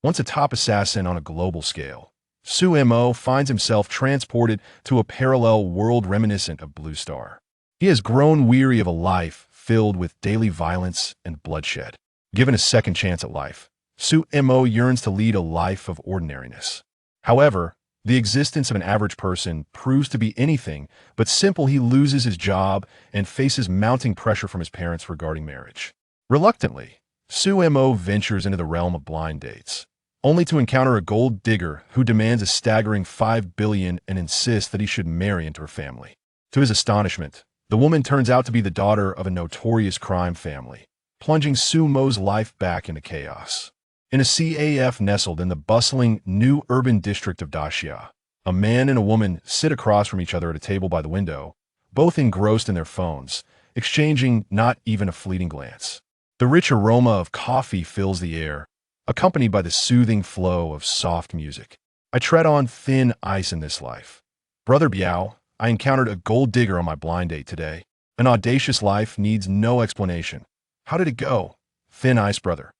Once a top assassin on a global scale, Su Mo finds himself transported to a parallel world reminiscent of Blue Star. He has grown weary of a life filled with daily violence and bloodshed. Given a second chance at life, Su Mo yearns to lead a life of ordinariness. However, the existence of an average person proves to be anything but simple. He loses his job and faces mounting pressure from his parents regarding marriage. Reluctantly, Su Mo ventures into the realm of blind dates, only to encounter a gold digger who demands a staggering $5 billion and insists that he should marry into her family. To his astonishment, the woman turns out to be the daughter of a notorious crime family, plunging Su Mo's life back into chaos. In a CAF nestled in the bustling new urban district of Daxia, a man and a woman sit across from each other at a table by the window, both engrossed in their phones, exchanging not even a fleeting glance. The rich aroma of coffee fills the air, accompanied by the soothing flow of soft music. I tread on thin ice in this life. Brother Biao, I encountered a gold digger on my blind date today. An audacious life needs no explanation. How did it go? Thin ice, brother.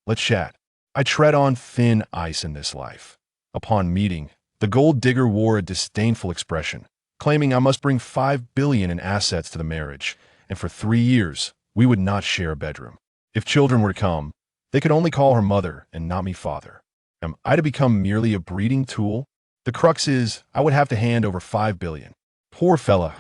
Let's chat. I tread on thin ice in this life. Upon meeting, the gold digger wore a disdainful expression, claiming I must bring $5 billion in assets to the marriage, and for 3 years, we would not share a bedroom. If children were to come, they could only call her mother and not me father. Am I to become merely a breeding tool? The crux is, I would have to hand over $5 billion. Poor fella.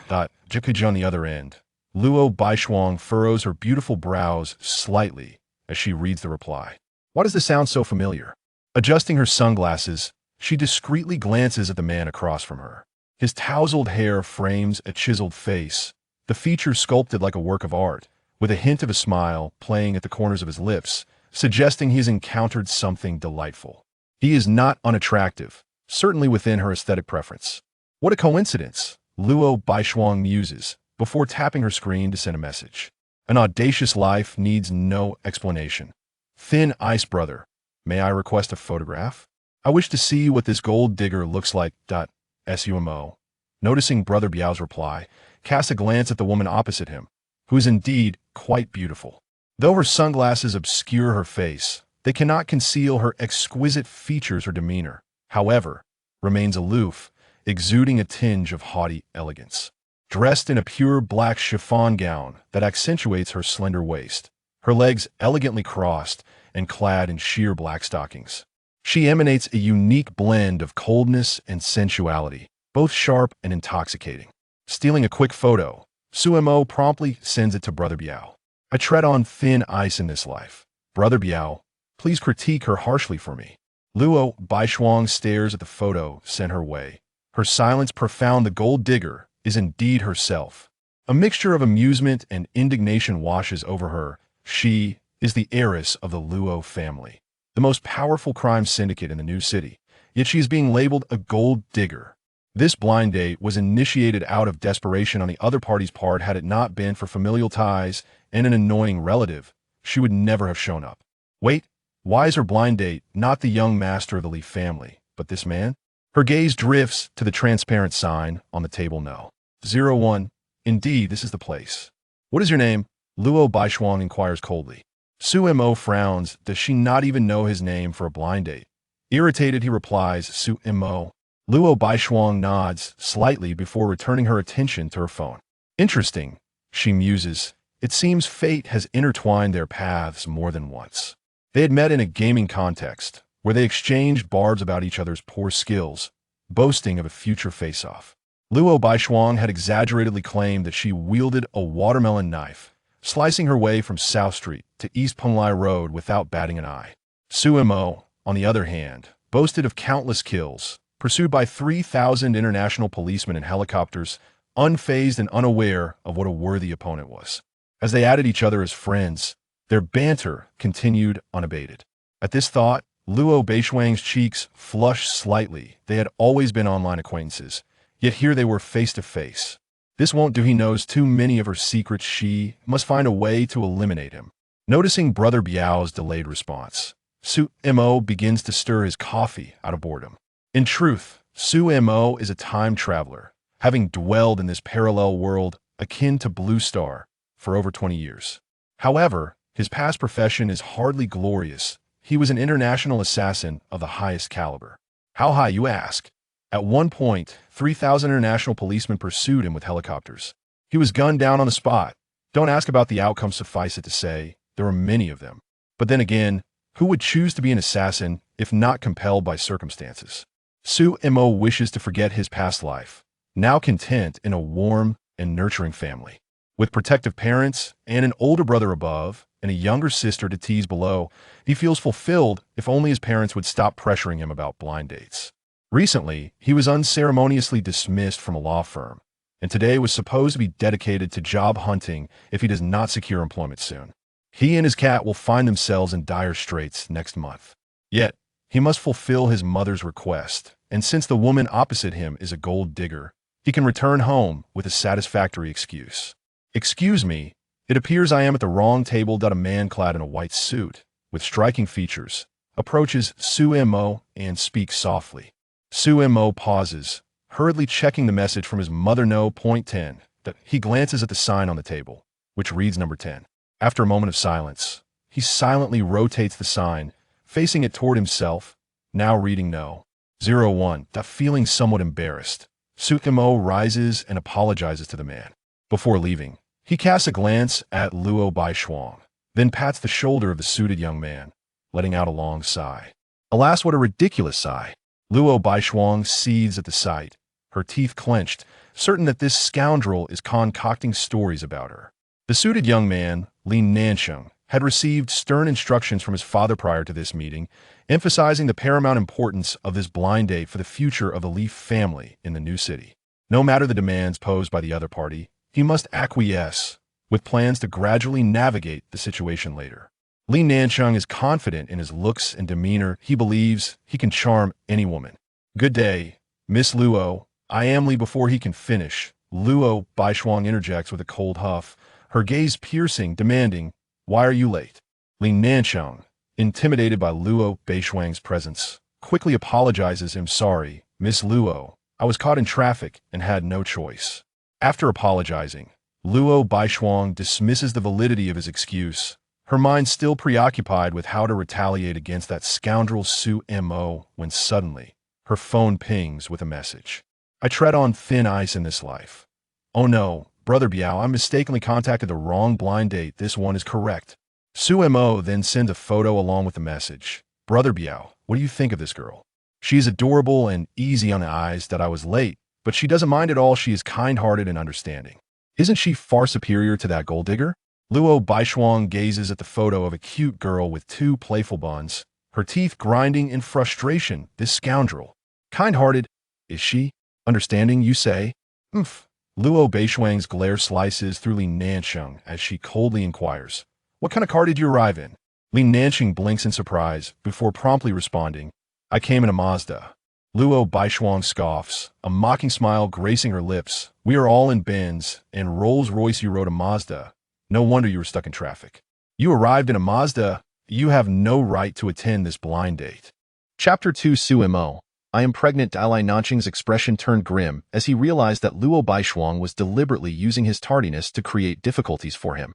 Jikaji on the other end. Luo Baishuang furrows her beautiful brows slightly as she reads the reply. Why does this sound so familiar? Adjusting her sunglasses, she discreetly glances at the man across from her. His tousled hair frames a chiseled face, the features sculpted like a work of art, with a hint of a smile playing at the corners of his lips, suggesting he's encountered something delightful. He is not unattractive, certainly within her aesthetic preference. What a coincidence, Luo Baishuang muses, before tapping her screen to send a message. An audacious life needs no explanation. Thin ice, brother. May I request a photograph? I wish to see what this gold digger looks like. Sumo, noticing Brother Biao's reply, casts a glance at the woman opposite him, who is indeed quite beautiful. Though her sunglasses obscure her face, they cannot conceal her exquisite features or demeanor. However, remains aloof, exuding a tinge of haughty elegance. Dressed in a pure black chiffon gown that accentuates her slender waist, her legs elegantly crossed and clad in sheer black stockings. She emanates a unique blend of coldness and sensuality, both sharp and intoxicating. Stealing a quick photo, Su Mo promptly sends it to Brother Biao. I tread on thin ice in this life. Brother Biao, please critique her harshly for me. Luo Baishuang stares at the photo sent her way. Her silence profound. The gold digger is indeed herself. A mixture of amusement and indignation washes over her. She is the heiress of the Luo family, the most powerful crime syndicate in the new city, yet she is being labeled a gold digger. This blind date was initiated out of desperation on the other party's part. Had it not been for familial ties and an annoying relative, she would never have shown up. Wait, why is her blind date not the young master of the Lee family, but this man? Her gaze drifts to the transparent sign on the table. No. 01. Indeed, this is the place. What is your name? Luo Baishuang inquires coldly. Su Mo frowns. Does she not even know his name for a blind date? Irritated, he replies, Su Mo. Luo Baishuang nods slightly before returning her attention to her phone. Interesting, she muses. It seems fate has intertwined their paths more than once. They had met in a gaming context, where they exchanged barbs about each other's poor skills, boasting of a future face-off. Luo Baishuang had exaggeratedly claimed that she wielded a watermelon knife, slicing her way from South Street to East Penglai Road without batting an eye. Su Mo, on the other hand, boasted of countless kills, pursued by 3,000 international policemen in helicopters, unfazed and unaware of what a worthy opponent was. As they added each other as friends, their banter continued unabated. At this thought, Luo Baishuang's cheeks flushed slightly. They had always been online acquaintances, yet here they were face to face. This won't do. He knows too many of her secrets. She must find a way to eliminate him. Noticing Brother Biao's delayed response, Su Mo begins to stir his coffee out of boredom. In truth, Su Mo is a time traveler, having dwelled in this parallel world akin to Blue Star for over 20 years. However, his past profession is hardly glorious. he was an international assassin of the highest caliber. How high, you ask? At one point, 3,000 international policemen pursued him with helicopters. He was gunned down on the spot. Don't ask about the outcome, suffice it to say, there were many of them. But then again, who would choose to be an assassin if not compelled by circumstances? Su Mo wishes to forget his past life, now content in a warm and nurturing family. With protective parents and an older brother above and a younger sister to tease below, he feels fulfilled if only his parents would stop pressuring him about blind dates. Recently, he was unceremoniously dismissed from a law firm, and today was supposed to be dedicated to job hunting if he does not secure employment soon. He and his cat will find themselves in dire straits next month. Yet, he must fulfill his mother's request, and since the woman opposite him is a gold digger, he can return home with a satisfactory excuse. "Excuse me, it appears I am at the wrong table." A man clad in a white suit, with striking features, approaches Su Mo and speaks softly. Su Mo pauses, hurriedly checking the message from his mother. No. 10. That he glances at the sign on the table, which reads number 10. After a moment of silence, he silently rotates the sign, facing it toward himself, now reading no. 01. Feeling somewhat embarrassed, Su Mo rises and apologizes to the man. Before leaving, he casts a glance at Luo Baishuang, then pats the shoulder of the suited young man, letting out a long sigh. Alas, what a ridiculous sigh! Luo Baishuang seethes at the sight, her teeth clenched, certain that this scoundrel is concocting stories about her. The suited young man, Lin Nansheng, had received stern instructions from his father prior to this meeting, emphasizing the paramount importance of this blind date for the future of the Li family in the new city. No matter the demands posed by the other party, he must acquiesce, with plans to gradually navigate the situation later. Li Nansheng is confident in his looks and demeanor. He believes he can charm any woman. "Good day, Miss Luo. I am Li." Before he can finish, Luo Baishuang interjects with a cold huff, her gaze piercing, demanding, "Why are you late?" Li Nansheng, intimidated by Luo Baishuang's presence, quickly apologizes. "I'm sorry, Miss Luo. I was caught in traffic and had no choice." After apologizing, Luo Baishuang dismisses the validity of his excuse, her mind still preoccupied with how to retaliate against that scoundrel Su Mo, when suddenly, her phone pings with a message. "I tread on thin ice in this life. Oh no, Brother Biao, I mistakenly contacted the wrong blind date. This one is correct." Su Mo then sends a photo along with the message. "Brother Biao, what do you think of this girl? She is adorable and easy on the eyes. That I was late, but she doesn't mind at all. She is kind-hearted and understanding. Isn't she far superior to that gold digger?" Luo Baishuang gazes at the photo of a cute girl with two playful buns, her teeth grinding in frustration. This scoundrel. Kind-hearted, is she? Understanding, you say? Umph. Luo Baishuang's glare slices through Li Nansheng as she coldly inquires, "What kind of car did you arrive in?" Li Nansheng blinks in surprise before promptly responding, "I came in a Mazda." Luo Baishuang scoffs, a mocking smile gracing her lips. "We are all in Benz and Rolls-Royce. You rode a Mazda. No wonder you were stuck in traffic. You arrived in a Mazda. You have no right to attend this blind date." Chapter 2. Su Mo. "I am pregnant." Li Nansheng's expression turned grim as he realized that Luo Baishuang was deliberately using his tardiness to create difficulties for him.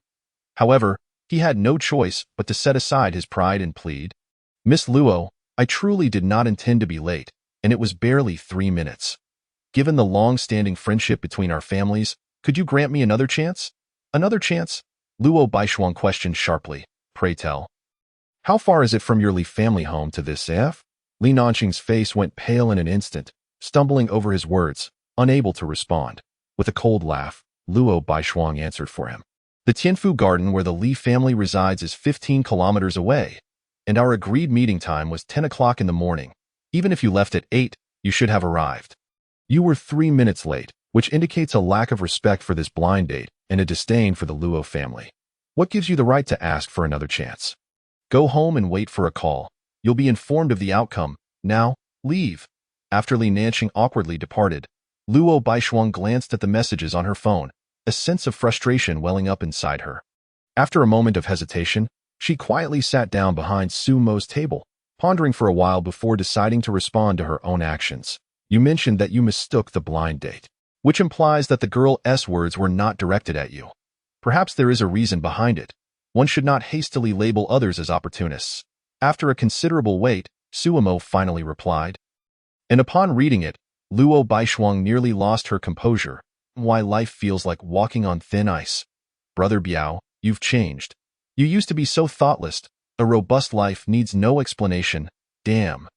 However, he had no choice but to set aside his pride and plead, "Miss Luo, I truly did not intend to be late, and it was barely 3 minutes. Given the long-standing friendship between our families, could you grant me another chance?" "Another chance?" Luo Baishuang questioned sharply. "Pray tell. How far is it from your Li family home to this F?" Li Nansheng's face went pale in an instant, stumbling over his words, unable to respond. With a cold laugh, Luo Baishuang answered for him. "The Tianfu garden where the Li family resides is 15 kilometers away, and our agreed meeting time was 10 o'clock in the morning. Even if you left at 8, you should have arrived. You were 3 minutes late, which indicates a lack of respect for this blind date and a disdain for the Luo family. What gives you the right to ask for another chance? Go home and wait for a call. You'll be informed of the outcome. Now, leave." After Li Nansheng awkwardly departed, Luo Baishuang glanced at the messages on her phone, a sense of frustration welling up inside her. After a moment of hesitation, she quietly sat down behind Su Mo's table, pondering for a while before deciding to respond to her own actions. "You mentioned that you mistook the blind date, which implies that the girl's words were not directed at you. Perhaps there is a reason behind it. One should not hastily label others as opportunists. After a considerable wait, Suemo finally replied. And upon reading it, Luo Baishuang nearly lost her composure. Why life feels like walking on thin ice. Brother Biao, you've changed. You used to be so thoughtless. A robust life needs no explanation. Damn.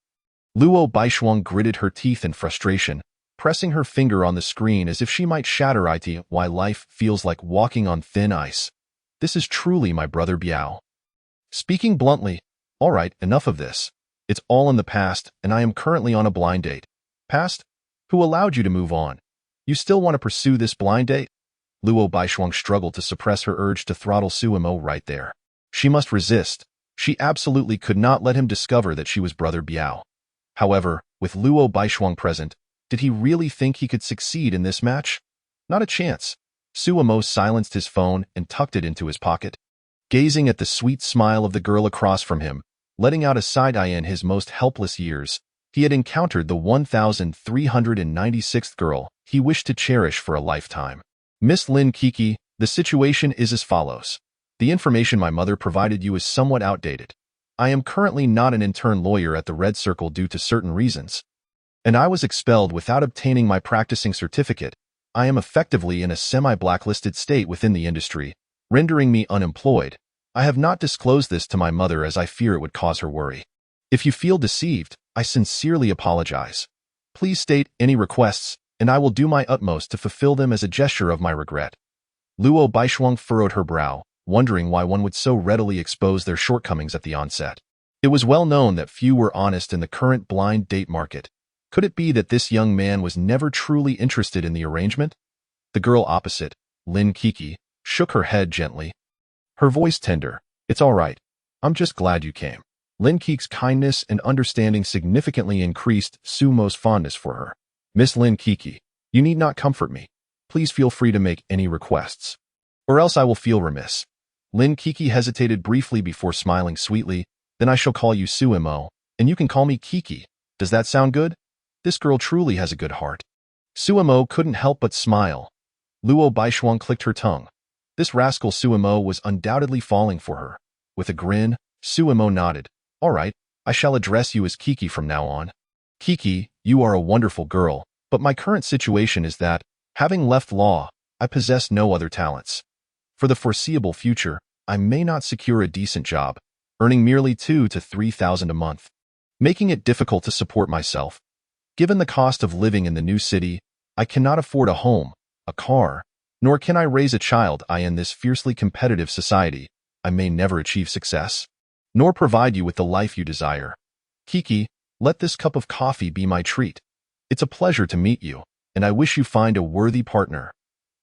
Luo Baishuang gritted her teeth in frustration, pressing her finger on the screen as if she might shatter it. Why life feels like walking on thin ice. This is truly my brother Biao. Speaking bluntly, all right, enough of this. It's all in the past, and I am currently on a blind date. Past? Who allowed you to move on? You still want to pursue this blind date? Luo Baishuang struggled to suppress her urge to throttle Suemo right there. She must resist. She absolutely could not let him discover that she was brother Biao. However, with Luo Baishuang present, did he really think he could succeed in this match? Not a chance. Suemo silenced his phone and tucked it into his pocket. Gazing at the sweet smile of the girl across from him, letting out a side-eye in his most helpless years, he had encountered the 1396th girl he wished to cherish for a lifetime. Miss Lin Kiki, the situation is as follows. The information my mother provided you is somewhat outdated. I am currently not an intern lawyer at the Red Circle due to certain reasons. And I was expelled without obtaining my practicing certificate. I am effectively in a semi-blacklisted state within the industry, rendering me unemployed. I have not disclosed this to my mother as I fear it would cause her worry. If you feel deceived, I sincerely apologize. Please state any requests, and I will do my utmost to fulfill them as a gesture of my regret. Luo Baishuang furrowed her brow, wondering why one would so readily expose their shortcomings at the onset. It was well known that few were honest in the current blind date market. Could it be that this young man was never truly interested in the arrangement? The girl opposite, Lin Kiki, shook her head gently. Her voice tender. It's all right. I'm just glad you came. Lin Kiki's kindness and understanding significantly increased Sumo's fondness for her. Miss Lin Kiki, you need not comfort me. Please feel free to make any requests. Or else I will feel remiss. Lin Kiki hesitated briefly before smiling sweetly. Then I shall call you Suemo, and you can call me Kiki. Does that sound good? This girl truly has a good heart. Suemo couldn't help but smile. Luo Baishuang clicked her tongue. This rascal Suemo was undoubtedly falling for her. With a grin, Suemo nodded. All right, I shall address you as Kiki from now on. Kiki, you are a wonderful girl, but my current situation is that, having left law, I possess no other talents. For the foreseeable future, I may not secure a decent job, earning merely 2,000 to 3,000 a month, making it difficult to support myself. Given the cost of living in the new city, I cannot afford a home, a car, nor can I raise a child. In this fiercely competitive society, I may never achieve success, nor provide you with the life you desire. Kiki, let this cup of coffee be my treat. It's a pleasure to meet you, and I wish you find a worthy partner.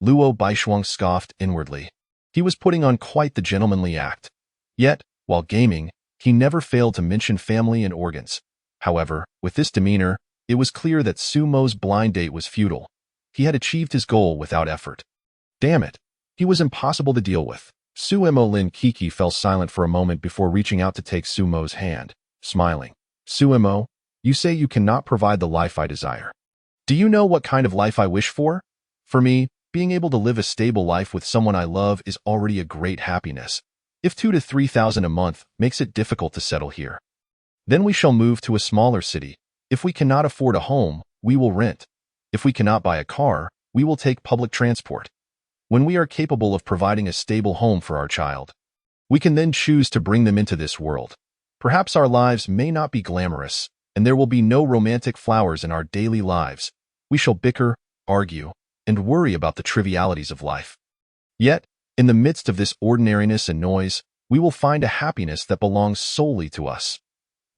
Luo Baishuang scoffed inwardly. He was putting on quite the gentlemanly act. Yet, while gaming, he never failed to mention family and organs. However, with this demeanor, it was clear that Sumo's blind date was futile. He had achieved his goal without effort. Damn it. He was impossible to deal with. Suemo Lin Kiki fell silent for a moment before reaching out to take Sumo's hand, smiling. Suemo, you say you cannot provide the life I desire. Do you know what kind of life I wish for? For me, being able to live a stable life with someone I love is already a great happiness. If 2,000 to 3,000 a month makes it difficult to settle here, then we shall move to a smaller city. If we cannot afford a home, we will rent. If we cannot buy a car, we will take public transport. When we are capable of providing a stable home for our child, we can then choose to bring them into this world. Perhaps our lives may not be glamorous, and there will be no romantic flowers in our daily lives. We shall bicker, argue, and worry about the trivialities of life. Yet, in the midst of this ordinariness and noise, we will find a happiness that belongs solely to us.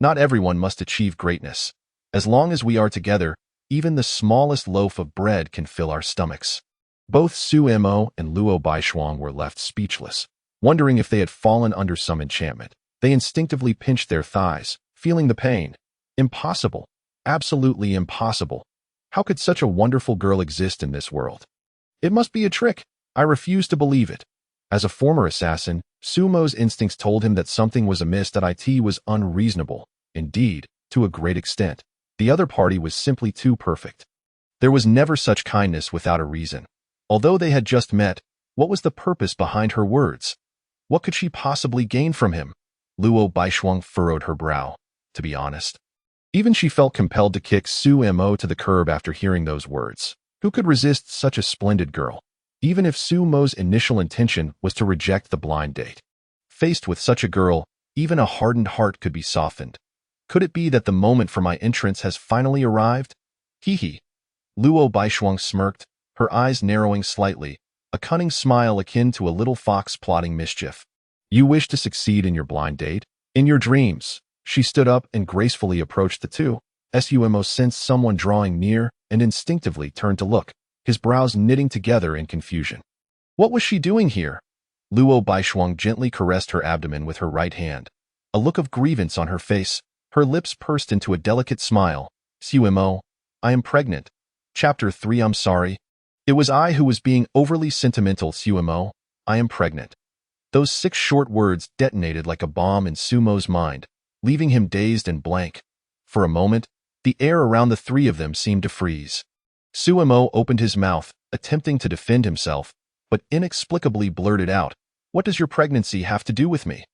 Not everyone must achieve greatness. As long as we are together, even the smallest loaf of bread can fill our stomachs. Both Suemo and Luo Baishuang were left speechless, wondering if they had fallen under some enchantment. They instinctively pinched their thighs, feeling the pain. Impossible. Absolutely impossible. How could such a wonderful girl exist in this world? It must be a trick. I refuse to believe it. As a former assassin, Sumo's instincts told him that something was amiss, that it was unreasonable. Indeed, to a great extent. The other party was simply too perfect. There was never such kindness without a reason. Although they had just met, what was the purpose behind her words? What could she possibly gain from him? Luo Baishuang furrowed her brow, to be honest. Even she felt compelled to kick Su Mo to the curb after hearing those words. Who could resist such a splendid girl? Even if Su Mo's initial intention was to reject the blind date. Faced with such a girl, even a hardened heart could be softened. Could it be that the moment for my entrance has finally arrived? Hee. Luo Baishuang smirked, her eyes narrowing slightly, a cunning smile akin to a little fox plotting mischief. You wish to succeed in your blind date? In your dreams. She stood up and gracefully approached the two. Sumo sensed someone drawing near and instinctively turned to look, his brows knitting together in confusion. What was she doing here? Luo Baishuang gently caressed her abdomen with her right hand. A look of grievance on her face, her lips pursed into a delicate smile. Sumo, I am pregnant. Chapter 3 I'm sorry. It was I who was being overly sentimental. Sumo, I am pregnant. Those 6 short words detonated like a bomb in Sumo's mind, leaving him dazed and blank. For a moment, the air around the three of them seemed to freeze. Sumo opened his mouth, attempting to defend himself, but inexplicably blurted out, "What does your pregnancy have to do with me?"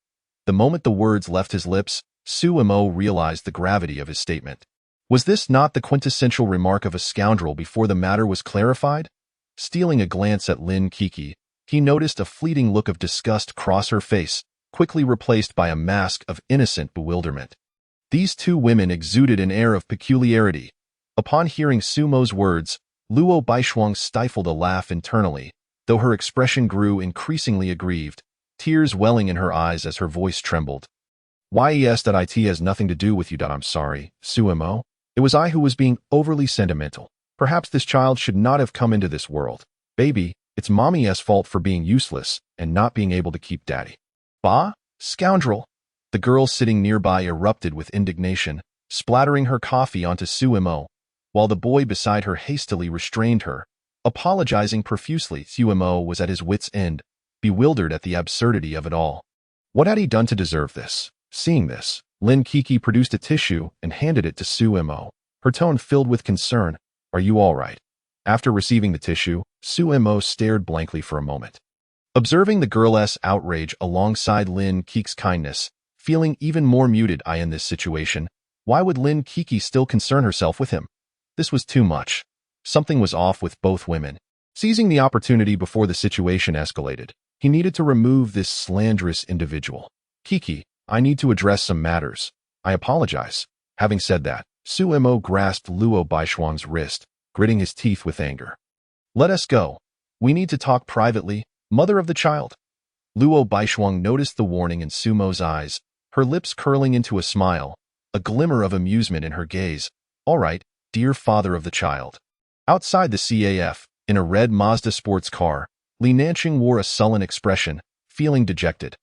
The moment the words left his lips, Sumo realized the gravity of his statement. Was this not the quintessential remark of a scoundrel before the matter was clarified? Stealing a glance at Lin Kiki, he noticed a fleeting look of disgust cross her face, quickly replaced by a mask of innocent bewilderment. These two women exuded an air of peculiarity. Upon hearing Sumo's words, Luo Baishuang stifled a laugh internally, though her expression grew increasingly aggrieved, tears welling in her eyes as her voice trembled. Yes.It has nothing to do with you. I'm sorry, Sumo. It was I who was being overly sentimental. Perhaps this child should not have come into this world. Baby, it's mommy's fault for being useless and not being able to keep daddy. Bah, scoundrel! The girl sitting nearby erupted with indignation, splattering her coffee onto Sumo, while the boy beside her hastily restrained her, apologizing profusely. Sumo was at his wits' end, bewildered at the absurdity of it all. What had he done to deserve this? Seeing this, Lin Kiki produced a tissue and handed it to Sumo, her tone filled with concern. Are you all right? After receiving the tissue, Sumo stared blankly for a moment. Observing the girl's outrage alongside Lin Kiki's kindness, feeling even more muted in this situation, why would Lin Kiki still concern herself with him? This was too much. Something was off with both women. Seizing the opportunity before the situation escalated, he needed to remove this slanderous individual. Kiki, I need to address some matters. I apologize. Having said that, Sumo grasped Luo Baishuang's wrist, gritting his teeth with anger. Let us go. We need to talk privately, mother of the child. Luo Baishuang noticed the warning in Sumo's eyes, her lips curling into a smile, a glimmer of amusement in her gaze. All right, dear father of the child. Outside the CAF, in a red Mazda sports car, Li Nanqing wore a sullen expression, feeling dejected.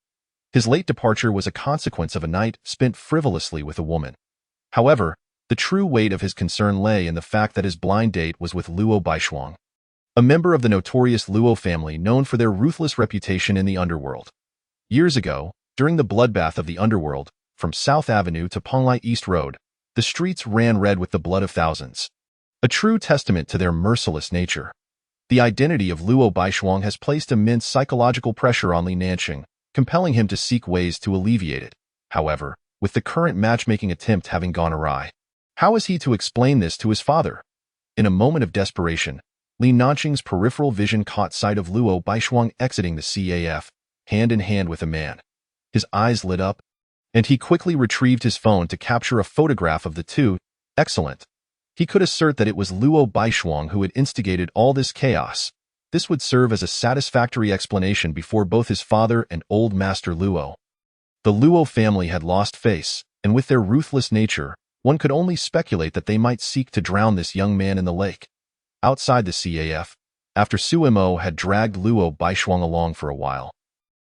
His late departure was a consequence of a night spent frivolously with a woman. However, the true weight of his concern lay in the fact that his blind date was with Luo Baishuang, a member of the notorious Luo family known for their ruthless reputation in the underworld. Years ago, during the bloodbath of the underworld, from South Avenue to Ponglai East Road, the streets ran red with the blood of thousands. A true testament to their merciless nature. The identity of Luo Baishuang has placed immense psychological pressure on Li Nanqing, compelling him to seek ways to alleviate it. However, with the current matchmaking attempt having gone awry, how is he to explain this to his father? In a moment of desperation, Li Nanqing's peripheral vision caught sight of Luo Baishuang exiting the CAF, hand in hand with a man. His eyes lit up, and he quickly retrieved his phone to capture a photograph of the two. Excellent. He could assert that it was Luo Baishuang who had instigated all this chaos. This would serve as a satisfactory explanation before both his father and old master Luo. The Luo family had lost face, and with their ruthless nature, one could only speculate that they might seek to drown this young man in the lake. Outside the CAF, after Sumo had dragged Luo Baishuang along for a while,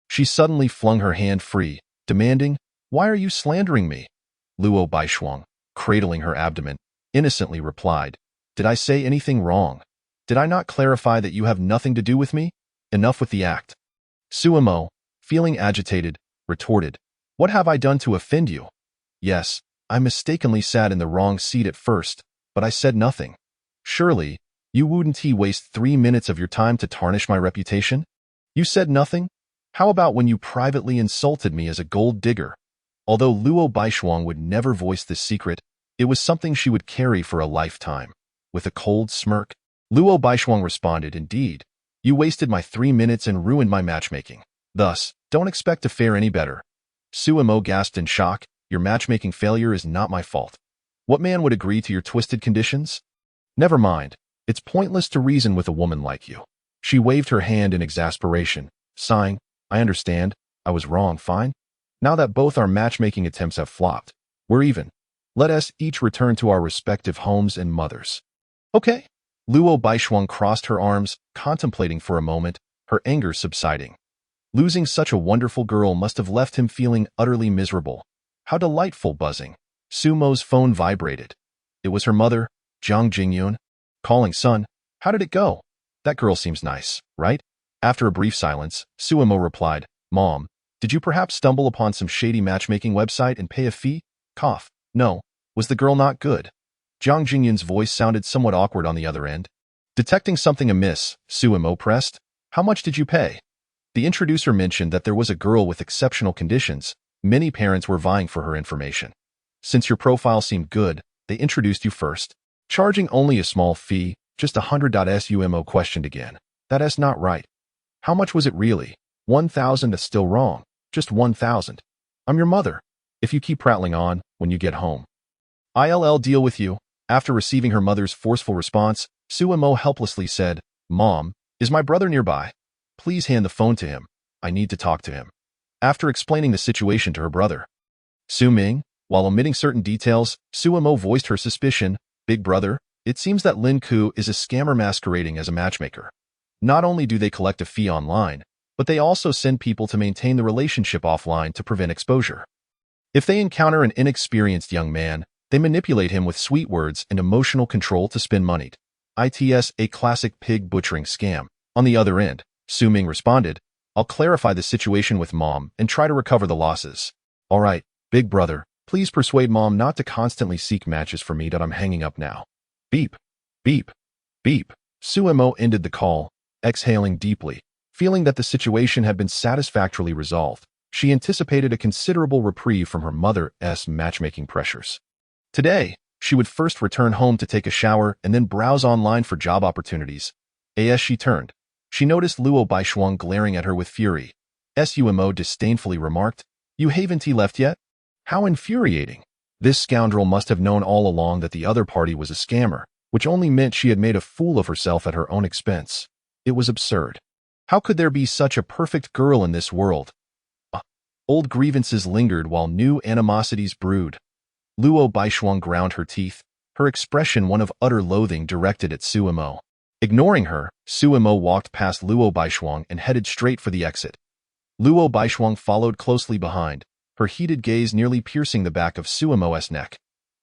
she suddenly flung her hand free, demanding, "Why are you slandering me?" Luo Baishuang, cradling her abdomen, innocently replied, "Did I say anything wrong? Did I not clarify that you have nothing to do with me? Enough with the act." Sumo, feeling agitated, retorted, "What have I done to offend you? Yes, I mistakenly sat in the wrong seat at first, but I said nothing. Surely, you wouldn't waste 3 minutes of your time to tarnish my reputation? You said nothing? How about when you privately insulted me as a gold digger? Although Luo Baishuang would never voice this secret, it was something she would carry for a lifetime. With a cold smirk, Luo Baishuang responded, "Indeed, you wasted my 3 minutes and ruined my matchmaking. Thus, don't expect to fare any better." Su Mo gasped in shock, "Your matchmaking failure is not my fault. What man would agree to your twisted conditions?" "Never mind. It's pointless to reason with a woman like you." She waved her hand in exasperation, sighing, "I understand. I was wrong, fine. Now that both our matchmaking attempts have flopped, we're even. Let us each return to our respective homes and mothers." "Okay." Luo Baishuang crossed her arms, contemplating for a moment, her anger subsiding. Losing such a wonderful girl must have left him feeling utterly miserable. How delightful buzzing. Su Mo's phone vibrated. It was her mother, Jiang Jingyun. Calling, "Son, how did it go? That girl seems nice, right?" After a brief silence, Su Mo replied, "Mom, did you perhaps stumble upon some shady matchmaking website and pay a fee?" Cough. "No. Was the girl not good?" Jiang Jingyun's voice sounded somewhat awkward on the other end. Detecting something amiss, Su Mo pressed, "How much did you pay?" The introducer mentioned that there was a girl with exceptional conditions. Many parents were vying for her information. Since your profile seemed good, they introduced you first. Charging only a small fee, just 100. Sumo questioned again. "That's not right. How much was it really?" 1,000. "That's still wrong. Just 1,000. I'm your mother. If you keep prattling on, when you get home, I'll deal with you." After receiving her mother's forceful response, Sumo helplessly said, "Mom, is my brother nearby? Please hand the phone to him. I need to talk to him." After explaining the situation to her brother, Su Ming, while omitting certain details, Sumo voiced her suspicion, "Big brother, it seems that Lin Ku is a scammer masquerading as a matchmaker. Not only do they collect a fee online, but they also send people to maintain the relationship offline to prevent exposure. If they encounter an inexperienced young man, they manipulate him with sweet words and emotional control to spend money. It's a classic pig butchering scam." On the other end, Su Ming responded, "I'll clarify the situation with Mom and try to recover the losses." "All right, big brother, please persuade Mom not to constantly seek matches for me. I'm hanging up now." Beep, beep, beep. Sumo ended the call, exhaling deeply. Feeling that the situation had been satisfactorily resolved, she anticipated a considerable reprieve from her mother's matchmaking pressures. Today, she would first return home to take a shower and then browse online for job opportunities. As she turned, she noticed Luo Baishuang glaring at her with fury. Sumo disdainfully remarked, "You haven't left yet? How infuriating." This scoundrel must have known all along that the other party was a scammer, which only meant she had made a fool of herself at her own expense. It was absurd. How could there be such a perfect girl in this world? Old grievances lingered while new animosities brewed. Luo Baishuang ground her teeth, her expression one of utter loathing directed at Sumo. Ignoring her, Sumo walked past Luo Baishuang and headed straight for the exit. Luo Baishuang followed closely behind, her heated gaze nearly piercing the back of Sumo's neck.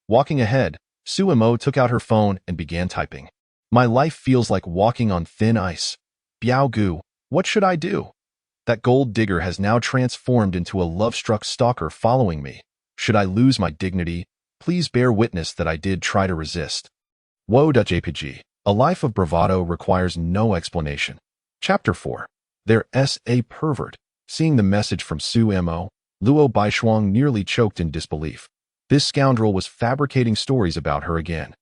Walking ahead, Sumo took out her phone and began typing. "My life feels like walking on thin ice. Biao Gu, what should I do? That gold digger has now transformed into a love-struck stalker following me. Should I lose my dignity? Please bear witness that I did try to resist." Wo.jpg. A life of bravado requires no explanation. Chapter 4. There's a pervert. Seeing the message from Sumo, Luo Baishuang nearly choked in disbelief. This scoundrel was fabricating stories about her again.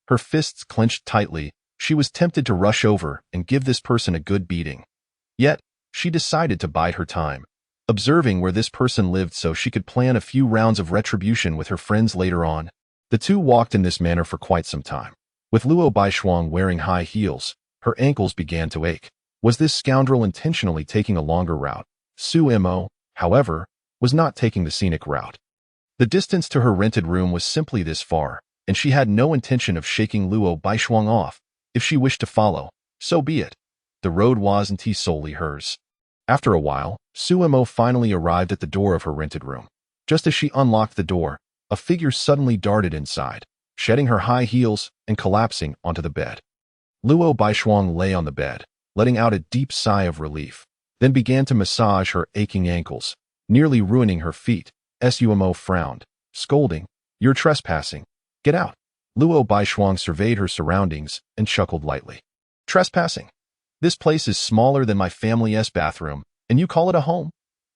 Her fists clenched tightly, she was tempted to rush over and give this person a good beating. Yet, she decided to bide her time, observing where this person lived so she could plan a few rounds of retribution with her friends later on. The two walked in this manner for quite some time. With Luo Baishuang wearing high heels, her ankles began to ache. Was this scoundrel intentionally taking a longer route? Sumo, however, was not taking the scenic route. The distance to her rented room was simply this far, and she had no intention of shaking Luo Baishuang off. If she wished to follow, so be it. The road wasn't solely hers. After a while, Sumo finally arrived at the door of her rented room. Just as she unlocked the door, a figure suddenly darted inside, shedding her high heels and collapsing onto the bed. Luo Baishuang lay on the bed, letting out a deep sigh of relief, then began to massage her aching ankles, nearly ruining her feet. Sumo frowned, scolding, "You're trespassing. Get out." Luo Baishuang surveyed her surroundings and chuckled lightly. "Trespassing? This place is smaller than my family's bathroom, and you call it a home?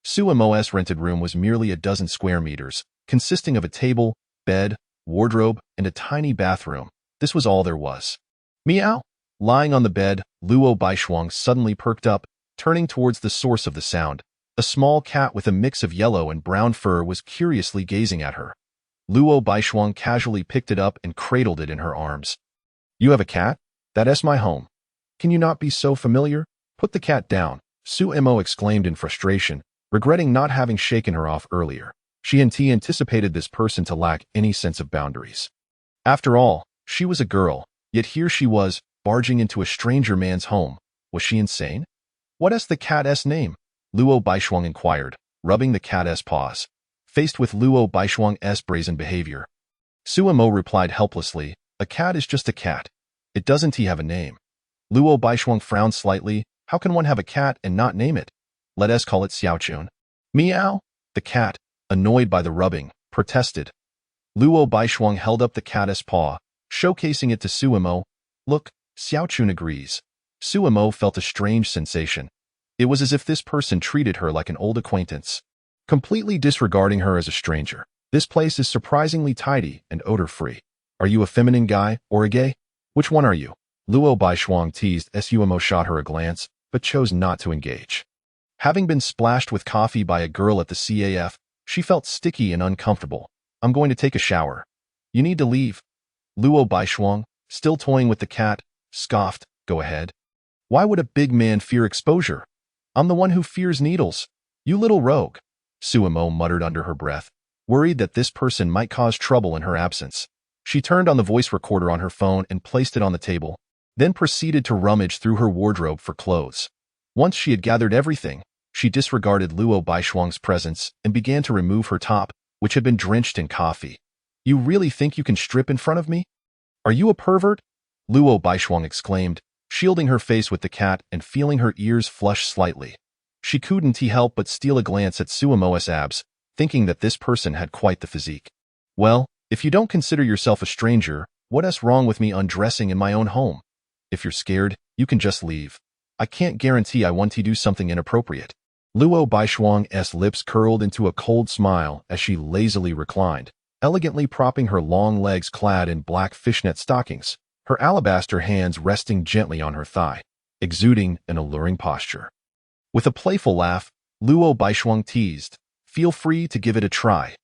Su Mo's rented room was merely a dozen square meters, consisting of a table, bed, wardrobe, and a tiny bathroom. This was all there was. Meow! Lying on the bed, Luo Baishuang suddenly perked up, turning towards the source of the sound. A small cat with a mix of yellow and brown fur was curiously gazing at her. Luo Baishuang casually picked it up and cradled it in her arms. You have a cat? That's my home. Can you not be so familiar? Put the cat down, Su Mo exclaimed in frustration, regretting not having shaken her off earlier. She anticipated this person to lack any sense of boundaries. After all, she was a girl, yet here she was, barging into a stranger man's home. Was she insane? What's the cat's name? Luo Baishuang inquired, rubbing the cat's paws. Faced with Luo Baishuang's brazen behavior, Su Mo replied helplessly, a cat is just a cat. It doesn't have a name. Luo Baishuang frowned slightly. How can one have a cat and not name it? Let us call it Xiaochun. Meow! The cat, annoyed by the rubbing, protested. Luo Baishuang held up the cat's paw, showcasing it to Su Mo. Look, Xiaochun agrees. Su Mo felt a strange sensation. It was as if this person treated her like an old acquaintance, completely disregarding her as a stranger. This place is surprisingly tidy and odor-free. Are you a feminine guy or a gay? Which one are you? Luo Baishuang teased as Su Mo shot her a glance, but chose not to engage. Having been splashed with coffee by a girl at the CAF, she felt sticky and uncomfortable. I'm going to take a shower. You need to leave. Luo Baishuang, still toying with the cat, scoffed. Go ahead. Why would a big man fear exposure? I'm the one who fears needles. You little rogue. Su Mo muttered under her breath, worried that this person might cause trouble in her absence. She turned on the voice recorder on her phone and placed it on the table, then proceeded to rummage through her wardrobe for clothes. Once she had gathered everything, she disregarded Luo Baishuang's presence and began to remove her top, which had been drenched in coffee. You really think you can strip in front of me? Are you a pervert? Luo Baishuang exclaimed, shielding her face with the cat and feeling her ears flush slightly. She couldn't help but steal a glance at Su Mo's abs, thinking that this person had quite the physique. Well, if you don't consider yourself a stranger, what's wrong with me undressing in my own home? If you're scared, you can just leave. I can't guarantee I want to do something inappropriate. Luo Baishuang's lips curled into a cold smile as she lazily reclined, elegantly propping her long legs clad in black fishnet stockings, her alabaster hands resting gently on her thigh, exuding an alluring posture. With a playful laugh, Luo Baishuang teased, feel free to give it a try.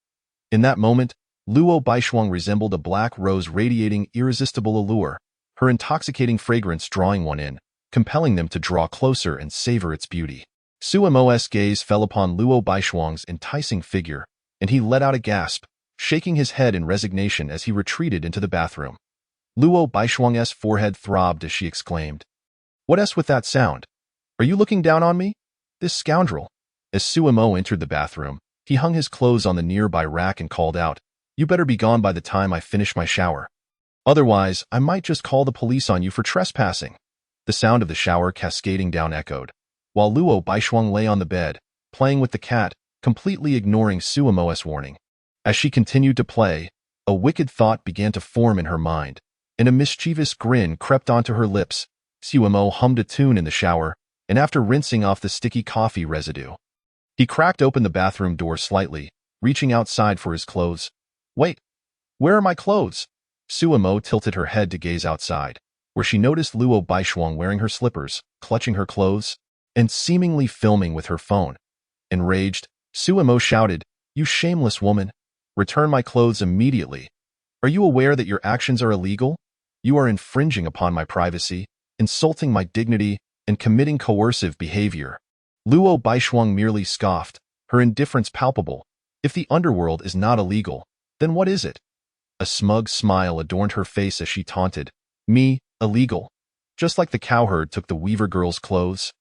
In that moment, Luo Baishuang resembled a black rose radiating irresistible allure, her intoxicating fragrance drawing one in, compelling them to draw closer and savor its beauty. Su Mo's gaze fell upon Luo Baishuang's enticing figure, and he let out a gasp, shaking his head in resignation as he retreated into the bathroom. Luo Baishuang's forehead throbbed as she exclaimed, What's with that sound? Are you looking down on me? This scoundrel. As Su Mo entered the bathroom, he hung his clothes on the nearby rack and called out, You better be gone by the time I finish my shower. Otherwise, I might just call the police on you for trespassing. The sound of the shower cascading down echoed, while Luo Baishuang lay on the bed, playing with the cat, completely ignoring Su Mo's warning. As she continued to play, a wicked thought began to form in her mind, and a mischievous grin crept onto her lips. Su Mo hummed a tune in the shower, and after rinsing off the sticky coffee residue, he cracked open the bathroom door slightly, reaching outside for his clothes. Wait, where are my clothes? Su Mo tilted her head to gaze outside, where she noticed Luo Baishuang wearing her slippers, clutching her clothes, and seemingly filming with her phone. Enraged, Su Mo shouted, You shameless woman! Return my clothes immediately. Are you aware that your actions are illegal? You are infringing upon my privacy, insulting my dignity, and committing coercive behavior. Luo Baishuang merely scoffed, her indifference palpable. If the underworld is not illegal, then what is it? A smug smile adorned her face as she taunted, Me, illegal. Just like the cowherd took the weaver girl's clothes.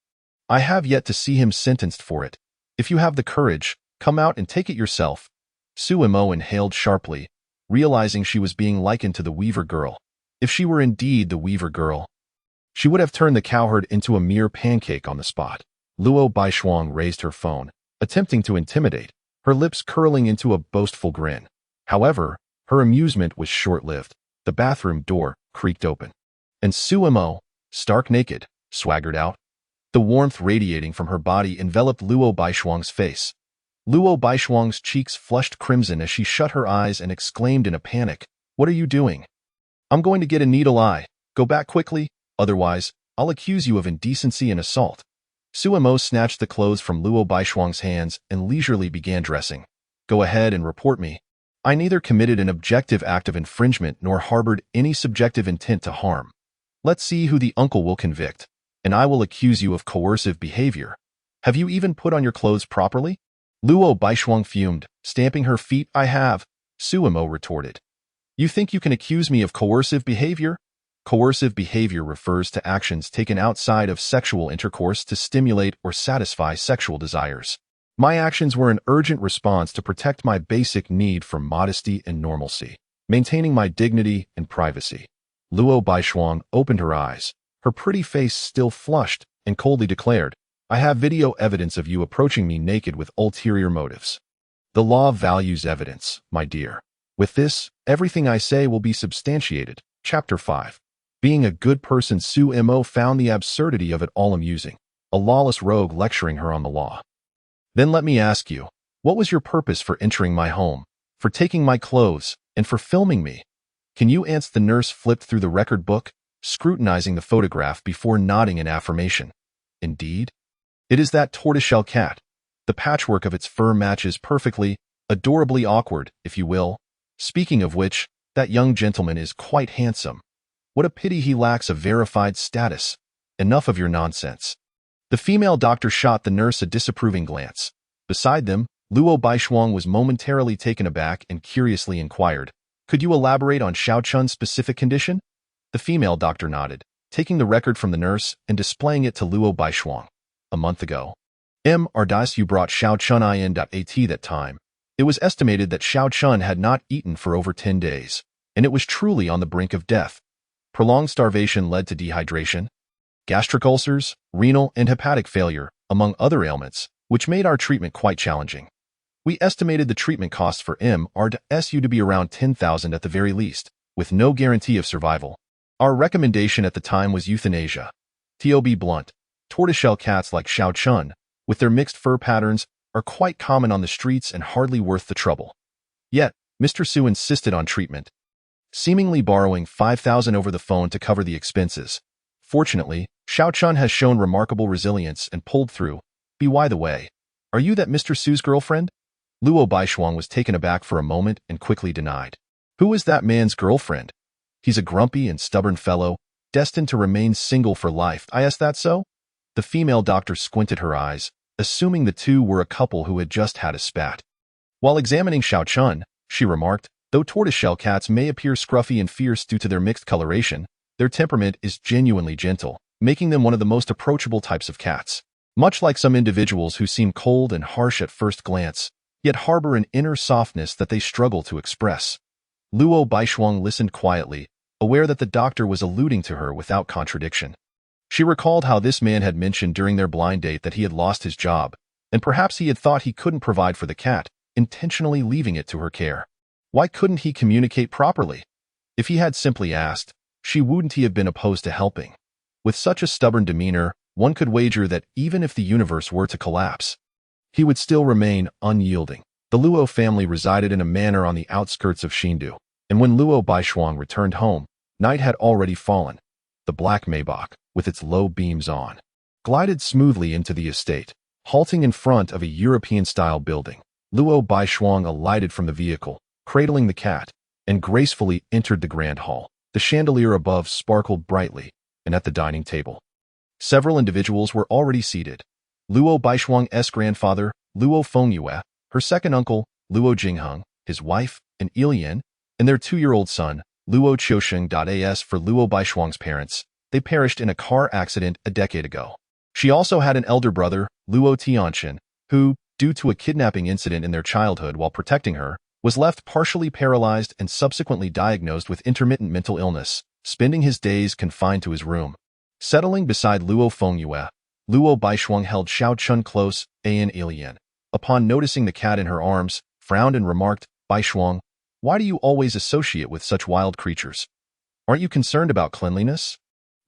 I have yet to see him sentenced for it. If you have the courage, come out and take it yourself. Su Mo inhaled sharply, realizing she was being likened to the weaver girl. If she were indeed the weaver girl, she would have turned the cowherd into a mere pancake on the spot. Luo Baishuang raised her phone, attempting to intimidate, her lips curling into a boastful grin. However, her amusement was short-lived. The bathroom door creaked open, and Su Mo, stark naked, swaggered out. The warmth radiating from her body enveloped Luo Baishuang's face. Luo Baishuang's cheeks flushed crimson as she shut her eyes and exclaimed in a panic, "What are you doing?" "I'm going to get a needle eye. Go back quickly, otherwise, I'll accuse you of indecency and assault." Suemo snatched the clothes from Luo Baishuang's hands and leisurely began dressing. "Go ahead and report me. I neither committed an objective act of infringement nor harbored any subjective intent to harm. Let's see who the uncle will convict, and I will accuse you of coercive behavior. Have you even put on your clothes properly?" Luo Baishuang fumed, stamping her feet. "I have," Suemo retorted. "You think you can accuse me of coercive behavior?" Coercive behavior refers to actions taken outside of sexual intercourse to stimulate or satisfy sexual desires. My actions were an urgent response to protect my basic need for modesty and normalcy, maintaining my dignity and privacy. Luo Baishuang opened her eyes, her pretty face still flushed, and coldly declared, "I have video evidence of you approaching me naked with ulterior motives. The law values evidence, my dear. With this, everything I say will be substantiated." Chapter 5. Being a good person, Suemo found the absurdity of it all amusing, a lawless rogue lecturing her on the law. "Then let me ask you, what was your purpose for entering my home, for taking my clothes, and for filming me? Can you answer?" The nurse flipped through the record book, scrutinizing the photograph before nodding in affirmation. "Indeed. It is that tortoiseshell cat. The patchwork of its fur matches perfectly, adorably awkward, if you will. Speaking of which, that young gentleman is quite handsome. What a pity he lacks a verified status. Enough of your nonsense." The female doctor shot the nurse a disapproving glance. Beside them, Luo Baishuang was momentarily taken aback and curiously inquired, "Could you elaborate on Xiao Chun's specific condition?" The female doctor nodded, taking the record from the nurse and displaying it to Luo Baishuang. "A month ago, Mr. you brought Xiao Chun in.at that time. It was estimated that Xiao Chun had not eaten for over 10 days, and it was truly on the brink of death. Prolonged starvation led to dehydration, gastric ulcers, renal and hepatic failure, among other ailments, which made our treatment quite challenging. We estimated the treatment costs for Mr. to be around 10,000 at the very least, with no guarantee of survival. Our recommendation at the time was euthanasia. To be blunt, tortoiseshell cats like Xiao Chun, with their mixed fur patterns, are quite common on the streets and hardly worth the trouble. Yet, Mr. Su insisted on treatment, seemingly borrowing 5,000 over the phone to cover the expenses. Fortunately, Xiao Chun has shown remarkable resilience and pulled through. By the way, are you that Mr. Su's girlfriend?" Luo Baishuang was taken aback for a moment and quickly denied. "Who is that man's girlfriend? He's a grumpy and stubborn fellow, destined to remain single for life. Is that so?" The female doctor squinted her eyes, assuming the two were a couple who had just had a spat. While examining Xiao Chun, she remarked, "Though tortoiseshell cats may appear scruffy and fierce due to their mixed coloration, their temperament is genuinely gentle, making them one of the most approachable types of cats. Much like some individuals who seem cold and harsh at first glance, yet harbor an inner softness that they struggle to express." Luo Baishuang listened quietly, aware that the doctor was alluding to her without contradiction. She recalled how this man had mentioned during their blind date that he had lost his job, and perhaps he had thought he couldn't provide for the cat, intentionally leaving it to her care. Why couldn't he communicate properly? If he had simply asked, she wouldn't he have been opposed to helping. With such a stubborn demeanor, one could wager that even if the universe were to collapse, he would still remain unyielding. The Luo family resided in a manor on the outskirts of Xindu, and when Luo Baishuang returned home, night had already fallen. The black Maybach, with its low beams on, glided smoothly into the estate, halting in front of a European-style building. Luo Baishuang alighted from the vehicle, cradling the cat, and gracefully entered the grand hall. The chandelier above sparkled brightly, and at the dining table, several individuals were already seated. Luo Baishuang's grandfather, Luo Fengyue, her second uncle, Luo Jingheng, his wife, and Ilian, and their 2-year-old son, Luo Qiusheng.as. For Luo Baishuang's parents, they perished in a car accident a decade ago. She also had an elder brother, Luo Tianxin, who, due to a kidnapping incident in their childhood while protecting her, was left partially paralyzed and subsequently diagnosed with intermittent mental illness, spending his days confined to his room. Settling beside Luo Fengyue, Luo Baishuang held Xiao Chun close, and Ilian, upon noticing the cat in her arms, frowned and remarked, "Baishuang, why do you always associate with such wild creatures? Aren't you concerned about cleanliness?"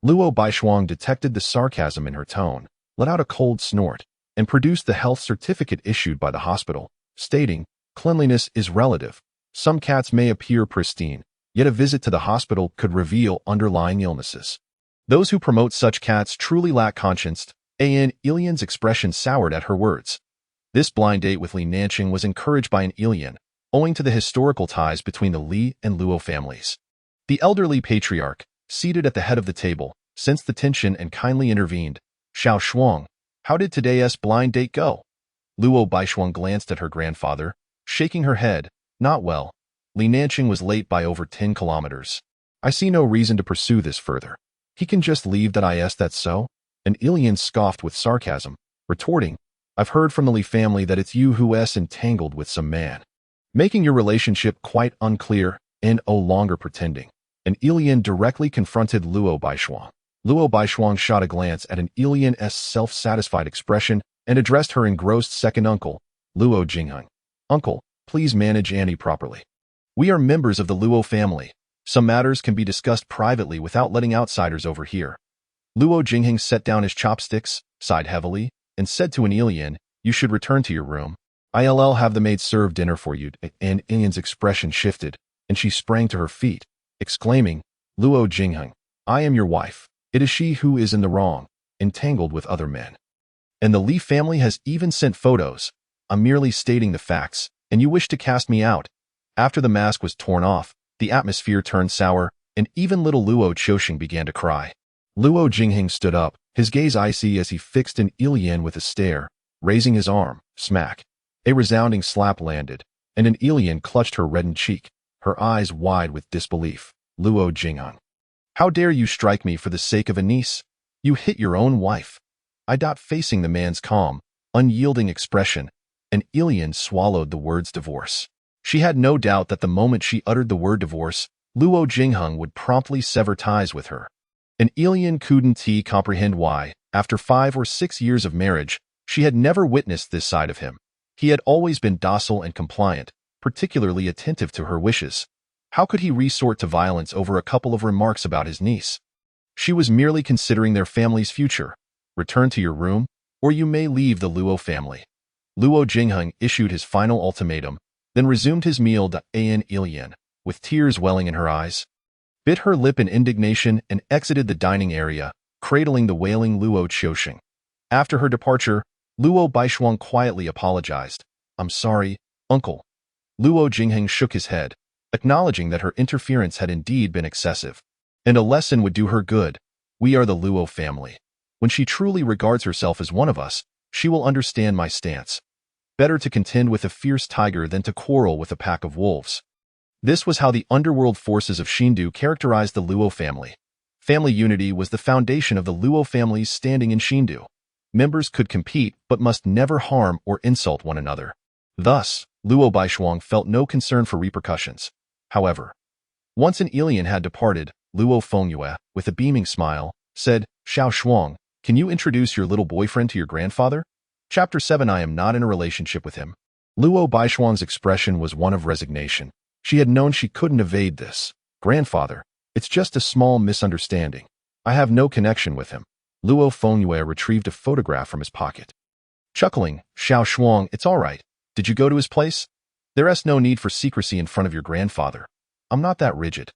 Luo Baishuang detected the sarcasm in her tone, let out a cold snort, and produced the health certificate issued by the hospital, stating, "Cleanliness is relative. Some cats may appear pristine, yet a visit to the hospital could reveal underlying illnesses. Those who promote such cats truly lack conscience." Ilian's expression soured at her words. This blind date with Li Nanqing was encouraged by an Ilian, owing to the historical ties between the Li and Luo families. The elderly patriarch, seated at the head of the table, sensed the tension and kindly intervened. "Xiao Shuang, how did today's blind date go?" Luo Baishuang glanced at her grandfather, shaking her head. "Not well. Li Nanqing was late by over 10 kilometers. I see no reason to pursue this further. He can just leave that is that so?" An Ilian scoffed with sarcasm, retorting, "I've heard from the Li family that it's you who's entangled with some man, making your relationship quite unclear and no longer pretending." An Ilian directly confronted Luo Baishuang. Luo Baishuang shot a glance at an Ilian's self-satisfied expression and addressed her engrossed second uncle, Luo Jingheng. "Uncle, please manage Annie properly. We are members of the Luo family. Some matters can be discussed privately without letting outsiders overhear." Luo Jingheng set down his chopsticks, sighed heavily, and said to an Ilian, "You should return to your room. I'll have the maid serve dinner for you." An Ilian's expression shifted, and she sprang to her feet, exclaiming, "Luo Jingheng, I am your wife. It is she who is in the wrong, entangled with other men. And the Li family has even sent photos. I'm merely stating the facts, and you wish to cast me out." After the mask was torn off, the atmosphere turned sour, and even little Luo Choshing began to cry. Luo Jingheng stood up, his gaze icy as he fixed an Ilian with a stare, raising his arm. Smack. A resounding slap landed, and an Ilian clutched her reddened cheek, her eyes wide with disbelief. "Luo Jingheng, how dare you strike me for the sake of a niece? You hit your own wife." Facing the man's calm, unyielding expression, an Ilian swallowed the words divorce. She had no doubt that the moment she uttered the word divorce, Luo Jingheng would promptly sever ties with her. An Ilian couldn't comprehend why, after 5 or 6 years of marriage, she had never witnessed this side of him. He had always been docile and compliant, particularly attentive to her wishes. How could he resort to violence over a couple of remarks about his niece? She was merely considering their family's future. "Return to your room, or you may leave the Luo family." Luo Jingheng issued his final ultimatum, then resumed his meal. An Ilian, with tears welling in her eyes, bit her lip in indignation and exited the dining area, cradling the wailing Luo Choshing. After her departure, Luo Baishuang quietly apologized. "I'm sorry, uncle." Luo Jingheng shook his head, acknowledging that her interference had indeed been excessive. "And a lesson would do her good. We are the Luo family. When she truly regards herself as one of us, she will understand my stance. Better to contend with a fierce tiger than to quarrel with a pack of wolves." This was how the underworld forces of Xindu characterized the Luo family. Family unity was the foundation of the Luo family's standing in Xindu. Members could compete but must never harm or insult one another. Thus, Luo Baishuang felt no concern for repercussions. However, once an Ilian had departed, Luo Fengyue, with a beaming smile, said, "Xiao Shuang, can you introduce your little boyfriend to your grandfather?" Chapter 7. I am not in a relationship with him. Luo Baishuang's expression was one of resignation. She had known she couldn't evade this. "Grandfather, it's just a small misunderstanding. I have no connection with him." Luo Fengyue retrieved a photograph from his pocket. Chuckling, "Xiao Shuang, it's all right. Did you go to his place? There's no need for secrecy in front of your grandfather. I'm not that rigid.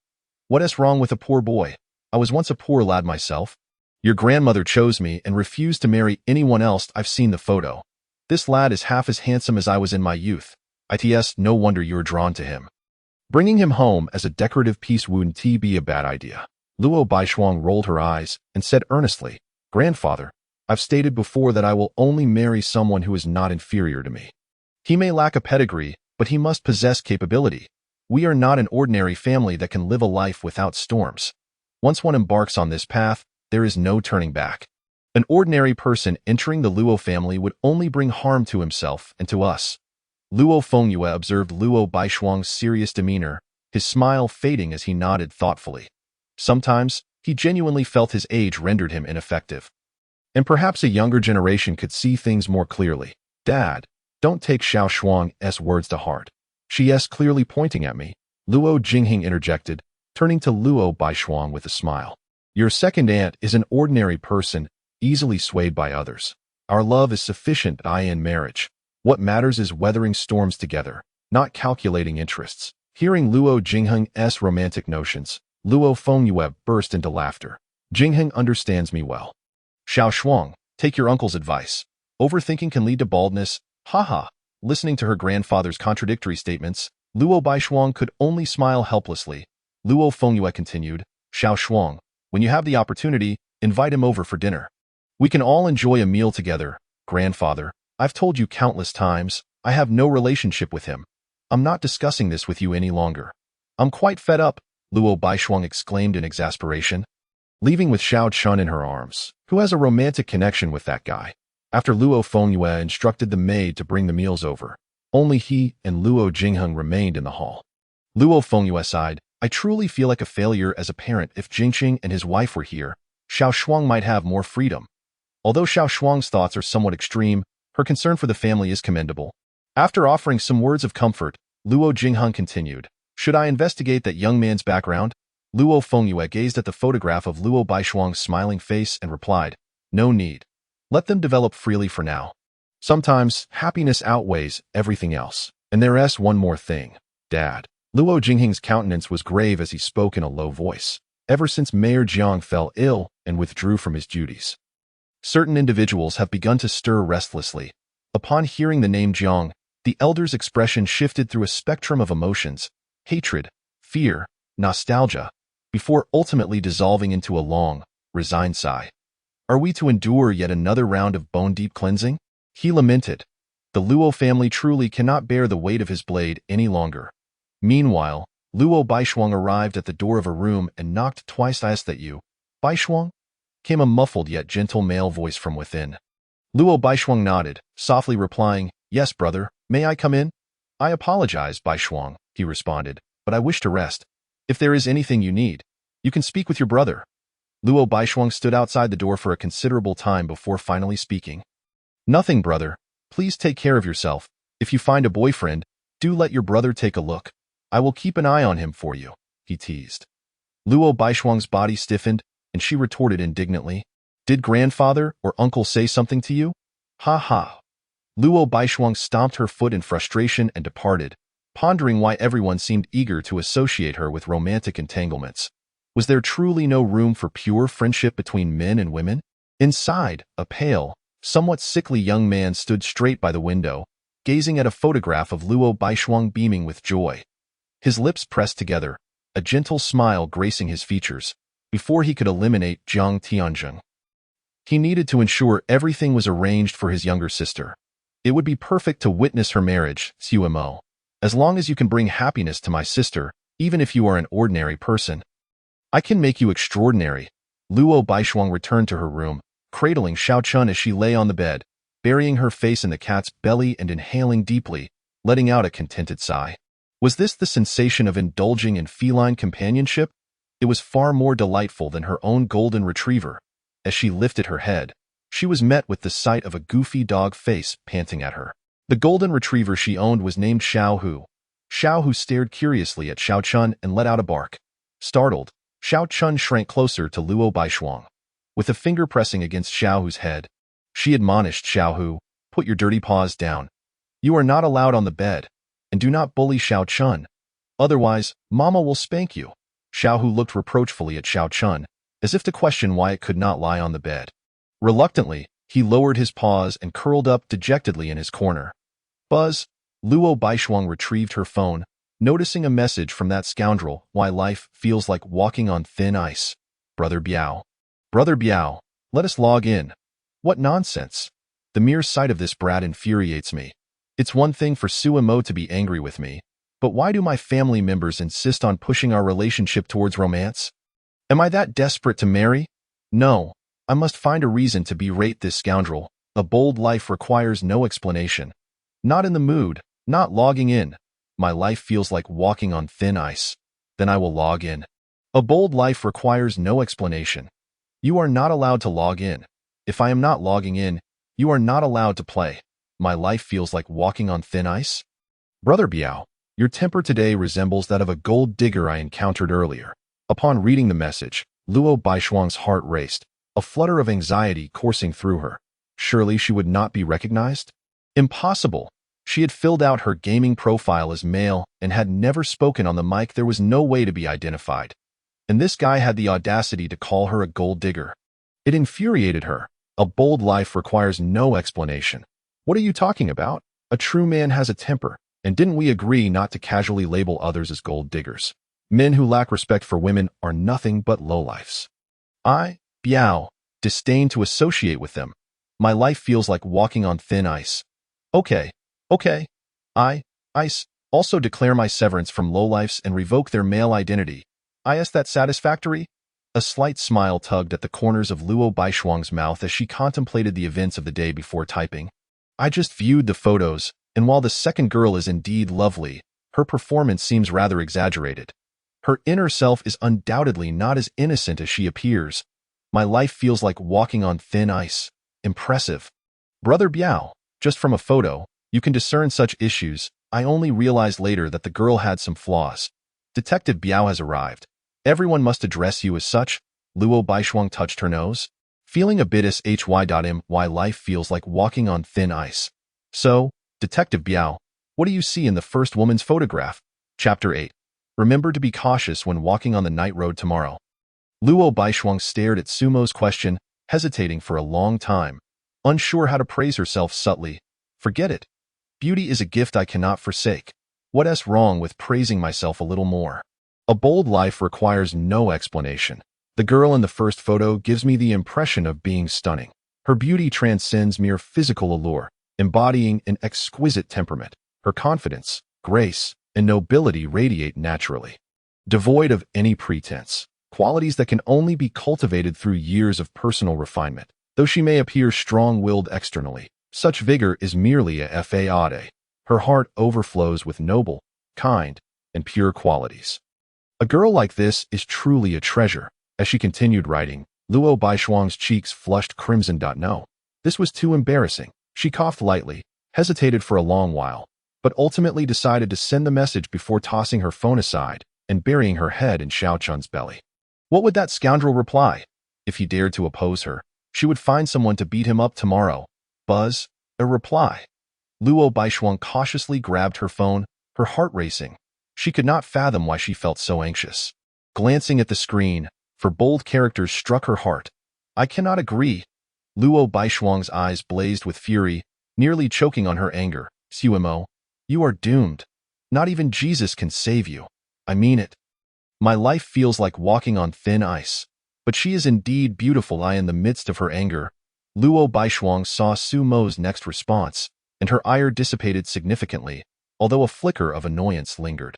What's wrong with a poor boy? I was once a poor lad myself. Your grandmother chose me and refused to marry anyone else. I've seen the photo. This lad is half as handsome as I was in my youth. No wonder you're drawn to him. Bringing him home as a decorative piece wouldn't be a bad idea." Luo Baishuang rolled her eyes and said earnestly, "Grandfather, I've stated before that I will only marry someone who is not inferior to me. He may lack a pedigree, but he must possess capability. We are not an ordinary family that can live a life without storms. Once one embarks on this path, there is no turning back. An ordinary person entering the Luo family would only bring harm to himself and to us." Luo Fengyue observed Luo Baishuang's serious demeanor, his smile fading as he nodded thoughtfully. Sometimes, he genuinely felt his age rendered him ineffective. And perhaps a younger generation could see things more clearly. "Dad, don't take Xiao Shuang's words to heart. She's clearly pointing at me," Luo Jingheng interjected, turning to Luo Baishuang with a smile. "Your second aunt is an ordinary person, easily swayed by others. Our love is sufficient in marriage. What matters is weathering storms together, not calculating interests. Hearing Luo Jingheng's romantic notions, Luo Fengyue burst into laughter. Jingheng understands me well. Xiao Shuang, take your uncle's advice. Overthinking can lead to baldness. Haha. Listening to her grandfather's contradictory statements, Luo Baishuang could only smile helplessly. Luo Fengyue continued, Xiao Shuang, when you have the opportunity, invite him over for dinner. We can all enjoy a meal together. Grandfather, I've told you countless times, I have no relationship with him. I'm not discussing this with you any longer. I'm quite fed up, Luo Baishuang exclaimed in exasperation. Leaving with Xiao Chun in her arms, who has a romantic connection with that guy. After Luo Fengyue instructed the maid to bring the meals over, only he and Luo Jingheng remained in the hall. Luo Fengyue sighed, I truly feel like a failure as a parent. If Jingqing and his wife were here, Xiao Shuang might have more freedom. Although Xiao Shuang's thoughts are somewhat extreme, her concern for the family is commendable. After offering some words of comfort, Luo Jingheng continued, should I investigate that young man's background? Luo Fengyue gazed at the photograph of Luo Baishuang's smiling face and replied, no need. Let them develop freely for now. Sometimes, happiness outweighs everything else. And there's one more thing. Dad. Luo Jingheng's countenance was grave as he spoke in a low voice. Ever since Mayor Jiang fell ill and withdrew from his duties, certain individuals have begun to stir restlessly. Upon hearing the name Jiang, the elder's expression shifted through a spectrum of emotions, hatred, fear, nostalgia, before ultimately dissolving into a long, resigned sigh. Are we to endure yet another round of bone-deep cleansing? He lamented. The Luo family truly cannot bear the weight of his blade any longer. Meanwhile, Luo Baishuang arrived at the door of a room and knocked twice. I asked that you, Baishuang? Came a muffled yet gentle male voice from within. Luo Baishuang nodded, softly replying, yes, brother, may I come in? I apologize, Baishuang, he responded, but I wish to rest. If there is anything you need, you can speak with your brother. Luo Baishuang stood outside the door for a considerable time before finally speaking. Nothing, brother. Please take care of yourself. If you find a boyfriend, do let your brother take a look. I will keep an eye on him for you, he teased. Luo Baishuang's body stiffened, and she retorted indignantly, did grandfather or uncle say something to you? Ha ha. Luo Baishuang stomped her foot in frustration and departed, pondering why everyone seemed eager to associate her with romantic entanglements. Was there truly no room for pure friendship between men and women? Inside, a pale, somewhat sickly young man stood straight by the window, gazing at a photograph of Luo Baishuang beaming with joy. His lips pressed together, a gentle smile gracing his features, before he could eliminate Jiang Tianzheng. He needed to ensure everything was arranged for his younger sister. It would be perfect to witness her marriage, Sumo. As long as you can bring happiness to my sister, even if you are an ordinary person, I can make you extraordinary. Luo Baishuang returned to her room, cradling Xiao Chun as she lay on the bed, burying her face in the cat's belly and inhaling deeply, letting out a contented sigh. Was this the sensation of indulging in feline companionship? It was far more delightful than her own golden retriever. As she lifted her head, she was met with the sight of a goofy dog face panting at her. The golden retriever she owned was named Xiao Hu. Xiao Hu stared curiously at Xiao Chun and let out a bark. Startled, Xiao Chun shrank closer to Luo Baishuang. With a finger pressing against Xiao Hu's head, she admonished Xiao Hu, put your dirty paws down. You are not allowed on the bed, and do not bully Xiao Chun. Otherwise, Mama will spank you. Xiao Hu looked reproachfully at Xiao Chun, as if to question why it could not lie on the bed. Reluctantly, he lowered his paws and curled up dejectedly in his corner. Buzz, Luo Baishuang retrieved her phone, noticing a message from that scoundrel, why life feels like walking on thin ice. Brother Biao. Brother Biao, let us log in. What nonsense. The mere sight of this brat infuriates me. It's one thing for Sumo to be angry with me, but why do my family members insist on pushing our relationship towards romance? Am I that desperate to marry? No, I must find a reason to berate this scoundrel. A bold life requires no explanation. Not in the mood, not logging in. My life feels like walking on thin ice. Then I will log in. A bold life requires no explanation. You are not allowed to log in. If I am not logging in, you are not allowed to play. My life feels like walking on thin ice. Brother Biao, your temper today resembles that of a gold digger I encountered earlier. Upon reading the message, Luo Baishuang's heart raced. a flutter of anxiety coursing through her. Surely she would not be recognized? Impossible. She had filled out her gaming profile as male and had never spoken on the mic. There was no way to be identified. And this guy had the audacity to call her a gold digger. It infuriated her. A bold life requires no explanation. What are you talking about? A true man has a temper. And didn't we agree not to casually label others as gold diggers? Men who lack respect for women are nothing but lowlifes. I, Biao, disdain to associate with them. My life feels like walking on thin ice. Okay. I also declare my severance from lowlifes and revoke their male identity. Is that satisfactory? A slight smile tugged at the corners of Luo Baishuang's mouth as she contemplated the events of the day before typing. I just viewed the photos, and while the second girl is indeed lovely, her performance seems rather exaggerated. Her inner self is undoubtedly not as innocent as she appears. My life feels like walking on thin ice. Impressive. Brother Biao, just from a photo, you can discern such issues. I only realized later that the girl had some flaws. Detective Biao has arrived. Everyone must address you as such. Luo Baishuang touched her nose. Feeling a bit shy.my life feels like walking on thin ice. So, Detective Biao, what do you see in the first woman's photograph? Chapter 8. Remember to be cautious when walking on the night road tomorrow. Luo Baishuang stared at Sumo's question, hesitating for a long time, unsure how to praise herself subtly. Forget it. Beauty is a gift I cannot forsake. What's wrong with praising myself a little more? A bold life requires no explanation. The girl in the first photo gives me the impression of being stunning. Her beauty transcends mere physical allure, embodying an exquisite temperament. Her confidence, grace, and nobility radiate naturally, devoid of any pretense, qualities that can only be cultivated through years of personal refinement. Though she may appear strong-willed externally, such vigor is merely a facade. Her heart overflows with noble, kind, and pure qualities. A girl like this is truly a treasure. As she continued writing, Luo Baishuang's cheeks flushed crimson. No, this was too embarrassing. She coughed lightly, hesitated for a long while, but ultimately decided to send the message before tossing her phone aside and burying her head in Xiao Chun's belly. What would that scoundrel reply? If he dared to oppose her, she would find someone to beat him up tomorrow. Buzz, a reply. Luo Baishuang cautiously grabbed her phone, her heart racing. She could not fathom why she felt so anxious. Glancing at the screen, for bold characters struck her heart. I cannot agree. Luo Baishuang's eyes blazed with fury, nearly choking on her anger. Sumo, you are doomed. Not even Jesus can save you. I mean it. My life feels like walking on thin ice. But she is indeed beautiful. In the midst of her anger, Luo Baishuang saw Sumo's next response, and her ire dissipated significantly, although a flicker of annoyance lingered.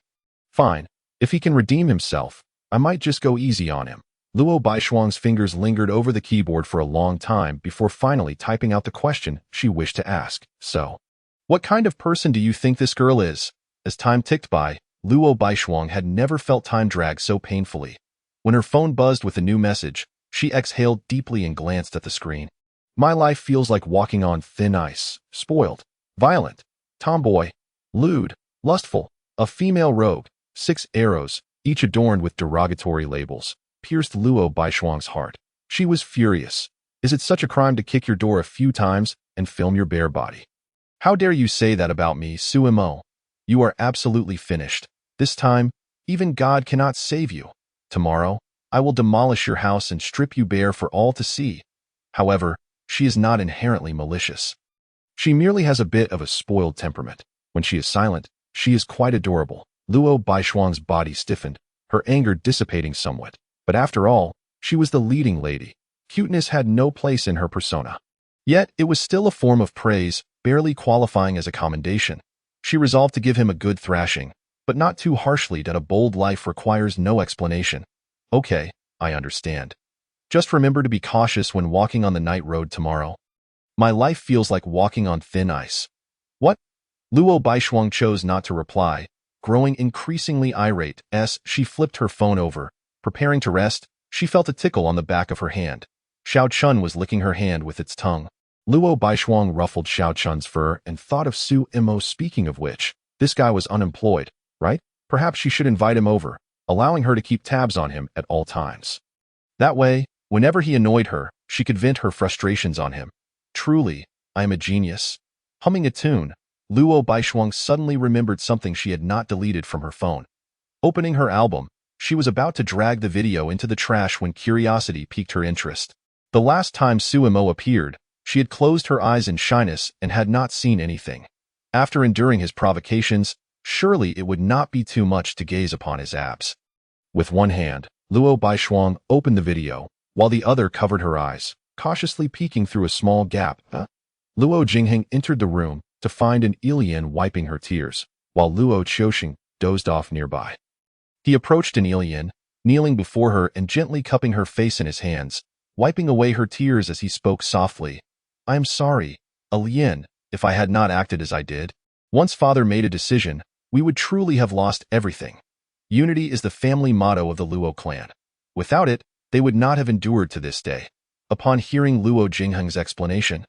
Fine, if he can redeem himself, I might just go easy on him. Luo Baishuang's fingers lingered over the keyboard for a long time before finally typing out the question she wished to ask. So, what kind of person do you think this girl is? As time ticked by, Luo Baishuang had never felt time drag so painfully. When her phone buzzed with a new message, she exhaled deeply and glanced at the screen. My life feels like walking on thin ice. Spoiled, violent, tomboy, lewd, lustful, a female rogue. 6 arrows, each adorned with derogatory labels, pierced Luo Baishuang's heart. She was furious. Is it such a crime to kick your door a few times and film your bare body? How dare you say that about me, Sumo? You are absolutely finished. This time, even God cannot save you. Tomorrow, I will demolish your house and strip you bare for all to see. However, she is not inherently malicious. She merely has a bit of a spoiled temperament. When she is silent, she is quite adorable. Luo Baishuang's body stiffened, her anger dissipating somewhat. But after all, she was the leading lady. Cuteness had no place in her persona. Yet, it was still a form of praise, barely qualifying as a commendation. She resolved to give him a good thrashing, but not too harshly. That a bold life requires no explanation. Okay, I understand. Just remember to be cautious when walking on the night road tomorrow. My life feels like walking on thin ice. What? Luo Baishuang chose not to reply, growing increasingly irate. As she flipped her phone over, preparing to rest, she felt a tickle on the back of her hand. Xiao Chun was licking her hand with its tongue. Luo Baishuang ruffled Xiao Chun's fur and thought of Su Imo. Speaking of which, this guy was unemployed, right? Perhaps she should invite him over, allowing her to keep tabs on him at all times. That way, Whenever he annoyed her, she could vent her frustrations on him. Truly, I am a genius. Humming a tune, Luo Baishuang suddenly remembered something she had not deleted from her phone. Opening her album, she was about to drag the video into the trash when curiosity piqued her interest. The last time Suimo appeared, she had closed her eyes in shyness and had not seen anything. After enduring his provocations, surely it would not be too much to gaze upon his abs. With one hand, Luo Baishuang opened the video, while the other covered her eyes, cautiously peeking through a small gap. Luo Jingheng entered the room to find an Ilian wiping her tears, while Luo Qiuxing dozed off nearby. He approached an Ilian, kneeling before her and gently cupping her face in his hands, wiping away her tears as he spoke softly. I am sorry, Ilian, if I had not acted as I did. Once father made a decision, we would truly have lost everything. Unity is the family motto of the Luo clan. Without it, they would not have endured to this day. Upon hearing Luo Jingheng's explanation,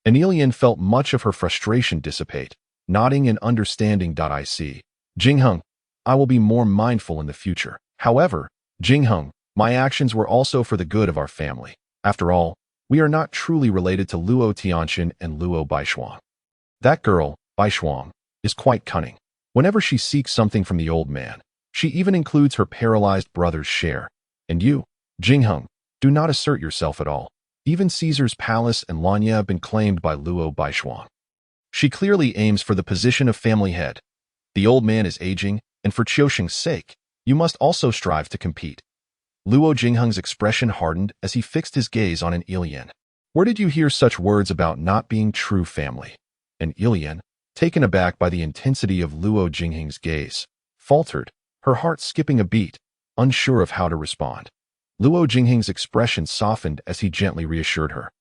Anilian felt much of her frustration dissipate, nodding and understanding. I see. Jingheng, I will be more mindful in the future. However, Jingheng, my actions were also for the good of our family. After all, we are not truly related to Luo Tianxin and Luo Baishuang. That girl, Baishuang, is quite cunning. Whenever she seeks something from the old man, she even includes her paralyzed brother's share. And you, Jingheng, do not assert yourself at all. Even Caesar's palace and Lanya have been claimed by Luo Baishuang. She clearly aims for the position of family head. The old man is aging, and for Qiuxing's sake, you must also strive to compete. Luo Jingheng's expression hardened as he fixed his gaze on an Ilian. Where did you hear such words about not being true family? An Ilian, taken aback by the intensity of Luo Jingheng's gaze, faltered, her heart skipping a beat, unsure of how to respond. Luo Jingheng's expression softened as he gently reassured her.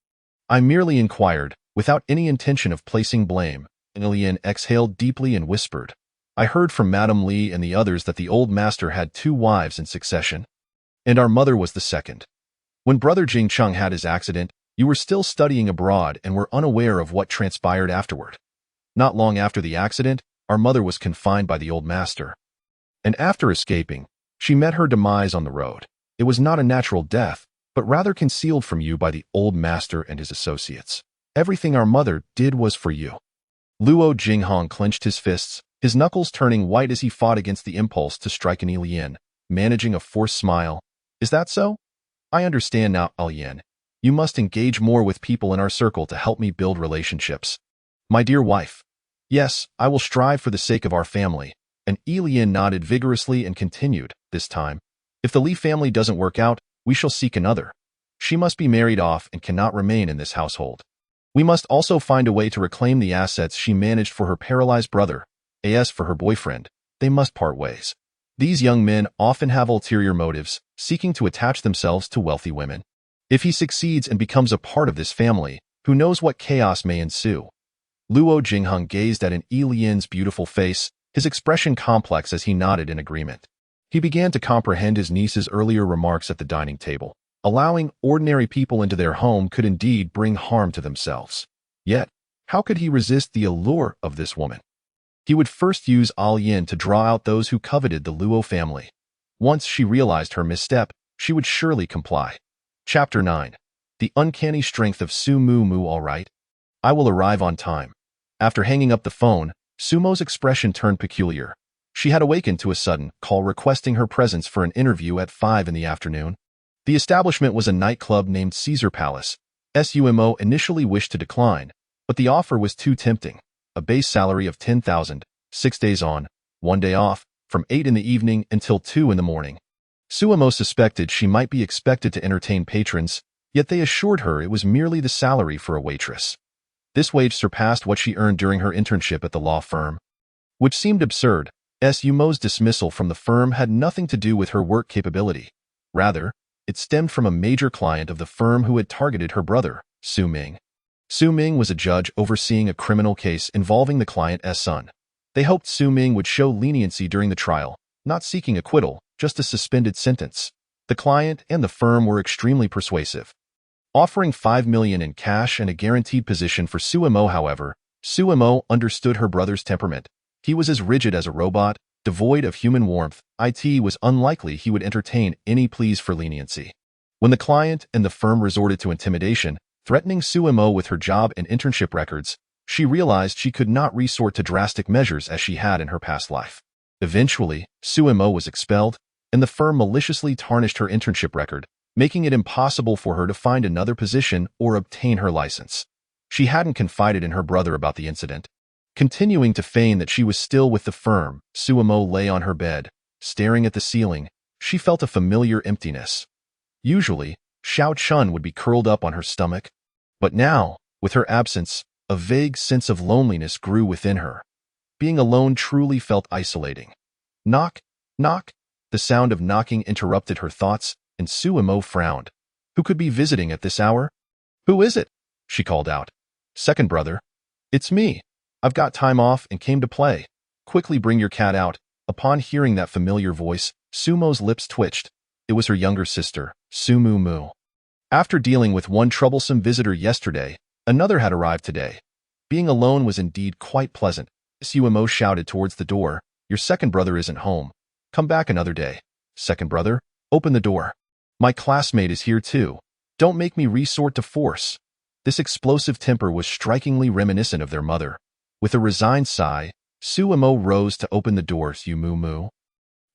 I merely inquired, without any intention of placing blame. Ilian exhaled deeply and whispered, I heard from Madame Li and the others that the old master had 2 wives in succession, and our mother was the second. When brother Jing Cheng had his accident, you were still studying abroad and were unaware of what transpired afterward. Not long after the accident, our mother was confined by the old master. And after escaping, she met her demise on the road. It was not a natural death, but rather concealed from you by the old master and his associates. Everything our mother did was for you. Luo Jingheng clenched his fists, his knuckles turning white as he fought against the impulse to strike an Ilian, managing a forced smile. Is that so? I understand now, Ilian. You must engage more with people in our circle to help me build relationships. My dear wife. Yes, I will strive for the sake of our family. And Ilian nodded vigorously and continued, this time. If the Li family doesn't work out, we shall seek another. She must be married off and cannot remain in this household. We must also find a way to reclaim the assets she managed for her paralyzed brother. As for her boyfriend, they must part ways. These young men often have ulterior motives, seeking to attach themselves to wealthy women. If he succeeds and becomes a part of this family, who knows what chaos may ensue? Luo Jingheng gazed at an Ilian's beautiful face, his expression complex as he nodded in agreement. He began to comprehend his niece's earlier remarks at the dining table. Allowing ordinary people into their home could indeed bring harm to themselves. Yet, how could he resist the allure of this woman? He would first use Yin to draw out those who coveted the Luo family. Once she realized her misstep, she would surely comply. Chapter 9. The Uncanny Strength of Su Mu Mu. All right. I will arrive on time. After hanging up the phone, Sumo's expression turned peculiar. She had awakened to a sudden call requesting her presence for an interview at 5 in the afternoon. The establishment was a nightclub named Caesar Palace. Sumo initially wished to decline, but the offer was too tempting. A base salary of 10,000, 6 days on, 1 day off, from 8 in the evening until 2 in the morning. Sumo suspected she might be expected to entertain patrons, yet they assured her it was merely the salary for a waitress. This wage surpassed what she earned during her internship at the law firm, which seemed absurd. Sumo's dismissal from the firm had nothing to do with her work capability. Rather, it stemmed from a major client of the firm who had targeted her brother, Su Ming. Su Ming was a judge overseeing a criminal case involving the client's son. They hoped Su Ming would show leniency during the trial, not seeking acquittal, just a suspended sentence. The client and the firm were extremely persuasive, offering 5 million in cash and a guaranteed position for Sumo. However, Sumo understood her brother's temperament. He was as rigid as a robot, devoid of human warmth. It was unlikely he would entertain any pleas for leniency. When the client and the firm resorted to intimidation, threatening Sumo with her job and internship records, she realized she could not resort to drastic measures as she had in her past life. Eventually, Sumo was expelled, and the firm maliciously tarnished her internship record, making it impossible for her to find another position or obtain her license. She hadn't confided in her brother about the incident. Continuing to feign that she was still with the firm, Sumo lay on her bed, staring at the ceiling. She felt a familiar emptiness. Usually, Xiao Chun would be curled up on her stomach, but now, with her absence, a vague sense of loneliness grew within her. Being alone truly felt isolating. Knock, knock. The sound of knocking interrupted her thoughts, and Sumo frowned. Who could be visiting at this hour? Who is it? She called out. Second brother. It's me. I've got time off and came to play. Quickly bring your cat out. Upon hearing that familiar voice, Sumo's lips twitched. It was her younger sister, Sumu. After dealing with one troublesome visitor yesterday, another had arrived today. Being alone was indeed quite pleasant. Sumo shouted towards the door. Your second brother isn't home. Come back another day. Second brother, open the door. My classmate is here too. Don't make me resort to force. This explosive temper was strikingly reminiscent of their mother. With a resigned sigh, Sumo rose to open the door. Sumu,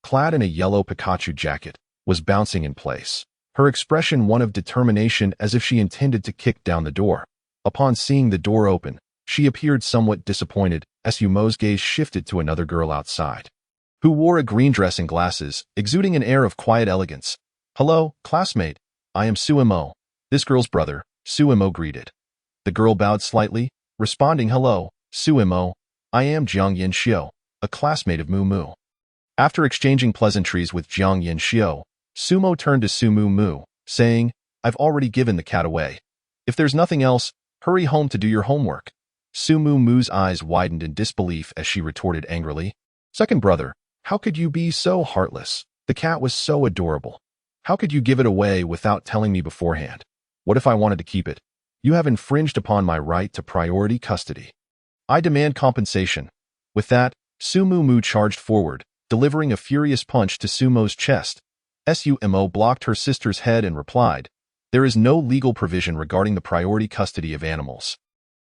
clad in a yellow Pikachu jacket, was bouncing in place, her expression one of determination as if she intended to kick down the door. Upon seeing the door open, she appeared somewhat disappointed as Sumo's gaze shifted to another girl outside, who wore a green dress and glasses, exuding an air of quiet elegance. Hello, classmate. I am Sumo. This girl's brother, Sumo greeted. The girl bowed slightly, responding, Hello, Sumo. I am Jiang Yanxiu, a classmate of Mu. After exchanging pleasantries with Jiang Yanxiu, Sumo turned to Sumu, saying, I've already given the cat away. If there's nothing else, hurry home to do your homework. Sumu's eyes widened in disbelief as she retorted angrily, Second brother, how could you be so heartless? The cat was so adorable. How could you give it away without telling me beforehand? What if I wanted to keep it? You have infringed upon my right to priority custody. I demand compensation. With that, Sumu charged forward, delivering a furious punch to Sumo's chest. Sumo blocked her sister's head and replied, There is no legal provision regarding the priority custody of animals.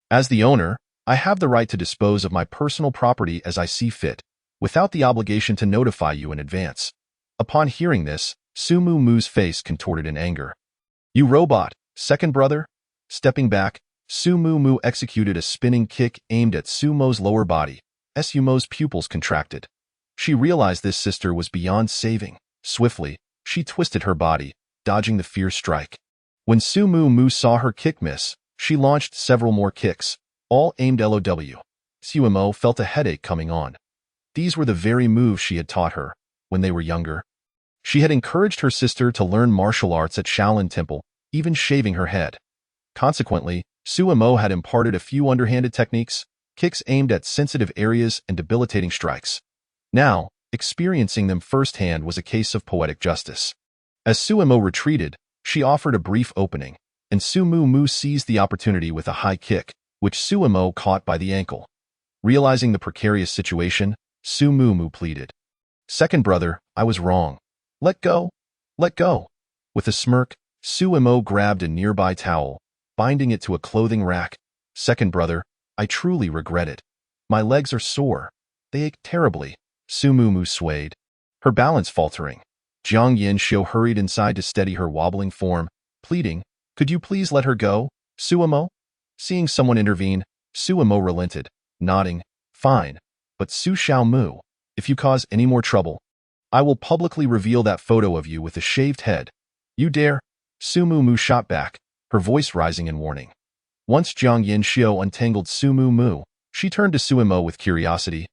As the owner, I have the right to dispose of my personal property as I see fit, without the obligation to notify you in advance. Upon hearing this, Sumu's face contorted in anger. You robot, second brother? Stepping back, Sumu executed a spinning kick aimed at Sumo's lower body. Sumo's pupils contracted. She realized this sister was beyond saving. Swiftly, she twisted her body, dodging the fierce strike. When Sumu saw her kick miss, she launched several more kicks, all aimed LOW. Sumo felt a headache coming on. These were the very moves she had taught her when they were younger. She had encouraged her sister to learn martial arts at Shaolin Temple, even shaving her head. Consequently, Sumo had imparted a few underhanded techniques, kicks aimed at sensitive areas and debilitating strikes. Now, experiencing them firsthand was a case of poetic justice. As Sumo retreated, she offered a brief opening, and Sumu seized the opportunity with a high kick, which Sumo caught by the ankle. Realizing the precarious situation, Sumu pleaded, Second brother, I was wrong. Let go. Let go. With a smirk, Sumo grabbed a nearby towel, binding it to a clothing rack. Second brother, I truly regret it. My legs are sore. They ache terribly. Sumu swayed, her balance faltering. Jiang Yanxiu hurried inside to steady her wobbling form, pleading, Could you please let her go, Sumo? Seeing someone intervene, Sumo relented, nodding, Fine, but Su Xiaomu, if you cause any more trouble, I will publicly reveal that photo of you with a shaved head. You dare? Sumu shot back, her voice rising in warning. Once Jiang Yanxiu untangled Sumu, she turned to Sumo with curiosity,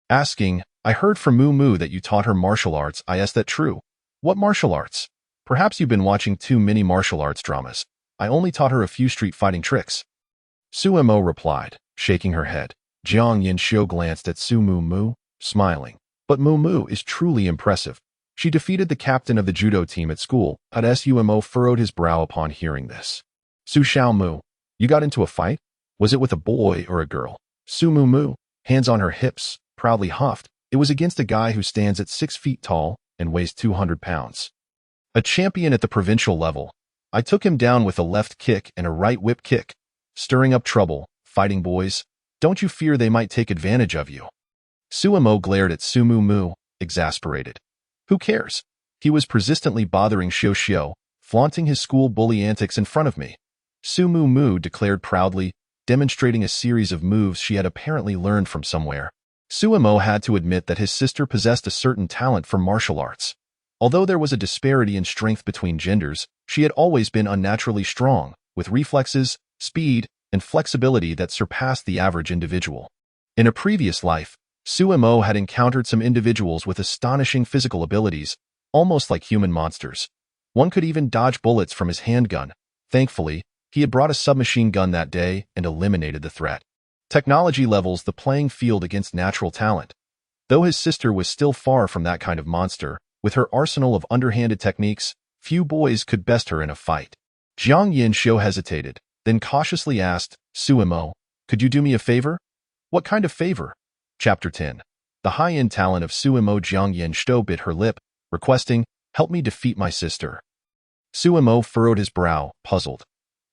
asking, I heard from Mu that you taught her martial arts. Is that true? What martial arts? Perhaps you've been watching too many martial arts dramas. I only taught her a few street fighting tricks. Sumo replied, shaking her head. Jiang Yanxiu glanced at Sumu, smiling. But Mu is truly impressive. She defeated the captain of the judo team at school. Sumo furrowed his brow upon hearing this. Su Xiaomu, you got into a fight? Was it with a boy or a girl? Sumu, hands on her hips, proudly huffed. It was against a guy who stands at 6 feet tall and weighs 200 pounds. A champion at the provincial level, I took him down with a left kick and a right whip kick. Stirring up trouble, fighting boys. Don't you fear they might take advantage of you? Suemo glared at Sumu, exasperated. Who cares? He was persistently bothering Xiao, flaunting his school bully antics in front of me. Sumu declared proudly, demonstrating a series of moves she had apparently learned from somewhere. Suemo had to admit that his sister possessed a certain talent for martial arts. Although there was a disparity in strength between genders, she had always been unnaturally strong, with reflexes, speed, and flexibility that surpassed the average individual. In a previous life, Suemo had encountered some individuals with astonishing physical abilities, almost like human monsters. One could even dodge bullets from his handgun. Thankfully, he had brought a submachine gun that day and eliminated the threat. Technology levels the playing field against natural talent. Though his sister was still far from that kind of monster, with her arsenal of underhanded techniques, few boys could best her in a fight. Jiang Yanxiu hesitated, then cautiously asked, Suemo, could you do me a favor? What kind of favor? Chapter 10. The high-end talent of Suemo. Jiang Yanxiu bit her lip, requesting, help me defeat my sister. Suemo furrowed his brow, puzzled.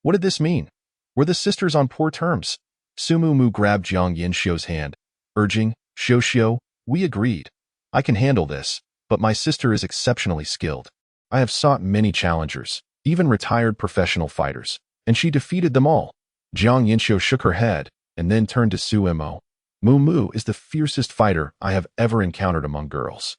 What did this mean? Were the sisters on poor terms? Sumu grabbed Jiang Yanxiu's hand, urging, Xiao, we agreed. I can handle this, but my sister is exceptionally skilled. I have sought many challengers, even retired professional fighters, and she defeated them all. Jiang Yanxiu shook her head, and then turned to Suemo. Mu is the fiercest fighter I have ever encountered among girls.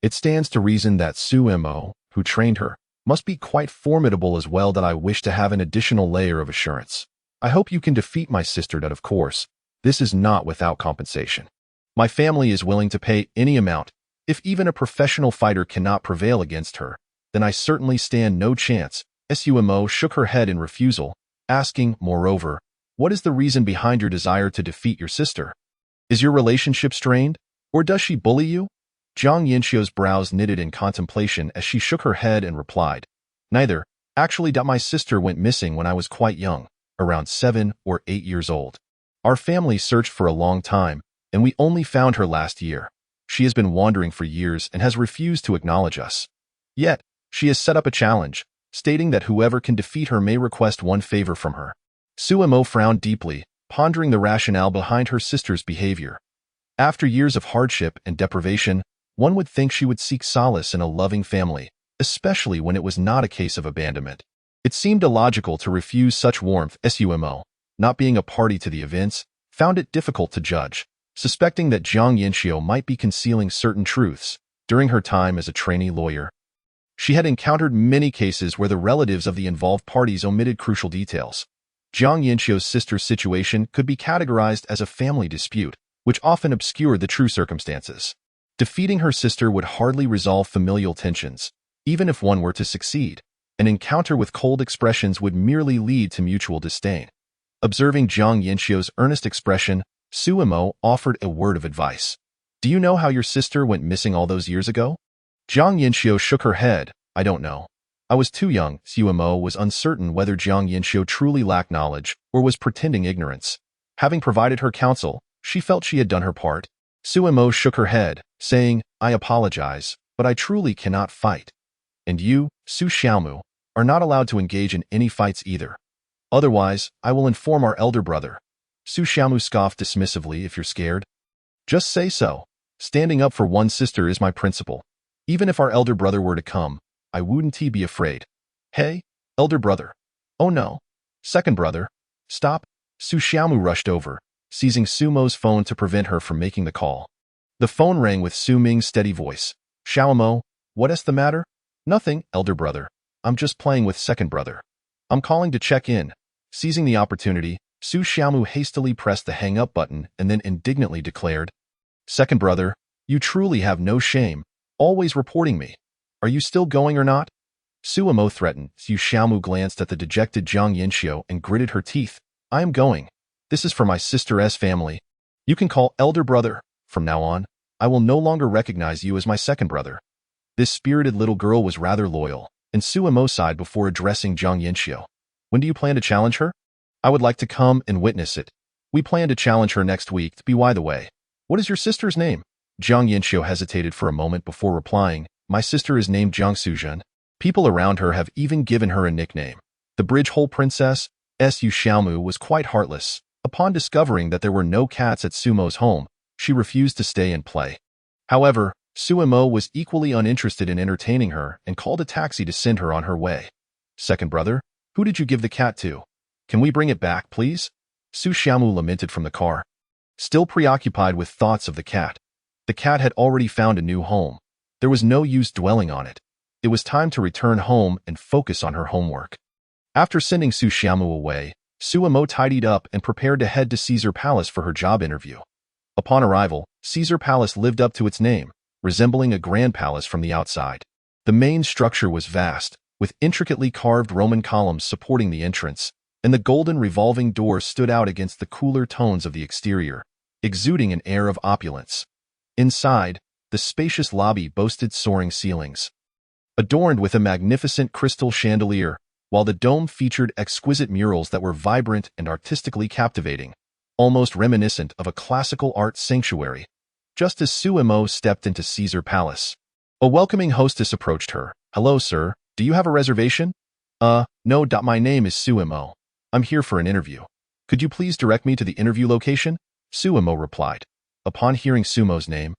It stands to reason that Suemo, who trained her, must be quite formidable as well. That I wish to have an additional layer of assurance. I hope you can defeat my sister. That of course, this is not without compensation. My family is willing to pay any amount. If even a professional fighter cannot prevail against her, then I certainly stand no chance. Suemo shook her head in refusal, asking, moreover, what is the reason behind your desire to defeat your sister? Is your relationship strained, or does she bully you? Jiang Yanxiu's brows knitted in contemplation as she shook her head and replied, neither. Actually, my sister went missing when I was quite young, around 7 or 8 years old. Our family searched for a long time, and we only found her last year. She has been wandering for years and has refused to acknowledge us. Yet, she has set up a challenge, stating that whoever can defeat her may request one favor from her. Suemo frowned deeply, pondering the rationale behind her sister's behavior. After years of hardship and deprivation, one would think she would seek solace in a loving family, especially when it was not a case of abandonment. It seemed illogical to refuse such warmth. Suemo, not being a party to the events, found it difficult to judge, suspecting that Jiang Yanxiu might be concealing certain truths. During her time as a trainee lawyer, she had encountered many cases where the relatives of the involved parties omitted crucial details. Jiang Yanxiu's sister's situation could be categorized as a family dispute, which often obscured the true circumstances. Defeating her sister would hardly resolve familial tensions, even if one were to succeed. An encounter with cold expressions would merely lead to mutual disdain. Observing Jiang Yanxiu's earnest expression, Suemo offered a word of advice. Do you know how your sister went missing all those years ago? Jiang Yanxiu shook her head. I don't know. I was too young. Suemo was uncertain whether Jiang Yanxiu truly lacked knowledge or was pretending ignorance. Having provided her counsel, she felt she had done her part. Suemo shook her head, saying, I apologize, but I truly cannot fight. And you, Su Xiaomu, are not allowed to engage in any fights either. Otherwise, I will inform our elder brother. Su Xiaomu scoffed dismissively. If you're scared, just say so. Standing up for one's sister is my principle. Even if our elder brother were to come, I wouldn't be afraid. Hey, elder brother. Oh no. Second brother. Stop. Su Xiaomu rushed over, seizing Sumo's phone to prevent her from making the call. The phone rang with Su Ming's steady voice. Xiaomo, what's the matter? Nothing, elder brother. I'm just playing with second brother. I'm calling to check in. Seizing the opportunity, Su Xiaomu hastily pressed the hang-up button and then indignantly declared, Second brother, you truly have no shame, always reporting me. Are you still going or not? Suemo threatened. Su Xiaomu glanced at the dejected Jiang Yanxiu and gritted her teeth. I am going. This is for my sister's family. You can call elder brother. From now on, I will no longer recognize you as my second brother. This spirited little girl was rather loyal, and Suemo sighed before addressing Jiang Yanxiu. When do you plan to challenge her? I would like to come and witness it. We plan to challenge her next week. By the way, what is your sister's name? Jiang Yanxiu hesitated for a moment before replying. My sister is named Jiang Suzhen. People around her have even given her a nickname. The Bridge Hole Princess, Su Xiaomu, was quite heartless. Upon discovering that there were no cats at Sumo's home, she refused to stay and play. However, Sumo was equally uninterested in entertaining her and called a taxi to send her on her way. Second brother, who did you give the cat to? Can we bring it back, please? Su Xiaomu lamented from the car. Still preoccupied with thoughts of the cat had already found a new home. There was no use dwelling on it. It was time to return home and focus on her homework. After sending Su Xiaomu away, Sumo tidied up and prepared to head to Caesar Palace for her job interview. Upon arrival, Caesar Palace lived up to its name, resembling a grand palace from the outside. The main structure was vast, with intricately carved Roman columns supporting the entrance, and the golden revolving door stood out against the cooler tones of the exterior, exuding an air of opulence. Inside, the spacious lobby boasted soaring ceilings, adorned with a magnificent crystal chandelier, while the dome featured exquisite murals that were vibrant and artistically captivating, almost reminiscent of a classical art sanctuary. Just as Sumo stepped into Caesar Palace, a welcoming hostess approached her. "Hello, sir. Do you have a reservation?" No. My name is Sumo. I'm here for an interview. Could you please direct me to the interview location?" Sumo replied. Upon hearing Sumo's name,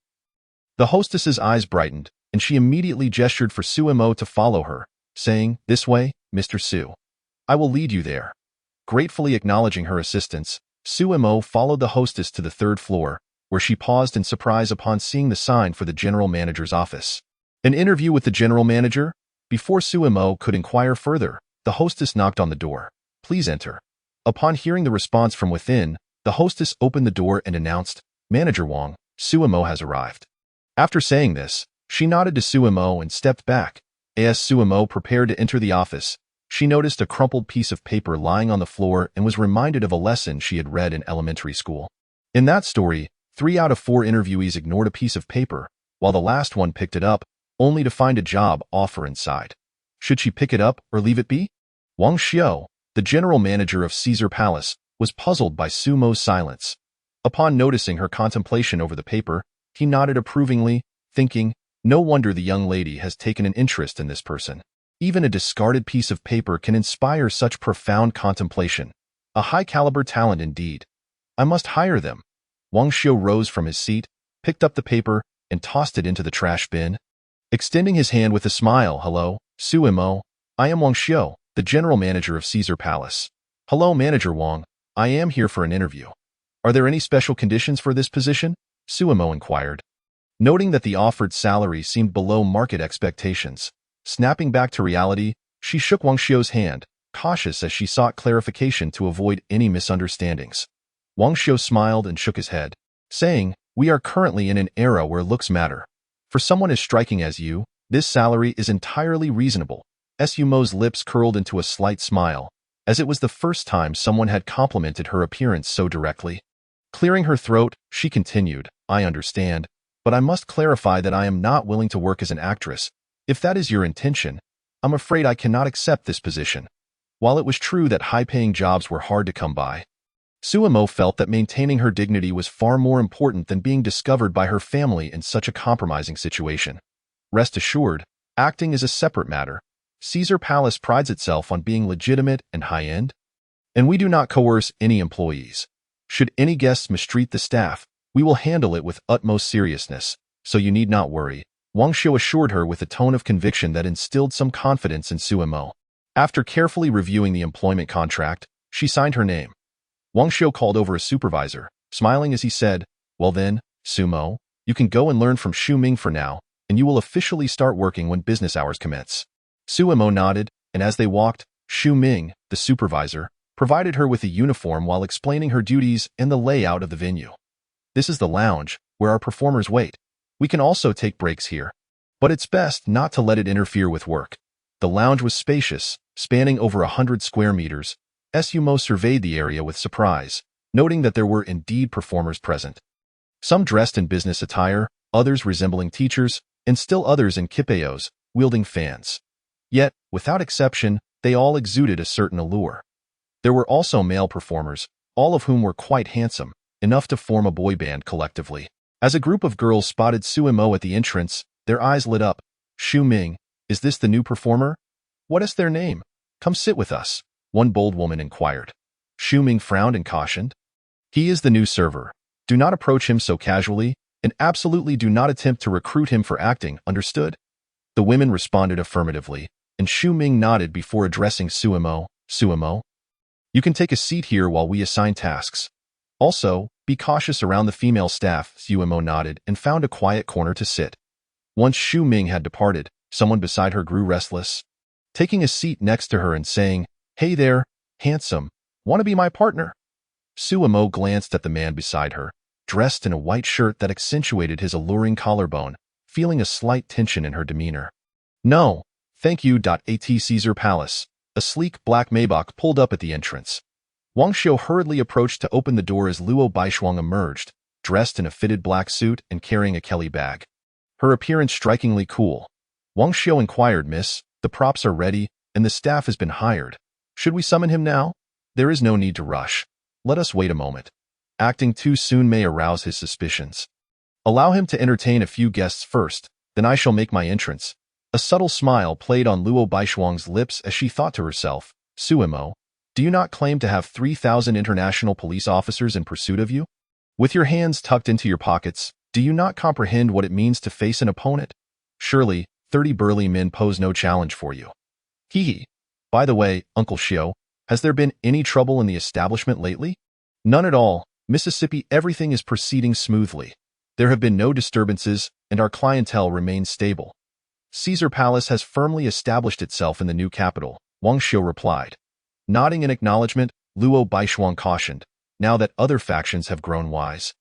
the hostess's eyes brightened, and she immediately gestured for Sumo to follow her, saying, "This way, Mr. Su. I will lead you there." Gratefully acknowledging her assistance, Sumo followed the hostess to the third floor, where she paused in surprise upon seeing the sign for the general manager's office. An interview with the general manager? Before Sumo could inquire further, the hostess knocked on the door. "Please enter." Upon hearing the response from within, the hostess opened the door and announced, "Manager Wang, Sumo has arrived." After saying this, she nodded to Sumo and stepped back. As Sumo prepared to enter the office, she noticed a crumpled piece of paper lying on the floor and was reminded of a lesson she had read in elementary school. In that story, 3 out of 4 interviewees ignored a piece of paper, while the last one picked it up, only to find a job offer inside. Should she pick it up or leave it be? Wang Xiao, the general manager of Caesar Palace, was puzzled by Sumo's silence. Upon noticing her contemplation over the paper, he nodded approvingly, thinking, no wonder the young lady has taken an interest in this person. Even a discarded piece of paper can inspire such profound contemplation. A high-caliber talent indeed. I must hire them. Wang Xiao rose from his seat, picked up the paper, and tossed it into the trash bin. Extending his hand with a smile, "Hello, Sumo. I am Wang Xiao, the general manager of Caesar Palace." "Hello, Manager Wang. I am here for an interview. Are there any special conditions for this position?" Sumo inquired. Noting that the offered salary seemed below market expectations, snapping back to reality, she shook Wang Xiao's hand, cautious as she sought clarification to avoid any misunderstandings. Wang Xiao smiled and shook his head, saying, "We are currently in an era where looks matter. For someone as striking as you, this salary is entirely reasonable." Sumo's lips curled into a slight smile, as it was the first time someone had complimented her appearance so directly. Clearing her throat, she continued, "I understand, but I must clarify that I am not willing to work as an actress. If that is your intention, I'm afraid I cannot accept this position." While it was true that high-paying jobs were hard to come by, Sumo felt that maintaining her dignity was far more important than being discovered by her family in such a compromising situation. Rest assured, acting is a separate matter. Caesar Palace prides itself on being legitimate and high-end, and we do not coerce any employees. Should any guests mistreat the staff, we will handle it with utmost seriousness, so you need not worry, Wang Xiao assured her with a tone of conviction that instilled some confidence in Sumo. After carefully reviewing the employment contract, she signed her name. Wang Xiao called over a supervisor, smiling as he said, "Well then, Sumo, you can go and learn from Xu Ming for now, and you will officially start working when business hours commence." Sumo nodded, and as they walked, Xu Ming, the supervisor, provided her with a uniform while explaining her duties and the layout of the venue. "This is the lounge, where our performers wait. We can also take breaks here, but it's best not to let it interfere with work." The lounge was spacious, spanning over 100 square meters. Sumo surveyed the area with surprise, noting that there were indeed performers present. Some dressed in business attire, others resembling teachers, and still others in kipayos, wielding fans. Yet, without exception, they all exuded a certain allure. There were also male performers, all of whom were quite handsome, enough to form a boy band collectively. As a group of girls spotted Sumo at the entrance, their eyes lit up. "Xu Ming, Is this the new performer? What is their name? Come sit with us, one bold woman inquired. Xu Ming frowned and cautioned. He is the new server. Do not approach him so casually, and absolutely do not attempt to recruit him for acting, understood? The women responded affirmatively, and Xu Ming nodded before addressing Suemo. Suemo, you can take a seat here while we assign tasks. Also, be cautious around the female staff. Suemo nodded and found a quiet corner to sit. Once Xu Ming had departed, someone beside her grew restless. Taking a seat next to her and saying, "Hey there, handsome, want to be my partner?" Suemo glanced at the man beside her, dressed in a white shirt that accentuated his alluring collarbone, feeling a slight tension in her demeanor. "No, thank you." At Caesar Palace, a sleek black Maybach pulled up at the entrance. Wang Xiu hurriedly approached to open the door as Luo Baishuang emerged, dressed in a fitted black suit and carrying a Kelly bag. Her appearance strikingly cool. Wang Xiu inquired, "Miss, the props are ready, and the staff has been hired. Should we summon him now? There is no need to rush. Let us wait a moment. Acting too soon may arouse his suspicions. Allow him to entertain a few guests first, then I shall make my entrance." A subtle smile played on Luo Baishuang's lips as she thought to herself, "Suemo, do you not claim to have 3,000 international police officers in pursuit of you? With your hands tucked into your pockets, do you not comprehend what it means to face an opponent? Surely, 30 burly men pose no challenge for you." Hee hee. By the way, Uncle Xiu, has there been any trouble in the establishment lately? None at all. Mississippi, everything is proceeding smoothly. There have been no disturbances, and our clientele remains stable. Caesar Palace has firmly established itself in the new capital, Wang Xiu replied. Nodding in acknowledgement, Luo Baishuang cautioned, now that other factions have grown wise.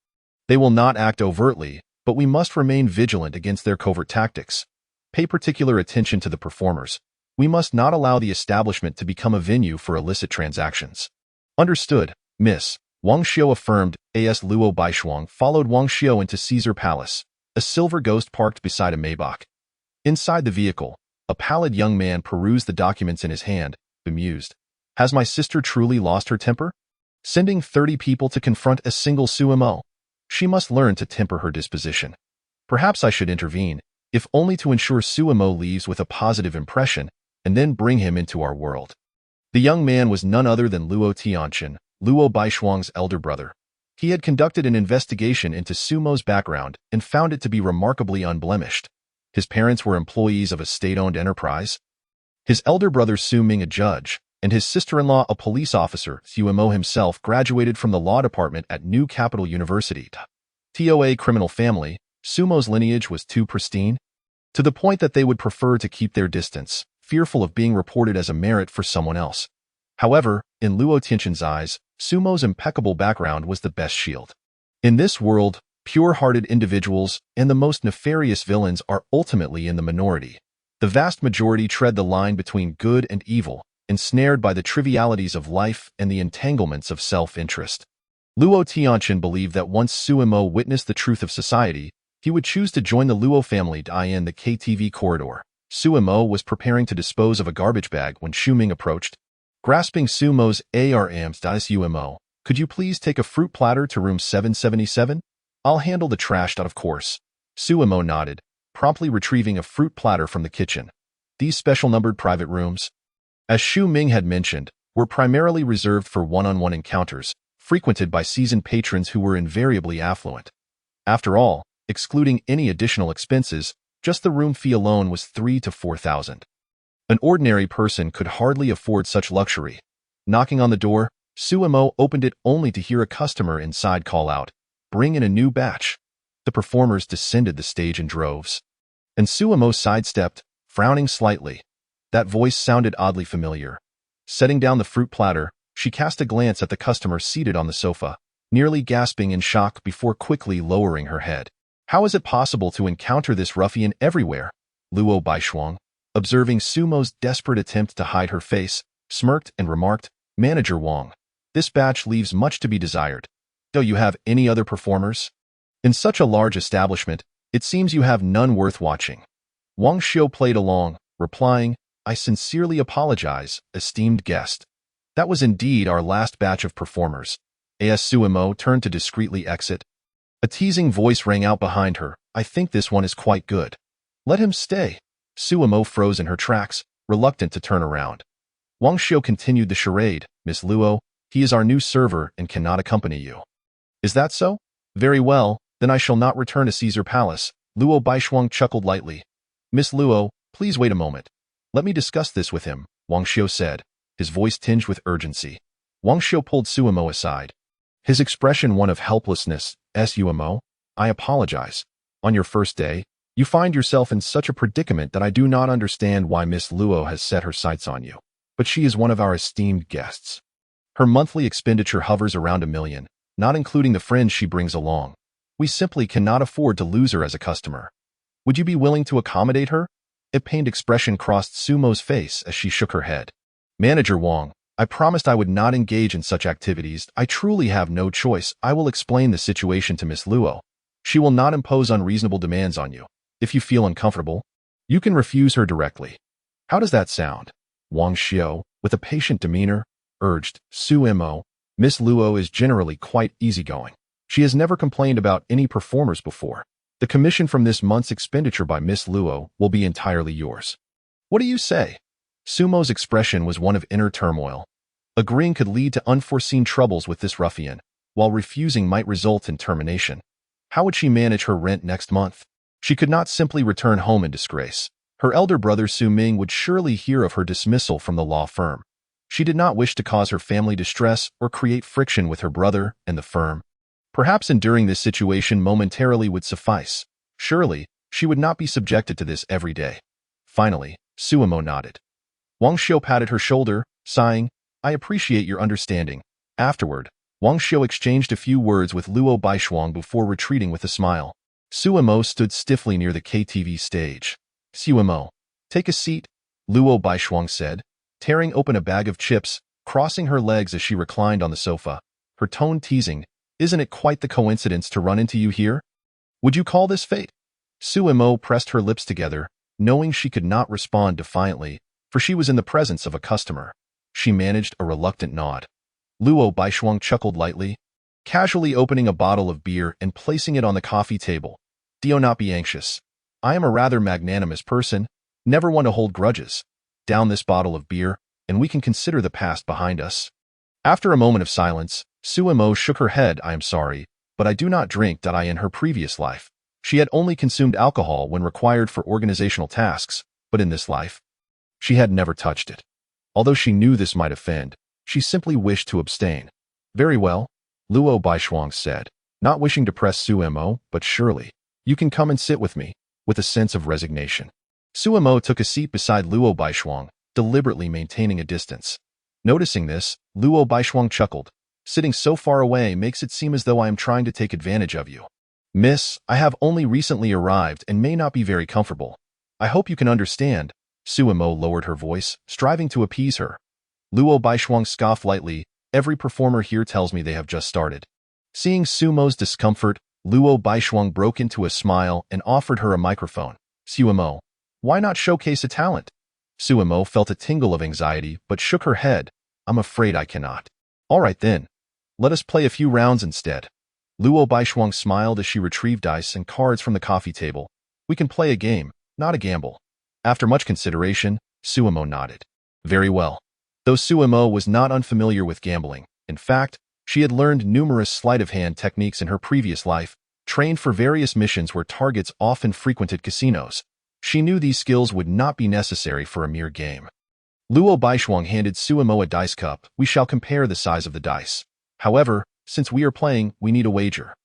They will not act overtly, but we must remain vigilant against their covert tactics. Pay particular attention to the performers. We must not allow the establishment to become a venue for illicit transactions. Understood, Miss, Wang Xiu affirmed. As Luo Baishuang followed Wang Xiu into Caesar Palace, a silver ghost parked beside a Maybach. Inside the vehicle, a pallid young man perused the documents in his hand, bemused. Has my sister truly lost her temper? Sending 30 people to confront a single Suemo. She must learn to temper her disposition. Perhaps I should intervene, if only to ensure Suemo leaves with a positive impression, and then bring him into our world. The young man was none other than Luo Tianqian, Luo Baishuang's elder brother. He had conducted an investigation into Sumo's background and found it to be remarkably unblemished. His parents were employees of a state-owned enterprise. His elder brother Su Ming a judge, and his sister-in-law a police officer. Suemo himself graduated from the law department at New Capital University. TOA criminal family, Sumo's lineage was too pristine, to the point that they would prefer to keep their distance, fearful of being reported as a merit for someone else. However, in Luo Tianqian's eyes, Sumo's impeccable background was the best shield. In this world, pure-hearted individuals and the most nefarious villains are ultimately in the minority. The vast majority tread the line between good and evil, ensnared by the trivialities of life and the entanglements of self-interest. Luo Tianqian believed that once Suemo witnessed the truth of society, he would choose to join the Luo family in the KTV corridor. Suemo was preparing to dispose of a garbage bag when Xu Ming approached. Grasping Sumo's arms, Suemo, could you please take a fruit platter to room 777? I'll handle the trash, of course. Suemo nodded, promptly retrieving a fruit platter from the kitchen. These special numbered private rooms, as Xu Ming had mentioned, were primarily reserved for one-on-one encounters, frequented by seasoned patrons who were invariably affluent. After all, excluding any additional expenses, just the room fee alone was 3,000 to 4,000. An ordinary person could hardly afford such luxury. Knocking on the door, Suemo opened it only to hear a customer inside call out, "Bring in a new batch." The performers descended the stage in droves. And Suemo sidestepped, frowning slightly. That voice sounded oddly familiar. Setting down the fruit platter, she cast a glance at the customer seated on the sofa, nearly gasping in shock before quickly lowering her head. How is it possible to encounter this ruffian everywhere? Luo Baishuang, observing Sumo's desperate attempt to hide her face, smirked and remarked, "Manager Wang, this batch leaves much to be desired. Do you have any other performers? In such a large establishment, it seems you have none worth watching." Wang Xiu played along, replying, "I sincerely apologize, esteemed guest. That was indeed our last batch of performers." As Suemo turned to discreetly exit, a teasing voice rang out behind her, "I think this one is quite good. Let him stay." Suemo froze in her tracks, reluctant to turn around. Wang Xiu continued the charade. Miss Luo, he is our new server and cannot accompany you. Is that so? Very well, then I shall not return to Caesar Palace. Luo Baishuang chuckled lightly. Miss Luo, please wait a moment. Let me discuss this with him, Wang Xiu said, his voice tinged with urgency. Wang Xiu pulled Suemo aside. His expression one of helplessness. Suemo, I apologize. On your first day, you find yourself in such a predicament that I do not understand why Miss Luo has set her sights on you. But she is one of our esteemed guests. Her monthly expenditure hovers around $1 million, not including the friends she brings along. We simply cannot afford to lose her as a customer. Would you be willing to accommodate her? A pained expression crossed Sumo's face as she shook her head. Manager Wang, I promised I would not engage in such activities. I truly have no choice. I will explain the situation to Miss Luo. She will not impose unreasonable demands on you. If you feel uncomfortable, you can refuse her directly. How does that sound? Wang Xiu, with a patient demeanor, urged. Suemo, Miss Luo is generally quite easygoing. She has never complained about any performers before. The commission from this month's expenditure by Miss Luo will be entirely yours. What do you say? Sumo's expression was one of inner turmoil. Agreeing could lead to unforeseen troubles with this ruffian, while refusing might result in termination. How would she manage her rent next month? She could not simply return home in disgrace. Her elder brother Su Ming would surely hear of her dismissal from the law firm. She did not wish to cause her family distress or create friction with her brother and the firm. Perhaps enduring this situation momentarily would suffice. Surely, she would not be subjected to this every day. Finally, Suemo nodded. Wang Xiu patted her shoulder, sighing, I appreciate your understanding. Afterward, Wang Xiu exchanged a few words with Luo Baishuang before retreating with a smile. Suemo stood stiffly near the KTV stage. Suemo, take a seat, Luo Baishuang said, tearing open a bag of chips, crossing her legs as she reclined on the sofa, her tone teasing. Isn't it quite the coincidence to run into you here? Would you call this fate? Suemo pressed her lips together, knowing she could not respond defiantly, for she was in the presence of a customer. She managed a reluctant nod. Luo Baishuang chuckled lightly, casually opening a bottle of beer and placing it on the coffee table. Do not be anxious. I am a rather magnanimous person, never one to hold grudges. Down this bottle of beer, and we can consider the past behind us. After a moment of silence, Suemo shook her head. I am sorry, but I do not drink. In her previous life, she had only consumed alcohol when required for organizational tasks, but in this life, she had never touched it. Although she knew this might offend, she simply wished to abstain. Very well, Luo Baishuang said, not wishing to press Suemo, but surely, you can come and sit with me, with a sense of resignation. Suemo took a seat beside Luo Baishuang, deliberately maintaining a distance. Noticing this, Luo Baishuang chuckled. Sitting so far away makes it seem as though I am trying to take advantage of you. Miss, I have only recently arrived and may not be very comfortable. I hope you can understand. Suemo lowered her voice, striving to appease her. Luo Baishuang scoffed lightly. Every performer here tells me they have just started. Seeing Sumo's discomfort, Luo Baishuang broke into a smile and offered her a microphone. Suemo, why not showcase a talent? Suemo felt a tingle of anxiety but shook her head. I'm afraid I cannot. All right then. Let us play a few rounds instead. Luo Baishuang smiled as she retrieved dice and cards from the coffee table. We can play a game, not a gamble. After much consideration, Suemo nodded. Very well. Though Suemo was not unfamiliar with gambling, in fact, she had learned numerous sleight-of-hand techniques in her previous life, trained for various missions where targets often frequented casinos. She knew these skills would not be necessary for a mere game. Luo Baishuang handed Suemo a dice cup. We shall compare the size of the dice. However, since we are playing, we need a wager.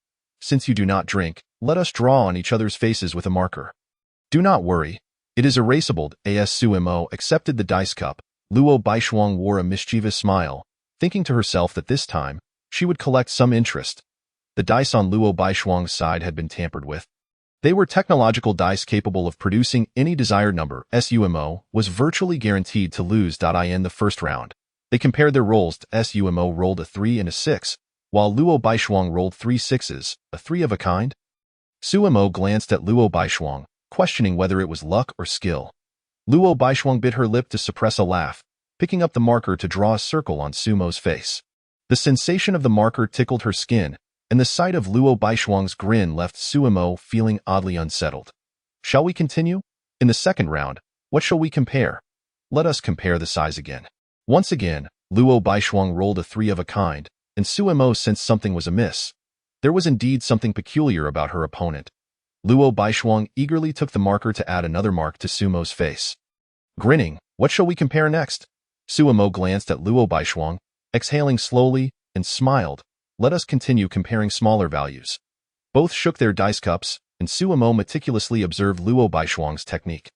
Since you do not drink, let us draw on each other's faces with a marker. Do not worry. It is erasable. As Suemo accepted the dice cup, Luo Baishuang wore a mischievous smile, thinking to herself that this time, she would collect some interest. The dice on Luo Baishuang's side had been tampered with. They were technological dice capable of producing any desired number. Suemo was virtually guaranteed to lose. In the first round, they compared their rolls. Suemo rolled a 3 and a 6, while Luo Baishuang rolled 3 sixes, a 3 of a kind. Suemo glanced at Luo Baishuang, questioning whether it was luck or skill. Luo Baishuang bit her lip to suppress a laugh, picking up the marker to draw a circle on Sumo's face. The sensation of the marker tickled her skin, and the sight of Luo Baishuang's grin left Suemo feeling oddly unsettled. Shall we continue? In the second round, what shall we compare? Let us compare the size again. Once again, Luo Baishuang rolled a 3 of a kind, and Suemo sensed something was amiss. There was indeed something peculiar about her opponent. Luo Baishuang eagerly took the marker to add another mark to Sumo's face. Grinning, what shall we compare next? Suemo glanced at Luo Baishuang, exhaling slowly, and smiled. Let us continue comparing smaller values. Both shook their dice cups, and Suemo meticulously observed Luo Baishuang's technique.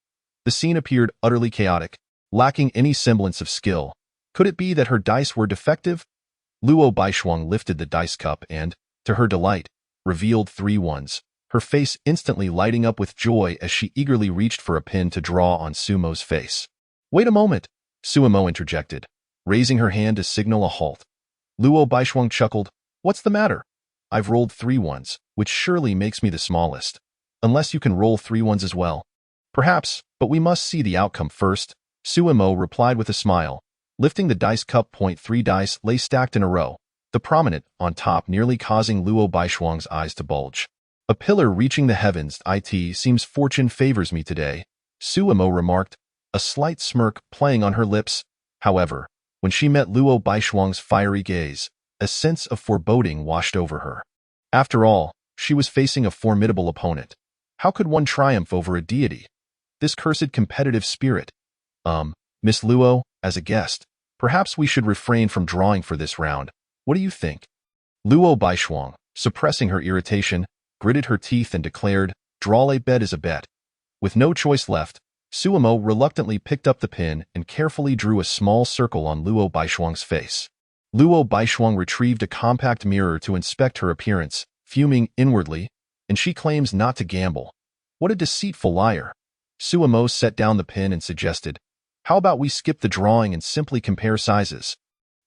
The scene appeared utterly chaotic, lacking any semblance of skill. Could it be that her dice were defective? Luo Baishuang lifted the dice cup and, to her delight, revealed 3 ones, her face instantly lighting up with joy as she eagerly reached for a pin to draw on Sumo's face. Wait a moment, Suemo interjected, raising her hand to signal a halt. Luo Baishuang chuckled. What's the matter? I've rolled 3 ones, which surely makes me the smallest. Unless you can roll 3 ones as well. Perhaps, but we must see the outcome first, Suemo replied with a smile. Lifting the dice cup, 3 dice lay stacked in a row, the prominent on top nearly causing Luo Baishuang's eyes to bulge. A pillar reaching the heavens, it seems fortune favors me today, Suemo remarked, a slight smirk playing on her lips. However, when she met Luo Baishuang's fiery gaze, a sense of foreboding washed over her. After all, she was facing a formidable opponent. How could one triumph over a deity? This cursed competitive spirit. Miss Luo, as a guest, perhaps we should refrain from drawing for this round. What do you think? Luo Baishuang, suppressing her irritation, gritted her teeth and declared, draw a bet is a bet. With no choice left, Suemo reluctantly picked up the pin and carefully drew a small circle on Luo Baishuang's face. Luo Baishuang retrieved a compact mirror to inspect her appearance, fuming inwardly, and she claims not to gamble. What a deceitful liar. Suemo set down the pin and suggested, how about we skip the drawing and simply compare sizes?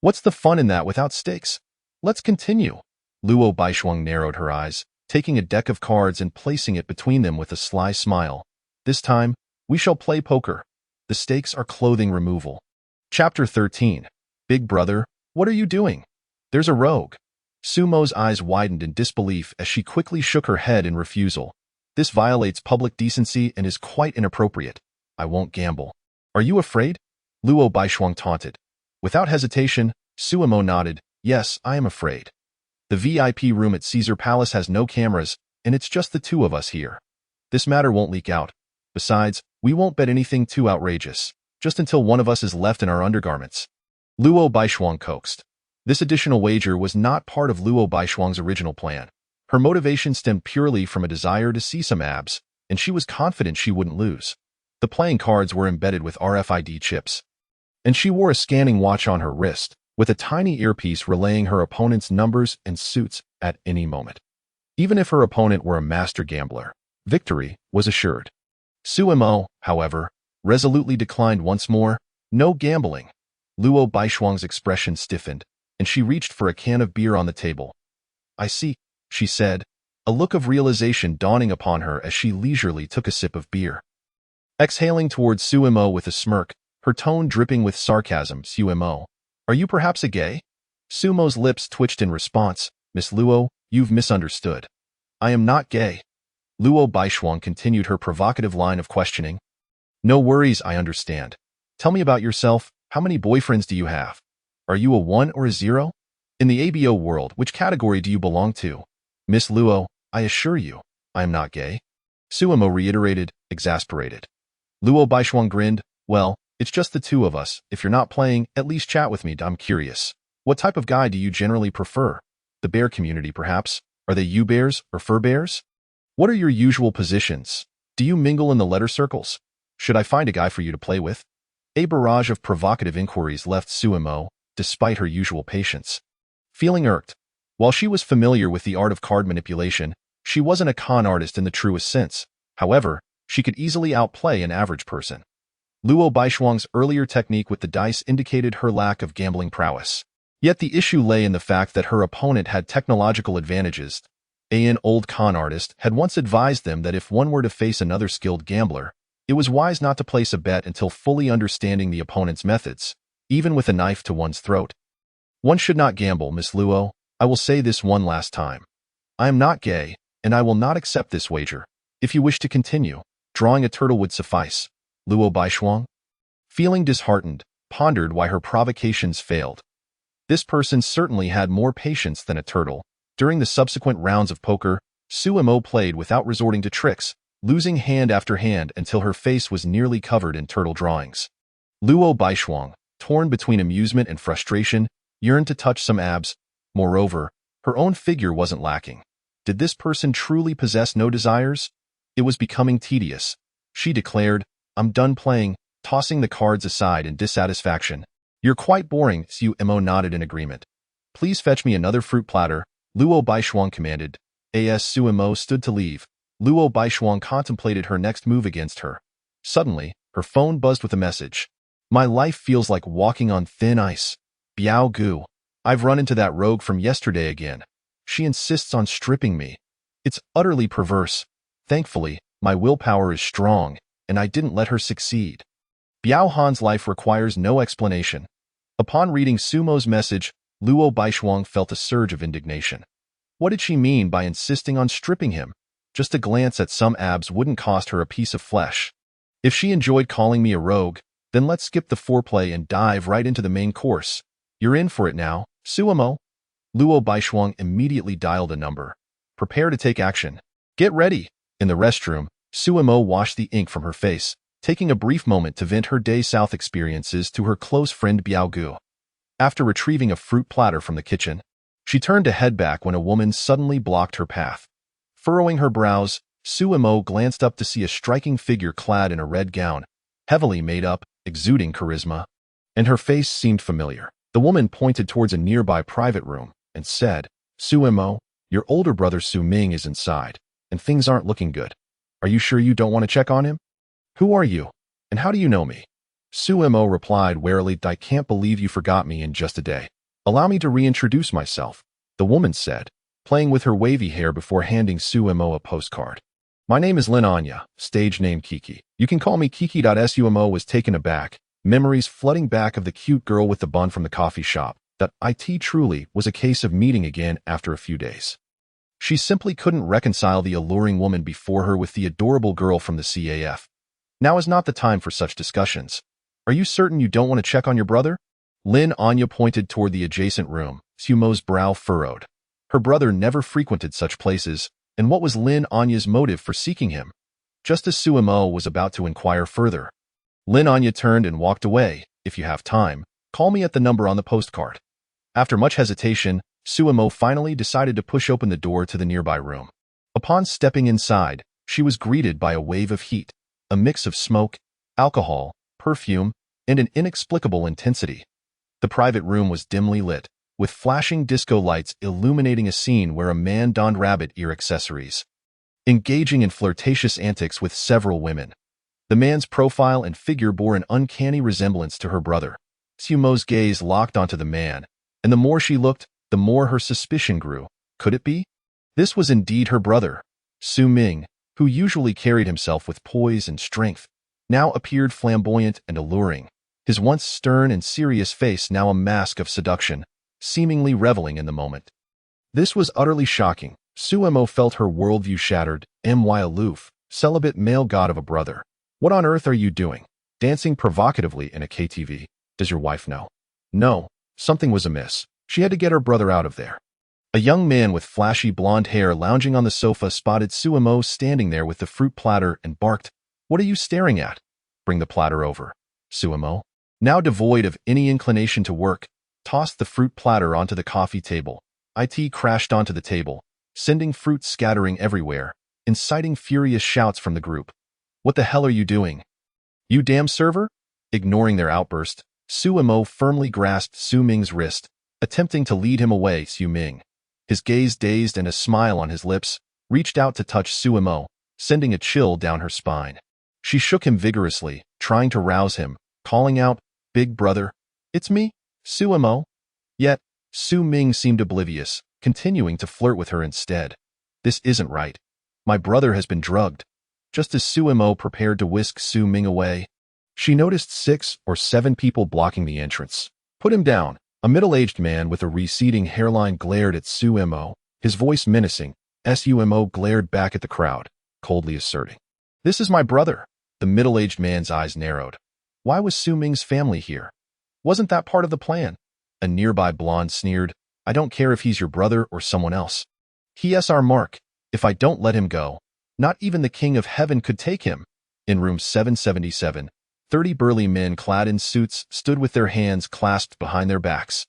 What's the fun in that without stakes? Let's continue. Luo Baishuang narrowed her eyes, taking a deck of cards and placing it between them with a sly smile. This time, we shall play poker. The stakes are clothing removal. Chapter 13. Big brother, what are you doing? There's a rogue. Sumo's eyes widened in disbelief as she quickly shook her head in refusal. This violates public decency and is quite inappropriate. I won't gamble. Are you afraid? Luo Baishuang taunted. Without hesitation, Suemo nodded. Yes, I am afraid. The VIP room at Caesar Palace has no cameras, and it's just the 2 of us here. This matter won't leak out. Besides, we won't bet anything too outrageous, just until one of us is left in our undergarments. Luo Baishuang coaxed. This additional wager was not part of Luo Baishuang's original plan. Her motivation stemmed purely from a desire to see some abs, and she was confident she wouldn't lose. The playing cards were embedded with RFID chips, and she wore a scanning watch on her wrist, with a tiny earpiece relaying her opponent's numbers and suits at any moment. Even if her opponent were a master gambler, victory was assured. Suemo, however, resolutely declined once more. No gambling. Luo Baishuang's expression stiffened, and she reached for a can of beer on the table. I see, she said, a look of realization dawning upon her as she leisurely took a sip of beer. Exhaling towards Suemo with a smirk, her tone dripping with sarcasm, Suemo, are you perhaps a gay? Sumo's lips twitched in response. Miss Luo, you've misunderstood. I am not gay. Luo Baishuang continued her provocative line of questioning. No worries, I understand. Tell me about yourself. How many boyfriends do you have? Are you a 1 or a 0? In the ABO world, which category do you belong to? Miss Luo, I assure you, I am not gay. Suemo reiterated, exasperated. Luo Baishuang grinned. Well, it's just the 2 of us. If you're not playing, at least chat with me. I'm curious. What type of guy do you generally prefer? The bear community, perhaps? Are they U-bears or fur bears? What are your usual positions? Do you mingle in the letter circles? Should I find a guy for you to play with? A barrage of provocative inquiries left Suemo, despite her usual patience. Feeling irked. While she was familiar with the art of card manipulation, she wasn't a con artist in the truest sense. However, she could easily outplay an average person. Luo Baishuang's earlier technique with the dice indicated her lack of gambling prowess. Yet the issue lay in the fact that her opponent had technological advantages. An old con artist had once advised them that if one were to face another skilled gambler, it was wise not to place a bet until fully understanding the opponent's methods, even with a knife to one's throat. One should not gamble, Miss Luo. I will say this one last time. I am not gay, and I will not accept this wager. If you wish to continue, Drawing a turtle would suffice. Luo Baishuang, feeling disheartened, pondered why her provocations failed. This person certainly had more patience than a turtle. During the subsequent rounds of poker, Su Mo played without resorting to tricks, losing hand after hand until her face was nearly covered in turtle drawings. Luo Baishuang, torn between amusement and frustration, yearned to touch some abs. Moreover, her own figure wasn't lacking. Did this person truly possess no desires? It was becoming tedious. She declared, "I'm done playing," tossing the cards aside in dissatisfaction. "You're quite boring," Su Mo nodded in agreement. "Please fetch me another fruit platter," Luo Baishuang commanded. As Su Mo stood to leave, Luo Baishuang contemplated her next move against her. Suddenly, her phone buzzed with a message. "My life feels like walking on thin ice. Biao Gu. I've run into that rogue from yesterday again. She insists on stripping me. It's utterly perverse. Thankfully, my willpower is strong, and I didn't let her succeed." Biao Han's life requires no explanation. Upon reading Sumo's message, Luo Baishuang felt a surge of indignation. What did she mean by insisting on stripping him? Just a glance at some abs wouldn't cost her a piece of flesh. If she enjoyed calling me a rogue, then let's skip the foreplay and dive right into the main course. You're in for it now, Sumo. Luo Baishuang immediately dialed a number. Prepare to take action. Get ready. In the restroom, Sumo washed the ink from her face, taking a brief moment to vent her day south experiences to her close friend Biao Gu. After retrieving a fruit platter from the kitchen, she turned to head back when a woman suddenly blocked her path. Furrowing her brows, Sumo glanced up to see a striking figure clad in a red gown, heavily made up, exuding charisma, and her face seemed familiar. The woman pointed towards a nearby private room and said, "Sumo, your older brother Su Ming is inside, and things aren't looking good. Are you sure you don't want to check on him?" "Who are you? And how do you know me?" Sumo replied warily, "I can't believe you forgot me in just a day. Allow me to reintroduce myself," the woman said, playing with her wavy hair before handing Sumo a postcard. "My name is Lin Anya, stage name Kiki. You can call me Kiki." Sumo was taken aback, memories flooding back of the cute girl with the bun from the coffee shop. It truly was a case of meeting again after a few days. She simply couldn't reconcile the alluring woman before her with the adorable girl from the CAF. Now is not the time for such discussions. "Are you certain you don't want to check on your brother?" Lin Anya pointed toward the adjacent room. Sumo's brow furrowed. Her brother never frequented such places, and what was Lin Anya's motive for seeking him? Just as Sumo was about to inquire further, Lin Anya turned and walked away. "If you have time, call me at the number on the postcard." After much hesitation, Sumo finally decided to push open the door to the nearby room. Upon stepping inside, she was greeted by a wave of heat, a mix of smoke, alcohol, perfume, and an inexplicable intensity. The private room was dimly lit, with flashing disco lights illuminating a scene where a man donned rabbit ear accessories, engaging in flirtatious antics with several women. The man's profile and figure bore an uncanny resemblance to her brother. Sumo's gaze locked onto the man, and the more she looked, the more her suspicion grew. Could it be? This was indeed her brother. Su Ming, who usually carried himself with poise and strength, now appeared flamboyant and alluring, his once stern and serious face now a mask of seduction, seemingly reveling in the moment. This was utterly shocking. Sumo felt her worldview shattered. "My aloof, celibate male god of a brother. What on earth are you doing? Dancing provocatively in a KTV? Does your wife know?" No, something was amiss. She had to get her brother out of there. A young man with flashy blonde hair lounging on the sofa spotted Sumo standing there with the fruit platter and barked, "What are you staring at? Bring the platter over." Sumo, now devoid of any inclination to work, tossed the fruit platter onto the coffee table. It crashed onto the table, sending fruit scattering everywhere, inciting furious shouts from the group. "What the hell are you doing? You damn server?" Ignoring their outburst, Sumo firmly grasped Su Ming's wrist, attempting to lead him away. Su Ming, his gaze dazed and a smile on his lips, reached out to touch Sumo, sending a chill down her spine. She shook him vigorously, trying to rouse him, calling out, "Big brother, it's me, Sumo." Yet, Su Ming seemed oblivious, continuing to flirt with her instead. "This isn't right. My brother has been drugged." Just as Sumo prepared to whisk Su Ming away, she noticed 6 or 7 people blocking the entrance. "Put him down." A middle-aged man with a receding hairline glared at Sumo, his voice menacing. Sumo glared back at the crowd, coldly asserting, This is my brother. The middle-aged man's eyes narrowed. Why was Su Ming's family here? Wasn't that part of the plan? A nearby blonde sneered. I don't care if he's your brother or someone else. He's our mark. If I don't let him go, not even the king of heaven could take him. In room 777, 30 burly men clad in suits stood with their hands clasped behind their backs,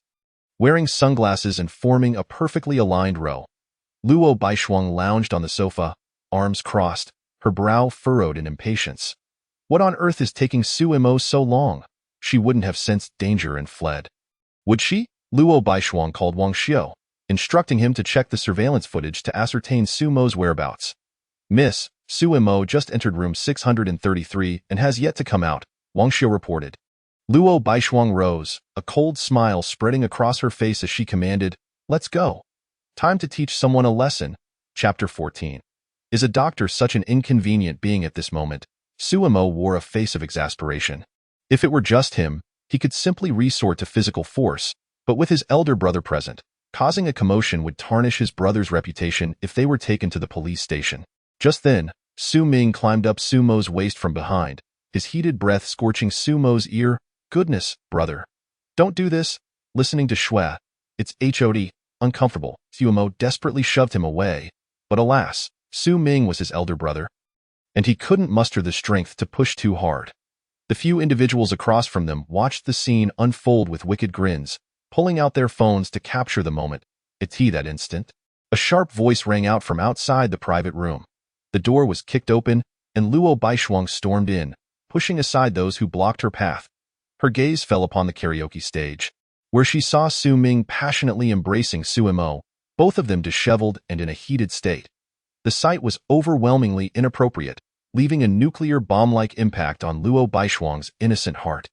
wearing sunglasses and forming a perfectly aligned row. Luo Baishuang lounged on the sofa, arms crossed, her brow furrowed in impatience. What on earth is taking Su Mo so long? She wouldn't have sensed danger and fled. Would she? Luo Baishuang called Wang Xiao, instructing him to check the surveillance footage to ascertain Su Mo's whereabouts. Miss, Su Mo just entered room 633 and has yet to come out, Wang Xiao reported. Luo Baishuang rose, a cold smile spreading across her face as she commanded, Let's go. Time to teach someone a lesson. Chapter 14. Is a doctor such an inconvenient being at this moment? Su Mo wore a face of exasperation. If it were just him, he could simply resort to physical force, but with his elder brother present, causing a commotion would tarnish his brother's reputation if they were taken to the police station. Just then, Su Ming climbed up Su Mo's waist from behind, his heated breath scorching Su Mo's ear. Goodness, brother. Don't do this. Listening to Shui. It's HOD, uncomfortable. Su Mo desperately shoved him away. But alas, Su Ming was his elder brother, and he couldn't muster the strength to push too hard. The few individuals across from them watched the scene unfold with wicked grins, pulling out their phones to capture the moment. It's that instant. A sharp voice rang out from outside the private room. The door was kicked open, and Luo Baishuang stormed in, pushing aside those who blocked her path. Her gaze fell upon the karaoke stage, where she saw Su Ming passionately embracing Su Mo, both of them disheveled and in a heated state. The sight was overwhelmingly inappropriate, leaving a nuclear bomb-like impact on Luo Baishuang's innocent heart.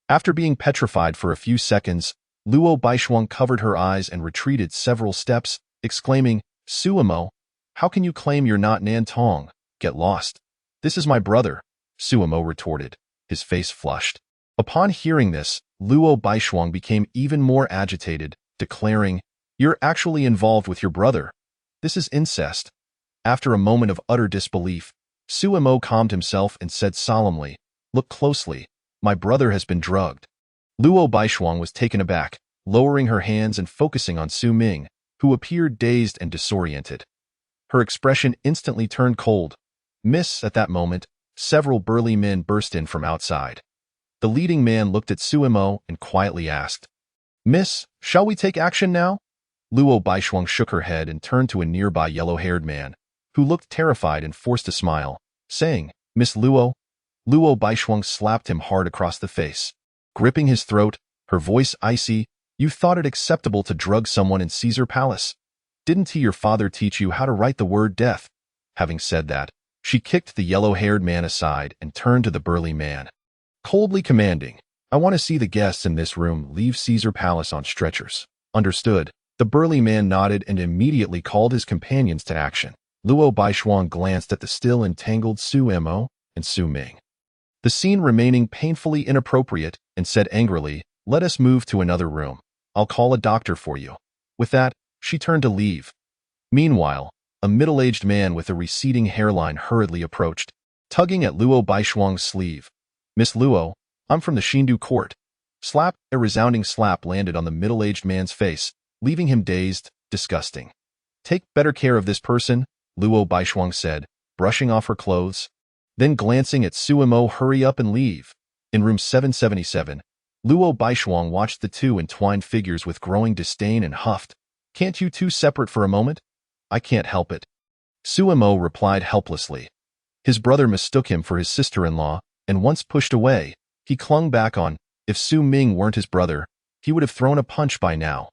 After being petrified for a few seconds, Luo Baishuang covered her eyes and retreated several steps, exclaiming, Su Mo, how can you claim you're not Nan Tong? Get lost. This is my brother, Su Mo retorted, his face flushed. Upon hearing this, Luo Baishuang became even more agitated, declaring, You're actually involved with your brother. This is incest. After a moment of utter disbelief, Su Mo calmed himself and said solemnly, Look closely. My brother has been drugged. Luo Baishuang was taken aback, lowering her hands and focusing on Su Ming, who appeared dazed and disoriented. Her expression instantly turned cold. Miss, at that moment, several burly men burst in from outside. The leading man looked at Su Mo and quietly asked, Miss, shall we take action now? Luo Baishuang shook her head and turned to a nearby yellow-haired man, who looked terrified and forced a smile, saying, Miss Luo. Luo Baishuang slapped him hard across the face. Gripping his throat, her voice icy, You thought it acceptable to drug someone in Caesar Palace? Didn't your father teach you how to write the word death? Having said that, she kicked the yellow-haired man aside and turned to the burly man, coldly commanding, I want to see the guests in this room leave Caesar Palace on stretchers. Understood. The burly man nodded and immediately called his companions to action. Luo Baishuang glanced at the still entangled Su Mo and Su Ming, the scene remaining painfully inappropriate, and said angrily, Let us move to another room. I'll call a doctor for you. With that, she turned to leave. Meanwhile, a middle-aged man with a receding hairline hurriedly approached, tugging at Luo Baishuang's sleeve. Miss Luo, I'm from the Shindu court. Slap, a resounding slap landed on the middle-aged man's face, leaving him dazed, disgusting. Take better care of this person, Luo Baishuang said, brushing off her clothes. Then glancing at Su Mo, hurry up and leave. In room 777, Luo Baishuang watched the two entwined figures with growing disdain and huffed. Can't you two separate for a moment? I can't help it. Su Mo replied helplessly. His brother mistook him for his sister-in-law, and once pushed away, he clung back on, if Su Ming weren't his brother, he would have thrown a punch by now.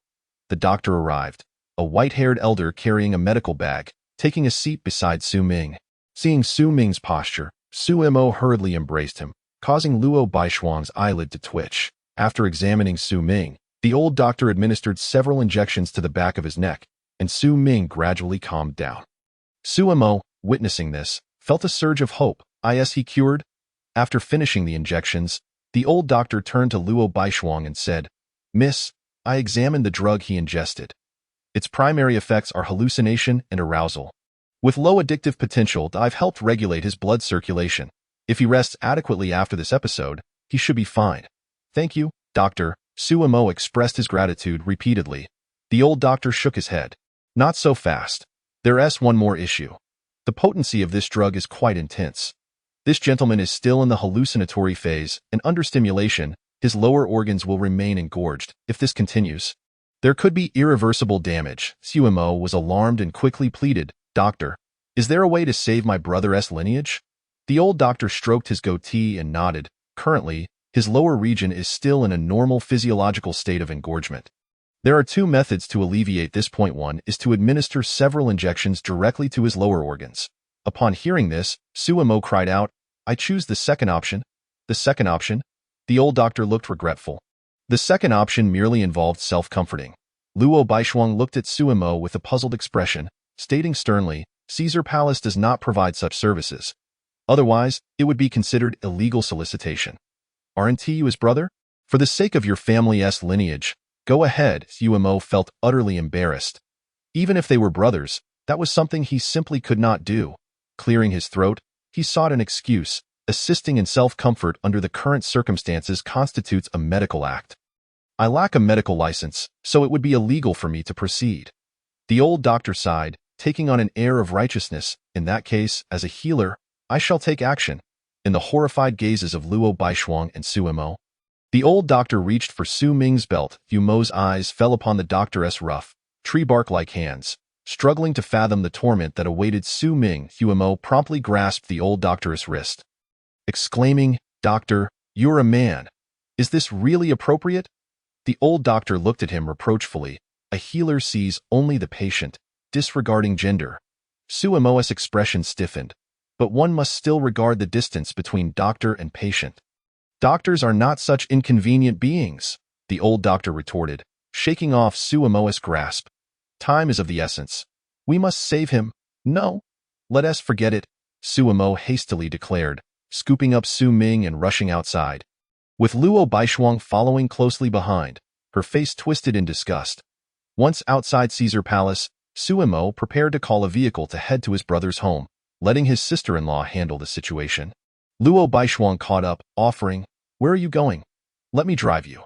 The doctor arrived, a white-haired elder carrying a medical bag, taking a seat beside Su Ming. Seeing Su Ming's posture, Su Mo hurriedly embraced him, causing Luo Baishuang's eyelid to twitch. After examining Su Ming, the old doctor administered several injections to the back of his neck, and Su Ming gradually calmed down. Su Mo, witnessing this, felt a surge of hope. Is he cured? After finishing the injections, the old doctor turned to Luo Baishuang and said, Miss, I examined the drug he ingested. Its primary effects are hallucination and arousal. With low addictive potential, I've helped regulate his blood circulation. If he rests adequately after this episode, he should be fine. Thank you, Doctor. Suemo expressed his gratitude repeatedly. The old doctor shook his head. Not so fast. There's one more issue. The potency of this drug is quite intense. This gentleman is still in the hallucinatory phase, and under stimulation, his lower organs will remain engorged. If this continues, there could be irreversible damage. Suemo was alarmed and quickly pleaded, Doctor, is there a way to save my brother's lineage? The old doctor stroked his goatee and nodded. Currently, his lower region is still in a normal physiological state of engorgement. There are two methods to alleviate this. Point one is to administer several injections directly to his lower organs. Upon hearing this, Suemo cried out, I choose the second option. The second option? The old doctor looked regretful. The second option merely involved self-comforting. Luo Baishuang looked at Suemo with a puzzled expression, stating sternly, Caesar Palace does not provide such services. Otherwise, it would be considered illegal solicitation. Aren't you his brother? For the sake of your family's lineage, go ahead. Suemo felt utterly embarrassed. Even if they were brothers, that was something he simply could not do. Clearing his throat, he sought an excuse. Assisting in self-comfort under the current circumstances constitutes a medical act. I lack a medical license, so it would be illegal for me to proceed. The old doctor sighed, taking on an air of righteousness. In that case, as a healer, I shall take action. In the horrified gazes of Luo Baishuang and Suemo, the old doctor reached for Su Ming's belt. Suemo's eyes fell upon the doctor's rough, tree-bark-like hands. Struggling to fathom the torment that awaited Su Ming, Suemo promptly grasped the old doctor's wrist, exclaiming, Doctor, you're a man. Is this really appropriate? The old doctor looked at him reproachfully. A healer sees only the patient, disregarding gender. Suemo's expression stiffened. But one must still regard the distance between doctor and patient. Doctors are not such inconvenient beings, the old doctor retorted, shaking off Suemo's grasp. Time is of the essence. We must save him. No, let us forget it, Suemo hastily declared, scooping up Su Ming and rushing outside. With Luo Baishuang following closely behind, her face twisted in disgust. Once outside Caesar Palace, Suemo prepared to call a vehicle to head to his brother's home, letting his sister-in-law handle the situation. Luo Baishuang caught up, offering, Where are you going? Let me drive you.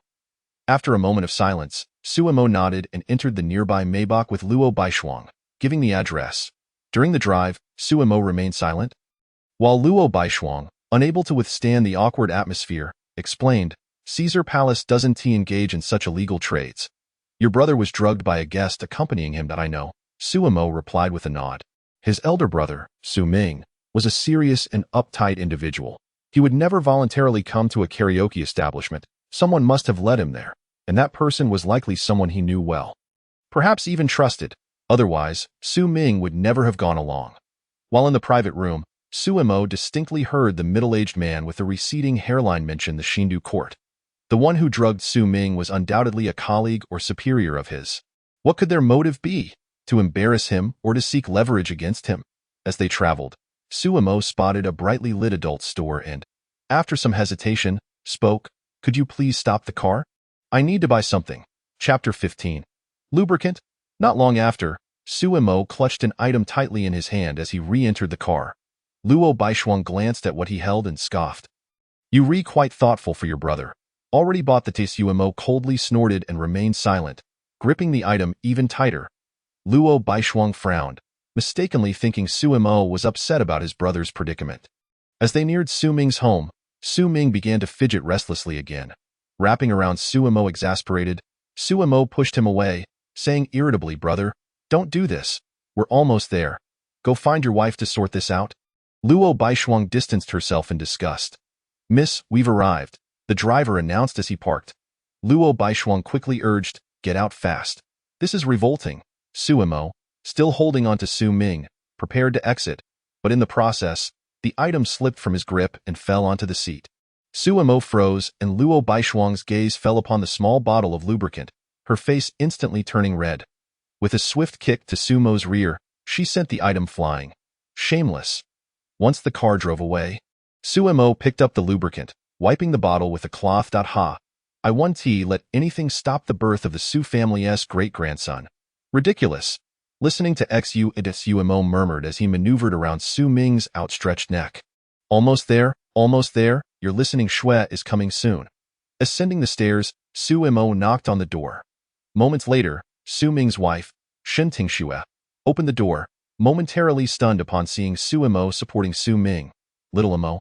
After a moment of silence, Suemo nodded and entered the nearby Maybach with Luo Baishuang, giving the address. During the drive, Suemo remained silent, while Luo Baishuang, unable to withstand the awkward atmosphere, explained, Caesar Palace doesn't engage in such illegal trades. Your brother was drugged by a guest accompanying him that I know, Suemo replied with a nod. His elder brother, Su Ming, was a serious and uptight individual. He would never voluntarily come to a karaoke establishment. Someone must have led him there, and that person was likely someone he knew well. Perhaps even trusted. Otherwise, Su Ming would never have gone along. While in the private room, Suemo distinctly heard the middle-aged man with the receding hairline mention the Shindu court. The one who drugged Su Ming was undoubtedly a colleague or superior of his. What could their motive be? To embarrass him or to seek leverage against him? As they traveled, Suemo spotted a brightly lit adult store and, after some hesitation, spoke, Could you please stop the car? I need to buy something. Chapter 15. Lubricant? Not long after, Suemo clutched an item tightly in his hand as he re-entered the car. Luo Baishuang glanced at what he held and scoffed. You re quite thoughtful for your brother. Already bought the taste. Suemo coldly snorted and remained silent, gripping the item even tighter. Luo Baishuang frowned, mistakenly thinking Suemo was upset about his brother's predicament. As they neared Su Ming's home, Su Ming began to fidget restlessly again. Wrapping around Suemo exasperated, Suemo pushed him away, saying irritably, Brother, don't do this. We're almost there. Go find your wife to sort this out. Luo Baishuang distanced herself in disgust. Miss, we've arrived, the driver announced as he parked. Luo Baishuang quickly urged, Get out fast. This is revolting. Suemo, still holding on to Su Ming, prepared to exit, but in the process, the item slipped from his grip and fell onto the seat. Suemo froze and Luo Baishuang's gaze fell upon the small bottle of lubricant, her face instantly turning red. With a swift kick to Sumo's rear, she sent the item flying. Shameless. Once the car drove away, Suemo picked up the lubricant, wiping the bottle with a cloth. Ha! I won't let anything stop the birth of the Su family's great-grandson. Ridiculous. listening to Sumo murmured as he maneuvered around Su Ming's outstretched neck. Almost there, you're listening, Shui is coming soon. Ascending the stairs, Sumo knocked on the door. Moments later, Su Ming's wife, Shen Tingxue, opened the door, momentarily stunned upon seeing Sumo supporting Su Ming. Little Imo,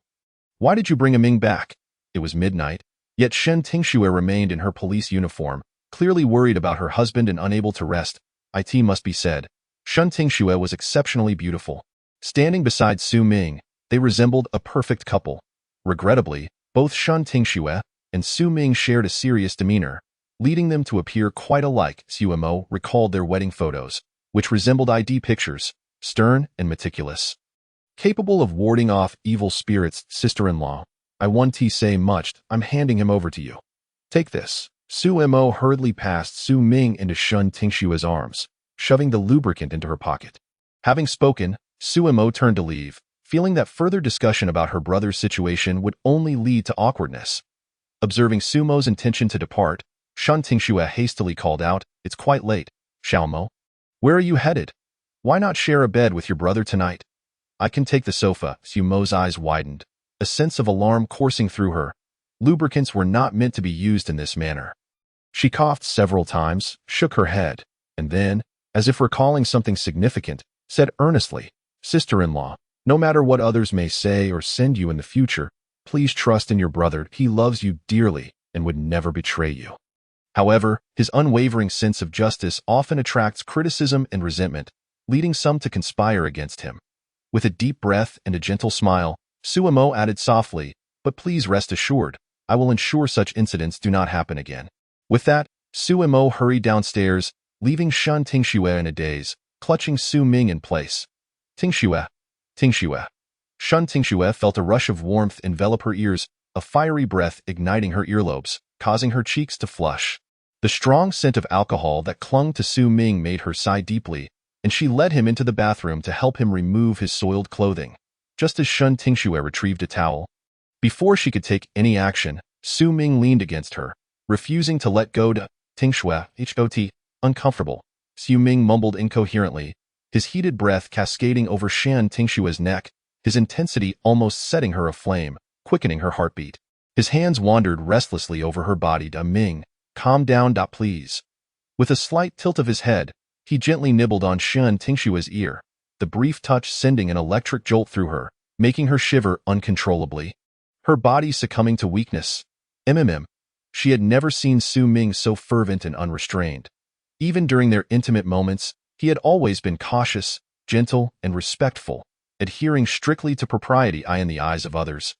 why did you bring a Ming back? It was midnight, yet Shen Tingxue remained in her police uniform, clearly worried about her husband and unable to rest. It must be said, Shen Tingxue was exceptionally beautiful. Standing beside Su Ming, they resembled a perfect couple. Regrettably, both Shen Tingxue and Su Ming shared a serious demeanor, leading them to appear quite alike. Sumo recalled their wedding photos, which resembled ID pictures, stern and meticulous. Capable of warding off evil spirits, sister-in-law, I won't say much, I'm handing him over to you. Take this. Sumo hurriedly passed Su Ming into Shen Tingxue's arms, shoving the lubricant into her pocket. Having spoken, Sumo turned to leave, feeling that further discussion about her brother's situation would only lead to awkwardness. Observing Sumo's intention to depart, Shen Tingxue hastily called out, "It's quite late, Xiaomo. Where are you headed? Why not share a bed with your brother tonight?" "I can take the sofa." Sumo's eyes widened, a sense of alarm coursing through her. Lubricants were not meant to be used in this manner. She coughed several times, shook her head, and then, as if recalling something significant, said earnestly, "Sister-in-law, no matter what others may say or send you in the future, please trust in your brother. He loves you dearly and would never betray you." However, his unwavering sense of justice often attracts criticism and resentment, leading some to conspire against him. With a deep breath and a gentle smile, Sumo added softly, "But please rest assured, I will ensure such incidents do not happen again." With that, Sumo hurried downstairs, leaving Shen Tingxue in a daze, clutching Su Ming in place. Tingxue. Tingxue. Shen Tingxue felt a rush of warmth envelop her ears, a fiery breath igniting her earlobes, causing her cheeks to flush. The strong scent of alcohol that clung to Su Ming made her sigh deeply, and she led him into the bathroom to help him remove his soiled clothing. Just as Shen Tingxue retrieved a towel, before she could take any action, Su Ming leaned against her, refusing to let go. Tingxue, hot, uncomfortable. Su Ming mumbled incoherently, his heated breath cascading over Shen Tingxue's neck, his intensity almost setting her aflame, quickening her heartbeat. His hands wandered restlessly over her body. Ming, calm down, please. With a slight tilt of his head, he gently nibbled on Shen Tingxue's ear, the brief touch sending an electric jolt through her, making her shiver uncontrollably. Her body succumbing to weakness. She had never seen Su Ming so fervent and unrestrained. Even during their intimate moments, he had always been cautious, gentle, and respectful, adhering strictly to propriety in the eyes of others.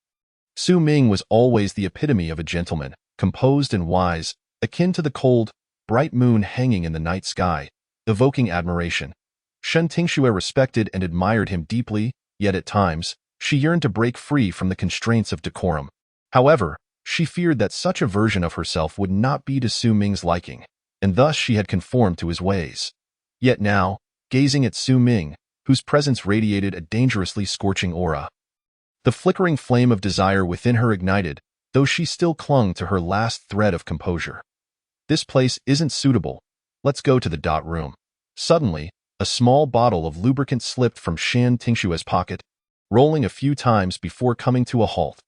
Su Ming was always the epitome of a gentleman, composed and wise, akin to the cold, bright moon hanging in the night sky, evoking admiration. Shen Tingxue respected and admired him deeply, yet at times, she yearned to break free from the constraints of decorum. However, she feared that such a version of herself would not be to Su Ming's liking, and thus she had conformed to his ways. Yet now, gazing at Su Ming, whose presence radiated a dangerously scorching aura, the flickering flame of desire within her ignited, though she still clung to her last thread of composure. "This place isn't suitable. Let's go to the room." Suddenly, a small bottle of lubricant slipped from Shen Tingxue's pocket, rolling a few times before coming to a halt.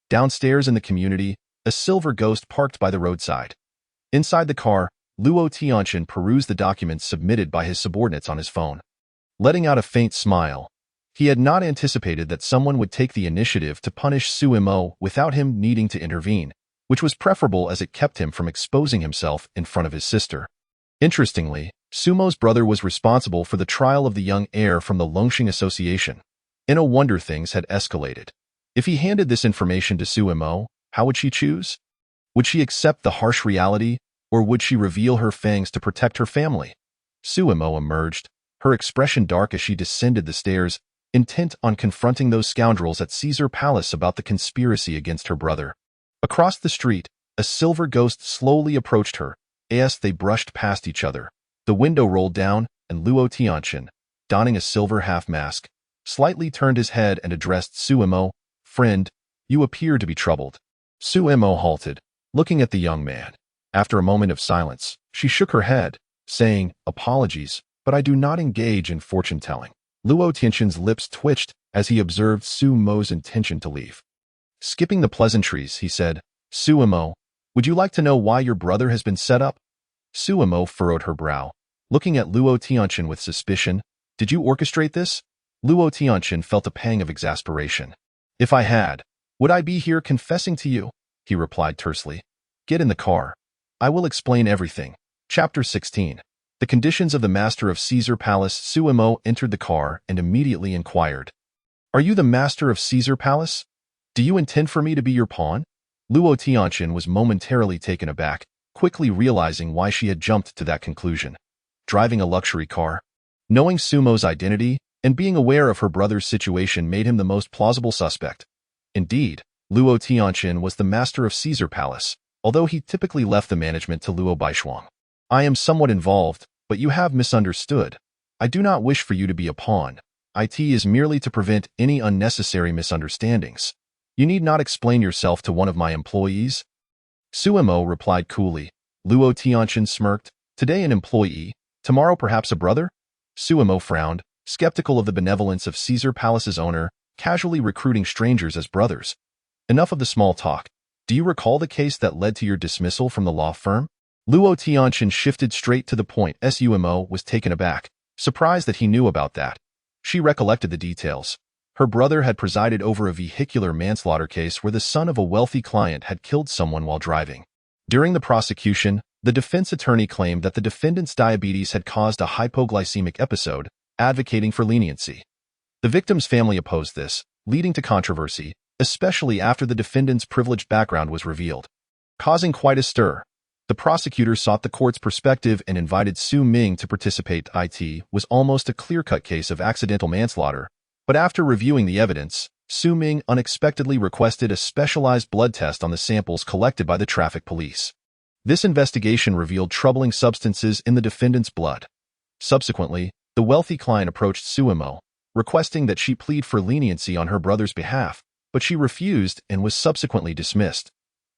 Downstairs in the community, a silver ghost parked by the roadside. Inside the car, Luo Tianqian perused the documents submitted by his subordinates on his phone. Letting out a faint smile, he had not anticipated that someone would take the initiative to punish Sumo without him needing to intervene, which was preferable as it kept him from exposing himself in front of his sister. Interestingly, Sumo's brother was responsible for the trial of the young heir from the Longxing Association. In a wonder things had escalated. If he handed this information to Sumo, how would she choose? Would she accept the harsh reality, or would she reveal her fangs to protect her family? Sumo emerged, her expression dark as she descended the stairs, intent on confronting those scoundrels at Caesar Palace about the conspiracy against her brother. Across the street, a silver ghost slowly approached her. As they brushed past each other, the window rolled down, and Luo Tianqian, donning a silver half-mask, slightly turned his head and addressed Sumo, "Friend, you appear to be troubled." Sumo halted, looking at the young man. After a moment of silence, she shook her head, saying, "Apologies, but I do not engage in fortune-telling. Luo Tianxin's lips twitched as he observed Su Mo's intention to leave. Skipping the pleasantries, he said, Su Mo, would you like to know why your brother has been set up? Su Mo furrowed her brow, looking at Luo Tianxin with suspicion. Did you orchestrate this? Luo Tianxin felt a pang of exasperation. If I had, would I be here confessing to you? He replied tersely. Get in the car. I will explain everything. Chapter 16. The conditions of the master of Caesar Palace. Su Mo entered the car and immediately inquired. Are you the master of Caesar Palace? Do you intend for me to be your pawn? Luo Tianxin was momentarily taken aback, quickly realizing why she had jumped to that conclusion. Driving a luxury car, knowing Su Mo's identity, and being aware of her brother's situation made him the most plausible suspect. Indeed, Luo Tianxin was the master of Caesar Palace, although he typically left the management to Luo Baishuang. I am somewhat involved, but you have misunderstood. I do not wish for you to be a pawn. It is merely to prevent any unnecessary misunderstandings. You need not explain yourself to one of my employees. Su Mo replied coolly. Luo Tianxin smirked. Today an employee, tomorrow perhaps a brother? Su Mo frowned, skeptical of the benevolence of Caesar Palace's owner, casually recruiting strangers as brothers. Enough of the small talk. Do you recall the case that led to your dismissal from the law firm? Luo Tianxin shifted straight to the point. Su Mo was taken aback, surprised that he knew about that. She recollected the details. Her brother had presided over a vehicular manslaughter case where the son of a wealthy client had killed someone while driving. During the prosecution, the defense attorney claimed that the defendant's diabetes had caused a hypoglycemic episode, advocating for leniency. The victim's family opposed this, leading to controversy, especially after the defendant's privileged background was revealed. Causing quite a stir, the prosecutor sought the court's perspective and invited Su Ming to participate. It was almost a clear-cut case of accidental manslaughter, but after reviewing the evidence, Su Ming unexpectedly requested a specialized blood test on the samples collected by the traffic police. This investigation revealed troubling substances in the defendant's blood. Subsequently, the wealthy client approached Su Mo, requesting that she plead for leniency on her brother's behalf, but she refused and was subsequently dismissed.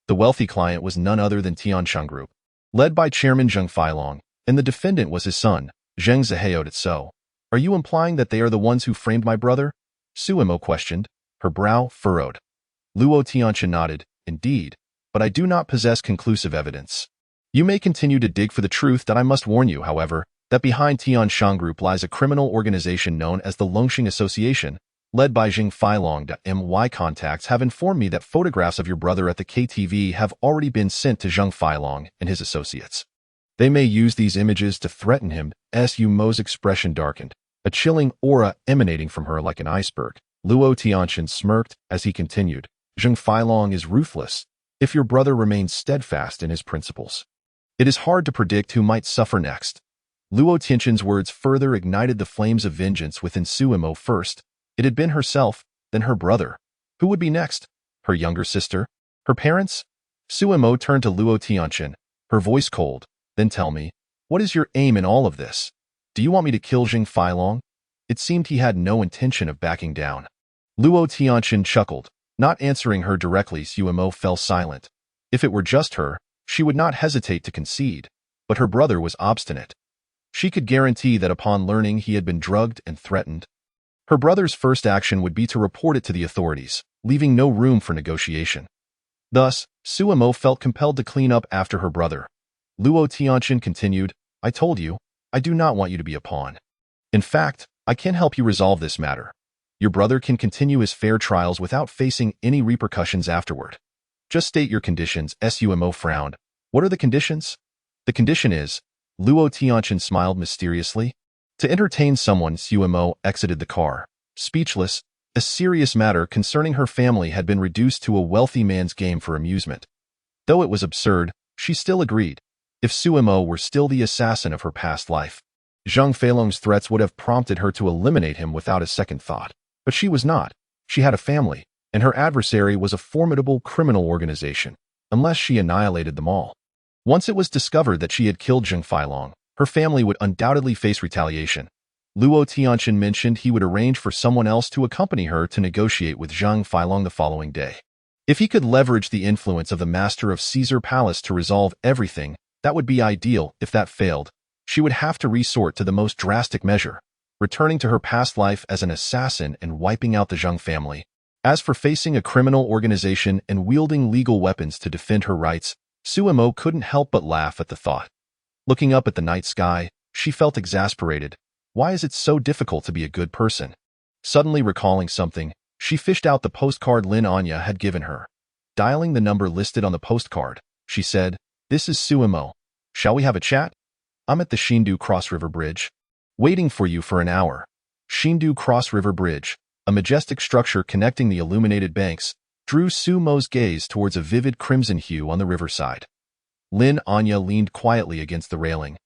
The wealthy client was none other than Tianshang Group, led by Chairman Zheng Feilong, and the defendant was his son, Zheng Zihayotso. Are you implying that they are the ones who framed my brother? Su Mo questioned, her brow furrowed. Luo Tianxin nodded, indeed, but I do not possess conclusive evidence. You may continue to dig for the truth. I must warn you, however, that behind Tianshang Group lies a criminal organization known as the Longxing Association, led by Zheng Feilong. My contacts have informed me that photographs of your brother at the KTV have already been sent to Zheng Feilong and his associates. They may use these images to threaten him. Su Mo's expression darkened, a chilling aura emanating from her like an iceberg. Luo Tianxin smirked as he continued. Zheng Feilong is ruthless, if your brother remains steadfast in his principles. It is hard to predict who might suffer next. Luo Tianxin's words further ignited the flames of vengeance within Su Mo. First, it had been herself, then her brother. Who would be next? Her younger sister? Her parents? Su Mo turned to Luo Tianxin, her voice cold. Then tell me, what is your aim in all of this? Do you want me to kill Zheng Feilong? It seemed he had no intention of backing down. Luo Tianxin chuckled, not answering her directly. Su Mo fell silent. If it were just her, she would not hesitate to concede, but her brother was obstinate. She could guarantee that upon learning he had been drugged and threatened, her brother's first action would be to report it to the authorities, leaving no room for negotiation. Thus, Su Mo felt compelled to clean up after her brother. Luo Tianxin continued, I told you, I do not want you to be a pawn. In fact, I can help you resolve this matter. Your brother can continue his fair trials without facing any repercussions afterward. Just state your conditions. Su Mo frowned. What are the conditions? The condition is, Luo Tianxin smiled mysteriously. To entertain someone. Su Mo exited the car, speechless. A serious matter concerning her family had been reduced to a wealthy man's game for amusement. Though it was absurd, she still agreed. If Su Mo were still the assassin of her past life, Zheng Feilong's threats would have prompted her to eliminate him without a second thought. But she was not. She had a family, and her adversary was a formidable criminal organization, unless she annihilated them all. Once it was discovered that she had killed Zheng Feilong, her family would undoubtedly face retaliation. Luo Tianxin mentioned he would arrange for someone else to accompany her to negotiate with Zheng Feilong the following day. If he could leverage the influence of the master of Caesar Palace to resolve everything, that would be ideal. If that failed, she would have to resort to the most drastic measure, returning to her past life as an assassin and wiping out the Zheng family. As for facing a criminal organization and wielding legal weapons to defend her rights, Suemo couldn't help but laugh at the thought. Looking up at the night sky, she felt exasperated. Why is it so difficult to be a good person? Suddenly recalling something, she fished out the postcard Lin Anya had given her. Dialing the number listed on the postcard, she said, "This is Suemo. Shall we have a chat? I'm at the Shindu Cross River Bridge. Waiting for you for an hour." Shindu Cross River Bridge, a majestic structure connecting the illuminated banks, drew Suemo's gaze towards a vivid crimson hue on the riverside. Lin Anya leaned quietly against the railing,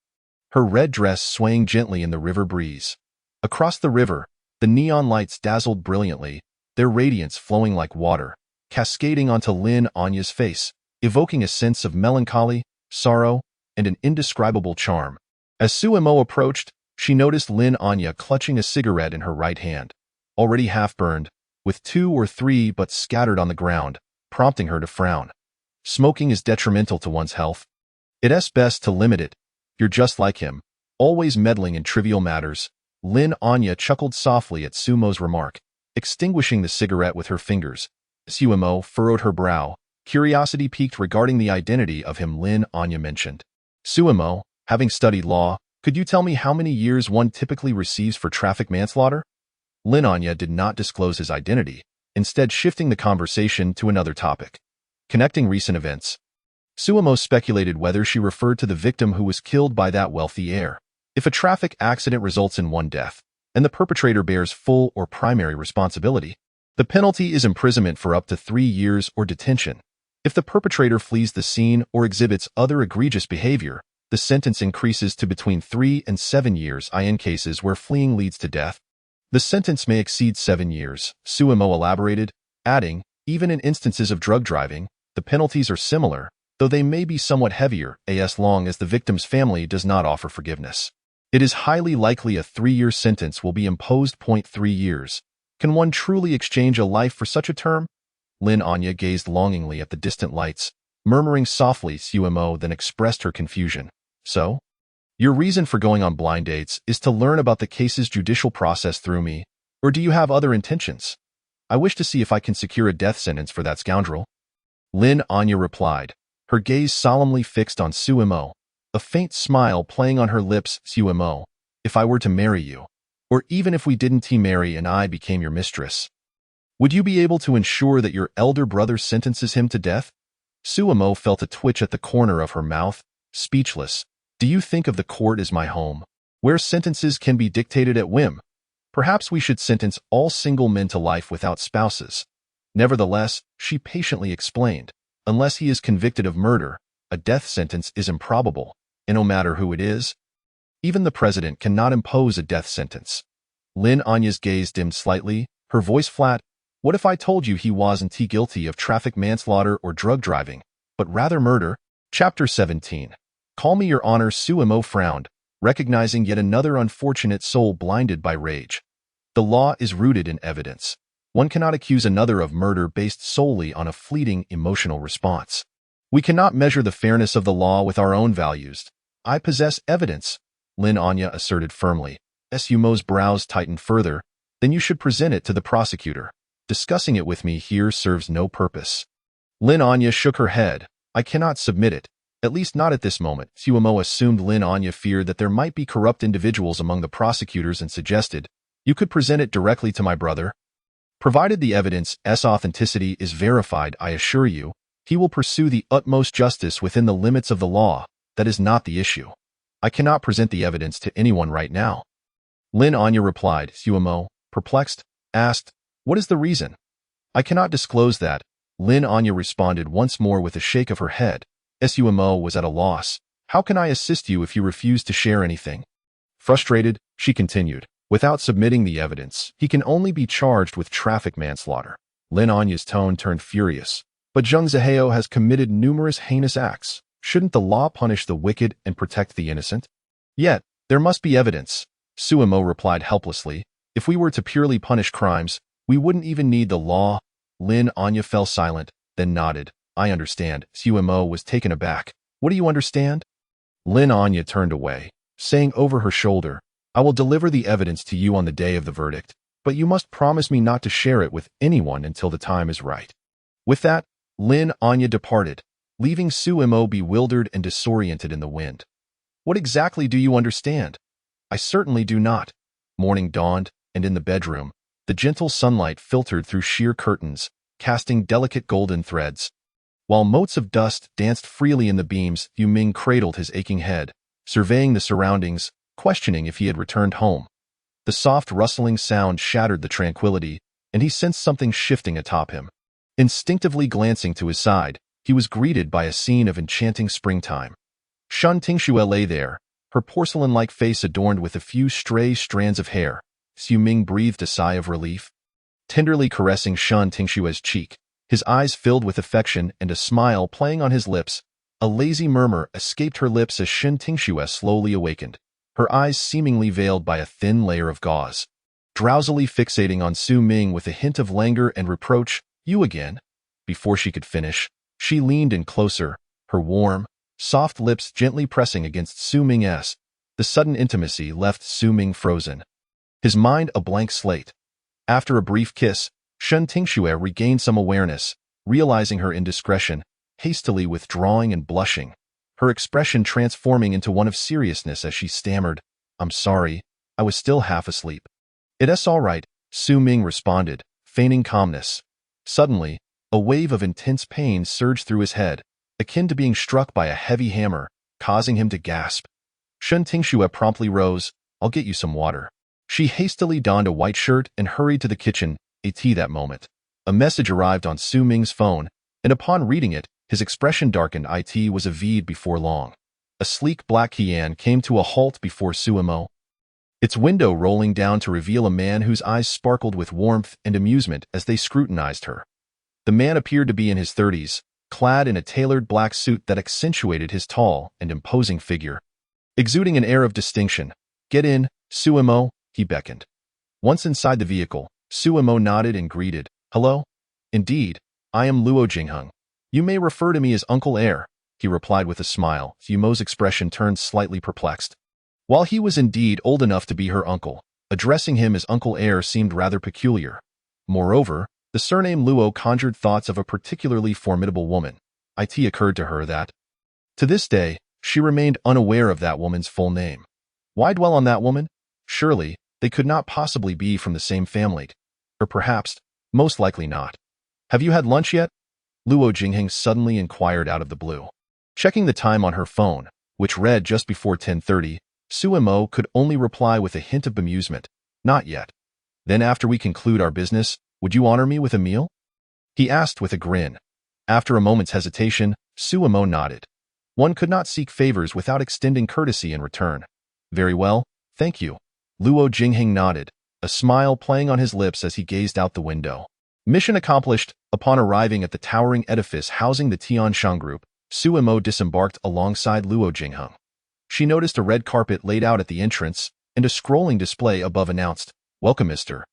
her red dress swaying gently in the river breeze. Across the river, the neon lights dazzled brilliantly, their radiance flowing like water, cascading onto Lin Anya's face, evoking a sense of melancholy, sorrow, and an indescribable charm. As Suemo approached, she noticed Lin Anya clutching a cigarette in her right hand, already half-burned, with 2 or 3 butts scattered on the ground, prompting her to frown. Smoking is detrimental to one's health. It's best to limit it. You're just like him, always meddling in trivial matters. Lin Anya chuckled softly at Suemo's remark, extinguishing the cigarette with her fingers. Suemo furrowed her brow, curiosity piqued regarding the identity of him Lin Anya mentioned. Suemo, having studied law, could you tell me how many years one typically receives for traffic manslaughter? Lin Anya did not disclose his identity, instead shifting the conversation to another topic. Connecting recent events. Suemo speculated whether she referred to the victim who was killed by that wealthy heir. If a traffic accident results in one death, and the perpetrator bears full or primary responsibility, the penalty is imprisonment for up to 3 years or detention. If the perpetrator flees the scene or exhibits other egregious behavior, the sentence increases to between 3 and 7 years in cases where fleeing leads to death. The sentence may exceed 7 years, Suemo elaborated, adding, even in instances of drug driving, the penalties are similar, though they may be somewhat heavier, as long as the victim's family does not offer forgiveness. It is highly likely a 3-year sentence will be imposed. 3 years. Can one truly exchange a life for such a term? Lin Anya gazed longingly at the distant lights, murmuring softly. Suemo then expressed her confusion. So? Your reason for going on blind dates is to learn about the case's judicial process through me, or do you have other intentions? I wish to see if I can secure a death sentence for that scoundrel. Lin Anya replied, her gaze solemnly fixed on Suemo, a faint smile playing on her lips. Suemo, if I were to marry you, or even if we didn't marry and I became your mistress, would you be able to ensure that your elder brother sentences him to death? Suemo felt a twitch at the corner of her mouth, speechless. Do you think of the court as my home, where sentences can be dictated at whim? Perhaps we should sentence all single men to life without spouses. Nevertheless, she patiently explained, unless he is convicted of murder, a death sentence is improbable, and no matter who it is, even the president cannot impose a death sentence. Lin Anya's gaze dimmed slightly, her voice flat. What if I told you he wasn't guilty of traffic manslaughter or drug driving, but rather murder? Chapter 17. Call me your honor. Suemo frowned, recognizing yet another unfortunate soul blinded by rage. The law is rooted in evidence. One cannot accuse another of murder based solely on a fleeting emotional response. We cannot measure the fairness of the law with our own values. I possess evidence, Lin Anya asserted firmly. Suemo's brows tightened further. Then you should present it to the prosecutor. Discussing it with me here serves no purpose. Lin Anya shook her head. I cannot submit it, at least not at this moment. Suemo assumed Lin Anya feared that there might be corrupt individuals among the prosecutors and suggested, you could present it directly to my brother. Provided the evidence's authenticity is verified, I assure you, he will pursue the utmost justice within the limits of the law. That is not the issue. I cannot present the evidence to anyone right now. Lin Anya replied. Suemo, perplexed, asked, what is the reason? I cannot disclose that. Lin Anya responded once more with a shake of her head. Suemo was at a loss. How can I assist you if you refuse to share anything? Frustrated, she continued. Without submitting the evidence, he can only be charged with traffic manslaughter. Lin Anya's tone turned furious. But Zheng Zihao has committed numerous heinous acts. Shouldn't the law punish the wicked and protect the innocent? Yet, there must be evidence. Suemo replied helplessly. If we were to purely punish crimes, we wouldn't even need the law. Lin Anya fell silent, then nodded. I understand. Suemo was taken aback. What do you understand? Lin Anya turned away, saying over her shoulder, "I will deliver the evidence to you on the day of the verdict, but you must promise me not to share it with anyone until the time is right." With that, Lin Anya departed, leaving Su Mo bewildered and disoriented in the wind. "What exactly do you understand?" "I certainly do not." Morning dawned, and in the bedroom, the gentle sunlight filtered through sheer curtains, casting delicate golden threads. While motes of dust danced freely in the beams, Yu Ming cradled his aching head, surveying the surroundings, questioning if he had returned home. The soft rustling sound shattered the tranquility, and he sensed something shifting atop him. Instinctively glancing to his side, he was greeted by a scene of enchanting springtime. Shun Tingxue lay there, her porcelain-like face adorned with a few stray strands of hair. Yu Ming breathed a sigh of relief. Tenderly caressing Shun Tingxue's cheek, his eyes filled with affection and a smile playing on his lips, a lazy murmur escaped her lips as Shun Tingxue slowly awakened, her eyes seemingly veiled by a thin layer of gauze. Drowsily fixating on Su Ming with a hint of languor and reproach, "You again?" Before she could finish, she leaned in closer, her warm, soft lips gently pressing against Su Ming's. The sudden intimacy left Su Ming frozen, his mind a blank slate. After a brief kiss, Shun Tingxue regained some awareness, realizing her indiscretion, hastily withdrawing and blushing, her expression transforming into one of seriousness as she stammered, "I'm sorry, I was still half asleep." "It's all right," Su Ming responded, feigning calmness. Suddenly, a wave of intense pain surged through his head, akin to being struck by a heavy hammer, causing him to gasp. Shun Tingxue promptly rose, "I'll get you some water." She hastily donned a white shirt and hurried to the kitchen, that moment. A message arrived on Su Ming's phone, and upon reading it, his expression darkened. It was a vide before long. A sleek black Kian came to a halt before Su Mo, its window rolling down to reveal a man whose eyes sparkled with warmth and amusement as they scrutinized her. The man appeared to be in his 30s, clad in a tailored black suit that accentuated his tall and imposing figure. Exuding an air of distinction, "Get in, Su Mo," he beckoned. Once inside the vehicle, Su Mo nodded and greeted, "Hello? Indeed, I am Luo Jingheng. You may refer to me as Uncle Air," he replied with a smile. Su Mo's expression turned slightly perplexed. While he was indeed old enough to be her uncle, addressing him as Uncle Air seemed rather peculiar. Moreover, the surname Luo conjured thoughts of a particularly formidable woman. It occurred to her that, to this day, she remained unaware of that woman's full name. Why dwell on that woman? Surely, they could not possibly be from the same family. Or perhaps, most likely not. "Have you had lunch yet?" Luo Jingheng suddenly inquired out of the blue. Checking the time on her phone, which read just before 10:30, Su Mo could only reply with a hint of bemusement, "Not yet." "Then after we conclude our business, would you honor me with a meal?" he asked with a grin. After a moment's hesitation, Su Mo nodded. One could not seek favors without extending courtesy in return. "Very well, thank you." Luo Jingheng nodded, a smile playing on his lips as he gazed out the window. Mission accomplished. Upon arriving at the towering edifice housing the Tianshan Group, Su Mo disembarked alongside Luo Jingheng. She noticed a red carpet laid out at the entrance, and a scrolling display above announced, "Welcome, Mr.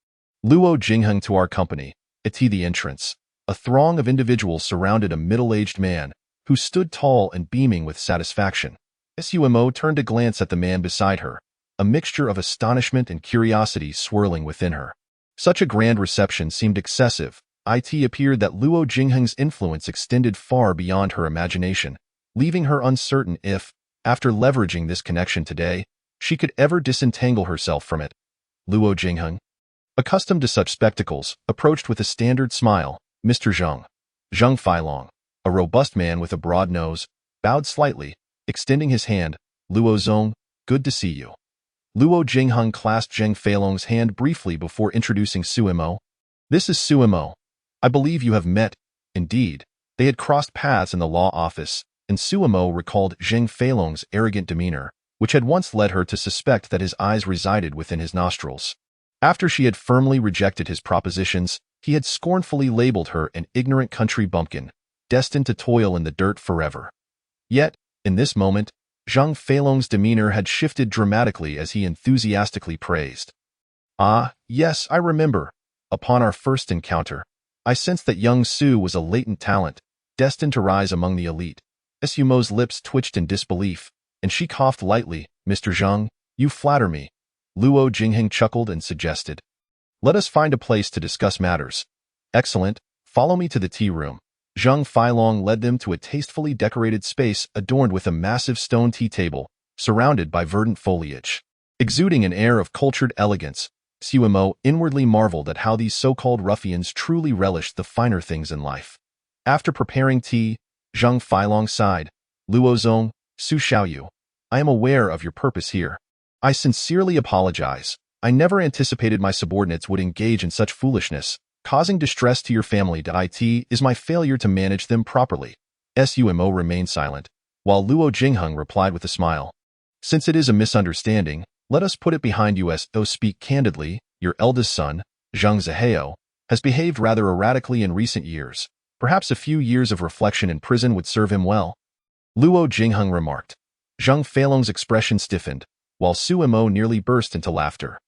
Luo Jingheng, to our company." At the entrance, a throng of individuals surrounded a middle-aged man, who stood tall and beaming with satisfaction. Su Mo turned to glance at the man beside her, a mixture of astonishment and curiosity swirling within her. Such a grand reception seemed excessive. It appeared that Luo Jingheng's influence extended far beyond her imagination, leaving her uncertain if, after leveraging this connection today, she could ever disentangle herself from it. Luo Jingheng, accustomed to such spectacles, approached with a standard smile. "Mr. Zheng Feilong," a robust man with a broad nose, bowed slightly, extending his hand. "Luo Zong, good to see you." Luo Jingheng clasped Zheng Feilong's hand briefly before introducing Su Mo. "This is Su Mo. I believe you have met." Indeed, they had crossed paths in the law office, and Su Mo recalled Zheng Feilong's arrogant demeanor, which had once led her to suspect that his eyes resided within his nostrils. After she had firmly rejected his propositions, he had scornfully labeled her an ignorant country bumpkin, destined to toil in the dirt forever. Yet, in this moment, Zheng Feilong's demeanor had shifted dramatically as he enthusiastically praised. "Ah, yes, I remember. Upon our first encounter, I sensed that young Su was a latent talent, destined to rise among the elite." Su Mo's lips twitched in disbelief, and she coughed lightly. "Mr. Zhang, you flatter me." Luo Jingheng chuckled and suggested, "Let us find a place to discuss matters." "Excellent. Follow me to the tea room." Zhang Feilong led them to a tastefully decorated space adorned with a massive stone tea table, surrounded by verdant foliage. Exuding an air of cultured elegance, Suemo inwardly marveled at how these so-called ruffians truly relished the finer things in life. After preparing tea, Zhang Feilong sighed. "Luozong, Su Xiaoyu, I am aware of your purpose here. I sincerely apologize. I never anticipated my subordinates would engage in such foolishness. Causing distress to your family. It is my failure to manage them properly." Sumo remained silent, while Luo Jingheng replied with a smile. "Since it is a misunderstanding, let us put it behind us. Speak candidly, your eldest son, Zhang Zihao, has behaved rather erratically in recent years. Perhaps a few years of reflection in prison would serve him well." Luo Jingheng remarked. Zhang Feilong's expression stiffened, while Suemo nearly burst into laughter.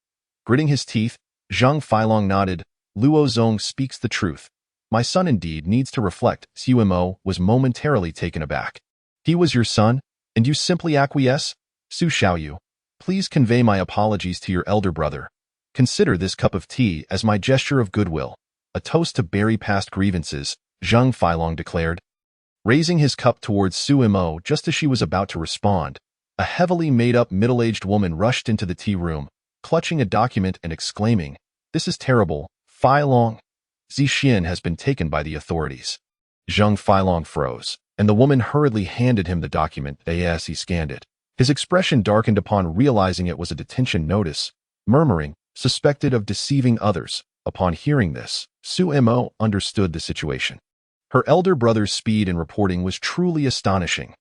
Gritting his teeth, Zhang Feilong nodded. "Luo Zong speaks the truth. My son indeed needs to reflect." Suemo was momentarily taken aback. "He was your son, and you simply acquiesce? Su Xiaoyu, please convey my apologies to your elder brother. Consider this cup of tea as my gesture of goodwill, a toast to bury past grievances," Zhang Feilong declared. Raising his cup towards Suemo just as she was about to respond, a heavily made-up middle-aged woman rushed into the tea room, clutching a document and exclaiming, "This is terrible. Feilong, Zixin has been taken by the authorities." Zhang Feilong froze, and the woman hurriedly handed him the document as he scanned it. His expression darkened upon realizing it was a detention notice, murmuring, "Suspected of deceiving others." Upon hearing this, Suemo understood the situation. Her elder brother's speed in reporting was truly astonishing.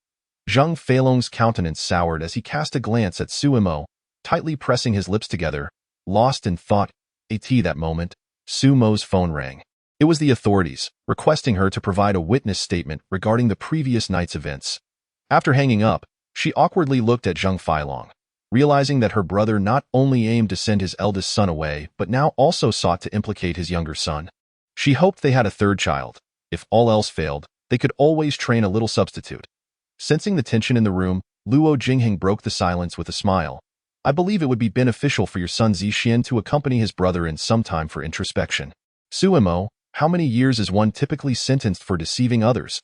Zhang Feilong's countenance soured as he cast a glance at Suemo, tightly pressing his lips together, lost in thought. At that moment, Sumo's phone rang. It was the authorities, requesting her to provide a witness statement regarding the previous night's events. After hanging up, she awkwardly looked at Zhang Feilong, realizing that her brother not only aimed to send his eldest son away but now also sought to implicate his younger son. She hoped they had a third child. If all else failed, they could always train a little substitute. Sensing the tension in the room, Luo Jingheng broke the silence with a smile. "I believe it would be beneficial for your son Zixin to accompany his brother in some time for introspection." "Suemo, how many years is one typically sentenced for deceiving others?"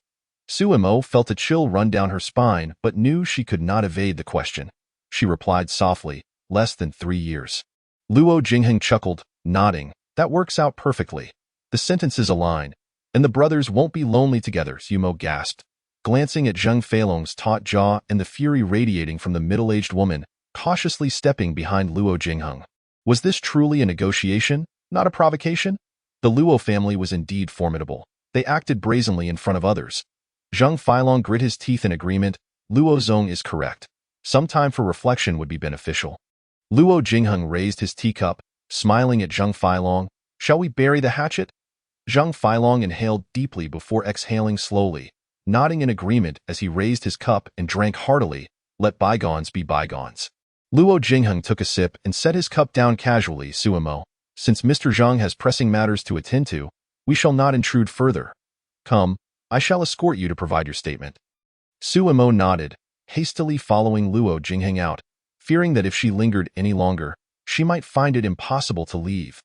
Suemo felt a chill run down her spine but knew she could not evade the question. She replied softly, "Less than 3 years." Luo Jingheng chuckled, nodding. "That works out perfectly. The sentences align, and the brothers won't be lonely together," Sumo gasped, glancing at Zhang Feilong's taut jaw and the fury radiating from the middle-aged woman, cautiously stepping behind Luo Jingheng. Was this truly a negotiation, not a provocation? The Luo family was indeed formidable. They acted brazenly in front of others. Zhang Feilong grit his teeth in agreement. Luo Zong is correct. Some time for reflection would be beneficial. Luo Jingheng raised his teacup, smiling at Zhang Feilong. "Shall we bury the hatchet?" Zhang Feilong inhaled deeply before exhaling slowly, nodding in agreement as he raised his cup and drank heartily. "Let bygones be bygones." Luo Jingheng took a sip and set his cup down casually. "Suemo, since Mr. Zhang has pressing matters to attend to, we shall not intrude further. Come, I shall escort you to provide your statement." Suemo nodded, hastily following Luo Jingheng out, fearing that if she lingered any longer, she might find it impossible to leave.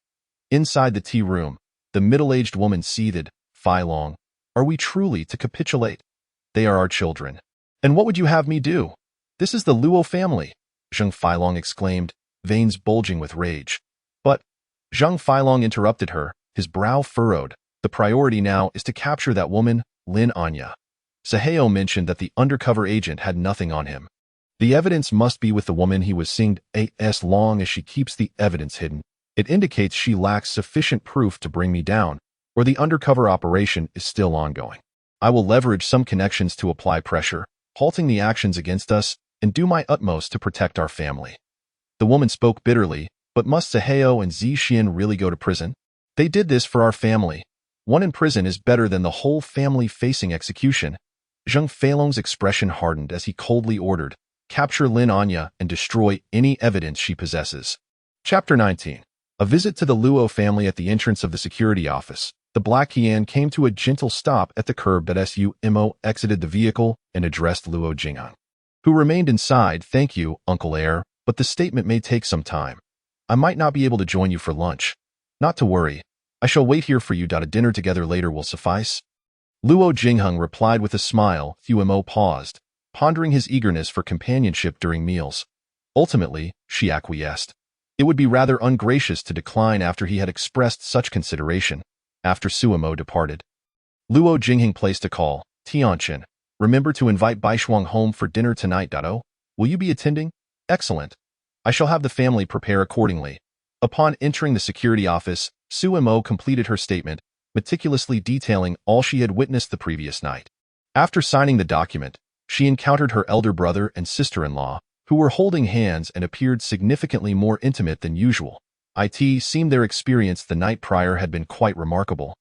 Inside the tea room, the middle-aged woman seethed. "Feilong, are we truly to capitulate? They are our children. And what would you have me do? This is the Luo family," Zhang Feilong exclaimed, veins bulging with rage. "But," Zhang Feilong interrupted her, his brow furrowed. "The priority now is to capture that woman, Lin Anya." Zihao mentioned that the undercover agent had nothing on him. "The evidence must be with the woman he was seeing. As long as she keeps the evidence hidden, it indicates she lacks sufficient proof to bring me down, or the undercover operation is still ongoing. I will leverage some connections to apply pressure, halting the actions against us, and do my utmost to protect our family." The woman spoke bitterly. "But must Zihao and Zixin really go to prison? They did this for our family. One in prison is better than the whole family facing execution." Zhang Feilong's expression hardened as he coldly ordered, "Capture Lin Anya and destroy any evidence she possesses." Chapter 19. A visit to the Luo family. At the entrance of the security office, the Black Qian came to a gentle stop at the curb. Sumo exited the vehicle and addressed Luo Jingheng. who remained inside. Thank you, Uncle Air, but the statement may take some time. I might not be able to join you for lunch. Not to worry. I shall wait here for you. A dinner together later will suffice. Luo Jingheng replied with a smile. Mo paused, pondering his eagerness for companionship during meals. Ultimately, she acquiesced. It would be rather ungracious to decline after he had expressed such consideration. After Suemo departed, Luo Jingheng placed a call. Tianqin, remember to invite Baishuang home for dinner tonight. Will you be attending? Excellent. I shall have the family prepare accordingly. Upon entering the security office, Suemo completed her statement, meticulously detailing all she had witnessed the previous night. After signing the document, she encountered her elder brother and sister-in-law, who were holding hands and appeared significantly more intimate than usual. It seemed their experience the night prior had been quite remarkable.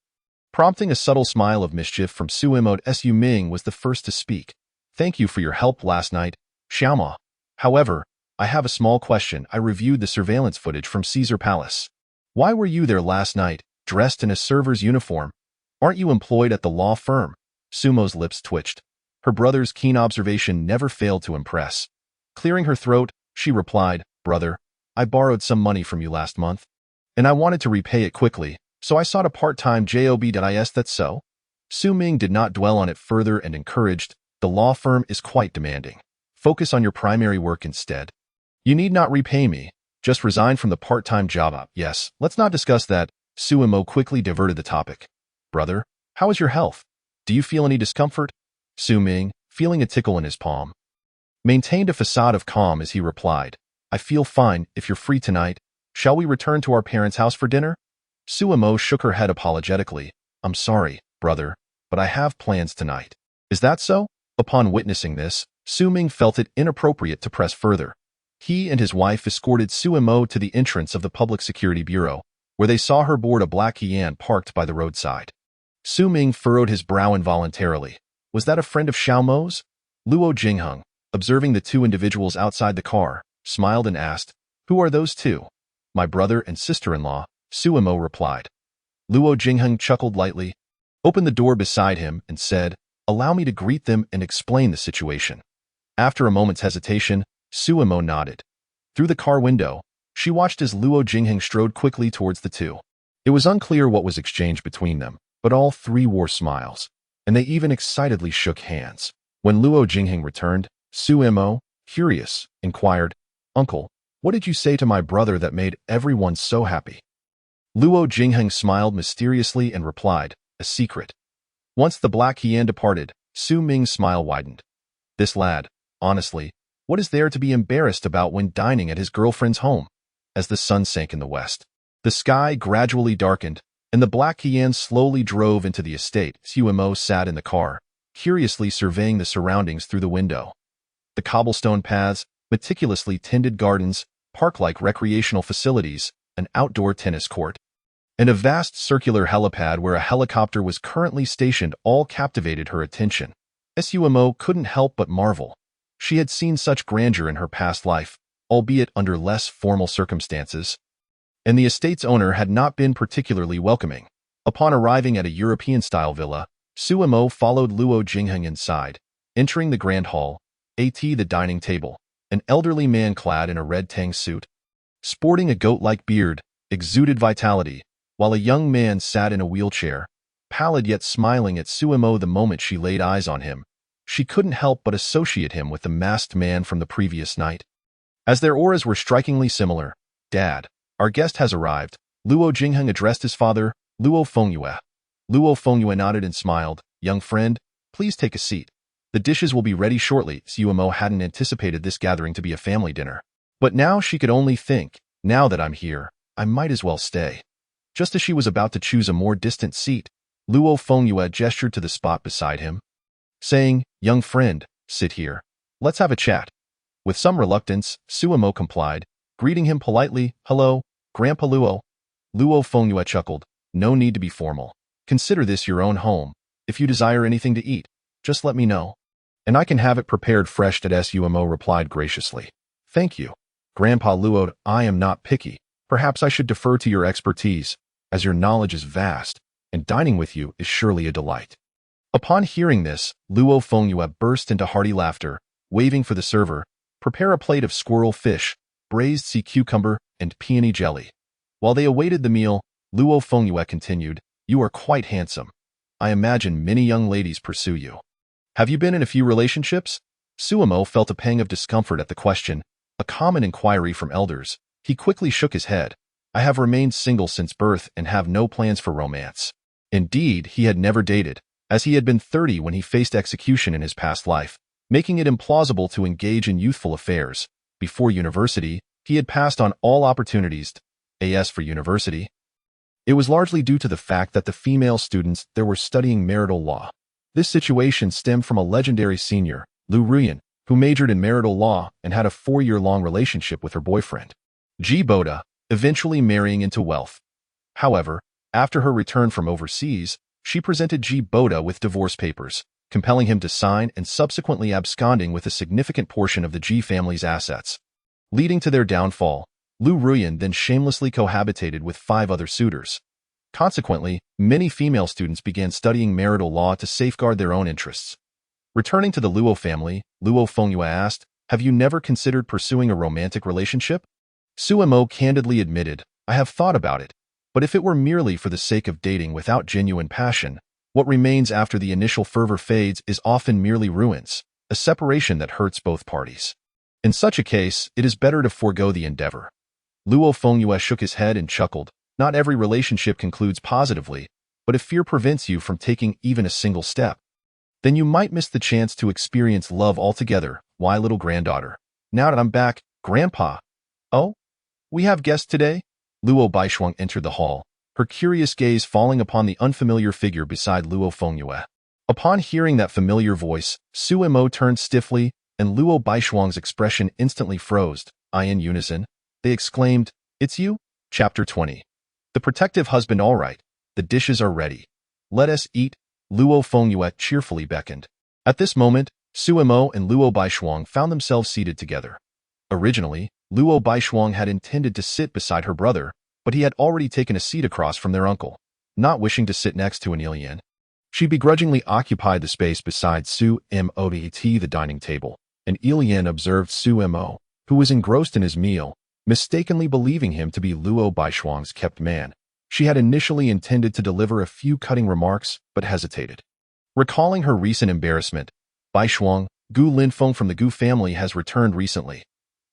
Prompting a subtle smile of mischief from Suemo, Su Ming was the first to speak. Thank you for your help last night, Xiaoma. However, I have a small question. I reviewed the surveillance footage from Caesar Palace. Why were you there last night, dressed in a server's uniform? Aren't you employed at the law firm? Sumo's lips twitched. Her brother's keen observation never failed to impress. Clearing her throat, she replied, Brother, I borrowed some money from you last month, and I wanted to repay it quickly, so I sought a part-time job. Is that so? Su Ming did not dwell on it further and encouraged, the law firm is quite demanding. Focus on your primary work instead. You need not repay me. Just resign from the part-time job. Yes, let's not discuss that. Suemo quickly diverted the topic. Brother, how is your health? Do you feel any discomfort? Su Ming, feeling a tickle in his palm, maintained a facade of calm as he replied, I feel fine. If you're free tonight, shall we return to our parents' house for dinner? Suemo shook her head apologetically. I'm sorry, brother, but I have plans tonight. Is that so? Upon witnessing this, Su Ming felt it inappropriate to press further. He and his wife escorted Suemo to the entrance of the Public Security Bureau, where they saw her board a black Yan parked by the roadside. Su Ming furrowed his brow involuntarily. Was that a friend of Xiaomo's? Luo Jingheng, observing the two individuals outside the car, smiled and asked, Who are those two? My brother and sister-in-law, Suemo replied. Luo Jingheng chuckled lightly, opened the door beside him, and said, Allow me to greet them and explain the situation. After a moment's hesitation, Suemo nodded. Through the car window, she watched as Luo Jingheng strode quickly towards the two. It was unclear what was exchanged between them, but all three wore smiles, and they even excitedly shook hands. When Luo Jingheng returned, Suemo, curious, inquired, Uncle, what did you say to my brother that made everyone so happy? Luo Jingheng smiled mysteriously and replied, A secret. Once the black Yan departed, Su Ming's smile widened. This lad, honestly, what is there to be embarrassed about when dining at his girlfriend's home? As the sun sank in the west, the sky gradually darkened, and the black Yan slowly drove into the estate. Suemo sat in the car, curiously surveying the surroundings through the window. The cobblestone paths, meticulously tended gardens, park-like recreational facilities, an outdoor tennis court, and a vast circular helipad where a helicopter was currently stationed all captivated her attention. Suemo couldn't help but marvel. She had seen such grandeur in her past life, albeit under less formal circumstances, and the estate's owner had not been particularly welcoming. Upon arriving at a European-style villa, Suemo followed Luo Jingheng inside, entering the grand hall, the dining table. An elderly man clad in a red tang suit, sporting a goat-like beard, exuded vitality, while a young man sat in a wheelchair, pallid yet smiling at Suemo the moment she laid eyes on him. She couldn't help but associate him with the masked man from the previous night. As their auras were strikingly similar, Dad, our guest has arrived, Luo Jingheng addressed his father, Luo Fengyue. Luo Fengyue nodded and smiled, Young friend, please take a seat. The dishes will be ready shortly. Suemo hadn't anticipated this gathering to be a family dinner. But now she could only think, now that I'm here, I might as well stay. Just as she was about to choose a more distant seat, Luo Fengyue gestured to the spot beside him, saying, Young friend, sit here. Let's have a chat. With some reluctance, Suemo complied, greeting him politely, Hello, Grandpa Luo. Luo Fengyue chuckled, No need to be formal. Consider this your own home. If you desire anything to eat, just let me know, and I can have it prepared fresh. Suemo replied graciously. Thank you, Grandpa Luo. I am not picky. Perhaps I should defer to your expertise, as your knowledge is vast, and dining with you is surely a delight. Upon hearing this, Luo Fengyue burst into hearty laughter, waving for the server. Prepare a plate of squirrel fish, braised sea cucumber, and peony jelly. While they awaited the meal, Luo Fengyue continued, you are quite handsome. I imagine many young ladies pursue you. Have you been in a few relationships? Suemo felt a pang of discomfort at the question, a common inquiry from elders. He quickly shook his head. I have remained single since birth and have no plans for romance. Indeed, he had never dated, as he had been 30 when he faced execution in his past life, making it implausible to engage in youthful affairs. Before university, he had passed on all opportunities. As for university, it was largely due to the fact that the female students there were studying marital law. This situation stemmed from a legendary senior, Lu Ruyan, who majored in marital law and had a 4-year-long relationship with her boyfriend, Ji Boda, eventually marrying into wealth. However, after her return from overseas, she presented Ji Boda with divorce papers, compelling him to sign and subsequently absconding with a significant portion of the Ji family's assets. Leading to their downfall, Lu Ruyan then shamelessly cohabitated with 5 other suitors. Consequently, many female students began studying marital law to safeguard their own interests. Returning to the Luo family, Luo Fengyue asked, have you never considered pursuing a romantic relationship? Suemo candidly admitted, I have thought about it, but if it were merely for the sake of dating without genuine passion, what remains after the initial fervor fades is often merely ruins, a separation that hurts both parties. In such a case, it is better to forego the endeavor. Luo Fengyue shook his head and chuckled. Not every relationship concludes positively, but if fear prevents you from taking even a single step, then you might miss the chance to experience love altogether. Why, little granddaughter? Now that I'm back, Grandpa. Oh? We have guests today? Luo Baishuang entered the hall, her curious gaze falling upon the unfamiliar figure beside Luo Fengyue. Upon hearing that familiar voice, Suemo turned stiffly, and Luo Baishuang's expression instantly froze. In unison, they exclaimed, It's you? Chapter 20. The protective husband all right. The dishes are ready. Let us eat. Luo Fengyue cheerfully beckoned. At this moment, Suemo and Luo Baishuang found themselves seated together. Originally, Luo Baishuang had intended to sit beside her brother, but he had already taken a seat across from their uncle. Not wishing to sit next to an Ilian, she begrudgingly occupied the space beside Su Mo at the dining table, and Ilian observed Su Mo, who was engrossed in his meal, mistakenly believing him to be Luo Baishuang's kept man. She had initially intended to deliver a few cutting remarks, but hesitated. Recalling her recent embarrassment, Baishuang, Gu Linfeng from the Gu family has returned recently.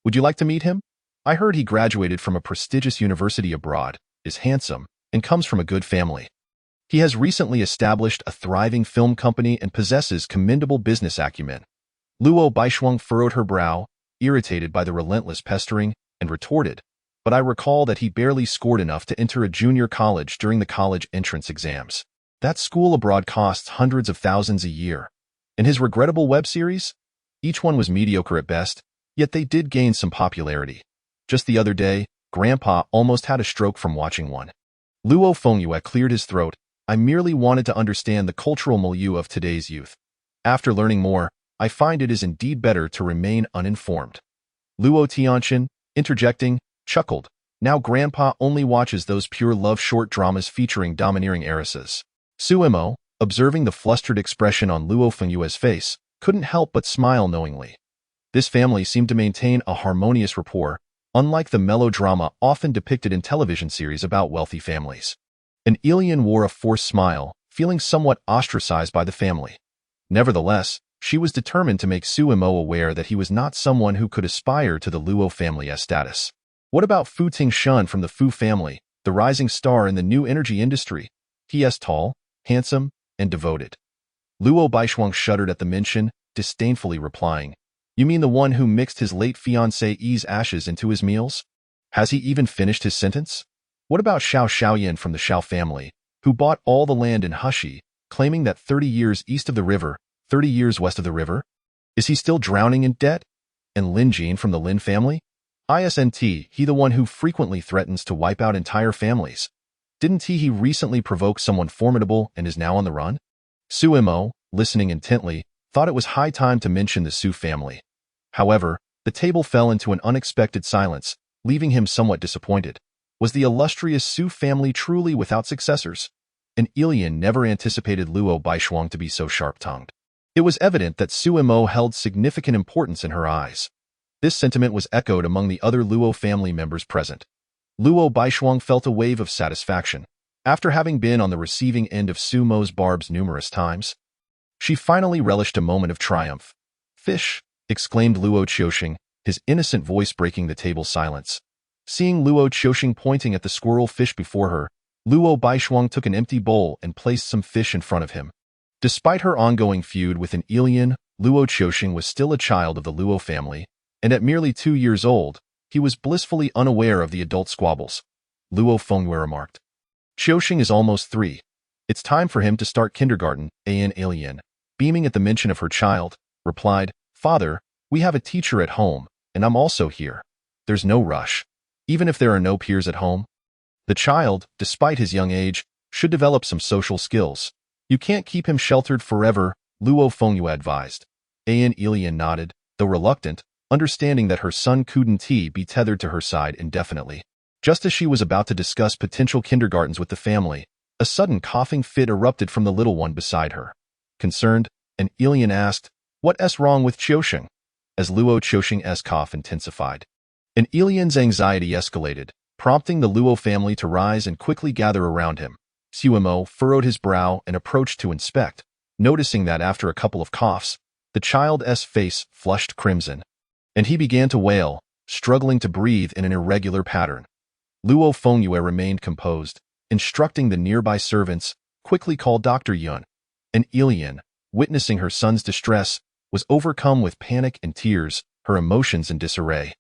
Would you like to meet him? I heard he graduated from a prestigious university abroad, is handsome, and comes from a good family. He has recently established a thriving film company and possesses commendable business acumen. Luo Baishuang furrowed her brow, irritated by the relentless pestering, and retorted, but I recall that he barely scored enough to enter a junior college during the college entrance exams. That school abroad costs hundreds of thousands a year. And his regrettable web series? Each one was mediocre at best, yet they did gain some popularity. Just the other day, Grandpa almost had a stroke from watching one. Luo Fengyue cleared his throat. I merely wanted to understand the cultural milieu of today's youth. After learning more, I find it is indeed better to remain uninformed. Luo Tianqian, interjecting, chuckled. Now Grandpa only watches those pure love short dramas featuring domineering heiresses. Suemo, observing the flustered expression on Luo Fengyue's face, couldn't help but smile knowingly. This family seemed to maintain a harmonious rapport, unlike the melodrama often depicted in television series about wealthy families. And Ilian wore a forced smile, feeling somewhat ostracized by the family. Nevertheless, she was determined to make Suemo aware that he was not someone who could aspire to the Luo family's status. What about Fu Tingshun from the Fu family, the rising star in the new energy industry? He is tall, handsome, and devoted. Luo Baishuang shuddered at the mention, disdainfully replying, You mean the one who mixed his late fiancée's ashes into his meals? Has he even finished his sentence? What about Xiao Xiaoyan from the Xiao family, who bought all the land in Hushi, claiming that 30 years east of the river, 30 years west of the river? Is he still drowning in debt? And Lin Jin from the Lin family? Isn't he the one who frequently threatens to wipe out entire families? Didn't he recently provoke someone formidable and is now on the run? Suemo, listening intently, thought it was high time to mention the Su family. However, the table fell into an unexpected silence, leaving him somewhat disappointed. Was the illustrious Su family truly without successors? And Ilian never anticipated Luo Baishuang to be so sharp-tongued. It was evident that Su Mo held significant importance in her eyes. This sentiment was echoed among the other Luo family members present. Luo Baishuang felt a wave of satisfaction. After having been on the receiving end of Su Mo's barbs numerous times, she finally relished a moment of triumph. "Fish!" exclaimed Luo Qiuxing, his innocent voice breaking the table silence. Seeing Luo Qiuxing pointing at the squirrel fish before her, Luo Baishuang took an empty bowl and placed some fish in front of him. Despite her ongoing feud with an alien, Luo Qiuxing was still a child of the Luo family, and at merely 2 years old, he was blissfully unaware of the adult squabbles. Luo Fengyue remarked. "Qiuxing is almost 3. It's time for him to start kindergarten," An alien, beaming at the mention of her child, replied, "Father, we have a teacher at home, and I'm also here. There's no rush. Even if there are no peers at home, the child, despite his young age, should develop some social skills. You can't keep him sheltered forever," Luo Fengyue advised. An alien nodded, though reluctant, understanding that her son couldn't be tethered to her side indefinitely. Just as she was about to discuss potential kindergartens with the family, a sudden coughing fit erupted from the little one beside her. Concerned, an alien asked, "What's wrong with Qiuxing?" As Luo Qiuxing's cough intensified, an alien's anxiety escalated, prompting the Luo family to rise and quickly gather around him. Su Mo furrowed his brow and approached to inspect, noticing that after a couple of coughs, the child's face flushed crimson, and he began to wail, struggling to breathe in an irregular pattern. Luo Fengyue remained composed, instructing the nearby servants, "Quickly call Dr. Yun." An alien, witnessing her son's distress, was overcome with panic and tears, her emotions in disarray.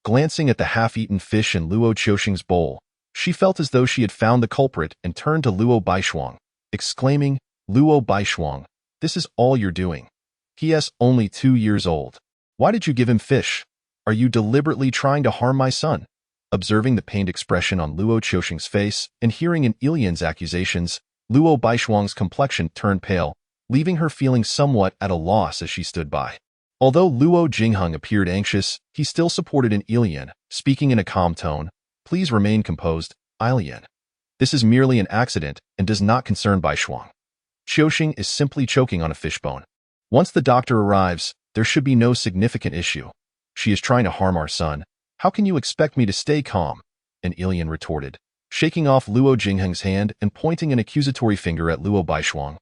Glancing at the half-eaten fish in Luo Qiuxing's bowl, she felt as though she had found the culprit and turned to Luo Baishuang, exclaiming, "Luo Baishuang, this is all you're doing. He is only 2 years old. Why did you give him fish? Are you deliberately trying to harm my son?" Observing the pained expression on Luo Qiuxing's face and hearing an alien's accusations, Luo Baishuang's complexion turned pale, leaving her feeling somewhat at a loss as she stood by. Although Luo Jingheng appeared anxious, he still supported an alien, speaking in a calm tone, "Please remain composed, alien. This is merely an accident and does not concern Baishuang. Qiuxing is simply choking on a fishbone. Once the doctor arrives, there should be no significant issue. She is trying to harm our son. How can you expect me to stay calm?" An alien retorted, shaking off Luo Jingheng's hand and pointing an accusatory finger at Luo Baishuang.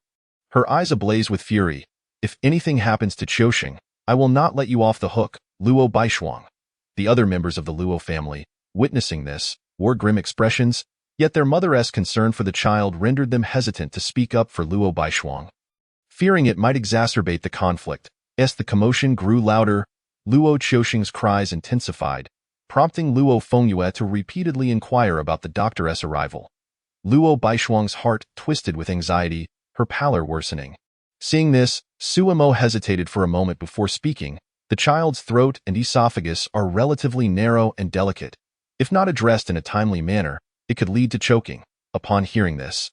Her eyes ablaze with fury. "If anything happens to Qiuxing, I will not let you off the hook, Luo Baishuang." The other members of the Luo family, witnessing this, wore grim expressions, yet their mother's concern for the child rendered them hesitant to speak up for Luo Baishuang. Fearing it might exacerbate the conflict, as the commotion grew louder, Luo Qiuxing's cries intensified, prompting Luo Fengyue to repeatedly inquire about the doctor's arrival. Luo Baishuang's heart twisted with anxiety, her pallor worsening. Seeing this, Su Mo hesitated for a moment before speaking. The child's throat and esophagus are relatively narrow and delicate. If not addressed in a timely manner, it could lead to choking. Upon hearing this,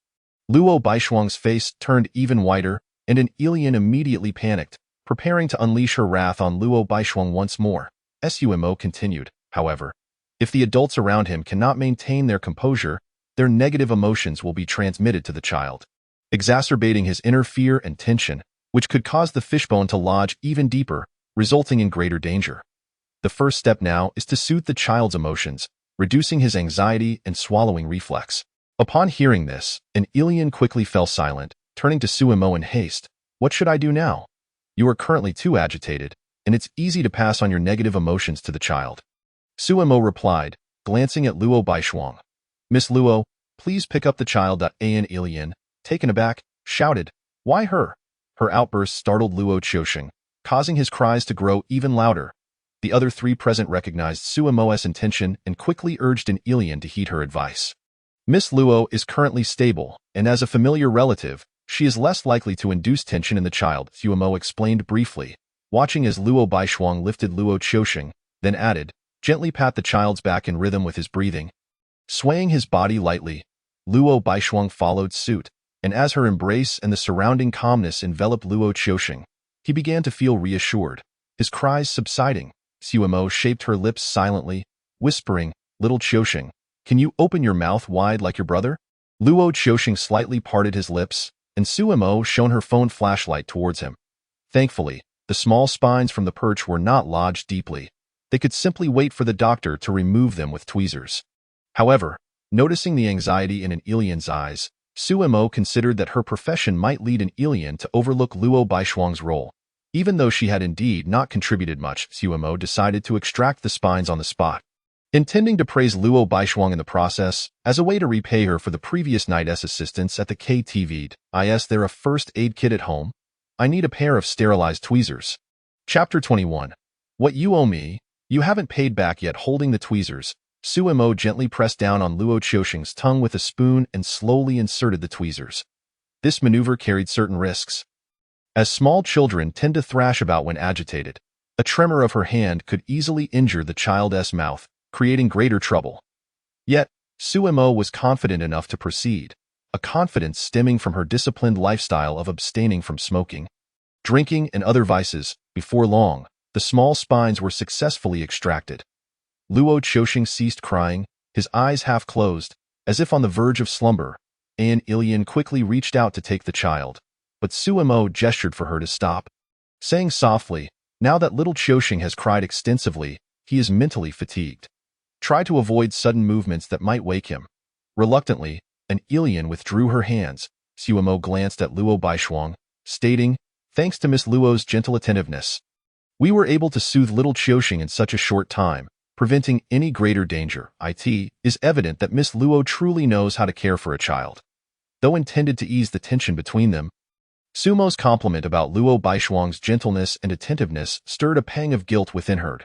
Luo Baishuang's face turned even whiter, and an alien immediately panicked, preparing to unleash her wrath on Luo Baishuang once more. Su Mo continued, however, "If the adults around him cannot maintain their composure, their negative emotions will be transmitted to the child, exacerbating his inner fear and tension, which could cause the fishbone to lodge even deeper, resulting in greater danger. The first step now is to soothe the child's emotions, reducing his anxiety and swallowing reflex." Upon hearing this, an alien quickly fell silent, turning to Su Mo in haste. "What should I do now? You are currently too agitated, and it's easy to pass on your negative emotions to the child." Su Mo replied, glancing at Luo Baishuang. "Miss Luo, please pick up the child." An alien, taken aback, shouted, "Why her?" Her outburst startled Luo Qiuxing, causing his cries to grow even louder. The other 3 present recognized Su Mo's intention and quickly urged an alien to heed her advice. "Miss Luo is currently stable, and as a familiar relative, she is less likely to induce tension in the child," Su Mo explained briefly, watching as Luo Baishuang lifted Luo Qiuxing, then added, "Gently pat the child's back in rhythm with his breathing." Swaying his body lightly, Luo Baishuang followed suit, and as her embrace and the surrounding calmness enveloped Luo Qiuxing, he began to feel reassured. His cries subsiding, Su Mo shaped her lips silently, whispering, "Little Qiuxing, can you open your mouth wide like your brother?" Luo Qiuxing slightly parted his lips, and Su Mo shone her phone flashlight towards him. Thankfully, the small spines from the perch were not lodged deeply. They could simply wait for the doctor to remove them with tweezers. However, noticing the anxiety in an alien's eyes, Suemo considered that her profession might lead an alien to overlook Luo Baishuang's role. Even though she had indeed not contributed much, Suemo decided to extract the spines on the spot. Intending to praise Luo Baishuang in the process, as a way to repay her for the previous night's assistance at the KTV'd, is there a first aid kit at home? I need a pair of sterilized tweezers. Chapter 21. What you owe me, you haven't paid back yet. Holding the tweezers, Suemo gently pressed down on Luo Qiusheng's tongue with a spoon and slowly inserted the tweezers. This maneuver carried certain risks. As small children tend to thrash about when agitated, a tremor of her hand could easily injure the child's mouth, creating greater trouble. Yet, Suemo was confident enough to proceed, a confidence stemming from her disciplined lifestyle of abstaining from smoking, drinking, and other vices. Before long, the small spines were successfully extracted. Luo Qiusheng ceased crying, his eyes half closed, as if on the verge of slumber. An alien quickly reached out to take the child, but Suemo gestured for her to stop, saying softly, "Now that little Qiusheng has cried extensively, he is mentally fatigued. Try to avoid sudden movements that might wake him." Reluctantly, an alien withdrew her hands. Suemo glanced at Luo Baishuang, stating, "Thanks to Miss Luo's gentle attentiveness, we were able to soothe little Qiusheng in such a short time, preventing any greater danger. It is evident that Miss Luo truly knows how to care for a child." Though intended to ease the tension between them, Sumo's compliment about Luo Baishuang's gentleness and attentiveness stirred a pang of guilt within her.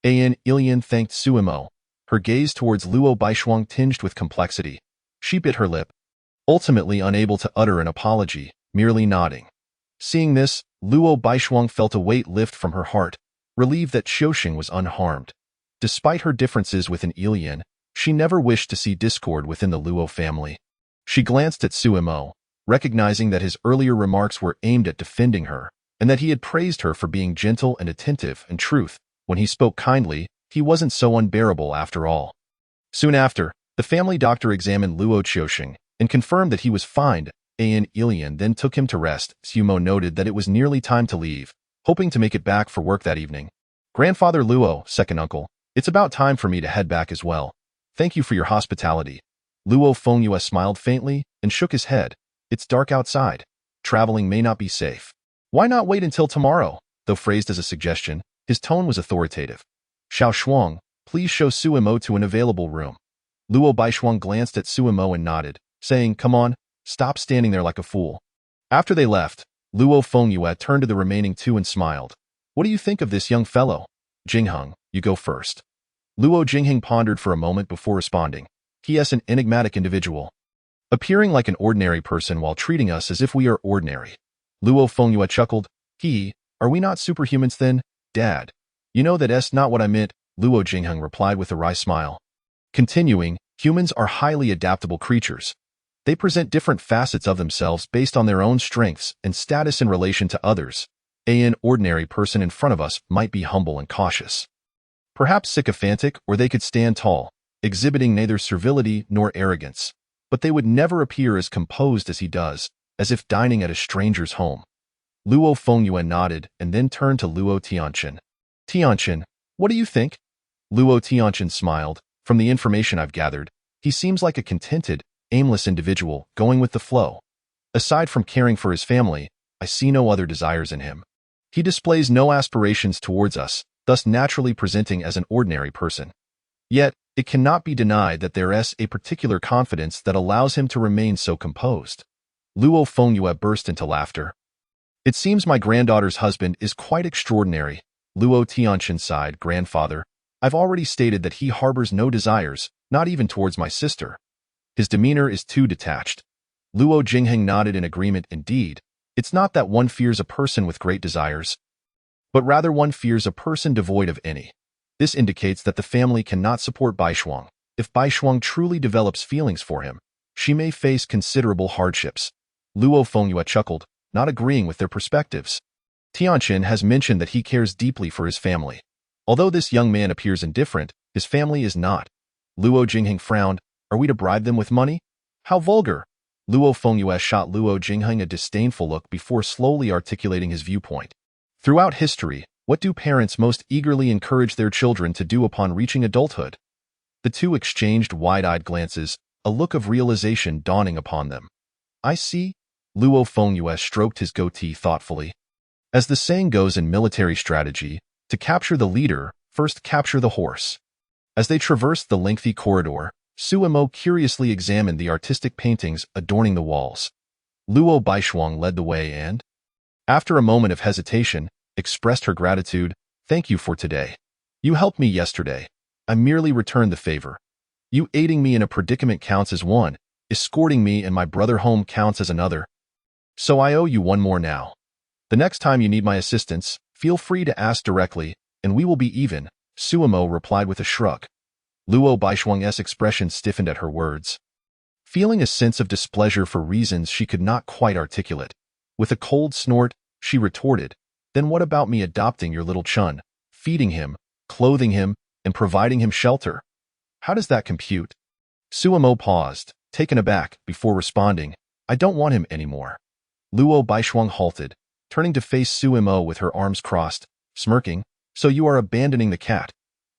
An alien thanked Suemo, her gaze towards Luo Baishuang tinged with complexity. She bit her lip, ultimately unable to utter an apology, merely nodding. Seeing this, Luo Baishuang felt a weight lift from her heart, relieved that Qiusheng was unharmed. Despite her differences with an alien, she never wished to see discord within the Luo family. She glanced at Suemo, recognizing that his earlier remarks were aimed at defending her, and that he had praised her for being gentle and attentive. In truth, when he spoke kindly, he wasn't so unbearable after all. Soon after, the family doctor examined Luo Qiusheng and confirmed that he was fine. An alien then took him to rest. Sumo noted that it was nearly time to leave, hoping to make it back for work that evening. "Grandfather Luo, second uncle, it's about time for me to head back as well. Thank you for your hospitality." Luo Fengyue smiled faintly and shook his head. "It's dark outside. Traveling may not be safe. Why not wait until tomorrow?" Though phrased as a suggestion, his tone was authoritative. "Xiao Shuang, please show Suemo to an available room." Luo Baishuang glanced at Suemo and nodded, saying, "Come on, stop standing there like a fool." After they left, Luo Fengyue turned to the remaining two and smiled. "What do you think of this young fellow?" "Jingheng, you go first." Luo Jingheng pondered for a moment before responding. "He is an enigmatic individual, appearing like an ordinary person while treating us as if we are ordinary." Luo Fengyue chuckled. "Are we not superhumans then, Dad?" "You know that's not what I meant," Luo Jingheng replied with a wry smile. Continuing, "Humans are highly adaptable creatures. They present different facets of themselves based on their own strengths and status in relation to others. An ordinary person in front of us might be humble and cautious, perhaps sycophantic, or they could stand tall, exhibiting neither servility nor arrogance. But they would never appear as composed as he does, as if dining at a stranger's home." Luo Fengyue nodded and then turned to Luo Tianchen. "Tianchen, what do you think?" Luo Tianchen smiled. "From the information I've gathered, he seems like a contented, aimless individual, going with the flow. Aside from caring for his family, I see no other desires in him. He displays no aspirations towards us, thus naturally presenting as an ordinary person. Yet, it cannot be denied that there is a particular confidence that allows him to remain so composed." Luo Fengyue burst into laughter. "It seems my granddaughter's husband is quite extraordinary." Luo Tianchen sighed. "Grandfather, I've already stated that he harbors no desires, not even towards my sister. His demeanor is too detached." Luo Jingheng nodded in agreement. "Indeed, it's not that one fears a person with great desires, but rather one fears a person devoid of any. This indicates that the family cannot support Baishuang. If Baishuang truly develops feelings for him, she may face considerable hardships." Luo Fengyue chuckled, not agreeing with their perspectives. "Tianchen has mentioned that he cares deeply for his family. Although this young man appears indifferent, his family is not." Luo Jingheng frowned. "Are we to bribe them with money? How vulgar!" Luo Fengyue shot Luo Jingheng a disdainful look before slowly articulating his viewpoint. Throughout history, what do parents most eagerly encourage their children to do upon reaching adulthood? The two exchanged wide-eyed glances, a look of realization dawning upon them. I see. Luo Fengyue stroked his goatee thoughtfully. As the saying goes in military strategy, to capture the leader, first capture the horse. As they traversed the lengthy corridor, Suemo curiously examined the artistic paintings adorning the walls. Luo Baishuang led the way and, after a moment of hesitation, expressed her gratitude. Thank you for today. You helped me yesterday. I merely returned the favor. You aiding me in a predicament counts as one, escorting me and my brother home counts as another. So I owe you one more now. The next time you need my assistance, feel free to ask directly, and we will be even, Suemo replied with a shrug. Luo Baishuang's expression stiffened at her words. Feeling a sense of displeasure for reasons she could not quite articulate, with a cold snort, she retorted, Then what about me adopting your little chun, feeding him, clothing him, and providing him shelter? How does that compute? Suemo paused, taken aback, before responding, I don't want him anymore. Luo Baishuang halted, turning to face Suemo with her arms crossed, smirking, So you are abandoning the cat.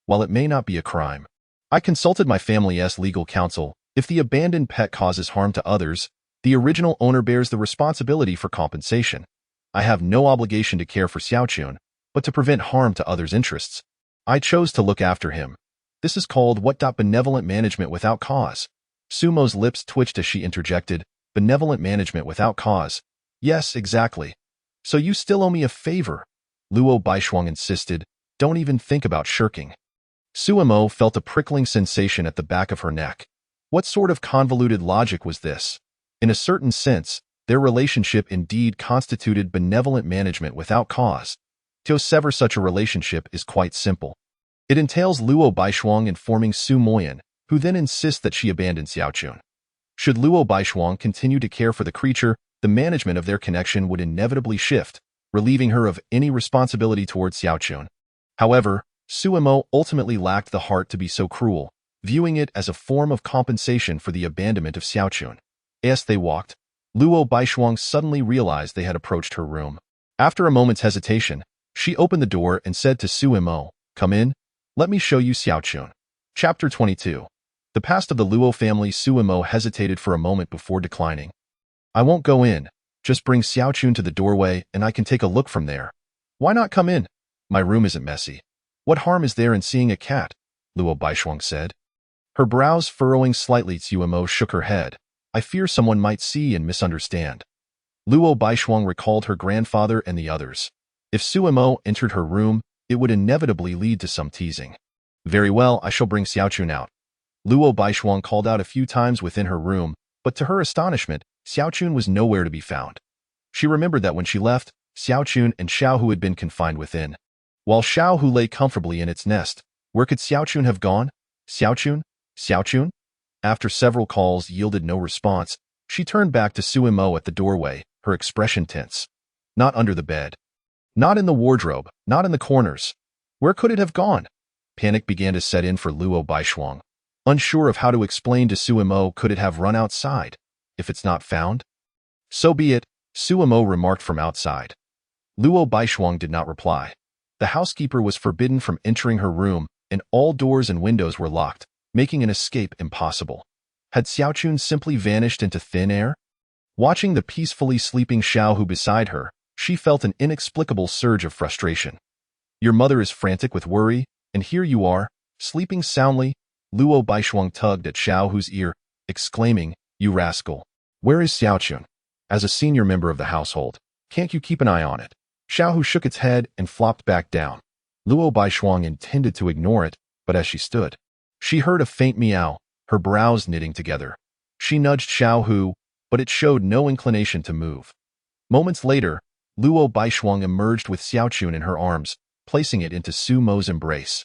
While it may not be a crime, I consulted my family's legal counsel. If the abandoned pet causes harm to others, the original owner bears the responsibility for compensation. I have no obligation to care for Xiaochun, but to prevent harm to others' interests. I chose to look after him. This is called benevolent management without cause. Sumo's lips twitched as she interjected, benevolent management without cause. Yes, exactly. So you still owe me a favor, Luo Baishuang insisted. Don't even think about shirking. Suemo felt a prickling sensation at the back of her neck. What sort of convoluted logic was this? In a certain sense, their relationship indeed constituted benevolent management without cause. To sever such a relationship is quite simple. It entails Luo Baishuang informing Su Moyan, who then insists that she abandon Xiaochun. Should Luo Baishuang continue to care for the creature, the management of their connection would inevitably shift, relieving her of any responsibility towards Xiaochun. However, Suemo ultimately lacked the heart to be so cruel, viewing it as a form of compensation for the abandonment of Xiaochun. As they walked, Luo Baishuang suddenly realized they had approached her room. After a moment's hesitation, she opened the door and said to Suemo, Come in, let me show you Xiaochun. Chapter 22. The past of the Luo family. Suemo hesitated for a moment before declining. I won't go in, just bring Xiaochun to the doorway and I can take a look from there. Why not come in? My room isn't messy. What harm is there in seeing a cat? Luo Baishuang said. Her brows furrowing slightly, Suemo shook her head. I fear someone might see and misunderstand. Luo Baishuang recalled her grandfather and the others. If Suemo entered her room, it would inevitably lead to some teasing. Very well, I shall bring Xiaochun out. Luo Baishuang called out a few times within her room, but to her astonishment, Xiaochun was nowhere to be found. She remembered that when she left, Xiaochun and Xiaohu had been confined within. While Xiaohu lay comfortably in its nest, where could Xiaochun have gone? Xiaochun? Xiaochun? After several calls yielded no response, she turned back to Suemo at the doorway, her expression tense. Not under the bed. Not in the wardrobe, not in the corners. Where could it have gone? Panic began to set in for Luo Baishuang. Unsure of how to explain to Suemo, could it have run outside? If it's not found? So be it, Suemo remarked from outside. Luo Baishuang did not reply. The housekeeper was forbidden from entering her room, and all doors and windows were locked, making an escape impossible. Had Xiaochun simply vanished into thin air? Watching the peacefully sleeping Xiaohu beside her, she felt an inexplicable surge of frustration. Your mother is frantic with worry, and here you are, sleeping soundly. Luo Baishuang tugged at Xiaohu's ear, exclaiming, You rascal! Where is Xiaochun? As a senior member of the household, can't you keep an eye on it? Xiaohu shook its head and flopped back down. Luo Baishuang intended to ignore it, but as she stood, she heard a faint meow, her brows knitting together. She nudged Xiaohu, but it showed no inclination to move. Moments later, Luo Baishuang emerged with Xiaochun in her arms, placing it into Sumo's embrace.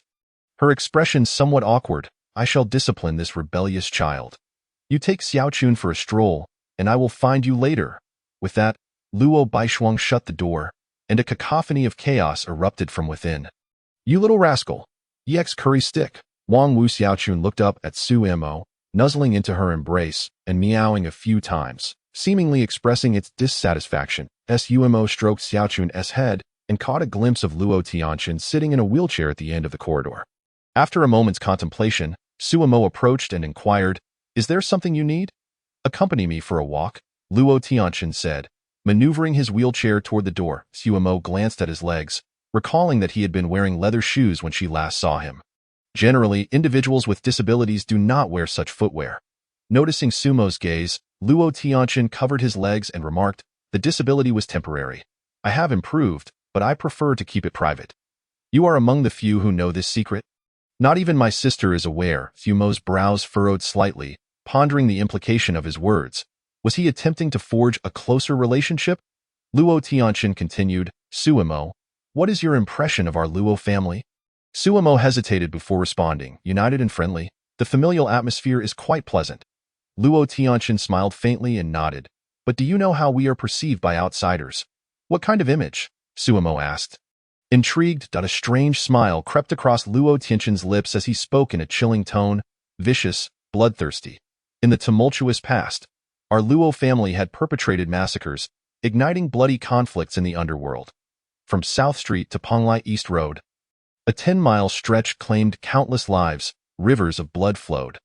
Her expression somewhat awkward. I shall discipline this rebellious child. You take Xiaochun for a stroll, and I will find you later. With that, Luo Baishuang shut the door, and a cacophony of chaos erupted from within. You little rascal! EX curry stick! Wang Wu. Xiaochun looked up at Suemo, nuzzling into her embrace and meowing a few times, seemingly expressing its dissatisfaction. Suemo stroked Xiaochun's head, and caught a glimpse of Luo Tianqian sitting in a wheelchair at the end of the corridor. After a moment's contemplation, Suemo approached and inquired, "Is there something you need?" "Accompany me for a walk," Luo Tianqian said. Maneuvering his wheelchair toward the door, Suemo glanced at his legs, recalling that he had been wearing leather shoes when she last saw him. Generally, individuals with disabilities do not wear such footwear. Noticing Sumo's gaze, Luo Tianqian covered his legs and remarked, "The disability was temporary. I have improved, but I prefer to keep it private. You are among the few who know this secret?" "Not even my sister is aware." Sumo's brows furrowed slightly, pondering the implication of his words. Was he attempting to forge a closer relationship? Luo Tianqian continued, "Suemo, what is your impression of our Luo family?" Suemo hesitated before responding, united and friendly. The familial atmosphere is quite pleasant. Luo Tianqian smiled faintly and nodded. "But do you know how we are perceived by outsiders?" "What kind of image?" Suemo asked. Intrigued, a strange smile crept across Luo Tianqian's lips as he spoke in a chilling tone, "Vicious, bloodthirsty. In the tumultuous past, our Luo family had perpetrated massacres, igniting bloody conflicts in the underworld. From South Street to Ponglai East Road, a 10-mile stretch claimed countless lives, rivers of blood flowed."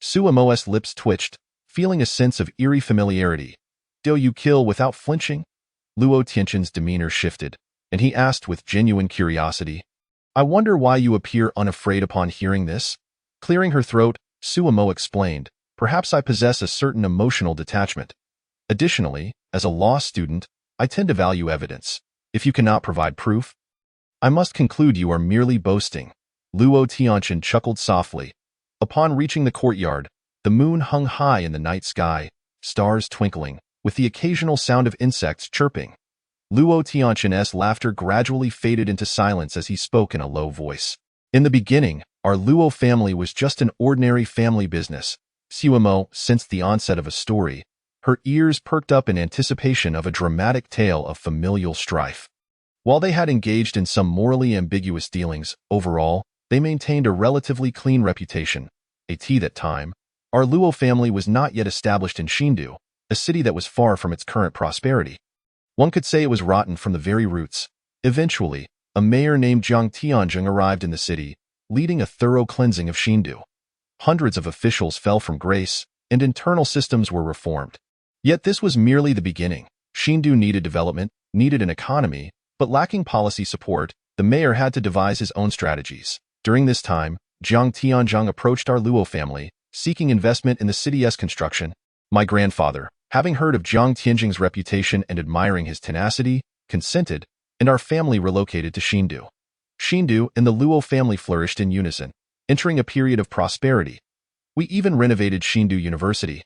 Suemo's lips twitched, feeling a sense of eerie familiarity. "Do you kill without flinching?" Luo Tianqian's demeanor shifted, and he asked with genuine curiosity, "I wonder why you appear unafraid upon hearing this?" Clearing her throat, Suemo explained, "Perhaps I possess a certain emotional detachment. Additionally, as a law student, I tend to value evidence. If you cannot provide proof, I must conclude you are merely boasting." Luo Tianqian chuckled softly. Upon reaching the courtyard, the moon hung high in the night sky, stars twinkling, with the occasional sound of insects chirping. Luo Tianqian's laughter gradually faded into silence as he spoke in a low voice. "In the beginning, our Luo family was just an ordinary family business." Suemo sensed the onset of a story. Her ears perked up in anticipation of a dramatic tale of familial strife. While they had engaged in some morally ambiguous dealings, overall, they maintained a relatively clean reputation. At that time, our Luo family was not yet established in Xindu, a city that was far from its current prosperity. One could say it was rotten from the very roots. Eventually, a mayor named Jiang Tianzheng arrived in the city, leading a thorough cleansing of Xindu. Hundreds of officials fell from grace, and internal systems were reformed. Yet this was merely the beginning. Xindu needed development, needed an economy, but lacking policy support, the mayor had to devise his own strategies. During this time, Jiang Tianzheng approached our Luo family, seeking investment in the city's construction. My grandfather, having heard of Jiang Tianzheng's reputation and admiring his tenacity, consented, and our family relocated to Xindu. Xindu and the Luo family flourished in unison, entering a period of prosperity. We even renovated Xindu University,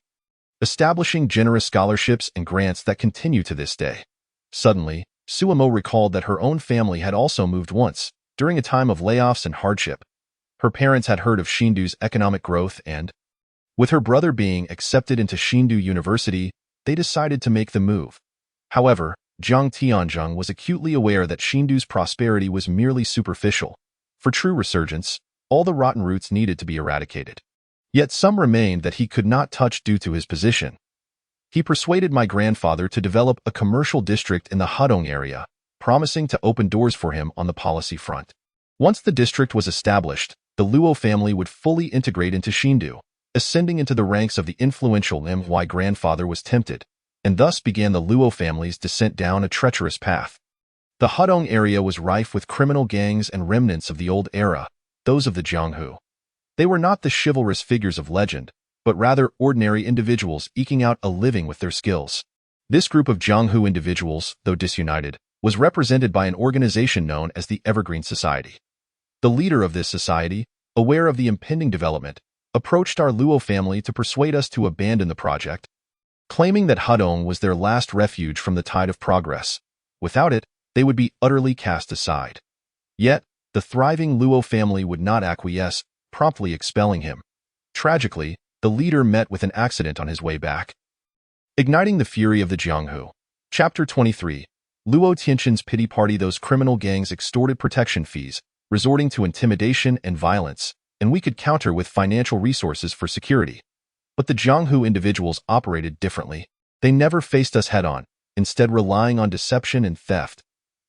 establishing generous scholarships and grants that continue to this day. Suddenly, Suemo recalled that her own family had also moved once, during a time of layoffs and hardship. Her parents had heard of Xindu's economic growth and, with her brother being accepted into Xindu University, they decided to make the move. However, Jiang Tianzheng was acutely aware that Xindu's prosperity was merely superficial. For true resurgence, all the rotten roots needed to be eradicated. Yet some remained that he could not touch due to his position. He persuaded my grandfather to develop a commercial district in the Hudong area, promising to open doors for him on the policy front. Once the district was established, the Luo family would fully integrate into Xindu, ascending into the ranks of the influential my grandfather was tempted, and thus began the Luo family's descent down a treacherous path. The Hudong area was rife with criminal gangs and remnants of the old era, those of the Jianghu. They were not the chivalrous figures of legend, but rather ordinary individuals eking out a living with their skills. This group of Jianghu individuals, though disunited, was represented by an organization known as the Evergreen Society. The leader of this society, aware of the impending development, approached our Luo family to persuade us to abandon the project, claiming that Hudong was their last refuge from the tide of progress. Without it, they would be utterly cast aside. Yet, the thriving Luo family would not acquiesce, promptly expelling him. Tragically, the leader met with an accident on his way back, igniting the fury of the Jianghu. Chapter 23. Luo Tianqian's pity party. Those criminal gangs extorted protection fees, resorting to intimidation and violence, and we could counter with financial resources for security. But the Jianghu individuals operated differently. They never faced us head-on, instead relying on deception and theft.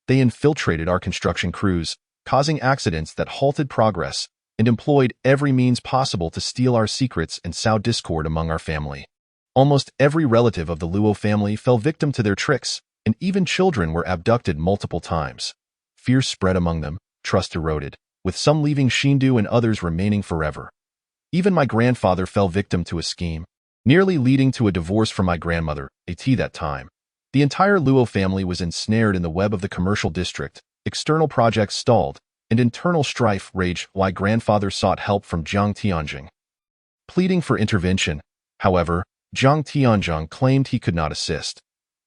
They infiltrated our construction crews, causing accidents that halted progress, and employed every means possible to steal our secrets and sow discord among our family. Almost every relative of the Luo family fell victim to their tricks, and even children were abducted multiple times. Fear spread among them, trust eroded, with some leaving Shindu and others remaining forever. Even my grandfather fell victim to a scheme, nearly leading to a divorce from my grandmother, that time. The entire Luo family was ensnared in the web of the commercial district, external projects stalled, and internal strife raged while grandfather sought help from Jiang Tianjing. Pleading for intervention, however, Jiang Tianjing claimed he could not assist.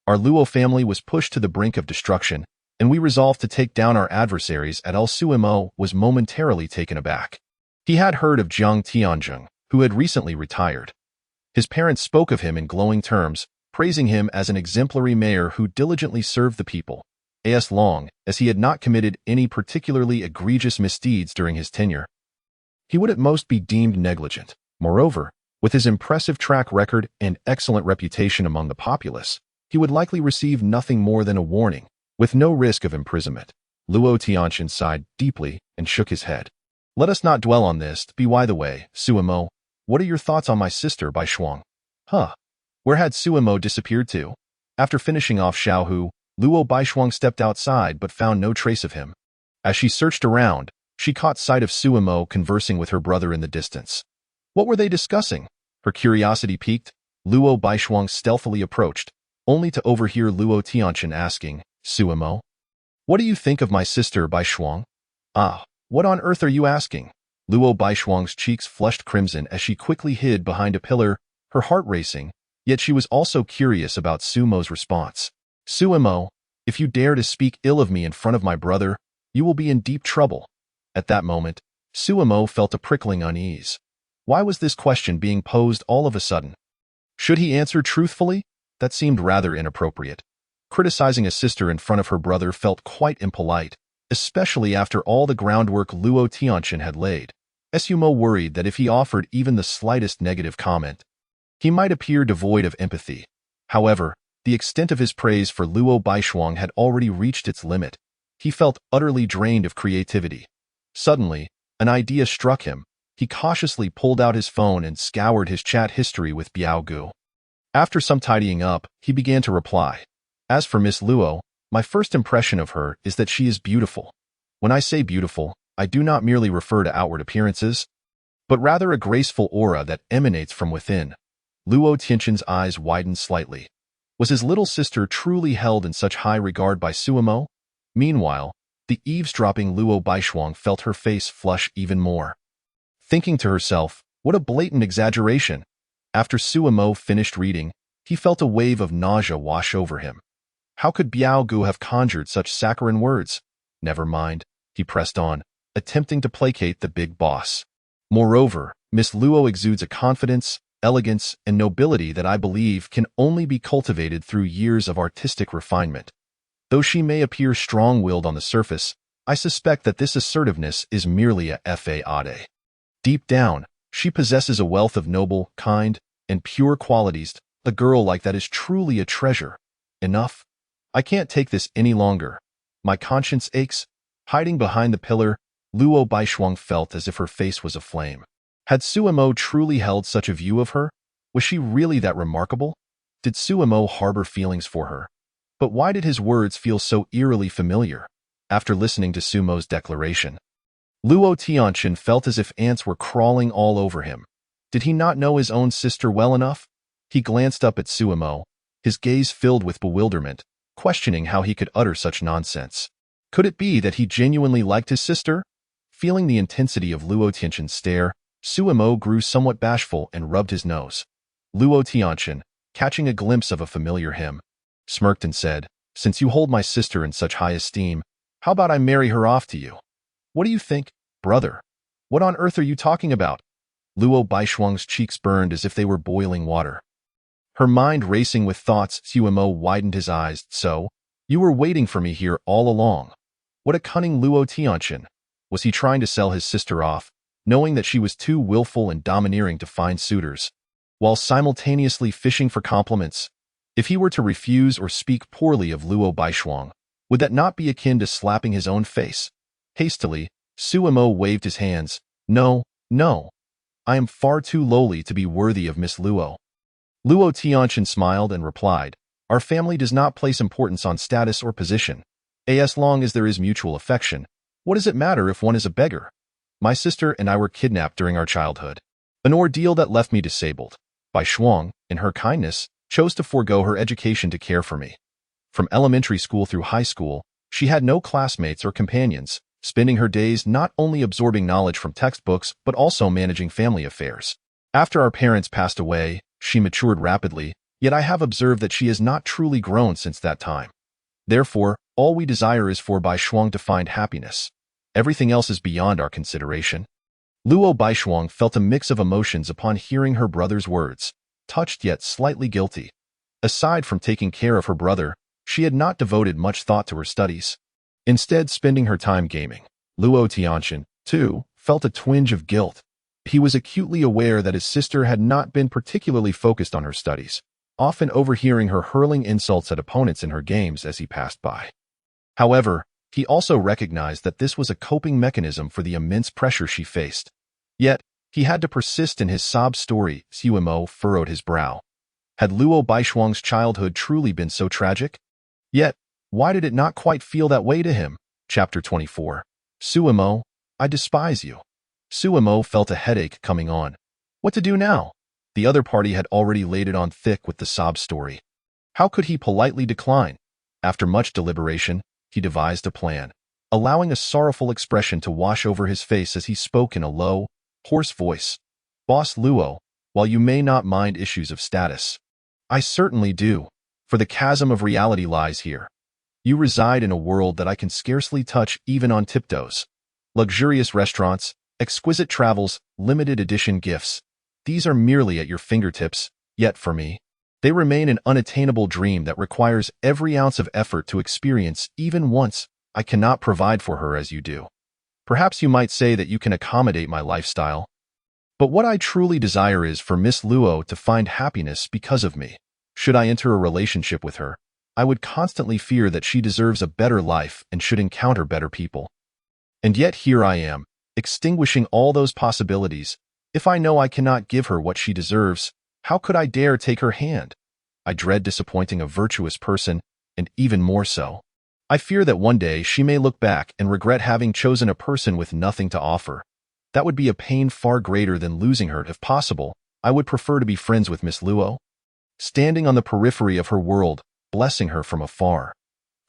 Our Luo family was pushed to the brink of destruction, and we resolved to take down our adversaries. At Sumo was momentarily taken aback. He had heard of Jiang Tianjing, who had recently retired. His parents spoke of him in glowing terms, praising him as an exemplary mayor who diligently served the people. As long as he had not committed any particularly egregious misdeeds during his tenure, he would at most be deemed negligent. Moreover, with his impressive track record and excellent reputation among the populace, he would likely receive nothing more than a warning, with no risk of imprisonment. Luo Tianqian sighed deeply and shook his head. Let us not dwell on this. By the way, Suimo, what are your thoughts on my sister Bai Shuang? Where had Suimo disappeared to? After finishing off Xiaohu, Luo Baishuang stepped outside but found no trace of him. As she searched around, she caught sight of Suimo conversing with her brother in the distance. What were they discussing? Her curiosity piqued. Luo Baishuang stealthily approached, only to overhear Luo Tianqian asking, Suimo, what do you think of my sister Baishuang? What on earth are you asking? Luo Baishuang's cheeks flushed crimson as she quickly hid behind a pillar, her heart racing, yet she was also curious about Sumo's response. Suimo, if you dare to speak ill of me in front of my brother, you will be in deep trouble. At that moment, Suimo felt a prickling unease. Why was this question being posed all of a sudden? Should he answer truthfully? That seemed rather inappropriate. Criticizing a sister in front of her brother felt quite impolite, especially after all the groundwork Luo Tianqian had laid. Sumo worried that if he offered even the slightest negative comment, he might appear devoid of empathy. However, the extent of his praise for Luo Baishuang had already reached its limit. He felt utterly drained of creativity. Suddenly, an idea struck him. He cautiously pulled out his phone and scoured his chat history with Biao Gu. After some tidying up, he began to reply. As for Miss Luo, my first impression of her is that she is beautiful. When I say beautiful, I do not merely refer to outward appearances, but rather a graceful aura that emanates from within. Luo Tianqian's eyes widened slightly. Was his little sister truly held in such high regard by Suimo? Meanwhile, the eavesdropping Luo Baishuang felt her face flush even more. Thinking to herself, what a blatant exaggeration. After Suimo finished reading, he felt a wave of nausea wash over him. How could Biao Gu have conjured such saccharine words? Never mind, he pressed on, attempting to placate the big boss. Moreover, Miss Luo exudes a confidence, elegance, and nobility that I believe can only be cultivated through years of artistic refinement. Though she may appear strong-willed on the surface, I suspect that this assertiveness is merely a fade. Deep down, she possesses a wealth of noble, kind, and pure qualities. A girl like that is truly a treasure. Enough. I can't take this any longer. My conscience aches. Hiding behind the pillar, Luo Baishuang felt as if her face was aflame. Had Suimo truly held such a view of her? Was she really that remarkable? Did Suimo harbor feelings for her? But why did his words feel so eerily familiar? After listening to Sumo's declaration, Luo Tianqian felt as if ants were crawling all over him. Did he not know his own sister well enough? He glanced up at Suimo, his gaze filled with bewilderment, questioning how he could utter such nonsense. Could it be that he genuinely liked his sister? Feeling the intensity of Luo Tianqian's stare, Suimo grew somewhat bashful and rubbed his nose. Luo Tianqian, catching a glimpse of a familiar him, smirked and said, Since you hold my sister in such high esteem, how about I marry her off to you? What do you think, brother? What on earth are you talking about? Luo Baishuang's cheeks burned as if they were boiling water. Her mind racing with thoughts, Suimo widened his eyes. So, you were waiting for me here all along. What a cunning Luo Tianqian. Was he trying to sell his sister off, knowing that she was too willful and domineering to find suitors, while simultaneously fishing for compliments? If he were to refuse or speak poorly of Luo Baishuang, Would that not be akin to slapping his own face? Hastily, Suemo waved his hands. No, no. I am far too lowly to be worthy of Miss Luo. Luo Tianqian smiled and replied, Our family does not place importance on status or position. As long as there is mutual affection, what does it matter if one is a beggar? My sister and I were kidnapped during our childhood. An ordeal that left me disabled. Bai Shuang, in her kindness, chose to forego her education to care for me. From elementary school through high school, she had no classmates or companions, spending her days not only absorbing knowledge from textbooks but also managing family affairs. After our parents passed away, she matured rapidly, yet I have observed that she has not truly grown since that time. Therefore, all we desire is for Bai Shuang to find happiness. Everything else is beyond our consideration. Luo Baishuang felt a mix of emotions upon hearing her brother's words, touched yet slightly guilty. Aside from taking care of her brother, she had not devoted much thought to her studies, instead spending her time gaming. Luo Tianqian, too, felt a twinge of guilt. He was acutely aware that his sister had not been particularly focused on her studies, often overhearing her hurling insults at opponents in her games as he passed by. However, he also recognized that this was a coping mechanism for the immense pressure she faced. Yet, he had to persist in his sob story. Suemo furrowed his brow. Had Luo Baishuang's childhood truly been so tragic? Yet, why did it not quite feel that way to him? Chapter 24. Suemo, I despise you. Suemo felt a headache coming on. What to do now? The other party had already laid it on thick with the sob story. How could he politely decline? After much deliberation, he devised a plan, allowing a sorrowful expression to wash over his face as he spoke in a low, hoarse voice. Boss Luo, while you may not mind issues of status, I certainly do, for the chasm of reality lies here. You reside in a world that I can scarcely touch even on tiptoes. Luxurious restaurants, exquisite travels, limited edition gifts. These are merely at your fingertips, yet for me, they remain an unattainable dream that requires every ounce of effort to experience even once. I cannot provide for her as you do. Perhaps you might say that you can accommodate my lifestyle. But what I truly desire is for Miss Luo to find happiness because of me. Should I enter a relationship with her, I would constantly fear that she deserves a better life and should encounter better people. And yet here I am, extinguishing all those possibilities. If I know I cannot give her what she deserves, how could I dare take her hand? I dread disappointing a virtuous person, and even more so, I fear that one day she may look back and regret having chosen a person with nothing to offer. That would be a pain far greater than losing her. If possible, I would prefer to be friends with Miss Luo, standing on the periphery of her world, blessing her from afar.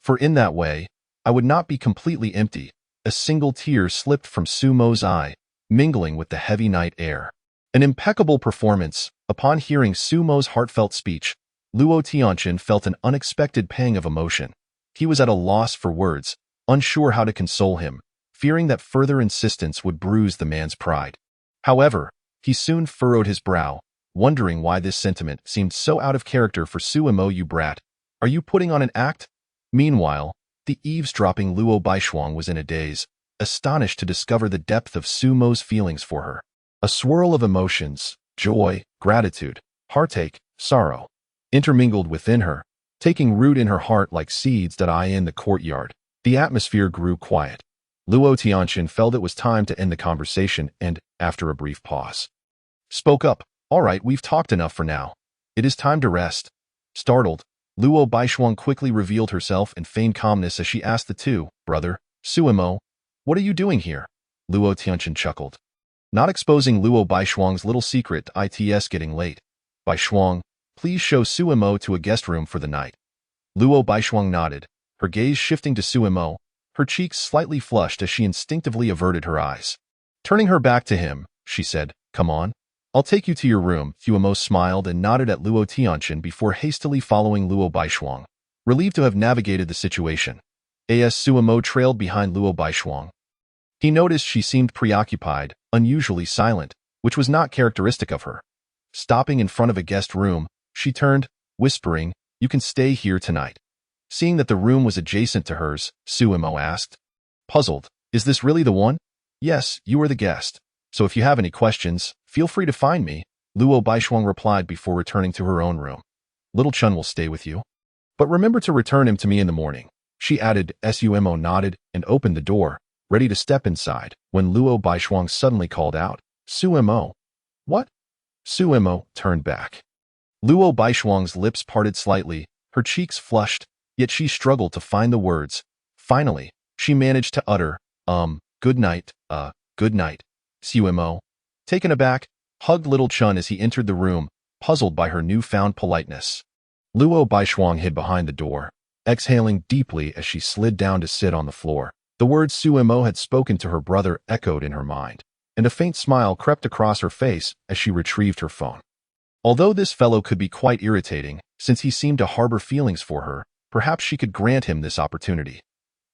For in that way, I would not be completely empty. A single tear slipped from Sumo's eye, mingling with the heavy night air. An impeccable performance. Upon hearing Sumo's heartfelt speech, Luo Tianqian felt an unexpected pang of emotion. He was at a loss for words, unsure how to console him, fearing that further insistence would bruise the man's pride. However, he soon furrowed his brow, wondering why this sentiment seemed so out of character for Suemo. You brat, are you putting on an act? Meanwhile, the eavesdropping Luo Baishuang was in a daze, astonished to discover the depth of Sumo's feelings for her. A swirl of emotions, joy, gratitude, heartache, sorrow, intermingled within her, taking root in her heart like seeds that lie in the courtyard. The atmosphere grew quiet. Luo Tianqian felt it was time to end the conversation and, after a brief pause, spoke up. All right, we've talked enough for now. It is time to rest. Startled, Luo Baishuang quickly revealed herself and feigned calmness as she asked the two, Brother, Suemo, what are you doing here? Luo Tianqian chuckled, not exposing Luo Baishuang's little secret. It's getting late. Baishuang, please show Suemo to a guest room for the night. Luo Baishuang nodded, her gaze shifting to Suemo, her cheeks slightly flushed as she instinctively averted her eyes. Turning her back to him, she said, Come on. I'll take you to your room. Suemo smiled and nodded at Luo Tianqian before hastily following Luo Baishuang, relieved to have navigated the situation. As Suemo trailed behind Luo Baishuang, he noticed she seemed preoccupied, unusually silent, which was not characteristic of her. Stopping in front of a guest room, she turned, whispering, You can stay here tonight. Seeing that the room was adjacent to hers, Suemo asked, puzzled, Is this really the one? Yes, you are the guest. So if you have any questions, feel free to find me, Luo Baishuang replied before returning to her own room. Little Chun will stay with you. But remember to return him to me in the morning. She added. Sumo nodded and opened the door, ready to step inside, when Luo Baishuang suddenly called out, Sumo. What? Sumo turned back. Luo Baishuang's lips parted slightly, her cheeks flushed, yet she struggled to find the words. Finally, she managed to utter, good night, good night. Sumo, taken aback, hugged little Chun as he entered the room, puzzled by her newfound politeness. Luo Baishuang hid behind the door, exhaling deeply as she slid down to sit on the floor. The words Sumo had spoken to her brother echoed in her mind, and a faint smile crept across her face as she retrieved her phone. Although this fellow could be quite irritating, since he seemed to harbor feelings for her, perhaps she could grant him this opportunity.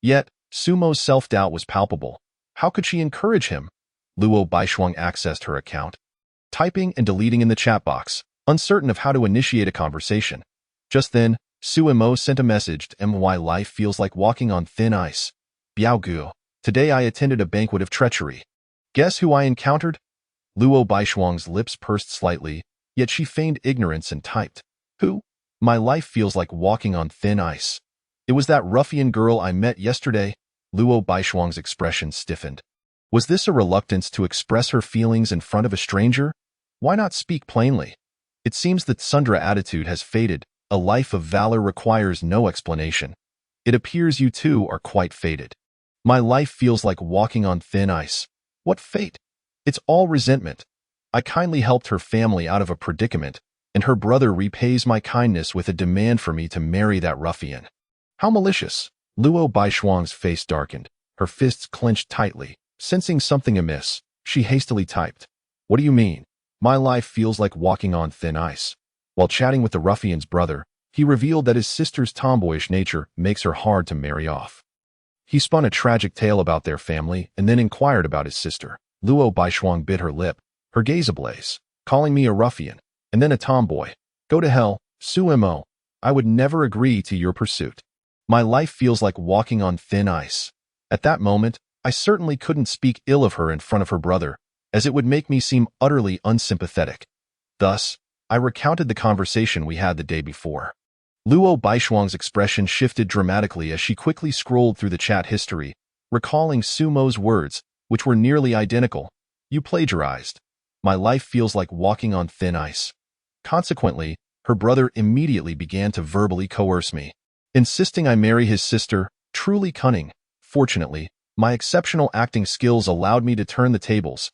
Yet, Sumo's self-doubt was palpable. How could she encourage him? Luo Baishuang accessed her account, typing and deleting in the chat box, uncertain of how to initiate a conversation. Just then, Sumo sent a message to my life feels like walking on thin ice. Biaogu, today I attended a banquet of treachery. Guess who I encountered? Luo Baishuang's lips pursed slightly, yet she feigned ignorance and typed, Who? My life feels like walking on thin ice. It was that ruffian girl I met yesterday. Luo Baishuang's expression stiffened. Was this a reluctance to express her feelings in front of a stranger? Why not speak plainly? It seems that Sundra attitude has faded. A life of valor requires no explanation. It appears you two are quite fated. My life feels like walking on thin ice. What fate? It's all resentment. I kindly helped her family out of a predicament, and her brother repays my kindness with a demand for me to marry that ruffian. How malicious. Luo Baishuang's face darkened, her fists clenched tightly. Sensing something amiss, she hastily typed, What do you mean? My life feels like walking on thin ice. While chatting with the ruffian's brother, he revealed that his sister's tomboyish nature makes her hard to marry off. He spun a tragic tale about their family and then inquired about his sister. Luo Baishuang bit her lip, her gaze ablaze, calling me a ruffian, and then a tomboy. Go to hell, Sumo. I would never agree to your pursuit. My life feels like walking on thin ice. At that moment, I certainly couldn't speak ill of her in front of her brother, as it would make me seem utterly unsympathetic. Thus, I recounted the conversation we had the day before. Luo Baishuang's expression shifted dramatically as she quickly scrolled through the chat history, recalling Sumo's words, which were nearly identical. You plagiarized. My life feels like walking on thin ice. Consequently, her brother immediately began to verbally coerce me, insisting I marry his sister. Truly cunning. Fortunately, my exceptional acting skills allowed me to turn the tables.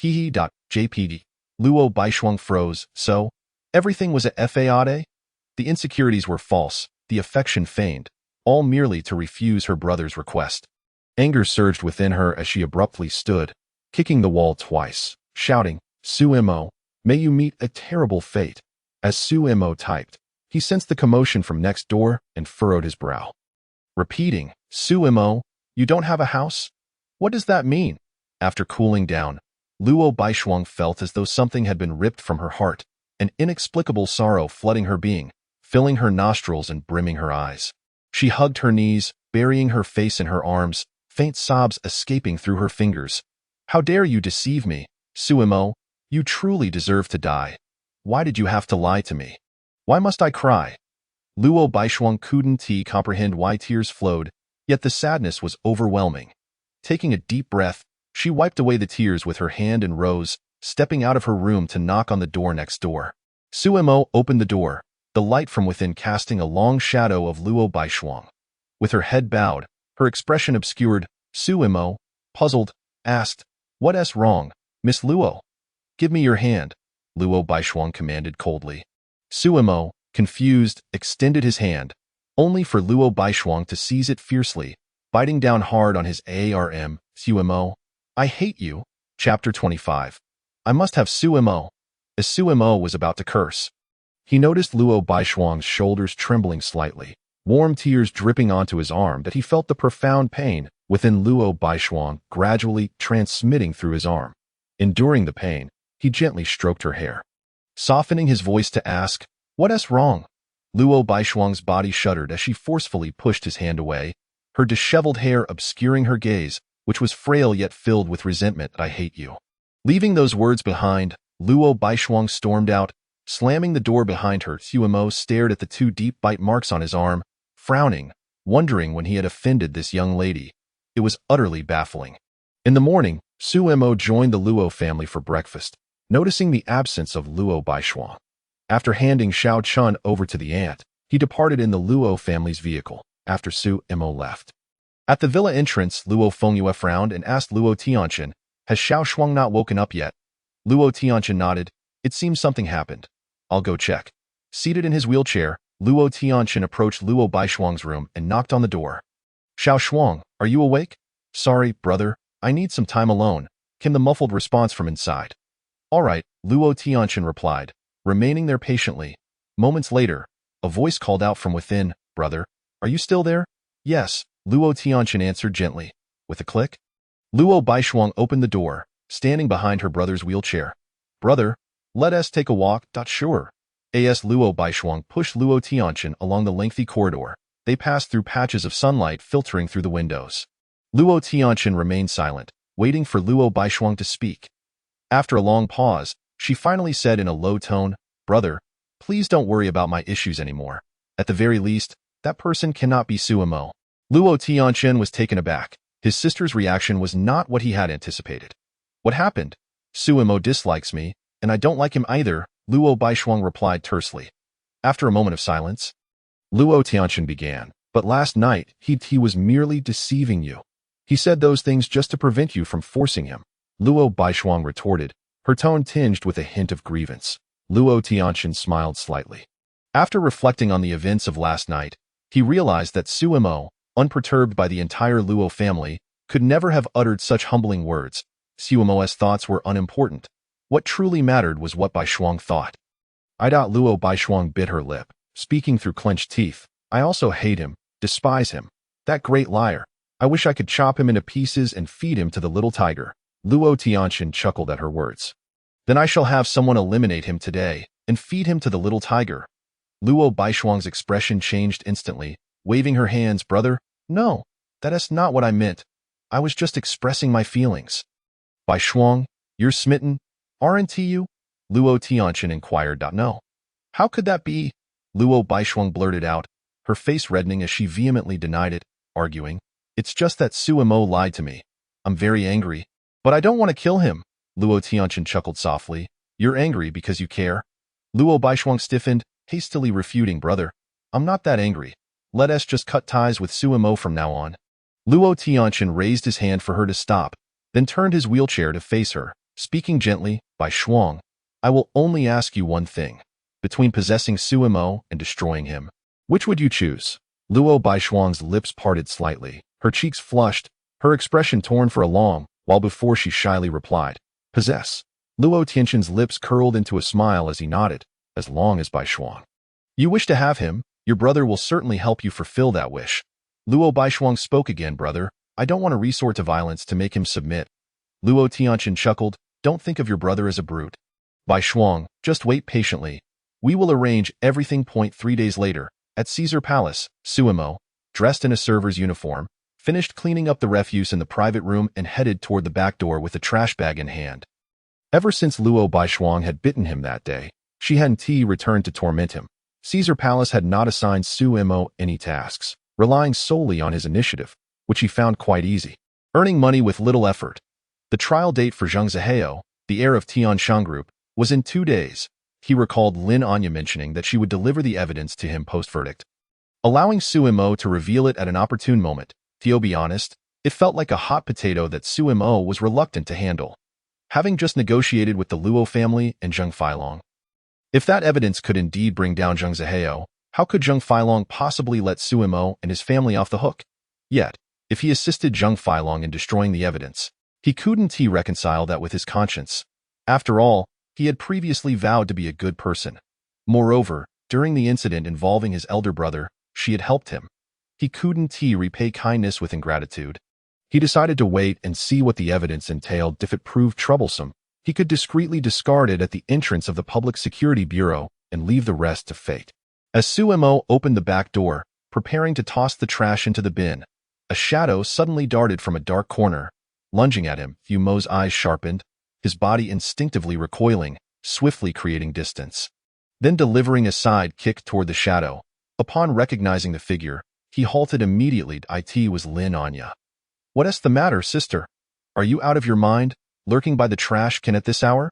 JPD. Luo Baishuang froze. So, everything was a fade? The insecurities were false, the affection feigned, all merely to refuse her brother's request. Anger surged within her as she abruptly stood, kicking the wall twice, shouting, Sumo, may you meet a terrible fate. As Sumo typed, he sensed the commotion from next door and furrowed his brow. Repeating, Sumo, you don't have a house? What does that mean? After cooling down, Luo Baishuang felt as though something had been ripped from her heart, an inexplicable sorrow flooding her being, filling her nostrils and brimming her eyes. She hugged her knees, burying her face in her arms, faint sobs escaping through her fingers. How dare you deceive me, Sumo? You truly deserve to die. Why did you have to lie to me? Why must I cry? Luo Baishuang couldn't comprehend why tears flowed, yet the sadness was overwhelming. Taking a deep breath, she wiped away the tears with her hand and rose, stepping out of her room to knock on the door next door. Sumo opened the door, the light from within casting a long shadow of Luo Baishuang. With her head bowed, her expression obscured, Sumo, puzzled, asked, What's wrong, Miss Luo? Give me your hand, Luo Baishuang commanded coldly. Sumo, confused, extended his hand, only for Luo Baishuang to seize it fiercely, biting down hard on his arm. Sumo, I hate you. Chapter 25. I must have Sumo. As Sumo was about to curse, he noticed Luo Baishuang's shoulders trembling slightly, warm tears dripping onto his arm that he felt the profound pain within Luo Baishuang gradually transmitting through his arm. Enduring the pain, he gently stroked her hair, softening his voice to ask, What's wrong? Luo Baishuang's body shuddered as she forcefully pushed his hand away, her disheveled hair obscuring her gaze, which was frail yet filled with resentment. I hate you. Leaving those words behind, Luo Baishuang stormed out, slamming the door behind her. Sumo stared at the two deep bite marks on his arm, frowning. wondering when he had offended this young lady. It was utterly baffling. In the morning, Su Mo joined the Luo family for breakfast, noticing the absence of Luo Baishuang. After handing Xiao Chun over to the aunt, he departed in the Luo family's vehicle, after Su Mo left. At the villa entrance, Luo Fengyue frowned and asked Luo Tianchen, "Has Xiao Shuang not woken up yet?" Luo Tianchen nodded. "It seems something happened. I'll go check." Seated in his wheelchair, Luo Tianchen approached Luo Baishuang's room and knocked on the door. "Xiao Shuang, are you awake?" "Sorry, brother, I need some time alone," came the muffled response from inside. "All right," Luo Tianchen replied, remaining there patiently. Moments later, a voice called out from within, "Brother, are you still there?" "Yes," Luo Tianchen answered gently. With a click, Luo Baishuang opened the door, standing behind her brother's wheelchair. "Brother, let us take a walk." "Sure." As Luo Baishuang pushed Luo Tianchen along the lengthy corridor, they passed through patches of sunlight filtering through the windows. Luo Tianchen remained silent, waiting for Luo Baishuang to speak. After a long pause, she finally said in a low tone, "Brother, please don't worry about my issues anymore. At the very least, that person cannot be Su Mo." Luo Tianchen was taken aback. His sister's reaction was not what he had anticipated. "What happened?" "Su Mo dislikes me, and I don't like him either," Luo Baishuang replied tersely. After a moment of silence, Luo Tianchen began, "But last night, he was merely deceiving you. He said those things just to prevent you from forcing him." Luo Baishuang retorted, her tone tinged with a hint of grievance. Luo Tianchen smiled slightly. After reflecting on the events of last night, he realized that Su Mo, unperturbed by the entire Luo family, could never have uttered such humbling words. Su Mo's thoughts were unimportant. What truly mattered was what Baishuang thought. Luo Baishuang bit her lip, speaking through clenched teeth. "I also hate him, despise him. That great liar. I wish I could chop him into pieces and feed him to the little tiger." Luo Tianchen chuckled at her words. "Then I shall have someone eliminate him today and feed him to the little tiger." Luo Baishuang's expression changed instantly, waving her hands. "Brother, no, that is not what I meant. I was just expressing my feelings." "Baishuang, you're smitten, aren't you?" Luo Tianchen inquired. "No. How could that be?" Luo Baishuang blurted out, her face reddening as she vehemently denied it, arguing, "It's just that Su Mo lied to me. I'm very angry. But I don't want to kill him." Luo Tianchen chuckled softly. "You're angry because you care?" Luo Baishuang stiffened, hastily refuting, "Brother, I'm not that angry. Let us just cut ties with Su Mo from now on." Luo Tianchen raised his hand for her to stop, then turned his wheelchair to face her, speaking gently, "Baishuang, I will only ask you one thing. Between possessing Su Mo and destroying him, which would you choose?" Luo Baishuang's lips parted slightly, her cheeks flushed, her expression torn for a long while before she shyly replied, "Possess." Luo Tianchen's lips curled into a smile as he nodded, "As long as Baishuang, you wish to have him, your brother will certainly help you fulfill that wish." Luo Baishuang spoke again, "Brother, I don't want to resort to violence to make him submit." Luo Tianchen chuckled, "Don't think of your brother as a brute. Baishuang, just wait patiently. We will arrange everything. 3 days later, at Caesar Palace, Su Mo, dressed in a server's uniform, finished cleaning up the refuse in the private room and headed toward the back door with a trash bag in hand. Ever since Luo Baishuang had bitten him that day, she hadn't returned to torment him. Caesar Palace had not assigned Su Mo any tasks, relying solely on his initiative, which he found quite easy, earning money with little effort. The trial date for Zheng Zihao, the heir of Tianshan Group, was in 2 days. He recalled Lin Anya mentioning that she would deliver the evidence to him post-verdict, allowing Su Mo to reveal it at an opportune moment. To be honest, it felt like a hot potato that Su Mo was reluctant to handle, having just negotiated with the Luo family and Zheng Feilong. If that evidence could indeed bring down Zheng Zihao, how could Zheng Feilong possibly let Su Mo and his family off the hook? Yet, if he assisted Zheng Feilong in destroying the evidence, he couldn't reconcile that with his conscience. After all, he had previously vowed to be a good person. Moreover, during the incident involving his elder brother, she had helped him. He couldn't repay kindness with ingratitude. He decided to wait and see what the evidence entailed. If it proved troublesome, he could discreetly discard it at the entrance of the Public Security Bureau and leave the rest to fate. As Su Mo opened the back door, preparing to toss the trash into the bin, a shadow suddenly darted from a dark corner. Lunging at him, Su Mo's eyes sharpened, his body instinctively recoiling, swiftly creating distance. Then delivering a side kick toward the shadow. Upon recognizing the figure, He halted immediately. It was Lin Anya. What's the matter, sister? Are you out of your mind, lurking by the trash can at this hour?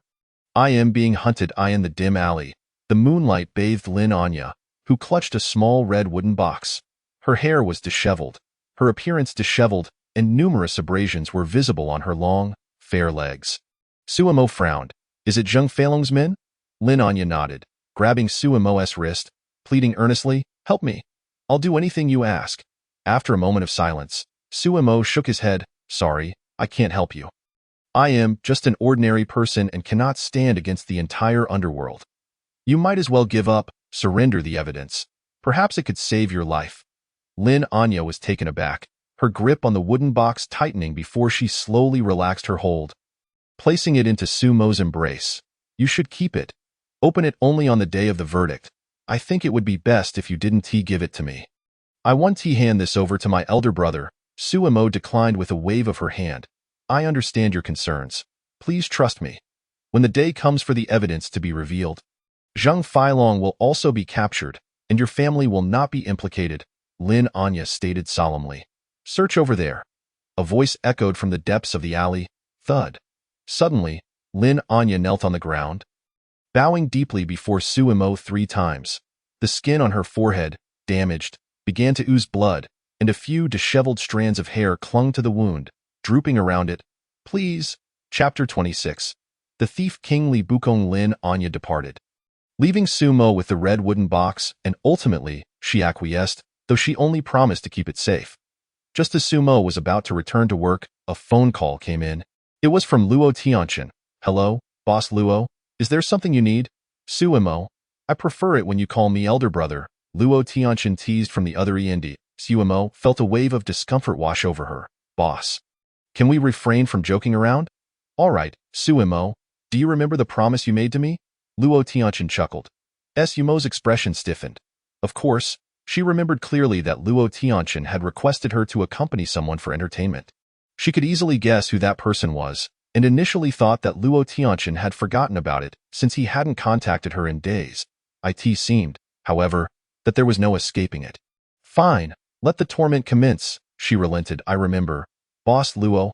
I am being hunted. In the dim alley. The moonlight bathed Lin Anya, who clutched a small red wooden box. Her hair was disheveled, her appearance disheveled, and numerous abrasions were visible on her long, fair legs. Suemo frowned. Is it Zheng Feilong's men? Lin Anya nodded, grabbing Suemo's wrist, pleading earnestly, help me. I'll do anything you ask. After a moment of silence, Suemo shook his head. Sorry, I can't help you. I am just an ordinary person and cannot stand against the entire underworld. You might as well give up, surrender the evidence. Perhaps it could save your life. Lin Anya was taken aback, her grip on the wooden box tightening before she slowly relaxed her hold. Placing it into Suemo's embrace. You should keep it. Open it only on the day of the verdict. I think it would be best if you didn't give it to me. I want to hand this over to my elder brother. Suemo declined with a wave of her hand. I understand your concerns. Please trust me. When the day comes for the evidence to be revealed, Zheng Feilong will also be captured, and your family will not be implicated, Lin Anya stated solemnly. Search over there. A voice echoed from the depths of the alley. Thud. Suddenly, Lin Anya knelt on the ground, bowing deeply before Suemo 3 times. The skin on her forehead, damaged, began to ooze blood, and a few disheveled strands of hair clung to the wound, drooping around it. Please. Chapter 26. The thief King Li Bukong. Lin Anya departed, leaving Suemo with the red wooden box, and ultimately, she acquiesced, though she only promised to keep it safe. Just as Suemo was about to return to work, a phone call came in. It was from Luo Tianchen. Hello, Boss Luo? Is there something you need? Suemo, I prefer it when you call me elder brother, Luo Tianchen teased from the other end. Suemo felt a wave of discomfort wash over her. Boss. Can we refrain from joking around? All right, Suemo, do you remember the promise you made to me? Luo Tianchen chuckled. Suemo's expression stiffened. Of course, she remembered clearly that Luo Tianchen had requested her to accompany someone for entertainment. She could easily guess who that person was, and initially thought that Luo Tianchen had forgotten about it since he hadn't contacted her in days. It seemed, however, that there was no escaping it. Fine, let the torment commence, she relented. I remember. Boss Luo.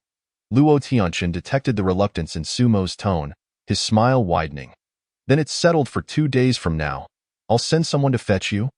Luo Tianchen detected the reluctance in Suemo's tone, his smile widening. Then it's settled for 2 days from now. I'll send someone to fetch you,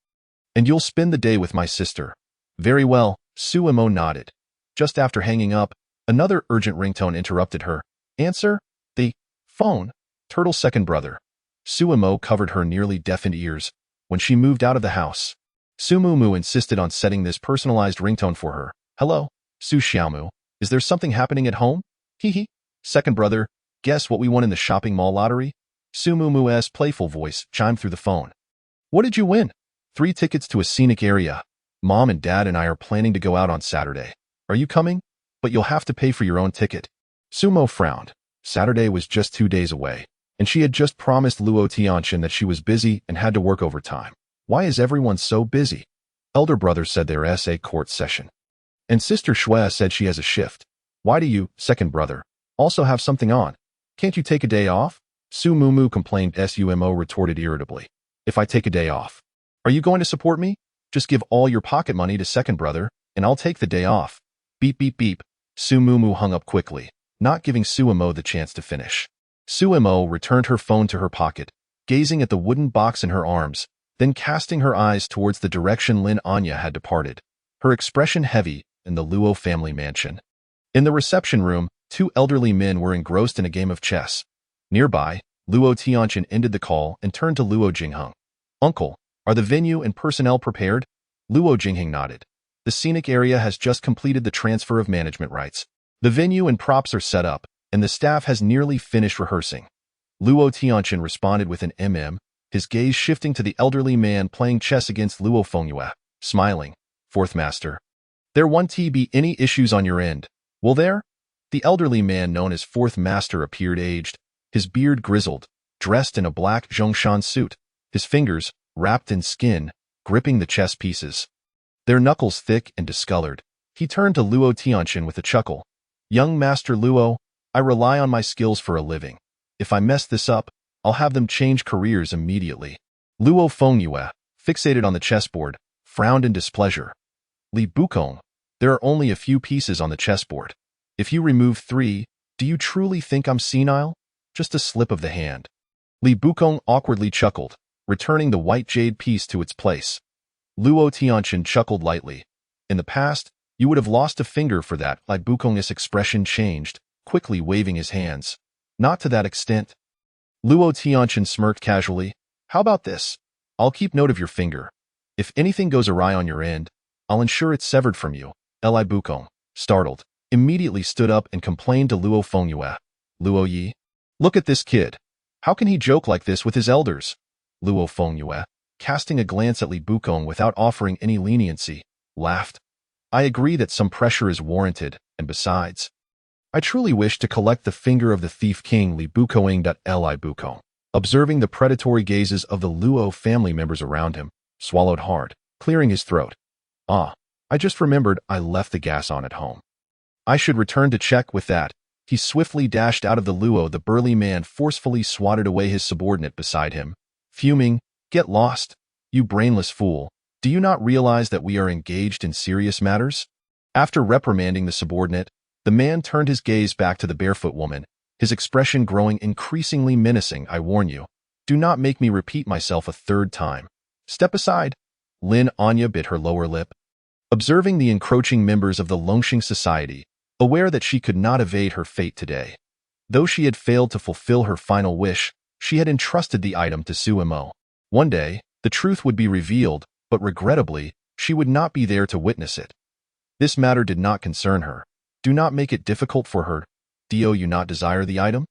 and you'll spend the day with my sister. Very well, Suemo nodded. Just after hanging up, another urgent ringtone interrupted her. Answer? The phone. Turtle's second brother. Suemo covered her nearly deafened ears. When she moved out of the house, Sumumu insisted on setting this personalized ringtone for her. Hello, Su Xiaomu. Is there something happening at home? Hee. Second brother, guess what we won in the shopping mall lottery? Sumumu's playful voice chimed through the phone. What did you win? 3 tickets to a scenic area. Mom and Dad and I are planning to go out on Saturday. Are you coming? But you'll have to pay for your own ticket. Sumo frowned. Saturday was just 2 days away, and she had just promised Luo Tianchen that she was busy and had to work overtime. Why is everyone so busy? Elder brother said there's a court session, and sister Shui said she has a shift. Why do you, second brother, also have something on? Can't you take a day off? Su Mumu complained. Sumo retorted irritably. If I take a day off, are you going to support me? Just give all your pocket money to second brother, and I'll take the day off. Beep beep beep. Su Mumu hung up quickly, not giving Suemo the chance to finish. Suemo returned her phone to her pocket, gazing at the wooden box in her arms, then casting her eyes towards the direction Lin Anya had departed, her expression heavy in the Luo family mansion. In the reception room, 2 elderly men were engrossed in a game of chess. Nearby, Luo Tianchen ended the call and turned to Luo Jingheng. Uncle, are the venue and personnel prepared? Luo Jingheng nodded. The scenic area has just completed the transfer of management rights. The venue and props are set up, and the staff has nearly finished rehearsing. Luo Tianchen responded with an his gaze shifting to the elderly man playing chess against Luo Fengyue, smiling. Fourth master. There won't be any issues on your end, will there? The elderly man known as fourth master appeared aged, his beard grizzled, dressed in a black Zhongshan suit, his fingers, wrapped in skin, gripping the chess pieces, their knuckles thick and discolored. He turned to Luo Tianchen with a chuckle. Young Master Luo, I rely on my skills for a living. If I mess this up, I'll have them change careers immediately. Luo Fengyue, fixated on the chessboard, frowned in displeasure. Li Bukong, there are only a few pieces on the chessboard. If you remove 3, do you truly think I'm senile? Just a slip of the hand. Li Bukong awkwardly chuckled, returning the white jade piece to its place. Luo Tianqian chuckled lightly. In the past, you would have lost a finger for that. Li Bukong's expression changed, quickly waving his hands. Not to that extent. Luo Tianqian smirked casually. How about this? I'll keep note of your finger. If anything goes awry on your end, I'll ensure it's severed from you. Li Bukong, startled, immediately stood up and complained to Luo Fengyue. Luo Yi? Look at this kid. How can he joke like this with his elders? Luo Fengyue, casting a glance at Li Bukong without offering any leniency, laughed. I agree that some pressure is warranted, and besides, I truly wish to collect the finger of the thief king Li Bukong. Li Bukong, observing the predatory gazes of the Luo family members around him, swallowed hard, clearing his throat. Ah, I just remembered I left the gas on at home. I should return to check with that. He swiftly dashed out of the Luo. The burly man forcefully swatted away his subordinate beside him, fuming, Get lost, you brainless fool. Do you not realize that we are engaged in serious matters? After reprimanding the subordinate, the man turned his gaze back to the barefoot woman, his expression growing increasingly menacing. I warn you, do not make me repeat myself a third time. Step aside. Lin Anya bit her lower lip. Observing the encroaching members of the Longxing society, aware that she could not evade her fate today. Though she had failed to fulfill her final wish, she had entrusted the item to Su Mo. One day, the truth would be revealed, but regrettably, she would not be there to witness it. This matter did not concern her. Do not make it difficult for her. Do you not desire the item?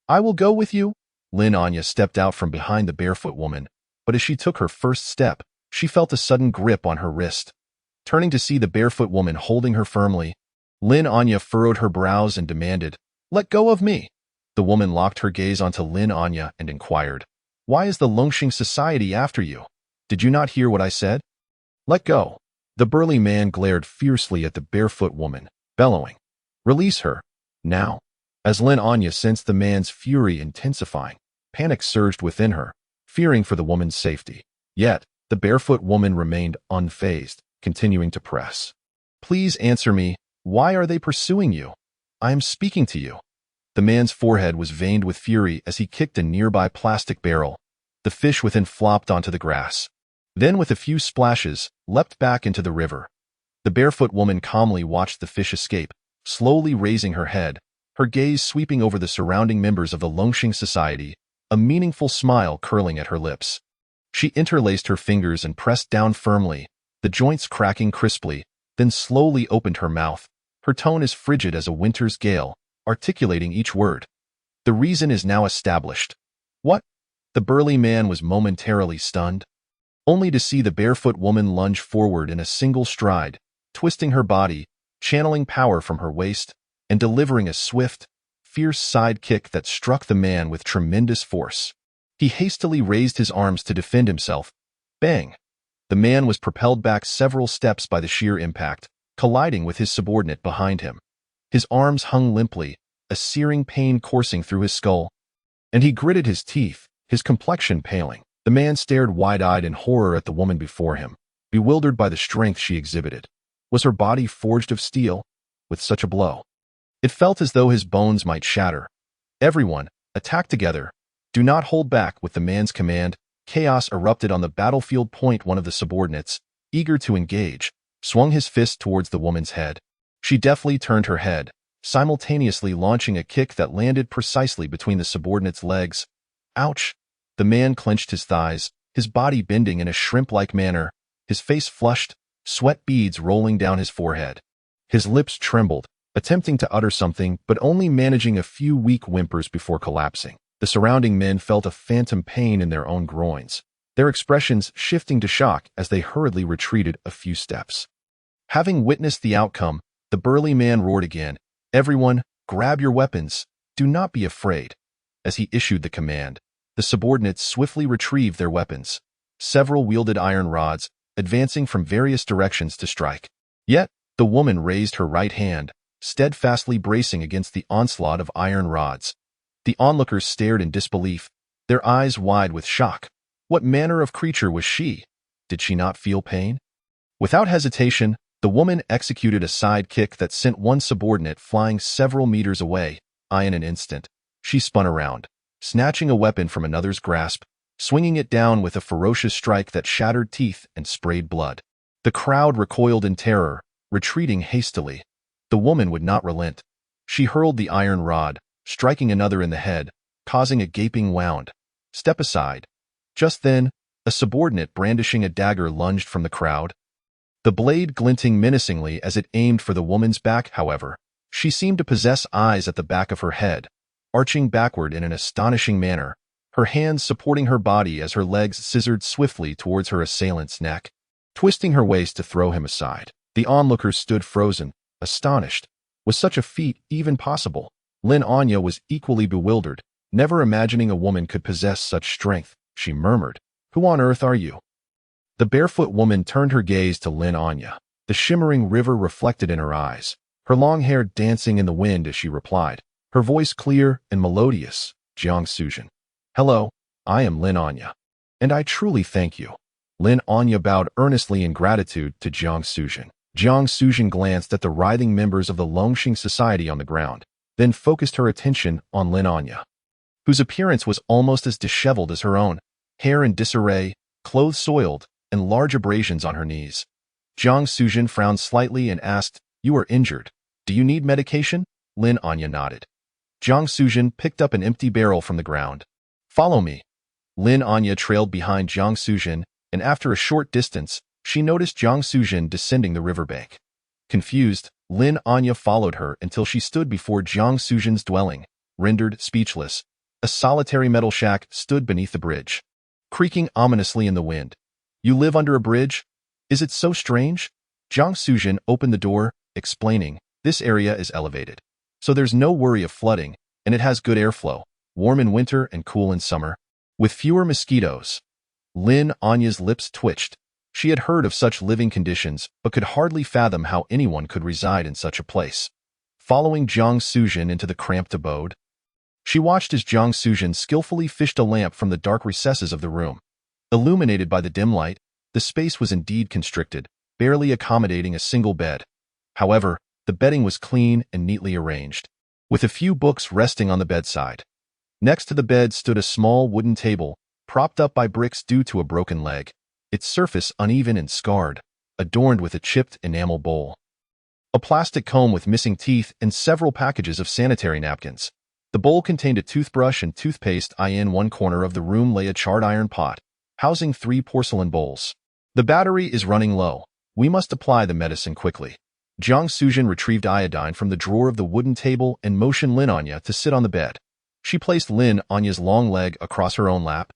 I will go with you. Lin Anya stepped out from behind the barefoot woman, but as she took her first step, she felt a sudden grip on her wrist. Turning to see the barefoot woman holding her firmly, Lin Anya furrowed her brows and demanded, Let go of me. The woman locked her gaze onto Lin Anya and inquired, Why is the Longxing society after you? Did you not hear what I said? Let go. The burly man glared fiercely at the barefoot woman, bellowing, Release her, now. As Lin Anya sensed the man's fury intensifying, panic surged within her, fearing for the woman's safety. Yet, the barefoot woman remained unfazed, continuing to press. Please answer me. Why are they pursuing you? I am speaking to you. The man's forehead was veined with fury as he kicked a nearby plastic barrel. The fish within flopped onto the grass. Then, with a few splashes, leapt back into the river. The barefoot woman calmly watched the fish escape, slowly raising her head, her gaze sweeping over the surrounding members of the Longxing society, a meaningful smile curling at her lips. She interlaced her fingers and pressed down firmly, the joints cracking crisply, then slowly opened her mouth, her tone as frigid as a winter's gale, articulating each word. The reason is now established. What? The burly man was momentarily stunned, only to see the barefoot woman lunge forward in a single stride, twisting her body, channeling power from her waist, and delivering a swift, fierce side kick that struck the man with tremendous force. He hastily raised his arms to defend himself. Bang! The man was propelled back several steps by the sheer impact, colliding with his subordinate behind him. His arms hung limply, a searing pain coursing through his skull, and he gritted his teeth, his complexion paling. The man stared wide-eyed in horror at the woman before him, bewildered by the strength she exhibited. Was her body forged of steel? With such a blow, it felt as though his bones might shatter. Everyone, attack together. Do not hold back. With the man's command, chaos erupted on the battlefield. One of the subordinates, eager to engage, swung his fist towards the woman's head. She deftly turned her head, simultaneously launching a kick that landed precisely between the subordinate's legs. Ouch! The man clenched his thighs, his body bending in a shrimp-like manner, his face flushed, sweat beads rolling down his forehead. His lips trembled, attempting to utter something but only managing a few weak whimpers before collapsing. The surrounding men felt a phantom pain in their own groins, their expressions shifting to shock as they hurriedly retreated a few steps. Having witnessed the outcome, the burly man roared again, Everyone, grab your weapons. Do not be afraid. As he issued the command, the subordinates swiftly retrieved their weapons. Several wielded iron rods, advancing from various directions to strike. Yet, the woman raised her right hand, steadfastly bracing against the onslaught of iron rods. The onlookers stared in disbelief, their eyes wide with shock. What manner of creature was she? Did she not feel pain? Without hesitation, The woman executed a side kick that sent one subordinate flying several meters away. In an instant, she spun around, snatching a weapon from another's grasp, swinging it down with a ferocious strike that shattered teeth and sprayed blood. The crowd recoiled in terror, retreating hastily. The woman would not relent. She hurled the iron rod, striking another in the head, causing a gaping wound. "Step aside." Just then, a subordinate brandishing a dagger lunged from the crowd. The blade glinting menacingly as it aimed for the woman's back, however, she seemed to possess eyes at the back of her head, arching backward in an astonishing manner, her hands supporting her body as her legs scissored swiftly towards her assailant's neck, twisting her waist to throw him aside. The onlookers stood frozen, astonished. Was such a feat even possible? Lin Anya was equally bewildered, never imagining a woman could possess such strength. She murmured, "Who on earth are you?" The barefoot woman turned her gaze to Lin Anya, the shimmering river reflected in her eyes, her long hair dancing in the wind as she replied, her voice clear and melodious, "Jiang Suzhen. Hello, I am Lin Anya, and I truly thank you." Lin Anya bowed earnestly in gratitude to Jiang Suzhen. Jiang Suzhen glanced at the writhing members of the Longxing Society on the ground, then focused her attention on Lin Anya, whose appearance was almost as disheveled as her own, hair in disarray, clothes soiled, and large abrasions on her knees. Jiang Suzhen frowned slightly and asked, "You are injured. Do you need medication?" Lin Anya nodded. Jiang Suzhen picked up an empty barrel from the ground. "Follow me." Lin Anya trailed behind Jiang Suzhen, and after a short distance, she noticed Jiang Suzhen descending the riverbank. Confused, Lin Anya followed her until she stood before Jiang Suzhen's dwelling. Rendered speechless, a solitary metal shack stood beneath the bridge, creaking ominously in the wind. "You live under a bridge? Is it so strange?" Jiang Suzhen opened the door, explaining, "This area is elevated, so there's no worry of flooding, and it has good airflow, warm in winter and cool in summer, with fewer mosquitoes." Lin Anya's lips twitched. She had heard of such living conditions, but could hardly fathom how anyone could reside in such a place. Following Jiang Suzhen into the cramped abode, she watched as Jiang Suzhen skillfully fished a lamp from the dark recesses of the room. Illuminated by the dim light, the space was indeed constricted, barely accommodating a single bed. However, the bedding was clean and neatly arranged, with a few books resting on the bedside. Next to the bed stood a small wooden table, propped up by bricks due to a broken leg, its surface uneven and scarred, adorned with a chipped enamel bowl, a plastic comb with missing teeth, and several packages of sanitary napkins. The bowl contained a toothbrush and toothpaste. In one corner of the room lay a charred iron pot, housing 3 porcelain bowls. "The battery is running low. We must apply the medicine quickly." Jiang Suzhen retrieved iodine from the drawer of the wooden table and motioned Lin Anya to sit on the bed. She placed Lin Anya's long leg across her own lap,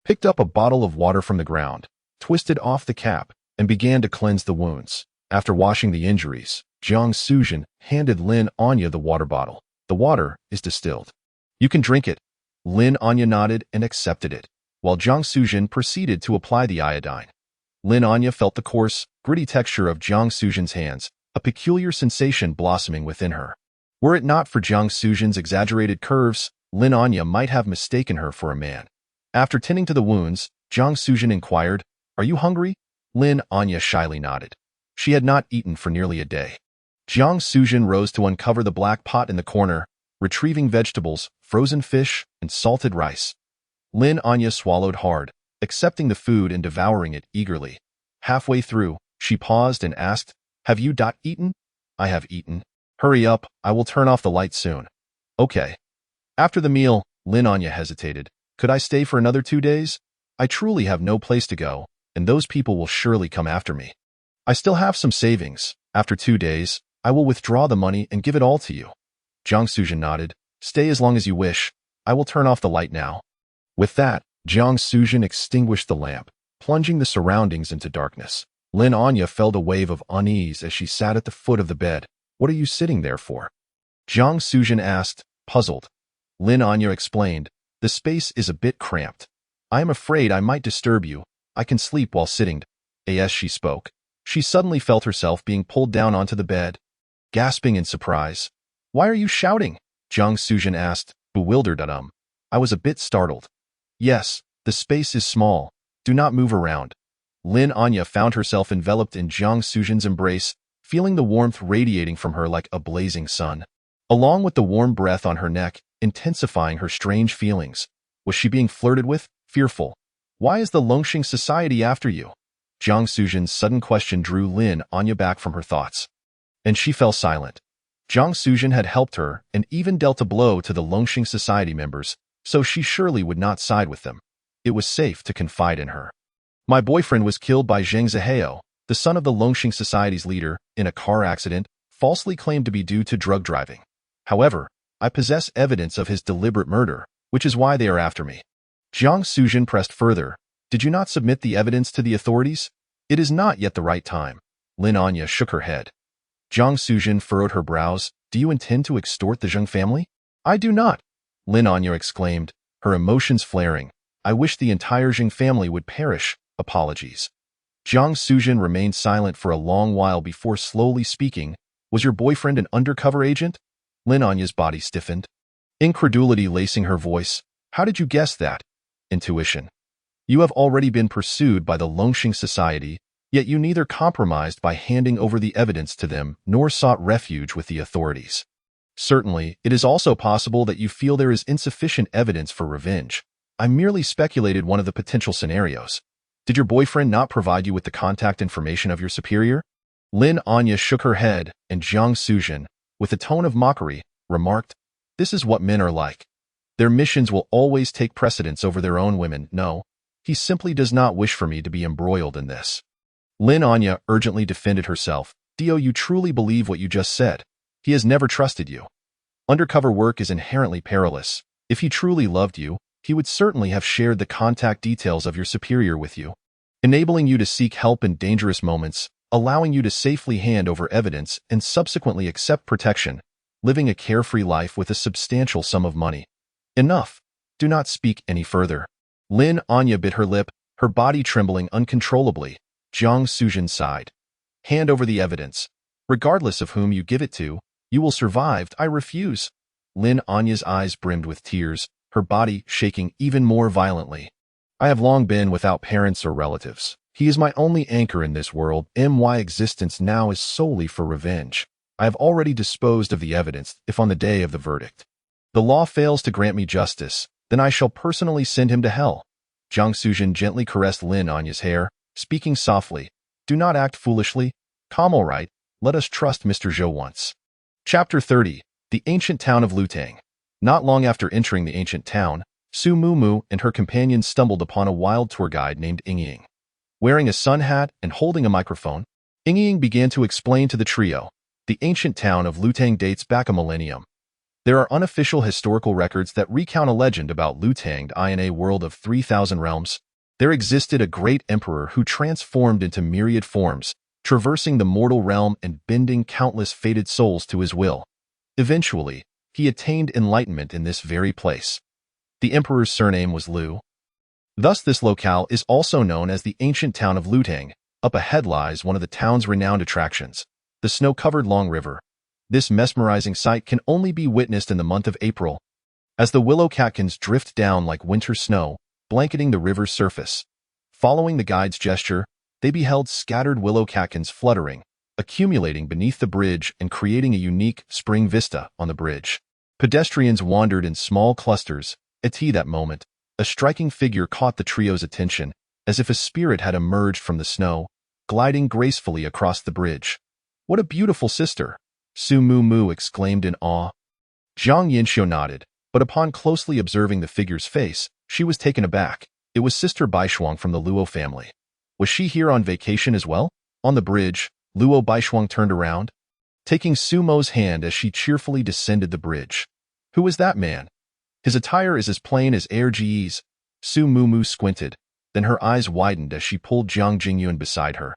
picked up a bottle of water from the ground, twisted off the cap, and began to cleanse the wounds. After washing the injuries, Jiang Suzhen handed Lin Anya the water bottle. "The water is distilled. You can drink it." Lin Anya nodded and accepted it, while Jiang Suzhen proceeded to apply the iodine. Lin Anya felt the coarse, gritty texture of Jiang Suzhen's hands, a peculiar sensation blossoming within her. Were it not for Jiang Suzhen's exaggerated curves, Lin Anya might have mistaken her for a man. After tending to the wounds, Jiang Suzhen inquired, "Are you hungry?" Lin Anya shyly nodded. She had not eaten for nearly a day. Jiang Suzhen rose to uncover the black pot in the corner, retrieving vegetables, frozen fish, and salted rice. Lin Anya swallowed hard, accepting the food and devouring it eagerly. Halfway through, she paused and asked, "Have you eaten?" "I have eaten." "Hurry up, I will turn off the light soon." "Okay." After the meal, Lin Anya hesitated. "Could I stay for another 2 days? I truly have no place to go, and those people will surely come after me. I still have some savings. After 2 days, I will withdraw the money and give it all to you." Jiang Suzhen nodded. "Stay as long as you wish. I will turn off the light now." With that, Jiang Suzhen extinguished the lamp, plunging the surroundings into darkness. Lin Anya felt a wave of unease as she sat at the foot of the bed. "What are you sitting there for?" Jiang Suzhen asked, puzzled. Lin Anya explained, "The space is a bit cramped. I am afraid I might disturb you. I can sleep while sitting." As she spoke, she suddenly felt herself being pulled down onto the bed. Gasping in surprise, "Why are you shouting?" Jiang Suzhen asked, bewildered. "I was a bit startled." "Yes, the space is small. Do not move around." Lin Anya found herself enveloped in Jiang Suzhen's embrace, feeling the warmth radiating from her like a blazing sun. Along with the warm breath on her neck, intensifying her strange feelings. Was she being flirted with? Fearful. Why is the Longxing Society after you? Jiang Suzhen's sudden question drew Lin Anya back from her thoughts. And she fell silent. Jiang Suzhen had helped her and even dealt a blow to the Longxing Society members, so she surely would not side with them. It was safe to confide in her. My boyfriend was killed by Zheng Zihao, the son of the Longxing Society's leader, in a car accident, falsely claimed to be due to drug driving. However, I possess evidence of his deliberate murder, which is why they are after me. Jiang Suzhen pressed further. Did you not submit the evidence to the authorities? It is not yet the right time. Lin Anya shook her head. Jiang Suzhen furrowed her brows. Do you intend to extort the Zheng family? I do not. Lin Anya exclaimed, her emotions flaring. I wish the entire Zheng family would perish. Apologies. Jiang Suzhen remained silent for a long while before slowly speaking. Was your boyfriend an undercover agent? Lin Anya's body stiffened. Incredulity lacing her voice. How did you guess that? Intuition. You have already been pursued by the Longxing Society, yet you neither compromised by handing over the evidence to them nor sought refuge with the authorities. Certainly, it is also possible that you feel there is insufficient evidence for revenge. I merely speculated one of the potential scenarios. Did your boyfriend not provide you with the contact information of your superior? Lin Anya shook her head, and Jiang Suzhen, with a tone of mockery, remarked, This is what men are like. Their missions will always take precedence over their own women. No, he simply does not wish for me to be embroiled in this. Lin Anya urgently defended herself. Dio, you truly believe what you just said. He has never trusted you. Undercover work is inherently perilous. If he truly loved you, he would certainly have shared the contact details of your superior with you, enabling you to seek help in dangerous moments, allowing you to safely hand over evidence and subsequently accept protection, living a carefree life with a substantial sum of money. Enough. Do not speak any further. Lin Anya bit her lip, her body trembling uncontrollably. Jiang Suzhen sighed. Hand over the evidence. Regardless of whom you give it to, you will survive. I refuse. Lin Anya's eyes brimmed with tears, her body shaking even more violently. I have long been without parents or relatives. He is my only anchor in this world. My existence now is solely for revenge. I have already disposed of the evidence if on the day of the verdict the law fails to grant me justice, then I shall personally send him to hell. Jiang Suzhen gently caressed Lin Anya's hair, speaking softly. Do not act foolishly. Calm, all right. Let us trust Mr. Zhou once. Chapter 30. The Ancient Town of Lutang. Not long after entering the ancient town, Su Mumu and her companions stumbled upon a wild tour guide named Ying. Wearing a sun hat and holding a microphone, Ying began to explain to the trio. The ancient town of Lutang dates back a millennium. There are unofficial historical records that recount a legend about Lutang in a world of 3,000 realms. There existed a great emperor who transformed into myriad forms, traversing the mortal realm and bending countless fated souls to his will. Eventually, he attained enlightenment in this very place. The emperor's surname was Lu. Thus this locale is also known as the ancient town of Lutang. Up ahead lies one of the town's renowned attractions, the snow-covered Long River. This mesmerizing sight can only be witnessed in the month of April, as the willow catkins drift down like winter snow, blanketing the river's surface. Following the guide's gesture, they beheld scattered willow catkins fluttering, accumulating beneath the bridge and creating a unique spring vista on the bridge. Pedestrians wandered in small clusters. At that moment, a striking figure caught the trio's attention, as if a spirit had emerged from the snow, gliding gracefully across the bridge. What a beautiful sister! Su Mumu exclaimed in awe. Zhang Yinxiu nodded, but upon closely observing the figure's face, she was taken aback. It was Sister Baishuang from the Luo family. Was she here on vacation as well? On the bridge, Luo Baishuang turned around, taking Su Mo's hand as she cheerfully descended the bridge. Who is that man? His attire is as plain as air Ge's. Su Mumu squinted, then her eyes widened as she pulled Jiang Jingyun beside her,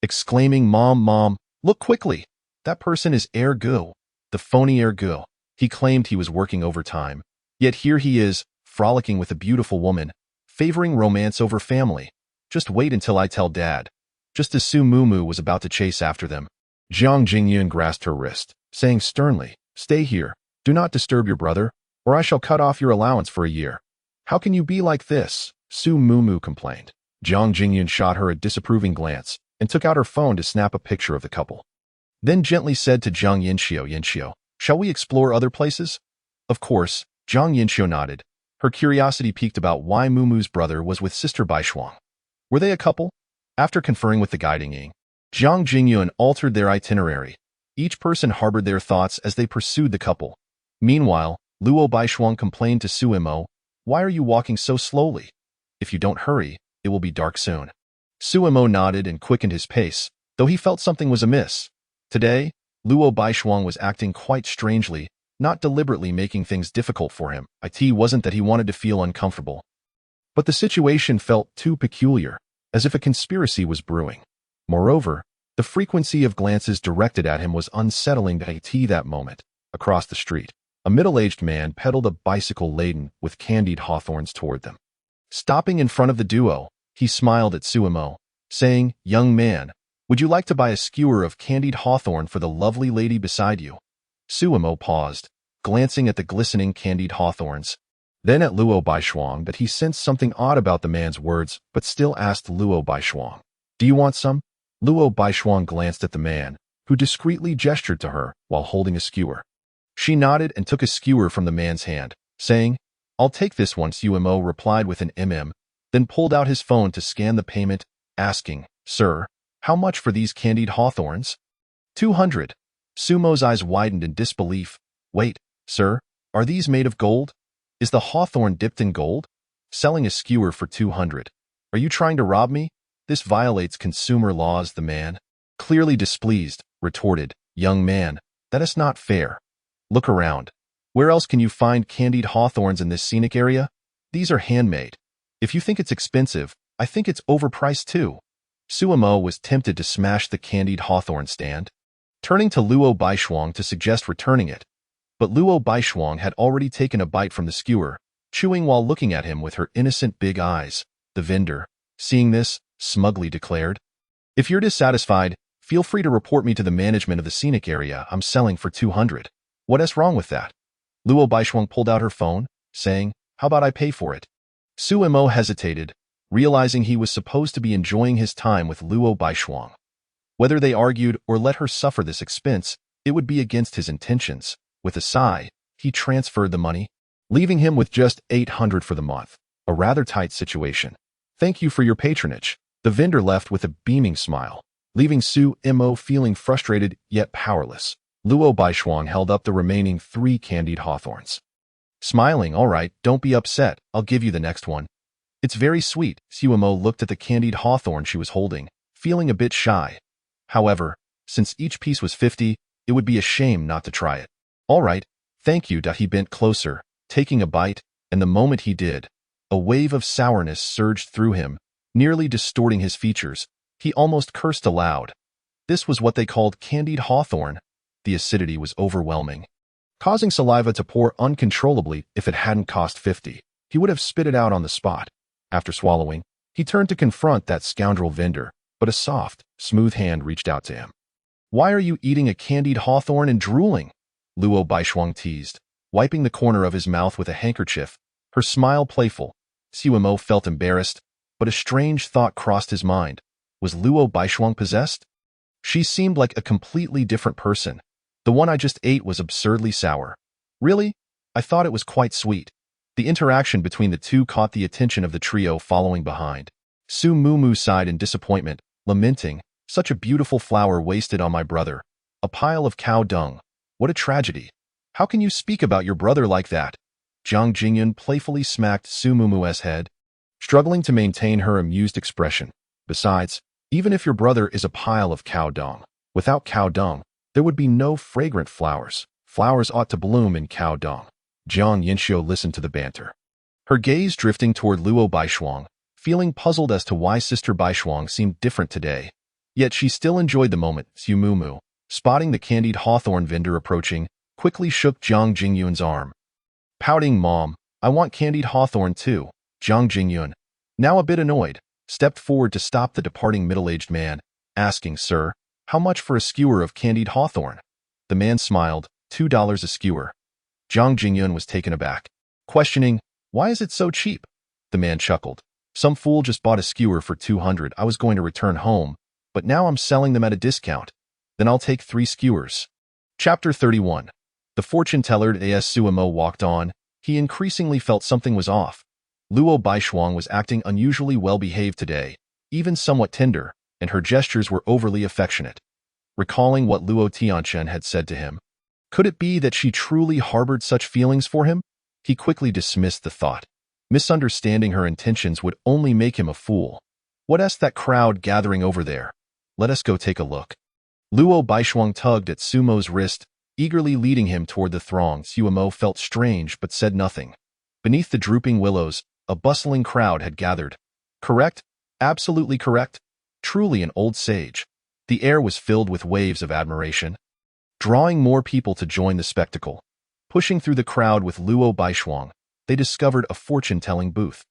exclaiming, Mom, look quickly! That person is Air Gu, the phony Air Gu. He claimed he was working overtime, yet here he is, frolicking with a beautiful woman, favoring romance over family. Just wait until I tell Dad. Just as Su Mumu was about to chase after them, Jiang Jingyun grasped her wrist, saying sternly, Stay here, do not disturb your brother, or I shall cut off your allowance for a year. How can you be like this? Su Mumu complained. Jiang Jingyun shot her a disapproving glance and took out her phone to snap a picture of the couple. then gently said to Zhang Yinxiu, shall we explore other places? Of course, Zhang Yinxiu nodded. Her curiosity piqued about why Mumu's brother was with Sister Baishuang. Were they a couple? After conferring with the guiding Ying, Zhang Jingyun altered their itinerary. Each person harbored their thoughts as they pursued the couple. Meanwhile, Luo Baishuang complained to Su Mo, why are you walking so slowly? If you don't hurry, it will be dark soon. Su Mo nodded and quickened his pace, though he felt something was amiss. Today, Luo Baishuang was acting quite strangely, not deliberately making things difficult for him. It wasn't that he wanted to feel uncomfortable. But the situation felt too peculiar, as if a conspiracy was brewing. Moreover, the frequency of glances directed at him was unsettling to It that moment. Across the street, a middle-aged man pedaled a bicycle laden with candied hawthorns toward them. Stopping in front of the duo, he smiled at Su Mo, saying, young man, would you like to buy a skewer of candied hawthorn for the lovely lady beside you? Su Mo paused, glancing at the glistening candied hawthorns, then at Luo Baishuang, but he sensed something odd about the man's words, but still asked Luo Baishuang, do you want some? Luo Baishuang glanced at the man, who discreetly gestured to her while holding a skewer. She nodded and took a skewer from the man's hand, saying, I'll take this one. Su Mo replied with an then pulled out his phone to scan the payment, asking, Sir, how much for these candied hawthorns? 200. Sumo's eyes widened in disbelief. Wait, sir, are these made of gold? Is the hawthorn dipped in gold? Selling a skewer for 200. Are you trying to rob me? This violates consumer laws, the man, clearly displeased, retorted, young man, that is not fair. Look around. Where else can you find candied hawthorns in this scenic area? These are handmade. If you think it's expensive, I think it's overpriced too. Su Mo was tempted to smash the candied hawthorn stand, turning to Luo Baishuang to suggest returning it. But Luo Baishuang had already taken a bite from the skewer, chewing while looking at him with her innocent big eyes. The vendor, seeing this, smugly declared, if you're dissatisfied, feel free to report me to the management of the scenic area. I'm selling for 200. What is wrong with that? Luo Baishuang pulled out her phone, saying, how about I pay for it? Su Mo hesitated, realizing he was supposed to be enjoying his time with Luo Baishuang. Whether they argued or let her suffer this expense, it would be against his intentions. With a sigh, he transferred the money, leaving him with just 800 for the month, a rather tight situation. Thank you for your patronage. The vendor left with a beaming smile, leaving Su Mo feeling frustrated yet powerless. Luo Baishuang held up the remaining 3 candied hawthorns. Smiling, all right, don't be upset, I'll give you the next one. It's very sweet. Su Mo looked at the candied hawthorn she was holding, feeling a bit shy. However, since each piece was 50, it would be a shame not to try it. All right, thank you. He bent closer, taking a bite, and the moment he did, a wave of sourness surged through him, nearly distorting his features. He almost cursed aloud. This was what they called candied hawthorn. The acidity was overwhelming, causing saliva to pour uncontrollably. If it hadn't cost 50, he would have spit it out on the spot. After swallowing, he turned to confront that scoundrel vendor, but a soft, smooth hand reached out to him. Why are you eating a candied hawthorn and drooling? Luo Baishuang teased, wiping the corner of his mouth with a handkerchief, her smile playful. Su Mo felt embarrassed, but a strange thought crossed his mind. Was Luo Baishuang possessed? She seemed like a completely different person. The one I just ate was absurdly sour. Really? I thought it was quite sweet. The interaction between the two caught the attention of the trio following behind. Su Mumu sighed in disappointment, lamenting, such a beautiful flower wasted on my brother. A pile of cow dung. What a tragedy. How can you speak about your brother like that? Zhang Jingyun playfully smacked Su Mumu's head, struggling to maintain her amused expression. Besides, even if your brother is a pile of cow dung, without cow dung, there would be no fragrant flowers. Flowers ought to bloom in cow dung. Zhang Yinxiu listened to the banter, her gaze drifting toward Luo Baishuang, feeling puzzled as to why Sister Baishuang seemed different today. Yet she still enjoyed the moment. Su Mumu, spotting the candied hawthorn vendor approaching, quickly shook Zhang Jingyun's arm. Pouting, Mom, I want candied hawthorn too. Zhang Jingyun, now a bit annoyed, stepped forward to stop the departing middle-aged man, asking, Sir, how much for a skewer of candied hawthorn? The man smiled, $2 a skewer. Zhang Jingyun was taken aback, questioning, why is it so cheap? The man chuckled. Some fool just bought a skewer for 200 I was going to return home, but now I'm selling them at a discount. Then I'll take 3 skewers. Chapter 31. The fortune teller as Suemo walked on, he increasingly felt something was off. Luo Baishuang was acting unusually well-behaved today, even somewhat tender, and her gestures were overly affectionate. Recalling what Luo Tianchen had said to him, could it be that she truly harbored such feelings for him? He quickly dismissed the thought. Misunderstanding her intentions would only make him a fool. What's that crowd gathering over there? Let us go take a look. Luo Baishuang tugged at Sumo's wrist, eagerly leading him toward the throng. Sumo felt strange but said nothing. Beneath the drooping willows, a bustling crowd had gathered. Correct? Absolutely correct. Truly an old sage. The air was filled with waves of admiration, drawing more people to join the spectacle. Pushing through the crowd with Luo Baishuang, they discovered a fortune-telling booth.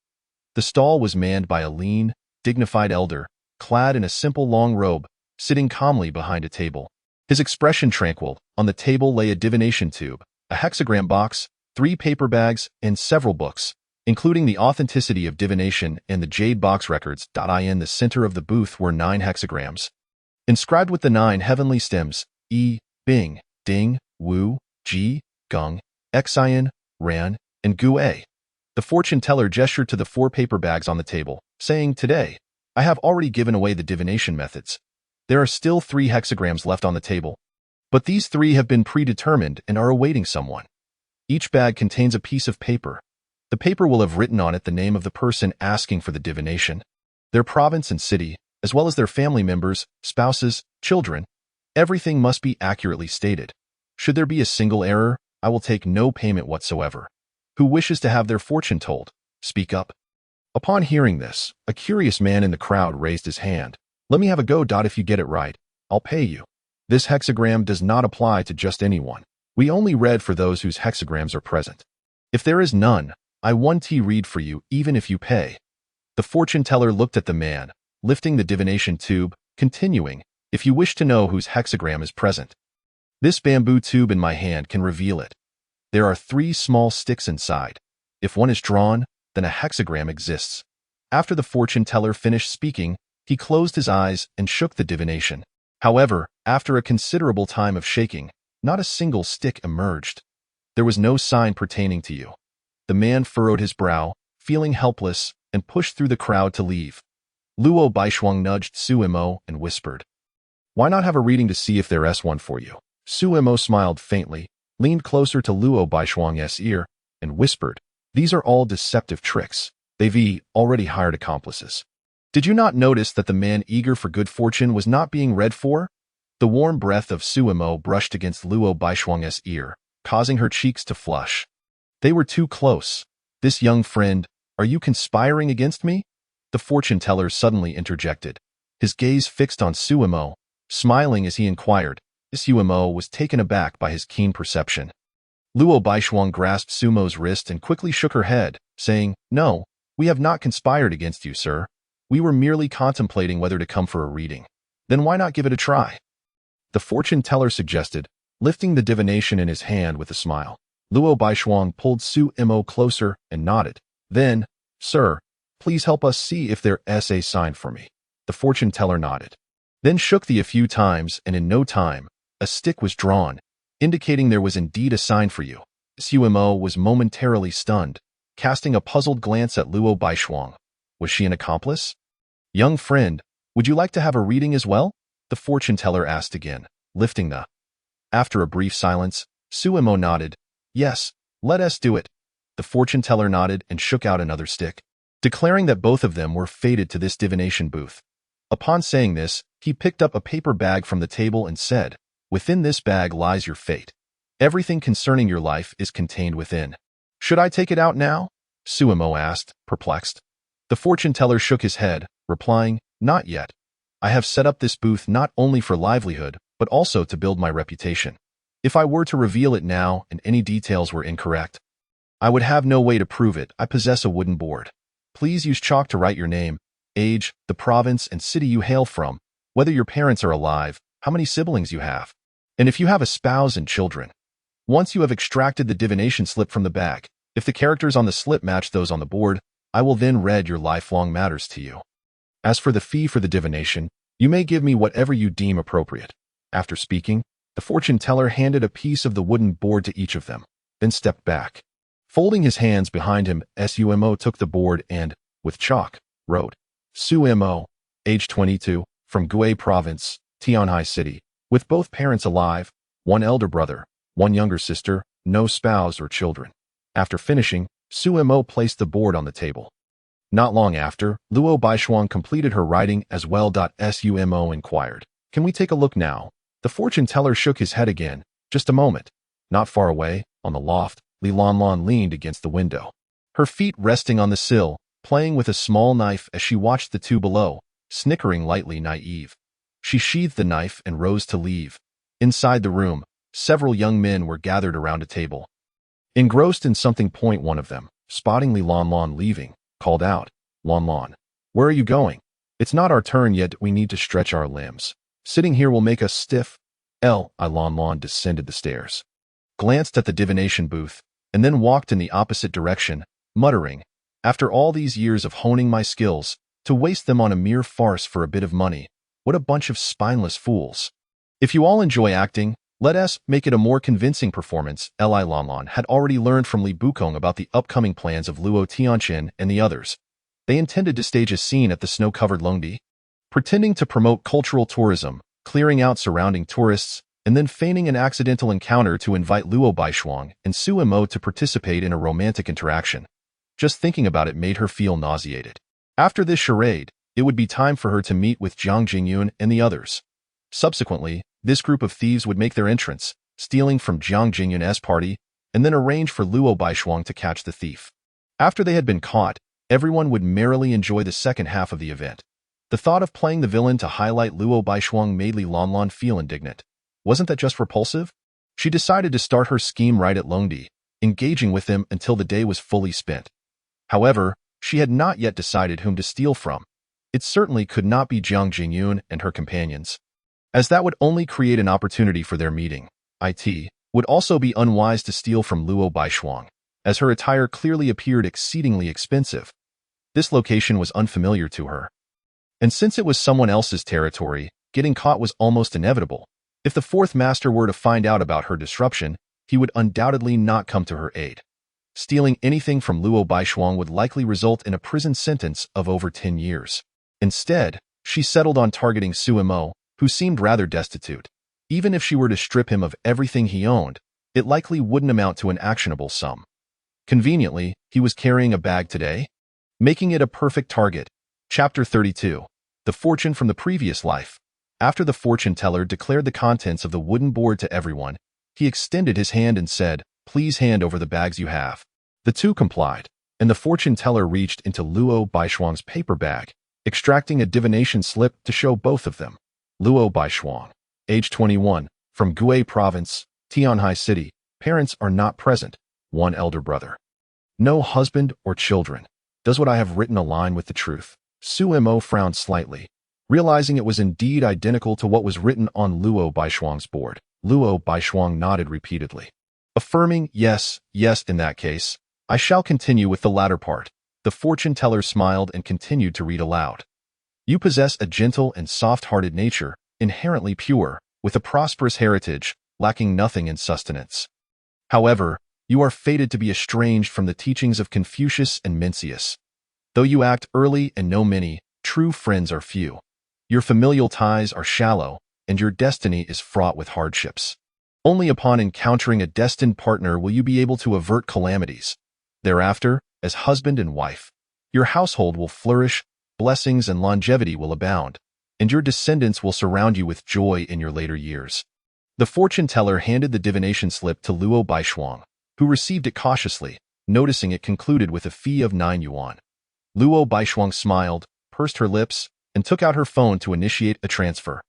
The stall was manned by a lean, dignified elder, clad in a simple long robe, sitting calmly behind a table. His expression tranquil. On the table lay a divination tube, a hexagram box, 3 paper bags, and several books, including The Authenticity of Divination and the Jade Box Records. In the center of the booth were 9 hexagrams, inscribed with the 9 heavenly stems, E, Bing, Ding, Wu, Ji, Gung, Xian, Ran, and Gu A. The fortune teller gestured to the 4 paper bags on the table, saying, "Today, I have already given away the divination methods. There are still 3 hexagrams left on the table, but these 3 have been predetermined and are awaiting someone. Each bag contains a piece of paper. The paper will have written on it the name of the person asking for the divination, their province and city, as well as their family members, spouses, children. Everything must be accurately stated. Should there be a single error, I will take no payment whatsoever. Who wishes to have their fortune told? Speak up." Upon hearing this, a curious man in the crowd raised his hand. "Let me have a go. If you get it right, I'll pay you. This hexagram does not apply to just anyone. We only read for those whose hexagrams are present. If there is none, I won't read for you even if you pay." The fortune teller looked at the man, lifting the divination tube, continuing, "If you wish to know whose hexagram is present, this bamboo tube in my hand can reveal it. There are 3 small sticks inside. If one is drawn, then a hexagram exists." After the fortune teller finished speaking, he closed his eyes and shook the divination. However, after a considerable time of shaking, not a single stick emerged. There was no sign pertaining to you. The man furrowed his brow, feeling helpless, and pushed through the crowd to leave. Luo Baishuang nudged Suemo and whispered, "Why not have a reading to see if there's one for you?" Suemo smiled faintly, leaned closer to Luo Baishuang's ear, and whispered, "These are all deceptive tricks. They've already hired accomplices. Did you not notice that the man eager for good fortune was not being read for?" The warm breath of Suemo brushed against Luo Baishuang's ear, causing her cheeks to flush. They were too close. "This young friend, are you conspiring against me?" The fortune teller suddenly interjected, his gaze fixed on Suemo, smiling as he inquired. Suemo was taken aback by his keen perception. Luo Baishuang grasped Sumo's wrist and quickly shook her head, saying, "No, we have not conspired against you, sir. We were merely contemplating whether to come for a reading. Then why not give it a try?" The fortune teller suggested, lifting the divination in his hand with a smile. Luo Baishuang pulled Suemo closer and nodded. Then, "Sir, please help us see if there's a sign for me." The fortune teller nodded, then shook a few times, and in no time, a stick was drawn, indicating there was indeed a sign for you. Suemo was momentarily stunned, casting a puzzled glance at Luo Baishuang. Was she an accomplice? "Young friend, would you like to have a reading as well?" The fortune teller asked again, lifting the. After a brief silence, Suemo nodded. "Yes, let us do it." The fortune teller nodded and shook out another stick, declaring that both of them were fated to this divination booth. Upon saying this, he picked up a paper bag from the table and said, "Within this bag lies your fate. Everything concerning your life is contained within." "Should I take it out now?" Suemo asked, perplexed. The fortune teller shook his head, replying, "Not yet. I have set up this booth not only for livelihood, but also to build my reputation. If I were to reveal it now and any details were incorrect, I would have no way to prove it. I possess a wooden board. Please use chalk to write your name, age, the province and city you hail from, whether your parents are alive, how many siblings you have, and if you have a spouse and children. Once you have extracted the divination slip from the bag, if the characters on the slip match those on the board, I will then read your lifelong matters to you. As for the fee for the divination, you may give me whatever you deem appropriate." After speaking, the fortune teller handed a piece of the wooden board to each of them, then stepped back. Folding his hands behind him, Sumo took the board and, with chalk, wrote, Sumo, age 22, from Gue Province, Tianhai City, with both parents alive, one elder brother, one younger sister, no spouse or children. After finishing, Sumo placed the board on the table. Not long after, Luo Baishuang completed her writing as well. Sumo inquired, Can we take a look now? The fortune teller shook his head again. Just a moment. Not far away, on the loft, Li Lanlan leaned against the window, her feet resting on the sill, playing with a small knife as she watched the two below, snickering lightly naive. She sheathed the knife and rose to leave. Inside the room, several young men were gathered around a table. Engrossed in something, one of them, spotting Li Lanlan leaving, called out, Lanlan, where are you going? It's not our turn yet, we need to stretch our limbs. Sitting here will make us stiff. Lanlan descended the stairs, glanced at the divination booth, and then walked in the opposite direction, muttering, After all these years of honing my skills, to waste them on a mere farce for a bit of money, what a bunch of spineless fools. If you all enjoy acting, let us make it a more convincing performance. Li Lanlan had already learned from Li Bukong about the upcoming plans of Luo Tianqin and the others. They intended to stage a scene at the snow-covered Longdi, pretending to promote cultural tourism, clearing out surrounding tourists, and then feigning an accidental encounter to invite Luo Baishuang and Sumo to participate in a romantic interaction. Just thinking about it made her feel nauseated. After this charade, it would be time for her to meet with Jiang Jingyun and the others. Subsequently, this group of thieves would make their entrance, stealing from Jiang Jingyun's party, and then arrange for Luo Baishuang to catch the thief. After they had been caught, everyone would merrily enjoy the second half of the event. The thought of playing the villain to highlight Luo Baishuang made Li Lanlan feel indignant. Wasn't that just repulsive? She decided to start her scheme right at Longdi, engaging with them until the day was fully spent. However, she had not yet decided whom to steal from. It certainly could not be Jiang Jingyun and her companions, as that would only create an opportunity for their meeting. It would also be unwise to steal from Luo Baishuang, as her attire clearly appeared exceedingly expensive. This location was unfamiliar to her, and since it was someone else's territory, getting caught was almost inevitable. If the fourth master were to find out about her disruption, he would undoubtedly not come to her aid. Stealing anything from Luo Baishuang would likely result in a prison sentence of over 10 years. Instead, she settled on targeting Sumo, who seemed rather destitute. Even if she were to strip him of everything he owned, it likely wouldn't amount to an actionable sum. Conveniently, he was carrying a bag today, making it a perfect target. Chapter 32. The Fortune from the Previous Life. After the fortune teller declared the contents of the wooden board to everyone, he extended his hand and said, Please hand over the bags you have. The two complied, and the fortune teller reached into Luo Baishuang's paper bag, extracting a divination slip to show both of them. Luo Baishuang, age 21, from Gue Province, Tianhai City, parents are not present, one elder brother. No husband or children. Does what I have written align with the truth? Sumo frowned slightly, realizing it was indeed identical to what was written on Luo Baishuang's board. Luo Baishuang nodded repeatedly, affirming, yes, in that case, I shall continue with the latter part. The fortune teller smiled and continued to read aloud. You possess a gentle and soft-hearted nature, inherently pure, with a prosperous heritage, lacking nothing in sustenance. However, you are fated to be estranged from the teachings of Confucius and Mencius. Though you act early and know many, true friends are few. Your familial ties are shallow, and your destiny is fraught with hardships. Only upon encountering a destined partner will you be able to avert calamities. Thereafter, as husband and wife, your household will flourish, blessings and longevity will abound, and your descendants will surround you with joy in your later years. The fortune teller handed the divination slip to Luo Baishuang, who received it cautiously, noticing it concluded with a fee of 9 yuan. Luo Baishuang smiled, pursed her lips, and took out her phone to initiate a transfer,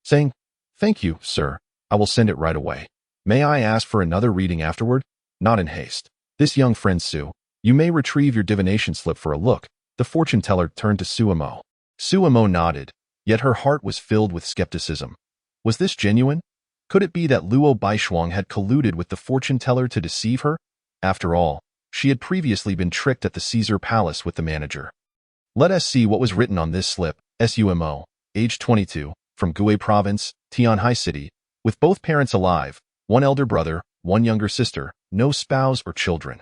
saying, Thank you, sir. I will send it right away. May I ask for another reading afterward? Not in haste. This young friend Su, you may retrieve your divination slip for a look. The fortune teller turned to Sumo. Sumo nodded, yet her heart was filled with skepticism. Was this genuine? Could it be that Luo Baishuang had colluded with the fortune teller to deceive her? After all, she had previously been tricked at the Caesar Palace with the manager. Let us see what was written on this slip. Sumo, age 22, from from Gue Province, Tianhai City, with both parents alive, one elder brother, one younger sister, no spouse or children.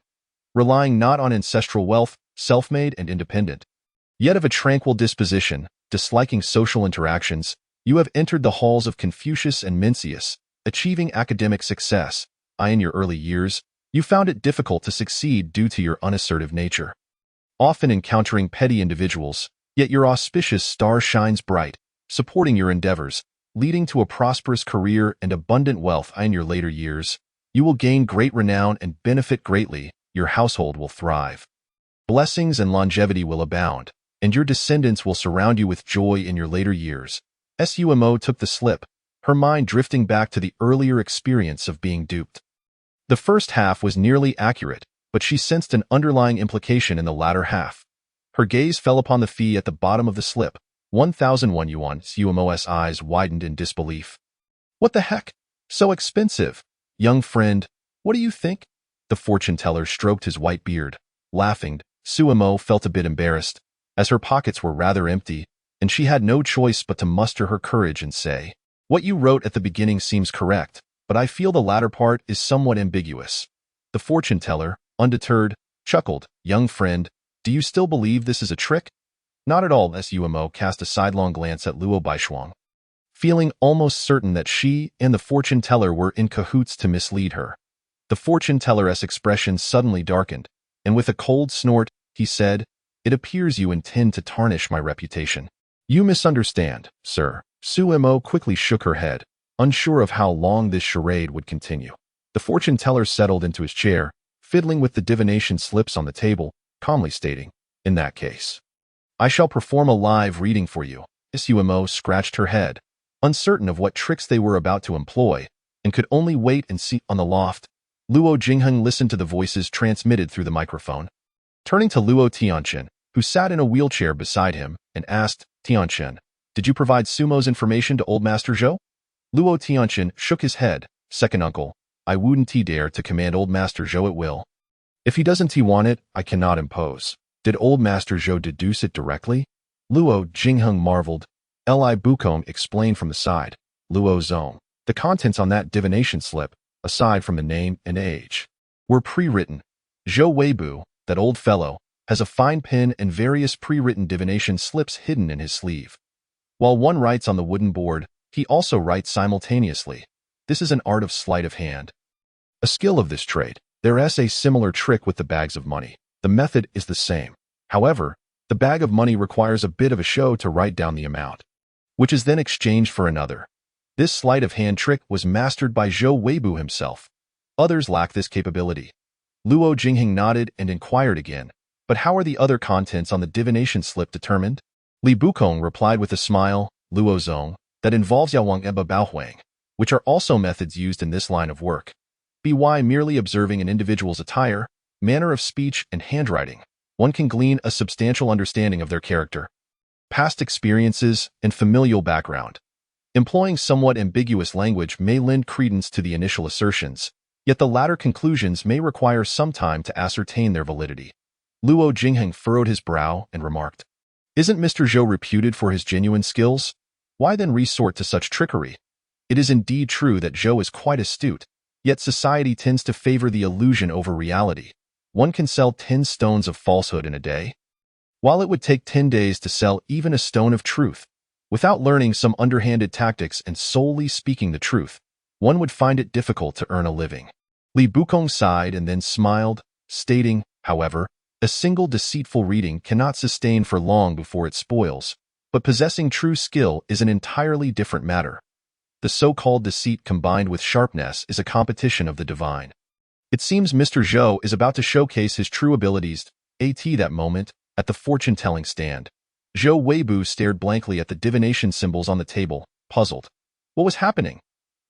Relying not on ancestral wealth, self-made and independent. Yet of a tranquil disposition, disliking social interactions, you have entered the halls of Confucius and Mencius, achieving academic success. In your early years, you found it difficult to succeed due to your unassertive nature. Often encountering petty individuals, yet your auspicious star shines bright, supporting your endeavors, leading to a prosperous career and abundant wealth. In your later years, you will gain great renown and benefit greatly. Your household will thrive. Blessings and longevity will abound, and your descendants will surround you with joy in your later years. Sumo took the slip, her mind drifting back to the earlier experience of being duped. The first half was nearly accurate, but she sensed an underlying implication in the latter half. Her gaze fell upon the fee at the bottom of the slip, 1,001 yuan. Sumo's eyes widened in disbelief. What the heck? So expensive. Young friend, what do you think? The fortune teller stroked his white beard. Laughing, Sumo felt a bit embarrassed, as her pockets were rather empty, and she had no choice but to muster her courage and say, "What you wrote at the beginning seems correct, but I feel the latter part is somewhat ambiguous." The fortune teller, undeterred, chuckled. "Young friend, do you still believe this is a trick?" "Not at all." Sumo cast a sidelong glance at Luo Baishuang, feeling almost certain that she and the fortune teller were in cahoots to mislead her. The fortune teller's expression suddenly darkened, and with a cold snort, he said, "It appears you intend to tarnish my reputation." "You misunderstand, sir." Sumo quickly shook her head, unsure of how long this charade would continue. The fortune teller settled into his chair, fiddling with the divination slips on the table, calmly stating, "In that case, I shall perform a live reading for you." Sumo scratched her head, uncertain of what tricks they were about to employ, and could only wait and see. On the loft, Luo Jingheng listened to the voices transmitted through the microphone. Turning to Luo Tianchen, who sat in a wheelchair beside him, and asked, "Tianchen, did you provide Sumo's information to old Master Zhou?" Luo Tianchen shook his head. "Second uncle, I wouldn't dare to command old Master Zhou at will. If he doesn't want it, I cannot impose." "Did old Master Zhou deduce it directly?" Luo Jingheng marveled. Li Bukong explained from the side. "Luo Zong, the contents on that divination slip, aside from the name and age, were pre-written. Zhou Weibu, that old fellow, has a fine pen and various pre-written divination slips hidden in his sleeve. While one writes on the wooden board, he also writes simultaneously. This is an art of sleight of hand. A skill of this trade. There is a similar trick with the bags of money. The method is the same. However, the bag of money requires a bit of a show to write down the amount, which is then exchanged for another. This sleight of hand trick was mastered by Zhou Weibu himself. Others lack this capability." Luo Jingheng nodded and inquired again, "But how are the other contents on the divination slip determined?" Li Bukong replied with a smile, "Luo Zong, that involves Yaowang Eba Baohuang, which are also methods used in this line of work. By merely observing an individual's attire, manner of speech, and handwriting, one can glean a substantial understanding of their character, past experiences, and familial background. Employing somewhat ambiguous language may lend credence to the initial assertions, yet the latter conclusions may require some time to ascertain their validity." Luo Jingheng furrowed his brow and remarked, "Isn't Mr. Zhou reputed for his genuine skills? Why then resort to such trickery? It is indeed true that Zhou is quite astute, yet society tends to favor the illusion over reality. One can sell 10 stones of falsehood in a day, while it would take 10 days to sell even a stone of truth. Without learning some underhanded tactics and solely speaking the truth, one would find it difficult to earn a living." Li Bukong sighed and then smiled, stating, "However, a single deceitful reading cannot sustain for long before it spoils, but possessing true skill is an entirely different matter. The so-called deceit combined with sharpness is a competition of the divine. It seems Mr. Zhou is about to showcase his true abilities." At that moment, at the fortune-telling stand, Zhou Weibu stared blankly at the divination symbols on the table, puzzled. What was happening?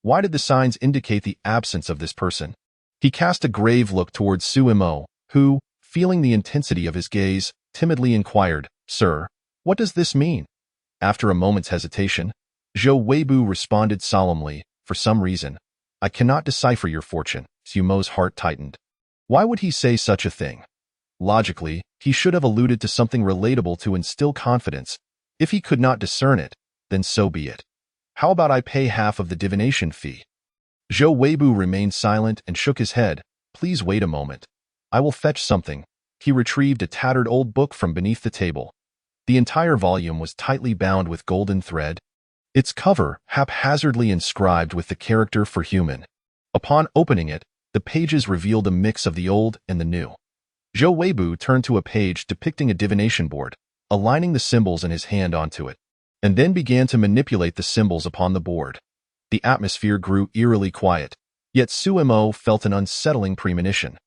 Why did the signs indicate the absence of this person? He cast a grave look towards Sumo, who, feeling the intensity of his gaze, timidly inquired, "Sir, what does this mean?" After a moment's hesitation, Zhou Weibu responded solemnly, "For some reason, I cannot decipher your fortune." Sumo's heart tightened. Why would he say such a thing? Logically, he should have alluded to something relatable to instill confidence. If he could not discern it, then so be it. How about I pay half of the divination fee? Zhou Weibu remained silent and shook his head. Please wait a moment. I will fetch something. He retrieved a tattered old book from beneath the table. The entire volume was tightly bound with golden thread, its cover haphazardly inscribed with the character for human. Upon opening it, the pages revealed a mix of the old and the new. Zhou Weibu turned to a page depicting a divination board, aligning the symbols in his hand onto it, and then began to manipulate the symbols upon the board. The atmosphere grew eerily quiet, yet Suemo felt an unsettling premonition.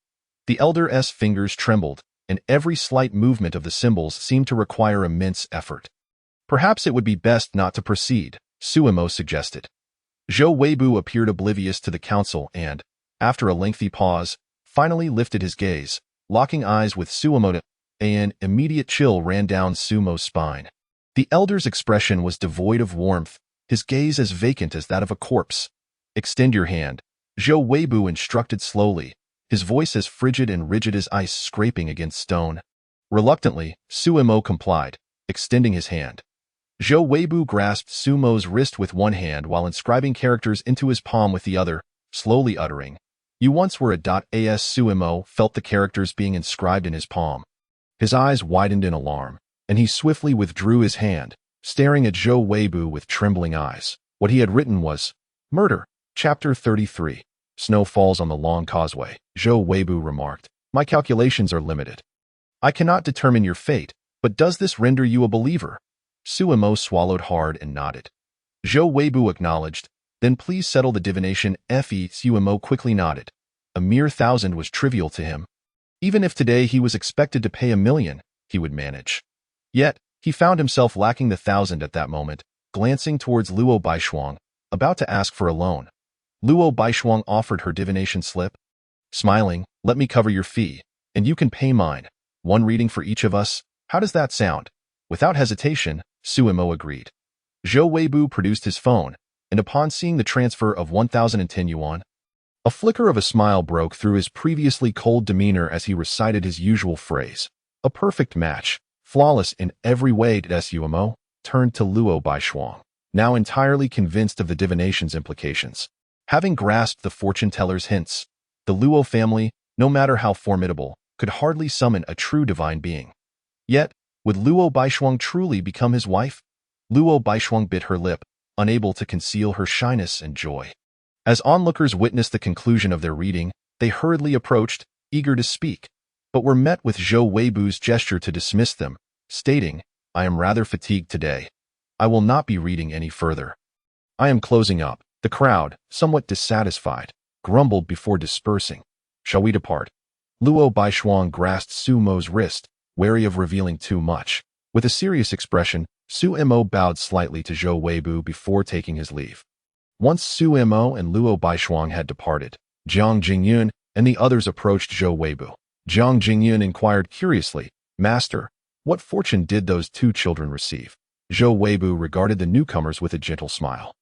The elder's fingers trembled, and every slight movement of the symbols seemed to require immense effort. Perhaps it would be best not to proceed, Suemo suggested. Zhou Weibu appeared oblivious to the counsel and, after a lengthy pause, finally lifted his gaze, locking eyes with Suemo. An immediate chill ran down Sumo's spine. The elder's expression was devoid of warmth, his gaze as vacant as that of a corpse. Extend your hand, Zhou Weibu instructed slowly, his voice as frigid and rigid as ice scraping against stone. Reluctantly, Suemo complied, extending his hand. Zhou Weibu grasped Sumo's wrist with one hand while inscribing characters into his palm with the other, slowly uttering, "You once were a as." Suemo felt the characters being inscribed in his palm. His eyes widened in alarm, and he swiftly withdrew his hand, staring at Zhou Weibu with trembling eyes. What he had written was, "Murder, Chapter 33. Snow falls on the long causeway." Zhou Weibu remarked, "My calculations are limited. I cannot determine your fate, but does this render you a believer?" Suemo swallowed hard and nodded. Zhou Weibu acknowledged, "Then please settle the divination fee." Suemo quickly nodded. A mere 1,000 was trivial to him. Even if today he was expected to pay 1,000,000, he would manage. Yet, he found himself lacking the 1,000 at that moment, glancing towards Luo Baishuang, about to ask for a loan. Luo Baishuang offered her divination slip. Smiling, "Let me cover your fee, and you can pay mine. One reading for each of us. How does that sound?" Without hesitation, Suemo agreed. Zhou Weibu produced his phone, and upon seeing the transfer of 1,010 yuan, a flicker of a smile broke through his previously cold demeanor as he recited his usual phrase. "A perfect match, flawless in every way." Suemo turned to Luo Baishuang, now entirely convinced of the divination's implications. Having grasped the fortune-teller's hints, the Luo family, no matter how formidable, could hardly summon a true divine being. Yet, would Luo Baishuang truly become his wife? Luo Baishuang bit her lip, unable to conceal her shyness and joy. As onlookers witnessed the conclusion of their reading, they hurriedly approached, eager to speak, but were met with Zhou Weibu's gesture to dismiss them, stating, "I am rather fatigued today. I will not be reading any further. I am closing up." The crowd, somewhat dissatisfied, grumbled before dispersing. "Shall we depart?" Luo Baishuang grasped Sumo's wrist, wary of revealing too much. With a serious expression, Suemo bowed slightly to Zhou Weibu before taking his leave. Once Suemo and Luo Baishuang had departed, Jiang Jingyun and the others approached Zhou Weibu. Jiang Jingyun inquired curiously, "Master, what fortune did those two children receive?" Zhou Weibu regarded the newcomers with a gentle smile.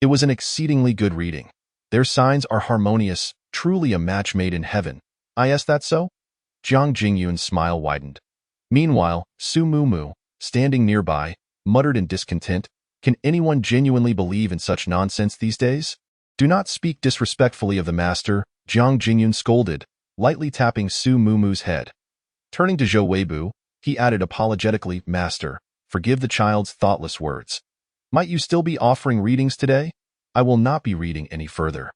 "It was an exceedingly good reading. Their signs are harmonious, truly a match made in heaven." "Is that so?" Jiang Jingyun's smile widened. Meanwhile, Su Mumu, standing nearby, muttered in discontent, "Can anyone genuinely believe in such nonsense these days?" "Do not speak disrespectfully of the master," Jiang Jingyun scolded, lightly tapping Su Mumu's head. Turning to Zhou Weibu, he added apologetically, "Master, forgive the child's thoughtless words. Might you still be offering readings today? I will not be reading any further.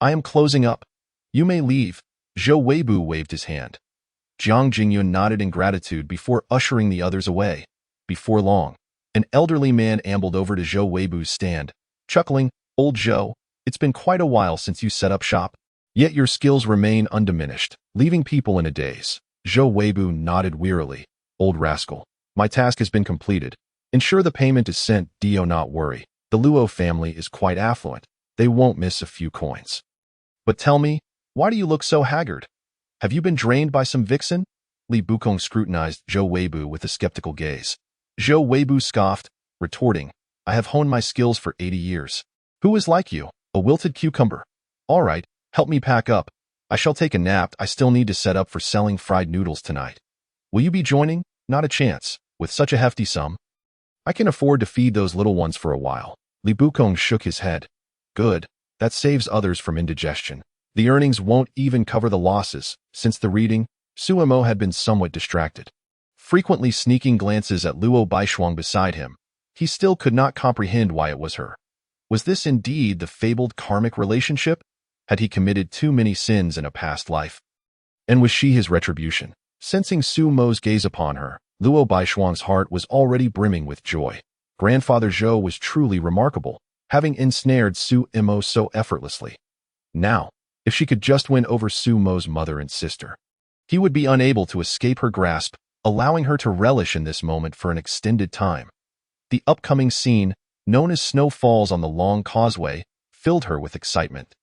I am closing up. You may leave." Zhou Weibu waved his hand. Jiang Jingyun nodded in gratitude before ushering the others away. Before long, an elderly man ambled over to Zhou Weibu's stand, chuckling, "Old Zhou, it's been quite a while since you set up shop. Yet your skills remain undiminished, leaving people in a daze." Zhou Weibu nodded wearily. "Old rascal, my task has been completed. Ensure the payment is sent. Do not worry. The Luo family is quite affluent. They won't miss a few coins. But tell me, why do you look so haggard? Have you been drained by some vixen?" Li Bukong scrutinized Zhou Weibu with a skeptical gaze. Zhou Weibu scoffed, retorting, "I have honed my skills for 80 years. Who is like you, a wilted cucumber? All right, help me pack up. I shall take a nap. I still need to set up for selling fried noodles tonight. Will you be joining? Not a chance. With such a hefty sum, I can afford to feed those little ones for a while." Li Bukong shook his head. Good. That saves others from indigestion. The earnings won't even cover the losses. Since the reading, Suemo had been somewhat distracted. Frequently sneaking glances at Luo Baishuang beside him, he still could not comprehend why it was her. Was this indeed the fabled karmic relationship? Had he committed too many sins in a past life? And was she his retribution? Sensing Su Mo's gaze upon her, Luo Baishuang's heart was already brimming with joy. Grandfather Zhou was truly remarkable, having ensnared Su Mo so effortlessly. Now, if she could just win over Su Mo's mother and sister, he would be unable to escape her grasp, allowing her to relish in this moment for an extended time. The upcoming scene, known as Snow Falls on the Long Causeway, filled her with excitement.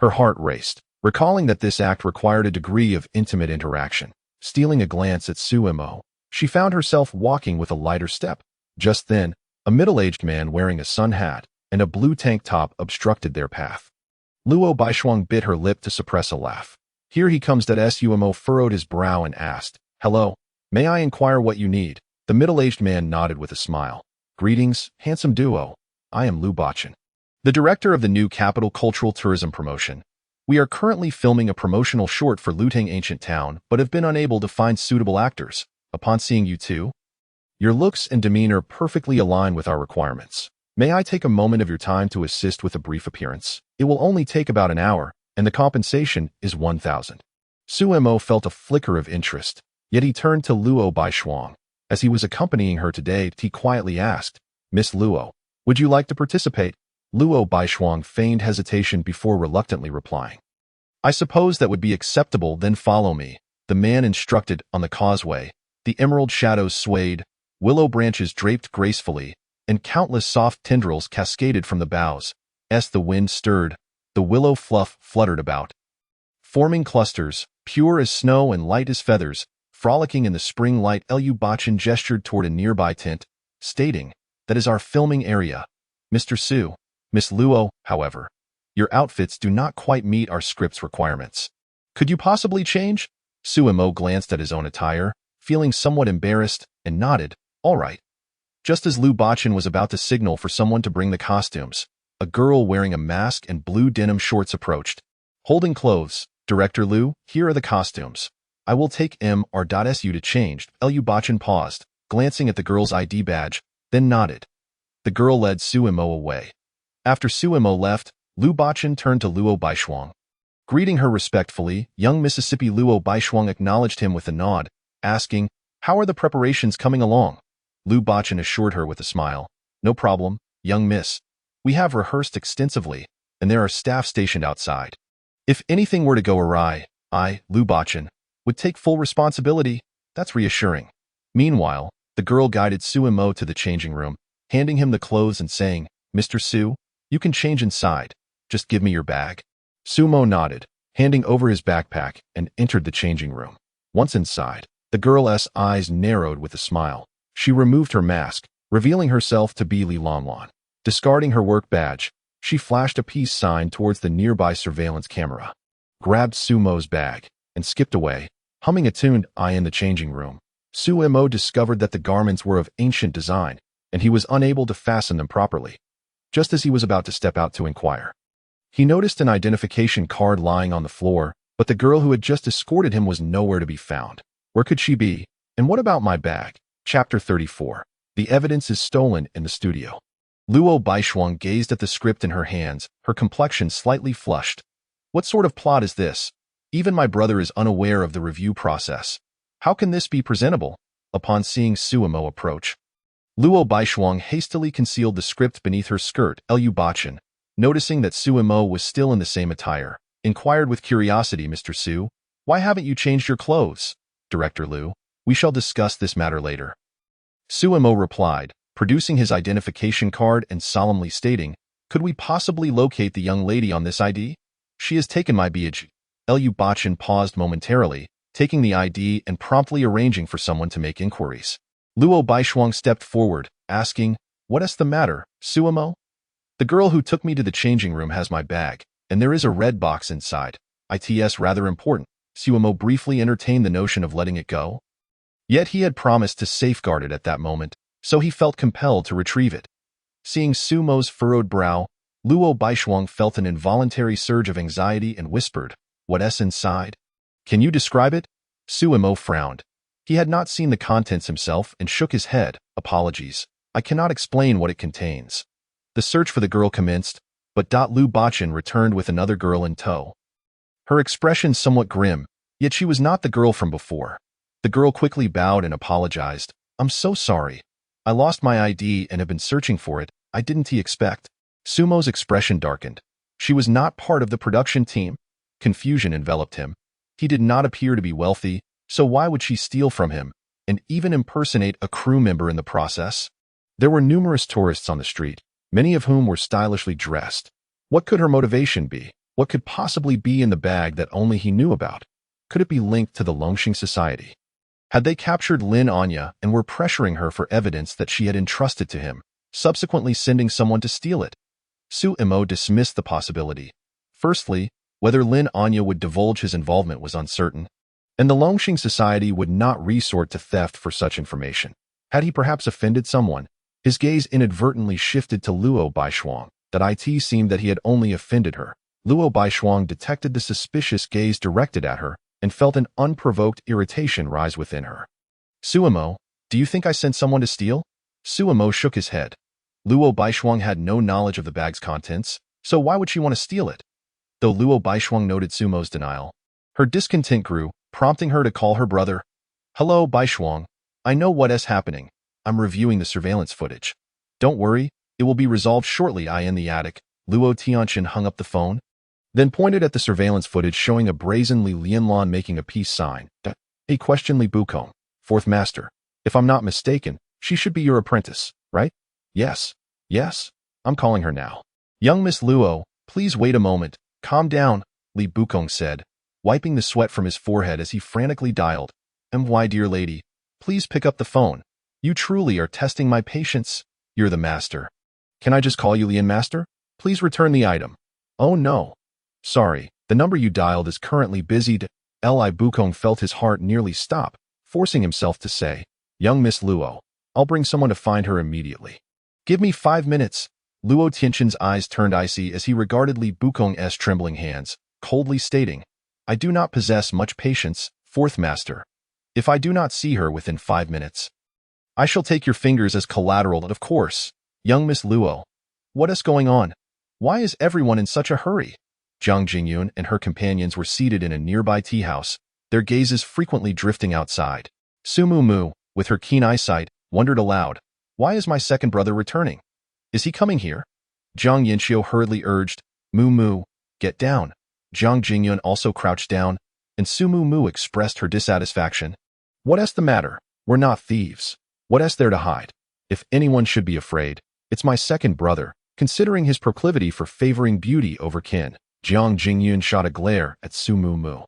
Her heart raced, recalling that this act required a degree of intimate interaction. Stealing a glance at Su Mo, she found herself walking with a lighter step. Just then, a middle-aged man wearing a sun hat and a blue tank top obstructed their path. Luo Baishuang bit her lip to suppress a laugh. Here he comes. Sumo furrowed his brow and asked, "Hello, may I inquire what you need?" The middle-aged man nodded with a smile. "Greetings, handsome duo. I am Lu Bachin, the director of the new Capital Cultural Tourism Promotion. We are currently filming a promotional short for Luteng Ancient Town, but have been unable to find suitable actors. Upon seeing you two, your looks and demeanor perfectly align with our requirements. May I take a moment of your time to assist with a brief appearance? It will only take about an hour, and the compensation is 1,000. Su Mo felt a flicker of interest, yet he turned to Luo Baishuang. As he was accompanying her today, he quietly asked, "Miss Luo, would you like to participate?" Luo Baishuang feigned hesitation before reluctantly replying, "I suppose that would be acceptable, then follow me." The man instructed. On the causeway, the emerald shadows swayed, willow branches draped gracefully, and countless soft tendrils cascaded from the boughs. As the wind stirred, the willow fluff fluttered about, forming clusters, pure as snow and light as feathers, frolicking in the spring light. Lu Bachin gestured toward a nearby tent, stating, "That is our filming area. Mr. Su, Miss Luo, however, your outfits do not quite meet our script's requirements. Could you possibly change?" Su Mo glanced at his own attire, feeling somewhat embarrassed, and nodded, "All right." Just as Lu Bachin was about to signal for someone to bring the costumes, a girl wearing a mask and blue denim shorts approached. Holding clothes, "Director Lu, here are the costumes. I will take Mr.Su to change." Lu Bachin paused, glancing at the girl's ID badge, then nodded. The girl led Su Mo away. After Su Mo left, Lu Bachin turned to Luo Baishuang. Greeting her respectfully, young Mississippi Luo Baishuang acknowledged him with a nod, asking, "How are the preparations coming along?" Lu Bachin assured her with a smile, "No problem, young miss. We have rehearsed extensively, and there are staff stationed outside. If anything were to go awry, I, Lu Bachin, would take full responsibility." That's reassuring. Meanwhile, the girl guided Su Mo to the changing room, handing him the clothes and saying, "Mr. Su, you can change inside. Just give me your bag." Su Mo nodded, handing over his backpack, and entered the changing room. Once inside, the girl's eyes narrowed with a smile. She removed her mask, revealing herself to be Li Longlon. Discarding her work badge, she flashed a peace sign towards the nearby surveillance camera, grabbed Su Mo's bag, and skipped away, humming a tuned "I" in the changing room. Su Mo discovered that the garments were of ancient design, and he was unable to fasten them properly. Just as he was about to step out to inquire, he noticed an identification card lying on the floor, but the girl who had just escorted him was nowhere to be found. Where could she be? And what about my bag? Chapter 34. The evidence is stolen in the studio. Luo Baishuang gazed at the script in her hands, her complexion slightly flushed. What sort of plot is this? Even my brother is unaware of the review process. How can this be presentable? Upon seeing Su Mo approach, Luo Baishuang hastily concealed the script beneath her skirt. Lu Bachin, noticing that Su Mo was still in the same attire, inquired with curiosity, "Mr. Su, why haven't you changed your clothes?" "Director Lu, we shall discuss this matter later." Su Mo replied, producing his identification card and solemnly stating, "Could we possibly locate the young lady on this ID? She has taken my badge." Lu Bachin paused momentarily, taking the ID and promptly arranging for someone to make inquiries. Luo Baishuang stepped forward, asking, "What is the matter, Su Mo?" "The girl who took me to the changing room has my bag, and there is a red box inside. It's rather important." Su Mo briefly entertained the notion of letting it go. Yet he had promised to safeguard it at that moment, so he felt compelled to retrieve it. Seeing Sumo's furrowed brow, Luo Baishuang felt an involuntary surge of anxiety and whispered, "What's inside? Can you describe it?" Sumo frowned. He had not seen the contents himself and shook his head. "Apologies. I cannot explain what it contains." The search for the girl commenced, but Lu Bachin returned with another girl in tow. Her expression somewhat grim, yet she was not the girl from before. The girl quickly bowed and apologized. "I'm so sorry. I lost my ID and have been searching for it. I didn't expect." Sumo's expression darkened. She was not part of the production team. Confusion enveloped him. He did not appear to be wealthy, so why would she steal from him, and even impersonate a crew member in the process? There were numerous tourists on the street, many of whom were stylishly dressed. What could her motivation be? What could possibly be in the bag that only he knew about? Could it be linked to the Longxing Society? Had they captured Lin Anya and were pressuring her for evidence that she had entrusted to him, subsequently sending someone to steal it? Sumo dismissed the possibility. Firstly, whether Lin Anya would divulge his involvement was uncertain, and the Longxing Society would not resort to theft for such information. Had he perhaps offended someone? His gaze inadvertently shifted to Luo Baishuang. That it seemed that he had only offended her. Luo Baishuang detected the suspicious gaze directed at her and felt an unprovoked irritation rise within her. "Sumo, do you think I sent someone to steal?" Sumo shook his head. Luo Baishuang had no knowledge of the bag's contents, so why would she want to steal it? Though Luo Baishuang noted Sumo's denial, her discontent grew, prompting her to call her brother. "Hello, Baishuang. I know what's happening. I'm reviewing the surveillance footage. Don't worry, it will be resolved shortly. I in the attic." Luo Tianqian hung up the phone, then pointed at the surveillance footage showing a brazen Li Lianlan making a peace sign. "Hey, question Li Bukong, fourth master. If I'm not mistaken, she should be your apprentice, right?" Yes. I'm calling her now." "Young Miss Luo, please wait a moment. Calm down," Li Bukong said, wiping the sweat from his forehead as he frantically dialed. "My dear lady, please pick up the phone. You truly are testing my patience. You're the master. Can I just call you Lian Master? Please return the item." "Oh no. Sorry, the number you dialed is currently busy." Li Bukong felt his heart nearly stop, forcing himself to say, "Young Miss Luo, I'll bring someone to find her immediately. Give me 5 minutes." Luo Tianqian's eyes turned icy as he regarded Li Bukong's trembling hands, coldly stating, "I do not possess much patience, fourth master. If I do not see her within 5 minutes, I shall take your fingers as collateral. Of course, young Miss Luo. What is going on? Why is everyone in such a hurry?" Jiang Jingyun and her companions were seated in a nearby tea house, their gazes frequently drifting outside. Sumu Mu, with her keen eyesight, wondered aloud, "Why is my second brother returning? Is he coming here?" Jiang Yanxiu hurriedly urged, Mu, get down." Jiang Jingyun also crouched down, and Sumu Mu expressed her dissatisfaction. "What's the matter? We're not thieves. What's there to hide? If anyone should be afraid, it's my second brother, considering his proclivity for favoring beauty over kin." Jiang Jingyun shot a glare at Sumu Mu,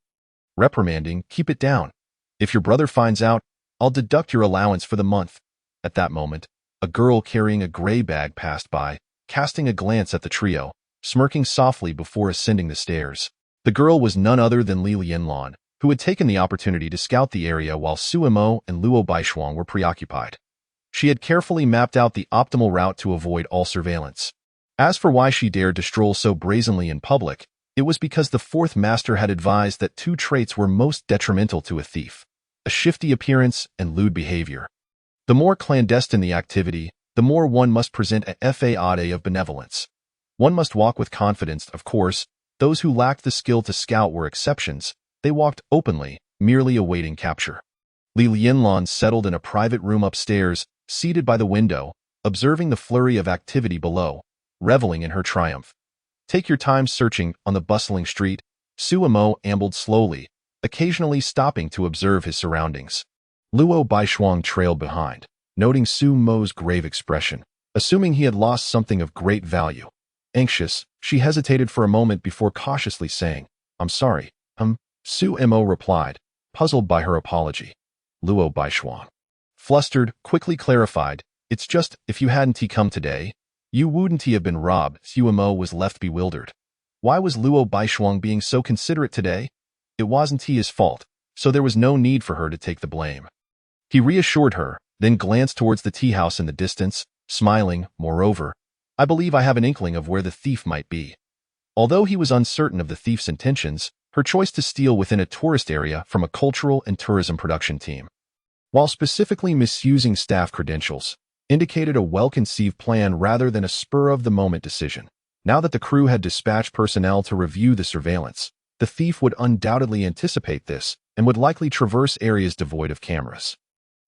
reprimanding, "Keep it down. If your brother finds out, I'll deduct your allowance for the month." At that moment, a girl carrying a gray bag passed by, casting a glance at the trio, smirking softly before ascending the stairs. The girl was none other than Li Lianlan, who had taken the opportunity to scout the area while Sumo and Luo Baishuang were preoccupied. She had carefully mapped out the optimal route to avoid all surveillance. As for why she dared to stroll so brazenly in public, it was because the fourth master had advised that 2 traits were most detrimental to a thief: a shifty appearance and lewd behavior. The more clandestine the activity, the more one must present a facade of benevolence. One must walk with confidence, of course. Those who lacked the skill to scout were exceptions. They walked openly, merely awaiting capture. Li Lianlan settled in a private room upstairs, seated by the window, observing the flurry of activity below, reveling in her triumph. Take your time searching on the bustling street. Sumo ambled slowly, occasionally stopping to observe his surroundings. Luo Baishuang trailed behind, noting Sumo's grave expression, assuming he had lost something of great value. Anxious, she hesitated for a moment before cautiously saying, "I'm sorry." Sumo replied, puzzled by her apology. Luo Baishuang, flustered, quickly clarified, "It's just, if you hadn't come today, you wouldn't have been robbed." Sumo was left bewildered. Why was Luo Baishuang being so considerate today? It wasn't his fault, so there was no need for her to take the blame. He reassured her, then glanced towards the tea house in the distance, smiling. Moreover, I believe I have an inkling of where the thief might be." Although he was uncertain of the thief's intentions, her choice to steal within a tourist area from a cultural and tourism production team, while specifically misusing staff credentials, indicated a well-conceived plan rather than a spur-of-the-moment decision. Now that the crew had dispatched personnel to review the surveillance, the thief would undoubtedly anticipate this and would likely traverse areas devoid of cameras.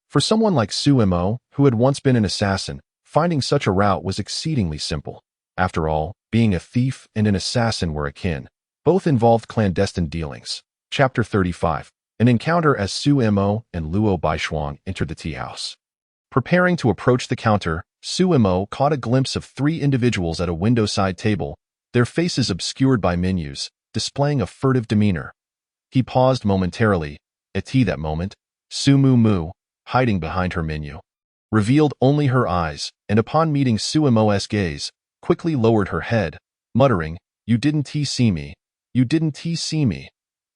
For someone like Su Mo, who had once been an assassin, finding such a route was exceedingly simple. After all, being a thief and an assassin were akin. Both involved clandestine dealings. Chapter 35. An encounter as Su Mo and Luo Baishuang entered the tea house. Preparing to approach the counter, Su Mo caught a glimpse of three individuals at a window-side table, their faces obscured by menus, displaying a furtive demeanor. He paused momentarily. At that moment, Su Mu, hiding behind her menu, revealed only her eyes, and upon meeting Su Mo's gaze, quickly lowered her head, muttering, "You didn't see me. You didn't see me."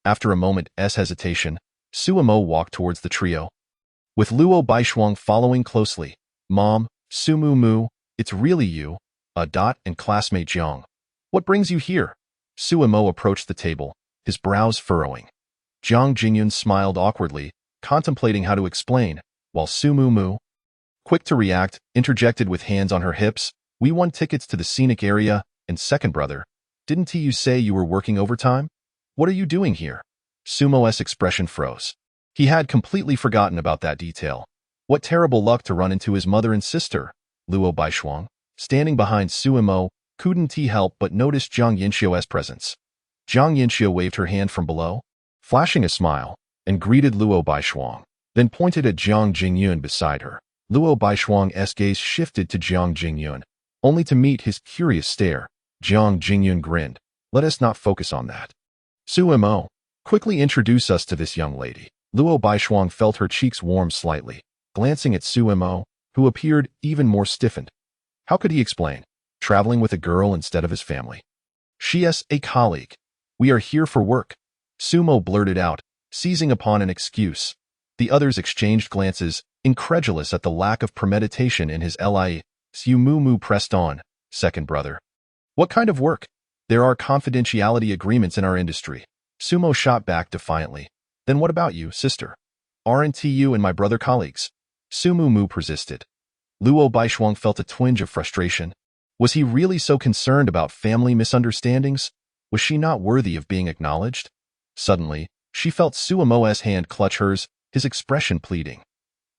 After a moment's hesitation, Su Mo walked towards the trio, with Luo Baishuang following closely. "Mom, Su Mu, it's really you, and classmate Jiang. What brings you here?" Su Mo approached the table, his brows furrowing. Jiang Jingyun smiled awkwardly, contemplating how to explain, while Su Mu, quick to react, interjected with hands on her hips, "We won tickets to the scenic area, and second brother, didn't you say you were working overtime? What are you doing here?" Sumo's expression froze. He had completely forgotten about that detail. What terrible luck to run into his mother and sister. Luo Baishuang, standing behind Su Mo, couldn't help but notice Zhang Yinxiu's presence. Zhang Yinxiu waved her hand from below, flashing a smile, and greeted Luo Baishuang, then pointed at Jiang Jingyun beside her. Luo Baishuang's gaze shifted to Jiang Jingyun, only to meet his curious stare. Jiang Jingyun grinned. "Let us not focus on that. Su Mo, quickly introduce us to this young lady." Luo Baishuang felt her cheeks warm slightly, glancing at Su Mo, who appeared even more stiffened. How could he explain? Traveling with a girl instead of his family. "She's a colleague. We are here for work," Sumo blurted out, seizing upon an excuse. The others exchanged glances, incredulous at the lack of premeditation in his lie. Su Mu pressed on, "Second brother. What kind of work? There are confidentiality agreements in our industry." Sumo shot back defiantly. "Then what about you, sister? Aren't you and my brother colleagues?" Su Mu persisted. Luo Baishuang felt a twinge of frustration. Was he really so concerned about family misunderstandings? Was she not worthy of being acknowledged? Suddenly, she felt Su Mo's hand clutch hers, his expression pleading.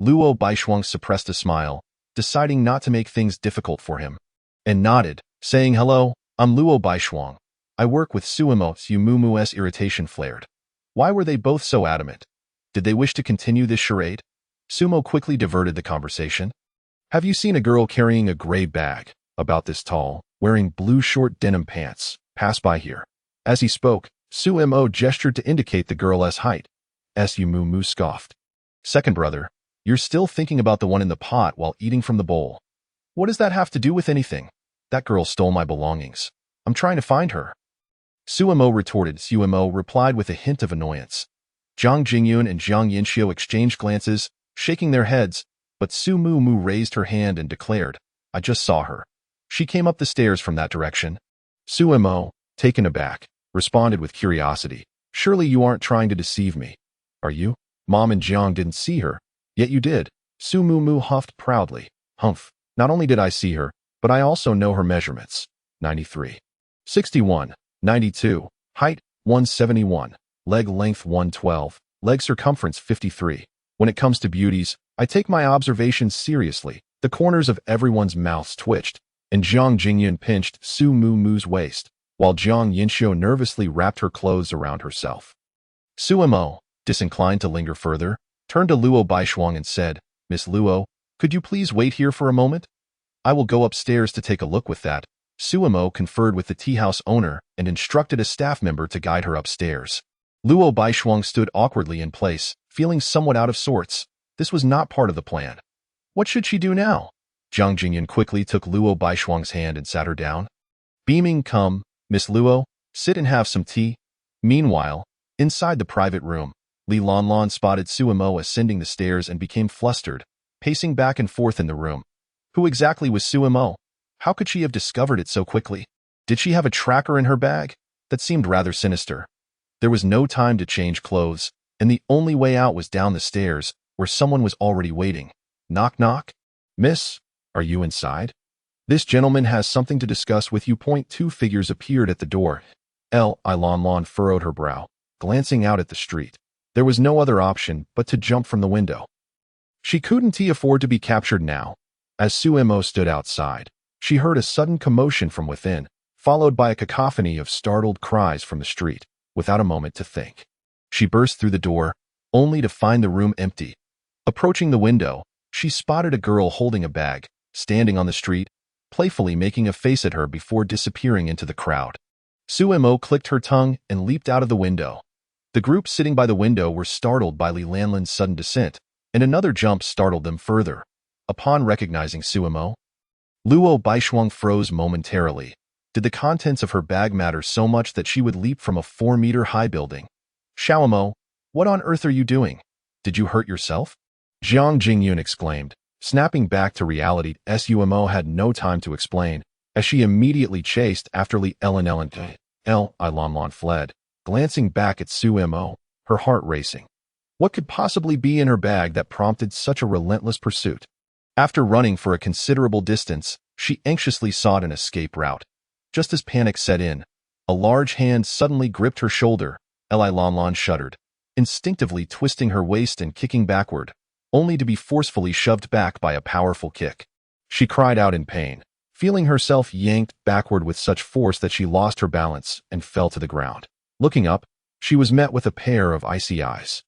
Luo Baishuang suppressed a smile, deciding not to make things difficult for him, and nodded, saying, "Hello, I'm Luo Baishuang. I work with Su Mo." Su Mu's irritation flared. Why were they both so adamant? Did they wish to continue this charade? Sumo quickly diverted the conversation. "Have you seen a girl carrying a gray bag, about this tall, wearing blue short denim pants, pass by here?" As he spoke, Su Mo gestured to indicate the girl's height. Su Mu scoffed. "Second brother, you're still thinking about the one in the pot while eating from the bowl. What does that have to do with anything? That girl stole my belongings. I'm trying to find her." Su Mo retorted. Su Mo replied with a hint of annoyance. Zhang Jingyun and Zhang Yinxiu exchanged glances, shaking their heads, but Su Mu raised her hand and declared, "I just saw her. She came up the stairs from that direction." Su Mo, taken aback, responded with curiosity, "Surely you aren't trying to deceive me, are you? Mom and Jiang didn't see her, yet you did." Su Mu huffed proudly. "Humph, not only did I see her, but I also know her measurements. 93. 61. 92. Height, 171. Leg length, 112. Leg circumference, 53. When it comes to beauties, I take my observations seriously." The corners of everyone's mouths twitched, and Zhang Jingyun pinched Su Mu's waist, while Zhang Yinxiu nervously wrapped her clothes around herself. Su Mo, disinclined to linger further, turned to Luo Baishuang and said, "Miss Luo, could you please wait here for a moment? I will go upstairs to take a look with that." Su Mo conferred with the tea house owner and instructed a staff member to guide her upstairs. Luo Baishuang stood awkwardly in place, feeling somewhat out of sorts. This was not part of the plan. What should she do now? Zhang Jingyan quickly took Luo Baishuang's hand and sat her down. Beaming, "Come, Miss Luo, sit and have some tea." Meanwhile, inside the private room, Li Lanlan spotted Su Mo ascending the stairs and became flustered, pacing back and forth in the room. Who exactly was Su Mo? How could she have discovered it so quickly? Did she have a tracker in her bag? That seemed rather sinister. There was no time to change clothes, and the only way out was down the stairs, where someone was already waiting. Knock, knock. Miss, are you inside? This gentleman has something to discuss with you. Two figures appeared at the door. Lon furrowed her brow, glancing out at the street. There was no other option but to jump from the window. She couldn't afford to be captured now. As Suemo stood outside, she heard a sudden commotion from within, followed by a cacophony of startled cries from the street. Without a moment to think, she burst through the door, only to find the room empty. Approaching the window, she spotted a girl holding a bag, standing on the street, playfully making a face at her before disappearing into the crowd. Suemo clicked her tongue and leaped out of the window. The group sitting by the window were startled by Li Lanlin's sudden descent, and another jump startled them further. Upon recognizing Suemo, Luo Baishuang froze momentarily. Did the contents of her bag matter so much that she would leap from a 4-meter-high building? Xiaomo, what on earth are you doing? Did you hurt yourself? Jiang Jingyun exclaimed, snapping back to reality. Suemo had no time to explain, as she immediately chased after Li Lanlon fled, glancing back at Suemo, her heart racing. What could possibly be in her bag that prompted such a relentless pursuit? After running for a considerable distance, she anxiously sought an escape route. Just as panic set in, a large hand suddenly gripped her shoulder. Li Lanlon shuddered, instinctively twisting her waist and kicking backward, only to be forcefully shoved back by a powerful kick. She cried out in pain, feeling herself yanked backward with such force that she lost her balance and fell to the ground. Looking up, she was met with a pair of icy eyes.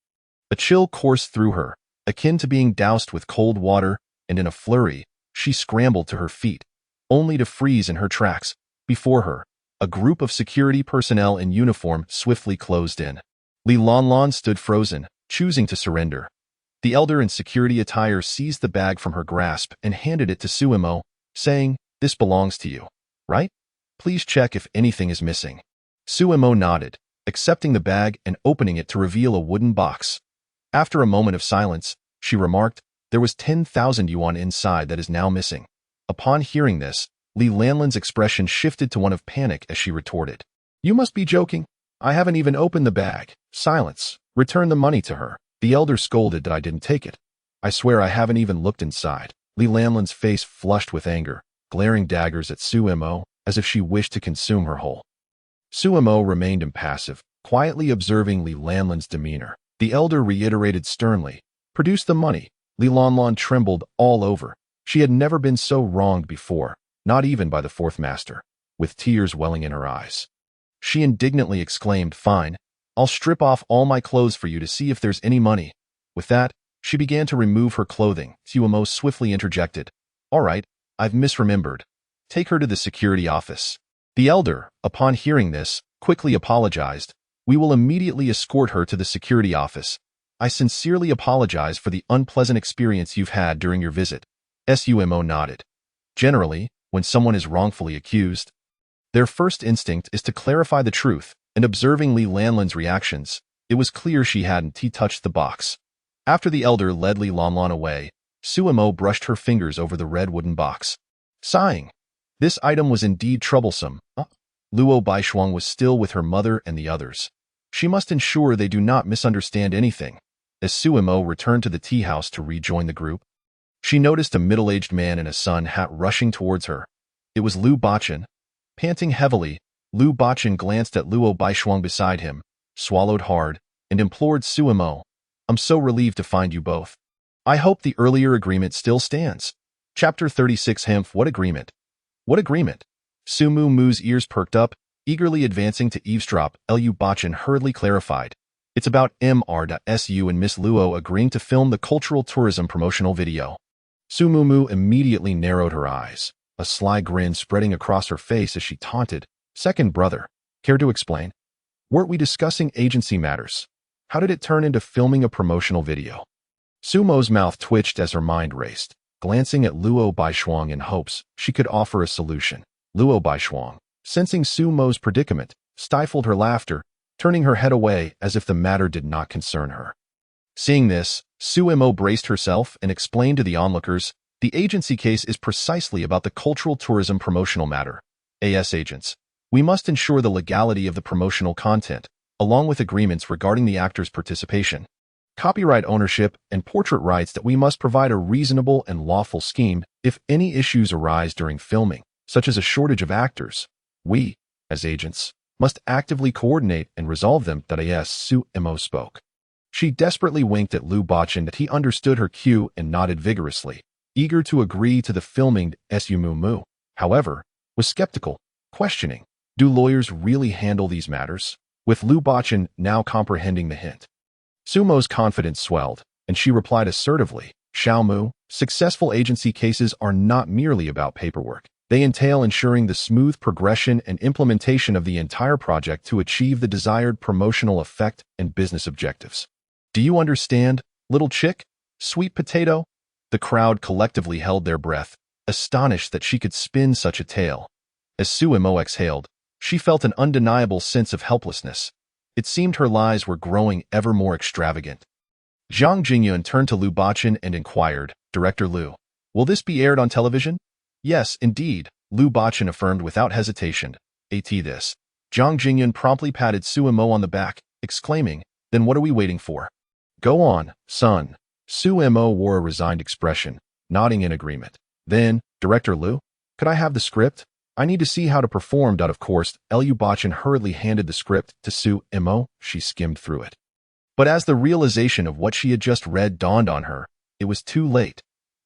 A chill coursed through her, akin to being doused with cold water, and in a flurry, she scrambled to her feet, only to freeze in her tracks. Before her, a group of security personnel in uniform swiftly closed in. Li Lanlon stood frozen, choosing to surrender. The elder in security attire seized the bag from her grasp and handed it to Suemo, saying, "This belongs to you, right? Please check if anything is missing." Suemo nodded, accepting the bag and opening it to reveal a wooden box. After a moment of silence, she remarked, "There was 10,000 yuan inside that is now missing." Upon hearing this, Li Lanlin's expression shifted to one of panic as she retorted, "You must be joking. I haven't even opened the bag." Silence. Return the money to her. The elder scolded that I didn't take it. I swear I haven't even looked inside. Li Lanlin's face flushed with anger, glaring daggers at Suemo as if she wished to consume her whole. Suemo remained impassive, quietly observing Li Lanlin's demeanor. The elder reiterated sternly, "Produce the money." Li Lanlon trembled all over. She had never been so wronged before, not even by the fourth master, with tears welling in her eyes. She indignantly exclaimed, "Fine, I'll strip off all my clothes for you to see if there's any money." With that, she began to remove her clothing. Suemo swiftly interjected, "All right, I've misremembered. Take her to the security office." The elder, upon hearing this, quickly apologized. "We will immediately escort her to the security office. I sincerely apologize for the unpleasant experience you've had during your visit." Sumo nodded. Generally, when someone is wrongfully accused, their first instinct is to clarify the truth, and observing Li Lanlin's reactions, it was clear she hadn't touched the box. After the elder led Li Lanlon away, Suemo brushed her fingers over the red wooden box, sighing. This item was indeed troublesome. Luo Baishuang was still with her mother and the others. She must ensure they do not misunderstand anything. As Suemo returned to the tea house to rejoin the group, she noticed a middle-aged man in a sun hat rushing towards her. It was Lu Bachan. Panting heavily, Lu Bachan glanced at Luo Baishuang beside him, swallowed hard, and implored Suemo, "I'm so relieved to find you both. I hope the earlier agreement still stands." Chapter 36 Hemph. What agreement? What agreement? Sumu Mu's ears perked up, eagerly advancing to eavesdrop. Lu Bachan hurriedly clarified, "It's about Mr.Su and Miss Luo agreeing to film the cultural tourism promotional video." Sumumu immediately narrowed her eyes, a sly grin spreading across her face as she taunted, "Second brother, care to explain? Weren't we discussing agency matters? How did it turn into filming a promotional video?" Sumo's mouth twitched as her mind raced, glancing at Luo Baishuang in hopes she could offer a solution. Luo Baishuang, sensing Sumo's predicament, stifled her laughter, turning her head away as if the matter did not concern her. Seeing this, Suemo braced herself and explained to the onlookers, The agency case is precisely about the cultural tourism promotional matter. AS agents. We must ensure the legality of the promotional content, along with agreements regarding the actor's participation, copyright ownership, and portrait rights that we must provide a reasonable and lawful scheme if any issues arise during filming, such as a shortage of actors. We, as agents, must actively coordinate and resolve them. As Su Mo spoke. She desperately winked at Lu Bachin that he understood her cue and nodded vigorously, eager to agree to the filming. Su Mu, however, was skeptical, questioning, do lawyers really handle these matters? With Lu Bachin now comprehending the hint. Sumo's confidence swelled, and she replied assertively, Xiao Mu, successful agency cases are not merely about paperwork. They entail ensuring the smooth progression and implementation of the entire project to achieve the desired promotional effect and business objectives. Do you understand, little chick? Sweet potato? The crowd collectively held their breath, astonished that she could spin such a tale. As Su Mo exhaled, she felt an undeniable sense of helplessness. It seemed her lies were growing ever more extravagant. Zhang Jingyun turned to Lu Bachin and inquired, Director Lu, will this be aired on television? Yes, indeed, Lu Bachin affirmed without hesitation. This. Zhang Jingyun promptly patted Su Mo on the back, exclaiming, then what are we waiting for? Go on, son. Su Mo wore a resigned expression, nodding in agreement. Then, Director Lu, could I have the script? I need to see how to perform. Of course, Lu Bachin hurriedly handed the script to Su Mo. She skimmed through it. But as the realization of what she had just read dawned on her, it was too late.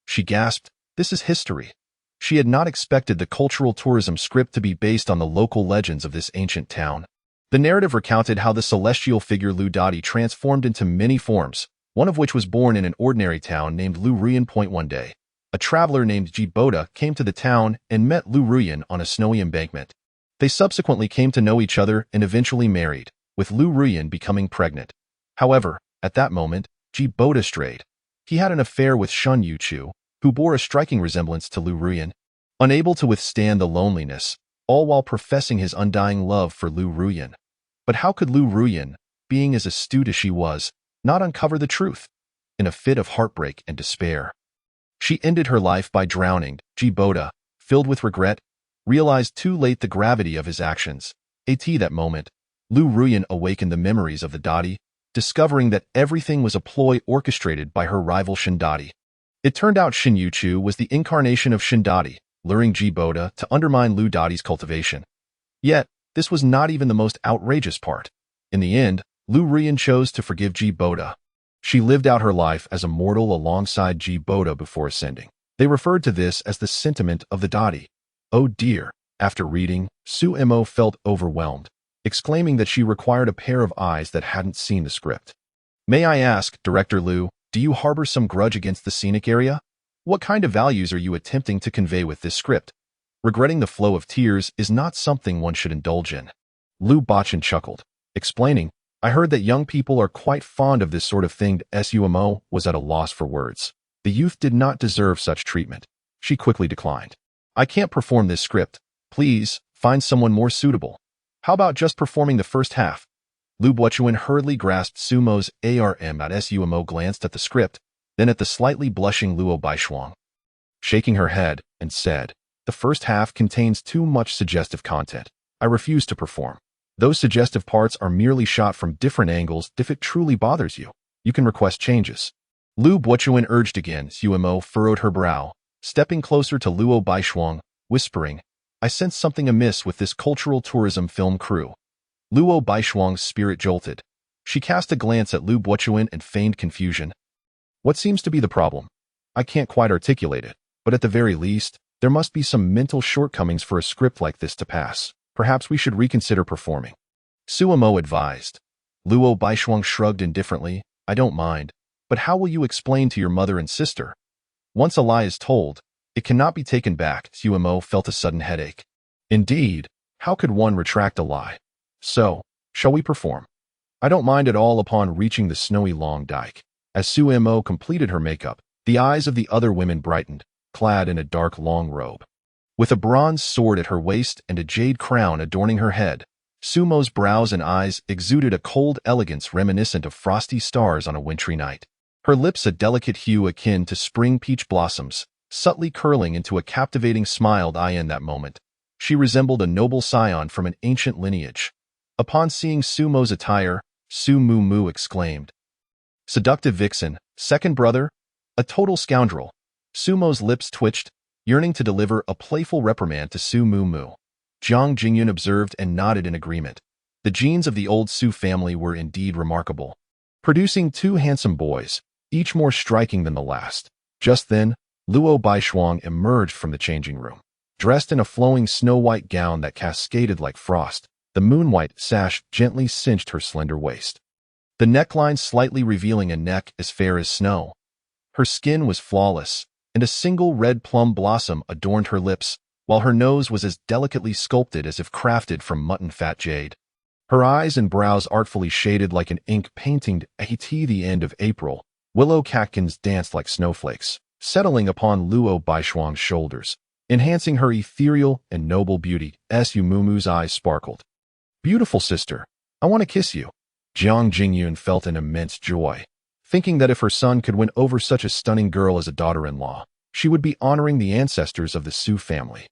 She gasped, this is history. She had not expected the cultural tourism script to be based on the local legends of this ancient town. The narrative recounted how the celestial figure Lu Dadi transformed into many forms, one of which was born in an ordinary town named Lu Ruyan. One day, a traveler named Ji Boda came to the town and met Lu Ruyan on a snowy embankment. They subsequently came to know each other and eventually married, with Lu Ruyan becoming pregnant. However, at that moment, Ji Boda strayed. He had an affair with Shun Yuchu, who bore a striking resemblance to Lu Ruyan. Unable to withstand the loneliness, all while professing his undying love for Lu Ruyan. But how could Lu Ruyan, being as astute as she was, not uncover the truth? In a fit of heartbreak and despair, she ended her life by drowning. Ji Boda, filled with regret, realized too late the gravity of his actions. At that moment, Lu Ruyan awakened the memories of the Dadi, discovering that everything was a ploy orchestrated by her rival Shindadi. It turned out Shin Yuchu was the incarnation of Shindadi, luring Ji Boda to undermine Lu Dadi's cultivation. Yet, this was not even the most outrageous part. In the end, Lu Ruyan chose to forgive Ji Boda. She lived out her life as a mortal alongside Ji Boda before ascending. They referred to this as the sentiment of the Dadi. Oh dear. After reading, Su Mo felt overwhelmed, exclaiming that she required a pair of eyes that hadn't seen the script. May I ask, Director Lu, do you harbor some grudge against the scenic area? What kind of values are you attempting to convey with this script? Regretting the flow of tears is not something one should indulge in. Lu Bachin chuckled, explaining, I heard that young people are quite fond of this sort of thing. Su Mo was at a loss for words. The youth did not deserve such treatment. She quickly declined. I can't perform this script. Please, find someone more suitable. How about just performing the first half? Lu Bachin hurriedly grasped Sumo's arm. Su Mo glanced at the script, then at the slightly blushing Luo Baishuang, shaking her head, and said, the first half contains too much suggestive content. I refuse to perform. Those suggestive parts are merely shot from different angles. If it truly bothers you, you can request changes. Lu Bachin urged again. Su Mo furrowed her brow, stepping closer to Luo Baishuang, whispering, I sense something amiss with this cultural tourism film crew. Luo Baishuang's spirit jolted. She cast a glance at Lu Bachin and feigned confusion. What seems to be the problem? I can't quite articulate it, but at the very least, there must be some mental shortcomings for a script like this to pass. Perhaps we should reconsider performing. Su Mo advised. Luo Baishuang shrugged indifferently. I don't mind, but how will you explain to your mother and sister? Once a lie is told, it cannot be taken back. Su Mo felt a sudden headache. Indeed, how could one retract a lie? So, shall we perform? I don't mind at all upon reaching the snowy long dike. As Su Mo completed her makeup, the eyes of the other women brightened, clad in a dark long robe. With a bronze sword at her waist and a jade crown adorning her head, Sumo's brows and eyes exuded a cold elegance reminiscent of frosty stars on a wintry night. Her lips a delicate hue akin to spring peach blossoms, subtly curling into a captivating smile. In that moment, she resembled a noble scion from an ancient lineage. Upon seeing Sumo's attire, Su Mu Mu exclaimed, "Seductive vixen, second brother? A total scoundrel." Sumo's lips twitched, yearning to deliver a playful reprimand to Su Mu Mu. Jiang Jingyun observed and nodded in agreement. The genes of the old Su family were indeed remarkable, producing two handsome boys, each more striking than the last. Just then, Luo Baishuang emerged from the changing room. Dressed in a flowing snow-white gown that cascaded like frost, the moon-white sash gently cinched her slender waist, the neckline slightly revealing a neck as fair as snow. Her skin was flawless, and a single red plum blossom adorned her lips, while her nose was as delicately sculpted as if crafted from mutton-fat jade. Her eyes and brows artfully shaded like an ink painting. At the end of April, willow catkins danced like snowflakes, settling upon Luo Baishuang's shoulders, enhancing her ethereal and noble beauty. Su Mumu's eyes sparkled. "Beautiful sister, I want to kiss you." Jiang Jingyun felt an immense joy, thinking that if her son could win over such a stunning girl as a daughter-in-law, she would be honoring the ancestors of the Su family.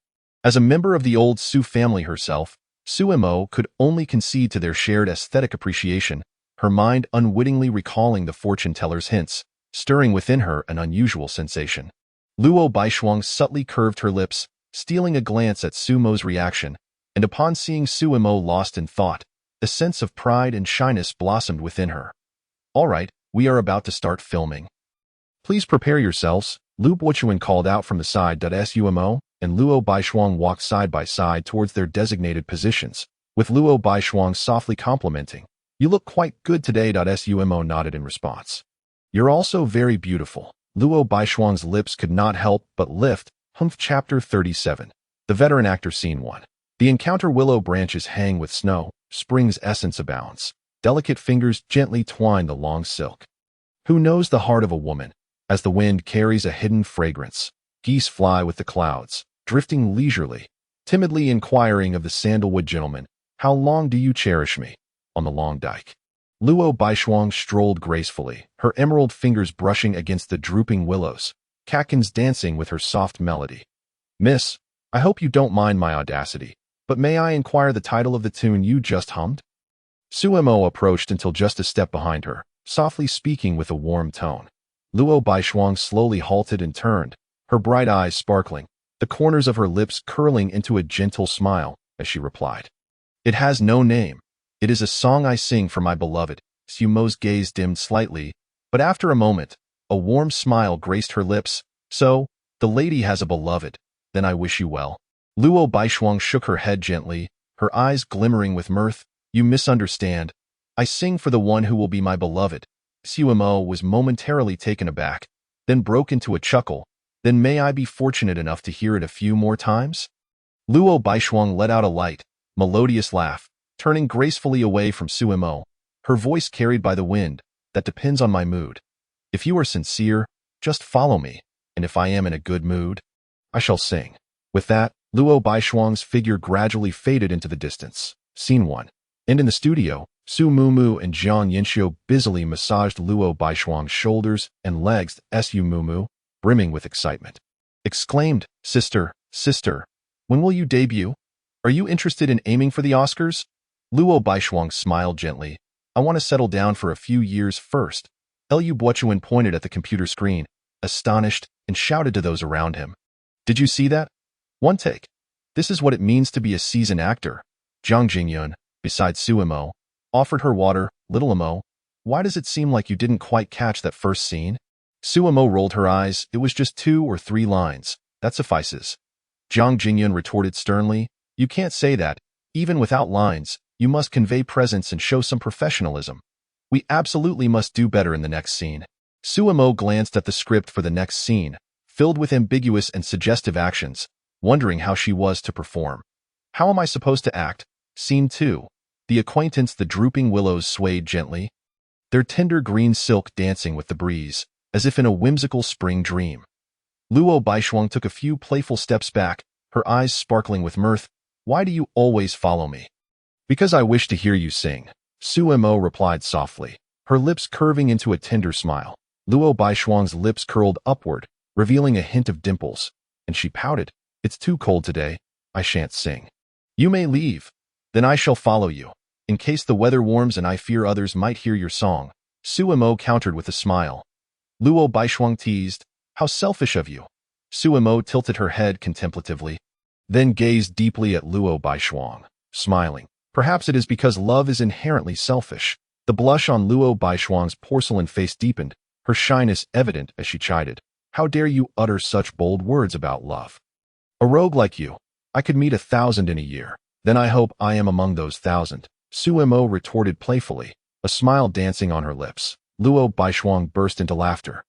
As a member of the old Su family herself, Su Mo could only concede to their shared aesthetic appreciation, her mind unwittingly recalling the fortune-teller's hints, stirring within her an unusual sensation. Luo Baishuang subtly curved her lips, stealing a glance at Su Mo's reaction, and upon seeing Su Mo lost in thought, a sense of pride and shyness blossomed within her. "All right, we are about to start filming. Please prepare yourselves," Lu Bochuan called out from the side. Sumo and Luo Baishuang walked side by side towards their designated positions, with Luo Baishuang softly complimenting, "You look quite good today." Sumo nodded in response. "You're also very beautiful." Luo Baishuang's lips could not help but lift. Chapter 37. The Veteran Actor Scene 1. The encounter. Willow branches hang with snow, spring's essence abounds. Delicate fingers gently twine the long silk. Who knows the heart of a woman? As the wind carries a hidden fragrance, geese fly with the clouds, drifting leisurely, timidly inquiring of the sandalwood gentleman, "How long do you cherish me?" On the long dike, Luo Baishuang strolled gracefully, her emerald fingers brushing against the drooping willows, catkins dancing with her soft melody. "Miss, I hope you don't mind my audacity, but may I inquire the title of the tune you just hummed?" Sumo approached until just a step behind her, softly speaking with a warm tone. Luo Baishuang slowly halted and turned, her bright eyes sparkling, the corners of her lips curling into a gentle smile, as she replied, "It has no name. It is a song I sing for my beloved." Sumo's gaze dimmed slightly, but after a moment, a warm smile graced her lips. "So, the lady has a beloved. Then I wish you well." Luo Baishuang shook her head gently, her eyes glimmering with mirth. "You misunderstand. I sing for the one who will be my beloved." Sumo was momentarily taken aback, then broke into a chuckle. "Then may I be fortunate enough to hear it a few more times?" Luo Baishuang let out a light, melodious laugh, turning gracefully away from Sumo, her voice carried by the wind. "That depends on my mood. If you are sincere, just follow me, and if I am in a good mood, I shall sing." With that, Luo Baishuang's figure gradually faded into the distance. Scene 1. And in the studio, Su Mumu and Jiang Yinxiu busily massaged Luo Baishuang's shoulders and legs. Su Mumu, brimming with excitement, exclaimed, sister, when will you debut? Are you interested in aiming for the Oscars?" Luo Baishuang smiled gently. "I want to settle down for a few years first." Lu Bochuan pointed at the computer screen, astonished, and shouted to those around him, "Did you see that? One take. This is what it means to be a seasoned actor." Jiang Jingyun, beside Sumo, offered her water. "Little Imo, why does it seem like you didn't quite catch that first scene?" Sumo rolled her eyes. "It was just 2 or 3 lines. That suffices." Jiang Jingyun retorted sternly, "You can't say that. Even without lines, you must convey presence and show some professionalism. We absolutely must do better in the next scene." Sumo glanced at the script for the next scene, filled with ambiguous and suggestive actions, wondering how she was to perform. "How am I supposed to act?" Scene 2. The acquaintance. The drooping willows swayed gently, their tender green silk dancing with the breeze, as if in a whimsical spring dream. Luo Baishuang took a few playful steps back, her eyes sparkling with mirth. "Why do you always follow me?" "Because I wish to hear you sing," Sumo replied softly, her lips curving into a tender smile. Luo Baishuang's lips curled upward, revealing a hint of dimples, and she pouted. "It's too cold today. I shan't sing." "You may leave. Then I shall follow you, in case the weather warms and I fear others might hear your song," Suemo countered with a smile. Luo Baishuang teased. "How selfish of you." Suemo tilted her head contemplatively, then gazed deeply at Luo Baishuang, smiling. "Perhaps it is because love is inherently selfish." The blush on Luo Baishuang's porcelain face deepened, her shyness evident as she chided. "How dare you utter such bold words about love? A rogue like you, I could meet 1,000 in a year. Then I hope I am among those 1,000. Suemo retorted playfully, a smile dancing on her lips. Luo Baishuang burst into laughter,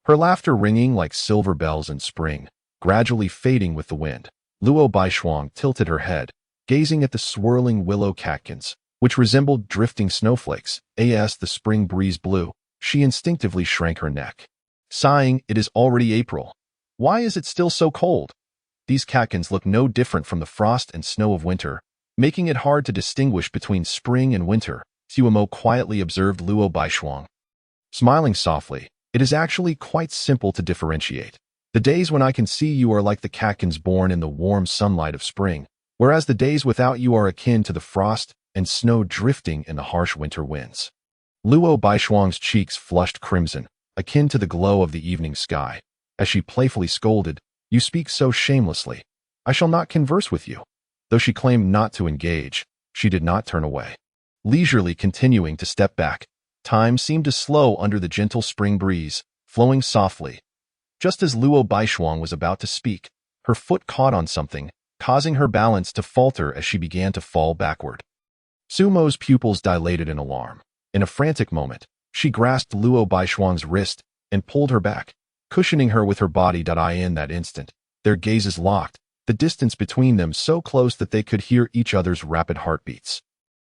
her laughter ringing like silver bells in spring, gradually fading with the wind. Luo Baishuang tilted her head, gazing at the swirling willow catkins, which resembled drifting snowflakes. As the spring breeze blew, she instinctively shrank her neck. Sighing, "It is already April. Why is it still so cold?" These catkins look no different from the frost and snow of winter, making it hard to distinguish between spring and winter, Suemo quietly observed Luo Baishuang. Smiling softly, "It is actually quite simple to differentiate. The days when I can see you are like the catkins born in the warm sunlight of spring, whereas the days without you are akin to the frost and snow drifting in the harsh winter winds." Luo Baishuang's cheeks flushed crimson, akin to the glow of the evening sky, as she playfully scolded, "You speak so shamelessly. I shall not converse with you." Though she claimed not to engage, she did not turn away. Leisurely continuing to step back, time seemed to slow under the gentle spring breeze, flowing softly. Just as Luo Baishuang was about to speak, her foot caught on something, causing her balance to falter as she began to fall backward. Sumo's pupils dilated in alarm. In a frantic moment, she grasped Luo Baishuang's wrist and pulled her back, cushioning her with her body. In that instant, their gazes locked, the distance between them so close that they could hear each other's rapid heartbeats,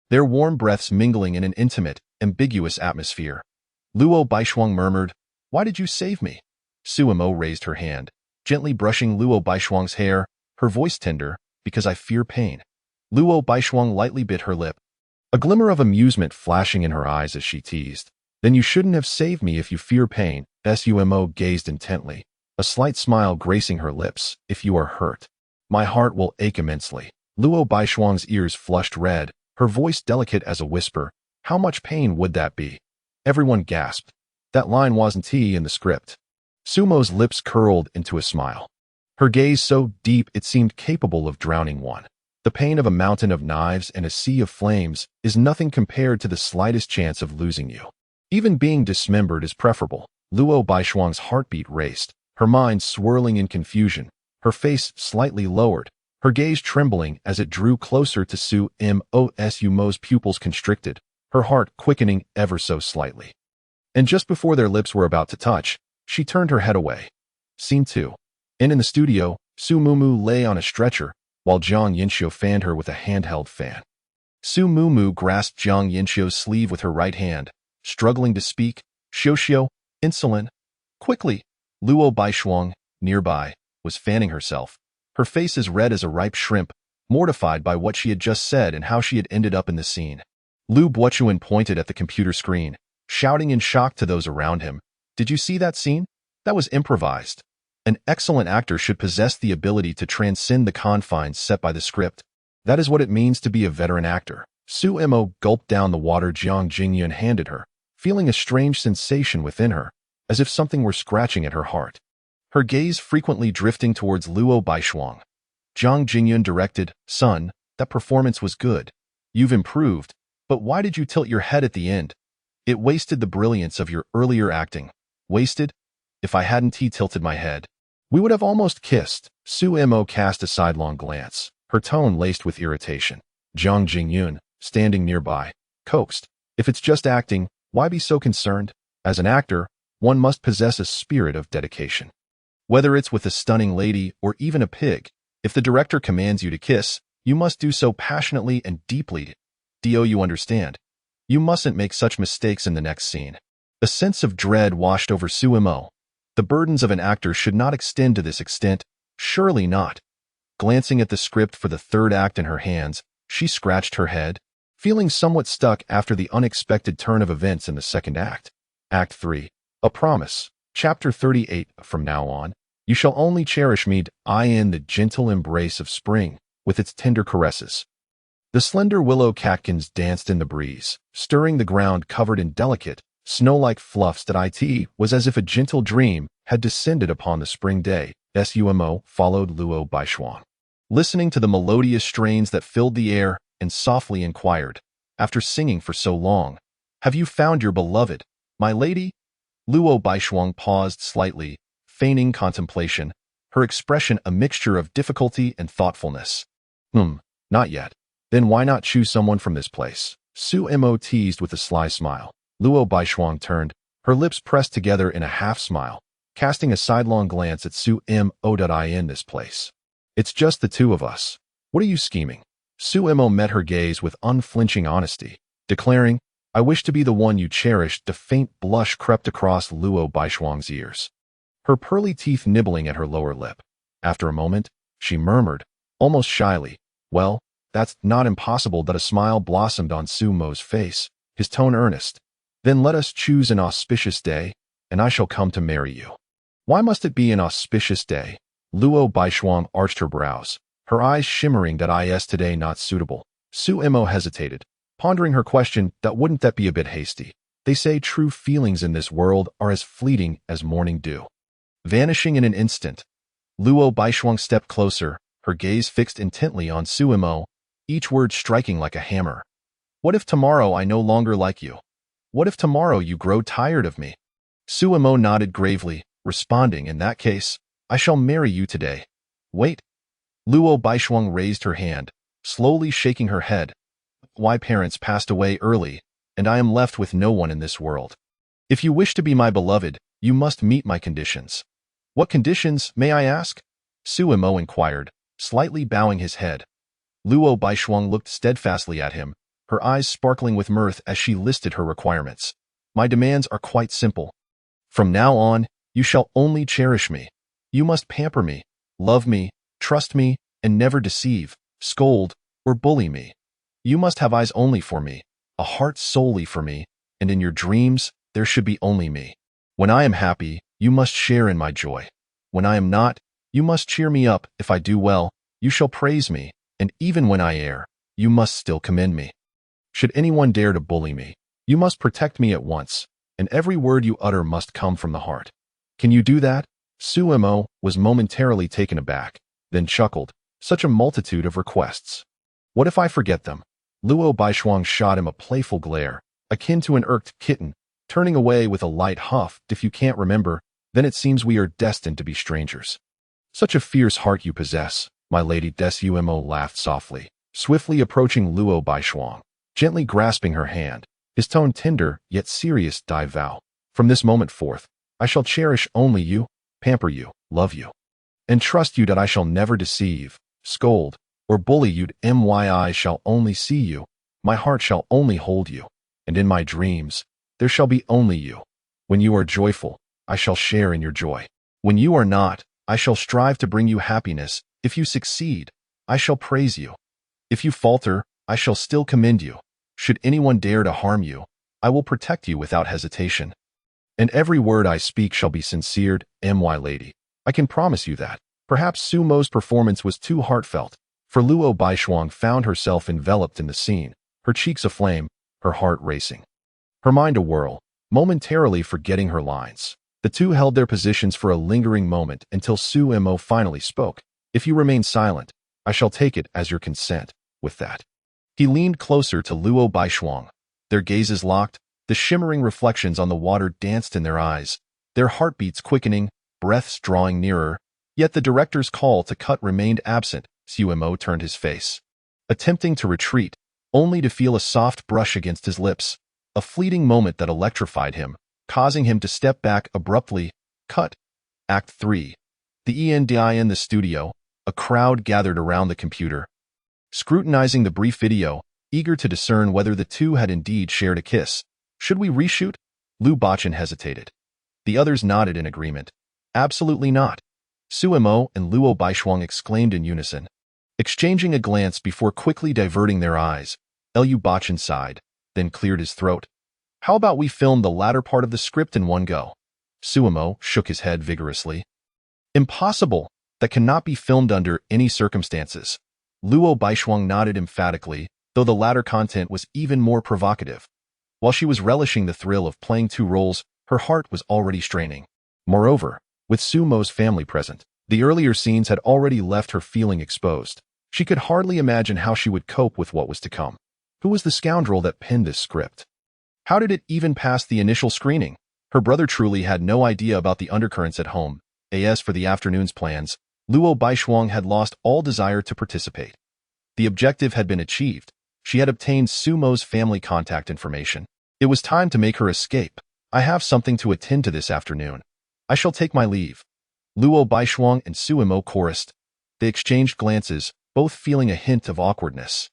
their warm breaths mingling in an intimate, ambiguous atmosphere. Luo Baishuang murmured, "Why did you save me?" Suemo raised her hand, gently brushing Luo Baishuang's hair, her voice tender, "Because I fear pain." Luo Baishuang lightly bit her lip, a glimmer of amusement flashing in her eyes as she teased. "Then you shouldn't have saved me if you fear pain." Suemo gazed intently, a slight smile gracing her lips. "If you are hurt, my heart will ache immensely." Luo Baishuang's ears flushed red, her voice delicate as a whisper. "How much pain would that be?" Everyone gasped. That line wasn't in the script. Sumo's lips curled into a smile, her gaze so deep it seemed capable of drowning one. "The pain of a mountain of knives and a sea of flames is nothing compared to the slightest chance of losing you. Even being dismembered is preferable." Luo Baishuang's heartbeat raced, her mind swirling in confusion, her face slightly lowered, her gaze trembling as it drew closer to Sumo's pupils constricted, her heart quickening ever so slightly. And just before their lips were about to touch, she turned her head away. Scene 2. In the studio, Su Mumu lay on a stretcher, while Jiang Yinxiu fanned her with a handheld fan. Su Mumu grasped Jiang Yinxiu's sleeve with her right hand, struggling to speak. "Xiuxiu, insolent." "Quickly." Luo Baishuang, nearby, was fanning herself, her face as red as a ripe shrimp, mortified by what she had just said and how she had ended up in the scene. Lu Buochuan pointed at the computer screen, shouting in shock to those around him, "Did you see that scene? That was improvised. An excellent actor should possess the ability to transcend the confines set by the script. That is what it means to be a veteran actor." Suemo gulped down the water Jiang Jingyun handed her, feeling a strange sensation within her, as if something were scratching at her heart. Her gaze frequently drifting towards Luo Baishuang. Jiang Jingyun directed, "Son, that performance was good. You've improved, but why did you tilt your head at the end? It wasted the brilliance of your earlier acting." "Wasted? If I hadn't tilted my head, we would have almost kissed." Suemo cast a sidelong glance, her tone laced with irritation. Jiang Jingyun, standing nearby, coaxed, "If it's just acting, why be so concerned? As an actor, one must possess a spirit of dedication. Whether it's with a stunning lady or even a pig, if the director commands you to kiss, you must do so passionately and deeply. Do you understand? You mustn't make such mistakes in the next scene." A sense of dread washed over Suemo. The burdens of an actor should not extend to this extent, surely not. Glancing at the script for the third act in her hands, she scratched her head, feeling somewhat stuck after the unexpected turn of events in the second act. Act 3. A Promise. Chapter 38. From now on, You shall only cherish me in the gentle embrace of spring, with its tender caresses. The slender willow catkins danced in the breeze, stirring the ground covered in delicate, snow-like fluffs that it was as if a gentle dream had descended upon the spring day. Sumo followed Luo Baishuang, listening to the melodious strains that filled the air, and softly inquired, after singing for so long, "Have you found your beloved, my lady?" Luo Baishuang paused slightly, feigning contemplation, her expression a mixture of difficulty and thoughtfulness. Not yet. Then why not choose someone from this place? Su Mo teased with a sly smile. Luo Baishuang turned, her lips pressed together in a half-smile, casting a sidelong glance at Su Mo. In this place. It's just the two of us. What are you scheming? Su Mo met her gaze with unflinching honesty, declaring, "I wish to be the one you cherished." A faint blush crept across Luo Baishuang's ears, her pearly teeth nibbling at her lower lip. After a moment, she murmured, almost shyly, "Well, that's not impossible." That a smile blossomed on Su Mo's face, his tone earnest. "Then let us choose an auspicious day, and I shall come to marry you." "Why must it be an auspicious day?" Luo Baishuang arched her brows, her eyes shimmering. That is today not suitable. Su Mo hesitated, pondering her question. Wouldn't that be a bit hasty? They say true feelings in this world are as fleeting as morning dew, vanishing in an instant. Luo Baishuang stepped closer, her gaze fixed intently on Su Mo, each word striking like a hammer. "What if tomorrow I no longer like you? What if tomorrow you grow tired of me?" Su Mo nodded gravely, responding, "In that case, I shall marry you today." "Wait." Luo Baishuang raised her hand, slowly shaking her head. "My parents passed away early, and I am left with no one in this world. If you wish to be my beloved, you must meet my conditions." "What conditions, may I ask?" Su Mo inquired, slightly bowing his head. Luo Baishuang looked steadfastly at him, her eyes sparkling with mirth as she listed her requirements. "My demands are quite simple. From now on, you shall only cherish me. You must pamper me, love me, trust me, and never deceive, scold, or bully me. You must have eyes only for me, a heart solely for me, and in your dreams, there should be only me. When I am happy, you must share in my joy. When I am not, you must cheer me up. If I do well, you shall praise me, and even when I err, you must still commend me. Should anyone dare to bully me, you must protect me at once, and every word you utter must come from the heart. Can you do that?" Su Mo was momentarily taken aback, then chuckled, "Such a multitude of requests. What if I forget them?" Luo Baishuang shot him a playful glare, akin to an irked kitten, turning away with a light huff. "If you can't remember, then it seems we are destined to be strangers. Such a fierce heart you possess, my lady." Su Mo laughed softly, swiftly approaching Luo Baishuang, gently grasping her hand, his tone tender yet serious. "I vow, from this moment forth, I shall cherish only you, pamper you, love you, and trust you. That I shall never deceive, scold, or bully you. My eyes shall only see you, my heart shall only hold you, and in my dreams, there shall be only you. When you are joyful, I shall share in your joy. When you are not, I shall strive to bring you happiness. If you succeed, I shall praise you. If you falter, I shall still commend you. Should anyone dare to harm you, I will protect you without hesitation. And every word I speak shall be sincere. My lady, I can promise you that." Perhaps Su Mo's performance was too heartfelt, for Luo Baishuang found herself enveloped in the scene, her cheeks aflame, her heart racing, her mind awhirl, momentarily forgetting her lines. The two held their positions for a lingering moment until Su Mo finally spoke. "If you remain silent, I shall take it as your consent." With that, he leaned closer to Luo Baishuang. Their gazes locked, the shimmering reflections on the water danced in their eyes, their heartbeats quickening, breaths drawing nearer. Yet the director's call to cut remained absent. Su Mo turned his face, attempting to retreat, only to feel a soft brush against his lips, a fleeting moment that electrified him, causing him to step back abruptly. Cut. Act 3. In the studio, a crowd gathered around the computer, scrutinizing the brief video, eager to discern whether the two had indeed shared a kiss. "Should we reshoot?" Lu Bachin hesitated. The others nodded in agreement. "Absolutely not." Su Mo and Luo Baishuang exclaimed in unison, exchanging a glance before quickly diverting their eyes. Lu Bachin sighed, then cleared his throat. "How about we film the latter part of the script in one go?" Su Mo shook his head vigorously. Impossible. That cannot be filmed under any circumstances. Luo Baishuang nodded emphatically, though the latter content was even more provocative. While she was relishing the thrill of playing two roles, her heart was already straining. Moreover, with Su Mo's family present, the earlier scenes had already left her feeling exposed. She could hardly imagine how she would cope with what was to come. Who was the scoundrel that penned this script? How did it even pass the initial screening? Her brother truly had no idea about the undercurrents at home. As for the afternoon's plans, Luo Baishuang had lost all desire to participate. The objective had been achieved. She had obtained Su Mo's family contact information. It was time to make her escape. I have something to attend to this afternoon. I shall take my leave. Luo Baishuang and Su Mo chorused. They exchanged glances, both feeling a hint of awkwardness.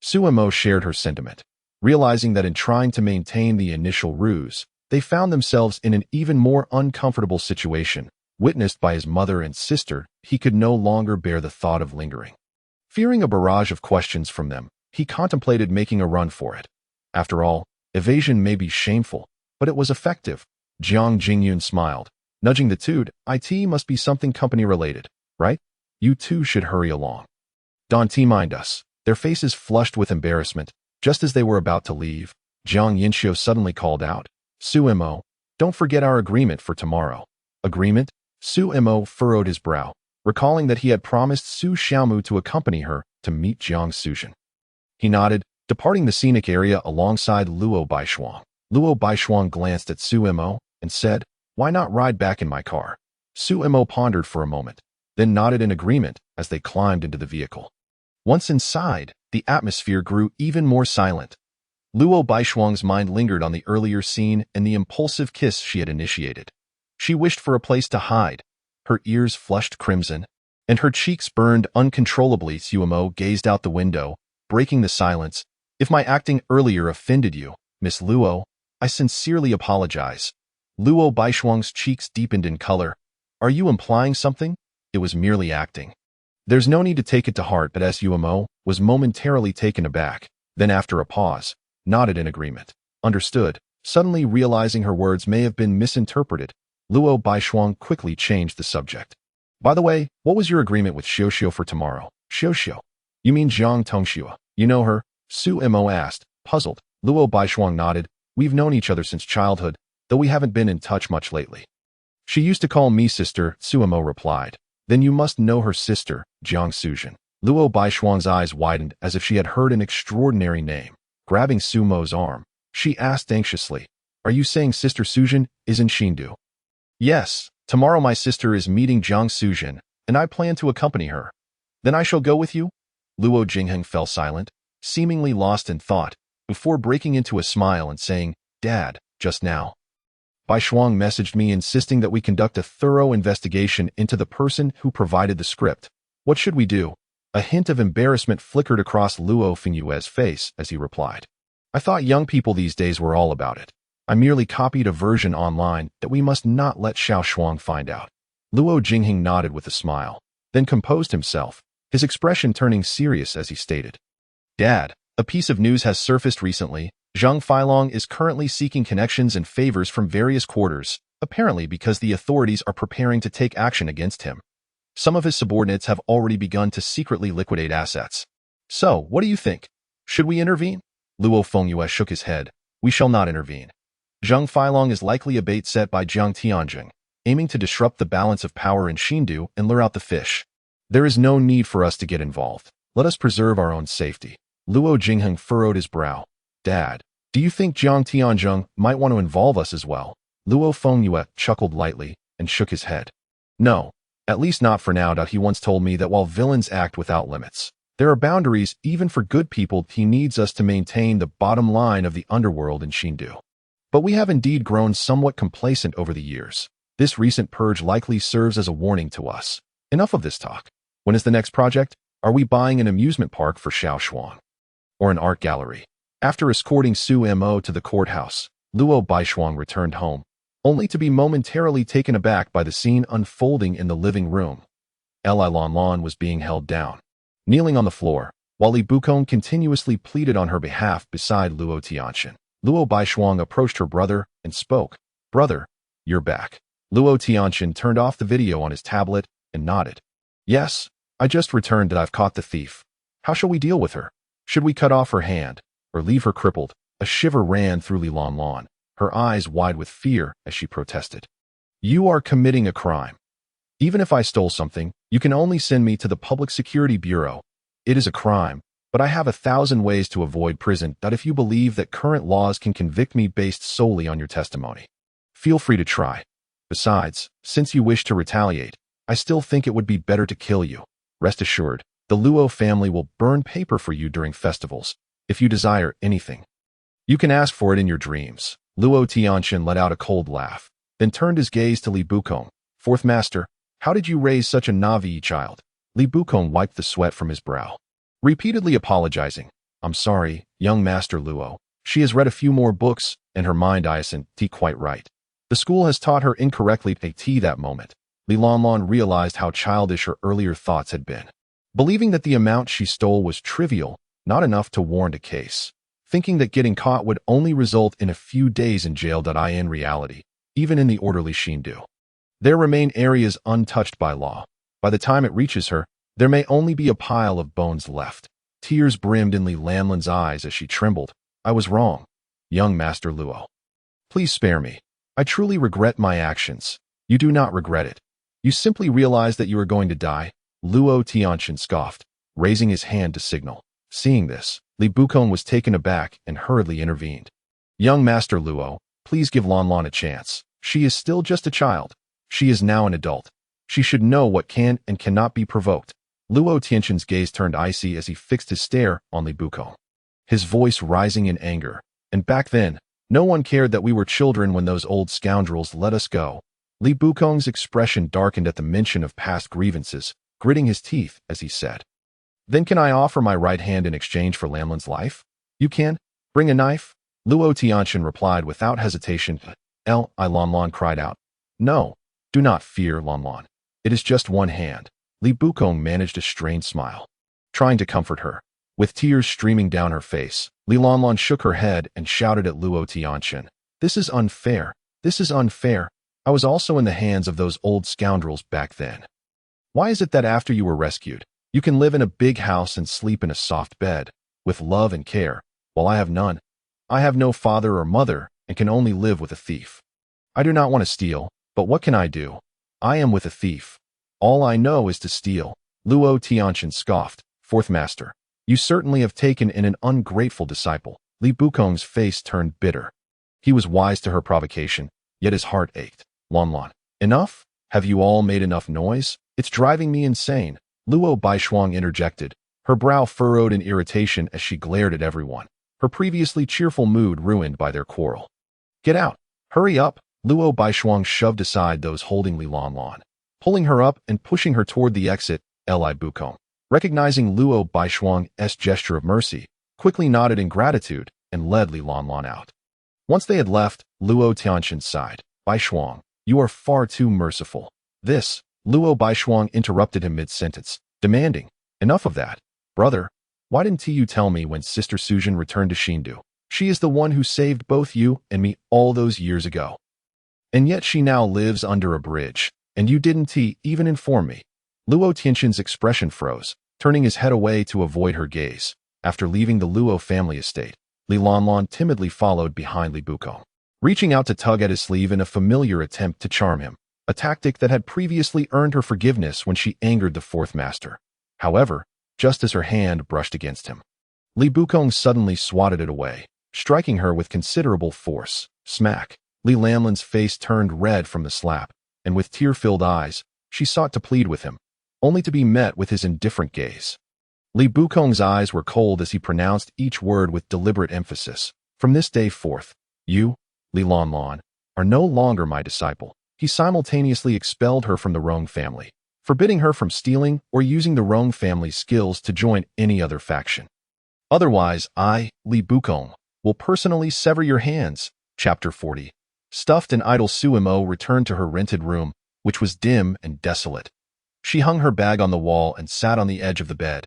Su Mo shared her sentiment. Realizing that in trying to maintain the initial ruse, they found themselves in an even more uncomfortable situation. Witnessed by his mother and sister, he could no longer bear the thought of lingering. Fearing a barrage of questions from them, he contemplated making a run for it. After all, evasion may be shameful, but it was effective. Jiang Jingyun smiled, nudging the dude. It must be something company-related, right? You two should hurry along. Don't mind us. Their faces flushed with embarrassment. Just as they were about to leave, Jiang Yinxiu suddenly called out, Su Mo, don't forget our agreement for tomorrow. Agreement? Su Mo furrowed his brow, recalling that he had promised Su Xiaomu to accompany her to meet Jiang Suzhen. He nodded, departing the scenic area alongside Luo Baishuang. Luo Baishuang glanced at Su Mo and said, why not ride back in my car? Su Mo pondered for a moment, then nodded in agreement as they climbed into the vehicle. Once inside, the atmosphere grew even more silent. Luo Baishuang's mind lingered on the earlier scene and the impulsive kiss she had initiated. She wished for a place to hide. Her ears flushed crimson, and her cheeks burned uncontrollably. Su Mo gazed out the window, breaking the silence. If my acting earlier offended you, Miss Luo, I sincerely apologize. Luo Baishuang's cheeks deepened in color. Are you implying something? It was merely acting. There's no need to take it to heart, but Su Mo was momentarily taken aback, then after a pause, nodded in agreement. Understood. Suddenly realizing her words may have been misinterpreted, Luo Baishuang quickly changed the subject. By the way, what was your agreement with Xiuxiu for tomorrow? Xiuxiu? You mean Zhang Tongxue? You know her? Su Mo asked, puzzled. Luo Baishuang nodded. We've known each other since childhood, though we haven't been in touch much lately. She used to call me sister, Su Mo replied. Then you must know her sister, Jiang Suzhen. Luo Baishuang's eyes widened as if she had heard an extraordinary name. Grabbing Su Mo's arm, she asked anxiously, are you saying Sister Suzhen is in Xindu? Yes, tomorrow my sister is meeting Jiang Suzhen, and I plan to accompany her. Then I shall go with you? Luo Jingheng fell silent, seemingly lost in thought, before breaking into a smile and saying, Dad, just now. Baishuang messaged me insisting that we conduct a thorough investigation into the person who provided the script. What should we do? A hint of embarrassment flickered across Luo Fingyue's face as he replied. I thought young people these days were all about it. I merely copied a version online that we must not let Xiao Shuang find out. Luo Jingheng nodded with a smile, then composed himself, his expression turning serious as he stated. Dad, a piece of news has surfaced recently. Zhang Feilong is currently seeking connections and favors from various quarters, apparently because the authorities are preparing to take action against him. Some of his subordinates have already begun to secretly liquidate assets. So, what do you think? Should we intervene? Luo Fengyue shook his head. We shall not intervene. Zhang Feilong is likely a bait set by Jiang Tianjing, aiming to disrupt the balance of power in Xindu and lure out the fish. There is no need for us to get involved. Let us preserve our own safety. Luo Jingheng furrowed his brow. Dad, do you think Jiang Tianjing might want to involve us as well? Luo Fengyue chuckled lightly and shook his head. No, at least not for now. He once told me that while villains act without limits, there are boundaries even for good people. He needs us to maintain the bottom line of the underworld in Xindu. But we have indeed grown somewhat complacent over the years. This recent purge likely serves as a warning to us. Enough of this talk. When is the next project? Are we buying an amusement park for Xiao Shuang? Or an art gallery? After escorting Su Mo to the courthouse, Luo Baishuang returned home, only to be momentarily taken aback by the scene unfolding in the living room. Li Lanlan was being held down, kneeling on the floor, while Li Bukong continuously pleaded on her behalf beside Luo Tianxian. Luo Baishuang approached her brother and spoke. Brother, you're back. Luo Tianqian turned off the video on his tablet and nodded. Yes, I just returned that I've caught the thief. How shall we deal with her? Should we cut off her hand, or leave her crippled? A shiver ran through Li Lanlan, her eyes wide with fear as she protested. You are committing a crime. Even if I stole something, you can only send me to the Public Security Bureau. It is a crime, but I have 1,000 ways to avoid prison. If you believe that current laws can convict me based solely on your testimony, feel free to try. Besides, since you wish to retaliate, I still think it would be better to kill you. Rest assured, the Luo family will burn paper for you during festivals. If you desire anything, you can ask for it in your dreams. Luo Tianqian let out a cold laugh, then turned his gaze to Li Bukong. Fourth master, how did you raise such a Navi child? Li Bukong wiped the sweat from his brow, repeatedly apologizing. I'm sorry, young master Luo. She has read a few more books, and her mind isn't quite right. The school has taught her incorrectly. That moment, Li Lanlan realized how childish her earlier thoughts had been. Believing that the amount she stole was trivial, not enough to warrant a case. Thinking that getting caught would only result in a few days in jail. In reality, even in the orderly Xindu, there remain areas untouched by law. By the time it reaches her, there may only be a pile of bones left. Tears brimmed in Li Lanlan's eyes as she trembled. I was wrong, young Master Luo. Please spare me. I truly regret my actions. You do not regret it. You simply realize that you are going to die. Luo Tianqian scoffed, raising his hand to signal. Seeing this, Li Bukong was taken aback and hurriedly intervened. Young Master Luo, please give Lanlan a chance. She is still just a child. She is now an adult. She should know what can and cannot be provoked. Luo Tianqian's gaze turned icy as he fixed his stare on Li Bukong, his voice rising in anger. And back then, no one cared that we were children when those old scoundrels let us go. Li Bukong's expression darkened at the mention of past grievances, gritting his teeth as he said, Then can I offer my right hand in exchange for Lanlan's life? You can? Bring a knife? Luo Tianqian replied without hesitation. Lanlan cried out. No, do not fear, Lanlan. It is just one hand. Li Bukong managed a strained smile, trying to comfort her. With tears streaming down her face, Li Lanlan shook her head and shouted at Luo Tianqian. This is unfair. This is unfair. I was also in the hands of those old scoundrels back then. Why is it that after you were rescued, you can live in a big house and sleep in a soft bed, with love and care, while I have none? I have no father or mother and can only live with a thief. I do not want to steal, but what can I do? I am with a thief. All I know is to steal. Luo Tianqian scoffed. Fourth master, you certainly have taken in an ungrateful disciple. Li Bukong's face turned bitter. He was wise to her provocation, yet his heart ached. Lanlan, enough? Have you all made enough noise? It's driving me insane. Luo Baishuang interjected, her brow furrowed in irritation as she glared at everyone, her previously cheerful mood ruined by their quarrel. Get out! Hurry up! Luo Baishuang shoved aside those holding Li Lanlan, pulling her up and pushing her toward the exit. Li Bukong, recognizing Luo Baishuang's gesture of mercy, quickly nodded in gratitude and led Li Lanlan out. Once they had left, Luo Tianqian sighed. Baishuang, you are far too merciful. This, Luo Baishuang interrupted him mid-sentence, demanding, enough of that. Brother, why didn't you tell me when Sister Suzhen returned to Xindu? She is the one who saved both you and me all those years ago. And yet she now lives under a bridge, and you didn't even inform me. Luo Tianqian's expression froze, turning his head away to avoid her gaze. After leaving the Luo family estate, Li Lanlan timidly followed behind Li Bukong, reaching out to tug at his sleeve in a familiar attempt to charm him, a tactic that had previously earned her forgiveness when she angered the fourth master. However, just as her hand brushed against him, Li Bukong suddenly swatted it away, striking her with considerable force. Smack! Li Lanlan's face turned red from the slap, and with tear-filled eyes, she sought to plead with him, only to be met with his indifferent gaze. Li Bukong's eyes were cold as he pronounced each word with deliberate emphasis. From this day forth, you, Li Lanlan, are no longer my disciple. He simultaneously expelled her from the Rong family, forbidding her from stealing or using the Rong family's skills to join any other faction. Otherwise, I, Li Bukong, will personally sever your hands. Chapter 40. Stuffed and idle Suimo returned to her rented room, which was dim and desolate. She hung her bag on the wall and sat on the edge of the bed,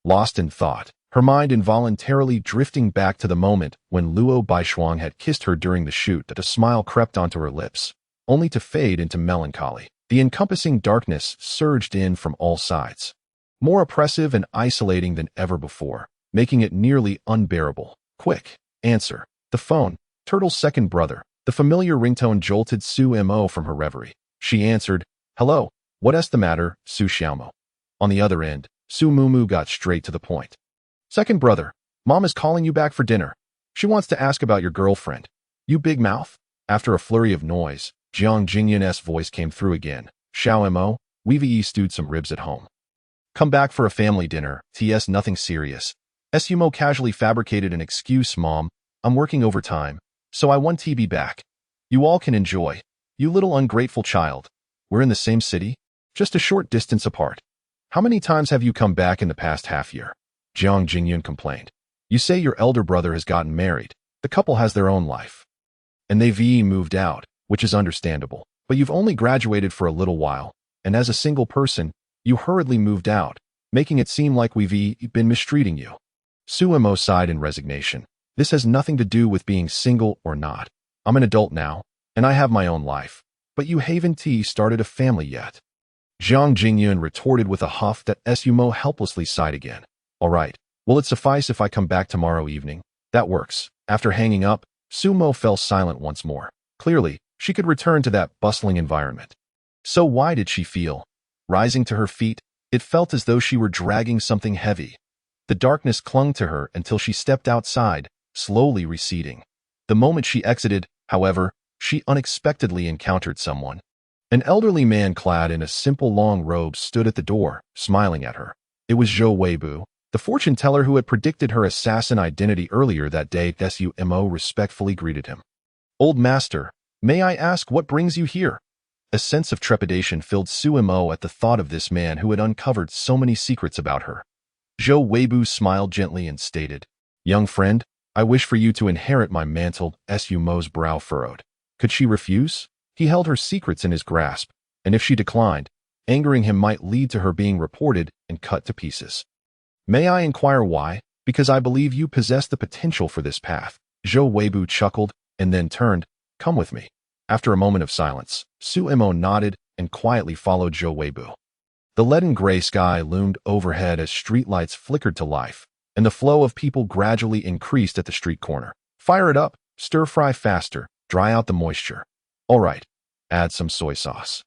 lost in thought, her mind involuntarily drifting back to the moment when Luo Baishuang had kissed her during the shoot. That a smile crept onto her lips. only to fade into melancholy. The encompassing darkness surged in from all sides, more oppressive and isolating than ever before, making it nearly unbearable. Quick, answer. The phone. Turtle's second brother. The familiar ringtone jolted Su Mo from her reverie. She answered, "Hello, what's the matter, Su Xiaomo?" On the other end, Su Mumu got straight to the point. "Second brother, Mom is calling you back for dinner. She wants to ask about your girlfriend. You big mouth." After a flurry of noise, Jiang Jingyun's voice came through again. "Xiao Mo, we've stewed some ribs at home. Come back for a family dinner. Ts nothing serious." Sumo casually fabricated an excuse. "Mom, I'm working overtime, so I want to be back. You all can enjoy. You little ungrateful child. We're in the same city, just a short distance apart. How many times have you come back in the past half year?" Jiang Jingyun complained. "You say your elder brother has gotten married. The couple has their own life. And they've moved out, which is understandable. But you've only graduated for a little while, and as a single person, you hurriedly moved out, making it seem like we've been mistreating you." Suemo sighed in resignation. "This has nothing to do with being single or not. I'm an adult now, and I have my own life. But you haven't started a family yet." Jiang Jingyun retorted with a huff that Sumo helplessly sighed again. "All right, will it suffice if I come back tomorrow evening?" "That works." After hanging up, Sumo fell silent once more. Clearly, she could return to that bustling environment. So why did she feel? Rising to her feet, it felt as though she were dragging something heavy. The darkness clung to her until she stepped outside, slowly receding. The moment she exited, however, she unexpectedly encountered someone. An elderly man clad in a simple long robe stood at the door, smiling at her. It was Zhou Weibu, the fortune teller who had predicted her assassin identity earlier that day. Sumo respectfully greeted him. "Old master, may I ask what brings you here?" A sense of trepidation filled Sumo at the thought of this man who had uncovered so many secrets about her. Zhou Weibu smiled gently and stated, "Young friend, I wish for you to inherit my mantle." Sumo's brow furrowed. Could she refuse? He held her secrets in his grasp, and if she declined, angering him might lead to her being reported and cut to pieces. "May I inquire why?" "Because I believe you possess the potential for this path." Zhou Weibu chuckled and then turned. "Come with me." After a moment of silence, Suemo nodded and quietly followed Zhou Weibu. The leaden gray sky loomed overhead as streetlights flickered to life, and the flow of people gradually increased at the street corner. "Fire it up, stir-fry faster, dry out the moisture. All right, add some soy sauce.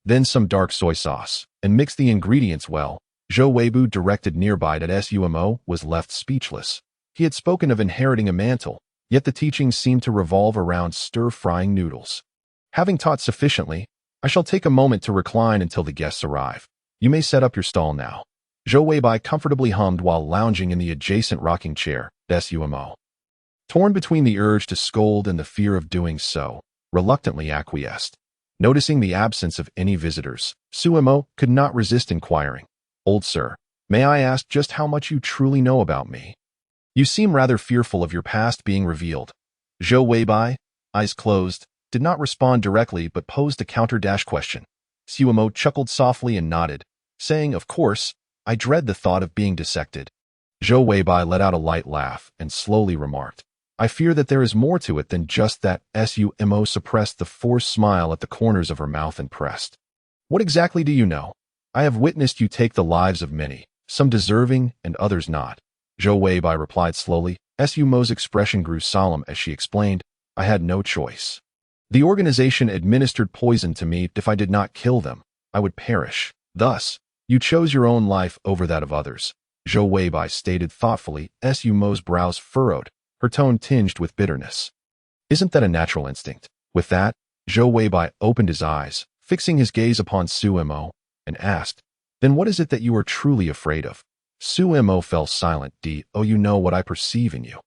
Then some dark soy sauce, and mix the ingredients well." Zhou Weibu directed nearby that Sumo was left speechless. He had spoken of inheriting a mantle, yet the teachings seemed to revolve around stir-frying noodles. "Having taught sufficiently, I shall take a moment to recline until the guests arrive. You may set up your stall now." Zhou Weibai comfortably hummed while lounging in the adjacent rocking chair. Sumo, torn between the urge to scold and the fear of doing so, reluctantly acquiesced. Noticing the absence of any visitors, Suemo could not resist inquiring, "Old sir, may I ask just how much you truly know about me? You seem rather fearful of your past being revealed." Zhou Weibai, eyes closed, did not respond directly but posed a counter-question. Suemo chuckled softly and nodded, saying, "Of course, I dread the thought of being dissected." Zhou Weibai let out a light laugh and slowly remarked, "I fear that there is more to it than just that." Sumo suppressed the forced smile at the corners of her mouth and pressed, "What exactly do you know?" "I have witnessed you take the lives of many, some deserving and others not." Zhou Weibai replied slowly. Sumo's expression grew solemn as she explained, "I had no choice. The organization administered poison to me. If I did not kill them, I would perish. Thus, you chose your own life over that of others." Zhou Weibai stated thoughtfully. Sumo's brows furrowed, her tone tinged with bitterness. "Isn't that a natural instinct?" With that, Zhou Weibai opened his eyes, fixing his gaze upon Suemo, and asked, "Then what is it that you are truly afraid of?" Suemo fell silent. "Oh, you know what I perceive in you."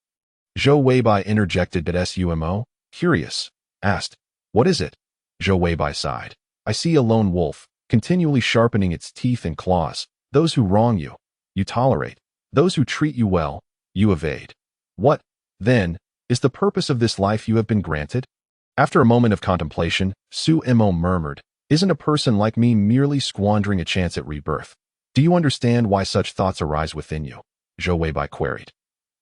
Zhou Weibai interjected. Suemo, curious, asked, "What is it?" Zhou Weibai sighed. "I see a lone wolf, continually sharpening its teeth and claws. Those who wrong you, you tolerate. Those who treat you well, you evade. What, then, is the purpose of this life you have been granted?" After a moment of contemplation, Suemo murmured, "Isn't a person like me merely squandering a chance at rebirth?" "Do you understand why such thoughts arise within you?" Zhou Weibai queried.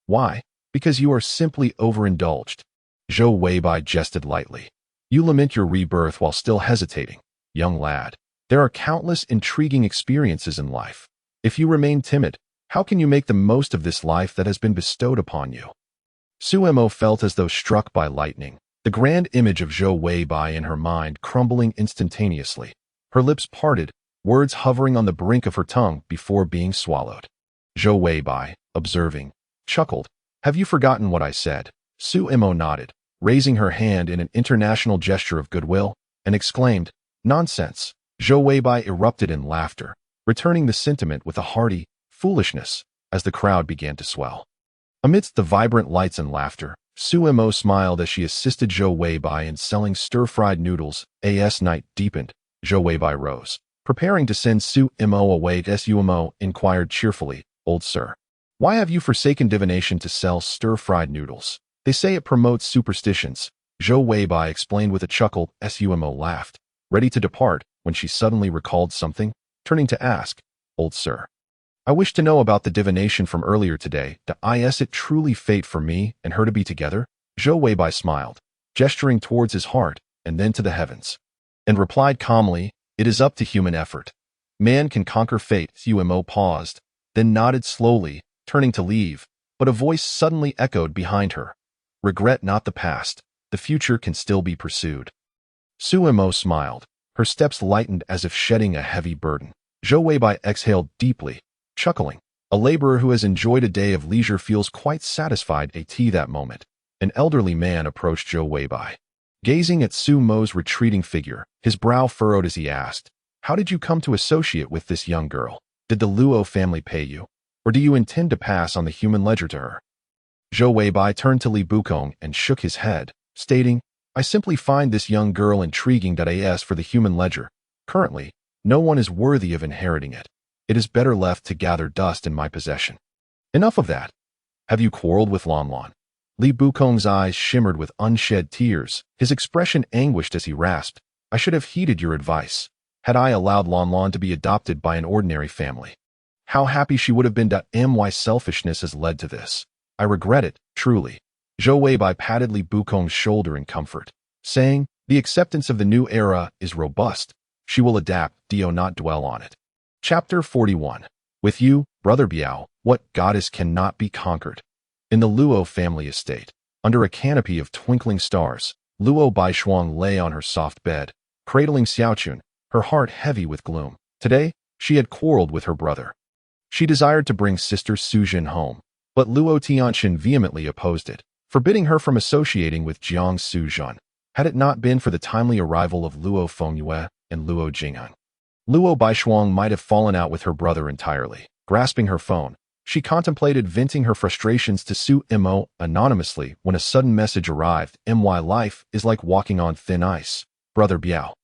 "Why? Because you are simply overindulged." Zhou Weibai jested lightly. You lament your rebirth while still hesitating. Young lad, there are countless intriguing experiences in life. If you remain timid, how can you make the most of this life that has been bestowed upon you? Suemo felt as though struck by lightning, the grand image of Zhou Weibai in her mind crumbling instantaneously. Her lips parted, words hovering on the brink of her tongue before being swallowed. Zhou Weibai, observing, chuckled. Have you forgotten what I said? Suemo nodded, raising her hand in an international gesture of goodwill, and exclaimed, nonsense. Zhou Weibai erupted in laughter, returning the sentiment with a hearty foolishness as the crowd began to swell. Amidst the vibrant lights and laughter, Suemo smiled as she assisted Zhou Weibai in selling stir-fried noodles. As night deepened, Zhou Weibai rose, preparing to send Suemo away. Suemo inquired cheerfully, old sir, why have you forsaken divination to sell stir-fried noodles? They say it promotes superstitions. Zhou Weibai explained with a chuckle. Suemo laughed, ready to depart, when she suddenly recalled something, turning to ask, old sir, I wish to know about the divination from earlier today. Is it truly fate for me and her to be together? Zhou Weibai smiled, gesturing towards his heart and then to the heavens, and replied calmly, it is up to human effort. Man can conquer fate. Suemo paused, then nodded slowly, turning to leave, but a voice suddenly echoed behind her. Regret not the past. The future can still be pursued. Suemo smiled, her steps lightened as if shedding a heavy burden. Zhou Weibai exhaled deeply, chuckling. A laborer who has enjoyed a day of leisure feels quite satisfied. At that moment, an elderly man approached Zhou Weibai. Gazing at Suemo's retreating figure, his brow furrowed as he asked, how did you come to associate with this young girl? Did the Luo family pay you? Or do you intend to pass on the human ledger to her? Zhou Weibai turned to Li Bukong and shook his head, stating, I simply find this young girl intriguing. As for the human ledger, currently, no one is worthy of inheriting it. It is better left to gather dust in my possession. Enough of that. Have you quarreled with Lanlan? Li Bukong's eyes shimmered with unshed tears, his expression anguished as he rasped, I should have heeded your advice. Had I allowed Lanlan to be adopted by an ordinary family, how happy she would have been. My selfishness has led to this. I regret it, truly. Zhou Weibai patted Li Bukong's shoulder in comfort, saying, the acceptance of the new era is robust. She will adapt. Do not dwell on it. Chapter 41. With you, Brother Biao, what goddess cannot be conquered? In the Luo family estate, under a canopy of twinkling stars, Luo Baishuang lay on her soft bed, cradling Xiaochun, her heart heavy with gloom. Today, she had quarreled with her brother. She desired to bring sister Sujin home, but Luo Tianxin vehemently opposed it, forbidding her from associating with Jiang Suzhan. Had it not been for the timely arrival of Luo Fengyue and Luo Jinghan, Luo Baishuang might have fallen out with her brother entirely. Grasping her phone, she contemplated venting her frustrations to Suemo anonymously when a sudden message arrived. My life is like walking on thin ice. Brother Biao,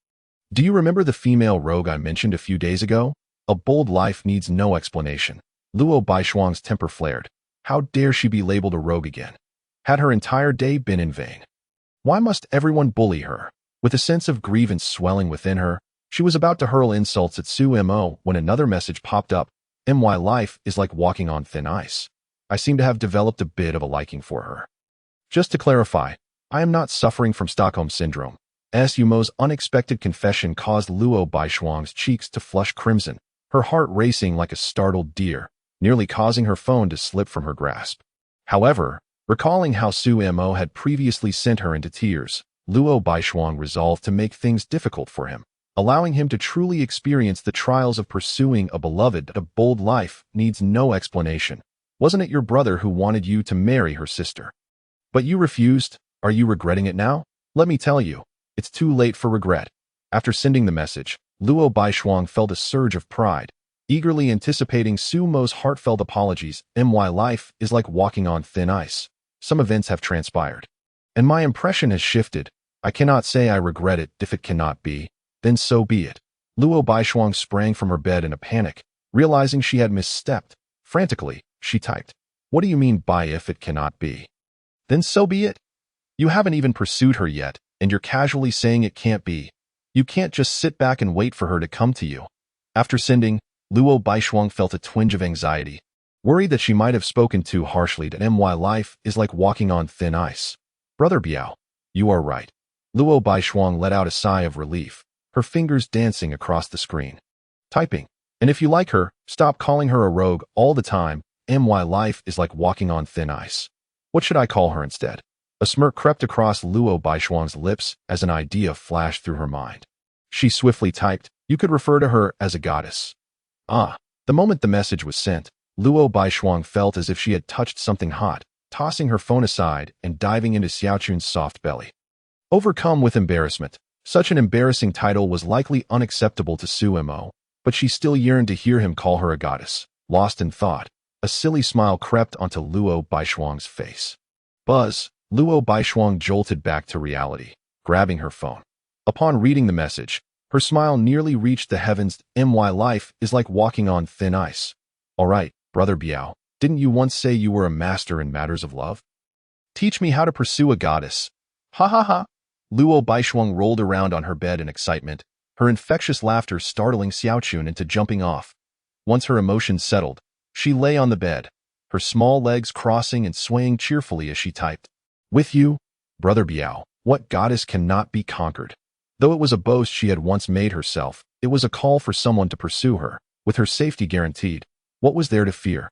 do you remember the female rogue I mentioned a few days ago? A bold life needs no explanation. Luo Baishuang's temper flared. How dare she be labeled a rogue again? Had her entire day been in vain? Why must everyone bully her? With a sense of grievance swelling within her, she was about to hurl insults at Suemo when another message popped up. My life is like walking on thin ice. I seem to have developed a bit of a liking for her. Just to clarify, I am not suffering from Stockholm Syndrome. Sumo's unexpected confession caused Luo Baishuang's cheeks to flush crimson, her heart racing like a startled deer, nearly causing her phone to slip from her grasp. However, recalling how Suemo had previously sent her into tears, Luo Baishuang resolved to make things difficult for him, allowing him to truly experience the trials of pursuing a beloved. A bold life needs no explanation. Wasn't it your brother who wanted you to marry her sister? But you refused. Are you regretting it now? Let me tell you, it's too late for regret. After sending the message, Luo Baishuang felt a surge of pride, eagerly anticipating Sumo's heartfelt apologies. My life is like walking on thin ice. Some events have transpired, and my impression has shifted. I cannot say I regret it. If it cannot be, then so be it. Luo Baishuang sprang from her bed in a panic, realizing she had misstepped. Frantically, she typed, what do you mean by if it cannot be? Then so be it? You haven't even pursued her yet, and you're casually saying it can't be. You can't just sit back and wait for her to come to you. After sending, Luo Baishuang felt a twinge of anxiety, worried that she might have spoken too harshly. My life is like walking on thin ice. Brother Biao, you are right. Luo Baishuang let out a sigh of relief, her fingers dancing across the screen. Typing. And if you like her, stop calling her a rogue all the time. My life is like walking on thin ice. What should I call her instead? A smirk crept across Luo Baishuang's lips as an idea flashed through her mind. She swiftly typed, you could refer to her as a goddess. Ah. The moment the message was sent, Luo Baishuang felt as if she had touched something hot, tossing her phone aside and diving into Xiaochun's soft belly. Overcome with embarrassment, such an embarrassing title was likely unacceptable to Su Mo, but she still yearned to hear him call her a goddess. Lost in thought, a silly smile crept onto Luo Baishuang's face. Buzz, Luo Baishuang jolted back to reality, grabbing her phone. Upon reading the message, her smile nearly reached the heavens. My life is like walking on thin ice. All right, brother Biao, didn't you once say you were a master in matters of love? Teach me how to pursue a goddess. Ha ha ha. Luo Baishuang rolled around on her bed in excitement, her infectious laughter startling Xiaochun into jumping off. Once her emotions settled, she lay on the bed, her small legs crossing and swaying cheerfully as she typed. With you, brother Biao, what goddess cannot be conquered? Though it was a boast she had once made herself, it was a call for someone to pursue her, with her safety guaranteed. What was there to fear?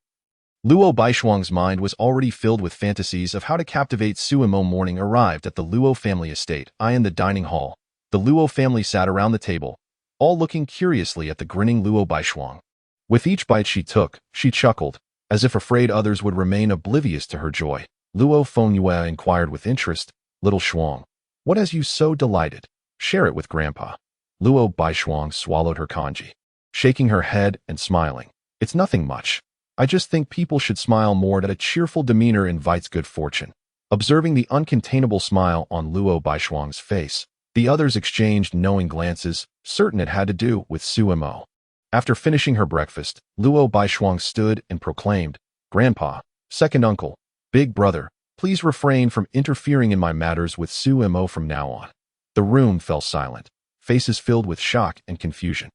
Luo Baishuang's mind was already filled with fantasies of how to captivate Su Mo. Morning arrived at the Luo family estate. In the dining hall, the Luo family sat around the table, all looking curiously at the grinning Luo Baishuang. With each bite she took, she chuckled, as if afraid others would remain oblivious to her joy. Luo Fengyue inquired with interest, Little Shuang, what has you so delighted? Share it with Grandpa. Luo Baishuang swallowed her kanji, shaking her head and smiling. It's nothing much. I just think people should smile more, that a cheerful demeanor invites good fortune. Observing the uncontainable smile on Luo Baishuang's face, the others exchanged knowing glances, certain it had to do with Su Mo. After finishing her breakfast, Luo Baishuang stood and proclaimed, Grandpa, second uncle, big brother, please refrain from interfering in my matters with Su Mo from now on. The room fell silent, faces filled with shock and confusion.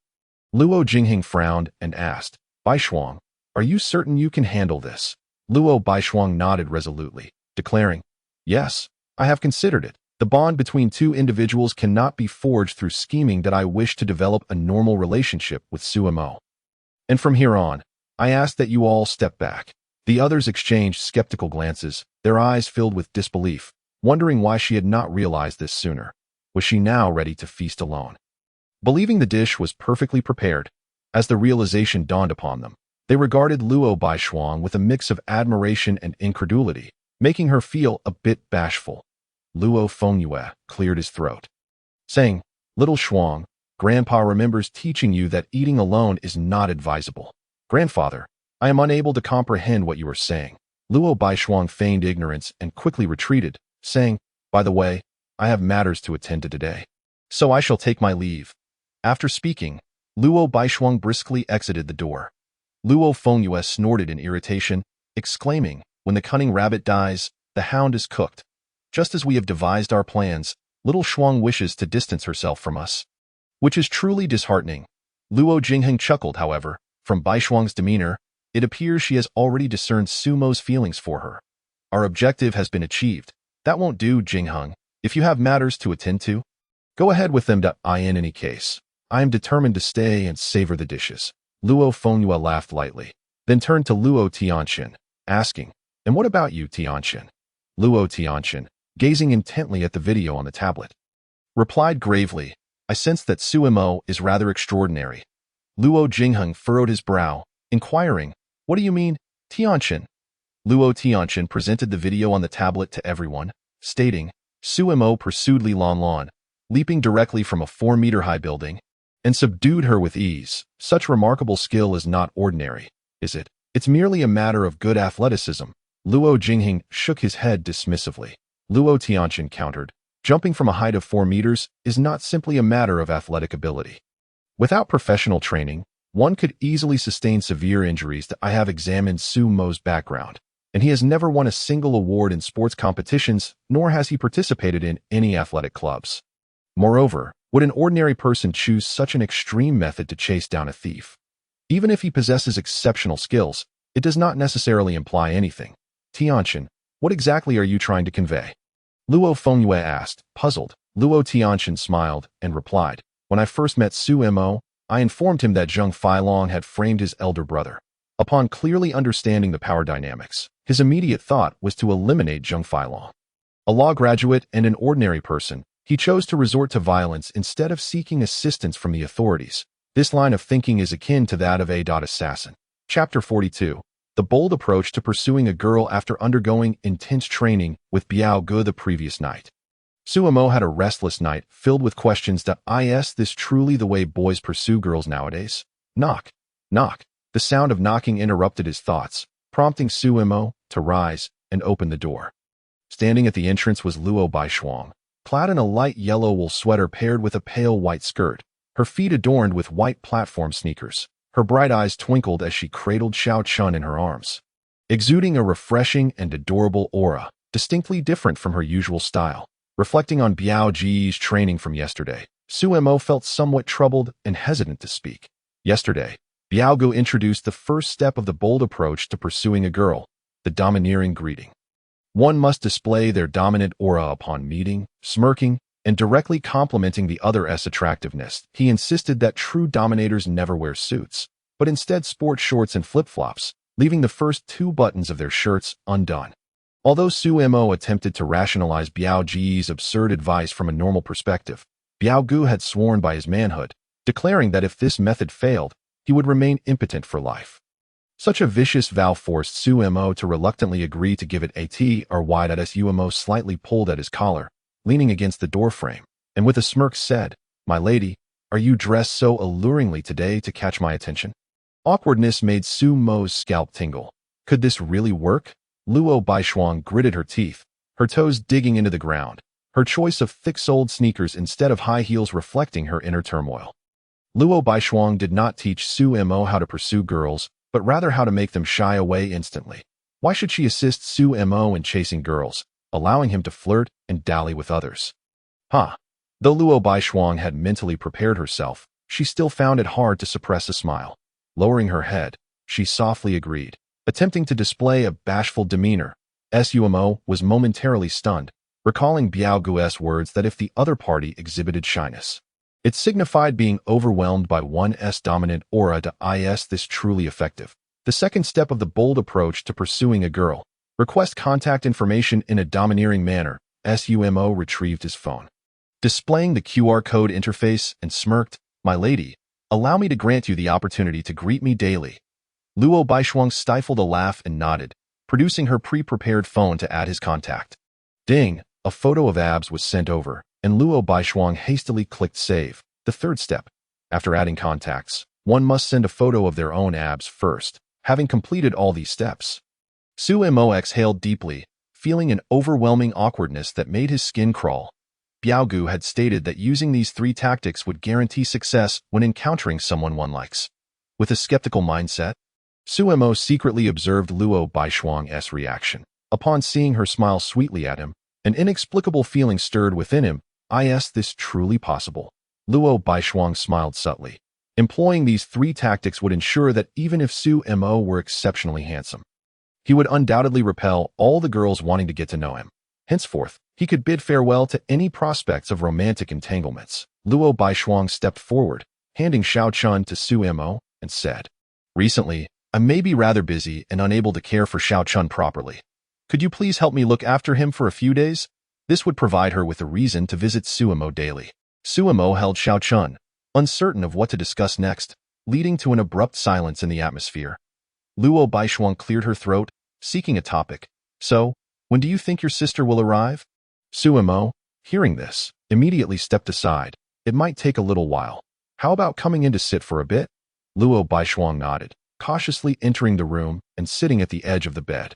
Luo Jingheng frowned and asked, Baishuang, are you certain you can handle this? Luo Baishuang nodded resolutely, declaring, yes, I have considered it. The bond between two individuals cannot be forged through scheming. That I wish to develop a normal relationship with Su Mo. And from here on, I ask that you all step back. The others exchanged skeptical glances, their eyes filled with disbelief, wondering why she had not realized this sooner. Was she now ready to feast alone? Believing the dish was perfectly prepared, as the realization dawned upon them, they regarded Luo Baishuang with a mix of admiration and incredulity, making her feel a bit bashful. Luo Fengyue cleared his throat, saying, Little Shuang, Grandpa remembers teaching you that eating alone is not advisable. Grandfather, I am unable to comprehend what you are saying. Luo Baishuang feigned ignorance and quickly retreated, saying, by the way, I have matters to attend to today, so I shall take my leave. After speaking, Luo Baishuang briskly exited the door. Luo Fengyue snorted in irritation, exclaiming, when the cunning rabbit dies, the hound is cooked. Just as we have devised our plans, little Shuang wishes to distance herself from us, which is truly disheartening. Luo Jingheng chuckled, however. From Baishuang's demeanor, it appears she has already discerned Su Mo's feelings for her. Our objective has been achieved. That won't do, Jingheng. If you have matters to attend to, go ahead with them. In any case, I am determined to stay and savor the dishes. Luo Fengyue laughed lightly, then turned to Luo Tianxin, asking, and what about you, Tianxin? Luo Tianxin, gazing intently at the video on the tablet, replied gravely, I sense that Su Mo is rather extraordinary. Luo Jingheng furrowed his brow, inquiring, what do you mean, Tianxin? Luo Tianxin presented the video on the tablet to everyone, stating, Su Mo pursued Li Lanlan, leaping directly from a 4-meter-high building, and subdued her with ease. Such remarkable skill is not ordinary, is it? It's merely a matter of good athleticism. Luo Jingheng shook his head dismissively. Luo Tianxin countered, jumping from a height of 4 meters is not simply a matter of athletic ability. Without professional training, one could easily sustain severe injuries. I have examined Su Mo's background, and he has never won a single award in sports competitions, nor has he participated in any athletic clubs. Moreover, would an ordinary person choose such an extreme method to chase down a thief? Even if he possesses exceptional skills, it does not necessarily imply anything. Tianxin, what exactly are you trying to convey? Luo Fengyue asked, puzzled. Luo Tianxian smiled and replied, when I first met Su Mo, I informed him that Zheng Feilong had framed his elder brother. Upon clearly understanding the power dynamics, his immediate thought was to eliminate Zheng Feilong. A law graduate and an ordinary person, he chose to resort to violence instead of seeking assistance from the authorities. This line of thinking is akin to that of a assassin. Chapter 42. The bold approach to pursuing a girl after undergoing intense training with Biao Gu the previous night. Su Mo had a restless night filled with questions. Is this truly the way boys pursue girls nowadays? Knock, knock. The sound of knocking interrupted his thoughts, prompting Su Mo to rise and open the door. Standing at the entrance was Luo Baishuang, clad in a light yellow wool sweater paired with a pale white skirt, her feet adorned with white platform sneakers. Her bright eyes twinkled as she cradled Xiao Chun in her arms, exuding a refreshing and adorable aura, distinctly different from her usual style. Reflecting on Biao Ji's training from yesterday, Su Mo felt somewhat troubled and hesitant to speak. Yesterday, Biao Gu introduced the first step of the bold approach to pursuing a girl, the domineering greeting. One must display their dominant aura upon meeting, smirking, and directly complimenting the other's attractiveness. He insisted that true dominators never wear suits, but instead sport shorts and flip-flops, leaving the first two buttons of their shirts undone. Although Su Mo attempted to rationalize Biao Ji's absurd advice from a normal perspective, Biao Gu had sworn by his manhood, declaring that if this method failed, he would remain impotent for life. Such a vicious vow forced Su Mo to reluctantly agree to give it a try. That Su Mo slightly pulled at his collar, leaning against the doorframe, and with a smirk said, "My lady, are you dressed so alluringly today to catch my attention?" Awkwardness made Su Mo's scalp tingle. Could this really work? Luo Baishuang gritted her teeth, her toes digging into the ground, her choice of thick-soled sneakers instead of high heels reflecting her inner turmoil. Luo Baishuang did not teach Su Mo how to pursue girls, but rather how to make them shy away instantly. Why should she assist Su Mo in chasing girls, allowing him to flirt and dally with others? Though Luo Baishuang had mentally prepared herself, she still found it hard to suppress a smile. Lowering her head, she softly agreed, attempting to display a bashful demeanor. Su Mo was momentarily stunned, recalling Biao Gu's words that if the other party exhibited shyness, it signified being overwhelmed by one's dominant aura. Is this truly effective? The second step of the bold approach to pursuing a girl. Request contact information in a domineering manner. Su Mo retrieved his phone, displaying the QR code interface, and smirked, "My lady, allow me to grant you the opportunity to greet me daily." Luo Baishuang stifled a laugh and nodded, producing her pre-prepared phone to add his contact. Ding! A photo of abs was sent over, and Luo Baishuang hastily clicked save. The third step. After adding contacts, one must send a photo of their own abs first. Having completed all these steps, Su Mo exhaled deeply, feeling an overwhelming awkwardness that made his skin crawl. Biao Gu had stated that using these three tactics would guarantee success when encountering someone one likes. With a skeptical mindset, Su Mo secretly observed Luo Baishuang's reaction. Upon seeing her smile sweetly at him, an inexplicable feeling stirred within him. Is this truly possible? Luo Baishuang smiled subtly. Employing these three tactics would ensure that even if Su Mo were exceptionally handsome, he would undoubtedly repel all the girls wanting to get to know him. Henceforth, he could bid farewell to any prospects of romantic entanglements. Luo Baishuang stepped forward, handing Xiao Chun to Su Mo, and said, "Recently, I may be rather busy and unable to care for Xiao Chun properly. Could you please help me look after him for a few days?" This would provide her with a reason to visit Su Mo daily. Su Mo held Xiao Chun, uncertain of what to discuss next, leading to an abrupt silence in the atmosphere. Luo Baishuang cleared her throat, seeking a topic. "So, when do you think your sister will arrive?" Su Mo, hearing this, immediately stepped aside. "It might take a little while. How about coming in to sit for a bit?" Luo Baishuang nodded, cautiously entering the room and sitting at the edge of the bed.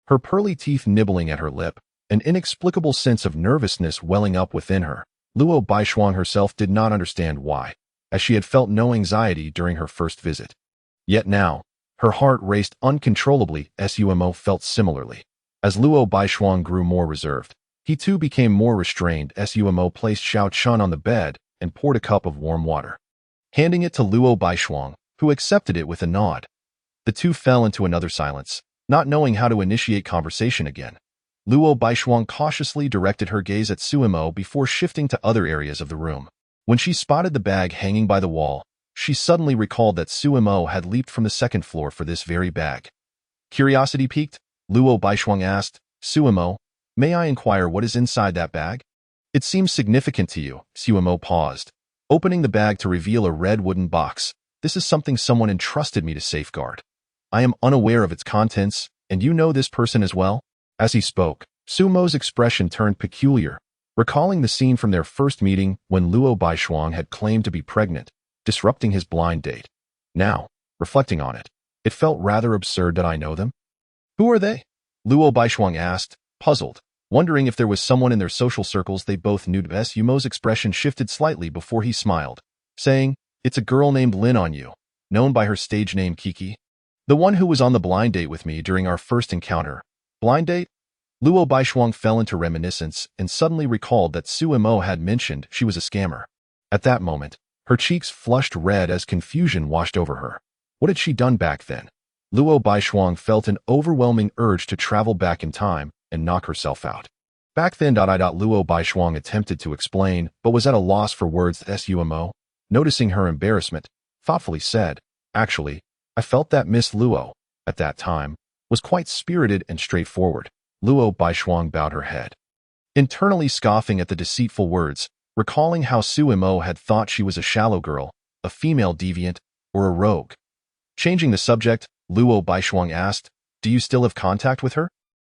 Her pearly teeth nibbling at her lip, an inexplicable sense of nervousness welling up within her. Luo Baishuang herself did not understand why, as she had felt no anxiety during her first visit. Yet now, her heart raced uncontrollably. Su Mo felt similarly. As Luo Baishuang grew more reserved, he too became more restrained. Su Mo placed Xiao Chun on the bed and poured a cup of warm water, handing it to Luo Baishuang, who accepted it with a nod. The two fell into another silence, not knowing how to initiate conversation again. Luo Baishuang cautiously directed her gaze at Suimo before shifting to other areas of the room. When she spotted the bag hanging by the wall, she suddenly recalled that Suimo had leaped from the second floor for this very bag. Curiosity piqued, Luo Baishuang asked, Suimo, may I inquire what is inside that bag? It seems significant to you. Suimo paused, opening the bag to reveal a red wooden box. This is something someone entrusted me to safeguard. I am unaware of its contents, and you know this person as well? As he spoke, Sumo's expression turned peculiar, recalling the scene from their first meeting when Luo Baishuang had claimed to be pregnant, disrupting his blind date. Now, reflecting on it, it felt rather absurd that I know them. Who are they? Luo Baishuang asked, puzzled, wondering if there was someone in their social circles they both knew. Sumo's expression shifted slightly before he smiled, saying, it's a girl named Lin on you, known by her stage name Kiki. The one who was on the blind date with me during our first encounter. Blind date? Luo Baishuang fell into reminiscence and suddenly recalled that Suimo had mentioned she was a scammer. At that moment, her cheeks flushed red as confusion washed over her. What had she done back then? Luo Baishuang felt an overwhelming urge to travel back in time and knock herself out. Back then, Luo Baishuang attempted to explain, but was at a loss for words. Suimo, noticing her embarrassment, thoughtfully said, actually, I felt that Miss Luo, at that time, was quite spirited and straightforward. Luo Baishuang bowed her head, internally scoffing at the deceitful words, recalling how Suimo had thought she was a shallow girl, a female deviant, or a rogue. Changing the subject, Luo Baishuang asked, do you still have contact with her?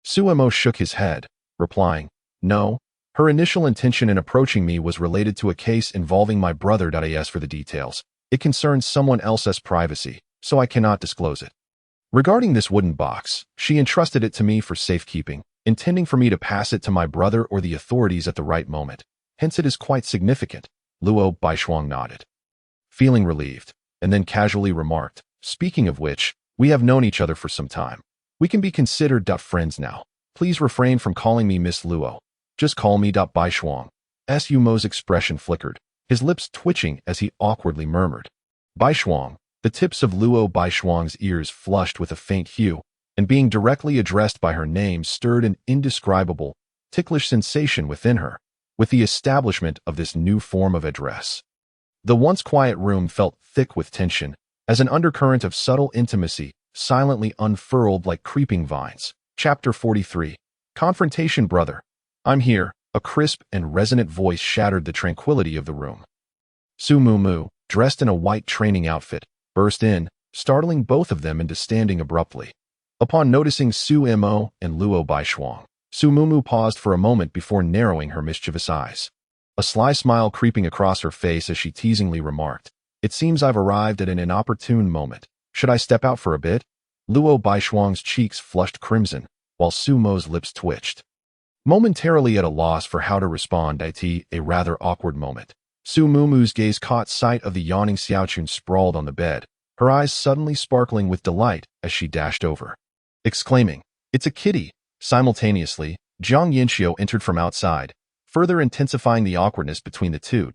Suimo shook his head, replying, no, her initial intention in approaching me was related to a case involving my brother. As for the details, it concerns someone else's privacy, so I cannot disclose it. Regarding this wooden box, she entrusted it to me for safekeeping, intending for me to pass it to my brother or the authorities at the right moment. Hence it is quite significant. Luo Baishuang nodded, feeling relieved, and then casually remarked, speaking of which, we have known each other for some time. We can be considered friends now. Please refrain from calling me Miss Luo. Just call me Baishuang. Sumo's expression flickered, his lips twitching as he awkwardly murmured, Baishuang. The tips of Luo Baishuang's ears flushed with a faint hue, and being directly addressed by her name stirred an indescribable, ticklish sensation within her, with the establishment of this new form of address. The once quiet room felt thick with tension, as an undercurrent of subtle intimacy silently unfurled like creeping vines. Chapter 43. Confrontation. Brother, I'm here. A crisp and resonant voice shattered the tranquility of the room. Suimo, dressed in a white training outfit, burst in, startling both of them into standing abruptly. Upon noticing Suimo and Luo Baishuang, Suimo paused for a moment before narrowing her mischievous eyes, a sly smile creeping across her face as she teasingly remarked, it seems I've arrived at an inopportune moment. Should I step out for a bit? Luo Baishuang's cheeks flushed crimson, while Sumo's lips twitched. Momentarily at a loss for how to respond, a rather awkward moment, Sumo's gaze caught sight of the yawning Xiaochun sprawled on the bed, her eyes suddenly sparkling with delight as she dashed over, exclaiming, it's a kitty. Simultaneously, Zhang Yanxiu entered from outside, further intensifying the awkwardness between the two.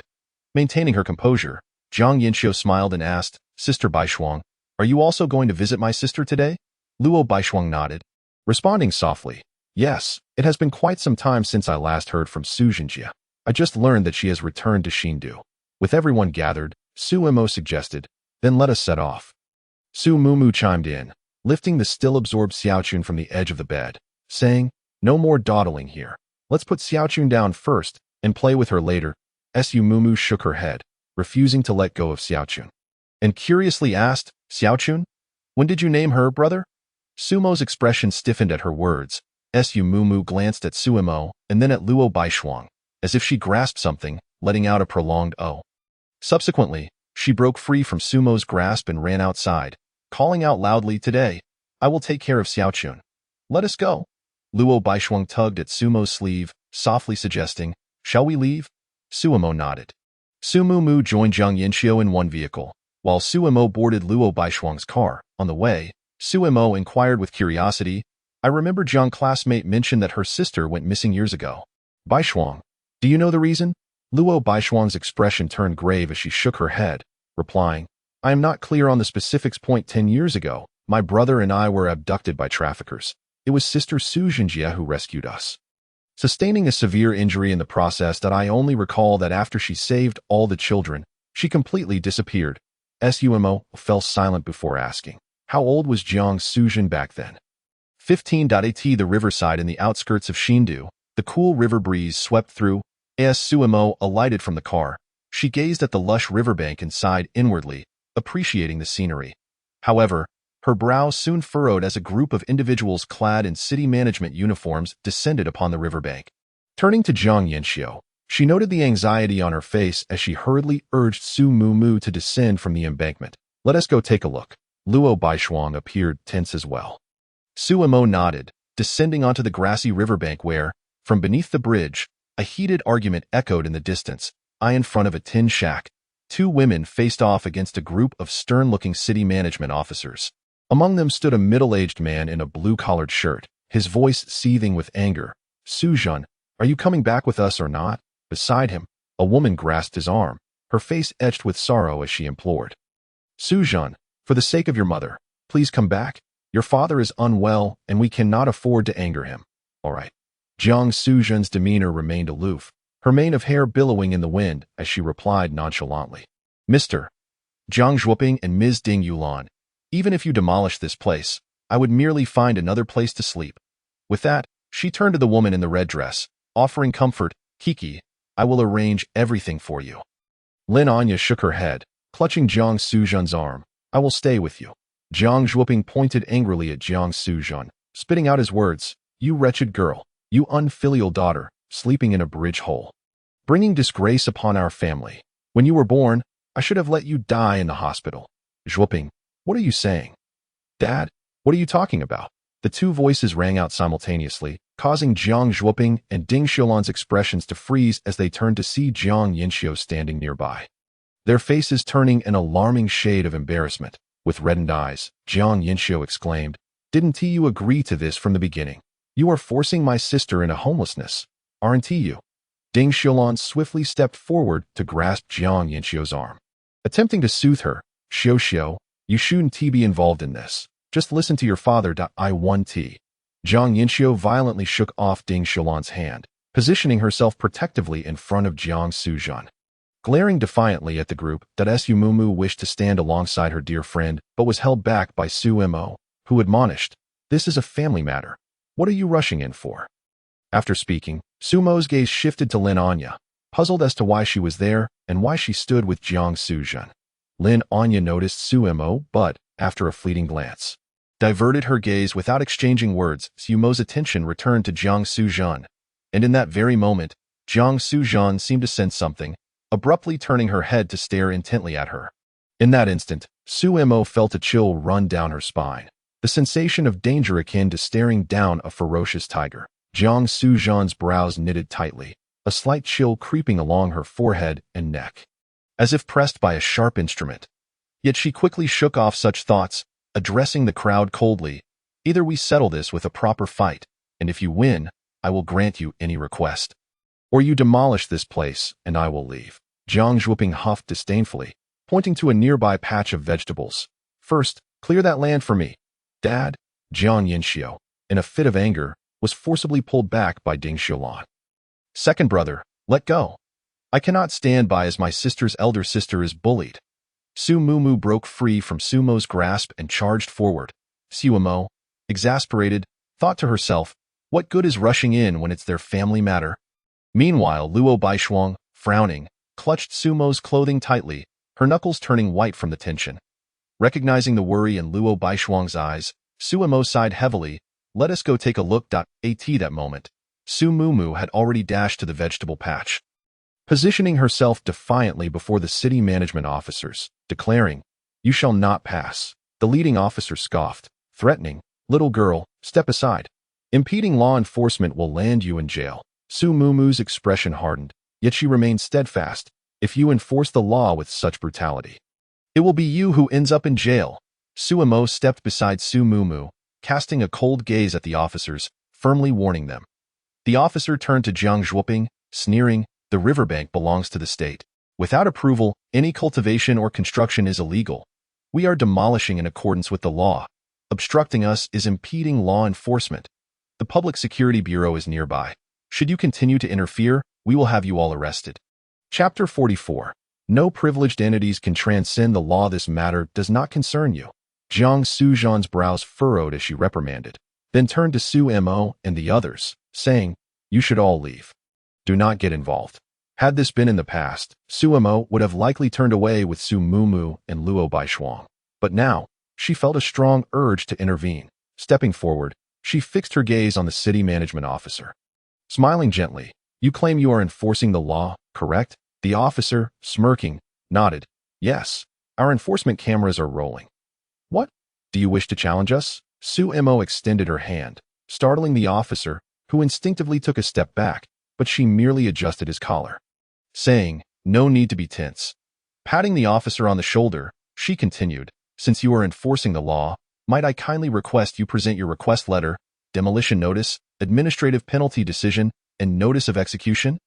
Maintaining her composure, Zhang Yanxiu smiled and asked, Sister Baishuang, are you also going to visit my sister today? Luo Baishuang nodded, responding softly, yes, it has been quite some time since I last heard from Su Jinjia. I just learned that she has returned to Xindu. With everyone gathered, Suimo suggested, then let us set off. Suimo chimed in, lifting the still-absorbed Xiaochun from the edge of the bed, saying, no more dawdling here. Let's put Xiaochun down first and play with her later. Suimo shook her head, refusing to let go of Xiaochun, and curiously asked, Xiaochun? When did you name her, brother? Sumo's expression stiffened at her words. Suimo glanced at Suimo and then at Luo Baishuang, as if she grasped something, letting out a prolonged oh. Subsequently, she broke free from Sumo's grasp and ran outside, calling out loudly, today, I will take care of Xiaochun. Let us go. Luo Baishuang tugged at Sumo's sleeve, softly suggesting, shall we leave? Suimo nodded. Suimo joined Zhang Yanxiu in one vehicle, while Suimo boarded Luo Baishuang's car. On the way, Suimo inquired with curiosity, I remember Zhang classmate mentioned that her sister went missing years ago. Baishuang, do you know the reason? Luo Baishuang's expression turned grave as she shook her head, replying, I am not clear on the specifics. 10 years ago, my brother and I were abducted by traffickers. It was Sister Su Jinjie who rescued us. Sustaining a severe injury in the process that I only recall that after she saved all the children, she completely disappeared. Sumo fell silent before asking, how old was Jiang Suzhen back then? 15.at the riverside in the outskirts of Shindu. The cool river breeze swept through. As Sumo alighted from the car, she gazed at the lush riverbank and sighed inwardly, appreciating the scenery. However, her brow soon furrowed as a group of individuals clad in city management uniforms descended upon the riverbank. Turning to Zhang Yanxiu, she noted the anxiety on her face as she hurriedly urged Su Mumu to descend from the embankment. Let us go take a look. Luo Baishuang appeared tense as well. Su Mo nodded, descending onto the grassy riverbank where, from beneath the bridge, a heated argument echoed in the distance. In front of a tin shack, two women faced off against a group of stern-looking city management officers. Among them stood a middle-aged man in a blue-collared shirt, his voice seething with anger. Suzhen, are you coming back with us or not? Beside him, a woman grasped his arm, her face etched with sorrow as she implored. Suzhen, for the sake of your mother, please come back. Your father is unwell, and we cannot afford to anger him. All right. Jiang Suzhen's demeanor remained aloof, her mane of hair billowing in the wind as she replied nonchalantly. Mr. Zhang Zhuoping and Ms. Ding Yulan, even if you demolish this place, I would merely find another place to sleep. With that, she turned to the woman in the red dress, offering comfort. Kiki, I will arrange everything for you. Lin Anya shook her head, clutching Jiang Suzhen's arm. I will stay with you. Jiang Zhuoping pointed angrily at Jiang Suzhen, spitting out his words. You wretched girl, you unfilial daughter, sleeping in a bridge hole, bringing disgrace upon our family. When you were born, I should have let you die in the hospital. Zhuoping, what are you saying? Dad, what are you talking about? The two voices rang out simultaneously, causing Jiang Zhuoping and Ding Xiulan's expressions to freeze as they turned to see Jiang Yanxiu standing nearby. Their faces turning an alarming shade of embarrassment. With reddened eyes, Jiang Yanxiu exclaimed, Didn't you agree to this from the beginning? You are forcing my sister into homelessness, aren't you? Ding Xiulan swiftly stepped forward to grasp Jiang Yanxiu's arm. Attempting to soothe her, Xiu, you shouldn't be involved in this. Just listen to your father. I want Jiang Yanxiu violently shook off Ding Xiulan's hand, positioning herself protectively in front of Jiang Suzhen. Glaring defiantly at the group, Su Mumu wished to stand alongside her dear friend, but was held back by Su Mo, who admonished, This is a family matter. What are you rushing in for? After speaking, Su Mo's gaze shifted to Lin Anya, puzzled as to why she was there and why she stood with Jiang Suzhen. Lin Anya noticed Su Mo, but, after a fleeting glance, diverted her gaze without exchanging words. Su Mo's attention returned to Jiang Suzhen, and in that very moment, Jiang Suzhen seemed to sense something, abruptly turning her head to stare intently at her. In that instant, Su Mo felt a chill run down her spine, the sensation of danger akin to staring down a ferocious tiger. Jiang Suzhen's brows knitted tightly, a slight chill creeping along her forehead and neck, as if pressed by a sharp instrument. Yet she quickly shook off such thoughts, addressing the crowd coldly. Either we settle this with a proper fight, and if you win, I will grant you any request. Or you demolish this place, and I will leave. Jiang Zhuoping huffed disdainfully, pointing to a nearby patch of vegetables. First, clear that land for me. Dad, Jiang Yanxiu, in a fit of anger, was forcibly pulled back by Ding Xiulan. Second brother, let go. I cannot stand by as my sister's elder sister is bullied. Su Mumu broke free from Su Mo's grasp and charged forward. Su Mo, exasperated, thought to herself, what good is rushing in when it's their family matter? Meanwhile, Luo Baishuang, frowning, clutched Su Mo's clothing tightly, her knuckles turning white from the tension. Recognizing the worry in Luo Baishuang's eyes, Su Mo sighed heavily. Let us go take a look. At that moment, Su Mumu had already dashed to the vegetable patch, positioning herself defiantly before the city management officers, declaring, You shall not pass. The leading officer scoffed, threatening, Little girl, step aside. Impeding law enforcement will land you in jail. Su Mumu's expression hardened, yet she remained steadfast. If you enforce the law with such brutality, it will be you who ends up in jail. Su Mo stepped beside Su Mumu, casting a cold gaze at the officers, firmly warning them. The officer turned to Jiang Zhuoping, sneering, The riverbank belongs to the state. Without approval, any cultivation or construction is illegal. We are demolishing in accordance with the law. Obstructing us is impeding law enforcement. The Public Security Bureau is nearby. Should you continue to interfere, we will have you all arrested. Chapter 44. No privileged entities can transcend the law. This matter does not concern you. Jiang Sujan's brows furrowed as she reprimanded, then turned to Su Mo and the others, saying, "You should all leave. Do not get involved." Had this been in the past, Su Mo would have likely turned away with Su Mumu and Luo Baishuang. But now, she felt a strong urge to intervene. Stepping forward, she fixed her gaze on the city management officer. Smiling gently, "You claim you are enforcing the law, correct?" The officer, smirking, nodded. "Yes, our enforcement cameras are rolling." "What? Do you wish to challenge us?" Su Mo extended her hand, startling the officer, who instinctively took a step back, but she merely adjusted his collar, saying, "No need to be tense." Patting the officer on the shoulder, she continued, "Since you are enforcing the law, might I kindly request you present your request letter, demolition notice, administrative penalty decision, and notice of execution?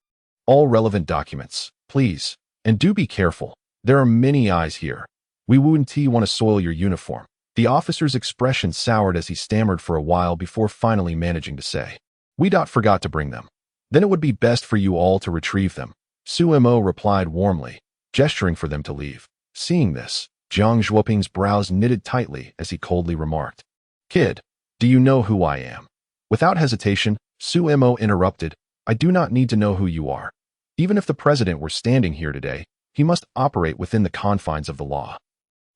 All relevant documents, please. And do be careful. There are many eyes here. We wouldn't want to soil your uniform." The officer's expression soured as he stammered for a while before finally managing to say, "We forgot to bring them. Then it would be best for you all to retrieve them." Su Mo replied warmly, gesturing for them to leave. Seeing this, Jiang Zhuoping's brows knitted tightly as he coldly remarked, "Kid, do you know who I am?" Without hesitation, Su Mo interrupted, "I do not need to know who you are. Even if the president were standing here today, he must operate within the confines of the law.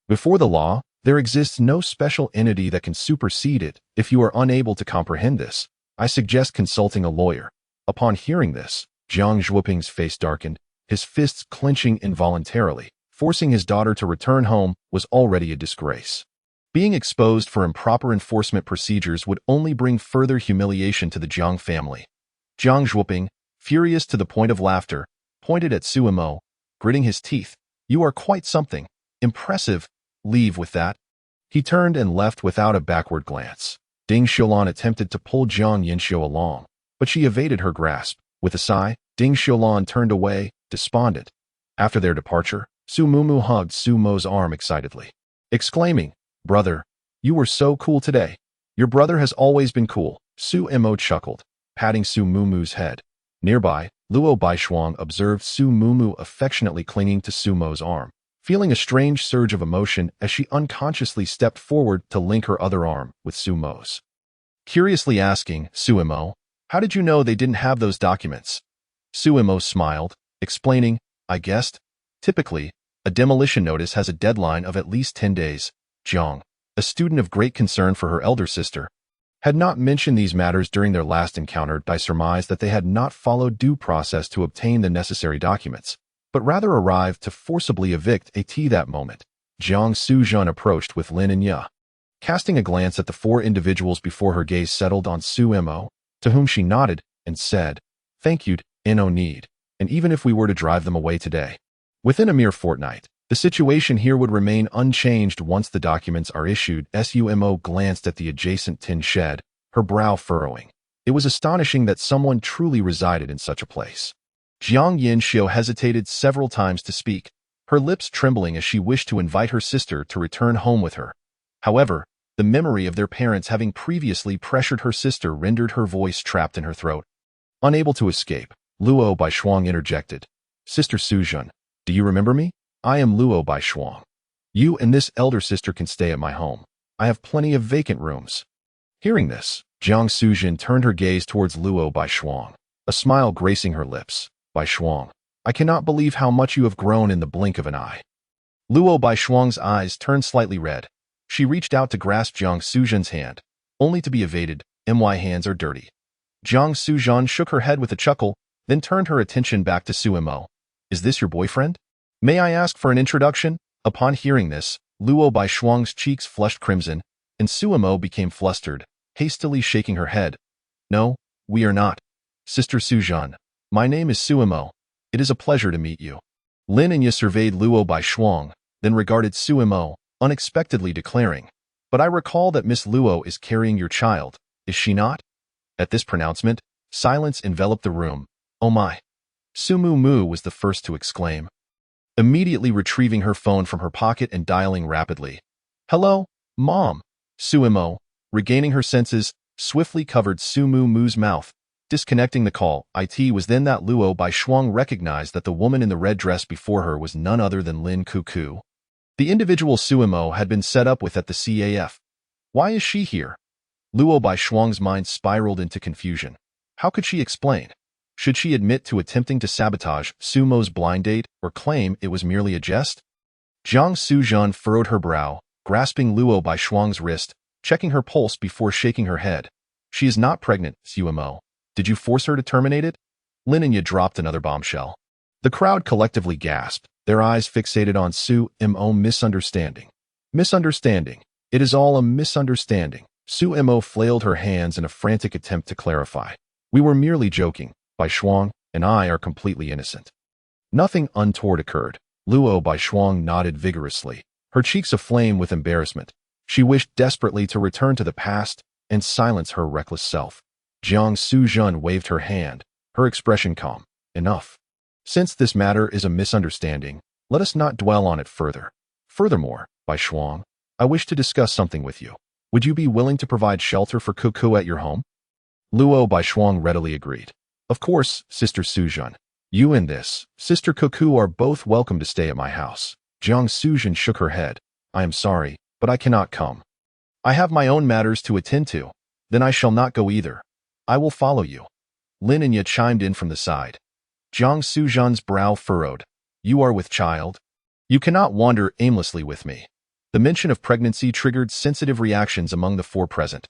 Before the law, there exists no special entity that can supersede it. If you are unable to comprehend this, I suggest consulting a lawyer." Upon hearing this, Jiang Zhuoping's face darkened, his fists clenching involuntarily. Forcing his daughter to return home was already a disgrace. Being exposed for improper enforcement procedures would only bring further humiliation to the Jiang family. Jiang Zhuoping, furious to the point of laughter, pointed at Su Mo, gritting his teeth. "You are quite something. Impressive. Leave with that." He turned and left without a backward glance. Ding Xiulan attempted to pull Jiang Yanxiu along, but she evaded her grasp. With a sigh, Ding Xiulan turned away, despondent. After their departure, Su Mumu hugged Su Mo's arm excitedly, exclaiming, "Brother, you were so cool today." "Your brother has always been cool," Su Mo chuckled, patting Su Mumu's head. Nearby, Luo Baishuang observed Su Mumu affectionately clinging to Su Mo's arm, feeling a strange surge of emotion as she unconsciously stepped forward to link her other arm with Su Mo's. Curiously asking, "Su Mo, how did you know they didn't have those documents?" Su Mo smiled, explaining, "I guessed. Typically, a demolition notice has a deadline of at least 10 days. Jiang, a student of great concern for her elder sister, had not mentioned these matters during their last encounter. I surmised that they had not followed due process to obtain the necessary documents, but rather arrived to forcibly evict at that moment." Jiang Suzhan approached with Lin and Ya. Casting a glance at the four individuals before her, gaze settled on Su Mo, to whom she nodded and said, "Thank you, no need. And even if we were to drive them away today, within a mere fortnight, the situation here would remain unchanged once the documents are issued." Su Mo glanced at the adjacent tin shed, her brow furrowing. It was astonishing that someone truly resided in such a place. Jiang Yanxiu hesitated several times to speak, her lips trembling as she wished to invite her sister to return home with her. However, the memory of their parents having previously pressured her sister rendered her voice trapped in her throat. Unable to escape, Luo Baishuang interjected, "Sister Suzhan, do you remember me? I am Luo Baishuang. You and this elder sister can stay at my home. I have plenty of vacant rooms." Hearing this, Jiang Suzhan turned her gaze towards Luo Baishuang, a smile gracing her lips. "Baishuang, I cannot believe how much you have grown in the blink of an eye." Luo Baishuang's eyes turned slightly red. She reached out to grasp Jiang Suzhan's hand, only to be evaded. "My hands are dirty." Jiang Suzhan shook her head with a chuckle, then turned her attention back to Su Mo. "Is this your boyfriend? May I ask for an introduction?" Upon hearing this, Luo Baishuang's cheeks flushed crimson, and Su Mo became flustered, hastily shaking her head. "No, we are not. Sister Suzhan, my name is Su Mo. It is a pleasure to meet you." Lin and Ye surveyed Luo Baishuang, then regarded Su Mo, unexpectedly declaring, "But I recall that Miss Luo is carrying your child, is she not?" At this pronouncement, silence enveloped the room. "Oh my!" Su Mumu was the first to exclaim, immediately retrieving her phone from her pocket and dialing rapidly. "Hello, Mom. Suimo, regaining her senses, swiftly covered Su Mu Mu's mouth, disconnecting the call. It was then that Luo Baishuang recognized that the woman in the red dress before her was none other than Lin Kuku. The individual Suimo had been set up with at the CAF. Why is she here? Luo Baishuang's mind spiraled into confusion. How could she explain? Should she admit to attempting to sabotage Sumo's blind date or claim it was merely a jest? Jiang Suzhan furrowed her brow, grasping Luo Baishuang's wrist, checking her pulse before shaking her head. She is not pregnant, Suimo. Did you force her to terminate it? Lininya dropped another bombshell. The crowd collectively gasped, their eyes fixated on Su-Mo. Misunderstanding. Misunderstanding. It is all a misunderstanding. Su-Mo flailed her hands in a frantic attempt to clarify. We were merely joking. Baishuang and I are completely innocent. Nothing untoward occurred. Luo Baishuang nodded vigorously, her cheeks aflame with embarrassment. She wished desperately to return to the past and silence her reckless self. Jiang Suzhan waved her hand, her expression calm. Enough. Since this matter is a misunderstanding, let us not dwell on it further. Furthermore, Baishuang, I wish to discuss something with you. Would you be willing to provide shelter for Kuku at your home? Luo Baishuang readily agreed. Of course, Sister Suzhan. You and this, Sister Kuku are both welcome to stay at my house. Jiang Suzhan shook her head. I am sorry, but I cannot come. I have my own matters to attend to. Then I shall not go either. I will follow you. Lininya chimed in from the side. Jiang Suzhan's brow furrowed. You are with child? You cannot wander aimlessly with me. The mention of pregnancy triggered sensitive reactions among the four present.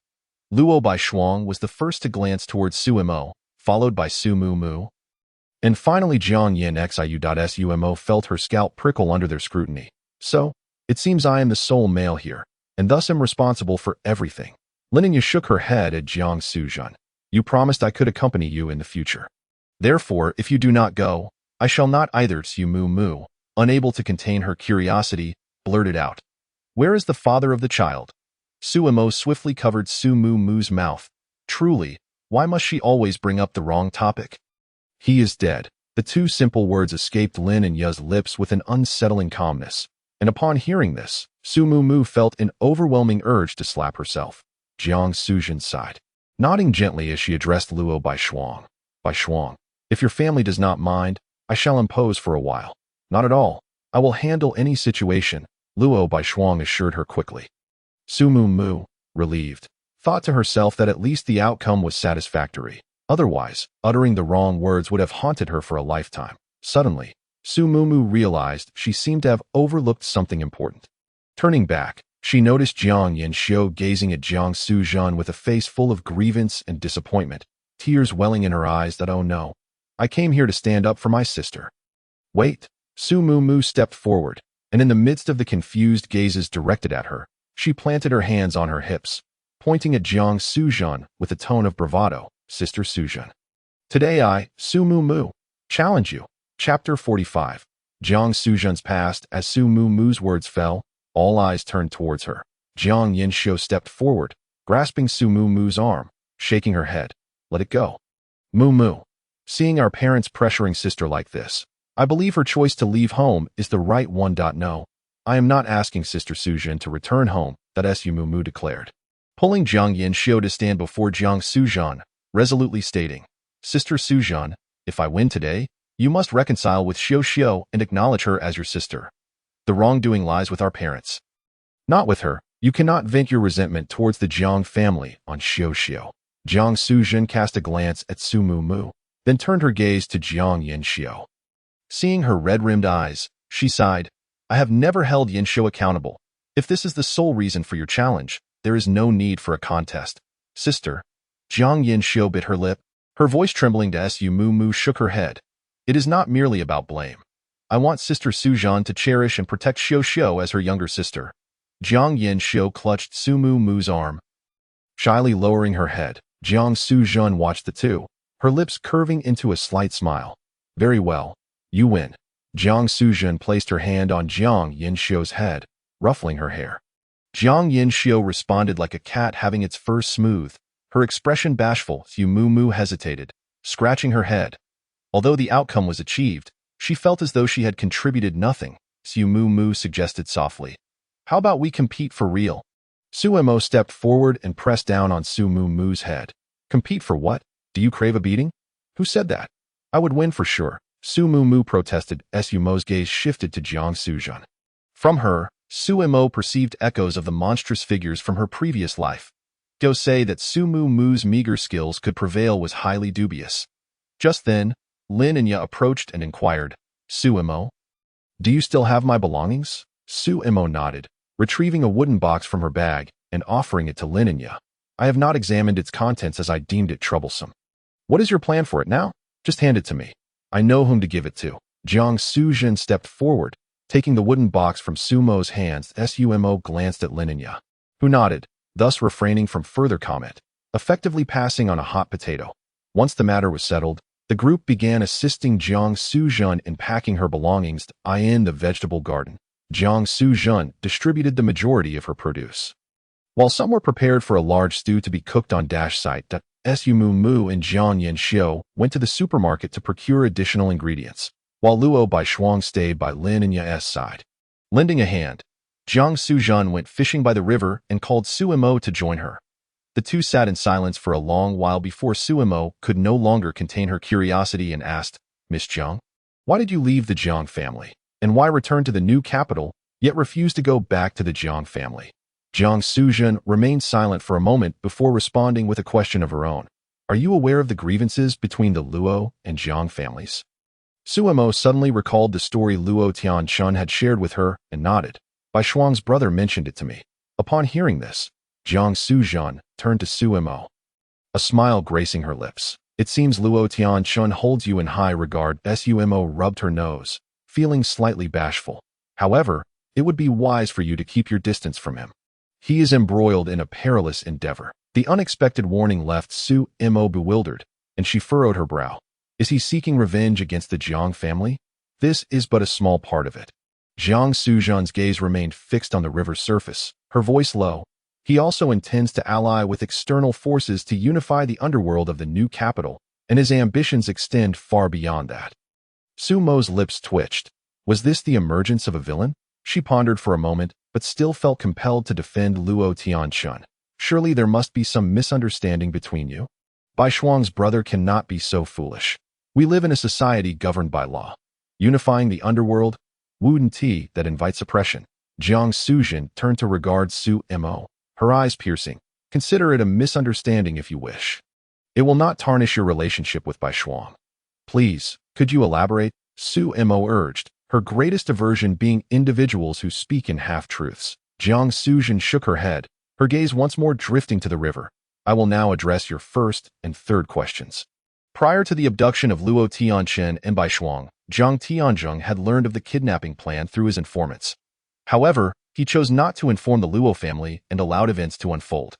Luo Baishuang was the first to glance towards Suimo, followed by Su Mu Mu. And finally Jiang Yin Xiu.Sumo felt her scalp prickle under their scrutiny. So, it seems I am the sole male here, and thus am responsible for everything. Lininya shook her head at Jiang Suzhan. You promised I could accompany you in the future. Therefore, if you do not go, I shall not either. Su Mu Mu, unable to contain her curiosity, blurted out. Where is the father of the child? Suimo swiftly covered Su Mu Mu's mouth. Truly, why must she always bring up the wrong topic? He is dead. The two simple words escaped Lin and Ya's lips with an unsettling calmness. And upon hearing this, Su Mu Mu felt an overwhelming urge to slap herself. Jiang Suzhan sighed, nodding gently as she addressed Luo Baishuang. Baishuang, if your family does not mind, I shall impose for a while. Not at all. I will handle any situation, Luo Baishuang assured her quickly. Su Mu Mu, relieved, thought to herself that at least the outcome was satisfactory. Otherwise, uttering the wrong words would have haunted her for a lifetime. Suddenly, Su Mu Mu realized she seemed to have overlooked something important. Turning back, she noticed Jiang Yanxiu gazing at Jiang Suzhan with a face full of grievance and disappointment, tears welling in her eyes that, oh no, I came here to stand up for my sister. Wait, Su Mu Mu stepped forward, and in the midst of the confused gazes directed at her, she planted her hands on her hips, pointing at Jiang Suzhan with a tone of bravado. Sister Suzhan. Today I, Su Mu Mu, challenge you. Chapter 45. Jiang Suzhan's past. As Su Mu Mu's words fell, all eyes turned towards her. Jiang Yanxiu stepped forward, grasping Su Mu Mu's arm, shaking her head. Let it go. Mu Mu. Seeing our parents pressuring sister like this, I believe her choice to leave home is the right one. No, I am not asking Sister Suzhan to return home, that Su Mu Mu declared, pulling Jiang Yanxiu to stand before Jiang Suzhan, resolutely stating, Sister Suzhan, if I win today, you must reconcile with Xiu and acknowledge her as your sister. The wrongdoing lies with our parents. Not with her. You cannot vent your resentment towards the Jiang family on Xiu. Jiang Suzhan cast a glance at Su Mu Mu, then turned her gaze to Jiang Yanxiu. Seeing her red-rimmed eyes, she sighed, I have never held Yanxiu accountable. If this is the sole reason for your challenge, there is no need for a contest. Sister, Jiang Yanxiu bit her lip, her voice trembling. Su Mu Mu shook her head. It is not merely about blame. I want Sister Suzhan to cherish and protect Xiu as her younger sister. Jiang Yanxiu clutched Su Mu Mu's arm. Shyly lowering her head, Jiang Suzhan watched the two, her lips curving into a slight smile. Very well. You win. Jiang Suzhan placed her hand on Jiang Yanxiu's head, ruffling her hair. Jiang Yanxiu responded like a cat having its fur smoothed, her expression bashful. Su Mu Mu hesitated, scratching her head. Although the outcome was achieved, she felt as though she had contributed nothing. Su Mu Mu suggested softly, how about we compete for real? Suemo stepped forward and pressed down on Su Mu Mu's head. Compete for what? Do you crave a beating? Who said that? I would win for sure. Su Mu Mu protested. Sumo's gaze shifted to Jiang Suzhan. From her, Suemo perceived echoes of the monstrous figures from her previous life. To say that Su Mu Mu's meager skills could prevail was highly dubious. Just then, Lin Enya approached and inquired, Suemo, do you still have my belongings? Suemo nodded, retrieving a wooden box from her bag and offering it to Lin Enya. I have not examined its contents as I deemed it troublesome. What is your plan for it now? Just hand it to me. I know whom to give it to. Jiang Suzhan stepped forward, taking the wooden box from Sumo's hands. Sumo glanced at Lin Enya, who nodded, thus refraining from further comment, effectively passing on a hot potato. Once the matter was settled, the group began assisting Jiang Suzhan in packing her belongings in the vegetable garden. Jiang Suzhan distributed the majority of her produce. While some were prepared for a large stew to be cooked on site, Su Mu Mu and Jiang Yanxiu went to the supermarket to procure additional ingredients, while Luo Baishuang stayed by Lin Enya's side. Lending a hand, Jiang Suzhan went fishing by the river and called Suemo to join her. The two sat in silence for a long while before Suemo could no longer contain her curiosity and asked, Miss Jiang, why did you leave the Jiang family, and why return to the new capital, yet refuse to go back to the Jiang family? Jiang Suzhan remained silent for a moment before responding with a question of her own. Are you aware of the grievances between the Luo and Jiang families? Suemo suddenly recalled the story Luo Tianchun had shared with her and nodded. Baishuang's brother mentioned it to me. Upon hearing this, Jiang Suzhan turned to Suemo, a smile gracing her lips. It seems Luo Tianchun holds you in high regard. Suemo rubbed her nose, feeling slightly bashful. However, it would be wise for you to keep your distance from him. He is embroiled in a perilous endeavor. The unexpected warning left Suemo bewildered, and she furrowed her brow. Is he seeking revenge against the Jiang family? This is but a small part of it. Jiang Suzhan's gaze remained fixed on the river's surface, her voice low. He also intends to ally with external forces to unify the underworld of the new capital, and his ambitions extend far beyond that. Sumo's lips twitched. Was this the emergence of a villain? She pondered for a moment, but still felt compelled to defend Luo Tianchun. Surely there must be some misunderstanding between you. Baishuang's brother cannot be so foolish. We live in a society governed by law. Unifying the underworld, wouldn't tea that invites oppression. Jiang Suzhan turned to regard Suemo, her eyes piercing. Consider it a misunderstanding if you wish. It will not tarnish your relationship with Baishuang. Please, could you elaborate? Suemo urged, her greatest aversion being individuals who speak in half-truths. Jiang Suzhan shook her head, her gaze once more drifting to the river. I will now address your first and third questions. Prior to the abduction of Luo Tianchen and Baishuang, Jiang Tianzheng had learned of the kidnapping plan through his informants. However, he chose not to inform the Luo family and allowed events to unfold.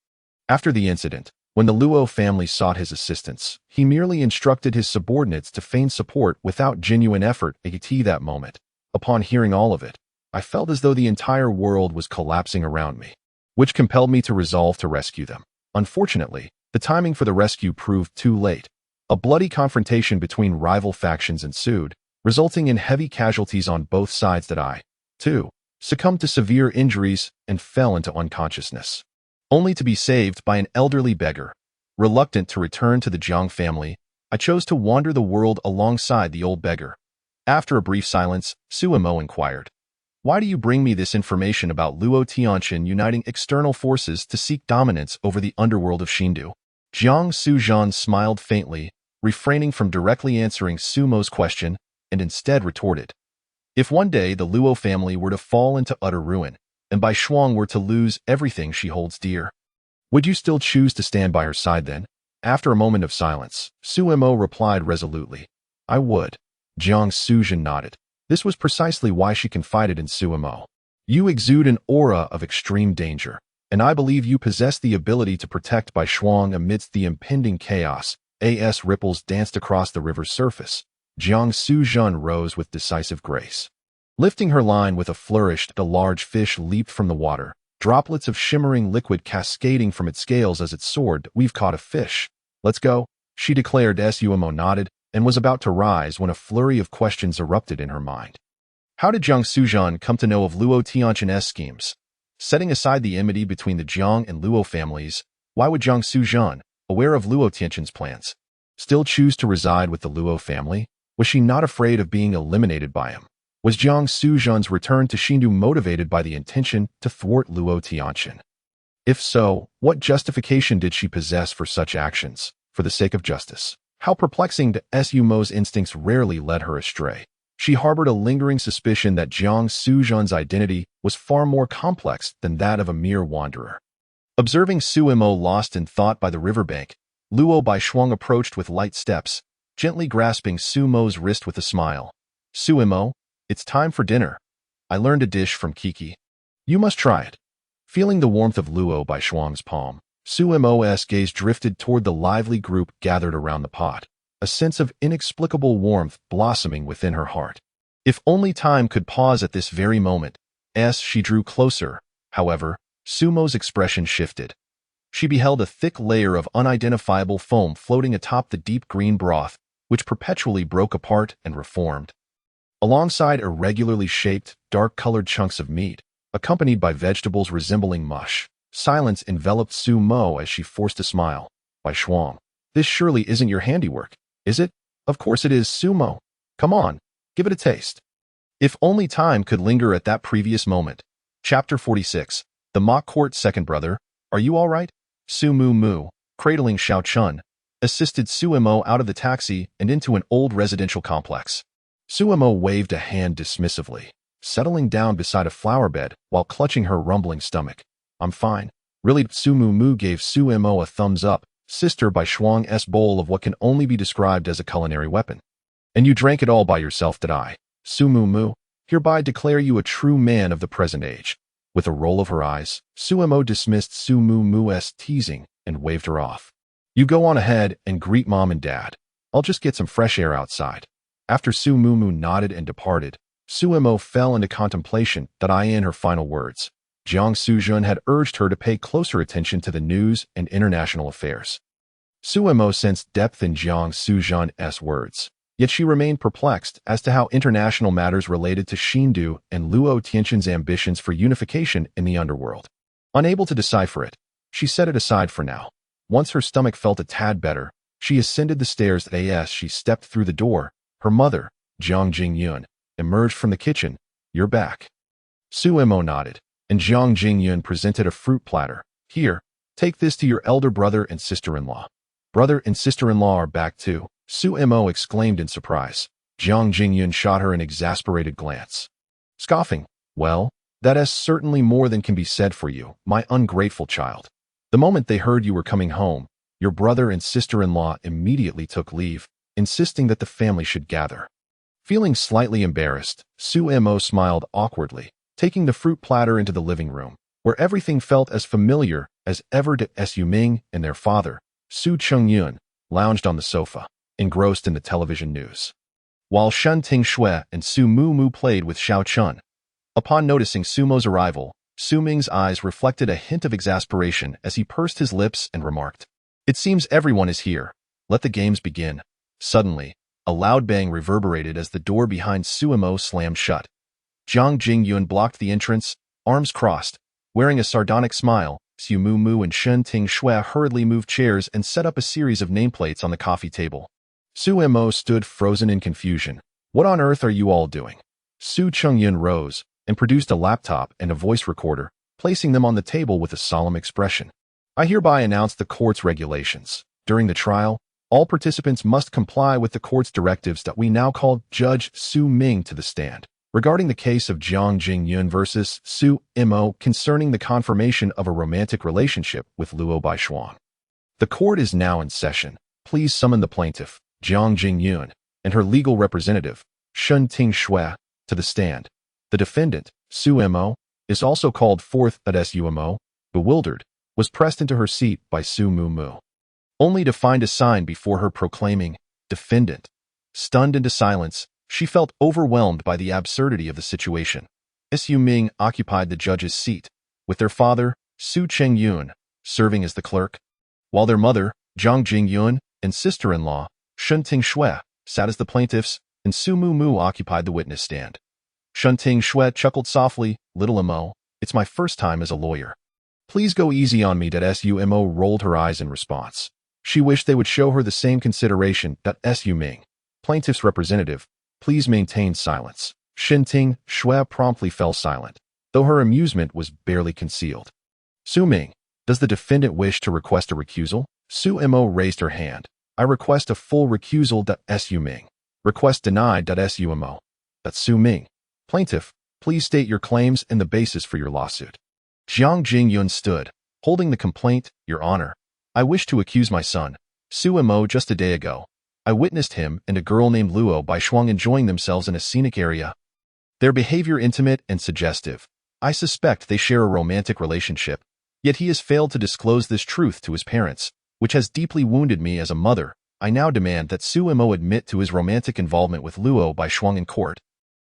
After the incident, when the Luo family sought his assistance, he merely instructed his subordinates to feign support without genuine effort. At that moment, upon hearing all of it, I felt as though the entire world was collapsing around me, which compelled me to resolve to rescue them. Unfortunately, the timing for the rescue proved too late. A bloody confrontation between rival factions ensued, resulting in heavy casualties on both sides that I, too, succumbed to severe injuries and fell into unconsciousness, only to be saved by an elderly beggar. Reluctant to return to the Jiang family, I chose to wander the world alongside the old beggar. After a brief silence, Suemo inquired, why do you bring me this information about Luo Tianchen uniting external forces to seek dominance over the underworld of Xindu? Jiang Suzhan smiled faintly, refraining from directly answering Sumo's question, and instead retorted, if one day the Luo family were to fall into utter ruin, and Baishuang were to lose everything she holds dear, would you still choose to stand by her side then? After a moment of silence, Suemo replied resolutely, I would. Jiang Suzhan nodded. This was precisely why she confided in Suemo. You exude an aura of extreme danger, and I believe you possess the ability to protect Baishuang amidst the impending chaos. As ripples danced across the river's surface, Jiang Suzhan rose with decisive grace. Lifting her line with a flourish, a large fish leaped from the water, droplets of shimmering liquid cascading from its scales as it soared. We've caught a fish. Let's go, she declared. Suemo nodded and was about to rise when a flurry of questions erupted in her mind. How did Jiang Suzhan come to know of Luo Tianchen's schemes? Setting aside the enmity between the Jiang and Luo families, why would Jiang Suzhan, aware of Luo Tianqin's plans, still choose to reside with the Luo family? Was she not afraid of being eliminated by him? Was Jiang Suzhan's return to Xindu motivated by the intention to thwart Luo Tianqin? If so, what justification did she possess for such actions, for the sake of justice? How perplexing to Su Mo's instincts rarely led her astray. She harbored a lingering suspicion that Jiang Suzhan's identity was far more complex than that of a mere wanderer. Observing Su Mo lost in thought by the riverbank, Luo Baishuang approached with light steps, gently grasping Su Mo's wrist with a smile. Su Mo, it's time for dinner. I learned a dish from Kiki. You must try it. Feeling the warmth of Luo Baishuang's palm, Su Mo's gaze drifted toward the lively group gathered around the pot, a sense of inexplicable warmth blossoming within her heart. If only time could pause at this very moment. As she drew closer, however, Su Mo's expression shifted. She beheld a thick layer of unidentifiable foam floating atop the deep green broth, which perpetually broke apart and reformed. Alongside irregularly shaped, dark-colored chunks of meat, accompanied by vegetables resembling mush, silence enveloped Su Mo as she forced a smile. Baishuang, this surely isn't your handiwork, is it? Of course it is, Su Mo. Come on, give it a taste. If only time could linger at that previous moment. Chapter 46. The Mock Court Second Brother, are you all right? Su Mu, cradling Xiao Chun, assisted Su Mo out of the taxi and into an old residential complex. Su Mo waved a hand dismissively, settling down beside a flower bed while clutching her rumbling stomach. I'm fine. Really? Su Mu gave Su Mo a thumbs up, sister by Shuang's bowl of what can only be described as a culinary weapon. And you drank it all by yourself, did I? Su Mu, hereby declare you a true man of the present age. With a roll of her eyes, Su Mo dismissed Su Mu's teasing and waved her off. You go on ahead and greet Mom and Dad. I'll just get some fresh air outside. After Su Mu nodded and departed, Su Mo fell into contemplation that in her final words. Jiang Suzhan had urged her to pay closer attention to the news and international affairs. Su Mo sensed depth in Jiang Suzhan's words, yet she remained perplexed as to how international matters related to Xindu and Luo Tianqin's ambitions for unification in the underworld. Unable to decipher it, she set it aside for now. Once her stomach felt a tad better, she ascended the stairs. As she stepped through the door, her mother, Jiang Jingyun, emerged from the kitchen. You're back. Su Mo nodded, and Jiang Jingyun presented a fruit platter. Here, take this to your elder brother and sister-in-law. Brother and sister-in-law are back too, Su Mo exclaimed in surprise. Jiang Jingyun shot her an exasperated glance. Scoffing, well, that is certainly more than can be said for you, my ungrateful child. The moment they heard you were coming home, your brother and sister-in-law immediately took leave, insisting that the family should gather. Feeling slightly embarrassed, Su Mo smiled awkwardly, taking the fruit platter into the living room, where everything felt as familiar as ever. Su Ming and their father, Su Chengyun, lounged on the sofa, engrossed in the television news, while Shen Tingshui and Su Mu played with Xiao Chun. Upon noticing Su Mo's arrival, Su Ming's eyes reflected a hint of exasperation as he pursed his lips and remarked, "It seems everyone is here. Let the games begin." Suddenly, a loud bang reverberated as the door behind Su Mo slammed shut. Jiang Jingyun blocked the entrance, arms crossed. Wearing a sardonic smile, Su Mu and Shen Tingshui hurriedly moved chairs and set up a series of nameplates on the coffee table. Su Mo stood frozen in confusion. What on earth are you all doing? Su Chengyun rose and produced a laptop and a voice recorder, placing them on the table with a solemn expression. I hereby announce the court's regulations. During the trial, all participants must comply with the court's directives that we now call Judge Su Ming to the stand. Regarding the case of Jiang Jingyun versus Su Mo concerning the confirmation of a romantic relationship with Luo Baishuang. The court is now in session. Please summon the plaintiff, Jiang Jingyun, and her legal representative, Shen Tingshui, to the stand. The defendant, Su Mo, is also called forth. Su Mo, bewildered, was pressed into her seat by Su Mu, only to find a sign before her proclaiming, defendant. Stunned into silence, she felt overwhelmed by the absurdity of the situation. Su Ming occupied the judge's seat, with their father, Su Chengyun, serving as the clerk, while their mother, Jiang Jingyun, and sister-in-law, Shen Tingshui, sat as the plaintiffs, and Su Mu occupied the witness stand. Shen Tingshui chuckled softly. Little Mo, it It's my first time as a lawyer. Please go easy on me. Sumo rolled her eyes in response. She wished they would show her the same consideration. Su Ming, plaintiff's representative, please maintain silence. Shinting Shui promptly fell silent, though her amusement was barely concealed. Su Ming, does the defendant wish to request a recusal? Sumo raised her hand. I request a full recusal. Su Ming. Request denied. Sumo. That's Su Ming. Plaintiff, please state your claims and the basis for your lawsuit. Jiang Jingyun stood, holding the complaint. Your Honor, I wish to accuse my son, Sumo. Just a day ago, I witnessed him and a girl named Luo Baishuang enjoying themselves in a scenic area. Their behavior intimate and suggestive. I suspect they share a romantic relationship, yet he has failed to disclose this truth to his parents, which has deeply wounded me as a mother. I now demand that Sumo admit to his romantic involvement with Luo Baishuang in court,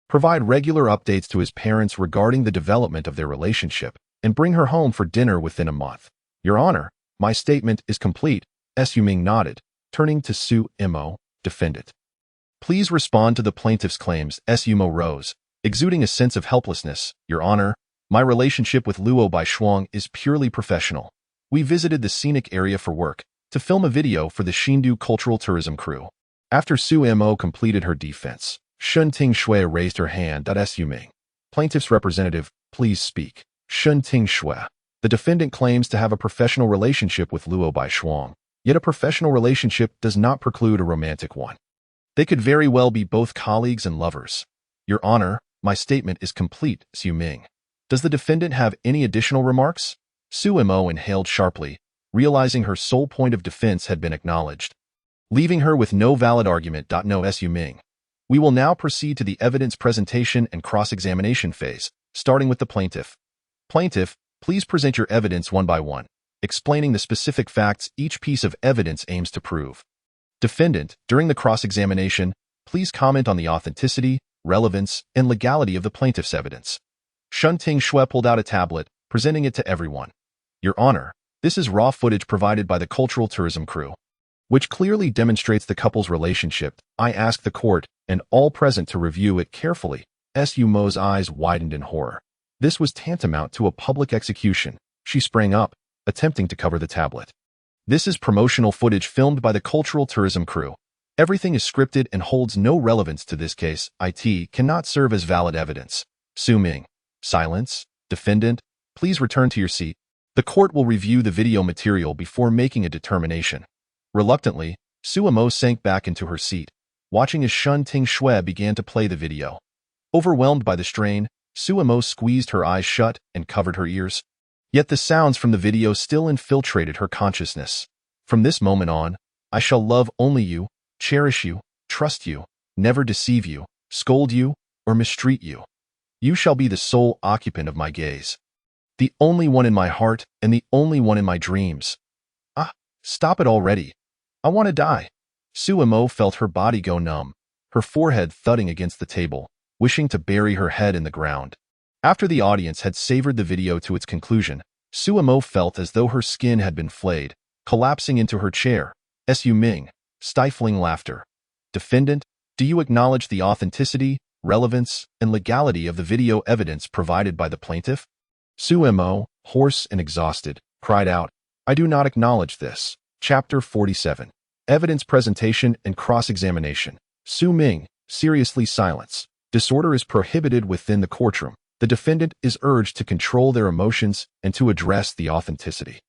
provide regular updates to his parents regarding the development of their relationship, and bring her home for dinner within a month. Your Honor, my statement is complete. Su Ming nodded, turning to Sumo, defendant. Please respond to the plaintiff's claims. Sumo rose, exuding a sense of helplessness. Your Honor, my relationship with Luo Baishuang is purely professional. We visited the scenic area for work, to film a video for the Xindu Cultural Tourism crew. After Sumo completed her defense, Shunting Shui raised her hand. Su Ming, plaintiff's representative, please speak. Shunting Shui, the defendant claims to have a professional relationship with Luo Baishuang, yet a professional relationship does not preclude a romantic one. They could very well be both colleagues and lovers. Your Honor, my statement is complete. Su Ming, does the defendant have any additional remarks? Sumo inhaled sharply, realizing her sole point of defense had been acknowledged, leaving her with no valid argument. No. Su Ming, we will now proceed to the evidence presentation and cross-examination phase, starting with the plaintiff. Plaintiff, please present your evidence one by one, explaining the specific facts each piece of evidence aims to prove. Defendant, during the cross-examination, please comment on the authenticity, relevance, and legality of the plaintiff's evidence. Shunting Shui pulled out a tablet, presenting it to everyone. Your Honor, this is raw footage provided by the Cultural Tourism crew, which clearly demonstrates the couple's relationship. I ask the court and all present to review it carefully. Sumo's eyes widened in horror. This was tantamount to a public execution. She sprang up, attempting to cover the tablet. This is promotional footage filmed by the Cultural Tourism crew. Everything is scripted and holds no relevance to this case. It cannot serve as valid evidence. Su Ming, silence. Defendant, please return to your seat. The court will review the video material before making a determination. Reluctantly, Sumo sank back into her seat, watching as Shunting Shui began to play the video. Overwhelmed by the strain, Sumo squeezed her eyes shut and covered her ears. Yet the sounds from the video still infiltrated her consciousness. From this moment on, I shall love only you, cherish you, trust you, never deceive you, scold you, or mistreat you. You shall be the sole occupant of my gaze, the only one in my heart and the only one in my dreams. Stop it already. I want to die. Sumo felt her body go numb, her forehead thudding against the table, wishing to bury her head in the ground. After the audience had savored the video to its conclusion, Sumo felt as though her skin had been flayed, collapsing into her chair. Su Ming, stifling laughter. Defendant, do you acknowledge the authenticity, relevance, and legality of the video evidence provided by the plaintiff? Sumo, hoarse and exhausted, cried out, I do not acknowledge this. Chapter 47. Evidence Presentation and Cross-Examination. Su Ming, seriously silence. Disorder is prohibited within the courtroom. The defendant is urged to control their emotions and to address the authenticity,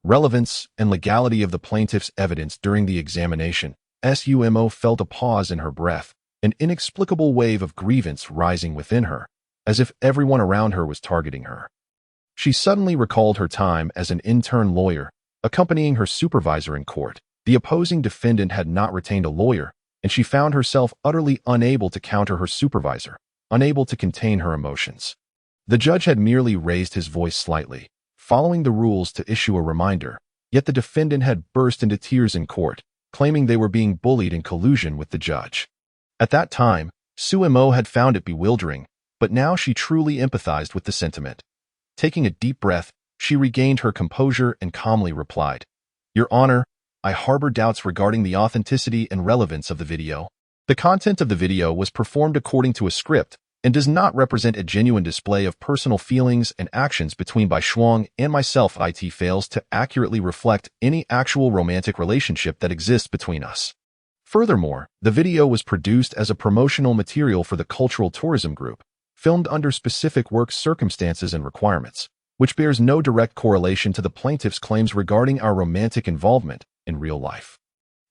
relevance, and legality of the plaintiff's evidence during the examination. Sumo felt a pause in her breath, an inexplicable wave of grievance rising within her, as if everyone around her was targeting her. She suddenly recalled her time as an intern lawyer, accompanying her supervisor in court. The opposing defendant had not retained a lawyer, and she found herself utterly unable to counter her supervisor, unable to contain her emotions. The judge had merely raised his voice slightly, following the rules to issue a reminder, yet the defendant had burst into tears in court, claiming they were being bullied in collusion with the judge. At that time, Sumo had found it bewildering, but now she truly empathized with the sentiment. Taking a deep breath, she regained her composure and calmly replied, Your Honor, I harbor doubts regarding the authenticity and relevance of the video. The content of the video was performed according to a script, and does not represent a genuine display of personal feelings and actions between Bai Shuang and myself. It fails to accurately reflect any actual romantic relationship that exists between us. Furthermore, the video was produced as a promotional material for the Cultural Tourism Group, filmed under specific work circumstances and requirements, which bears no direct correlation to the plaintiff's claims regarding our romantic involvement in real life.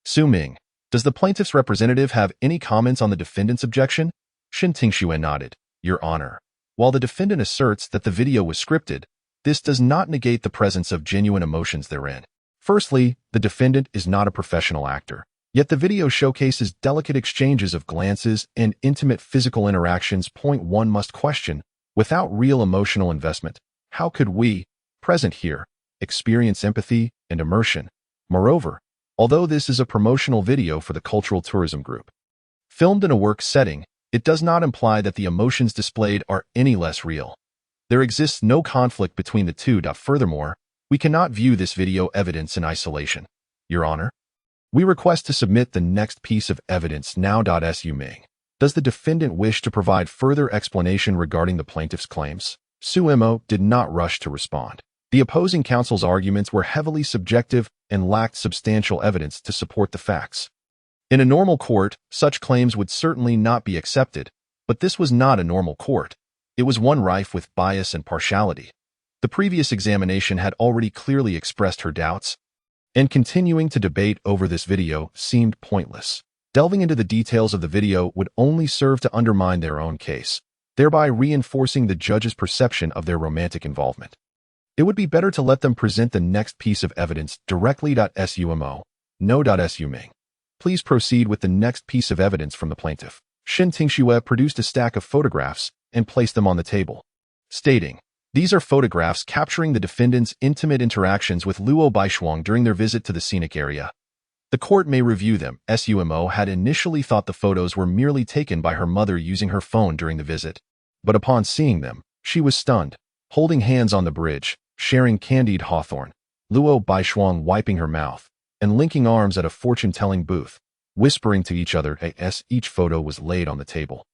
Su Ming, does the plaintiff's representative have any comments on the defendant's objection? Shen Tingxue nodded. Your Honor, while the defendant asserts that the video was scripted, this does not negate the presence of genuine emotions therein. Firstly, the defendant is not a professional actor, yet the video showcases delicate exchanges of glances and intimate physical interactions. One must question, without real emotional investment, how could we, present here, experience empathy and immersion? Moreover, although this is a promotional video for the Cultural Tourism Group, filmed in a work setting, it does not imply that the emotions displayed are any less real. There exists no conflict between the two. Furthermore, we cannot view this video evidence in isolation. Your Honor, we request to submit the next piece of evidence now. Su Ming, does the defendant wish to provide further explanation regarding the plaintiff's claims? Su Mo did not rush to respond. The opposing counsel's arguments were heavily subjective and lacked substantial evidence to support the facts. In a normal court, such claims would certainly not be accepted, but this was not a normal court. It was one rife with bias and partiality. The previous examination had already clearly expressed her doubts, and continuing to debate over this video seemed pointless. Delving into the details of the video would only serve to undermine their own case, thereby reinforcing the judge's perception of their romantic involvement. It would be better to let them present the next piece of evidence directly. Sumo, no. Su Ming, please proceed with the next piece of evidence from the plaintiff. Shen Tingxue produced a stack of photographs and placed them on the table, stating, these are photographs capturing the defendant's intimate interactions with Luo Baishuang during their visit to the scenic area. The court may review them. Sumo had initially thought the photos were merely taken by her mother using her phone during the visit, but upon seeing them, she was stunned. Holding hands on the bridge, sharing candied hawthorn, Luo Baishuang wiping her mouth, and linking arms at a fortune-telling booth, whispering to each other as each photo was laid on the table.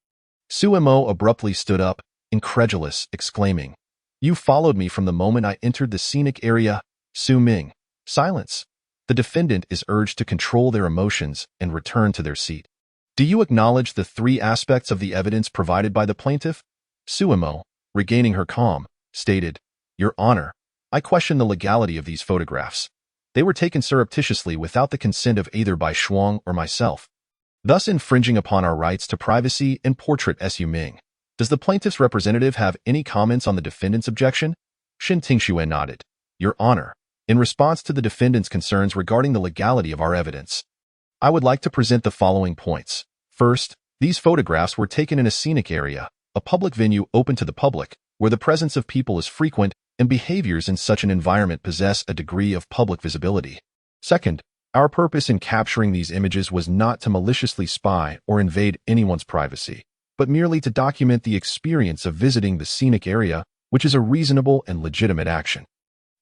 Su Mo abruptly stood up, incredulous, exclaiming, you followed me from the moment I entered the scenic area. Su Ming, silence. The defendant is urged to control their emotions and return to their seat. Do you acknowledge the three aspects of the evidence provided by the plaintiff? Su Mo, regaining her calm, stated, Your Honor, I question the legality of these photographs. They were taken surreptitiously without the consent of either Bai Shuang or myself, thus infringing upon our rights to privacy and portrait. Su Ming, does the plaintiff's representative have any comments on the defendant's objection? Shen Tingxue nodded. Your Honor, in response to the defendant's concerns regarding the legality of our evidence, I would like to present the following points. First, these photographs were taken in a scenic area, a public venue open to the public, where the presence of people is frequent and behaviors in such an environment possess a degree of public visibility. Second, our purpose in capturing these images was not to maliciously spy or invade anyone's privacy, but merely to document the experience of visiting the scenic area, which is a reasonable and legitimate action.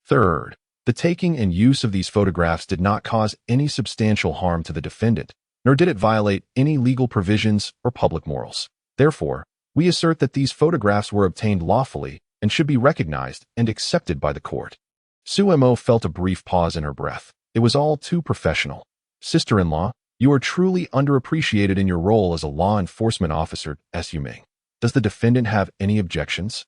Third, the taking and use of these photographs did not cause any substantial harm to the defendant, nor did it violate any legal provisions or public morals. Therefore, we assert that these photographs were obtained lawfully and should be recognized and accepted by the court. Su Mo felt a brief pause in her breath. It was all too professional. Sister-in-law, you are truly underappreciated in your role as a law enforcement officer. Su Ming, does the defendant have any objections?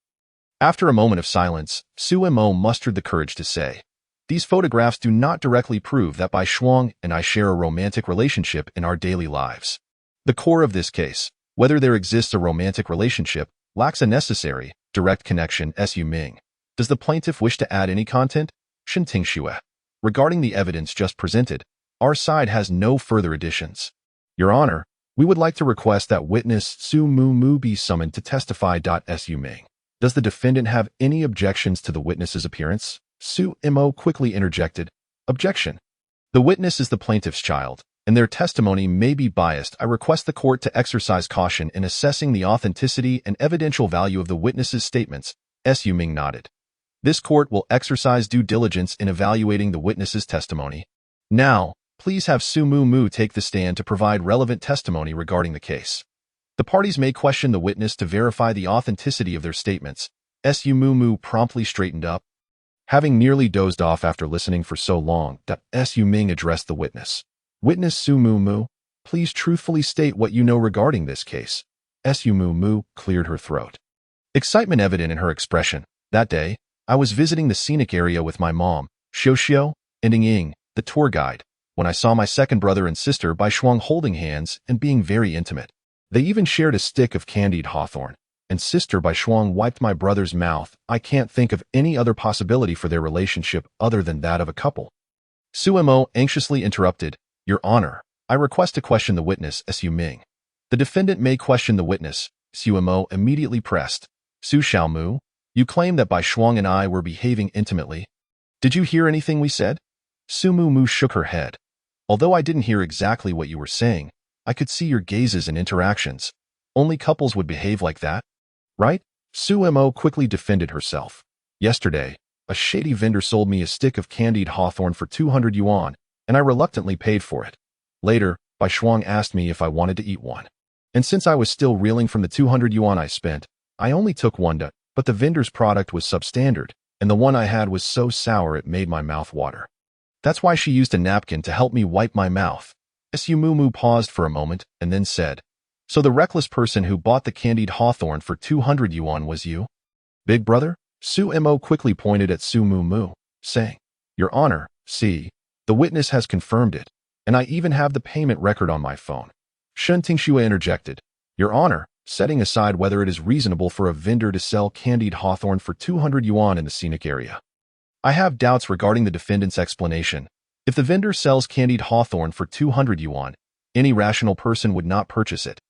After a moment of silence, Su Mo mustered the courage to say, these photographs do not directly prove that Bai Shuang and I share a romantic relationship in our daily lives. The core of this case, whether there exists a romantic relationship, lacks a necessary, direct connection. Su Ming, does the plaintiff wish to add any content? Shen Tingxue, regarding the evidence just presented, our side has no further additions. Your Honor, we would like to request that witness Su Mu be summoned to testify. Su Ming, does the defendant have any objections to the witness's appearance? Su Mo quickly interjected, objection. The witness is the plaintiff's child, and their testimony may be biased. I request the court to exercise caution in assessing the authenticity and evidential value of the witness's statements. Su Ming nodded. This court will exercise due diligence in evaluating the witness's testimony. Now, please have Su Mu take the stand to provide relevant testimony regarding the case. The parties may question the witness to verify the authenticity of their statements. Su Mu promptly straightened up. Having nearly dozed off after listening for so long, Su Ming addressed the witness. Witness Su Mu, please truthfully state what you know regarding this case. Su Mu cleared her throat. Excitement evident in her expression. That day, I was visiting the scenic area with my mom, Xiao, and Ying, the tour guide, when I saw my second brother and sister Bai Shuang holding hands and being very intimate. They even shared a stick of candied hawthorn, and sister Bai Shuang wiped my brother's mouth. I can't think of any other possibility for their relationship other than that of a couple. Su Mo anxiously interrupted. Your Honor, I request to question the witness, Su Ming. The defendant may question the witness. Su Mo immediately pressed. Su Xiaomu, you claim that Bai Shuang and I were behaving intimately. Did you hear anything we said? Su Mu shook her head. Although I didn't hear exactly what you were saying, I could see your gazes and interactions. Only couples would behave like that, right? Su Mo quickly defended herself. Yesterday, a shady vendor sold me a stick of candied hawthorn for 200 yuan, and I reluctantly paid for it. Later, Bai Shuang asked me if I wanted to eat one. And since I was still reeling from the 200 yuan I spent, I only took one, but the vendor's product was substandard, and the one I had was so sour it made my mouth water. That's why she used a napkin to help me wipe my mouth. Su Mu paused for a moment and then said, so the reckless person who bought the candied hawthorn for 200 yuan was you? Big brother? Su Mo quickly pointed at Su Mu, saying, Your Honor, see, the witness has confirmed it, and I even have the payment record on my phone. Shen Tingxue interjected, Your Honor, setting aside whether it is reasonable for a vendor to sell candied hawthorn for 200 yuan in the scenic area. I have doubts regarding the defendant's explanation. If the vendor sells candied hawthorn for 200 yuan, any rational person would not purchase it.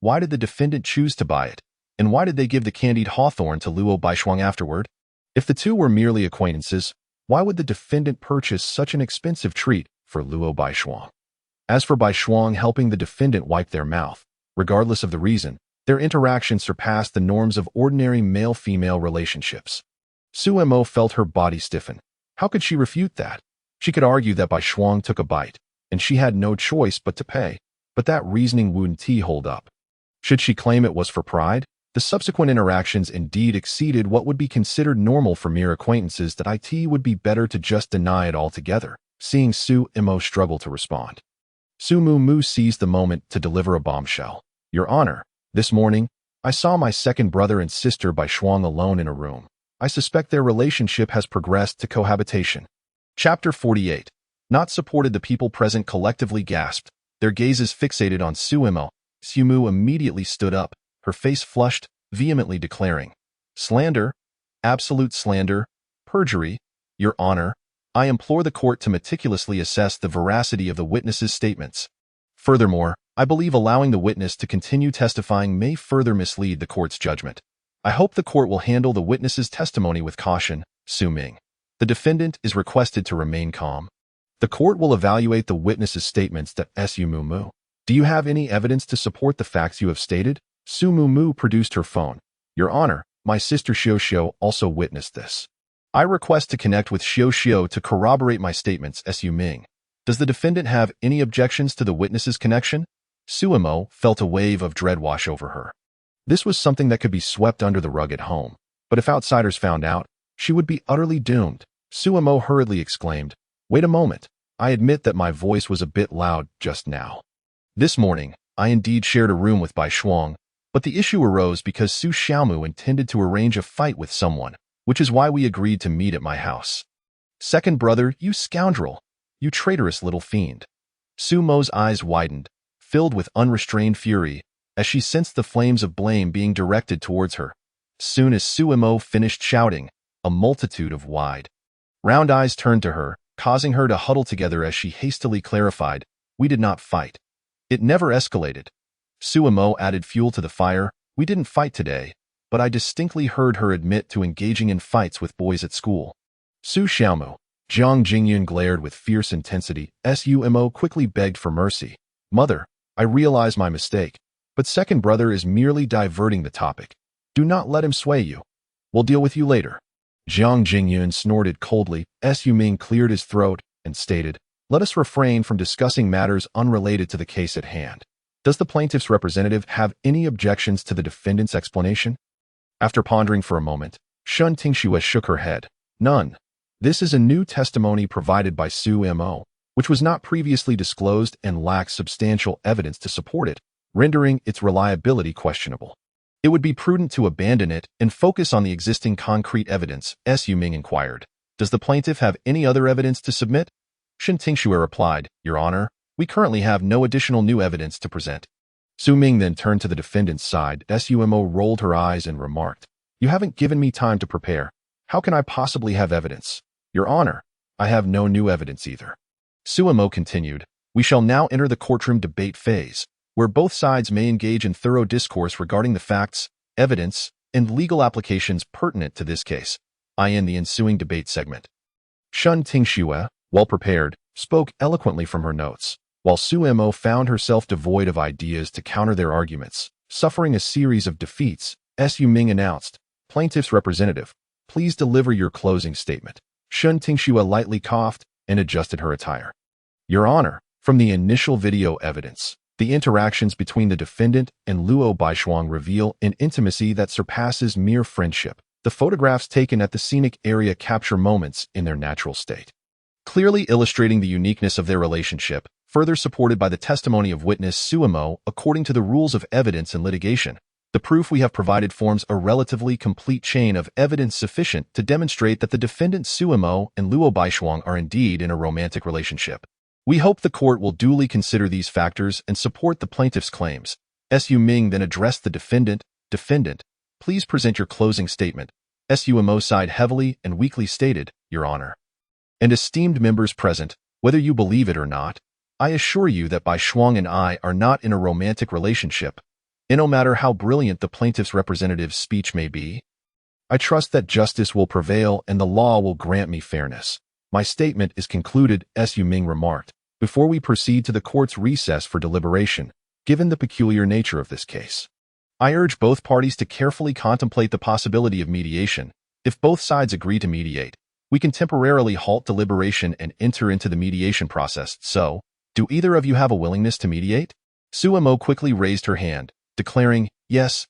Why did the defendant choose to buy it? And why did they give the candied hawthorn to Luo Baishuang afterward? If the two were merely acquaintances, why would the defendant purchase such an expensive treat for Luo Baishuang? As for Baishuang helping the defendant wipe their mouth, regardless of the reason, their interaction surpassed the norms of ordinary male-female relationships. Su Mo felt her body stiffen. How could she refute that? She could argue that Bai Shuang took a bite, and she had no choice but to pay, but that reasoning wouldn't hold up. Should she claim it was for pride? The subsequent interactions indeed exceeded what would be considered normal for mere acquaintances. That it would be better to just deny it altogether. Seeing Su Mo struggle to respond, Su Mu seized the moment to deliver a bombshell. Your Honor, this morning, I saw my second brother and sister Bai Shuang alone in a room. I suspect their relationship has progressed to cohabitation. Chapter 48. Not supported. The people present collectively gasped, their gazes fixated on Su Mo. Su Mu immediately stood up, her face flushed, vehemently declaring, Slander, absolute slander, perjury. Your Honor, I implore the court to meticulously assess the veracity of the witness's statements. Furthermore, I believe allowing the witness to continue testifying may further mislead the court's judgment. I hope the court will handle the witness's testimony with caution. Su Ming. The defendant is requested to remain calm. The court will evaluate the witness's statements. Su Mu. Do you have any evidence to support the facts you have stated? Su Mu produced her phone. Your Honor, my sister Xiao also witnessed this. I request to connect with Xiao to corroborate my statements. Su Ming. Does the defendant have any objections to the witness's connection? Su Mo felt a wave of dread wash over her. This was something that could be swept under the rug at home, but if outsiders found out, she would be utterly doomed. Su Mo hurriedly exclaimed, Wait a moment. I admit that my voice was a bit loud just now. This morning, I indeed shared a room with Bai Shuang, but the issue arose because Su Xiaomu intended to arrange a fight with someone, which is why we agreed to meet at my house. Second brother, you scoundrel! You traitorous little fiend! Su Mo's eyes widened, filled with unrestrained fury, as she sensed the flames of blame being directed towards her. Soon as Su Mo finished shouting, a multitude of wide, round eyes turned to her, causing her to huddle together as she hastily clarified, We did not fight. It never escalated. Su Mo added fuel to the fire, We didn't fight today, but I distinctly heard her admit to engaging in fights with boys at school. Su Xiaomu. Jiang Jingyun glared with fierce intensity. Su Mo quickly begged for mercy. Mother, I realize my mistake, but second brother is merely diverting the topic. Do not let him sway you. We'll deal with you later. Jiang Jingyun snorted coldly. Su Ming cleared his throat and stated, Let us refrain from discussing matters unrelated to the case at hand. Does the plaintiff's representative have any objections to the defendant's explanation? After pondering for a moment, Shun Tingxue shook her head. None. This is a new testimony provided by Su Mo, which was not previously disclosed and lacks substantial evidence to support it, rendering its reliability questionable. It would be prudent to abandon it and focus on the existing concrete evidence, Su Ming inquired. Does the plaintiff have any other evidence to submit? Shen Tingxue replied, Your Honor, we currently have no additional new evidence to present. Su Ming then turned to the defendant's side. Sumo rolled her eyes and remarked, You haven't given me time to prepare. How can I possibly have evidence? Your Honor, I have no new evidence either. Sumo continued, We shall now enter the courtroom debate phase, where both sides may engage in thorough discourse regarding the facts, evidence, and legal applications pertinent to this case. I end the ensuing debate segment. Shun Tingxue, well prepared, spoke eloquently from her notes, while Su Mo found herself devoid of ideas to counter their arguments. Suffering a series of defeats, Su Ming announced, Plaintiff's representative, please deliver your closing statement. Shun Tingxue lightly coughed and adjusted her attire. Your Honor, from the initial video evidence, the interactions between the defendant and Luo Baishuang reveal an intimacy that surpasses mere friendship. The photographs taken at the scenic area capture moments in their natural state, clearly illustrating the uniqueness of their relationship, further supported by the testimony of witness Su Mo. According to the rules of evidence and litigation, the proof we have provided forms a relatively complete chain of evidence sufficient to demonstrate that the defendant Su Mo and Luo Baishuang are indeed in a romantic relationship. We hope the court will duly consider these factors and support the plaintiff's claims. Su Ming then addressed the defendant. Defendant, please present your closing statement. Su Mo sighed heavily and weakly stated, Your Honor. And esteemed members present, whether you believe it or not, I assure you that Baishuang and I are not in a romantic relationship. And no matter how brilliant the plaintiff's representative's speech may be, I trust that justice will prevail and the law will grant me fairness. My statement is concluded, Su Ming remarked. Before we proceed to the court's recess for deliberation, given the peculiar nature of this case, I urge both parties to carefully contemplate the possibility of mediation. If both sides agree to mediate, we can temporarily halt deliberation and enter into the mediation process. So, do either of you have a willingness to mediate? Su Mo quickly raised her hand, declaring, Yes,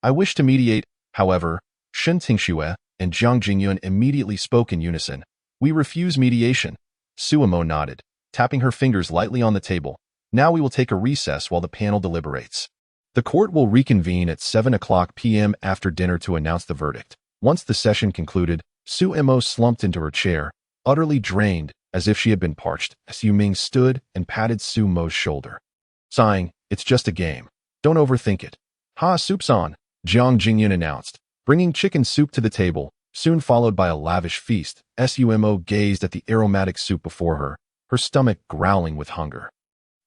I wish to mediate. However, Shen Tingxue and Jiang Jingyun immediately spoke in unison. We refuse mediation. Su Mo nodded, tapping her fingers lightly on the table. Now we will take a recess while the panel deliberates. The court will reconvene at 7:00 p.m. after dinner to announce the verdict. Once the session concluded, Su Mo slumped into her chair, utterly drained, as if she had been parched. Su Ming stood and patted Su Mo's shoulder, sighing, It's just a game. Don't overthink it. Ha, soup's on, Jiang Jingyun announced, bringing chicken soup to the table, soon followed by a lavish feast. Su Mo gazed at the aromatic soup before her, her stomach growling with hunger.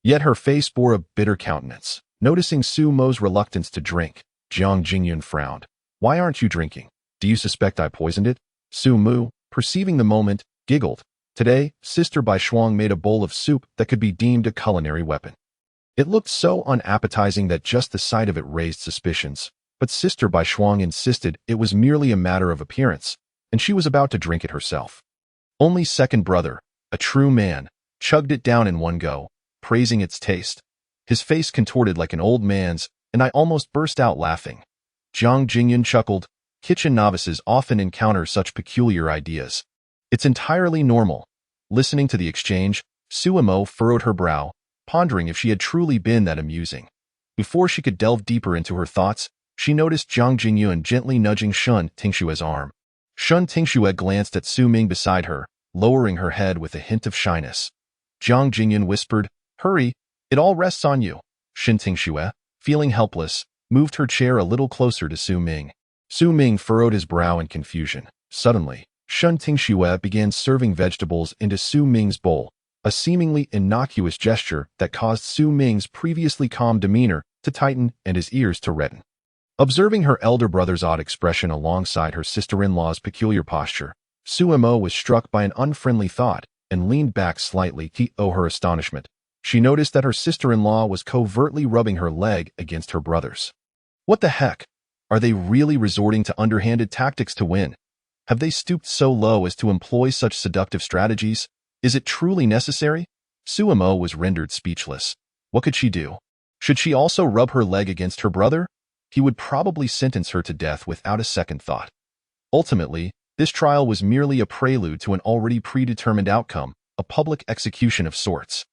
Yet her face bore a bitter countenance. Noticing Su Mo's reluctance to drink, Jiang Jingyun frowned. Why aren't you drinking? Do you suspect I poisoned it? Su Mo, perceiving the moment, giggled. Today, Sister Baishuang made a bowl of soup that could be deemed a culinary weapon. It looked so unappetizing that just the sight of it raised suspicions, but Sister Baishuang insisted it was merely a matter of appearance, and she was about to drink it herself. Only second brother, a true man, chugged it down in one go, praising its taste. His face contorted like an old man's, and I almost burst out laughing. Jiang Jingyun chuckled. Kitchen novices often encounter such peculiar ideas. It's entirely normal. Listening to the exchange, Su Mo furrowed her brow, pondering if she had truly been that amusing. Before she could delve deeper into her thoughts, she noticed Jiang Jingyun gently nudging Shun Tingxue's arm. Shun Tingxue glanced at Su Ming beside her, lowering her head with a hint of shyness. Jiang Jingyun whispered, Hurry, it all rests on you. Shen Tingxue, feeling helpless, moved her chair a little closer to Su Ming. Su Ming furrowed his brow in confusion. Suddenly, Shen Tingxue began serving vegetables into Su Ming's bowl, a seemingly innocuous gesture that caused Su Ming's previously calm demeanor to tighten and his ears to redden. Observing her elder brother's odd expression alongside her sister-in-law's peculiar posture, Su Mo was struck by an unfriendly thought and leaned back slightly to her astonishment. She noticed that her sister-in-law was covertly rubbing her leg against her brother's. What the heck? Are they really resorting to underhanded tactics to win? Have they stooped so low as to employ such seductive strategies? Is it truly necessary? Su Mo was rendered speechless. What could she do? Should she also rub her leg against her brother? He would probably sentence her to death without a second thought. Ultimately, this trial was merely a prelude to an already predetermined outcome, a public execution of sorts.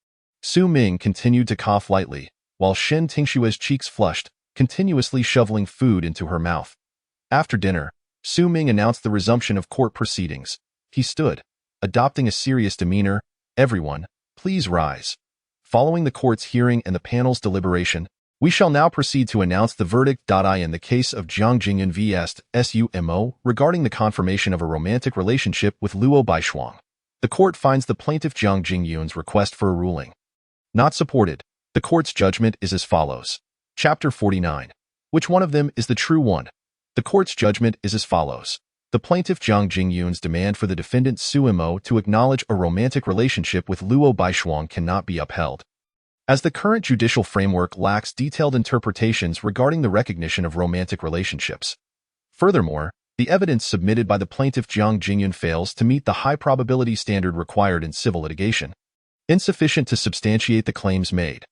Su Ming continued to cough lightly, while Shen Tingshue's cheeks flushed, continuously shoveling food into her mouth. After dinner, Su Ming announced the resumption of court proceedings. He stood, adopting a serious demeanor. "Everyone, please rise." Following the court's hearing and the panel's deliberation, we shall now proceed to announce the verdict. In the case of Jiang Jingyun vs. Sumo regarding the confirmation of a romantic relationship with Luo Baishuang, the court finds the plaintiff Jiang Jingyun's request for a ruling not supported. The court's judgment is as follows. Chapter 49. Which one of them is the true one? The court's judgment is as follows. The plaintiff Jiang Jingyun's demand for the defendant Sumo to acknowledge a romantic relationship with Luo Baishuang cannot be upheld, as the current judicial framework lacks detailed interpretations regarding the recognition of romantic relationships. Furthermore, the evidence submitted by the plaintiff Jiang Jingyun fails to meet the high probability standard required in civil litigation, insufficient to substantiate the claims made.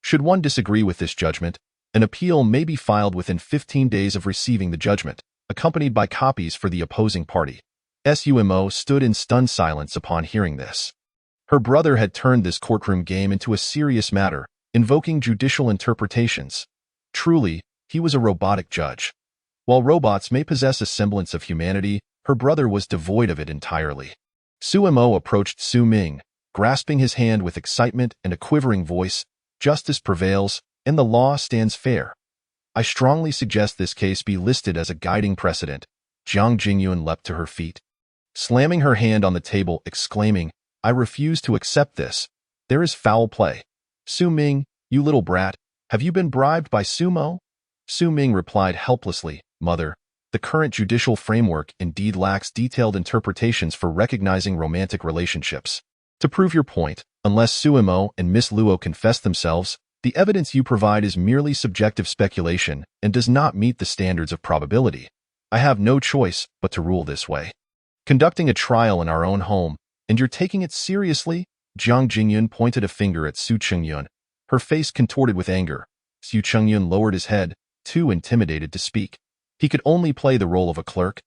Should one disagree with this judgment, an appeal may be filed within 15 days of receiving the judgment, accompanied by copies for the opposing party. Sumo stood in stunned silence upon hearing this. Her brother had turned this courtroom game into a serious matter, invoking judicial interpretations. Truly, he was a robotic judge. While robots may possess a semblance of humanity, her brother was devoid of it entirely. Sumo approached Su Ming, grasping his hand with excitement and a quivering voice. "Justice prevails, and the law stands fair. I strongly suggest this case be listed as a guiding precedent." Jiang Jingyun leapt to her feet, slamming her hand on the table, exclaiming, "I refuse to accept this. There is foul play. Su Ming, you little brat, have you been bribed by Sumo?" Su Ming replied helplessly, "Mother, the current judicial framework indeed lacks detailed interpretations for recognizing romantic relationships. To prove your point, unless Sumo and Miss Luo confess themselves, the evidence you provide is merely subjective speculation and does not meet the standards of probability. I have no choice but to rule this way. Conducting a trial in our own home, and you're taking it seriously?" Jiang Jingyun pointed a finger at Su Chengyun, her face contorted with anger. Su Chengyun lowered his head, too intimidated to speak. He could only play the role of a clerk.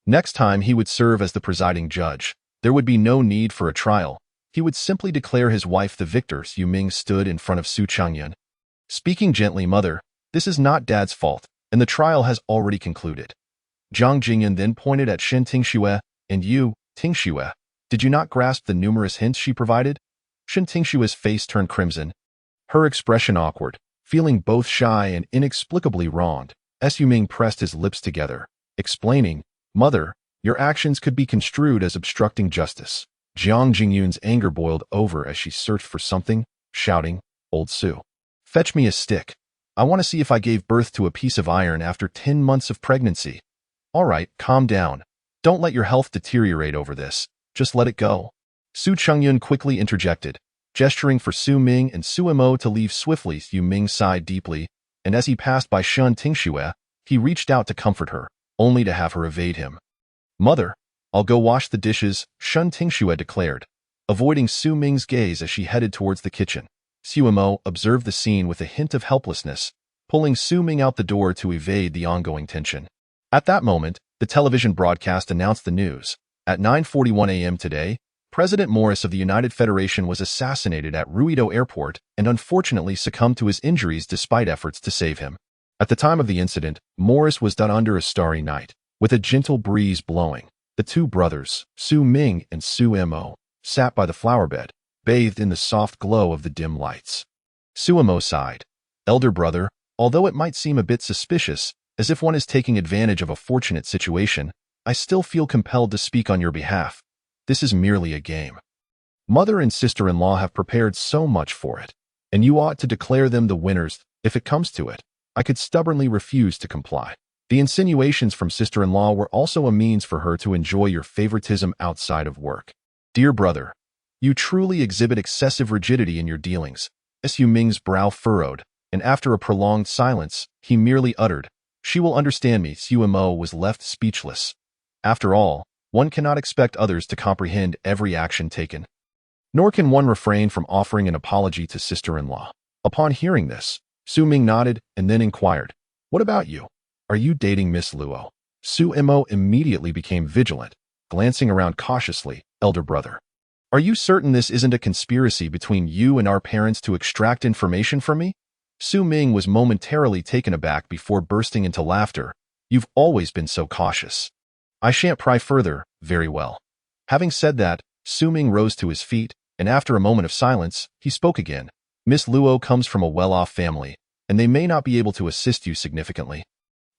Next time he would serve as the presiding judge. There would be no need for a trial. He would simply declare his wife the victor. Su Ming stood in front of Su Chengyun, speaking gently, "Mother, this is not Dad's fault, and the trial has already concluded." Jiang Jingyun then pointed at Shen Tingxue, "And you, Tingxue, did you not grasp the numerous hints she provided?" Shen Tingxue's face turned crimson, her expression awkward, feeling both shy and inexplicably wronged. Su Ming pressed his lips together, explaining, "Mother, your actions could be construed as obstructing justice." Jiang Jingyun's anger boiled over as she searched for something, shouting, "Old Su, fetch me a stick. I want to see if I gave birth to a piece of iron after 10 months of pregnancy." "All right, calm down. Don't let your health deteriorate over this. Just let it go." Su Chengyun quickly interjected, gesturing for Su Ming and Sumo to leave swiftly. Su Ming sighed deeply, and as he passed by Shen Tingxue, he reached out to comfort her, only to have her evade him. "Mother, I'll go wash the dishes," Shen Tingxue declared, avoiding Su Ming's gaze as she headed towards the kitchen. Sumo observed the scene with a hint of helplessness, pulling Su Ming out the door to evade the ongoing tension. At that moment, the television broadcast announced the news. At 9:41 a.m. today, President Morris of the United Federation was assassinated at Ruido Airport and unfortunately succumbed to his injuries despite efforts to save him. At the time of the incident, Morris was done under a starry night, with a gentle breeze blowing. The two brothers, Su Ming and Sumo, sat by the flowerbed, bathed in the soft glow of the dim lights. Sumo sighed. "Elder brother, although it might seem a bit suspicious, as if one is taking advantage of a fortunate situation, I still feel compelled to speak on your behalf. This is merely a game. Mother and sister-in-law have prepared so much for it, and you ought to declare them the winners if it comes to it." I could stubbornly refuse to comply. The insinuations from sister-in-law were also a means for her to enjoy your favoritism outside of work. "Dear brother, you truly exhibit excessive rigidity in your dealings." Su Ming's brow furrowed, and after a prolonged silence, he merely uttered, "She will understand me." Sumo was left speechless. After all, one cannot expect others to comprehend every action taken. Nor can one refrain from offering an apology to sister-in-law. Upon hearing this, Su Ming nodded and then inquired, "What about you? Are you dating Miss Luo?" Su Mo immediately became vigilant, glancing around cautiously. "Elder brother, are you certain this isn't a conspiracy between you and our parents to extract information from me?" Su Ming was momentarily taken aback before bursting into laughter. "You've always been so cautious." "I shan't pry further." "Very well." Having said that, Su Ming rose to his feet, and after a moment of silence, he spoke again. "Miss Luo comes from a well-off family, and they may not be able to assist you significantly."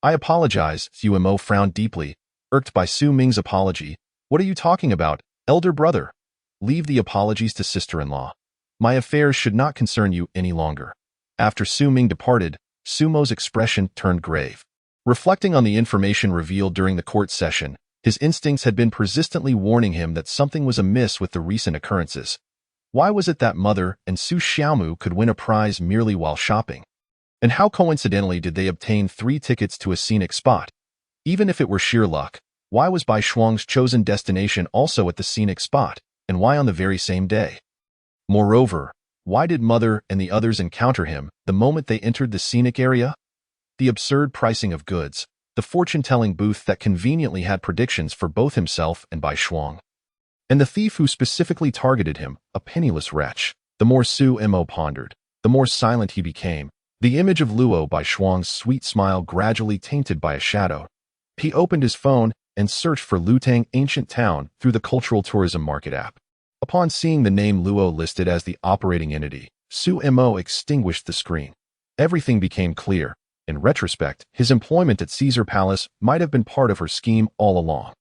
"I apologize." Su Mo frowned deeply, irked by Su Ming's apology. "What are you talking about, elder brother? Leave the apologies to sister-in-law. My affairs should not concern you any longer." After Su Ming departed, Su Mo's expression turned grave. Reflecting on the information revealed during the court session, his instincts had been persistently warning him that something was amiss with the recent occurrences. Why was it that Mother and Su Xiaomu could win a prize merely while shopping? And how coincidentally did they obtain 3 tickets to a scenic spot? Even if it were sheer luck, why was Bai Shuang's chosen destination also at the scenic spot, and why on the very same day? Moreover, why did Mother and the others encounter him the moment they entered the scenic area? The absurd pricing of goods, the fortune-telling booth that conveniently had predictions for both himself and Bai Shuang, and the thief who specifically targeted him, a penniless wretch. The more Su Mo pondered, the more silent he became. The image of Luo Bai Shuang's sweet smile gradually tainted by a shadow. He opened his phone and searched for Lutang Ancient Town through the Cultural Tourism Market app. Upon seeing the name Luo listed as the operating entity, Su Mo extinguished the screen. Everything became clear. In retrospect, his employment at Caesar Palace might have been part of her scheme all along.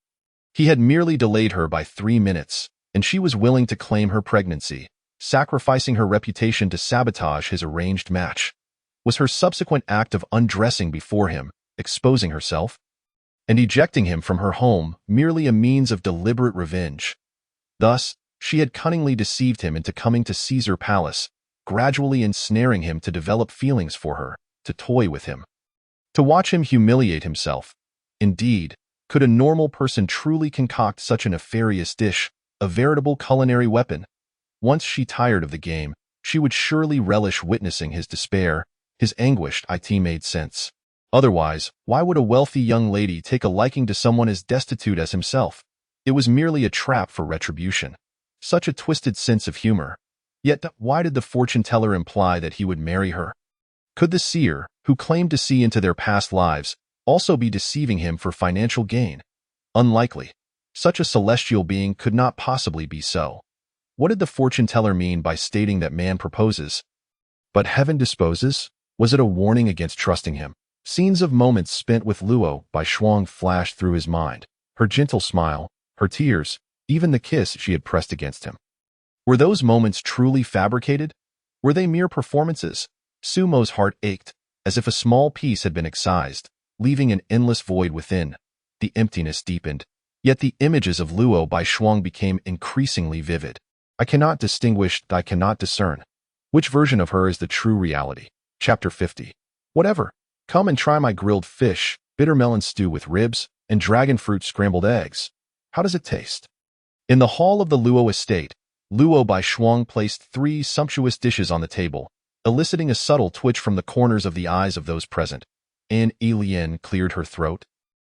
He had merely delayed her by 3 minutes, and she was willing to claim her pregnancy, sacrificing her reputation to sabotage his arranged match. Was her subsequent act of undressing before him, exposing herself, and ejecting him from her home merely a means of deliberate revenge? Thus, she had cunningly deceived him into coming to Caesar Palace, gradually ensnaring him to develop feelings for her, to toy with him, to watch him humiliate himself. Indeed, could a normal person truly concoct such a nefarious dish, a veritable culinary weapon? Once she tired of the game, she would surely relish witnessing his despair, his anguish. It made sense. Otherwise, why would a wealthy young lady take a liking to someone as destitute as himself? It was merely a trap for retribution. Such a twisted sense of humor. Yet, why did the fortune-teller imply that he would marry her? Could the seer, who claimed to see into their past lives, also be deceiving him for financial gain? Unlikely. Such a celestial being could not possibly be so. What did the fortune-teller mean by stating that man proposes, but heaven disposes? Was it a warning against trusting him? Scenes of moments spent with Luo Bai Shuang flashed through his mind. Her gentle smile, her tears, even the kiss she had pressed against him. Were those moments truly fabricated? Were they mere performances? Su Mo's heart ached, as if a small piece had been excised, leaving an endless void within. The emptiness deepened, yet the images of Luo Bai Shuang became increasingly vivid. I cannot discern. Which version of her is the true reality? Chapter 50. Whatever. Come and try my grilled fish, bitter melon stew with ribs, and dragon fruit scrambled eggs. How does it taste? In the hall of the Luo estate, Luo Bai Shuang placed 3 sumptuous dishes on the table, eliciting a subtle twitch from the corners of the eyes of those present. An Lian cleared her throat,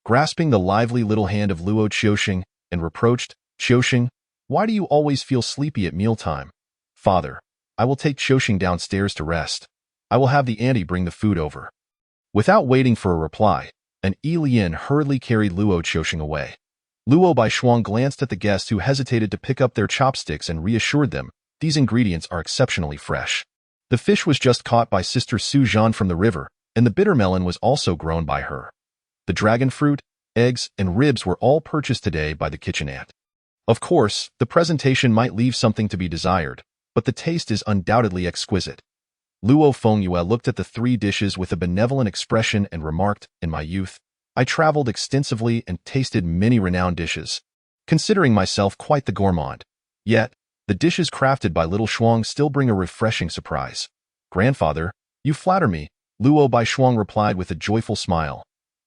grasping the lively little hand of Luo Qiuxing, and reproached, "Qiuxing, why do you always feel sleepy at mealtime?" "Father, I will take Qiuxing downstairs to rest. I will have the auntie bring the food over." Without waiting for a reply, an Lian hurriedly carried Luo Qiuxing away. Luo Bai Shuang glanced at the guests who hesitated to pick up their chopsticks and reassured them, "These ingredients are exceptionally fresh. The fish was just caught by Sister Su Zhan from the river, and the bitter melon was also grown by her. The dragon fruit, eggs, and ribs were all purchased today by the kitchenette." Of course, the presentation might leave something to be desired, but the taste is undoubtedly exquisite. Luo Fengyue looked at the 3 dishes with a benevolent expression and remarked, "In my youth, I traveled extensively and tasted many renowned dishes, considering myself quite the gourmand. Yet, the dishes crafted by little Shuang still bring a refreshing surprise." "Grandfather, you flatter me," Luo Bai Shuang replied with a joyful smile.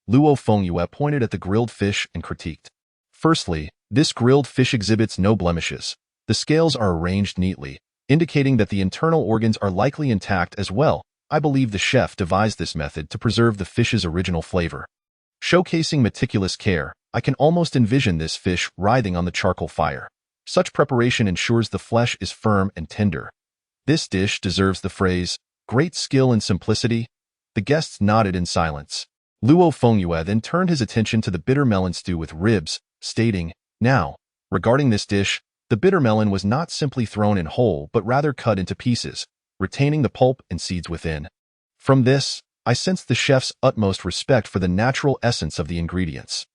Luo Fengyue pointed at the grilled fish and critiqued. "Firstly, this grilled fish exhibits no blemishes. The scales are arranged neatly, indicating that the internal organs are likely intact as well. I believe the chef devised this method to preserve the fish's original flavor. Showcasing meticulous care, I can almost envision this fish writhing on the charcoal fire. Such preparation ensures the flesh is firm and tender. This dish deserves the phrase, great skill and simplicity. The guests nodded in silence. Luo Fengyue then turned his attention to the bitter melon stew with ribs, stating, "Now, regarding this dish, the bitter melon was not simply thrown in whole but rather cut into pieces, retaining the pulp and seeds within. From this, I sensed the chef's utmost respect for the natural essence of the ingredients.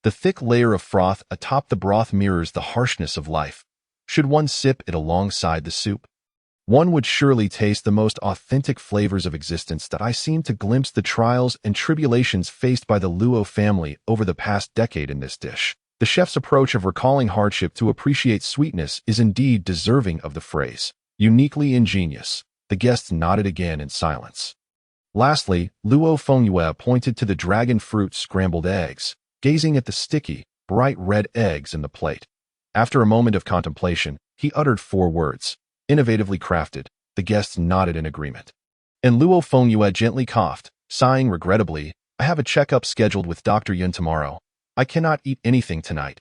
The thick layer of froth atop the broth mirrors the harshness of life. Should one sip it alongside the soup, one would surely taste the most authentic flavors of existence that I seem to glimpse the trials and tribulations faced by the Luo family over the past decade in this dish. The chef's approach of recalling hardship to appreciate sweetness is indeed deserving of the phrase. Uniquely ingenious." The guests nodded again in silence. Lastly, Luo Fengyue pointed to the dragon fruit scrambled eggs, gazing at the sticky, bright red eggs in the plate. After a moment of contemplation, he uttered 4 words. Innovatively crafted. The guests nodded in agreement. And Luo Fengyue gently coughed, sighing regrettably, "I have a checkup scheduled with Dr. Yun tomorrow. I cannot eat anything tonight.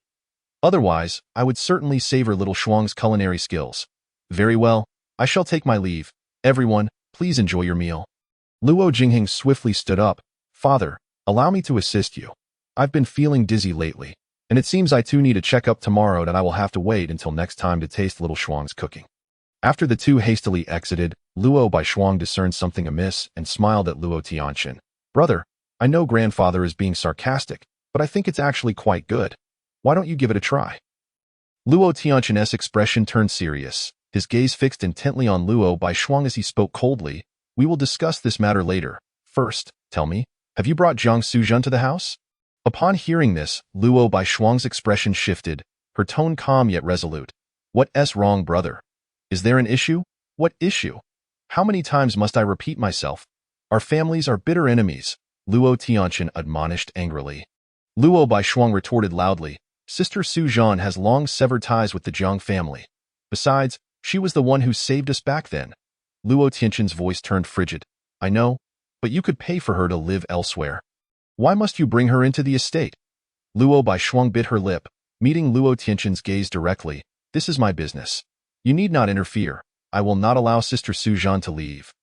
Otherwise, I would certainly savor little Shuang's culinary skills. Very well, I shall take my leave. Everyone, please enjoy your meal." Luo Jingheng swiftly stood up. "Father, allow me to assist you. I've been feeling dizzy lately, and it seems I too need a checkup tomorrow that I will have to wait until next time to taste little Shuang's cooking." After the two hastily exited, Luo Baishuang discerned something amiss and smiled at Luo Tianqin. "Brother, I know grandfather is being sarcastic, but I think it's actually quite good. Why don't you give it a try?" Luo Tianqin's expression turned serious, his gaze fixed intently on Luo Baishuang as he spoke coldly. "We will discuss this matter later. First, tell me, have you brought Jiang Suzhen to the house?" Upon hearing this, Luo Baishuang's expression shifted, her tone calm yet resolute. "What's wrong, brother? Is there an issue? What issue? How many times must I repeat myself? Our families are bitter enemies," Luo Tianqin admonished angrily. Luo Baishuang retorted loudly, "Sister Su Zhan has long severed ties with the Jiang family. Besides, she was the one who saved us back then." Luo Tianqin's voice turned frigid. "I know, but you could pay for her to live elsewhere. Why must you bring her into the estate?" Luo Baishuang bit her lip, meeting Luo Tianqin's gaze directly. "This is my business. You need not interfere. I will not allow Sister Su Zhan to leave.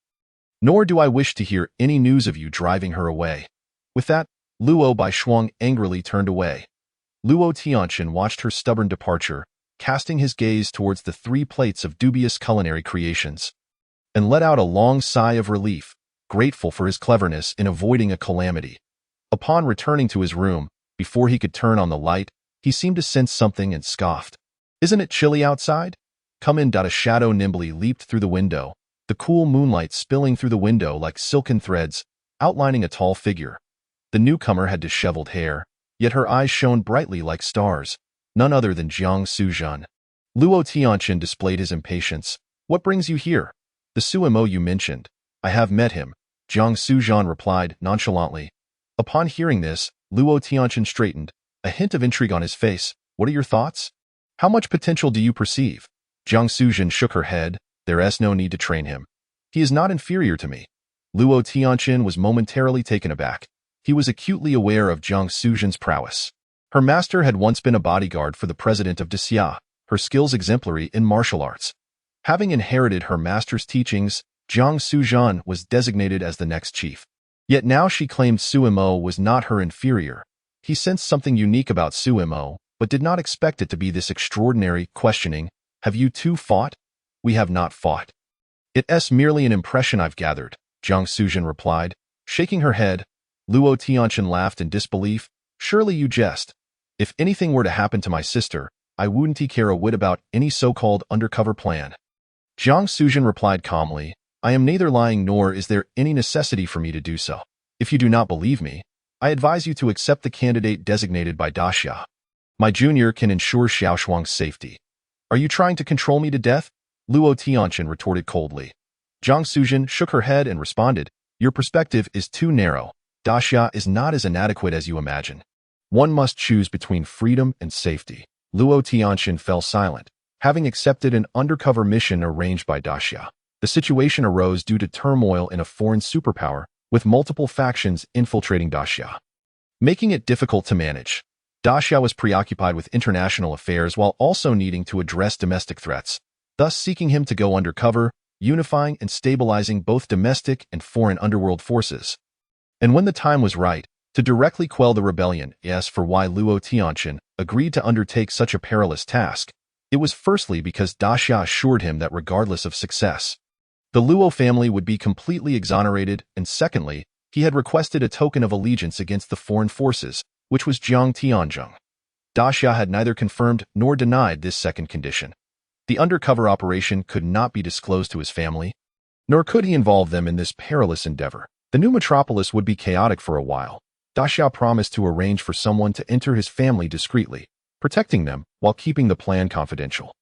Nor do I wish to hear any news of you driving her away." With that, Luo Baishuang angrily turned away. Luo Tianqin watched her stubborn departure, casting his gaze towards the 3 plates of dubious culinary creations, and let out a long sigh of relief, grateful for his cleverness in avoiding a calamity. Upon returning to his room, before he could turn on the light, he seemed to sense something and scoffed. "Isn't it chilly outside? Come in." A shadow nimbly leaped through the window, the cool moonlight spilling through the window like silken threads, outlining a tall figure. The newcomer had disheveled hair, yet her eyes shone brightly like stars, none other than Jiang Suzhen. Luo Tianqin displayed his impatience. "What brings you here?" "The Sumo you mentioned. I have met him," Jiang Suzhen replied nonchalantly. Upon hearing this, Luo Tianqin straightened, a hint of intrigue on his face. "What are your thoughts? How much potential do you perceive?" Jiang Suzhen shook her head. "There's no need to train him. He is not inferior to me." Luo Tianqin was momentarily taken aback. He was acutely aware of Jiang Suzhen's prowess. Her master had once been a bodyguard for the president of Xia, her skills exemplary in martial arts. Having inherited her master's teachings, Jiang Suzhen was designated as the next chief. Yet now she claimed Suimo was not her inferior. He sensed something unique about Suimo, but did not expect it to be this extraordinary, questioning, "Have you two fought?" "We have not fought. It's merely an impression I've gathered," Jiang Suzhen replied, shaking her head. Luo Tianqin laughed in disbelief. "Surely you jest. If anything were to happen to my sister, I wouldn't care a whit about any so-called undercover plan." Jiang Suzhen replied calmly, "I am neither lying nor is there any necessity for me to do so. If you do not believe me, I advise you to accept the candidate designated by Daxia. My junior can ensure Xiaoshuang's safety." "Are you trying to control me to death?" Luo Tianqin retorted coldly. Jiang Suzhen shook her head and responded, "Your perspective is too narrow. Daxia is not as inadequate as you imagine. One must choose between freedom and safety." Luo Tianqin fell silent, having accepted an undercover mission arranged by Daxia. The situation arose due to turmoil in a foreign superpower, with multiple factions infiltrating Daxia, making it difficult to manage. Daxia was preoccupied with international affairs while also needing to address domestic threats, thus seeking him to go undercover, unifying and stabilizing both domestic and foreign underworld forces. And when the time was right, to directly quell the rebellion, yes, for why Luo Tianqian agreed to undertake such a perilous task, it was firstly because Daxia assured him that regardless of success, the Luo family would be completely exonerated, and secondly, he had requested a token of allegiance against the foreign forces, which was Jiang Tianzheng. Daxia had neither confirmed nor denied this second condition. The undercover operation could not be disclosed to his family, nor could he involve them in this perilous endeavor. The new metropolis would be chaotic for a while. Daxia promised to arrange for someone to enter his family discreetly, protecting them while keeping the plan confidential.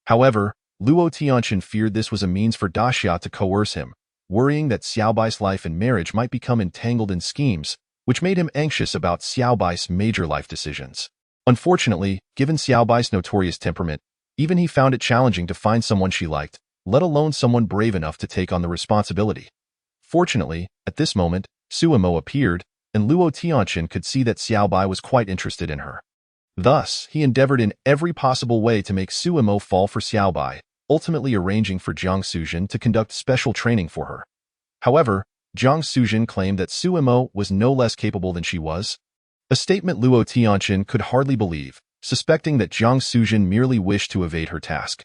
However, Luo Tianqian feared this was a means for Daxia to coerce him, worrying that Xiaobai's life and marriage might become entangled in schemes, which made him anxious about Xiaobai's major life decisions. Unfortunately, given Xiaobai's notorious temperament, even he found it challenging to find someone she liked, let alone someone brave enough to take on the responsibility. Fortunately, at this moment, Suimo appeared, and Luo Tianqian could see that Xiaobai was quite interested in her. Thus, he endeavored in every possible way to make Suimo fall for Xiaobai, ultimately arranging for Jiang Suzhen to conduct special training for her. However, Jiang Suzhen claimed that Suimo was no less capable than she was, a statement Luo Tianqian could hardly believe, suspecting that Jiang Suzhen merely wished to evade her task.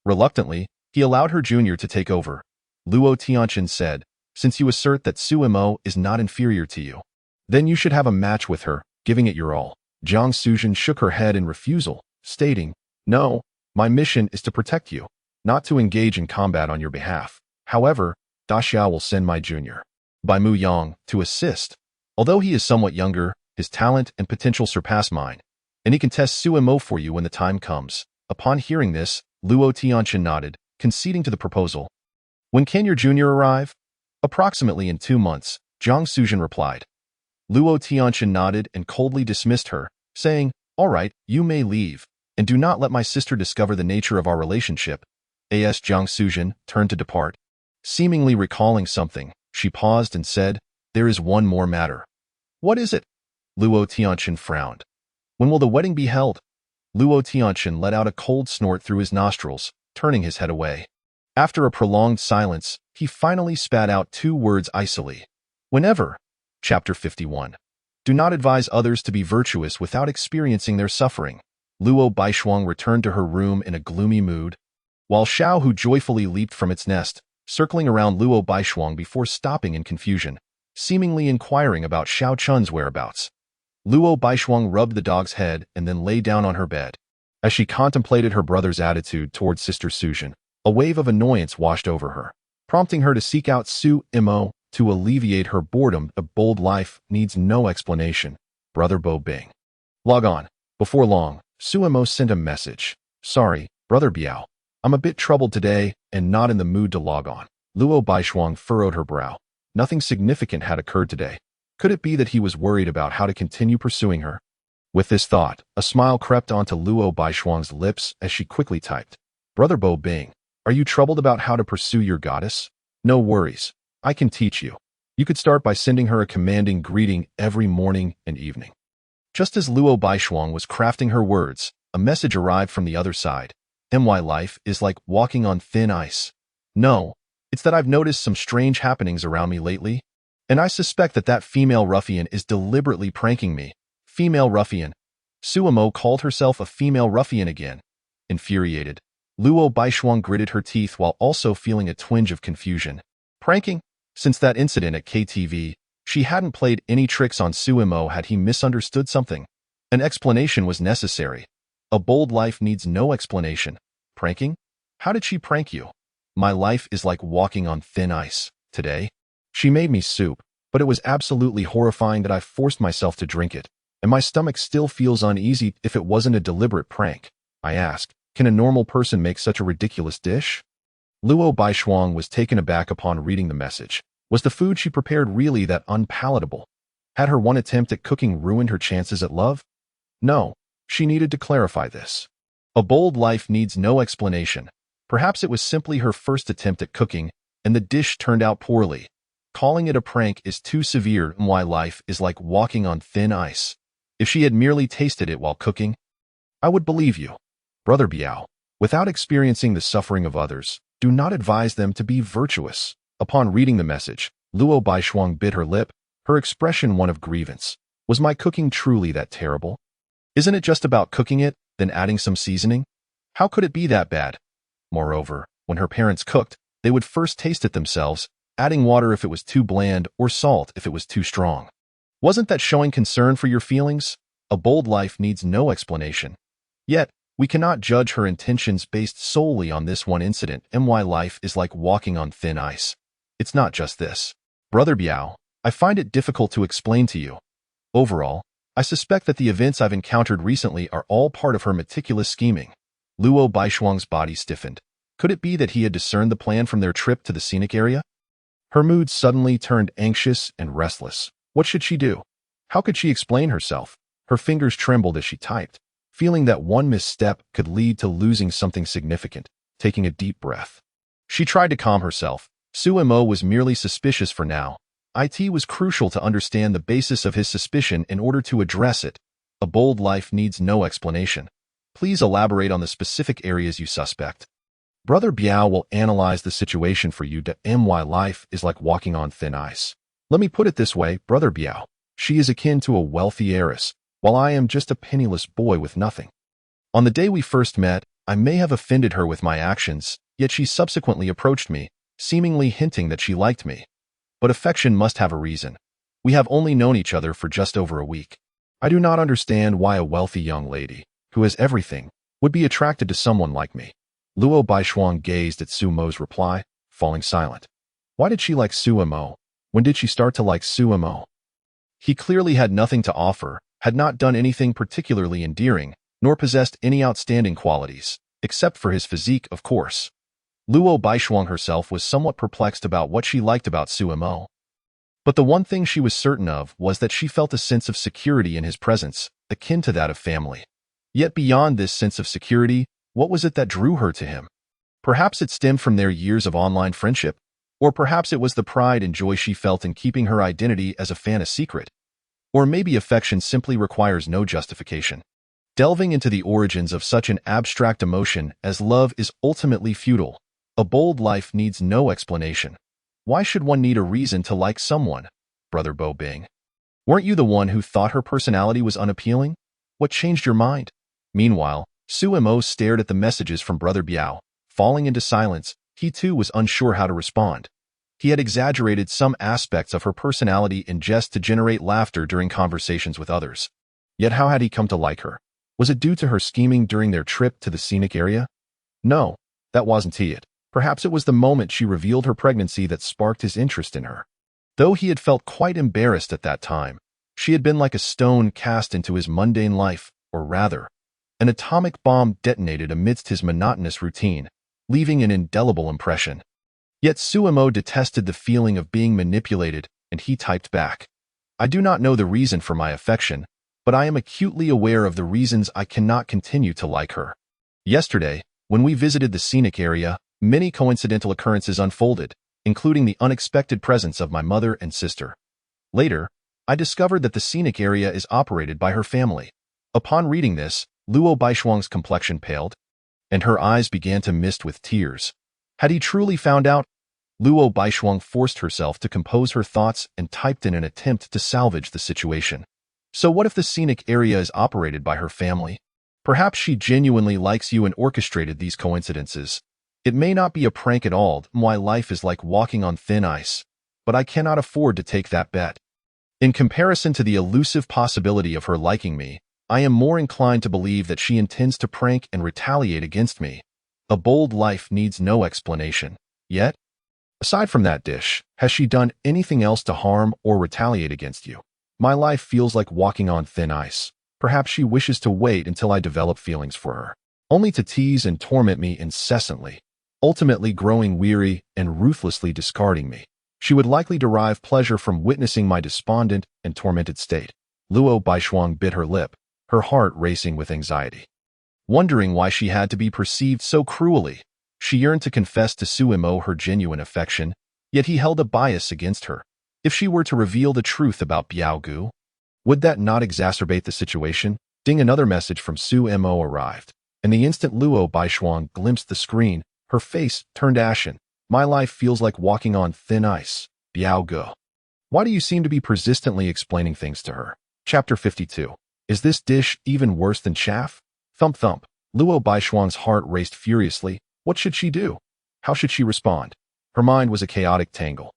Reluctantly, he allowed her junior to take over. Luo Tianqian said, "Since you assert that Suimo is not inferior to you, then you should have a match with her, giving it your all." Jiang Suzhen shook her head in refusal, stating, "No, my mission is to protect you, not to engage in combat on your behalf. However, Daxia will send my junior, Bai Mu Yang, to assist. Although he is somewhat younger, his talent and potential surpass mine, and he can test Suimo for you when the time comes." Upon hearing this, Luo Tianqian nodded, conceding to the proposal. "When can your junior arrive?" "Approximately in 2 months," Jiang Suzhen replied. Luo Tianqian nodded and coldly dismissed her, saying, "All right, you may leave, and do not let my sister discover the nature of our relationship." As Jiang Suzhen turned to depart, seemingly recalling something, she paused and said, "There is one more matter." "What is it?" Luo Tianqian frowned. "When will the wedding be held?" Luo Tianqian let out a cold snort through his nostrils, turning his head away. After a prolonged silence, he finally spat out 2 words icily. "Whenever." Chapter 51. Do not advise others to be virtuous without experiencing their suffering. Luo Baishuang returned to her room in a gloomy mood, while Xiao Hu joyfully leaped from its nest, circling around Luo Baishuang before stopping in confusion, seemingly inquiring about Xiao Chun's whereabouts. Luo Baishuang rubbed the dog's head and then lay down on her bed. As she contemplated her brother's attitude toward Sister Suzhen, a wave of annoyance washed over her, prompting her to seek out Suimo to alleviate her boredom. A bold life needs no explanation. Brother Bo Bing. Log on. Before long, Suimo sent a message. "Sorry, Brother Biao. I'm a bit troubled today and not in the mood to log on." Luo Baishuang furrowed her brow. Nothing significant had occurred today. Could it be that he was worried about how to continue pursuing her? With this thought, a smile crept onto Luo Baishuang's lips as she quickly typed, "Brother Bo Bing, are you troubled about how to pursue your goddess? No worries. I can teach you. You could start by sending her a commanding greeting every morning and evening." Just as Luo Baishuang was crafting her words, a message arrived from the other side. "My life is like walking on thin ice. No, it's that I've noticed some strange happenings around me lately, and I suspect that female ruffian is deliberately pranking me." Female ruffian. Suimo called herself a female ruffian again. Infuriated, Luo Baishuang gritted her teeth while also feeling a twinge of confusion. Pranking? Since that incident at KTV, she hadn't played any tricks on Suimo. Had he misunderstood something? An explanation was necessary. A bold life needs no explanation. Pranking? How did she prank you? My life is like walking on thin ice. Today, she made me soup, but it was absolutely horrifying that I forced myself to drink it, and my stomach still feels uneasy. If it wasn't a deliberate prank, I asked, can a normal person make such a ridiculous dish? Luo Baishuang was taken aback upon reading the message. Was the food she prepared really that unpalatable? Had her one attempt at cooking ruined her chances at love? No, she needed to clarify this. A bold life needs no explanation. Perhaps it was simply her first attempt at cooking, and the dish turned out poorly. Calling it a prank is too severe, and why life is like walking on thin ice. If she had merely tasted it while cooking, I would believe you. Brother Biao, without experiencing the suffering of others, do not advise them to be virtuous. Upon reading the message, Luo Baishuang bit her lip, her expression one of grievance. Was my cooking truly that terrible? Isn't it just about cooking it, then adding some seasoning? How could it be that bad? Moreover, when her parents cooked, they would first taste it themselves, adding water if it was too bland or salt if it was too strong. Wasn't that showing concern for your feelings? A bold life needs no explanation. Yet, we cannot judge her intentions based solely on this one incident. My life is like walking on thin ice. It's not just this. Brother Biao, I find it difficult to explain to you. Overall, I suspect that the events I've encountered recently are all part of her meticulous scheming. Luo Baishuang's body stiffened. Could it be that he had discerned the plan from their trip to the scenic area? Her mood suddenly turned anxious and restless. What should she do? How could she explain herself? Her fingers trembled as she typed, feeling that one misstep could lead to losing something significant. Taking a deep breath, she tried to calm herself. Su Mo was merely suspicious for now. It was crucial to understand the basis of his suspicion in order to address it. A bold life needs no explanation. Please elaborate on the specific areas you suspect. Brother Biao will analyze the situation for you. My life is like walking on thin ice. Let me put it this way, Brother Biao. She is akin to a wealthy heiress, while I am just a penniless boy with nothing. On the day we first met, I may have offended her with my actions, yet she subsequently approached me, seemingly hinting that she liked me. But affection must have a reason. We have only known each other for just over a week. I do not understand why a wealthy young lady, who has everything, would be attracted to someone like me. Luo Baishuang gazed at Su Mo's reply, falling silent. Why did she like Su Mo? When did she start to like Su Mo? He clearly had nothing to offer, had not done anything particularly endearing, nor possessed any outstanding qualities, except for his physique, of course. Luo Baishuang herself was somewhat perplexed about what she liked about Su Mo. But the one thing she was certain of was that she felt a sense of security in his presence, akin to that of family. Yet beyond this sense of security, what was it that drew her to him? Perhaps it stemmed from their years of online friendship, or perhaps it was the pride and joy she felt in keeping her identity as a fan a secret. Or maybe affection simply requires no justification. Delving into the origins of such an abstract emotion as love is ultimately futile. A bold life needs no explanation. Why should one need a reason to like someone? Brother Bo Bing. Weren't you the one who thought her personality was unappealing? What changed your mind? Meanwhile, Su Mo stared at the messages from Brother Biao. Falling into silence, he too was unsure how to respond. He had exaggerated some aspects of her personality in jest to generate laughter during conversations with others. Yet how had he come to like her? Was it due to her scheming during their trip to the scenic area? No, that wasn't it. Perhaps it was the moment she revealed her pregnancy that sparked his interest in her. Though he had felt quite embarrassed at that time, she had been like a stone cast into his mundane life, or rather, an atomic bomb detonated amidst his monotonous routine, leaving an indelible impression. Yet Su Mo detested the feeling of being manipulated, and he typed back, I do not know the reason for my affection, but I am acutely aware of the reasons I cannot continue to like her. Yesterday, when we visited the scenic area, many coincidental occurrences unfolded, including the unexpected presence of my mother and sister. Later, I discovered that the scenic area is operated by her family. Upon reading this, Luo Baishuang's complexion paled, and her eyes began to mist with tears. Had he truly found out? Luo Baishuang forced herself to compose her thoughts and typed in an attempt to salvage the situation. So what if the scenic area is operated by her family? Perhaps she genuinely likes you and orchestrated these coincidences. It may not be a prank at all. My life is like walking on thin ice, but I cannot afford to take that bet. In comparison to the elusive possibility of her liking me, I am more inclined to believe that she intends to prank and retaliate against me. A bold life needs no explanation. Yet, aside from that dish, has she done anything else to harm or retaliate against you? My life feels like walking on thin ice. Perhaps she wishes to wait until I develop feelings for her, only to tease and torment me incessantly, ultimately growing weary and ruthlessly discarding me. She would likely derive pleasure from witnessing my despondent and tormented state. Luo Baishuang bit her lip, her heart racing with anxiety, wondering why she had to be perceived so cruelly. She yearned to confess to Suimo her genuine affection, yet he held a bias against her. If she were to reveal the truth about Biaogu, would that not exacerbate the situation? Ding, another message from Suimo arrived, and the instant Luo Baishuang glimpsed the screen, her face turned ashen. My life feels like walking on thin ice. Biaogu. Why do you seem to be persistently explaining things to her? Chapter 52. Is this dish even worse than chaff? Thump thump. Luo Baishuang's heart raced furiously. What should she do? How should she respond? Her mind was a chaotic tangle,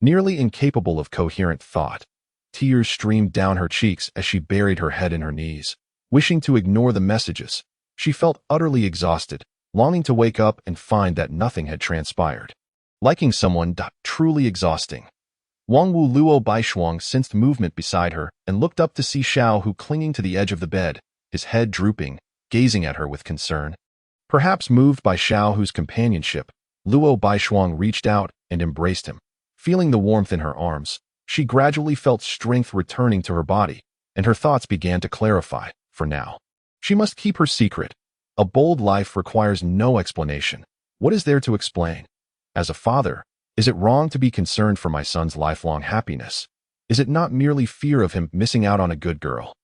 nearly incapable of coherent thought. Tears streamed down her cheeks as she buried her head in her knees, wishing to ignore the messages. She felt utterly exhausted, longing to wake up and find that nothing had transpired. Liking someone, truly exhausting. Wangwu Luo Baishuang sensed movement beside her and looked up to see Xiao Hu clinging to the edge of the bed, his head drooping, gazing at her with concern. Perhaps moved by Xiao Hu's companionship, Luo Baishuang reached out and embraced him. Feeling the warmth in her arms, she gradually felt strength returning to her body, and her thoughts began to clarify. For now, she must keep her secret. A bold life requires no explanation. What is there to explain? As a father, is it wrong to be concerned for my son's lifelong happiness? Is it not merely fear of him missing out on a good girl?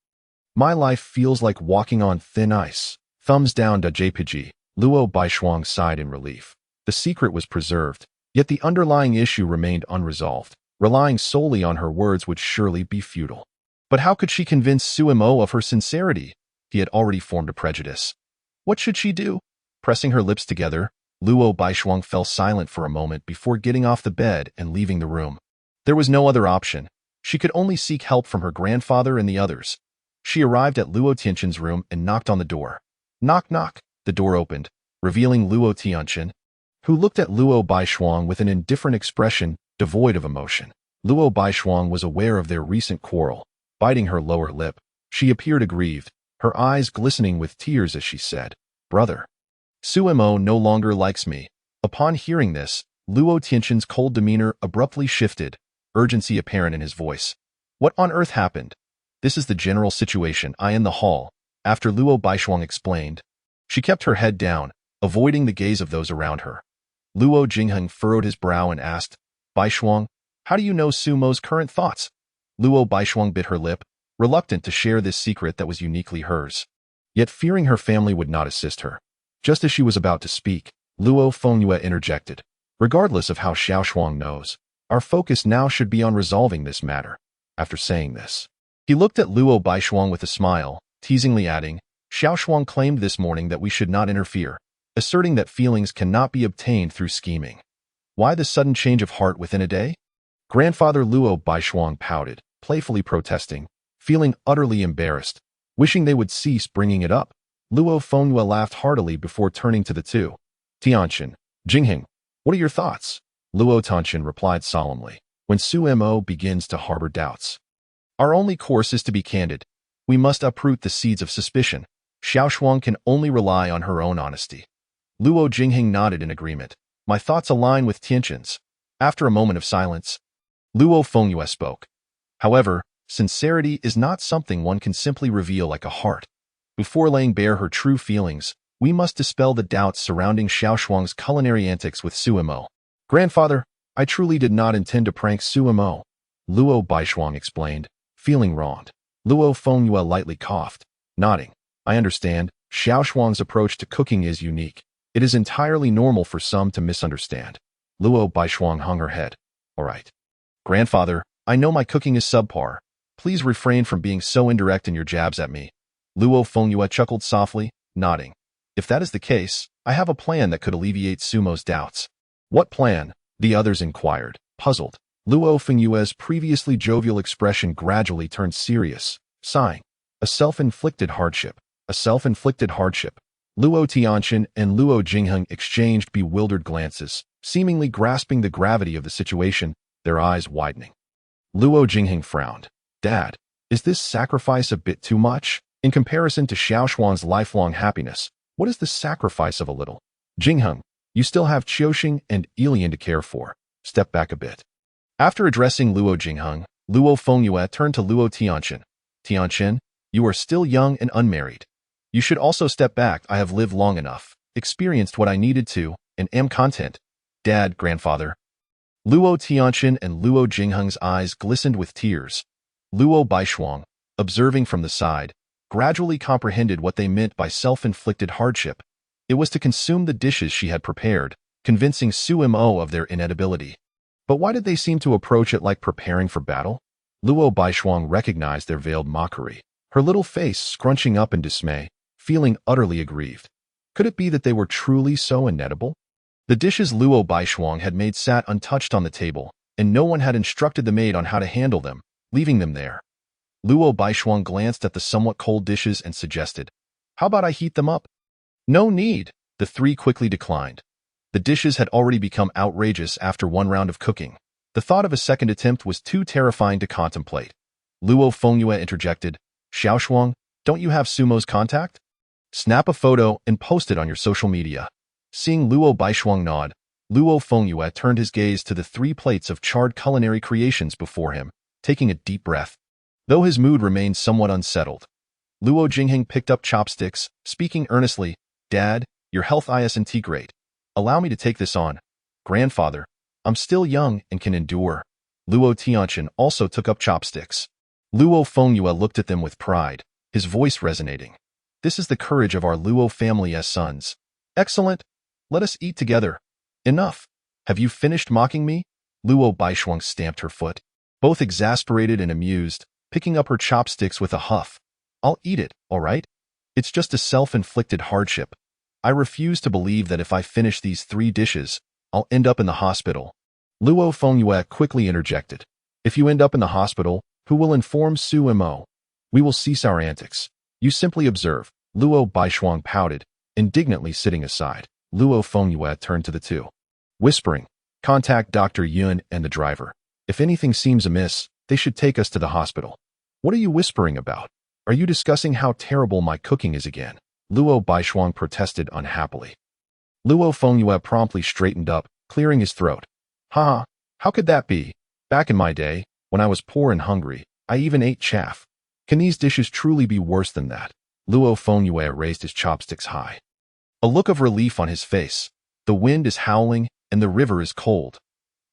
My life feels like walking on thin ice. Thumbs down to JPG. Luo Baishuang sighed in relief. The secret was preserved, yet the underlying issue remained unresolved. Relying solely on her words would surely be futile. But how could she convince Suimo of her sincerity? He had already formed a prejudice. What should she do? Pressing her lips together, Luo Baishuang fell silent for a moment before getting off the bed and leaving the room. There was no other option. She could only seek help from her grandfather and the others. She arrived at Luo Tianqin's room and knocked on the door. Knock, knock. The door opened, revealing Luo Tianqin, who looked at Luo Baishuang with an indifferent expression, devoid of emotion. Luo Baishuang was aware of their recent quarrel. Biting her lower lip, she appeared aggrieved, her eyes glistening with tears as she said, "Brother, Suimo no longer likes me." Upon hearing this, Luo Tianqin's cold demeanor abruptly shifted, urgency apparent in his voice. What on earth happened? This is the general situation in the hall. After Luo Baishuang explained, she kept her head down, avoiding the gaze of those around her. Luo Jingheng furrowed his brow and asked, "Baishuang, how do you know Sumo's current thoughts?" Luo Baishuang bit her lip, reluctant to share this secret that was uniquely hers, yet fearing her family would not assist her. Just as she was about to speak, Luo Fengyue interjected. "Regardless of how Xiaoshuang knows, our focus now should be on resolving this matter." After saying this, he looked at Luo Baishuang with a smile, teasingly adding, "Xiaoshuang claimed this morning that we should not interfere, asserting that feelings cannot be obtained through scheming. Why the sudden change of heart within a day?" Grandfather Luo Baishuang pouted, playfully protesting, feeling utterly embarrassed, wishing they would cease bringing it up. Luo Fengyue laughed heartily before turning to the two. "Tianqin, Jingheng, what are your thoughts?" Luo Tianqin replied solemnly. "When Suimo begins to harbor doubts, our only course is to be candid. We must uproot the seeds of suspicion. Xiaoshuang can only rely on her own honesty." Luo Jingheng nodded in agreement. "My thoughts align with Tianqin's." After a moment of silence, Luo Fengyue spoke. "However, sincerity is not something one can simply reveal like a heart. Before laying bare her true feelings, we must dispel the doubts surrounding Xiaoshuang's culinary antics with Suimo." "Grandfather, I truly did not intend to prank Suimo," Luo Baishuang explained, feeling wronged. Luo Fengyue lightly coughed, nodding. "I understand. Xiaoshuang's approach to cooking is unique. It is entirely normal for some to misunderstand." Luo Baishuang hung her head. "All right. Grandfather, I know my cooking is subpar. Please refrain from being so indirect in your jabs at me." Luo Fengyue chuckled softly, nodding. "If that is the case, I have a plan that could alleviate Sumo's doubts." "What plan?" the others inquired, puzzled. Luo Fengyue's previously jovial expression gradually turned serious, sighing. "A self-inflicted hardship. A self-inflicted hardship." Luo Tianqin and Luo Jingheng exchanged bewildered glances, seemingly grasping the gravity of the situation, their eyes widening. Luo Jingheng frowned. "Dad, is this sacrifice a bit too much? In comparison to Xiaoshuang's lifelong happiness, what is the sacrifice of a little? Jingheng, you still have Qiuxing and Ilian to care for. Step back a bit." After addressing Luo Jingheng, Luo Fengyue turned to Luo Tianqin. "Tianqin, you are still young and unmarried. You should also step back. I have lived long enough, experienced what I needed to, and am content. Dad, grandfather. Luo Tianqian and Luo Jingheng's eyes glistened with tears. Luo Baishuang, observing from the side, gradually comprehended what they meant by self-inflicted hardship. It was to consume the dishes she had prepared, convincing Su Mo of their inedibility. But why did they seem to approach it like preparing for battle? Luo Baishuang recognized their veiled mockery, her little face scrunching up in dismay, feeling utterly aggrieved. Could it be that they were truly so inedible? The dishes Luo Baishuang had made sat untouched on the table, and no one had instructed the maid on how to handle them, leaving them there. Luo Baishuang glanced at the somewhat cold dishes and suggested, "How about I heat them up?" "No need," the three quickly declined. The dishes had already become outrageous after one round of cooking. The thought of a second attempt was too terrifying to contemplate. Luo Fengyue interjected, "Xiaoshuang, don't you have Sumo's contact? Snap a photo and post it on your social media." Seeing Luo Baishuang nod, Luo Fengyue turned his gaze to the 3 plates of charred culinary creations before him, taking a deep breath. Though his mood remained somewhat unsettled, Luo Jingheng picked up chopsticks, speaking earnestly, "Dad, your health isn't great. Allow me to take this on. Grandfather, I'm still young and can endure." Luo Tianqian also took up chopsticks. Luo Fengyue looked at them with pride, his voice resonating. "This is the courage of our Luo family as sons. Excellent. Let us eat together." "Enough. Have you finished mocking me?" Luo Baishuang stamped her foot, both exasperated and amused, picking up her chopsticks with a huff. "I'll eat it, all right? It's just a self-inflicted hardship. I refuse to believe that if I finish these 3 dishes, I'll end up in the hospital." Luo Fengyue quickly interjected, "If you end up in the hospital, who will inform Su Mo? We will cease our antics. You simply observe." Luo Baishuang pouted, indignantly sitting aside. Luo Fengyue turned to the 2, whispering, "Contact Dr. Yun and the driver. If anything seems amiss, they should take us to the hospital." "What are you whispering about? Are you discussing how terrible my cooking is again?" Luo Baishuang protested unhappily. Luo Fengyue promptly straightened up, clearing his throat. "Ha! How could that be? Back in my day, when I was poor and hungry, I even ate chaff. Can these dishes truly be worse than that?" Luo Fengyue raised his chopsticks high, a look of relief on his face. "The wind is howling and the river is cold."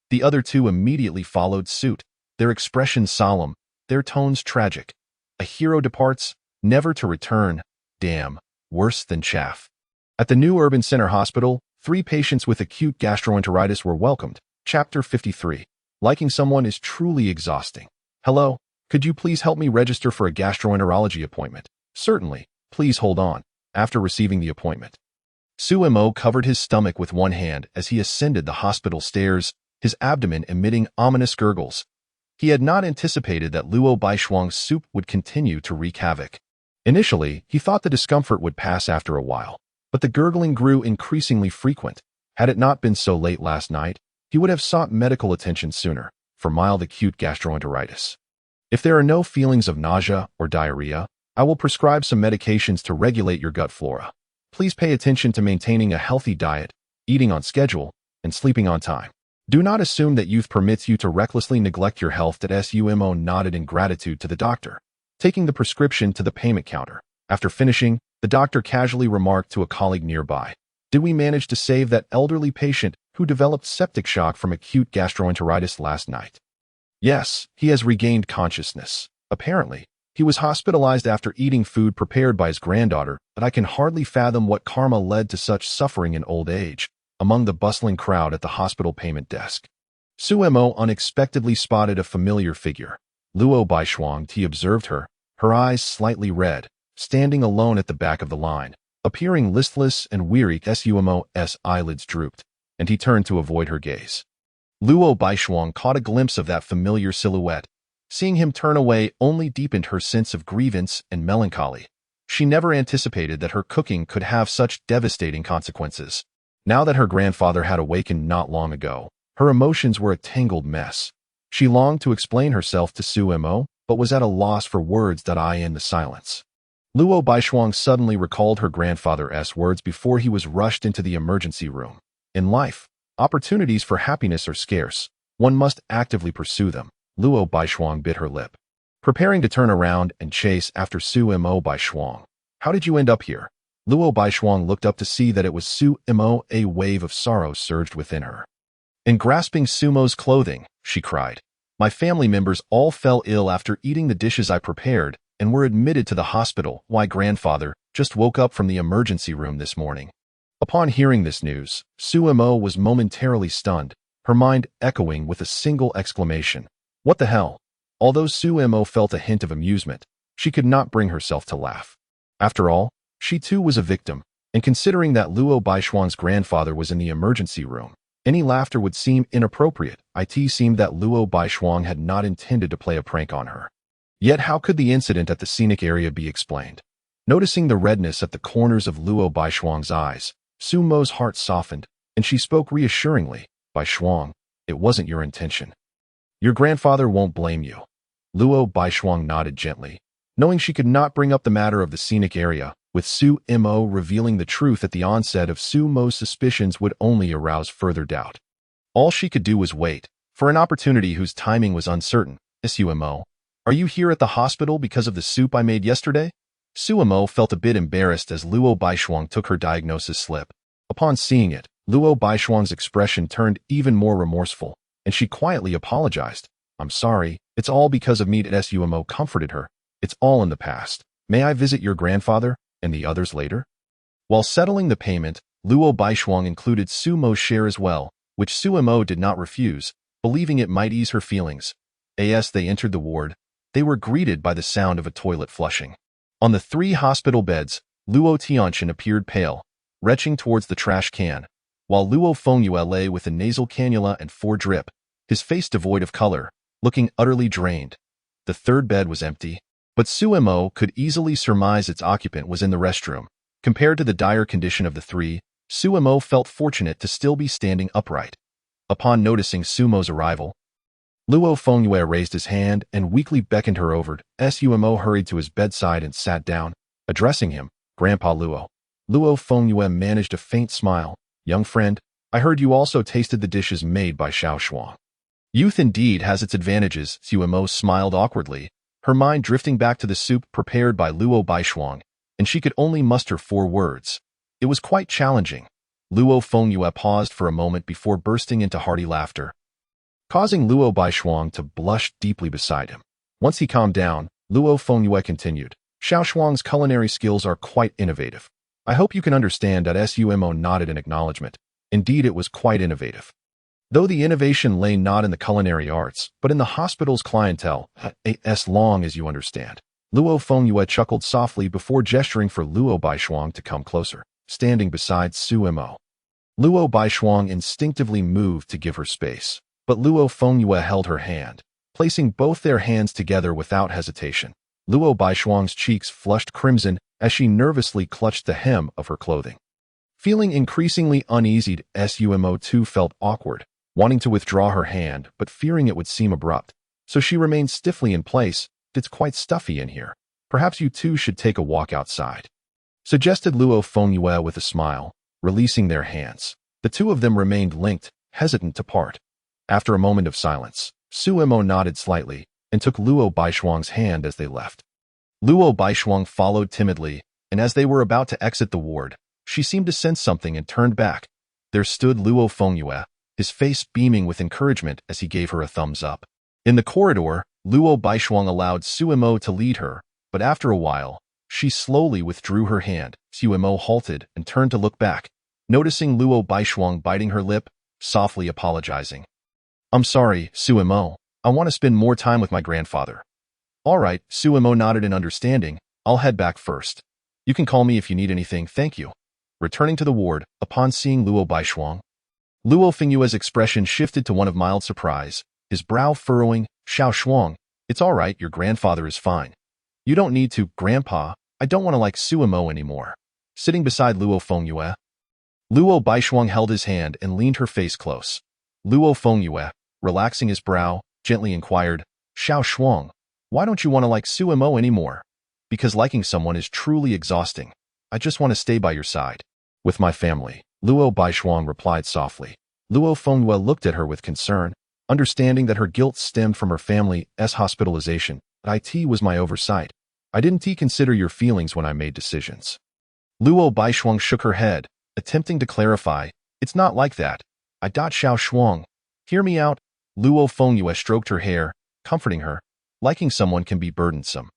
The other 2 immediately followed suit, their expressions solemn, their tones tragic. "A hero departs, never to return. Damn, worse than chaff." At the new urban center hospital, 3 patients with acute gastroenteritis were welcomed. Chapter 53. Liking someone is truly exhausting. "Hello, could you please help me register for a gastroenterology appointment?" "Certainly, please hold on." After receiving the appointment, Su Mo covered his stomach with one hand as he ascended the hospital stairs, his abdomen emitting ominous gurgles. He had not anticipated that Luo Baishuang's soup would continue to wreak havoc. Initially, he thought the discomfort would pass after a while, but the gurgling grew increasingly frequent. Had it not been so late last night, he would have sought medical attention sooner for mild acute gastroenteritis. "If there are no feelings of nausea or diarrhea, I will prescribe some medications to regulate your gut flora. Please pay attention to maintaining a healthy diet, eating on schedule, and sleeping on time. Do not assume that youth permits you to recklessly neglect your health." Sumo nodded in gratitude to the doctor, taking the prescription to the payment counter. After finishing, the doctor casually remarked to a colleague nearby, "Did we manage to save that elderly patient who developed septic shock from acute gastroenteritis last night?" "Yes, he has regained consciousness. Apparently, he was hospitalized after eating food prepared by his granddaughter, but I can hardly fathom what karma led to such suffering in old age." Among the bustling crowd at the hospital payment desk, Su Mo unexpectedly spotted a familiar figure. Luo Baishuang. He observed her, her eyes slightly red, standing alone at the back of the line, appearing listless and weary. Su Mo's eyelids drooped, and he turned to avoid her gaze. Luo Baishuang caught a glimpse of that familiar silhouette. Seeing him turn away only deepened her sense of grievance and melancholy. She never anticipated that her cooking could have such devastating consequences. Now that her grandfather had awakened not long ago, her emotions were a tangled mess. She longed to explain herself to Su Mo, but was at a loss for words. In the silence, Luo Baishuang suddenly recalled her grandfather's words before he was rushed into the emergency room. In life, opportunities for happiness are scarce. One must actively pursue them. Luo Baishuang bit her lip, preparing to turn around and chase after Su Mo Baishuang. "How did you end up here?" Luo Baishuang looked up to see that it was Su Mo. A wave of sorrow surged within her. In grasping Sumo's clothing, she cried, "My family members all fell ill after eating the dishes I prepared and were admitted to the hospital. My grandfather just woke up from the emergency room this morning." Upon hearing this news, Su Mo was momentarily stunned, her mind echoing with a single exclamation. What the hell? Although Su Mo felt a hint of amusement, she could not bring herself to laugh. After all, she too was a victim, and considering that Luo Baishuang's grandfather was in the emergency room, any laughter would seem inappropriate. It seemed that Luo Baishuang had not intended to play a prank on her. Yet how could the incident at the scenic area be explained? Noticing the redness at the corners of Luo Baishuang's eyes, Su Mo's heart softened, and she spoke reassuringly. "Baishuang, it wasn't your intention. Your grandfather won't blame you." Luo Baishuang nodded gently, knowing she could not bring up the matter of the scenic area, with Su Mo revealing the truth at the onset of Su Mo's suspicions would only arouse further doubt. All she could do was wait for an opportunity whose timing was uncertain. "Su Mo, are you here at the hospital because of the soup I made yesterday?" Su Mo felt a bit embarrassed as Luo Baishuang took her diagnosis slip. Upon seeing it, Luo Baishuang's expression turned even more remorseful, and she quietly apologized. "I'm sorry, it's all because of me." Su Mo comforted her. "It's all in the past. May I visit your grandfather and the others later?" While settling the payment, Luo Baishuang included Su Mo's share as well, which Su Mo did not refuse, believing it might ease her feelings. As they entered the ward, they were greeted by the sound of a toilet flushing. On the 3 hospital beds, Luo Tianqian appeared pale, retching towards the trash can, while Luo Fengyue lay with a nasal cannula and 4 drip, his face devoid of color, looking utterly drained. The 3rd bed was empty, but Su Mo could easily surmise its occupant was in the restroom. Compared to the dire condition of the 3, Su Mo felt fortunate to still be standing upright. Upon noticing Su Mo's arrival, Luo Fengyue raised his hand and weakly beckoned her over. Su Mo hurried to his bedside and sat down, addressing him, "Grandpa Luo." Luo Fengyue managed a faint smile. "Young friend, I heard you also tasted the dishes made by Xiao Shuang." Youth indeed has its advantages. Su Mo smiled awkwardly, her mind drifting back to the soup prepared by Luo Baishuang, and she could only muster 4 words. It was quite challenging. Luo Fengyue paused for a moment before bursting into hearty laughter, causing Luo Baishuang to blush deeply beside him. Once he calmed down, Luo Fengyue continued, "Xiao Shuang's culinary skills are quite innovative. I hope you can understand." Su Mo nodded in acknowledgement. Indeed, it was quite innovative. Though the innovation lay not in the culinary arts, but in the hospital's clientele, as long as you understand. Luo Fengyue chuckled softly before gesturing for Luo Baishuang to come closer, standing beside Su Mo. Luo Baishuang instinctively moved to give her space, but Luo Fengyue held her hand, placing both their hands together without hesitation. Luo Baishuang's cheeks flushed crimson as she nervously clutched the hem of her clothing. Feeling increasingly uneasy, Su Mo too felt awkward, wanting to withdraw her hand but fearing it would seem abrupt, so she remained stiffly in place. "It's quite stuffy in here. Perhaps you two should take a walk outside," suggested Luo Fengyue with a smile, releasing their hands. The 2 of them remained linked, hesitant to part. After a moment of silence, Su Mo nodded slightly and took Luo Baishuang's hand as they left. Luo Baishuang followed timidly, and as they were about to exit the ward, she seemed to sense something and turned back. There stood Luo Fengyue, his face beaming with encouragement as he gave her a thumbs up. In the corridor, Luo Baishuang allowed Su Mo to lead her, but after a while, she slowly withdrew her hand. Su Mo halted and turned to look back, noticing Luo Baishuang biting her lip, softly apologizing. "I'm sorry, Su Mo. I want to spend more time with my grandfather." "All right," Su Mo nodded in understanding. "I'll head back first. You can call me if you need anything." "Thank you." Returning to the ward, upon seeing Luo Baishuang, Luo Fengyue's expression shifted to one of mild surprise, his brow furrowing. "Xiao Shuang, it's all right, your grandfather is fine. You don't need to, Grandpa. I don't want to like Su Mo anymore." Sitting beside Luo Fengyue, Luo Baishuang held his hand and leaned her face close. Luo Fengyue, relaxing his brow, gently inquired, "Xiao Shuang, why don't you want to like Su Mo anymore?" "Because liking someone is truly exhausting. I just want to stay by your side." "With my family," Luo Baishuang replied softly. Luo Fengyue looked at her with concern, understanding that her guilt stemmed from her family's hospitalization. "It was my oversight. I didn't consider your feelings when I made decisions." Luo Baishuang shook her head, attempting to clarify. It's not like that. I Xiao Shuang. Hear me out. Luo Fengyue stroked her hair, comforting her. Liking someone can be burdensome.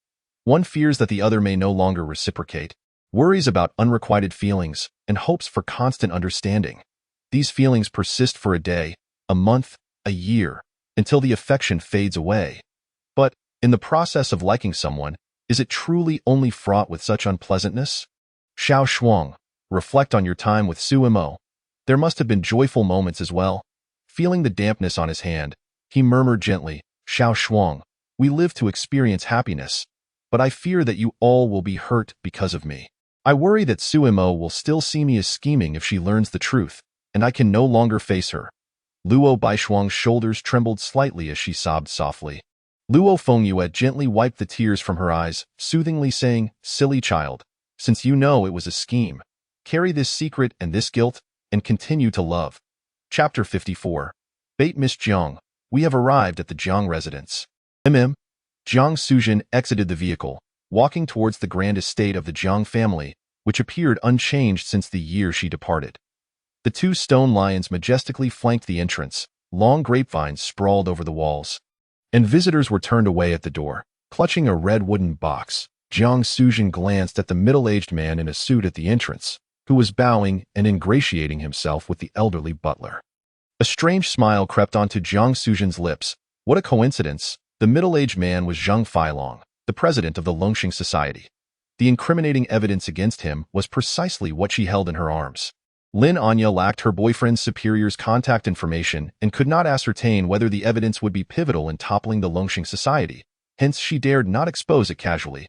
One fears that the other may no longer reciprocate. Worries about unrequited feelings, and hopes for constant understanding. These feelings persist for a day, a month, a year, until the affection fades away. But, in the process of liking someone, is it truly only fraught with such unpleasantness? Xiao Shuang, reflect on your time with Su Mo. There must have been joyful moments as well. Feeling the dampness on his hand, he murmured gently, Xiao Shuang, we live to experience happiness, but I fear that you all will be hurt because of me. I worry that Su Mo will still see me as scheming if she learns the truth, and I can no longer face her. Luo Baishuang's shoulders trembled slightly as she sobbed softly. Luo Fengyue gently wiped the tears from her eyes, soothingly saying, silly child, since you know it was a scheme, carry this secret and this guilt, and continue to love. Chapter 54. Bait Miss Jiang, we have arrived at the Jiang residence. Jiang Suzhen exited the vehicle, walking towards the grand estate of the Jiang family, which appeared unchanged since the year she departed. The two stone lions majestically flanked the entrance, long grapevines sprawled over the walls, and visitors were turned away at the door. Clutching a red wooden box, Jiang Suzhen glanced at the middle-aged man in a suit at the entrance, who was bowing and ingratiating himself with the elderly butler. A strange smile crept onto Jiang Suzhen's lips. What a coincidence! The middle-aged man was Zheng Feilong, the president of the Longxing Society. The incriminating evidence against him was precisely what she held in her arms. Lin Anya lacked her boyfriend's superior's contact information and could not ascertain whether the evidence would be pivotal in toppling the Longxing Society, hence she dared not expose it casually.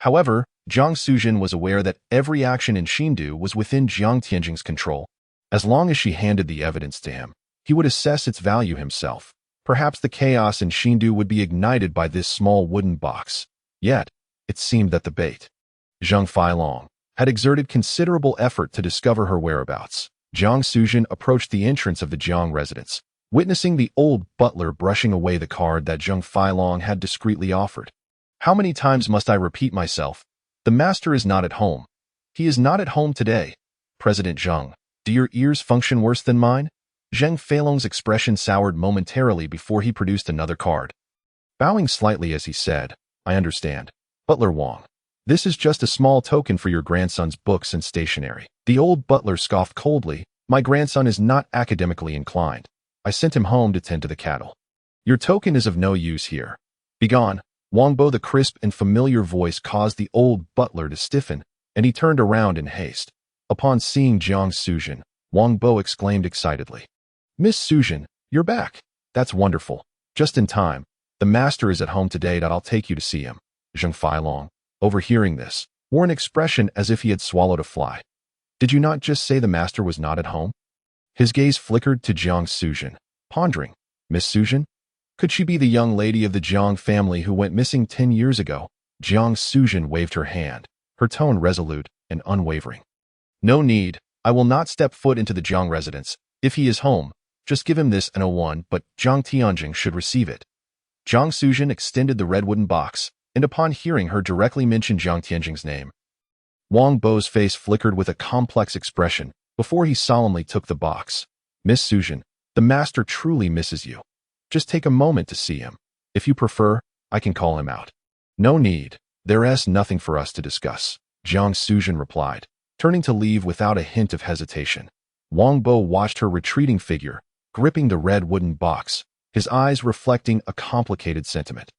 However, Jiang Suzhen was aware that every action in Xindu was within Jiang Tianjing's control. As long as she handed the evidence to him, he would assess its value himself. Perhaps the chaos in Xindu would be ignited by this small wooden box. Yet, it seemed that the bait, Zheng Feilong, had exerted considerable effort to discover her whereabouts. Jiang Suzhen approached the entrance of the Jiang residence, witnessing the old butler brushing away the card that Zheng Feilong had discreetly offered. How many times must I repeat myself? The master is not at home. He is not at home today. President Zheng, do your ears function worse than mine? Zheng Feilong's expression soured momentarily before he produced another card. Bowing slightly as he said, I understand. Butler Wang. This is just a small token for your grandson's books and stationery. The old butler scoffed coldly. My grandson is not academically inclined. I sent him home to tend to the cattle. Your token is of no use here. Begone. Wangbo, the crisp and familiar voice caused the old butler to stiffen, and he turned around in haste. Upon seeing Jiang Suzhen, Wangbo exclaimed excitedly, Miss Suzhen, you're back. That's wonderful. Just in time. The master is at home today. I'll take you to see him. Zheng Feilong, overhearing this, wore an expression as if he had swallowed a fly. Did you not just say the master was not at home? His gaze flickered to Jiang Suzhen, pondering. Miss Suzhen? Could she be the young lady of the Jiang family who went missing 10 years ago? Jiang Suzhen waved her hand, her tone resolute and unwavering. No need. I will not step foot into the Jiang residence. If he is home, just give him this and 01, but Jiang Tianjing should receive it. Jiang Suzhen extended the red wooden box, and upon hearing her directly mention Jiang Tianjing's name, Wang Bo's face flickered with a complex expression before he solemnly took the box. Miss Suzhen, the master truly misses you. Just take a moment to see him. If you prefer, I can call him out. No need. There's nothing for us to discuss, Jiang Suzhen replied, turning to leave without a hint of hesitation. Wang Bo watched her retreating figure, gripping the red wooden box, his eyes reflecting a complicated sentiment.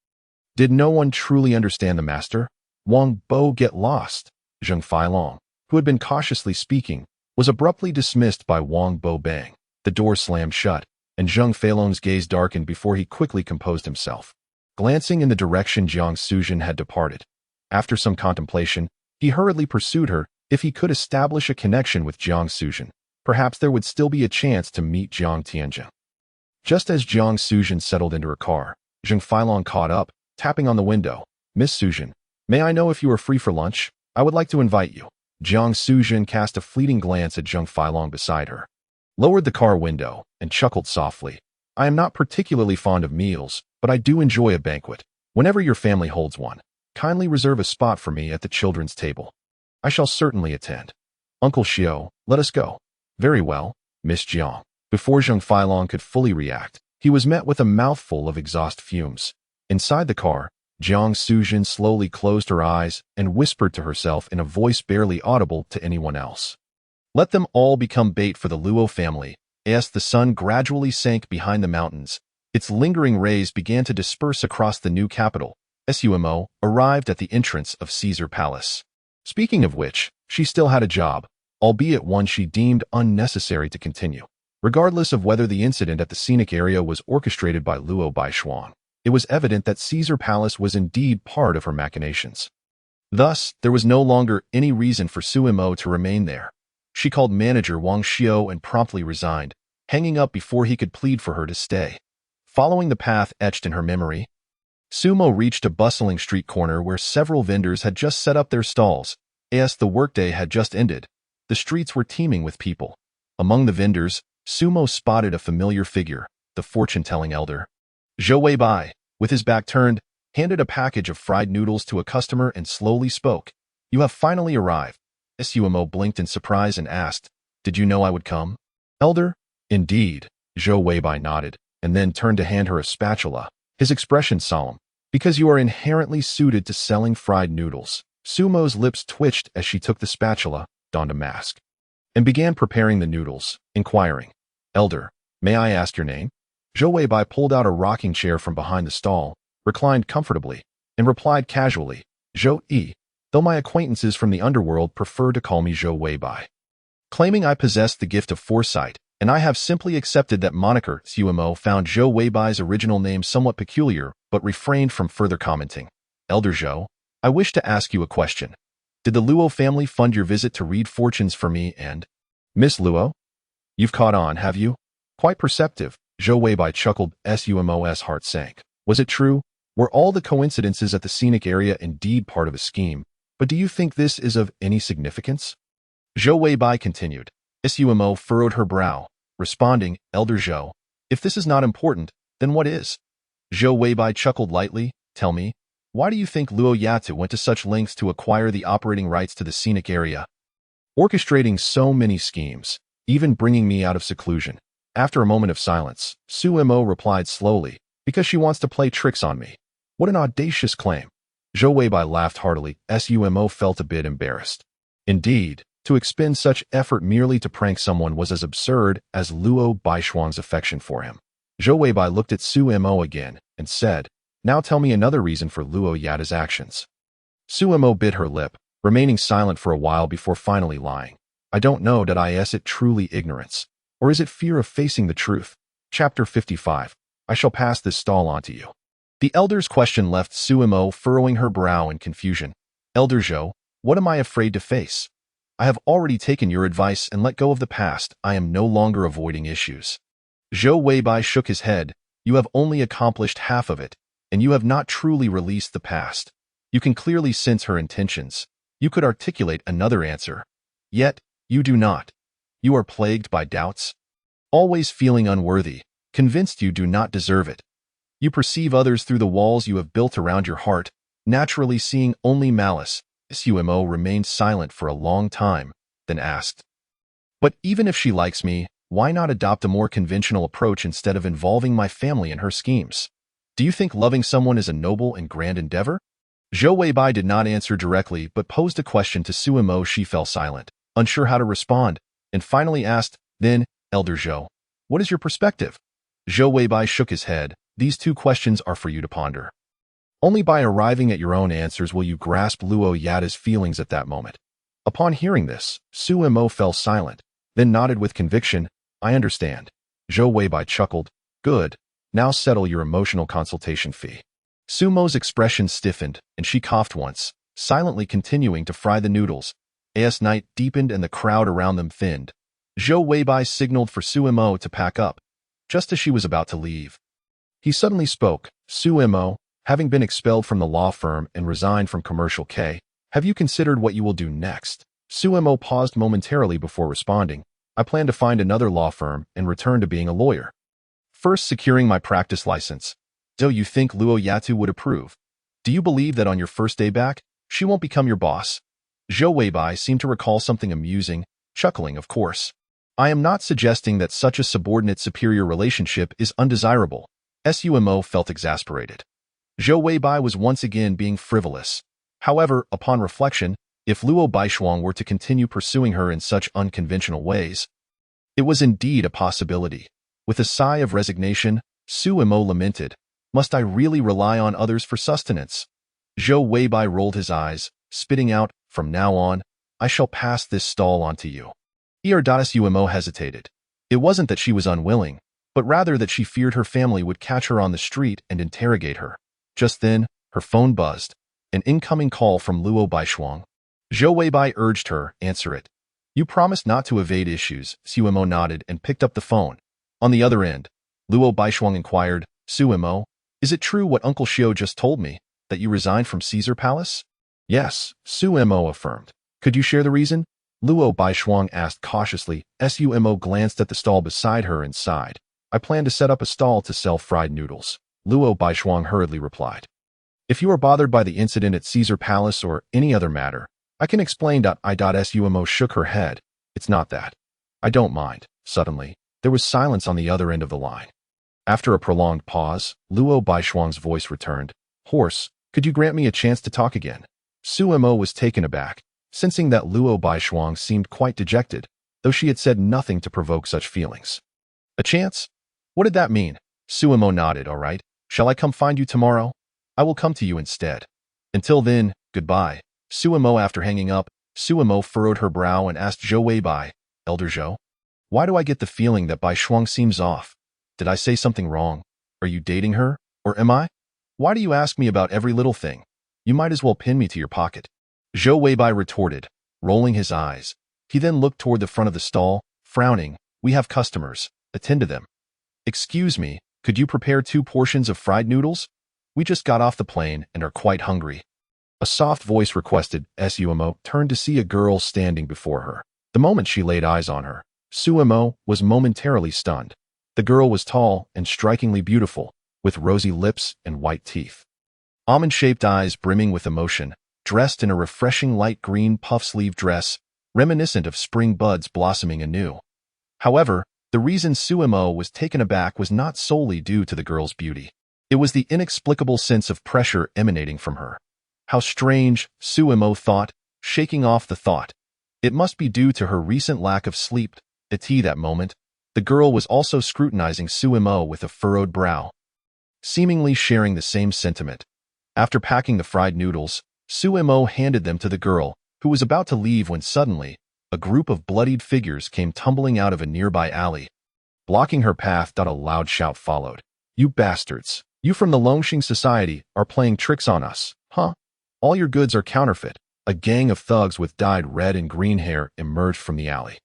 Did no one truly understand the master? Wang Bo get lost? Zheng Feilong, who had been cautiously speaking, was abruptly dismissed by Wang Bo bang. The door slammed shut, and Zheng Feilong's gaze darkened before he quickly composed himself. Glancing in the direction Jiang Suzhen had departed, after some contemplation, he hurriedly pursued her. If he could establish a connection with Jiang Suzhen, perhaps there would still be a chance to meet Jiang Tianjing. Just as Jiang Suzhen settled into her car, Zheng Feilong caught up, tapping on the window. Miss Suzhen, may I know if you are free for lunch? I would like to invite you. Jiang Suzhen cast a fleeting glance at Zheng Feilong beside her, lowered the car window, and chuckled softly. I am not particularly fond of meals, but I do enjoy a banquet. Whenever your family holds one, kindly reserve a spot for me at the children's table. I shall certainly attend. Uncle Xiao, let us go. Very well, Miss Jiang. Before Zheng Feilong could fully react, he was met with a mouthful of exhaust fumes. Inside the car, Jiang Suzhen slowly closed her eyes and whispered to herself in a voice barely audible to anyone else. Let them all become bait for the Luo family. As the sun gradually sank behind the mountains, its lingering rays began to disperse across the new capital. Sumo arrived at the entrance of Caesar Palace. Speaking of which, she still had a job, albeit one she deemed unnecessary to continue. Regardless of whether the incident at the scenic area was orchestrated by Luo Baishuang, it was evident that Caesar Palace was indeed part of her machinations. Thus, there was no longer any reason for Suimo to remain there. She called manager Wang Xiao and promptly resigned, hanging up before he could plead for her to stay. Following the path etched in her memory, Sumo reached a bustling street corner where several vendors had just set up their stalls. As the workday had just ended, the streets were teeming with people. Among the vendors, Sumo spotted a familiar figure, the fortune-telling elder. Zhou Weibai, with his back turned, handed a package of fried noodles to a customer and slowly spoke. You have finally arrived. Sumo blinked in surprise and asked, Did you know I would come? Elder? Indeed, Zhou Weibai nodded, and then turned to hand her a spatula, his expression solemn. Because you are inherently suited to selling fried noodles. Sumo's lips twitched as she took the spatula, donned a mask, and began preparing the noodles, inquiring, Elder, may I ask your name? Zhou Weibai pulled out a rocking chair from behind the stall, reclined comfortably, and replied casually, Zhou Yi, though my acquaintances from the underworld prefer to call me Zhou Weibai. Claiming I possess the gift of foresight, and I have simply accepted that moniker. Sumo found Zhou Weibai's original name somewhat peculiar, but refrained from further commenting. Elder Zhou, I wish to ask you a question. Did the Luo family fund your visit to read fortunes for me and... Miss Luo? You've caught on, have you? Quite perceptive, Zhou Weibai chuckled. Sumo's heart sank. Was it true? Were all the coincidences at the scenic area indeed part of a scheme? But do you think this is of any significance? Zhou Weibai continued. Sumo furrowed her brow, responding, Elder Zhou, if this is not important, then what is? Zhou Weibai chuckled lightly. Tell me, why do you think Luo Yatu went to such lengths to acquire the operating rights to the scenic area? Orchestrating so many schemes, even bringing me out of seclusion. After a moment of silence, Suimo replied slowly, because she wants to play tricks on me. What an audacious claim. Zhou Weibai laughed heartily. Sumo felt a bit embarrassed. Indeed, to expend such effort merely to prank someone was as absurd as Luo Baishuang's affection for him. Zhou Weibai looked at Suimo again and said, Now tell me another reason for Luo Yata's actions. Suimo bit her lip, remaining silent for a while before finally lying. I don't know that is it truly ignorance, or is it fear of facing the truth? Chapter 55. I shall pass this stall on to you. The elder's question left Suimo furrowing her brow in confusion. Elder Zhou, what am I afraid to face? I have already taken your advice and let go of the past. I am no longer avoiding issues. Zhou Weibai shook his head. You have only accomplished half of it, and you have not truly released the past. You can clearly sense her intentions. You could articulate another answer. Yet, you do not. You are plagued by doubts, always feeling unworthy, convinced you do not deserve it. You perceive others through the walls you have built around your heart, naturally seeing only malice. Suimo remained silent for a long time, then asked, But even if she likes me, why not adopt a more conventional approach instead of involving my family in her schemes? Do you think loving someone is a noble and grand endeavor? Zhou Weibai did not answer directly but posed a question to Suimo. She fell silent, unsure how to respond, and finally asked, Then, Elder Zhou, what is your perspective? Zhou Weibai shook his head. These two questions are for you to ponder. Only by arriving at your own answers will you grasp Luo Yata's feelings at that moment. Upon hearing this, Suimo fell silent, then nodded with conviction. I understand. Zhou Weibai chuckled. Good. Now settle your emotional consultation fee. Sumo's expression stiffened, and she coughed once, silently continuing to fry the noodles. As night deepened and the crowd around them thinned, Zhou Weibai signaled for Suimo to pack up, just as she was about to leave. He suddenly spoke. Suimo, having been expelled from the law firm and resigned from Commercial K, have you considered what you will do next? Suimo paused momentarily before responding. I plan to find another law firm and return to being a lawyer. First securing my practice license. Do you think Luo Yatu would approve? Do you believe that on your first day back, she won't become your boss? Zhou Weibai seemed to recall something amusing, chuckling, of course. I am not suggesting that such a subordinate-superior relationship is undesirable. Sumo felt exasperated. Zhou Weibai was once again being frivolous. However, upon reflection, if Luo Baishuang were to continue pursuing her in such unconventional ways, it was indeed a possibility. With a sigh of resignation, Sumo lamented, "Must I really rely on others for sustenance?" Zhou Weibai rolled his eyes, spitting out, "From now on, I shall pass this stall on to you." Sumo hesitated. It wasn't that she was unwilling, but rather that she feared her family would catch her on the street and interrogate her. Just then, her phone buzzed. An incoming call from Luo Baishuang. Zhou Weibai urged her, "Answer it." "You promised not to evade issues." Sumo nodded and picked up the phone. On the other end, Luo Baishuang inquired, "Sumo, is it true what Uncle Xiao just told me, that you resigned from Caesar Palace?" "Yes," Sumo affirmed. "Could you share the reason?" Luo Baishuang asked cautiously. Sumo glanced at the stall beside her and sighed. "I plan to set up a stall to sell fried noodles," Luo Baishuang hurriedly replied. "If you are bothered by the incident at Caesar Palace or any other matter, I can explain. Sumo shook her head. "It's not that. I don't mind." Suddenly, there was silence on the other end of the line. After a prolonged pause, Luo Baishuang's voice returned. "Horse, could you grant me a chance to talk again?" Sumo was taken aback, sensing that Luo Baishuang seemed quite dejected, though she had said nothing to provoke such feelings. "A chance? What did that mean?" Sumo nodded. "All right. Shall I come find you tomorrow? I will come to you instead. Until then, goodbye." Sumo after hanging up, Sumo furrowed her brow and asked Zhou Weibai, "Elder Zhou, why do I get the feeling that Baishuang seems off? Did I say something wrong? Are you dating her? Or am I? Why do you ask me about every little thing? You might as well pin me to your pocket." Zhou Weibai retorted, rolling his eyes. He then looked toward the front of the stall, frowning. "We have customers. Attend to them." "Excuse me, could you prepare 2 portions of fried noodles? We just got off the plane and are quite hungry." A soft voice requested. Sumo turned to see a girl standing before her. The moment she laid eyes on her, Sumo was momentarily stunned. The girl was tall and strikingly beautiful, with rosy lips and white teeth. Almond-shaped eyes brimming with emotion, dressed in a refreshing light green puff-sleeve dress, reminiscent of spring buds blossoming anew. However, the reason Sumo was taken aback was not solely due to the girl's beauty. It was the inexplicable sense of pressure emanating from her. How strange, Sumo thought, shaking off the thought. It must be due to her recent lack of sleep. At that moment, the girl was also scrutinizing Sumo with a furrowed brow, seemingly sharing the same sentiment. After packing the fried noodles, Sumo handed them to the girl, who was about to leave when suddenly, a group of bloodied figures came tumbling out of a nearby alley. Blocking her path, a loud shout followed. "You bastards! You from the Longxing Society are playing tricks on us, huh? All your goods are counterfeit." A gang of thugs with dyed red and green hair emerged from the alley,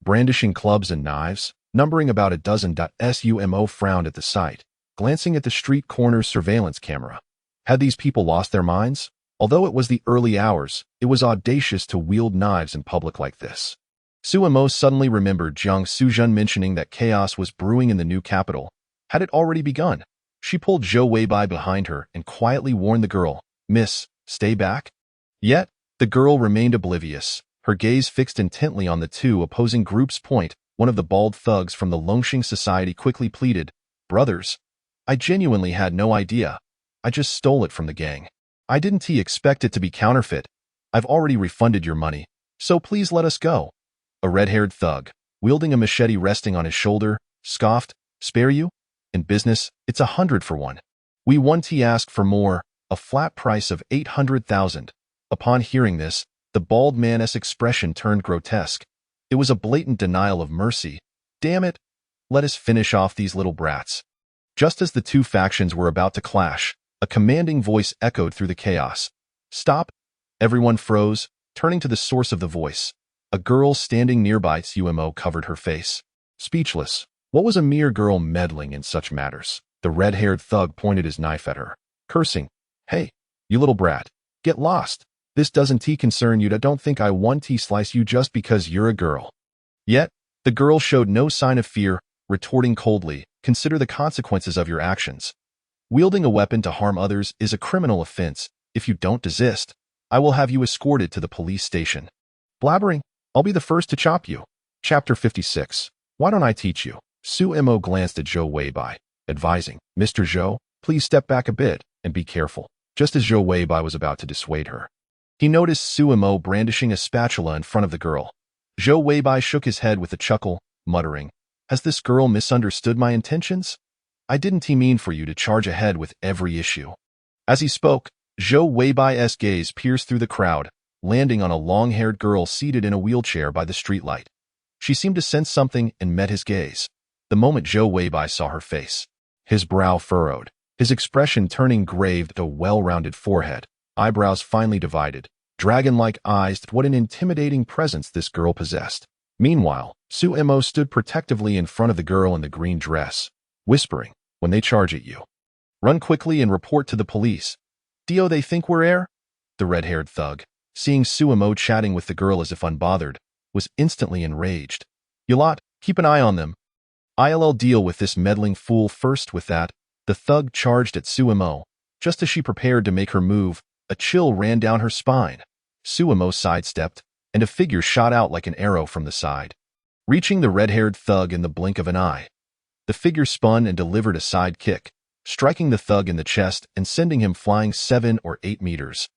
brandishing clubs and knives, numbering about a dozen. Sumo frowned at the sight, glancing at the street corner's surveillance camera. Had these people lost their minds? Although it was the early hours, it was audacious to wield knives in public like this. Sumo suddenly remembered Jiang Suzhen mentioning that chaos was brewing in the new capital. Had it already begun? She pulled Zhou Weibai behind her and quietly warned the girl, "Miss, stay back." Yet, the girl remained oblivious, her gaze fixed intently on the 2 opposing groups. One of the bald thugs from the Longxing Society quickly pleaded, "Brothers, I genuinely had no idea. I just stole it from the gang. I didn't expect it to be counterfeit. I've already refunded your money, so please let us go." A red-haired thug, wielding a machete resting on his shoulder, scoffed, "Spare you? In business, it's 100 for 1. We won't ask for more, a flat price of 800,000. Upon hearing this, the bald man's expression turned grotesque. It was a blatant denial of mercy. "Damn it! Let us finish off these little brats." Just as the 2 factions were about to clash, a commanding voice echoed through the chaos. "Stop!" Everyone froze, turning to the source of the voice. A girl standing nearby. Sumo covered her face, speechless. What was a mere girl meddling in such matters? The red-haired thug pointed his knife at her, cursing, "Hey, you little brat, get lost. This doesn't concern you. Don't think I want to slice you just because you're a girl." Yet, the girl showed no sign of fear, retorting coldly, "Consider the consequences of your actions. Wielding a weapon to harm others is a criminal offense. If you don't desist, I will have you escorted to the police station. Blabbering, I'll be the first to chop you. Chapter 56. Why don't I teach you? Su Mo glanced at Zhou Weibai, advising, Mr. Zhou, please step back a bit and be careful, just as Zhou Weibai was about to dissuade her. He noticed Su Mo brandishing a spatula in front of the girl. Zhou Weibai shook his head with a chuckle, muttering, Has this girl misunderstood my intentions? I didn't mean for you to charge ahead with every issue. As he spoke, Zhou Weibai's gaze pierced through the crowd, landing on a long-haired girl seated in a wheelchair by the streetlight. She seemed to sense something and met his gaze. The moment Zhou Weibai saw her face, his brow furrowed, his expression turning grave to a well-rounded forehead, eyebrows finely divided, dragon-like eyes. What an intimidating presence this girl possessed. Meanwhile, Su Mo stood protectively in front of the girl in the green dress, whispering, When they charge at you, run quickly and report to the police. Do they think we're air? The red-haired thug, seeing Su Mo chatting with the girl as if unbothered, was instantly enraged. You lot, keep an eye on them. I'll deal with this meddling fool first. With that, the thug charged at Su Mo. Just as she prepared to make her move, a chill ran down her spine. Su Mo sidestepped, and a figure shot out like an arrow from the side, reaching the red-haired thug in the blink of an eye. The figure spun and delivered a side kick, striking the thug in the chest and sending him flying 7 or 8 meters.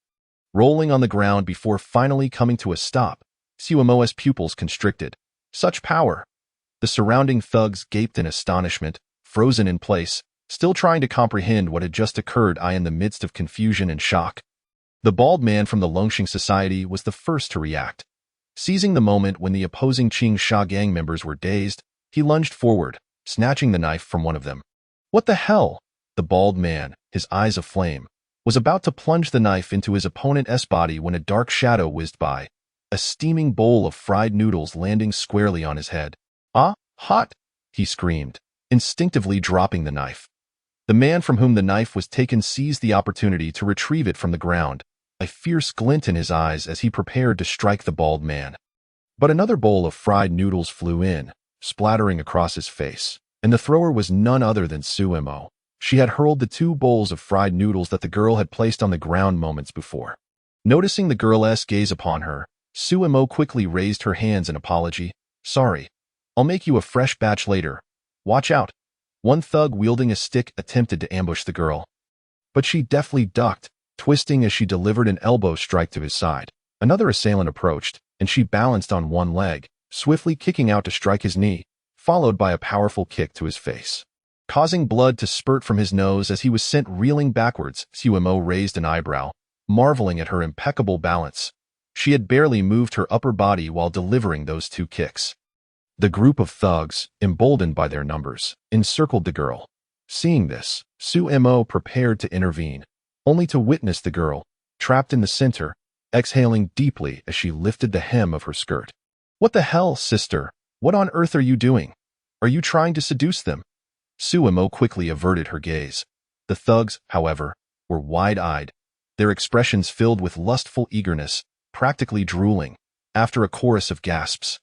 Rolling on the ground before finally coming to a stop, Su Mo's pupils constricted. Such power! The surrounding thugs gaped in astonishment, frozen in place, still trying to comprehend what had just occurred. In the midst of confusion and shock, the bald man from the Longxing Society was the first to react. Seizing the moment when the opposing Qing Sha gang members were dazed, he lunged forward, snatching the knife from one of them. What the hell? The bald man, his eyes aflame, was about to plunge the knife into his opponent's body when a dark shadow whizzed by, a steaming bowl of fried noodles landing squarely on his head. Ah, hot! He screamed, instinctively dropping the knife. The man from whom the knife was taken seized the opportunity to retrieve it from the ground, a fierce glint in his eyes as he prepared to strike the bald man. But another bowl of fried noodles flew in, splattering across his face, and the thrower was none other than Su Mo. She had hurled the 2 bowls of fried noodles that the girl had placed on the ground moments before. Noticing the girl's gaze upon her, Su Mo quickly raised her hands in apology. Sorry. I'll make you a fresh batch later. Watch out. One thug wielding a stick attempted to ambush the girl, but she deftly ducked, twisting as she delivered an elbow strike to his side. Another assailant approached, and she balanced on one leg, swiftly kicking out to strike his knee, followed by a powerful kick to his face, causing blood to spurt from his nose as he was sent reeling backwards. Su Mo raised an eyebrow, marveling at her impeccable balance. She had barely moved her upper body while delivering those 2 kicks. The group of thugs, emboldened by their numbers, encircled the girl. Seeing this, Su Mo prepared to intervene, only to witness the girl, trapped in the center, exhaling deeply as she lifted the hem of her skirt. What the hell, sister? What on earth are you doing? Are you trying to seduce them? Su Mo quickly averted her gaze. The thugs, however, were wide-eyed, their expressions filled with lustful eagerness, practically drooling, after a chorus of gasps.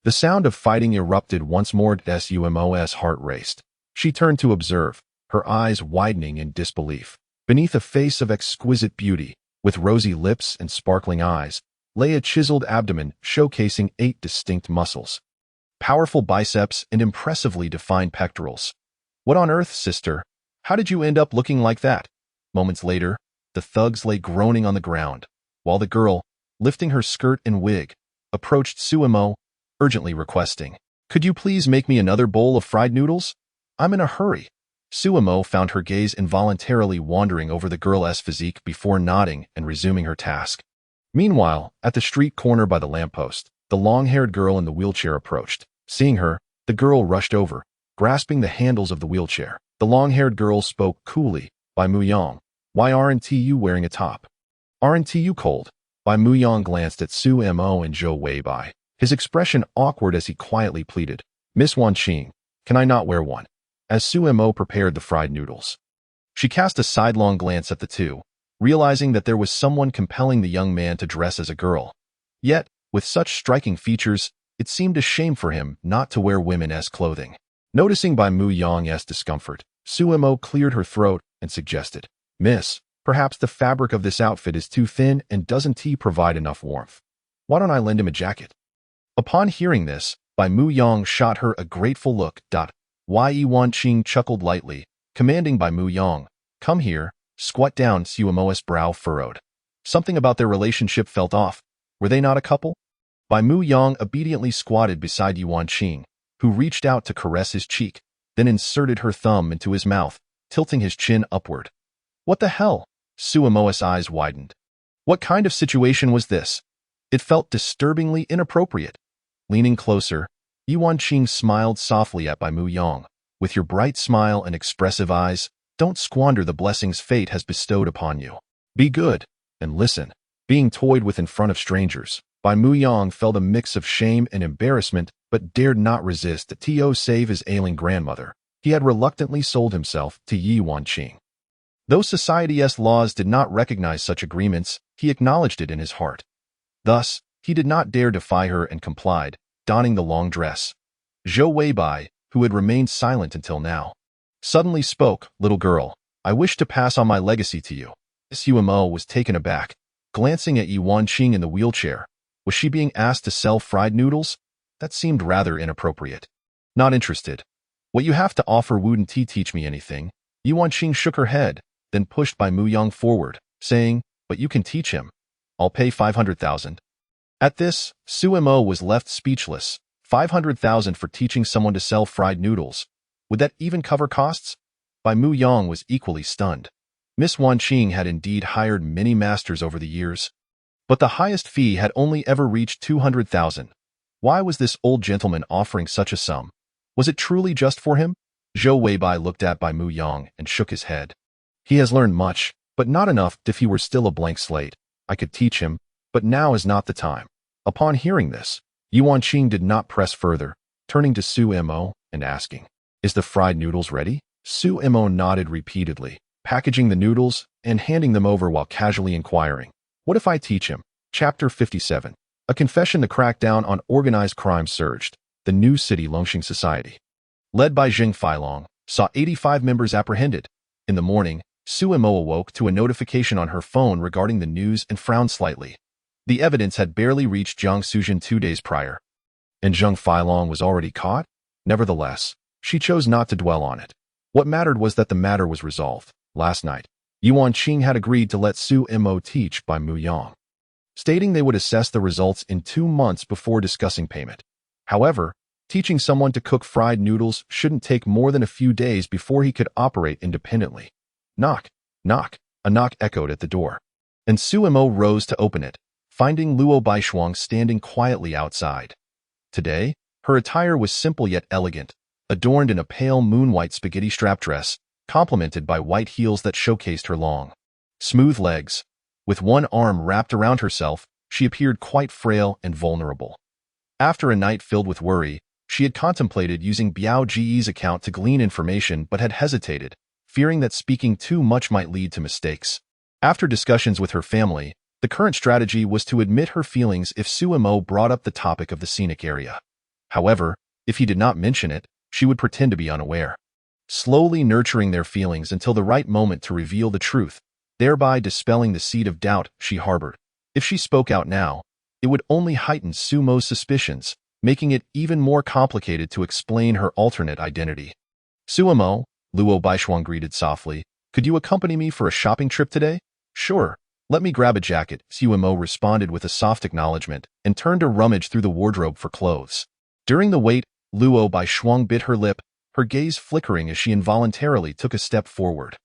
The sound of fighting erupted once more as Su Mo's heart raced. She turned to observe, her eyes widening in disbelief. Beneath a face of exquisite beauty, with rosy lips and sparkling eyes, lay a chiseled abdomen showcasing 8 distinct muscles, powerful biceps, and impressively defined pectorals. What on earth, sister? How did you end up looking like that? Moments later, the thugs lay groaning on the ground, while the girl, lifting her skirt and wig, approached Su Mo, urgently requesting, Could you please make me another bowl of fried noodles? I'm in a hurry. Su Mo found her gaze involuntarily wandering over the girl's physique before nodding and resuming her task. Meanwhile, at the street corner by the lamppost, the long-haired girl in the wheelchair approached. Seeing her, the girl rushed over, grasping the handles of the wheelchair. The long-haired girl spoke coolly, By Mu Yang, why aren't you wearing a top? Aren't you cold? By Mu Yang glanced at Su Mo and Zhou Weibai, his expression awkward as he quietly pleaded, Miss Wan Qing, can I not wear one? As Su Mo prepared the fried noodles, she cast a sidelong glance at the two, realizing that there was someone compelling the young man to dress as a girl. Yet, with such striking features, it seemed a shame for him not to wear women's clothing. Noticing Bai Mu Yang's discomfort, Su Mo cleared her throat and suggested, Miss, Perhaps the fabric of this outfit is too thin and doesn't provide enough warmth. Why don't I lend him a jacket? Upon hearing this, Bai Mu Yang shot her a grateful look. Yi Wanqing chuckled lightly, commanding Bai Mu Yang, "Come here." Squat down. Suemo's brow furrowed. Something about their relationship felt off. Were they not a couple? Bai Mu Yang obediently squatted beside Yi Wanqing, who reached out to caress his cheek, then inserted her thumb into his mouth, tilting his chin upward. What the hell? Suemo's eyes widened. What kind of situation was this? It felt disturbingly inappropriate. Leaning closer, Yi Wanqing smiled softly at Bai Mu Yang. With your bright smile and expressive eyes, don't squander the blessings fate has bestowed upon you. Be good, and listen. Being toyed with in front of strangers, Bai Mu Yang felt a mix of shame and embarrassment, but dared not resist to save his ailing grandmother. He had reluctantly sold himself to Yi Wanqing. Though society's laws did not recognize such agreements, he acknowledged it in his heart. Thus, he did not dare defy her and complied, donning the long dress. Zhou Weibai, who had remained silent until now, suddenly spoke. "Little girl, I wish to pass on my legacy to you." Suemo was taken aback, glancing at Yi Wanqing in the wheelchair. Was she being asked to sell fried noodles? That seemed rather inappropriate. Not interested. What you have to offer wouldn't teach me anything. Yi Wanqing shook her head, then pushed Bai Mu Yang forward, saying, "But you can teach him. I'll pay 500,000. At this, Suemo was left speechless. 500,000 for teaching someone to sell fried noodles. Would that even cover costs? Bai Mu Yang was equally stunned. Miss Wanqing had indeed hired many masters over the years, but the highest fee had only ever reached 200,000. Why was this old gentleman offering such a sum? Was it truly just for him? Zhou Weibai looked at Bai Mu Yang and shook his head. He has learned much, but not enough if he were still a blank slate. I could teach him, but now is not the time. Upon hearing this, Yi Wanqing did not press further, turning to Suemo and asking, "Is the fried noodles ready?" Suemo nodded repeatedly, packaging the noodles and handing them over while casually inquiring, "What if I teach him?" Chapter 57. A confession. The crackdown on organized crime surged. The new city Longxing Society, led by Zheng Feilong, saw 85 members apprehended. In the morning, Suemo awoke to a notification on her phone regarding the news and frowned slightly. The evidence had barely reached Jiang Suzhen 2 days prior, and Zheng Feilong was already caught. Nevertheless, she chose not to dwell on it. What mattered was that the matter was resolved. Last night, Yi Wanqing had agreed to let Suemo teach Bai Mu Yang, stating they would assess the results in 2 months before discussing payment. However, teaching someone to cook fried noodles shouldn't take more than a few days before he could operate independently. Knock, knock. A knock echoed at the door, and Suemo rose to open it, finding Luo Baishuang standing quietly outside. Today, her attire was simple yet elegant, adorned in a pale moon-white spaghetti strap dress, complemented by white heels that showcased her long, smooth legs. With one arm wrapped around herself, she appeared quite frail and vulnerable. After a night filled with worry, she had contemplated using Biao Ji's account to glean information but had hesitated, fearing that speaking too much might lead to mistakes. After discussions with her family, the current strategy was to admit her feelings if Suemo brought up the topic of the scenic area. However, if he did not mention it, she would pretend to be unaware, slowly nurturing their feelings until the right moment to reveal the truth, thereby dispelling the seed of doubt she harbored. If she spoke out now, it would only heighten Sumo's suspicions, making it even more complicated to explain her alternate identity. "Suemo," Luo Baishuang greeted softly, "could you accompany me for a shopping trip today?" "Sure. Let me grab a jacket," Suemo responded with a soft acknowledgement and turned to rummage through the wardrobe for clothes. During the wait, Luo Baishuang bit her lip, her gaze flickering as she involuntarily took a step forward.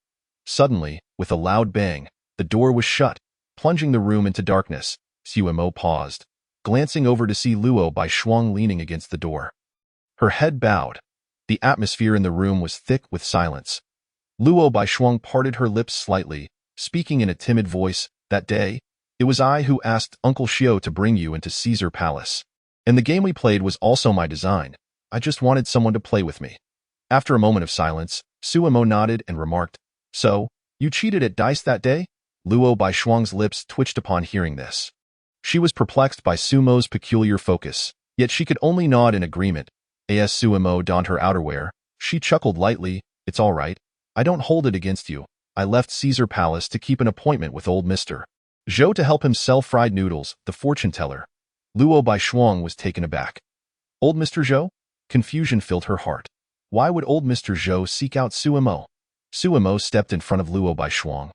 Suddenly, with a loud bang, the door was shut, plunging the room into darkness. Suemo paused, glancing over to see Luo Baishuang leaning against the door. Her head bowed. The atmosphere in the room was thick with silence. Luo Baishuang parted her lips slightly, speaking in a timid voice. "That day, it was I who asked Uncle Xiao to bring you into Caesar Palace. And the game we played was also my design. I just wanted someone to play with me." After a moment of silence, Suemo nodded and remarked, "So, you cheated at dice that day?" Luo Baishuang's lips twitched upon hearing this. She was perplexed by Sumo's peculiar focus, yet she could only nod in agreement. As Suemo donned her outerwear, she chuckled lightly, "It's all right. I don't hold it against you. I left Caesar Palace to keep an appointment with old Mr. Zhou to help him sell fried noodles, the fortune teller. Luo Baishuang was taken aback. Old Mr. Zhou? Confusion filled her heart. Why would old Mr. Zhou seek out Suemo? Suemo stepped in front of Luo Baishuang.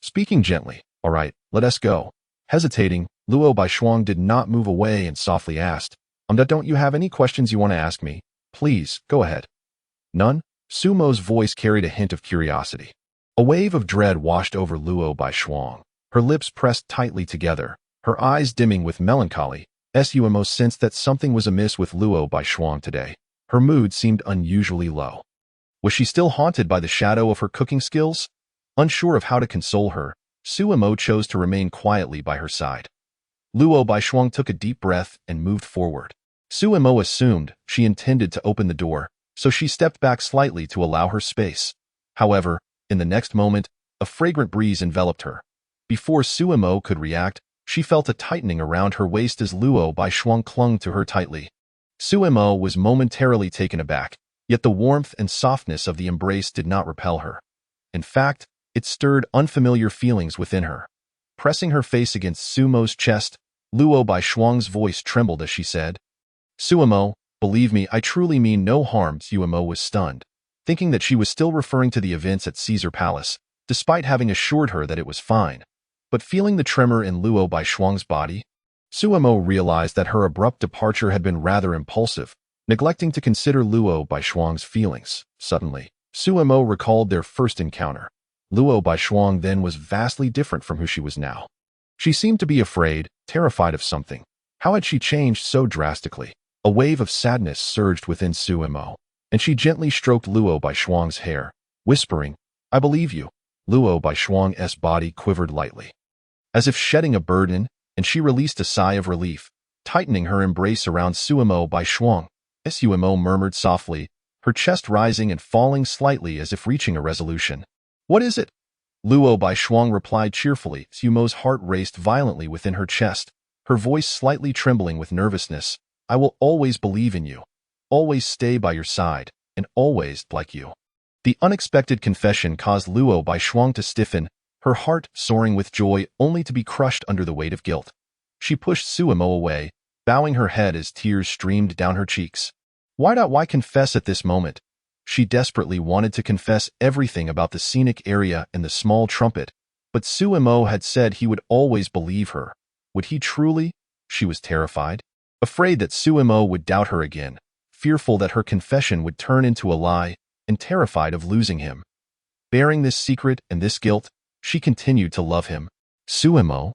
Speaking gently, all right, let us go. Hesitating, Luo Baishuang did not move away and softly asked, don't you have any questions you want to ask me? Please, go ahead. None? Sumo's voice carried a hint of curiosity. A wave of dread washed over Luo Baishuang. Her lips pressed tightly together, her eyes dimming with melancholy. Sumo sensed that something was amiss with Luo Baishuang today. Her mood seemed unusually low. Was she still haunted by the shadow of her cooking skills? Unsure of how to console her, Suemo chose to remain quietly by her side. Luo Baishuang took a deep breath and moved forward. Suemo assumed she intended to open the door, so she stepped back slightly to allow her space. However, in the next moment, a fragrant breeze enveloped her. Before Suemo could react, she felt a tightening around her waist as Luo Baishuang clung to her tightly. Suemo was momentarily taken aback, yet the warmth and softness of the embrace did not repel her. In fact, it stirred unfamiliar feelings within her. Pressing her face against Sumo's chest, Luo Baishuang's voice trembled as she said, Suemo, believe me, I truly mean no harm. Suemo was stunned, thinking that she was still referring to the events at Caesar Palace, despite having assured her that it was fine. But feeling the tremor in Luo Baishuang's body, Suemo realized that her abrupt departure had been rather impulsive, neglecting to consider Luo Baishuang's feelings. Suddenly, Suemo recalled their first encounter. Luo Baishuang then was vastly different from who she was now. She seemed to be afraid, terrified of something. How had she changed so drastically? A wave of sadness surged within Suemo, and she gently stroked Luo Baishuang's hair, whispering, I believe you. Luo Baishuang's body quivered lightly, as if shedding a burden, and she released a sigh of relief, tightening her embrace around Suemo Baishuang. Suemo murmured softly, her chest rising and falling slightly as if reaching a resolution. What is it? Luo Baishuang replied cheerfully. Suemo's heart raced violently within her chest, her voice slightly trembling with nervousness. I will always believe in you, always stay by your side, and always like you. The unexpected confession caused Luo Baishuang to stiffen, her heart soaring with joy only to be crushed under the weight of guilt. She pushed Suemo away, bowing her head as tears streamed down her cheeks. Why confess at this moment? She desperately wanted to confess everything about the scenic area and the small trumpet, but Suemo had said he would always believe her. Would he truly? She was terrified, afraid that Suemo would doubt her again, fearful that her confession would turn into a lie, and terrified of losing him. Bearing this secret and this guilt, she continued to love him. Suemo,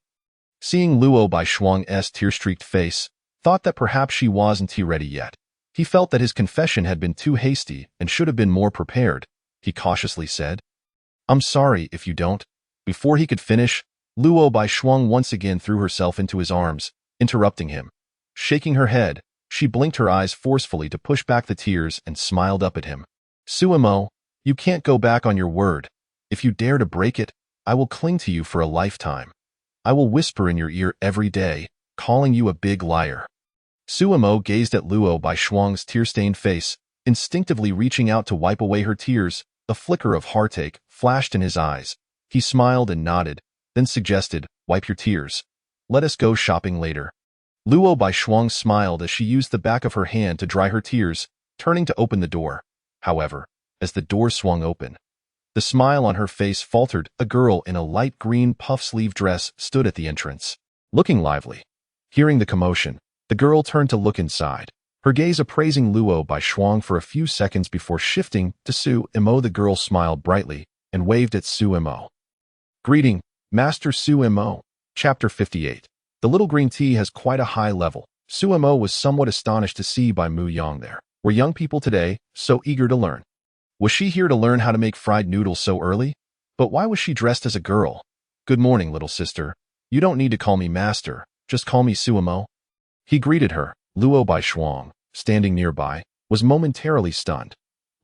seeing Luo Baishuang's tear-streaked face, thought that perhaps she wasn't ready yet. He felt that his confession had been too hasty and should have been more prepared, he cautiously said. I'm sorry if you don't. Before he could finish, Luo Baishuang once again threw herself into his arms, interrupting him. Shaking her head, she blinked her eyes forcefully to push back the tears and smiled up at him. Suemo, you can't go back on your word. If you dare to break it, I will cling to you for a lifetime. I will whisper in your ear every day, calling you a big liar. Suemo gazed at Luo Baishuang's tear-stained face, instinctively reaching out to wipe away her tears. A flicker of heartache flashed in his eyes. He smiled and nodded, then suggested, wipe your tears. Let us go shopping later. Luo Baishuang smiled as she used the back of her hand to dry her tears, turning to open the door. However, as the door swung open, the smile on her face faltered. A girl in a light green puff-sleeve dress stood at the entrance, looking lively. Hearing the commotion, the girl turned to look inside, her gaze appraising Luo Baishuang for a few seconds before shifting to Suemo. The girl smiled brightly and waved at Suemo. Greeting, Master Suemo. Chapter 58. The little green tea has quite a high level. Suemo was somewhat astonished to see Bai Mu Yang there. Were young people today so eager to learn? Was she here to learn how to make fried noodles so early? But why was she dressed as a girl? Good morning, little sister. You don't need to call me master, just call me Suemo. He greeted her. Luo Baishuang, standing nearby, was momentarily stunned.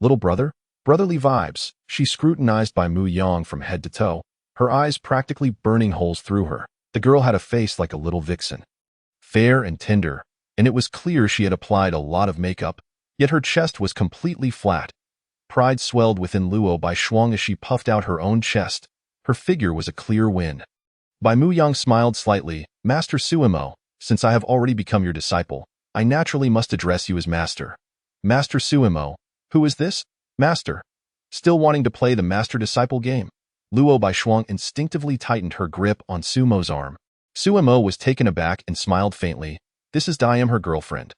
Little brother? Brotherly vibes. She scrutinized Bai Mu Yang from head to toe, her eyes practically burning holes through her. The girl had a face like a little vixen, fair and tender, and it was clear she had applied a lot of makeup, yet her chest was completely flat. Pride swelled within Luo Baishuang as she puffed out her own chest. Her figure was a clear win. Bai Muyang smiled slightly. Master Suimo, since I have already become your disciple, I naturally must address you as Master. Master Suimo, who is this? Master. Still wanting to play the master-disciple game? Luo Baishuang instinctively tightened her grip on Sumo's arm. Suimo was taken aback and smiled faintly. This is Diem, her girlfriend.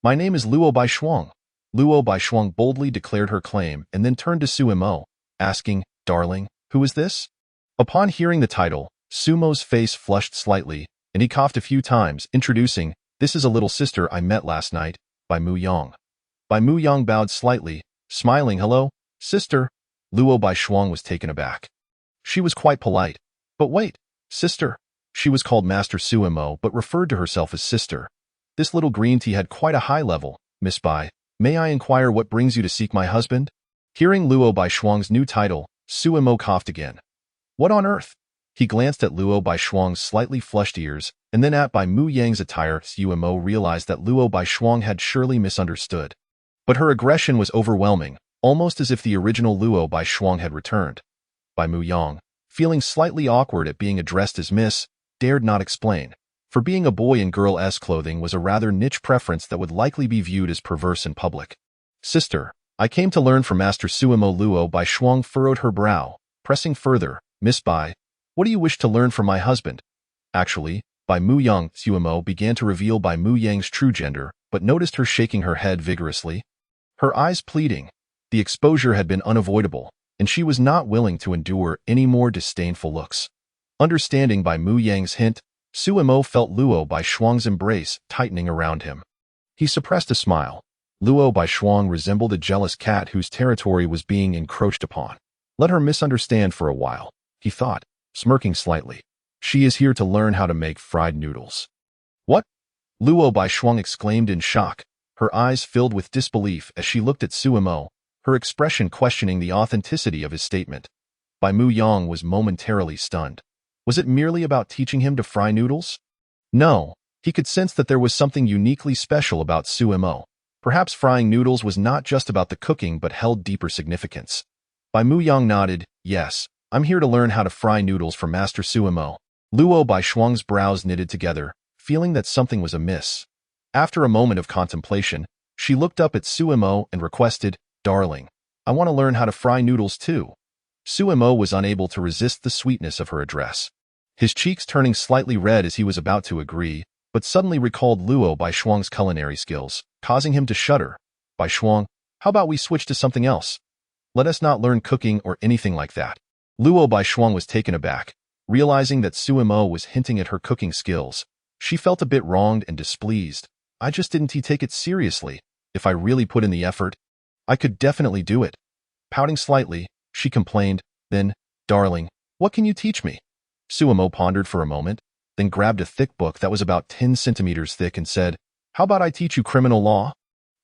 My name is Luo Baishuang. Luo Baishuang boldly declared her claim and then turned to Suimo, asking, Darling, who is this? Upon hearing the title, Sumo's face flushed slightly, and he coughed a few times, introducing, This is a little sister I met last night, Bai Muyang. Bai Muyang bowed slightly, smiling, Hello, sister. Luo Baishuang was taken aback. She was quite polite. But wait, sister. She was called Master Suimo but referred to herself as sister. This little green tea had quite a high level. Miss Bai, may I inquire what brings you to seek my husband? Hearing Luo Baishuang's new title, Suimo coughed again. What on earth? He glanced at Luo Baishuang's slightly flushed ears, and then at Bai Muyang's attire. Suimo realized that Luo Baishuang had surely misunderstood. But her aggression was overwhelming, almost as if the original Luo Baishuang had returned. Bai Muyang, feeling slightly awkward at being addressed as Miss, dared not explain. For being a boy in girl-esque clothing was a rather niche preference that would likely be viewed as perverse in public. Sister, I came to learn from Master Suimo. Luo Baishuang furrowed her brow, pressing further. Miss Bai, what do you wish to learn from my husband? Actually, Bai Muyang. Suimo began to reveal Bai Muyang's true gender, but noticed her shaking her head vigorously. Her eyes pleading. The exposure had been unavoidable, and she was not willing to endure any more disdainful looks. Understanding Bai Muyang's hint, Suimo felt Luo Baishuang's embrace tightening around him. He suppressed a smile. Luo Baishuang resembled a jealous cat whose territory was being encroached upon. Let her misunderstand for a while, he thought, smirking slightly. She is here to learn how to make fried noodles. What? Luo Baishuang exclaimed in shock, her eyes filled with disbelief as she looked at Suimo, her expression questioning the authenticity of his statement. Bai Muyang was momentarily stunned. Was it merely about teaching him to fry noodles? No, he could sense that there was something uniquely special about Suimo. Perhaps frying noodles was not just about the cooking but held deeper significance. Bai Muyang nodded, Yes, I'm here to learn how to fry noodles from Master Suimo. Luo Baishuang's brows knitted together, feeling that something was amiss. After a moment of contemplation, she looked up at Suimo and requested, Darling, I want to learn how to fry noodles too. Suimo was unable to resist the sweetness of her address. His cheeks turning slightly red as he was about to agree, but suddenly recalled Luo Baishuang's culinary skills, causing him to shudder. Baishuang, how about we switch to something else? Let us not learn cooking or anything like that. Luo Baishuang was taken aback, realizing that Suimo was hinting at her cooking skills. She felt a bit wronged and displeased. I just didn't take it seriously. If I really put in the effort, I could definitely do it. Pouting slightly, she complained, then, Darling, what can you teach me? Suimo pondered for a moment, then grabbed a thick book that was about 10 centimeters thick and said, How about I teach you criminal law?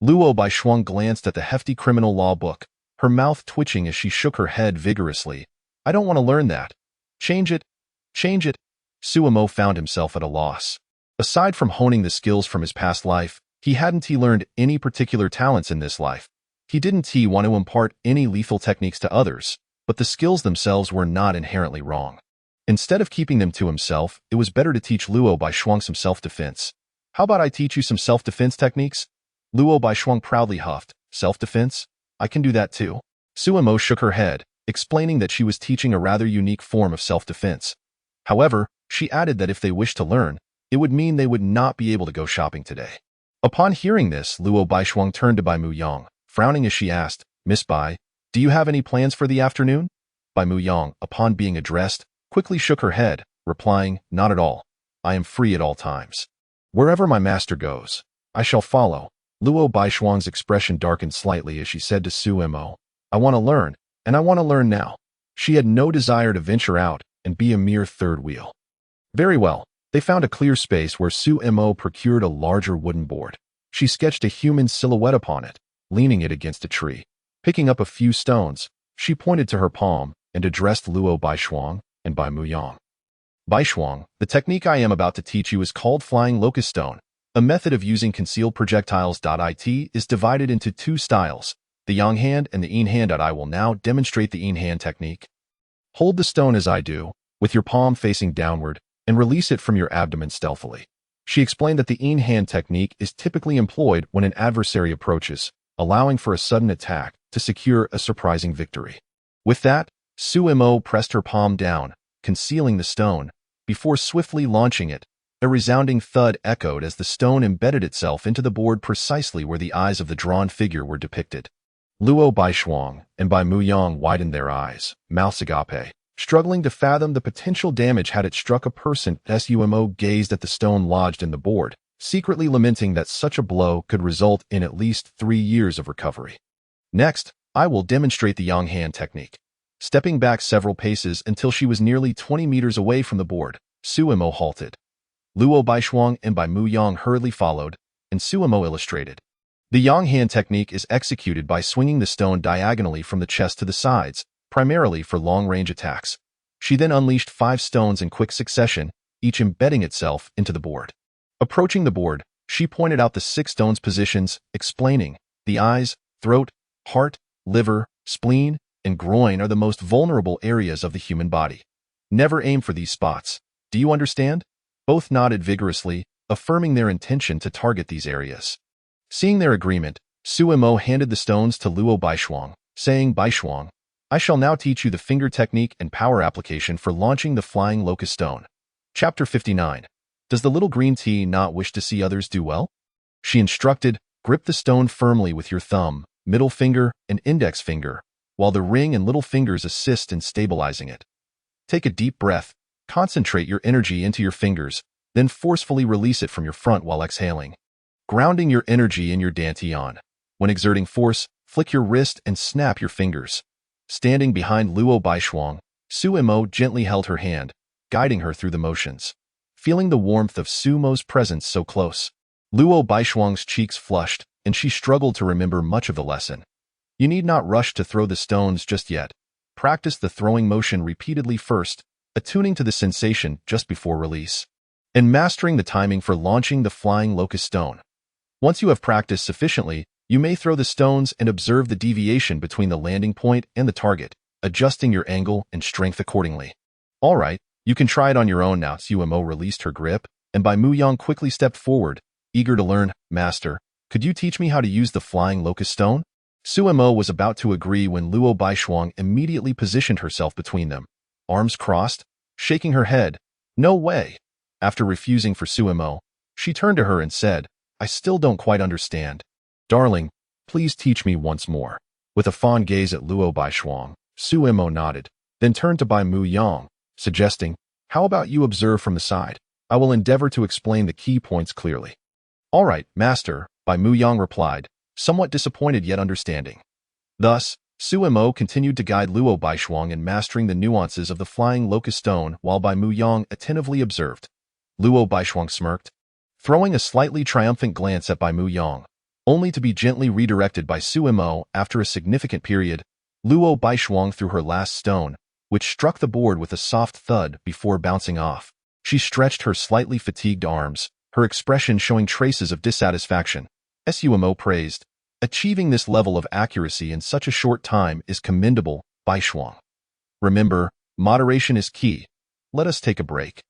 Luo Baishuang glanced at the hefty criminal law book, her mouth twitching as she shook her head vigorously. I don't want to learn that. Change it. Change it. Suimo found himself at a loss. Aside from honing the skills from his past life, he hadn't learned any particular talents in this life. He didn't want to impart any lethal techniques to others, but the skills themselves were not inherently wrong. Instead of keeping them to himself, it was better to teach Luo Baishuang some self-defense. How about I teach you some self-defense techniques? Luo Baishuang proudly huffed. Self-defense? I can do that too. Suimo shook her head, explaining that she was teaching a rather unique form of self-defense. However, she added that if they wished to learn, it would mean they would not be able to go shopping today. Upon hearing this, Luo Baishuang turned to Bai Muyang, frowning as she asked, Miss Bai, do you have any plans for the afternoon? Bai Muyang, upon being addressed, quickly shook her head, replying, Not at all. I am free at all times. Wherever my master goes, I shall follow. Luo Baishuang's expression darkened slightly as she said to Suimo, I want to learn, and I want to learn now. She had no desire to venture out and be a mere third wheel. Very well. They found a clear space where Suimo procured a larger wooden board. She sketched a human silhouette upon it, leaning it against a tree. Picking up a few stones, she pointed to her palm and addressed Luo Baishuang and Bai Muyang. Baishuang, the technique I am about to teach you is called Flying Locust Stone. A method of using concealed projectiles. It is divided into two styles. the yang hand and the yin hand. I will now demonstrate the yin hand technique. Hold the stone as I do, with your palm facing downward, and release it from your abdomen stealthily. She explained that the yin hand technique is typically employed when an adversary approaches, allowing for a sudden attack to secure a surprising victory. With that, Su Mo pressed her palm down, concealing the stone, before swiftly launching it. A resounding thud echoed as the stone embedded itself into the board precisely where the eyes of the drawn figure were depicted. Luo Baishuang and Bai Muyang widened their eyes, mouths agape, struggling to fathom the potential damage had it struck a person. Sumo gazed at the stone lodged in the board, secretly lamenting that such a blow could result in at least 3 years of recovery. Next, I will demonstrate the yang hand technique. Stepping back several paces until she was nearly 20 meters away from the board, Sumo halted. Luo Baishuang and Bai Muyang hurriedly followed, and Sumo illustrated. The yang hand technique is executed by swinging the stone diagonally from the chest to the sides, primarily for long-range attacks. She then unleashed 5 stones in quick succession, each embedding itself into the board. Approaching the board, she pointed out the 6 stones' positions, explaining, the eyes, throat, heart, liver, spleen, and groin are the most vulnerable areas of the human body. Never aim for these spots. Do you understand? Both nodded vigorously, affirming their intention to target these areas. Seeing their agreement, Sumo handed the stones to Luo Baishuang, saying, Baishuang, I shall now teach you the finger technique and power application for launching the flying locust stone. Chapter 59. Does the little green tea not wish to see others do well? She instructed, grip the stone firmly with your thumb, middle finger, and index finger, while the ring and little fingers assist in stabilizing it. Take a deep breath. Concentrate your energy into your fingers, then forcefully release it from your front while exhaling. Grounding your energy in your dantian. When exerting force, flick your wrist and snap your fingers. Standing behind Luo Baishuang, Sumo gently held her hand, guiding her through the motions. Feeling the warmth of Sumo's presence so close, Luo Baishuang's cheeks flushed, and she struggled to remember much of the lesson. You need not rush to throw the stones just yet. Practice the throwing motion repeatedly first, attuning to the sensation just before release, and mastering the timing for launching the flying locust stone. Once you have practiced sufficiently, you may throw the stones and observe the deviation between the landing point and the target, adjusting your angle and strength accordingly. All right, you can try it on your own now. Sumo released her grip, and Bai Muyang quickly stepped forward, eager to learn. Master, could you teach me how to use the flying locust stone? Sumo was about to agree when Luo Baishuang immediately positioned herself between them, arms crossed, shaking her head. No way. After refusing for Sumo, she turned to her and said, I still don't quite understand. Darling, please teach me once more. With a fond gaze at Luo Baishuang, Sumo nodded, then turned to Bai Muyang, suggesting, how about you observe from the side? I will endeavor to explain the key points clearly. All right, master, Bai Muyang replied, somewhat disappointed yet understanding. Thus, Sumo continued to guide Luo Baishuang in mastering the nuances of the flying locust stone while Bai Muyang attentively observed. Luo Baishuang smirked, throwing a slightly triumphant glance at Bai Muyang, only to be gently redirected by Sumo. After a significant period, Luo Baishuang threw her last stone, which struck the board with a soft thud before bouncing off. She stretched her slightly fatigued arms, her expression showing traces of dissatisfaction. Sumo praised, achieving this level of accuracy in such a short time is commendable, Baishuang. Remember, moderation is key. Let us take a break.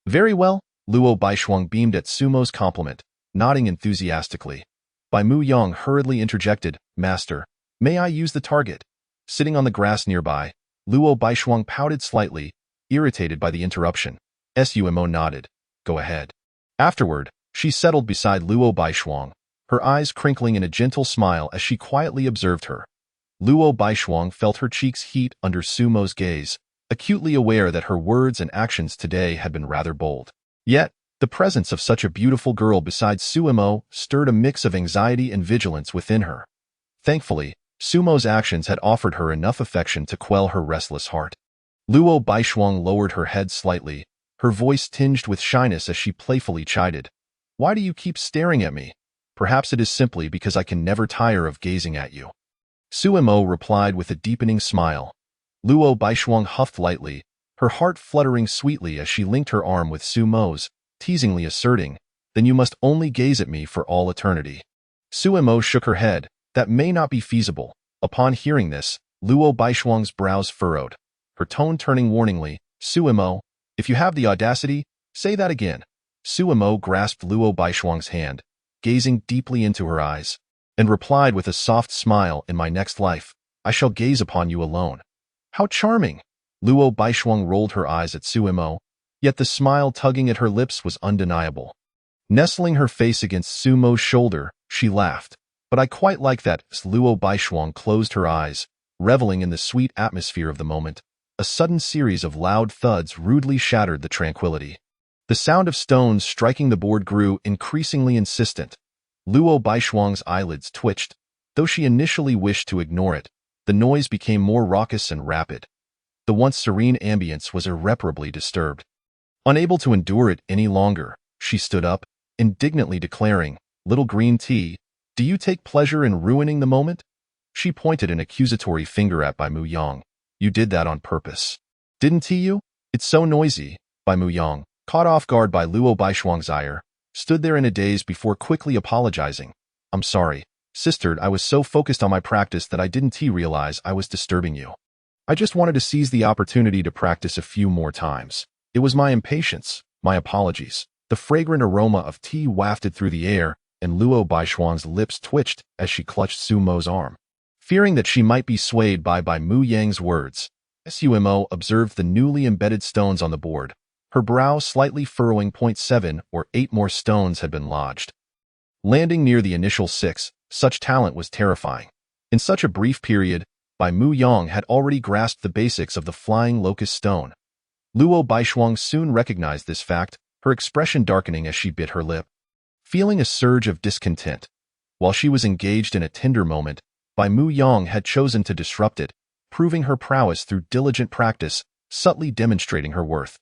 Very well, Luo Baishuang beamed at Sumo's compliment, nodding enthusiastically. Bai Muyang hurriedly interjected, Master, may I use the target? Sitting on the grass nearby, Luo Baishuang pouted slightly, irritated by the interruption. Sumo nodded. Go ahead. Afterward, she settled beside Luo Baishuang, her eyes crinkling in a gentle smile as she quietly observed her. Luo Baishuang felt her cheeks heat under Sumo's gaze, acutely aware that her words and actions today had been rather bold. Yet, the presence of such a beautiful girl beside Sumo stirred a mix of anxiety and vigilance within her. Thankfully, Sumo's actions had offered her enough affection to quell her restless heart. Luo Baishuang lowered her head slightly, her voice tinged with shyness as she playfully chided. Why do you keep staring at me? Perhaps it is simply because I can never tire of gazing at you. Sumo replied with a deepening smile. Luo Baishuang huffed lightly, her heart fluttering sweetly as she linked her arm with Sumo's, teasingly asserting, then you must only gaze at me for all eternity. Sumo shook her head. That may not be feasible. Upon hearing this, Luo Baishuang's brows furrowed, her tone turning warningly. Suimo, if you have the audacity, say that again. Suimo grasped Luo Baishuang's hand, gazing deeply into her eyes, and replied with a soft smile, in my next life, I shall gaze upon you alone. How charming! Luo Baishuang rolled her eyes at Suimo, yet the smile tugging at her lips was undeniable. Nestling her face against Sumo's shoulder, she laughed. But I quite like that. Luo Baishuang closed her eyes, reveling in the sweet atmosphere of the moment. A sudden series of loud thuds rudely shattered the tranquility. The sound of stones striking the board grew increasingly insistent. Luo Baishuang's eyelids twitched. Though she initially wished to ignore it, the noise became more raucous and rapid. The once serene ambience was irreparably disturbed. Unable to endure it any longer, she stood up, indignantly declaring, Little green tea, do you take pleasure in ruining the moment? She pointed an accusatory finger at Bai Mu Yang. You did that on purpose. Didn't you? It's so noisy. Bai Mu Yang, caught off guard by Luo Baishuang's ire, stood there in a daze before quickly apologizing. I'm sorry, sister, I was so focused on my practice that I didn't realize I was disturbing you. I just wanted to seize the opportunity to practice a few more times. It was my impatience. My apologies. The fragrant aroma of tea wafted through the air, and Luo Baishuang's lips twitched as she clutched Sumo's arm. Fearing that she might be swayed by Bai Mu Yang's words, Sumo observed the newly embedded stones on the board, her brow slightly furrowing. 7 or 8 more stones had been lodged. Landing near the initial 6, such talent was terrifying. In such a brief period, Bai Mu Yang had already grasped the basics of the flying locust stone. Luo Baishuang soon recognized this fact, her expression darkening as she bit her lip. Feeling a surge of discontent, while she was engaged in a tender moment, Bai Mu Yang had chosen to disrupt it, proving her prowess through diligent practice, subtly demonstrating her worth.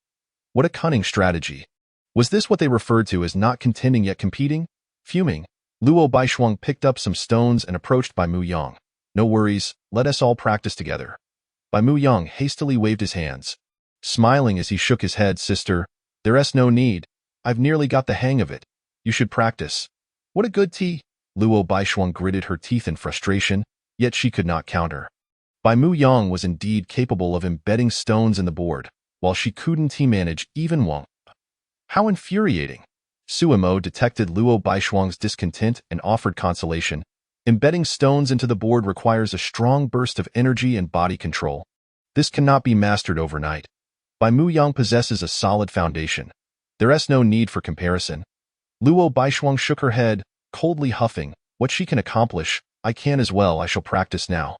What a cunning strategy. Was this what they referred to as not contending yet competing? Fuming, Luo Baishuang picked up some stones and approached Bai Mu Yang. No worries, let us all practice together. Bai Mu Yang hastily waved his hands, smiling as he shook his head. Sister, there's no need. I've nearly got the hang of it. You should practice. What a good tea. Luo Baishuang gritted her teeth in frustration, yet she could not counter. Bai Mu Yang was indeed capable of embedding stones in the board, while she couldn't manage even one. How infuriating! Suimo detected Luo Baishuang's discontent and offered consolation. Embedding stones into the board requires a strong burst of energy and body control. This cannot be mastered overnight. Bai Mu Yang possesses a solid foundation. There's no need for comparison. Luo Baishuang shook her head, coldly huffing, what she can accomplish, I can as well. I shall practice now.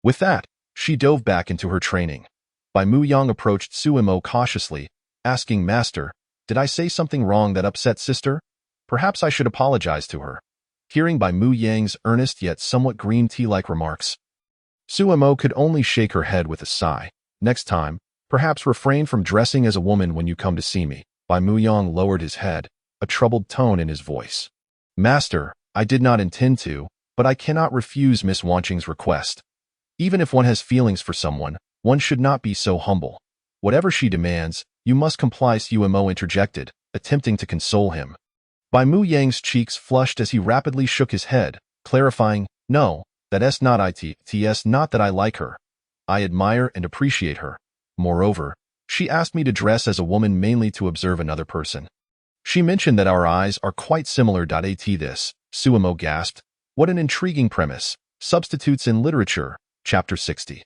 With that, she dove back into her training. Bai Mu Yang approached Suimo cautiously, asking, Master, did I say something wrong that upset sister? Perhaps I should apologize to her. Hearing Bai Mu Yang's earnest yet somewhat green tea-like remarks, Suimo could only shake her head with a sigh. Next time, perhaps refrain from dressing as a woman when you come to see me. Bai Mu Yang lowered his head, a troubled tone in his voice. Master, I did not intend to, but I cannot refuse Miss Wanqing's request. Even if one has feelings for someone, one should not be so humble. Whatever she demands, you must comply. Suimo interjected, attempting to console him. Bai Mu Yang's cheeks flushed as he rapidly shook his head, clarifying, No, that's not it's not that I like her. I admire and appreciate her. Moreover, she asked me to dress as a woman mainly to observe another person. She mentioned that our eyes are quite similar. At this, Suimo gasped. What an intriguing premise. Substitutes in Literature, Chapter 60.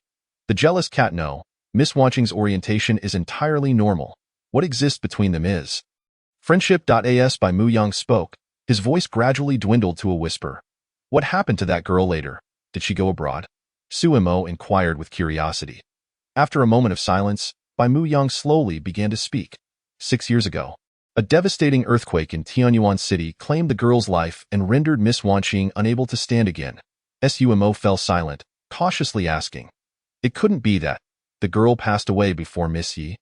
The jealous cat. No, Miss Wanqing's orientation is entirely normal. What exists between them is friendship. As Bai Mu Yang spoke, his voice gradually dwindled to a whisper. What happened to that girl later? Did she go abroad? Suimo inquired with curiosity. After a moment of silence, Bai Mu Yang slowly began to speak. 6 years ago, a devastating earthquake in Tianyuan City claimed the girl's life and rendered Miss Wanqing unable to stand again. Suimo fell silent, cautiously asking, It couldn't be that the girl passed away before Miss Yi?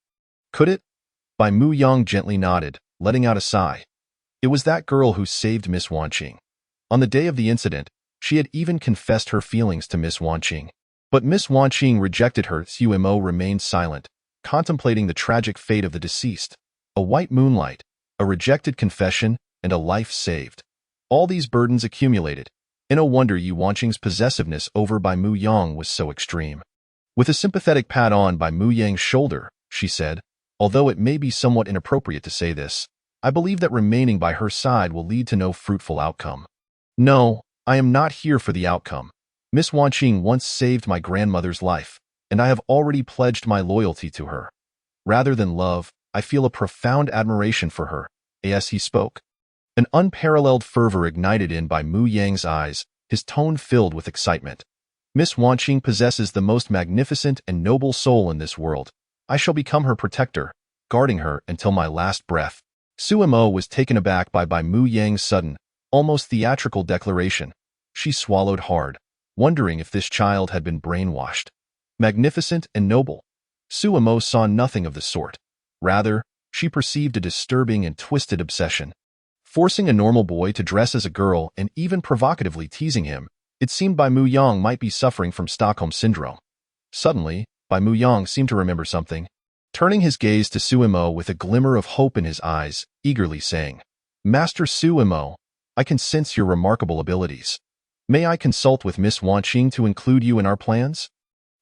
Could it? Bai Mu Yang gently nodded, letting out a sigh. It was that girl who saved Miss Wanqing. On the day of the incident, she had even confessed her feelings to Miss Wanqing. But Miss Wanqing rejected her. Suimo remained silent, contemplating the tragic fate of the deceased. A white moonlight, a rejected confession, and a life saved. All these burdens accumulated, No wonder Yu Wanqing's possessiveness over Bai Mu Yang was so extreme. With a sympathetic pat on Bai Mu Yang's shoulder, she said, although it may be somewhat inappropriate to say this, I believe that remaining by her side will lead to no fruitful outcome. No, I am not here for the outcome. Miss Wanqing once saved my grandmother's life, and I have already pledged my loyalty to her. Rather than love, I feel a profound admiration for her, as he spoke. An unparalleled fervor ignited in Bai Mu Yang's eyes, his tone filled with excitement. Miss Wanqing possesses the most magnificent and noble soul in this world. I shall become her protector, guarding her until my last breath. Su Mo was taken aback by Bai Mu Yang's sudden, almost theatrical declaration. She swallowed hard, wondering if this child had been brainwashed. Magnificent and noble. Su Mo saw nothing of the sort. Rather, she perceived a disturbing and twisted obsession. Forcing a normal boy to dress as a girl and even provocatively teasing him, it seemed Bai Mu Yang might be suffering from Stockholm Syndrome. Suddenly, Bai Mu Yang seemed to remember something, turning his gaze to Su Mo with a glimmer of hope in his eyes, eagerly saying, Master Su Mo, I can sense your remarkable abilities. May I consult with Miss Wanqing to include you in our plans?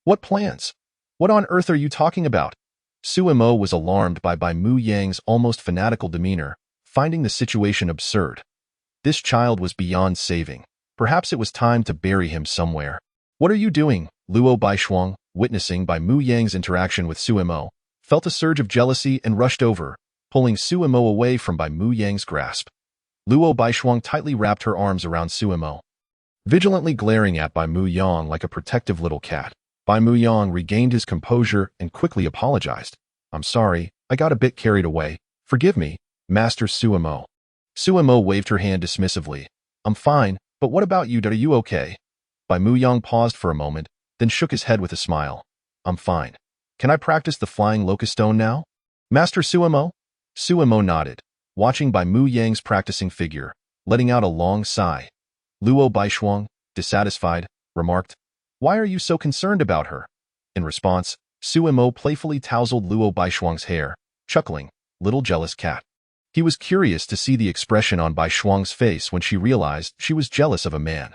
What plans? What on earth are you talking about? Su Mo was alarmed by Bai Mu Yang's almost fanatical demeanor, finding the situation absurd. This child was beyond saving. Perhaps it was time to bury him somewhere. What are you doing? Luo Baishuang, witnessing Bai Mu Yang's interaction with Su Mo, felt a surge of jealousy and rushed over, pulling Su Mo away from Bai Mu Yang's grasp. Luo Baishuang tightly wrapped her arms around Su Mo, vigilantly glaring at Bai Mu Yang like a protective little cat. Bai Mu Yang regained his composure and quickly apologized. I'm sorry, I got a bit carried away. Forgive me, Master Su Mo. Su Mo waved her hand dismissively. I'm fine, but what about you? Are you okay? Bai Mu Yang paused for a moment, then shook his head with a smile. I'm fine. Can I practice the flying locust stone now? Master Su Mo? Su Mo nodded, watching Bai Mu Yang's practicing figure, letting out a long sigh. Luo Baishuang, dissatisfied, remarked, Why are you so concerned about her? In response, Su Mo playfully tousled Luo Baishuang's hair, chuckling, little jealous cat. He was curious to see the expression on Baishuang's face when she realized she was jealous of a man.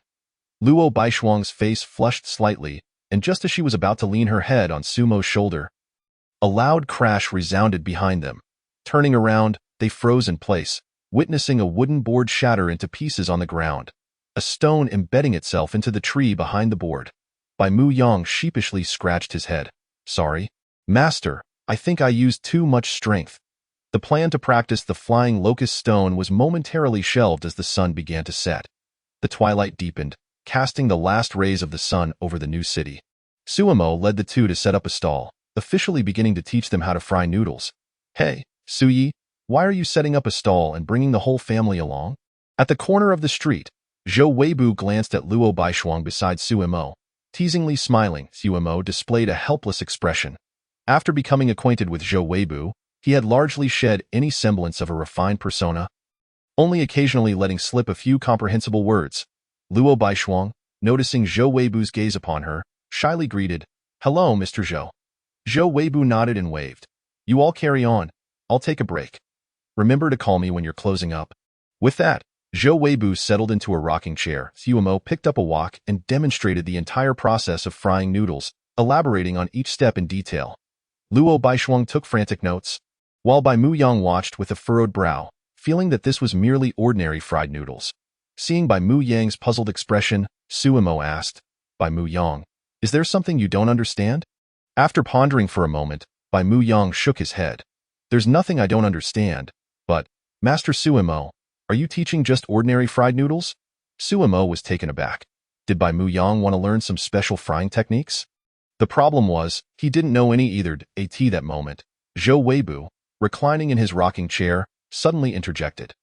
Luo Baishuang's face flushed slightly, and just as she was about to lean her head on Su Mo's shoulder, a loud crash resounded behind them. Turning around, they froze in place, witnessing a wooden board shatter into pieces on the ground, a stone embedding itself into the tree behind the board. Bai Mu Yang sheepishly scratched his head. Sorry, Master, I think I used too much strength. The plan to practice the flying locust stone was momentarily shelved as the sun began to set. The twilight deepened, casting the last rays of the sun over the new city. Su Mo led the two to set up a stall, officially beginning to teach them how to fry noodles. Hey, Su Yi, why are you setting up a stall and bringing the whole family along? At the corner of the street, Zhou Weibu glanced at Luo Baishuang beside Su Mo. Teasingly smiling, Su Mo displayed a helpless expression. After becoming acquainted with Zhou Weibu, he had largely shed any semblance of a refined persona, only occasionally letting slip a few comprehensible words. Luo Baishuang, noticing Zhou Weibu's gaze upon her, shyly greeted, Hello, Mr. Zhou. Zhou Weibu nodded and waved. You all carry on. I'll take a break. Remember to call me when you're closing up. With that, Zhou Weibu settled into a rocking chair. Su Mo picked up a wok and demonstrated the entire process of frying noodles, elaborating on each step in detail. Luo Baishuang took frantic notes, while Bai Mu Yang watched with a furrowed brow, feeling that this was merely ordinary fried noodles. Seeing Bai Mu Yang's puzzled expression, Su Mo asked, Bai Mu Yang, is there something you don't understand? After pondering for a moment, Bai Mu Yang shook his head. There's nothing I don't understand, but, Master Su Mo, are you teaching just ordinary fried noodles? Su Mo was taken aback. Did Bai Mu Yang want to learn some special frying techniques? The problem was, he didn't know any either. At that moment, Zhou Weibu, reclining in his rocking chair, suddenly interjected.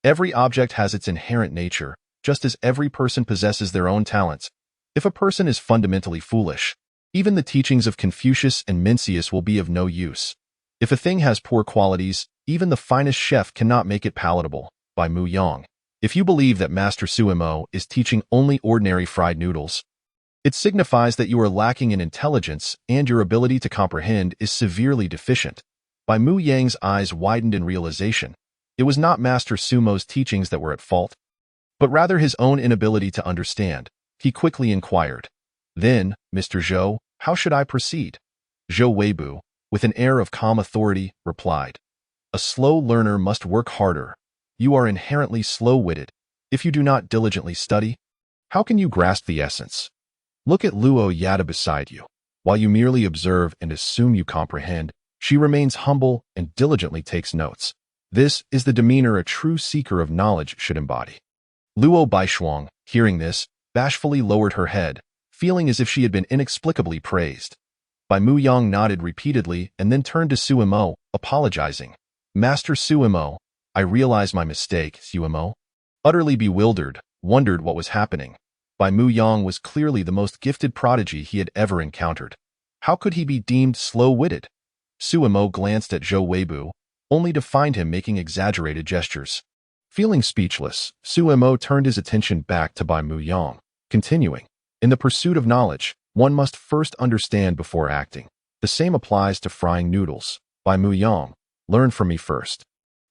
Every object has its inherent nature, just as every person possesses their own talents. If a person is fundamentally foolish, even the teachings of Confucius and Mencius will be of no use. If a thing has poor qualities, even the finest chef cannot make it palatable. Bai Mu Yang, if you believe that Master Su Mo is teaching only ordinary fried noodles, it signifies that you are lacking in intelligence and your ability to comprehend is severely deficient. Bai Mu Yang's eyes widened in realization. It was not Master Su Mo's teachings that were at fault. but rather his own inability to understand. He quickly inquired, "Then, Mr. Zhou, how should I proceed?" Zhou Weibu, with an air of calm authority, replied, "A slow learner must work harder. You are inherently slow-witted. If you do not diligently study, how can you grasp the essence? Look at Luo Yada beside you. While you merely observe and assume you comprehend, she remains humble and diligently takes notes. This is the demeanor a true seeker of knowledge should embody." Luo Baishuang, hearing this, bashfully lowered her head, feeling as if she had been inexplicably praised. Bai Muyang nodded repeatedly and then turned to Suimo, apologizing. "Master Suimo, I realize my mistake." Suimo, utterly bewildered, wondered what was happening. Bai Muyang was clearly the most gifted prodigy he had ever encountered. How could he be deemed slow-witted? Suimo glanced at Zhou Weibu, only to find him making exaggerated gestures. Feeling speechless, Suimo turned his attention back to Bai Muyang, continuing, "In the pursuit of knowledge, one must first understand before acting. The same applies to frying noodles. Bai Muyang, learn from me first.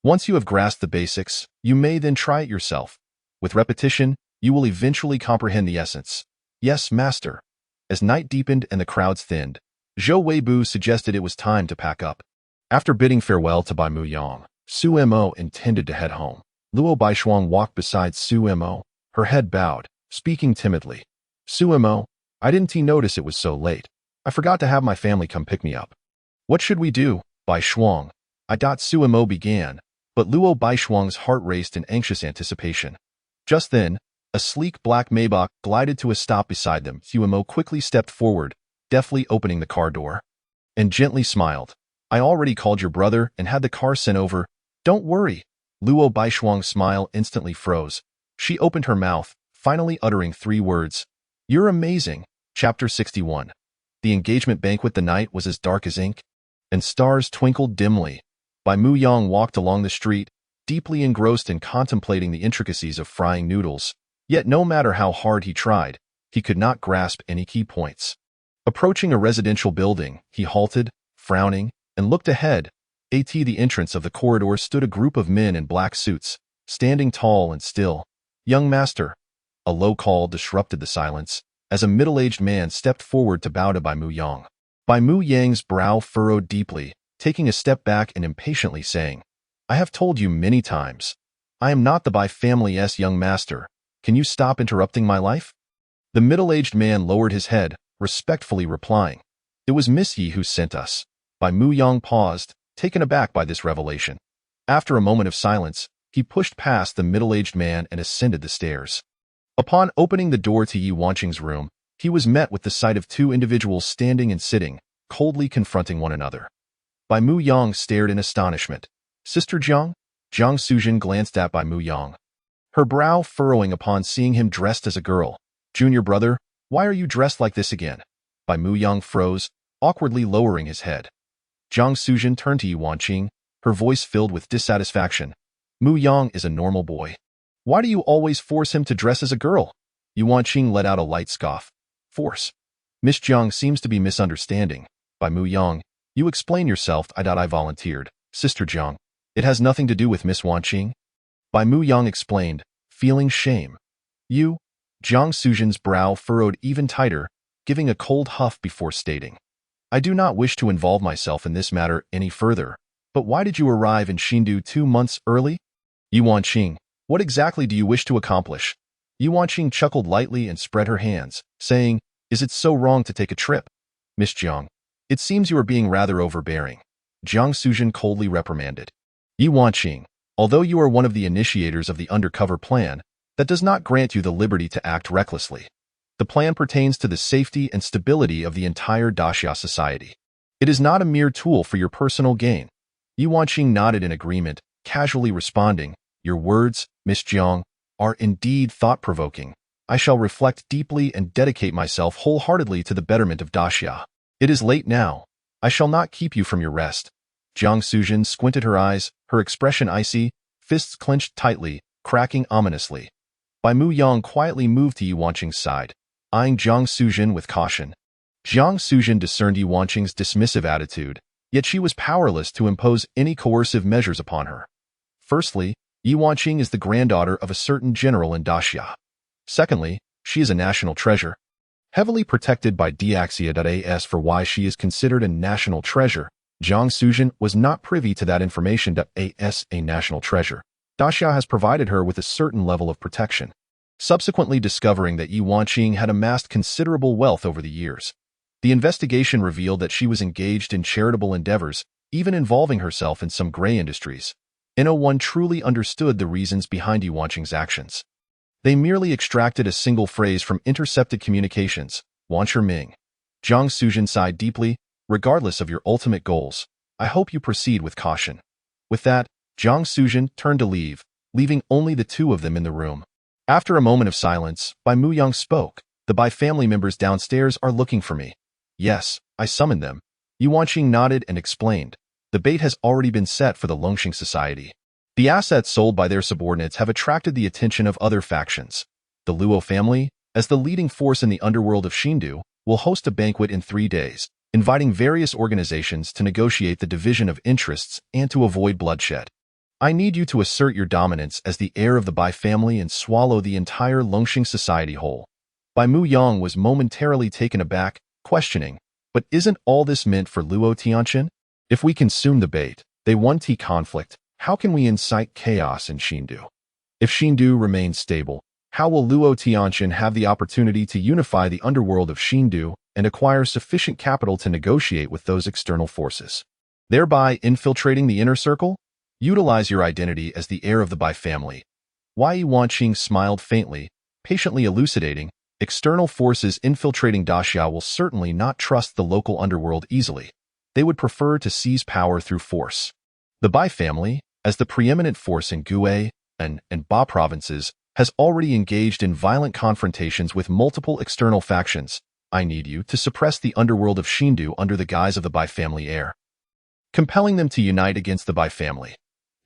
Once you have grasped the basics, you may then try it yourself. With repetition, you will eventually comprehend the essence." "Yes, master." As night deepened and the crowds thinned, Zhou Weibu suggested it was time to pack up. After bidding farewell to Bai Muyang, Suimo intended to head home. Luo Baishuang walked beside Suimo, her head bowed, speaking timidly. "Suimo, I didn't notice it was so late. I forgot to have my family come pick me up." "What should we do, Baishuang?" Suimo began, but Luo Baishuang's heart raced in anxious anticipation. Just then, a sleek black Maybach glided to a stop beside them. Suimo quickly stepped forward, deftly opening the car door, and gently smiled. "I already called your brother and had the car sent over. Don't worry." Luo Baishuang's smile instantly froze. She opened her mouth, finally uttering 3 words. "You're amazing." Chapter 61. The engagement banquet. The night was as dark as ink, and stars twinkled dimly. Bai Muyang walked along the street, deeply engrossed in contemplating the intricacies of frying noodles. Yet no matter how hard he tried, he could not grasp any key points. Approaching a residential building, he halted, frowning, and looked ahead. At the entrance of the corridor stood a group of men in black suits, standing tall and still. "Young master." A low call disrupted the silence, as a middle-aged man stepped forward to bow to Bai Muyang. Bai Muyang's brow furrowed deeply, taking a step back and impatiently saying, "I have told you many times. I am not the Bai family's young master. Can you stop interrupting my life?" The middle-aged man lowered his head, respectfully replying, "It was Miss Yi who sent us." Bai Muyang paused, taken aback by this revelation. After a moment of silence, he pushed past the middle-aged man and ascended the stairs. Upon opening the door to Yi Wanqing's room, he was met with the sight of 2 individuals standing and sitting, coldly confronting one another. Bai Muyang stared in astonishment. "Sister Jiang?" Jiang Suzhen glanced at Bai Muyang, her brow furrowing upon seeing him dressed as a girl. "Junior brother, why are you dressed like this again?" Bai Muyang froze, awkwardly lowering his head. Jiang Suzhen turned to Yi Wanqing, her voice filled with dissatisfaction. "Muyang is a normal boy. Why do you always force him to dress as a girl?" Yi Wanqing let out a light scoff. "Force? Miss Jiang seems to be misunderstanding. Bai Muyang, you explain yourself." I volunteered. "Sister Jiang, it has nothing to do with Miss Wanqing." Bai Muyang explained, feeling shame. "You?" Jiang Suzhen's brow furrowed even tighter, giving a cold huff before stating, "I do not wish to involve myself in this matter any further, but why did you arrive in Xindu 2 months early?" "Yi Wanqing, what exactly do you wish to accomplish?" Yi Wanqing chuckled lightly and spread her hands, saying, "Is it so wrong to take a trip?" "Miss Jiang, it seems you are being rather overbearing," Jiang Suzhen coldly reprimanded. "Yi Wanqing, although you are one of the initiators of the undercover plan, that does not grant you the liberty to act recklessly. The plan pertains to the safety and stability of the entire Daxia society. It is not a mere tool for your personal gain." Yi Wanqing nodded in agreement, casually responding, "Your words, Miss Jiang, are indeed thought-provoking. I shall reflect deeply and dedicate myself wholeheartedly to the betterment of Daxia. It is late now. I shall not keep you from your rest." Jiang Suzhen squinted her eyes, her expression icy, fists clenched tightly, cracking ominously. Bai Muyang quietly moved to Yi Wanqing's side, eyeing Jiang Suzhen with caution. Jiang Suzhen discerned Yi Wanqing's dismissive attitude, yet she was powerless to impose any coercive measures upon her. Firstly, Yi Wanqing is the granddaughter of a certain general in Daxia. Secondly, she is a national treasure. Heavily protected by Daxia.as. For why she is considered a national treasure, Jiang Suzhen was not privy to that information. As a national treasure, Daxia has provided her with a certain level of protection. Subsequently discovering that Yi Wanqing had amassed considerable wealth over the years, the investigation revealed that she was engaged in charitable endeavors, even involving herself in some gray industries. No one truly understood the reasons behind Yi Wanqing's actions. They merely extracted a single phrase from intercepted communications, Wancher Ming. Jiang Suzhen sighed deeply. Regardless of your ultimate goals, I hope you proceed with caution. With that, Jiang Suzhen turned to leave, leaving only the two of them in the room. After a moment of silence, Bai Muyang spoke. The Bai family members downstairs are looking for me. Yes, I summoned them. Yi Wanqing nodded and explained. The bait has already been set for the Longxing Society. The assets sold by their subordinates have attracted the attention of other factions. The Luo family, as the leading force in the underworld of Xindu, will host a banquet in 3 days, inviting various organizations to negotiate the division of interests and to avoid bloodshed. I need you to assert your dominance as the heir of the Bai family and swallow the entire Longxing Society whole. Bai Muyang was momentarily taken aback, questioning, but isn't all this meant for Luo Tianqin? If we consume the bait, they 1T conflict, how can we incite chaos in Xindu? If Xindu remains stable, how will Luo Tianqin have the opportunity to unify the underworld of Xindu and acquire sufficient capital to negotiate with those external forces, thereby infiltrating the inner circle? Utilize your identity as the heir of the Bai family. Yi Wanqing smiled faintly, patiently elucidating, external forces infiltrating Daxia will certainly not trust the local underworld easily. They would prefer to seize power through force. The Bai family, as the preeminent force in Gui and Ba provinces, has already engaged in violent confrontations with multiple external factions. I need you to suppress the underworld of Xindu under the guise of the Bai family heir, compelling them to unite against the Bai family.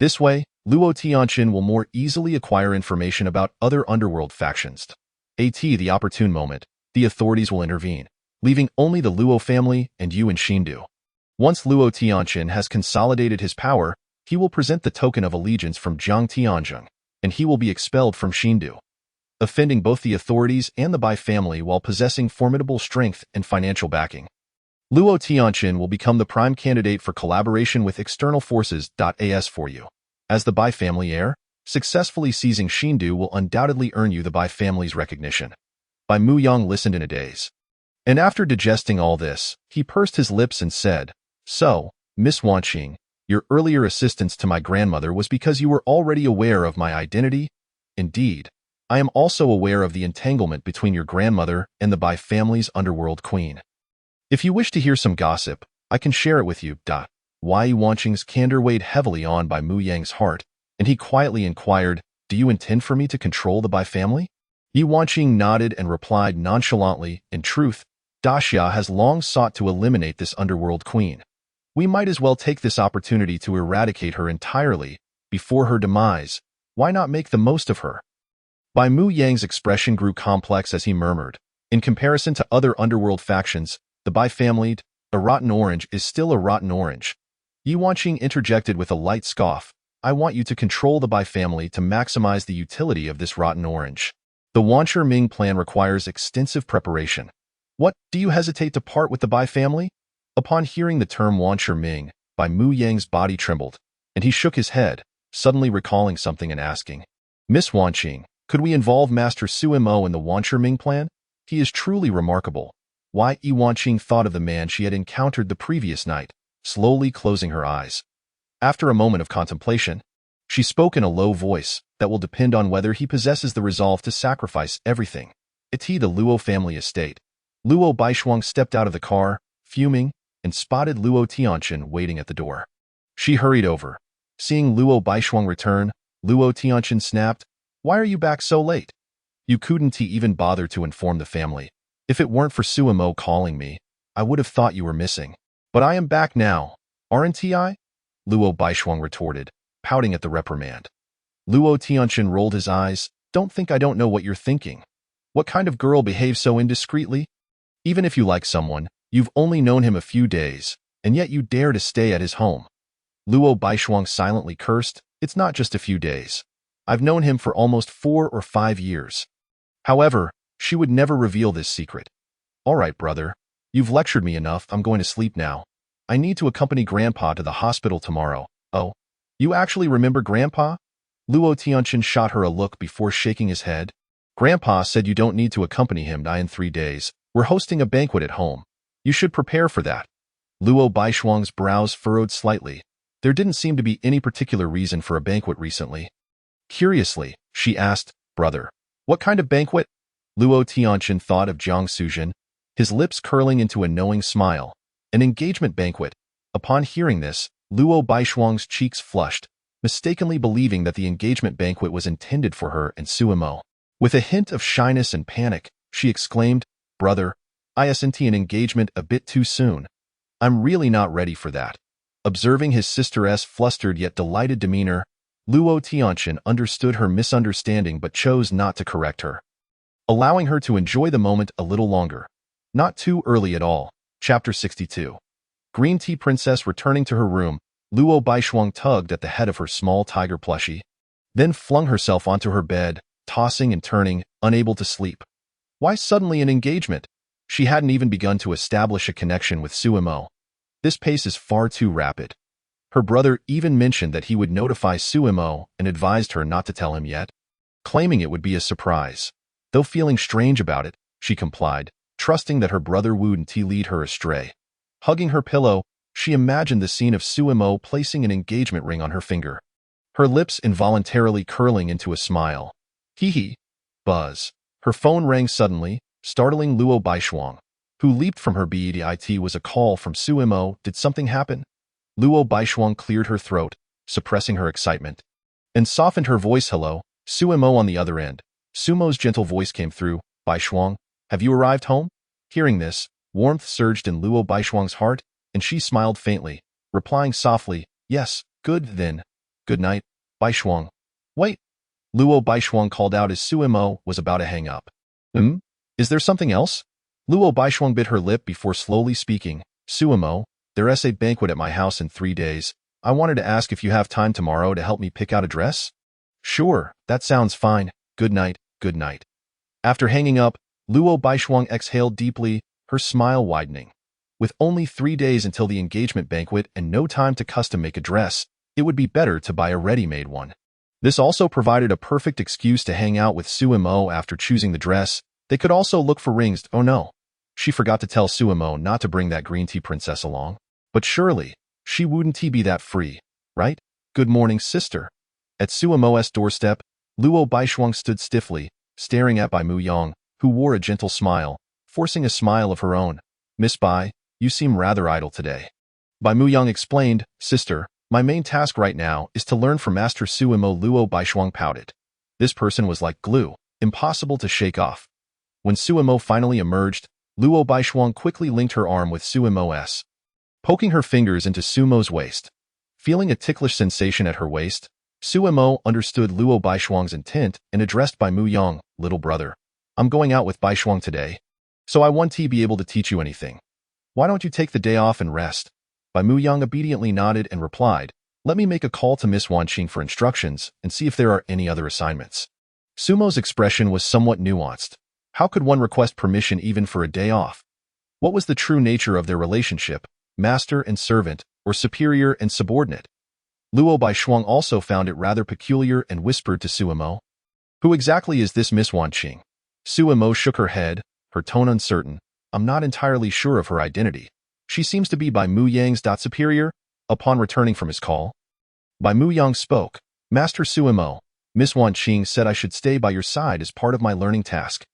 This way, Luo Tianqin will more easily acquire information about other underworld factions. At the opportune moment, the authorities will intervene, leaving only the Luo family and you in Xindu. Once Luo Tianqin has consolidated his power, he will present the token of allegiance from Jiang Tianzheng, and he will be expelled from Xindu, offending both the authorities and the Bai family while possessing formidable strength and financial backing. Luo Tianqin will become the prime candidate for collaboration with external forces. As for you, as the Bai family heir, successfully seizing Xindu will undoubtedly earn you the Bai family's recognition. Bai Muyang listened in a daze. And after digesting all this, he pursed his lips and said, So, Miss Wanqing, your earlier assistance to my grandmother was because you were already aware of my identity? Indeed, I am also aware of the entanglement between your grandmother and the Bai family's underworld queen. If you wish to hear some gossip, I can share it with you. Yi Wanqing's candor weighed heavily on Bai Muyang's heart, and he quietly inquired, Do you intend for me to control the Bai family? Yi Wanqing nodded and replied nonchalantly, In truth, Daxia has long sought to eliminate this underworld queen. We might as well take this opportunity to eradicate her entirely, before her demise. Why not make the most of her? Bai Muyang's expression grew complex as he murmured, In comparison to other underworld factions, the Bai family, a rotten orange is still a rotten orange. Yi Wanqing interjected with a light scoff, I want you to control the Bai family to maximize the utility of this rotten orange. The Wancher Ming plan requires extensive preparation. What, do you hesitate to part with the Bai family? Upon hearing the term Wancher Ming, Bai Muyang's body trembled, and he shook his head, suddenly recalling something and asking, Miss Wanqing, could we involve Master Su Mo in the Wancher Ming plan? He is truly remarkable. Yi Wanqing thought of the man she had encountered the previous night, slowly closing her eyes. After a moment of contemplation, she spoke in a low voice, That will depend on whether he possesses the resolve to sacrifice everything. The Luo family estate. Luo Baishuang stepped out of the car, fuming, and spotted Luo Tianqin waiting at the door. She hurried over. Seeing Luo Baishuang return, Luo Tianqin snapped, Why are you back so late? You couldn't even bother to inform the family. If it weren't for Su Mo calling me, I would have thought you were missing. But I am back now, aren't I? Luo Baishuang retorted, pouting at the reprimand. Luo Tianqin rolled his eyes, Don't think I don't know what you're thinking. What kind of girl behaves so indiscreetly? Even if you like someone, you've only known him a few days, and yet you dare to stay at his home. Luo Baishuang silently cursed, It's not just a few days. I've known him for almost 4 or 5 years. However, she would never reveal this secret. All right, brother. You've lectured me enough. I'm going to sleep now. I need to accompany Grandpa to the hospital tomorrow. Oh, you actually remember Grandpa? Luo Tianqin shot her a look before shaking his head. Grandpa said you don't need to accompany him in 3 days. We're hosting a banquet at home. You should prepare for that. Luo Baishuang's brows furrowed slightly. There didn't seem to be any particular reason for a banquet recently. Curiously, she asked, brother, what kind of banquet? Luo Tianqin thought of Jiang Suzhen, his lips curling into a knowing smile. An engagement banquet. Upon hearing this, Luo Baishuang's cheeks flushed, mistakenly believing that the engagement banquet was intended for her and Suimo. With a hint of shyness and panic, she exclaimed, brother, isn't an engagement a bit too soon? I'm really not ready for that. Observing his sister's flustered yet delighted demeanor, Luo Tianqin understood her misunderstanding but chose not to correct her, allowing her to enjoy the moment a little longer. Not too early at all. Chapter 62. Green Tea Princess returning to her room, Luo Baishuang tugged at the head of her small tiger plushie, then flung herself onto her bed, tossing and turning, unable to sleep. Why suddenly an engagement? She hadn't even begun to establish a connection with Suimo. This pace is far too rapid. Her brother even mentioned that he would notify Suimo and advised her not to tell him yet, claiming it would be a surprise. Though feeling strange about it, she complied, trusting that her brother wouldn't lead her astray. Hugging her pillow, she imagined the scene of Suimo placing an engagement ring on her finger, her lips involuntarily curling into a smile. Hee. Buzz. Her phone rang suddenly, startling Luo Baishuang, who leaped from her bed. It was a call from Suimo. Did something happen? Luo Baishuang cleared her throat, suppressing her excitement, and softened her voice. Hello, Suimo on the other end. Sumo's gentle voice came through. Baishuang, have you arrived home? Hearing this, warmth surged in Luo Baishuang's heart, and she smiled faintly, replying softly, yes, good then. Good night, Baishuang. Wait. Luo Baishuang called out as Suimo was about to hang up. Is there something else? Luo Baishuang bit her lip before slowly speaking. Suimo, there's a banquet at my house in 3 days. I wanted to ask if you have time tomorrow to help me pick out a dress? Sure, that sounds fine. Good night, good night. After hanging up, Luo Baishuang exhaled deeply, her smile widening. With only 3 days until the engagement banquet and no time to custom make a dress, it would be better to buy a ready-made one. This also provided a perfect excuse to hang out with Suimo after choosing the dress. They could also look for rings. Oh no. She forgot to tell Suimo not to bring that green tea princess along. But surely, she wouldn't be that free, right? Good morning, sister. At Suimo's doorstep, Luo Baishuang stood stiffly, staring at Bai Muyang, who wore a gentle smile, forcing a smile of her own. Miss Bai, you seem rather idle today. Bai Muyang explained, sister, my main task right now is to learn from Master Suimo. Luo Baishuang pouted. This person was like glue, impossible to shake off. When Suimo finally emerged, Luo Baishuang quickly linked her arm with Suimo's, poking her fingers into Sumo's waist. Feeling a ticklish sensation at her waist, Suimo understood Luo Baishuang's intent and addressed Bai Muyang, little brother. I'm going out with Baishuang today, so I want to be able to teach you anything. Why don't you take the day off and rest? Bai Muyang obediently nodded and replied, let me make a call to Miss Wanqing for instructions and see if there are any other assignments. Sumo's expression was somewhat nuanced. How could one request permission even for a day off? What was the true nature of their relationship, master and servant, or superior and subordinate? Luo Baishuang also found it rather peculiar and whispered to Suimo. Who exactly is this Miss Wanqing? Suimo shook her head, her tone uncertain. I'm not entirely sure of her identity. She seems to be Bai Muyang's superior. Upon returning from his call, Bai Muyang spoke. Master Suimo, Miss Wanqing said I should stay by your side as part of my learning task.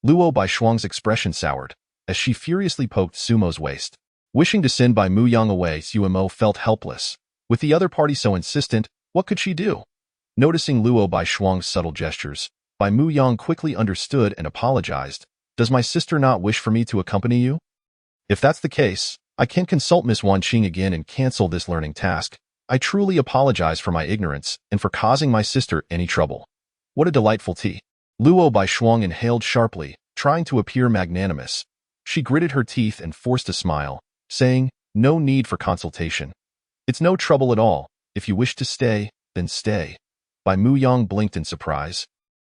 Luo Baishuang's expression soured, as she furiously poked Sumo's waist. Wishing to send Bai Muyang away, Suimo felt helpless. With the other party so insistent, what could she do? Noticing Luo Baishuang's subtle gestures, Bai Muyang quickly understood and apologized. Does my sister not wish for me to accompany you? If that's the case, I can consult Miss Wanqing again and cancel this learning task. I truly apologize for my ignorance and for causing my sister any trouble. What a delightful tea. Luo Baishuang inhaled sharply, trying to appear magnanimous. She gritted her teeth and forced a smile, saying, no need for consultation. It's no trouble at all. If you wish to stay, then stay. Bai Muyang blinked in surprise.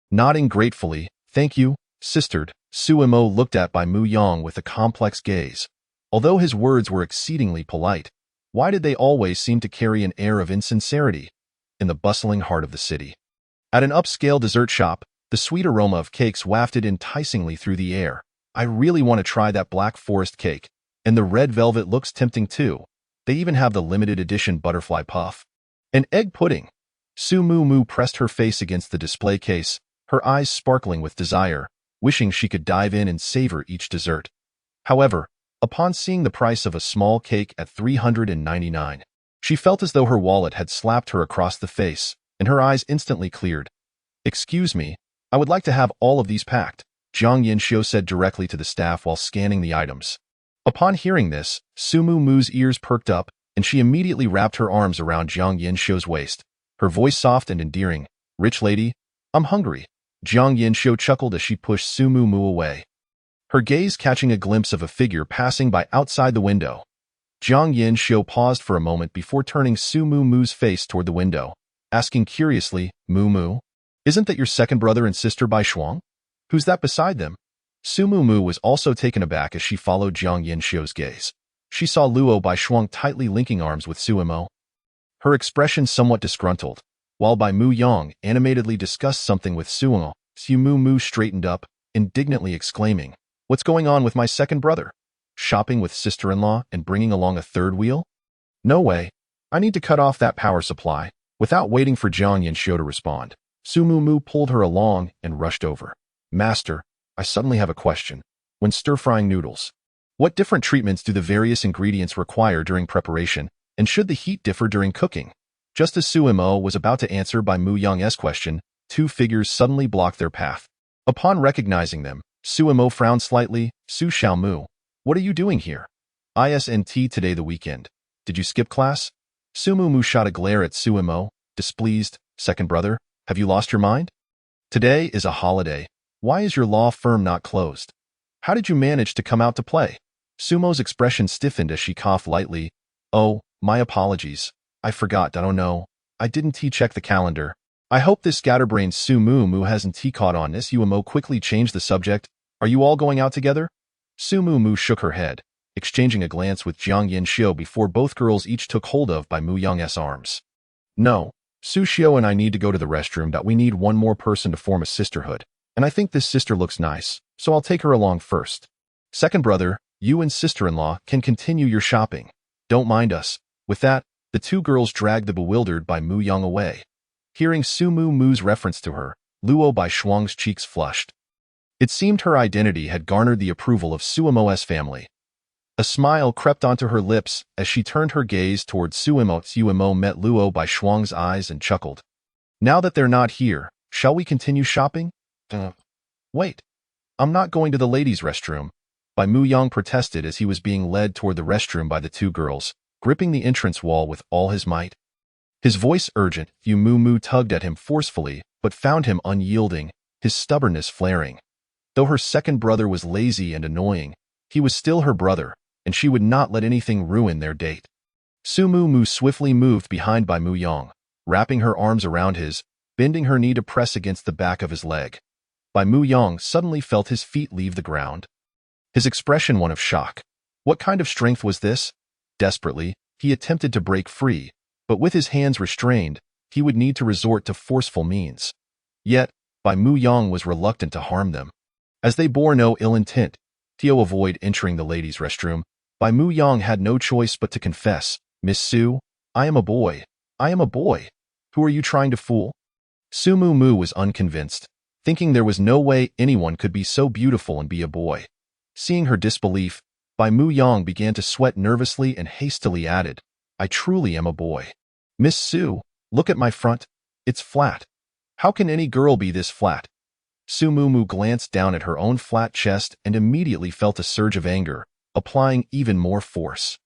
Nodding gratefully, "Thank you, sistered." Su Mo looked at Bai Muyang with a complex gaze. Although his words were exceedingly polite, why did they always seem to carry an air of insincerity? In the bustling heart of the city, at an upscale dessert shop, the sweet aroma of cakes wafted enticingly through the air. "I really want to try that Black Forest cake, and the red velvet looks tempting too. They even have the limited edition butterfly puff. And egg pudding." Su Mu pressed her face against the display case, her eyes sparkling with desire, wishing she could dive in and savor each dessert. However, upon seeing the price of a small cake at $399, she felt as though her wallet had slapped her across the face, and her eyes instantly cleared. "Excuse me, I would like to have all of these packed," Jiang Yanxiu said directly to the staff while scanning the items. Upon hearing this, Su Mu's ears perked up, and she immediately wrapped her arms around Jiang Yanxiu's waist, her voice soft and endearing. "Rich lady, I'm hungry." Jiang Yanxiu chuckled as she pushed Su Mu away, her gaze catching a glimpse of a figure passing by outside the window. Jiang Yanxiu paused for a moment before turning Su Mu's face toward the window, asking curiously, "Mu, isn't that your second brother and sister Bai Shuang? Who's that beside them?" Su Mu was also taken aback as she followed Jiang Yanxiu's gaze. She saw Luo Bai Shuang tightly linking arms with Su Mo, her expression somewhat disgruntled, while Bai Muyang animatedly discussed something with Su Mo. Su Mu straightened up, indignantly exclaiming, "What's going on with my second brother? Shopping with sister-in-law and bringing along a third wheel? No way. I need to cut off that power supply." Without waiting for Jiang Yanxiu to respond, Su Mu pulled her along and rushed over. "Master, I suddenly have a question. When stir-frying noodles, what different treatments do the various ingredients require during preparation, and should the heat differ during cooking?" Just as Su Mo was about to answer Bai Muyang's question, two figures suddenly blocked their path. Upon recognizing them, Su Mo frowned slightly. "Su Xiaomu, what are you doing here? Isn't today the weekend? Did you skip class?" Su Mu shot a glare at Su Mo, displeased. "Second brother, have you lost your mind? Today is a holiday. Why is your law firm not closed? How did you manage to come out to play?" Sumo's expression stiffened as she coughed lightly. "Oh, my apologies. I forgot. I don't know. I didn't check the calendar." "I hope this scatterbrained Su Mu hasn't caught on this." Mo quickly changed the subject. "Are you all going out together?" Su Mu shook her head, exchanging a glance with Jiang Yanxiu before both girls each took hold of Bai Muyang's arms. "No, Su Xiu and I need to go to the restroom. We need one more person to form a sisterhood, and I think this sister looks nice, so I'll take her along first. Second brother, you and sister-in-law can continue your shopping. Don't mind us." With that, the two girls dragged the bewildered Bai Muyang away. Hearing Su Mu's reference to her, Luo Bai Shuang's cheeks flushed. It seemed her identity had garnered the approval of Su Mo's family. A smile crept onto her lips as she turned her gaze toward Su Mo. Su Mo met Luo Bai Shuang's eyes and chuckled. "Now that they're not here, shall we continue shopping?" Wait, I'm not going to the ladies' restroom." Bai Muyang protested as he was being led toward the restroom by the two girls, gripping the entrance wall with all his might. His voice urgent, Fu Mu tugged at him forcefully, but found him unyielding, his stubbornness flaring. Though her second brother was lazy and annoying, he was still her brother, and she would not let anything ruin their date. Su Mu swiftly moved behind Bai Muyang, wrapping her arms around his, bending her knee to press against the back of his leg. Bai Muyang suddenly felt his feet leave the ground, his expression one of shock. What kind of strength was this? Desperately, he attempted to break free, but with his hands restrained, he would need to resort to forceful means. Yet, Bai Muyang was reluctant to harm them. As they bore no ill intent to avoid entering the ladies' restroom, Bai Muyang had no choice but to confess, "Miss Su, I am a boy. I am a boy. Who are you trying to fool?" Su Mu was unconvinced, thinking there was no way anyone could be so beautiful and be a boy. Seeing her disbelief, Bai Muyang began to sweat nervously and hastily added, "I truly am a boy. Miss Su, look at my front. It's flat. How can any girl be this flat?" Su Mu glanced down at her own flat chest and immediately felt a surge of anger, applying even more force.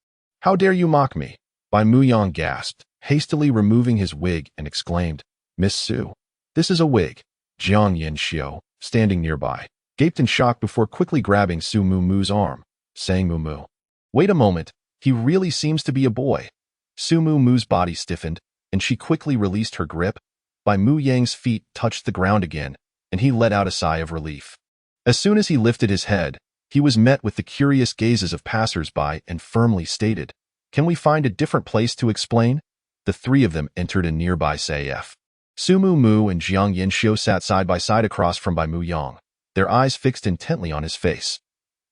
"How dare you mock me?" Bai Muyang gasped, hastily removing his wig and exclaimed, "Miss Su, this is a wig." Jiang Yanxiu, standing nearby, gaped in shock before quickly grabbing Su Mu's arm, saying, "Mu, wait a moment, he really seems to be a boy." Su Mu's body stiffened, and she quickly released her grip. Bai Mu Yang's feet touched the ground again, and he let out a sigh of relief. As soon as he lifted his head, he was met with the curious gazes of passers-by and firmly stated, "Can we find a different place to explain?" The three of them entered a nearby CF. Su Mu Mu and Jiang Yanxiu sat side by side across from Bai Mu Yang, their eyes fixed intently on his face.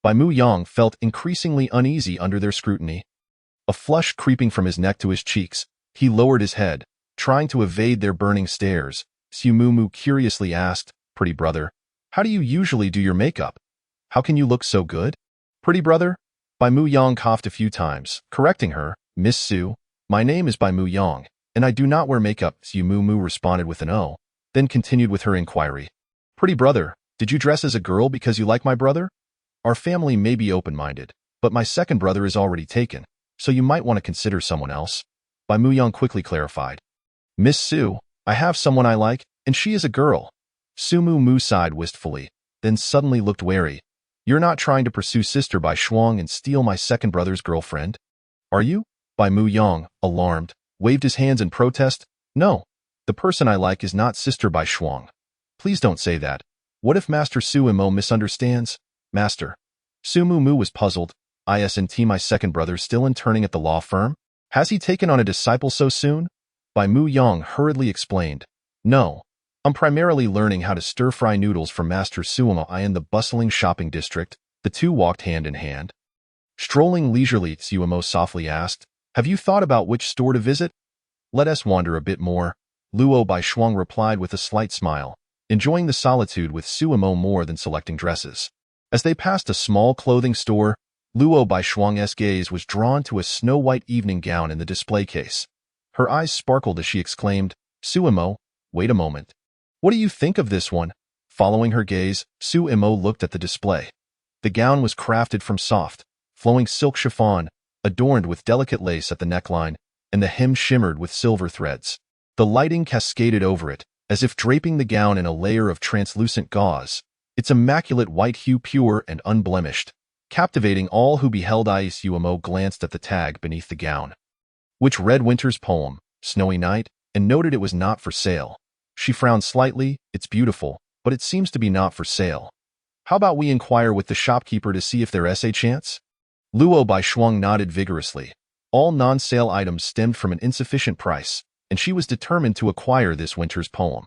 Bai Mu Yang felt increasingly uneasy under their scrutiny. A flush creeping from his neck to his cheeks, he lowered his head, trying to evade their burning stares. Su Mu Mu curiously asked, "Pretty brother, how do you usually do your makeup? How can you look so good?" "Pretty brother?" Bai Mu Yang coughed a few times, correcting her. "Miss Su, my name is Bai Mu Yang, and I do not wear makeup." Su Mu Mu responded with an O, then continued with her inquiry. "Pretty brother, did you dress as a girl because you like my brother? Our family may be open-minded, but my second brother is already taken, so you might want to consider someone else." Bai Mu Yang quickly clarified. "Miss Su, I have someone I like, and she is a girl." Su Mu Mu sighed wistfully, then suddenly looked wary. "You're not trying to pursue Sister Bai Shuang and steal my second brother's girlfriend, are you?" Bai Mu Yang, alarmed, waved his hands in protest. "No, the person I like is not Sister Bai Shuang. Please don't say that. What if Master Su Mo misunderstands?" "Master." Su Mu Mu was puzzled. "Isn't my second brother still interning at the law firm? Has he taken on a disciple so soon?" Bai Mu Yang hurriedly explained. "No. I'm primarily learning how to stir-fry noodles from Master Suimo in the bustling shopping district." The two walked hand in hand. Strolling leisurely, Suimo softly asked, "Have you thought about which store to visit?" "Let us wander a bit more," Luo Baishuang replied with a slight smile, enjoying the solitude with Suimo more than selecting dresses. As they passed a small clothing store, Luo Baishuang's gaze was drawn to a snow-white evening gown in the display case. Her eyes sparkled as she exclaimed, "Suimo, wait a moment. What do you think of this one?" Following her gaze, Suimo looked at the display. The gown was crafted from soft, flowing silk chiffon, adorned with delicate lace at the neckline, and the hem shimmered with silver threads. The lighting cascaded over it, as if draping the gown in a layer of translucent gauze, its immaculate white hue pure and unblemished, captivating all who beheld. Suimo glanced at the tag beneath the gown, which read Winter's poem, Snowy Night, and noted it was not for sale. She frowned slightly. "It's beautiful, but it seems to be not for sale. How about we inquire with the shopkeeper to see if there's a chance?" Luo Baishuang nodded vigorously. All non-sale items stemmed from an insufficient price, and she was determined to acquire this Winter's poem.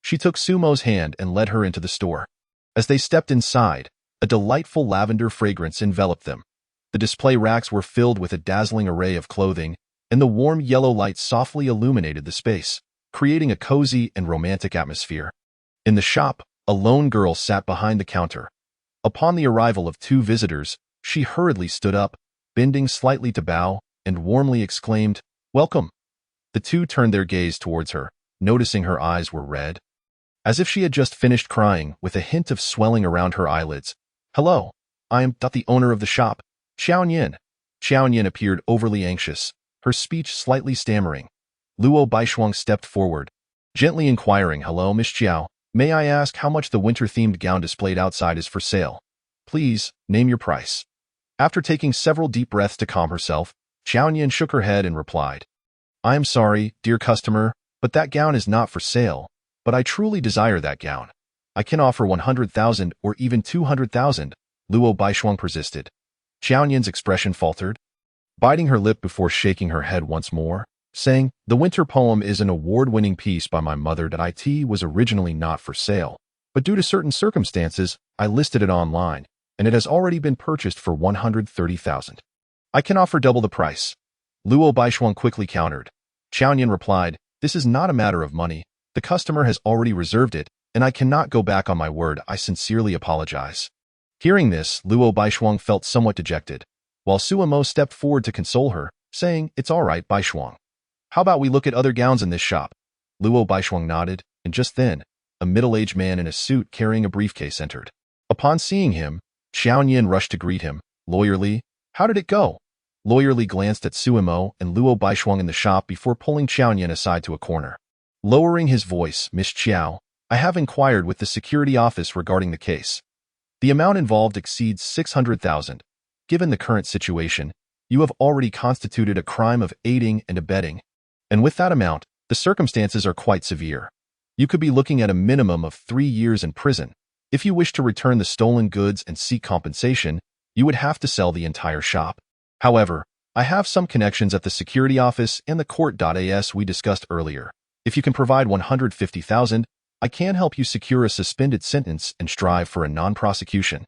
She took Sumo's hand and led her into the store. As they stepped inside, a delightful lavender fragrance enveloped them. The display racks were filled with a dazzling array of clothing, and the warm yellow light softly illuminated the space, creating a cozy and romantic atmosphere. In the shop, a lone girl sat behind the counter. Upon the arrival of two visitors, she hurriedly stood up, bending slightly to bow, and warmly exclaimed, "Welcome." The two turned their gaze towards her, noticing her eyes were red, as if she had just finished crying, with a hint of swelling around her eyelids. "Hello, I am the owner of the shop, Xiao Yin." Xiao Yin appeared overly anxious, her speech slightly stammering. Luo Baishuang stepped forward, gently inquiring, "Hello, Miss Xiao, may I ask how much the winter-themed gown displayed outside is for sale? Please, name your price." After taking several deep breaths to calm herself, Xiao Yin shook her head and replied, "I am sorry, dear customer, but that gown is not for sale, but I truly desire that gown. I can offer 100,000 or even 200,000, Luo Baishuang persisted. Xiao Yin's expression faltered, biting her lip before shaking her head once more, saying, "The winter poem is an award-winning piece by my mother that it was originally not for sale, but due to certain circumstances, I listed it online, and it has already been purchased for 130,000. I can offer double the price." Luo Baishuang quickly countered. Xiao Yin replied, "This is not a matter of money. The customer has already reserved it, and I cannot go back on my word. I sincerely apologize." Hearing this, Luo Baishuang felt somewhat dejected, while Suimo stepped forward to console her, saying, "It's all right, Baishuang. How about we look at other gowns in this shop?" Luo Baishuang nodded, and just then, a middle-aged man in a suit carrying a briefcase entered. Upon seeing him, Xiao Yin rushed to greet him. "Lawyer Li, how did it go?" Lawyer Li glanced at Suimo and Luo Baishuang in the shop before pulling Xiao Yin aside to a corner. Lowering his voice, "Miss Xiao, I have inquired with the security office regarding the case. The amount involved exceeds 600,000. Given the current situation, you have already constituted a crime of aiding and abetting, and with that amount, the circumstances are quite severe. You could be looking at a minimum of 3 years in prison. If you wish to return the stolen goods and seek compensation, you would have to sell the entire shop. However, I have some connections at the security office and the court.as we discussed earlier. If you can provide 150,000, I can help you secure a suspended sentence and strive for a non-prosecution.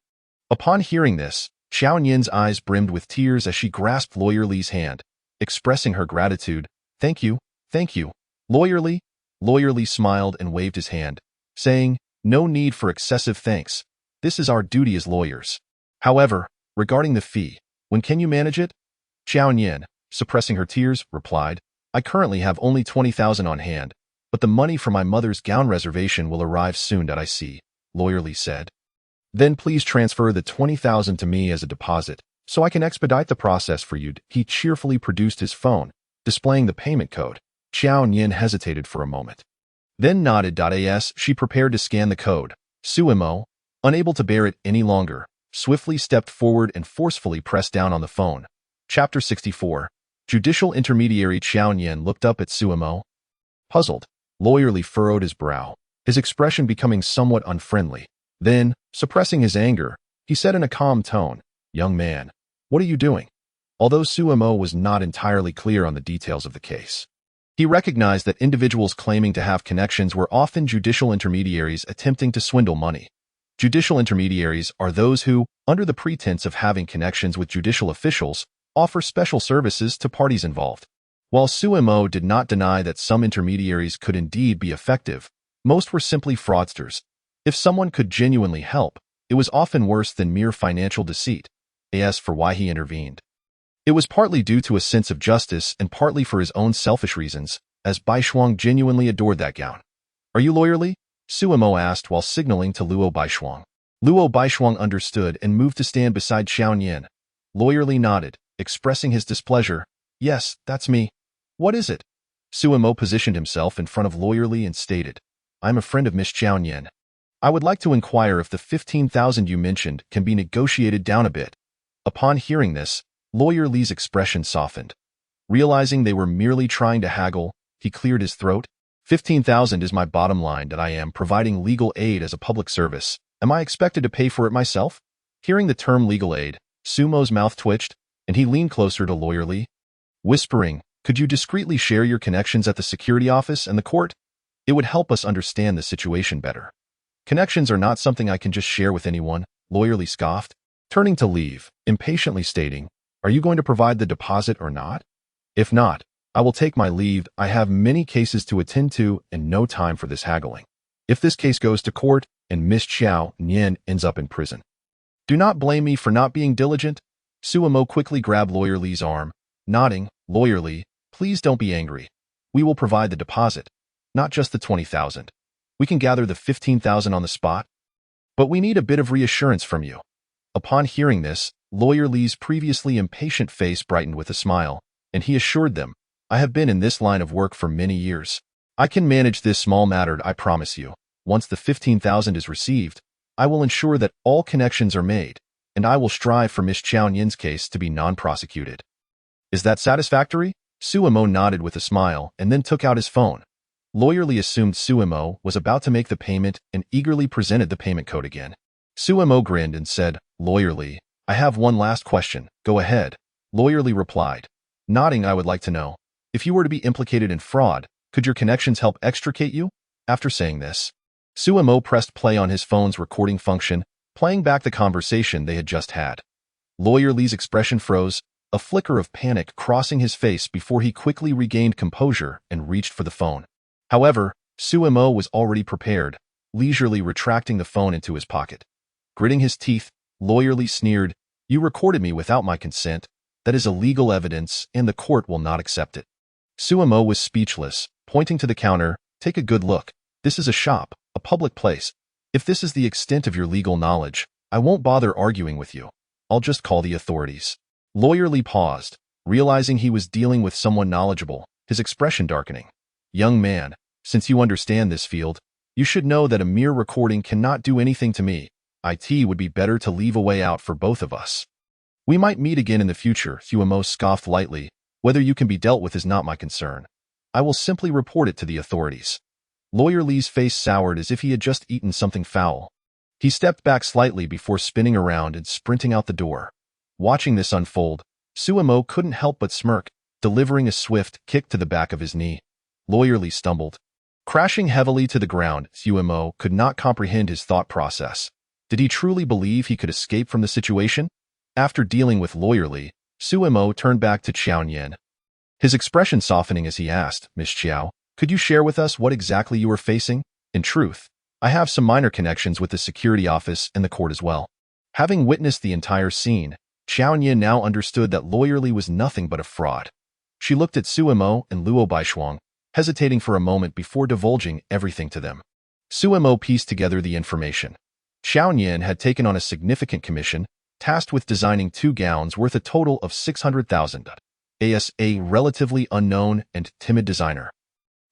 Upon hearing this, Xiao Nian's eyes brimmed with tears as she grasped Lawyer Li's hand, expressing her gratitude. Thank you, thank you. Lawyer Li? Lawyer Li smiled and waved his hand, saying, no need for excessive thanks. This is our duty as lawyers. However, regarding the fee, when can you manage it? Xiao Nian, suppressing her tears, replied, I currently have only 20,000 on hand, but the money for my mother's gown reservation will arrive soon. I see, Lawyer Li said. Then please transfer the 20,000 to me as a deposit, so I can expedite the process for you. He cheerfully produced his phone, displaying the payment code. Xiao Nian hesitated for a moment, then nodded. As she prepared to scan the code, Suimo, unable to bear it any longer, swiftly stepped forward and forcefully pressed down on the phone. Chapter 64. Judicial Intermediary. Xiao Nian looked up at Suimo. Puzzled, Lawyer Li furrowed his brow, his expression becoming somewhat unfriendly. Then, suppressing his anger, he said in a calm tone, Young man, what are you doing? Although Suimo was not entirely clear on the details of the case, he recognized that individuals claiming to have connections were often judicial intermediaries attempting to swindle money. Judicial intermediaries are those who, under the pretense of having connections with judicial officials, offer special services to parties involved. While Suimo did not deny that some intermediaries could indeed be effective, most were simply fraudsters. If someone could genuinely help, it was often worse than mere financial deceit. As for why he intervened, it was partly due to a sense of justice and partly for his own selfish reasons, as Baishuang genuinely adored that gown. Are you Lawyer Li? Suimo asked while signaling to Luo Baishuang. Luo Baishuang understood and moved to stand beside Xiao Nian. Lawyer Li nodded, expressing his displeasure. Yes, that's me. What is it? Suimo positioned himself in front of Lawyer Li and stated, I'm a friend of Miss Xiao Nian. I would like to inquire if the 15,000 you mentioned can be negotiated down a bit. Upon hearing this, Lawyer Li's expression softened. Realizing they were merely trying to haggle, he cleared his throat. 15,000 is my bottom line that I am providing legal aid as a public service. Am I expected to pay for it myself? Hearing the term legal aid, Sumo's mouth twitched, and he leaned closer to Lawyer Li, whispering, Could you discreetly share your connections at the security office and the court? It would help us understand the situation better. Connections are not something I can just share with anyone, Lawyer Li scoffed, turning to leave, impatiently stating, Are you going to provide the deposit or not? If not, I will take my leave. I have many cases to attend to and no time for this haggling. If this case goes to court and Miss Xiao Nian ends up in prison, do not blame me for not being diligent. Suimo quickly grabbed Lawyer Li's arm, nodding, Lawyer Li, please don't be angry. We will provide the deposit, not just the 20,000. We can gather the 15,000 on the spot, but we need a bit of reassurance from you. Upon hearing this, Lawyer Li's previously impatient face brightened with a smile, and he assured them, I have been in this line of work for many years. I can manage this small matter, I promise you. Once the 15,000 is received, I will ensure that all connections are made, and I will strive for Miss Xiao Nian's case to be non-prosecuted. Is that satisfactory? Suimo nodded with a smile and then took out his phone. Lawyer Li assumed Suimo was about to make the payment and eagerly presented the payment code again. Suimo grinned and said, Lawyer Li, I have one last question. Go ahead. Lawyer Li replied, nodding, I would like to know, if you were to be implicated in fraud, could your connections help extricate you? After saying this, Suimo pressed play on his phone's recording function, playing back the conversation they had just had. Lawyer Li's expression froze, a flicker of panic crossing his face before he quickly regained composure and reached for the phone. However, Suimo was already prepared, leisurely retracting the phone into his pocket. Gritting his teeth, Lawyer Li sneered, You recorded me without my consent. That is illegal evidence, and the court will not accept it. Suimo was speechless, pointing to the counter, Take a good look. This is a shop, a public place. If this is the extent of your legal knowledge, I won't bother arguing with you. I'll just call the authorities. Lawyer Li paused, realizing he was dealing with someone knowledgeable, his expression darkening. Young man, since you understand this field, you should know that a mere recording cannot do anything to me. It would be better to leave a way out for both of us. We might meet again in the future, Suimo scoffed lightly. Whether you can be dealt with is not my concern. I will simply report it to the authorities. Lawyer Li's face soured as if he had just eaten something foul. He stepped back slightly before spinning around and sprinting out the door. Watching this unfold, Suemo couldn't help but smirk, delivering a swift kick to the back of his knee. Lawyer Li stumbled. Crashing heavily to the ground, Suemo could not comprehend his thought process. Did he truly believe he could escape from the situation? After dealing with Lawyer Li, Suemo turned back to Qiao Nian. His expression softening as he asked, "Miss Qiao, could you share with us what exactly you were facing? In truth, I have some minor connections with the security office and the court as well." Having witnessed the entire scene, Qiao Nian now understood that Lawyer Li was nothing but a fraud. She looked at Suemo and Luo Baishuang, hesitating for a moment before divulging everything to them. Suemo pieced together the information. Qiao Nian had taken on a significant commission, tasked with designing 2 gowns worth a total of 600,000. As a relatively unknown and timid designer,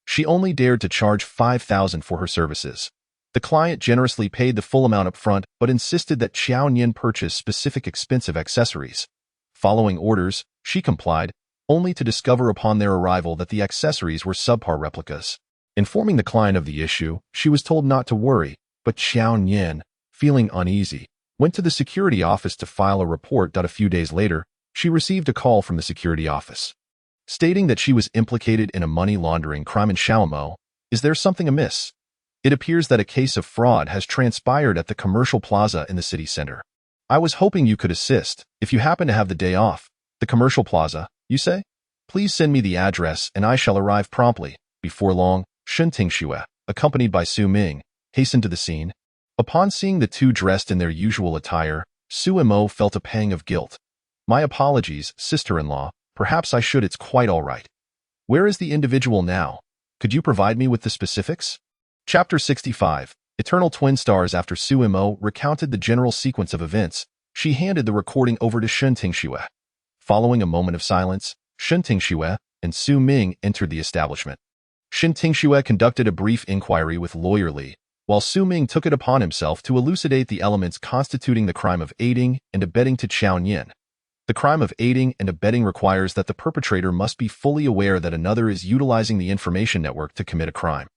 she only dared to charge 5,000 for her services. The client generously paid the full amount up front, but insisted that Qiao Nian purchase specific expensive accessories. Following orders, she complied, only to discover upon their arrival that the accessories were subpar replicas. Informing the client of the issue, she was told not to worry, but Qiao Nian, feeling uneasy, went to the security office to file a report. A few days later, she received a call from the security office, stating that she was implicated in a money laundering crime in Shaomo. "Is there something amiss? It appears that a case of fraud has transpired at the commercial plaza in the city center. I was hoping you could assist, if you happen to have the day off." "The commercial plaza, you say? Please send me the address and I shall arrive promptly." Before long, Shen Tingxue, accompanied by Su Ming, hastened to the scene. Upon seeing the two dressed in their usual attire, Suemo felt a pang of guilt. "My apologies, sister-in-law. Perhaps I should. It's quite all right. Where is the individual now? Could you provide me with the specifics?" Chapter 65. Eternal Twin Stars. After Suemo recounted the general sequence of events, she handed the recording over to Shen Tingxue. Following a moment of silence, Shen Tingxue and Su Ming entered the establishment. Shen Tingxue conducted a brief inquiry with Lawyer Li, while Su Ming took it upon himself to elucidate the elements constituting the crime of aiding and abetting to Qiao Nian. The crime of aiding and abetting requires that the perpetrator must be fully aware that another is utilizing the information network to commit a crime,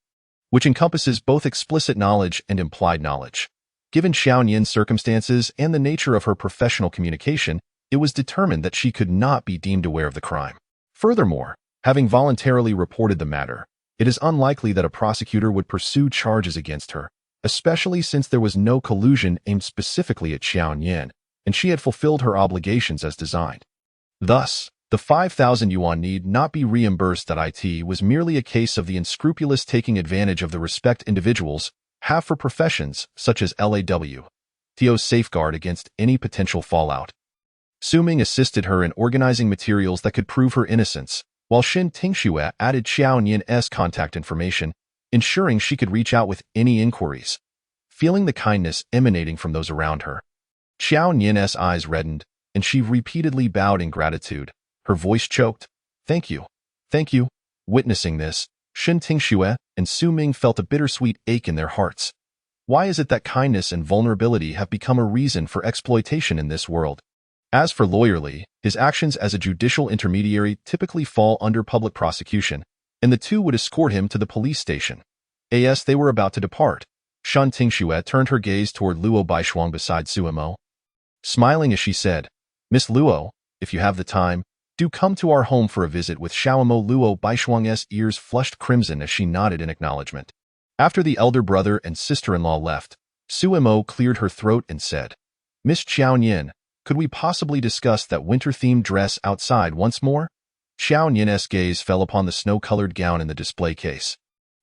which encompasses both explicit knowledge and implied knowledge. Given Qiao Nian's circumstances and the nature of her professional communication, it was determined that she could not be deemed aware of the crime. Furthermore, having voluntarily reported the matter, it is unlikely that a prosecutor would pursue charges against her, especially since there was no collusion aimed specifically at Qiao Nian, and she had fulfilled her obligations as designed. Thus, the 5,000 yuan need not be reimbursed. It was merely a case of the unscrupulous taking advantage of the respect individuals have for professions such as LAW.TO's safeguard against any potential fallout. Su Ming assisted her in organizing materials that could prove her innocence, while Shen Tingxue added Qiao Nian's contact information, ensuring she could reach out with any inquiries. Feeling the kindness emanating from those around her, Qiao Nian's eyes reddened, and she repeatedly bowed in gratitude. Her voice choked. "Thank you. Thank you." Witnessing this, Shen Tingxue and Su Ming felt a bittersweet ache in their hearts. Why is it that kindness and vulnerability have become a reason for exploitation in this world? As for Lawyer Li, his actions as a judicial intermediary typically fall under public prosecution, and the two would escort him to the police station. As they were about to depart, Shen Tingxue turned her gaze toward Luo Baishuang beside Suemo. Smiling as she said, "Miss Luo, if you have the time, do come to our home for a visit with Xiaomo." Luo Baishuang's ears flushed crimson as she nodded in acknowledgement. After the elder brother and sister-in-law left, Suemo cleared her throat and said, "Miss Qiao Nian, could we possibly discuss that winter-themed dress outside once more?" Qiao Nian's gaze fell upon the snow-colored gown in the display case.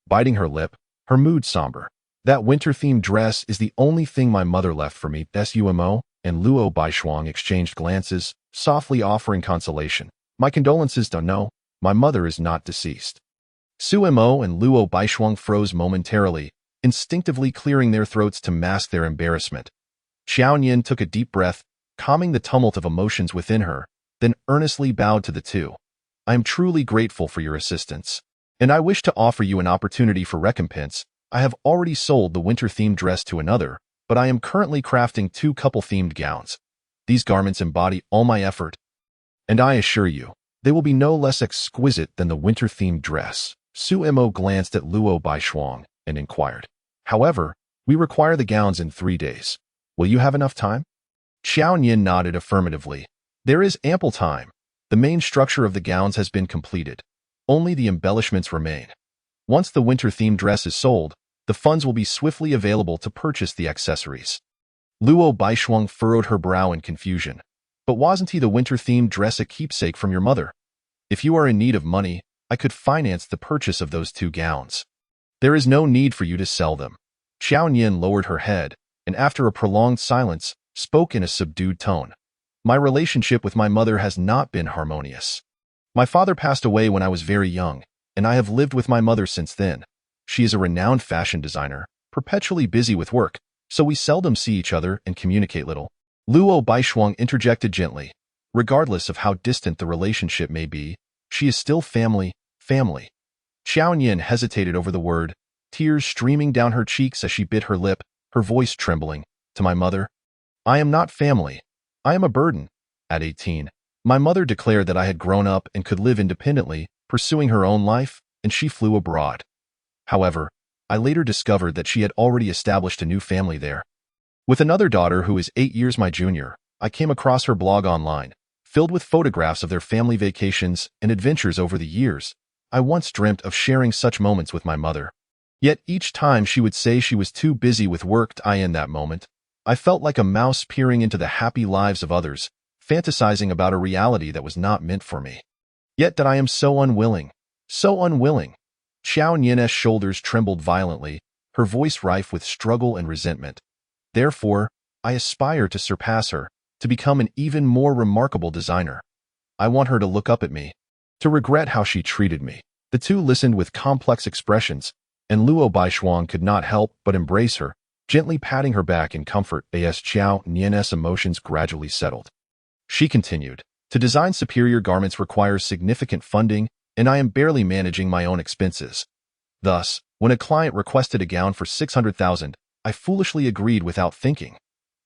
Biting her lip, her mood somber. "That winter-themed dress is the only thing my mother left for me." Suemo and Luo Baishuang exchanged glances, softly offering consolation. "My condolences. No, my mother is not deceased." Suemo and Luo Baishuang froze momentarily, instinctively clearing their throats to mask their embarrassment. Qiao Nian took a deep breath, calming the tumult of emotions within her, then earnestly bowed to the two. "I am truly grateful for your assistance, and I wish to offer you an opportunity for recompense. I have already sold the winter-themed dress to another, but I am currently crafting 2 couple-themed gowns. These garments embody all my effort, and I assure you, they will be no less exquisite than the winter-themed dress." Su Mo glanced at Luo Baishuang and inquired. However, we require the gowns in 3 days. Will you have enough time? Xiao Nian nodded affirmatively. There is ample time. The main structure of the gowns has been completed. Only the embellishments remain. Once the winter-themed dress is sold, the funds will be swiftly available to purchase the accessories. Luo Baishuang furrowed her brow in confusion. But wasn't the winter-themed dress a keepsake from your mother? If you are in need of money, I could finance the purchase of those 2 gowns. There is no need for you to sell them. Xiao Nian lowered her head, and after a prolonged silence, spoke in a subdued tone. My relationship with my mother has not been harmonious. My father passed away when I was very young, and I have lived with my mother since then. She is a renowned fashion designer, perpetually busy with work, so we seldom see each other and communicate little. Luo Baishuang interjected gently. Regardless of how distant the relationship may be, she is still family. Xiao Nian hesitated over the word, tears streaming down her cheeks as she bit her lip, her voice trembling. To my mother? I am not family. I am a burden. At 18, my mother declared that I had grown up and could live independently, pursuing her own life, and she flew abroad. However, I later discovered that she had already established a new family there. With another daughter who is 8 years my junior, I came across her blog online, filled with photographs of their family vacations and adventures over the years. I once dreamt of sharing such moments with my mother. Yet each time she would say she was too busy with work to in that moment, I felt like a mouse peering into the happy lives of others, fantasizing about a reality that was not meant for me. Yet that I am so unwilling. Xiao Nian's shoulders trembled violently, her voice rife with struggle and resentment. Therefore, I aspire to surpass her, to become an even more remarkable designer. I want her to look up at me, to regret how she treated me. The two listened with complex expressions, and Luo Baishuang could not help but embrace her, gently patting her back in comfort as Xiao Nian's emotions gradually settled. She continued, to design superior garments requires significant funding, and I am barely managing my own expenses. Thus, when a client requested a gown for 600,000, I foolishly agreed without thinking.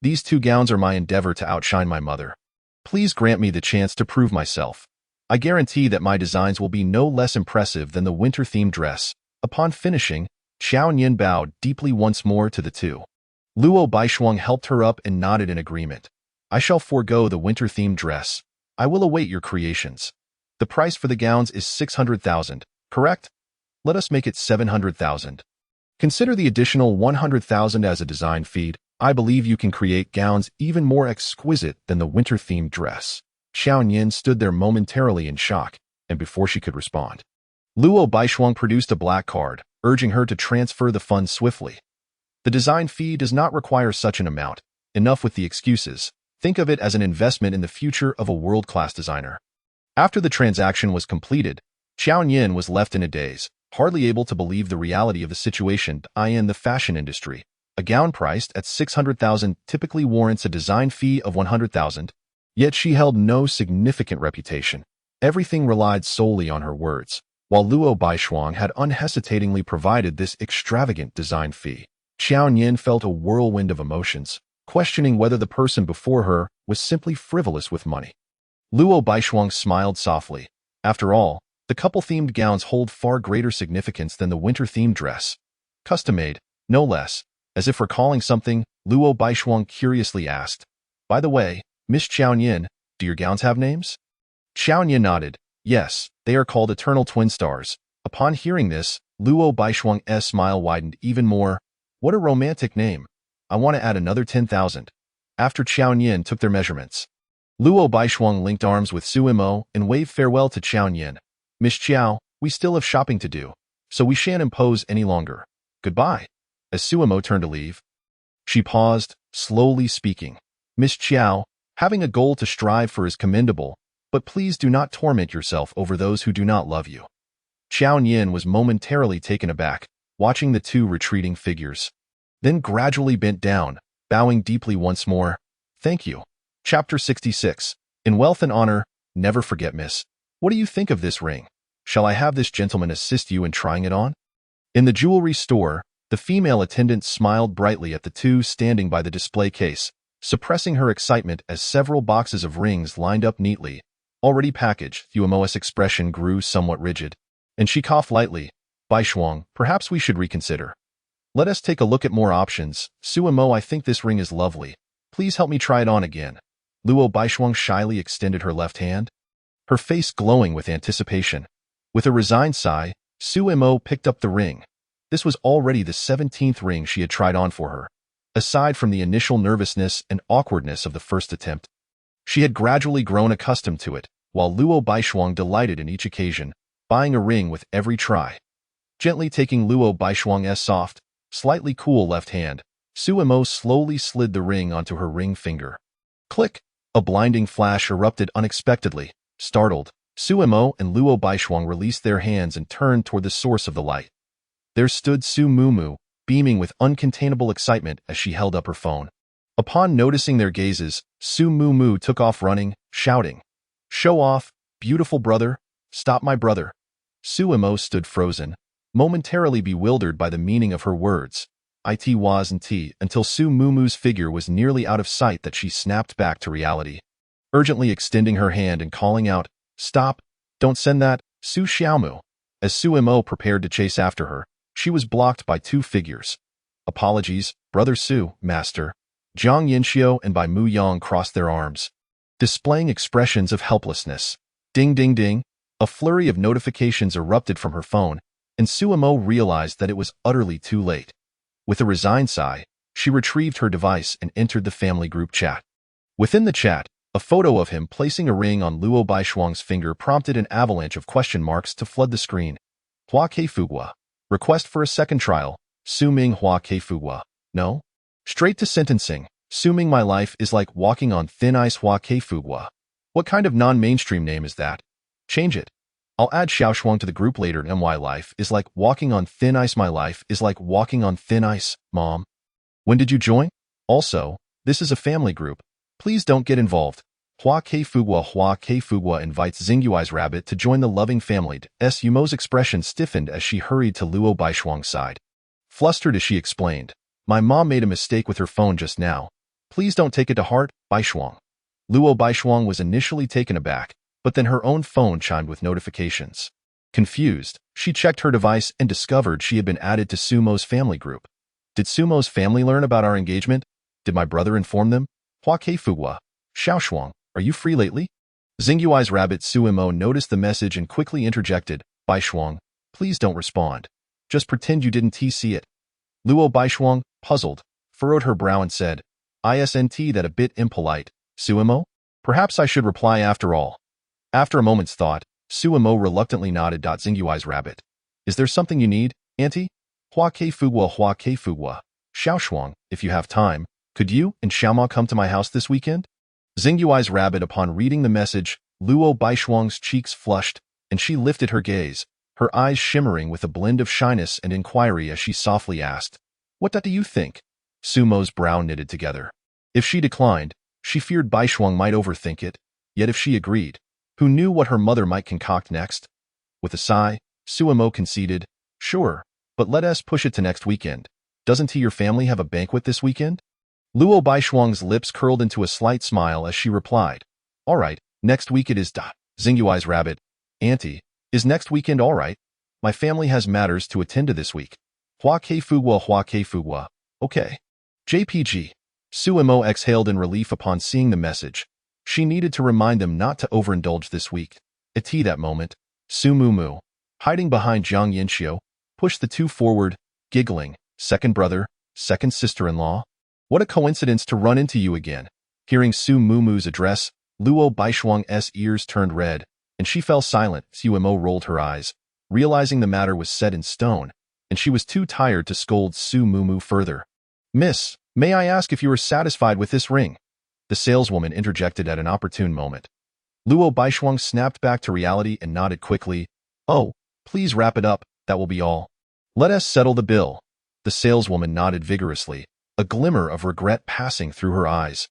These 2 gowns are my endeavor to outshine my mother. Please grant me the chance to prove myself. I guarantee that my designs will be no less impressive than the winter-themed dress. Upon finishing, Xiao Nian bowed deeply once more to the 2. Luo Baishuang helped her up and nodded in agreement. I shall forego the winter-themed dress. I will await your creations. The price for the gowns is 600,000, correct? Let us make it 700,000. Consider the additional 100,000 as a design fee. I believe you can create gowns even more exquisite than the winter-themed dress. Xiao Nian stood there momentarily in shock, and before she could respond, Luo Baishuang produced a black card, urging her to transfer the funds swiftly. The design fee does not require such an amount. Enough with the excuses. Think of it as an investment in the future of a world-class designer. After the transaction was completed, Xiao Nian was left in a daze, hardly able to believe the reality of the situation in the fashion industry. A gown priced at 600,000 typically warrants a design fee of 100,000, yet she held no significant reputation. Everything relied solely on her words, while Luo Baishuang had unhesitatingly provided this extravagant design fee. Xiao Nian felt a whirlwind of emotions, questioning whether the person before her was simply frivolous with money. Luo Baishuang smiled softly. After all, the couple-themed gowns hold far greater significance than the winter-themed dress. Custom-made, no less. As if recalling something, Luo Baishuang curiously asked, by the way, Miss Xiao Nian, do your gowns have names? Xiao Nian nodded. Yes, they are called Eternal Twin Stars. Upon hearing this, Luo Baishuang's smile widened even more. What a romantic name. I want to add another 10,000. After Xiao Nian took their measurements, Luo Baishuang linked arms with Su Mo and waved farewell to Xiao Nian. Miss Xiao, we still have shopping to do, so we shan't impose any longer. Goodbye. As Su Mo turned to leave, she paused, slowly speaking. Miss Xiao, having a goal to strive for is commendable, but please do not torment yourself over those who do not love you. Xiao Nian was momentarily taken aback, watching the 2 retreating figures, then gradually bent down, bowing deeply once more. Thank you. Chapter 66. In wealth and honor, never forget, miss. What do you think of this ring? Shall I have this gentleman assist you in trying it on? In the jewelry store, the female attendant smiled brightly at the 2 standing by the display case, suppressing her excitement as several boxes of rings lined up neatly, already packaged. Yuamo's expression grew somewhat rigid, and she coughed lightly. Baishuang, perhaps we should reconsider. Let us take a look at more options. Suemo, I think this ring is lovely. Please help me try it on again. Luo Baishuang shyly extended her left hand, her face glowing with anticipation. With a resigned sigh, Suemo picked up the ring. This was already the 17th ring she had tried on for her. Aside from the initial nervousness and awkwardness of the first attempt, she had gradually grown accustomed to it, while Luo Baishuang delighted in each occasion, buying a ring with every try. Gently taking Luo Baishuang's soft, slightly cool left hand, Suemo slowly slid the ring onto her ring finger. Click! A blinding flash erupted unexpectedly. Startled, Suemo and Luo Baishuang released their hands and turned toward the source of the light. There stood Su Mumu, beaming with uncontainable excitement as she held up her phone. Upon noticing their gazes, Su Mumu took off running, shouting, "Show off, beautiful brother! Stop my brother!" Suemo stood frozen, momentarily bewildered by the meaning of her words. It wasn't until Su Mumu's figure was nearly out of sight that she snapped back to reality. Urgently extending her hand and calling out, "Stop! Don't send that, Su Xiaomu!" As Suemo prepared to chase after her, she was blocked by two figures. "Apologies, Brother Su, Master." Zhang Yinxiu and Bai Mu Yang crossed their arms, displaying expressions of helplessness. Ding ding ding! A flurry of notifications erupted from her phone, and Suemo realized that it was utterly too late. With a resigned sigh, she retrieved her device and entered the family group chat. Within the chat, a photo of him placing a ring on Luo Baishuang's finger prompted an avalanche of question marks to flood the screen. Hua Keifugua. Request for a second trial. Suming Hua Keifugua. No? Straight to sentencing. Suming my life is like walking on thin ice. Hua Keifugua. What kind of non-mainstream name is that? Change it. I'll add Xiaoshuang to the group later. My life is like walking on thin ice. My life is like walking on thin ice, Mom. When did you join? Also, this is a family group. Please don't get involved. Hua Keifugua invites Xingyui's rabbit to join the loving family. Yumo's expression stiffened as she hurried to Luo Baishuang's side. Flustered as she explained, "My mom made a mistake with her phone just now. Please don't take it to heart, Baishuang." Luo Baishuang was initially taken aback, but then her own phone chimed with notifications. Confused, she checked her device and discovered she had been added to Sumo's family group. Did Sumo's family learn about our engagement? Did my brother inform them? Hua Keifugua. Xiaoshuang, are you free lately? Xingyui's rabbit Suemo noticed the message and quickly interjected, "Baishuang, please don't respond. Just pretend you didn't see it." Luo Baishuang, puzzled, furrowed her brow and said, "Isn't that a bit impolite, Suemo? Perhaps I should reply after all." After a moment's thought, Suemo reluctantly nodded. Xingyui's rabbit. "Is there something you need, Auntie?" Hua Keifugua. Xiaoshuang, if you have time, could you and Xiaoma come to my house this weekend? Xingyui's rabbit. Upon reading the message, Luo Baishuang's cheeks flushed, and she lifted her gaze, her eyes shimmering with a blend of shyness and inquiry as she softly asked, "What do you think?" Sumo's brow knitted together. If she declined, she feared Baishuang might overthink it, yet if she agreed, who knew what her mother might concoct next? With a sigh, Suemo conceded, "Sure, but let us push it to next weekend. Doesn't your family have a banquet this weekend?" Luo Baishuang's lips curled into a slight smile as she replied, "All right, next week it is." Xingyui's rabbit. "Auntie, is next weekend all right? My family has matters to attend to this week." Hua Keifugua. Okay. JPG. Suemo exhaled in relief upon seeing the message. She needed to remind them not to overindulge this week. At that moment, Su Mumu, hiding behind Zhang Yinxiu, pushed the two forward, giggling, "Second brother, second sister-in-law? What a coincidence to run into you again." Hearing Su Mumu's address, Luo Baishuang's ears turned red, and she fell silent. Suemo rolled her eyes, realizing the matter was set in stone, and she was too tired to scold Su Mumu further. "Miss, may I ask if you are satisfied with this ring?" The saleswoman interjected at an opportune moment. Luo Baishuang snapped back to reality and nodded quickly. "Oh, please wrap it up, that will be all. Let us settle the bill." The saleswoman nodded vigorously, a glimmer of regret passing through her eyes.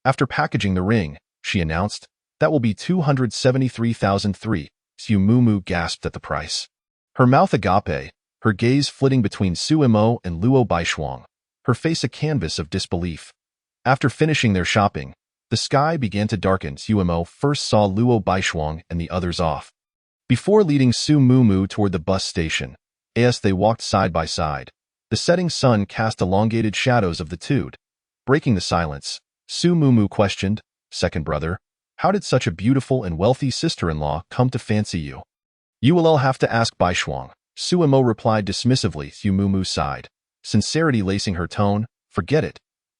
After packaging the ring, she announced, "That will be 273,003. Su Mumu gasped at the price. Her mouth agape, her gaze flitting between Suemo and Luo Baishuang, her face a canvas of disbelief. After finishing their shopping, the sky began to darken. Suemo first saw Luo Baishuang and the others off. Before leading Su Mumu toward the bus station, As they walked side by side, the setting sun cast elongated shadows of the two. Breaking the silence, Su Mumu questioned, "Second brother, how did such a beautiful and wealthy sister-in-law come to fancy you?" "You will all have to ask Bai Shuang," Su Mo replied dismissively. Su Mumu sighed, sincerity lacing her tone. "Forget it.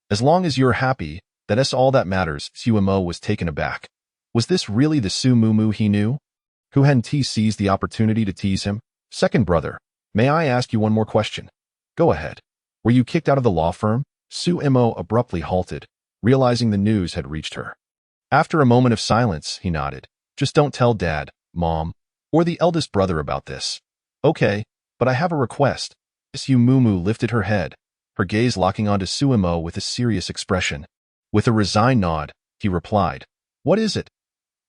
As long as you're happy, that's all that matters." Su Mo was taken aback. Was this really the Su Mumu he knew? Who hadn't he seized the opportunity to tease him? "Second brother, may I ask you one more question?" "Go ahead." "Were you kicked out of the law firm?" Su Mo abruptly halted, realizing the news had reached her. After a moment of silence, he nodded. "Just don't tell Dad, Mom, or the eldest brother about this." "Okay, but I have a request." Su Mumu lifted her head, her gaze locking onto Su Mo with a serious expression. With a resigned nod, he replied, "What is it?"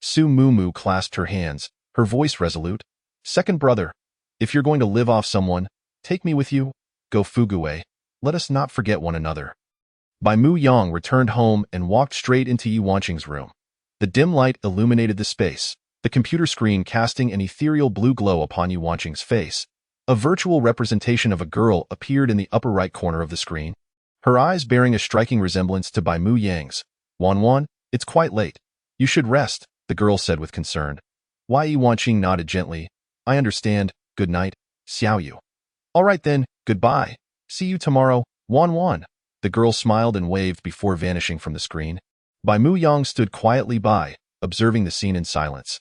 Su Mumu clasped her hands, her voice resolute. "Second brother, if you're going to live off someone, take me with you. Go Fugue. Let us not forget one another." Bai Mu Yang returned home and walked straight into Yi Wanqing's room. The dim light illuminated the space, the computer screen casting an ethereal blue glow upon Yi Wanqing's face. A virtual representation of a girl appeared in the upper right corner of the screen, her eyes bearing a striking resemblance to Bai Mu Yang's. "Wan, it's quite late. You should rest," the girl said with concern. Yi Wanqing nodded gently. "I understand. Good night, Xiao Yu." "All right then, goodbye. See you tomorrow, Wan." The girl smiled and waved before vanishing from the screen. Bai Mu Yang stood quietly by, observing the scene in silence.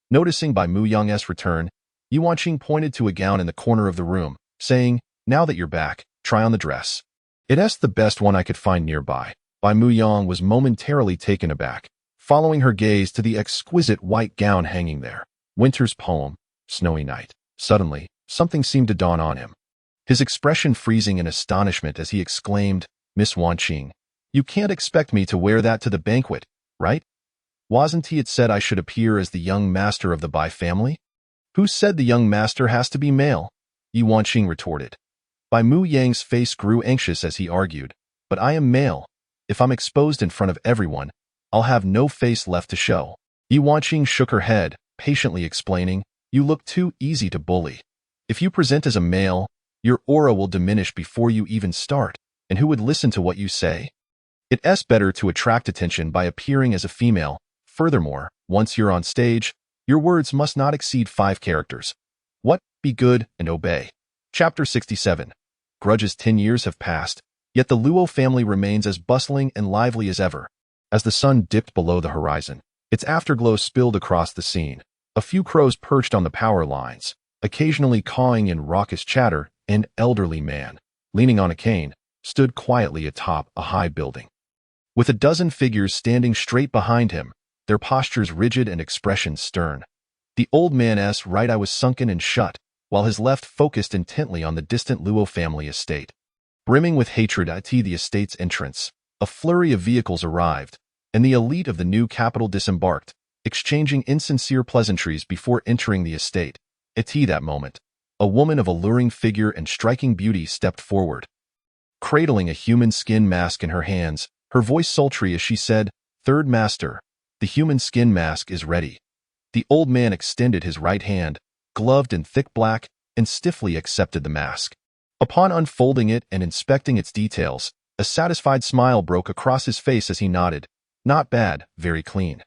Noticing Bai Mu Yang's return, Yi Wanqing pointed to a gown in the corner of the room, saying, "Now that you're back, try on the dress. It's the best one I could find nearby." Bai Mu Yang was momentarily taken aback, following her gaze to the exquisite white gown hanging there. Winter's poem, Snowy Night. Suddenly, something seemed to dawn on him, his expression freezing in astonishment as he exclaimed, "Miss Wanqing, you can't expect me to wear that to the banquet, right? Wasn't it said I should appear as the young master of the Bai family?" "Who said the young master has to be male?" Yi Wanqing retorted. Bai Mu Yang's face grew anxious as he argued, "But I am male. If I'm exposed in front of everyone, I'll have no face left to show." Yi Wanqing shook her head, patiently explaining, "You look too easy to bully. If you present as a male, your aura will diminish before you even start, and who would listen to what you say? It's better to attract attention by appearing as a female. Furthermore, once you're on stage, your words must not exceed 5 characters. What? Be good and obey." Chapter 67. Grudges. 10 years have passed, yet the Luo family remains as bustling and lively as ever. As the sun dipped below the horizon, its afterglow spilled across the scene. A few crows perched on the power lines, occasionally cawing in raucous chatter. An elderly man, leaning on a cane, stood quietly atop a high building, with a dozen figures standing straight behind him, their postures rigid and expressions stern. The old man's right eye was sunken and shut, while his left focused intently on the distant Luo family estate. Brimming with hatred at the estate's entrance, a flurry of vehicles arrived, and the elite of the new capital disembarked, exchanging insincere pleasantries before entering the estate. At that moment, a woman of alluring figure and striking beauty stepped forward, cradling a human skin mask in her hands, her voice sultry as she said, "Third Master, the human skin mask is ready." The old man extended his right hand, gloved in thick black, and stiffly accepted the mask. Upon unfolding it and inspecting its details, a satisfied smile broke across his face as he nodded. "Not bad, very clean.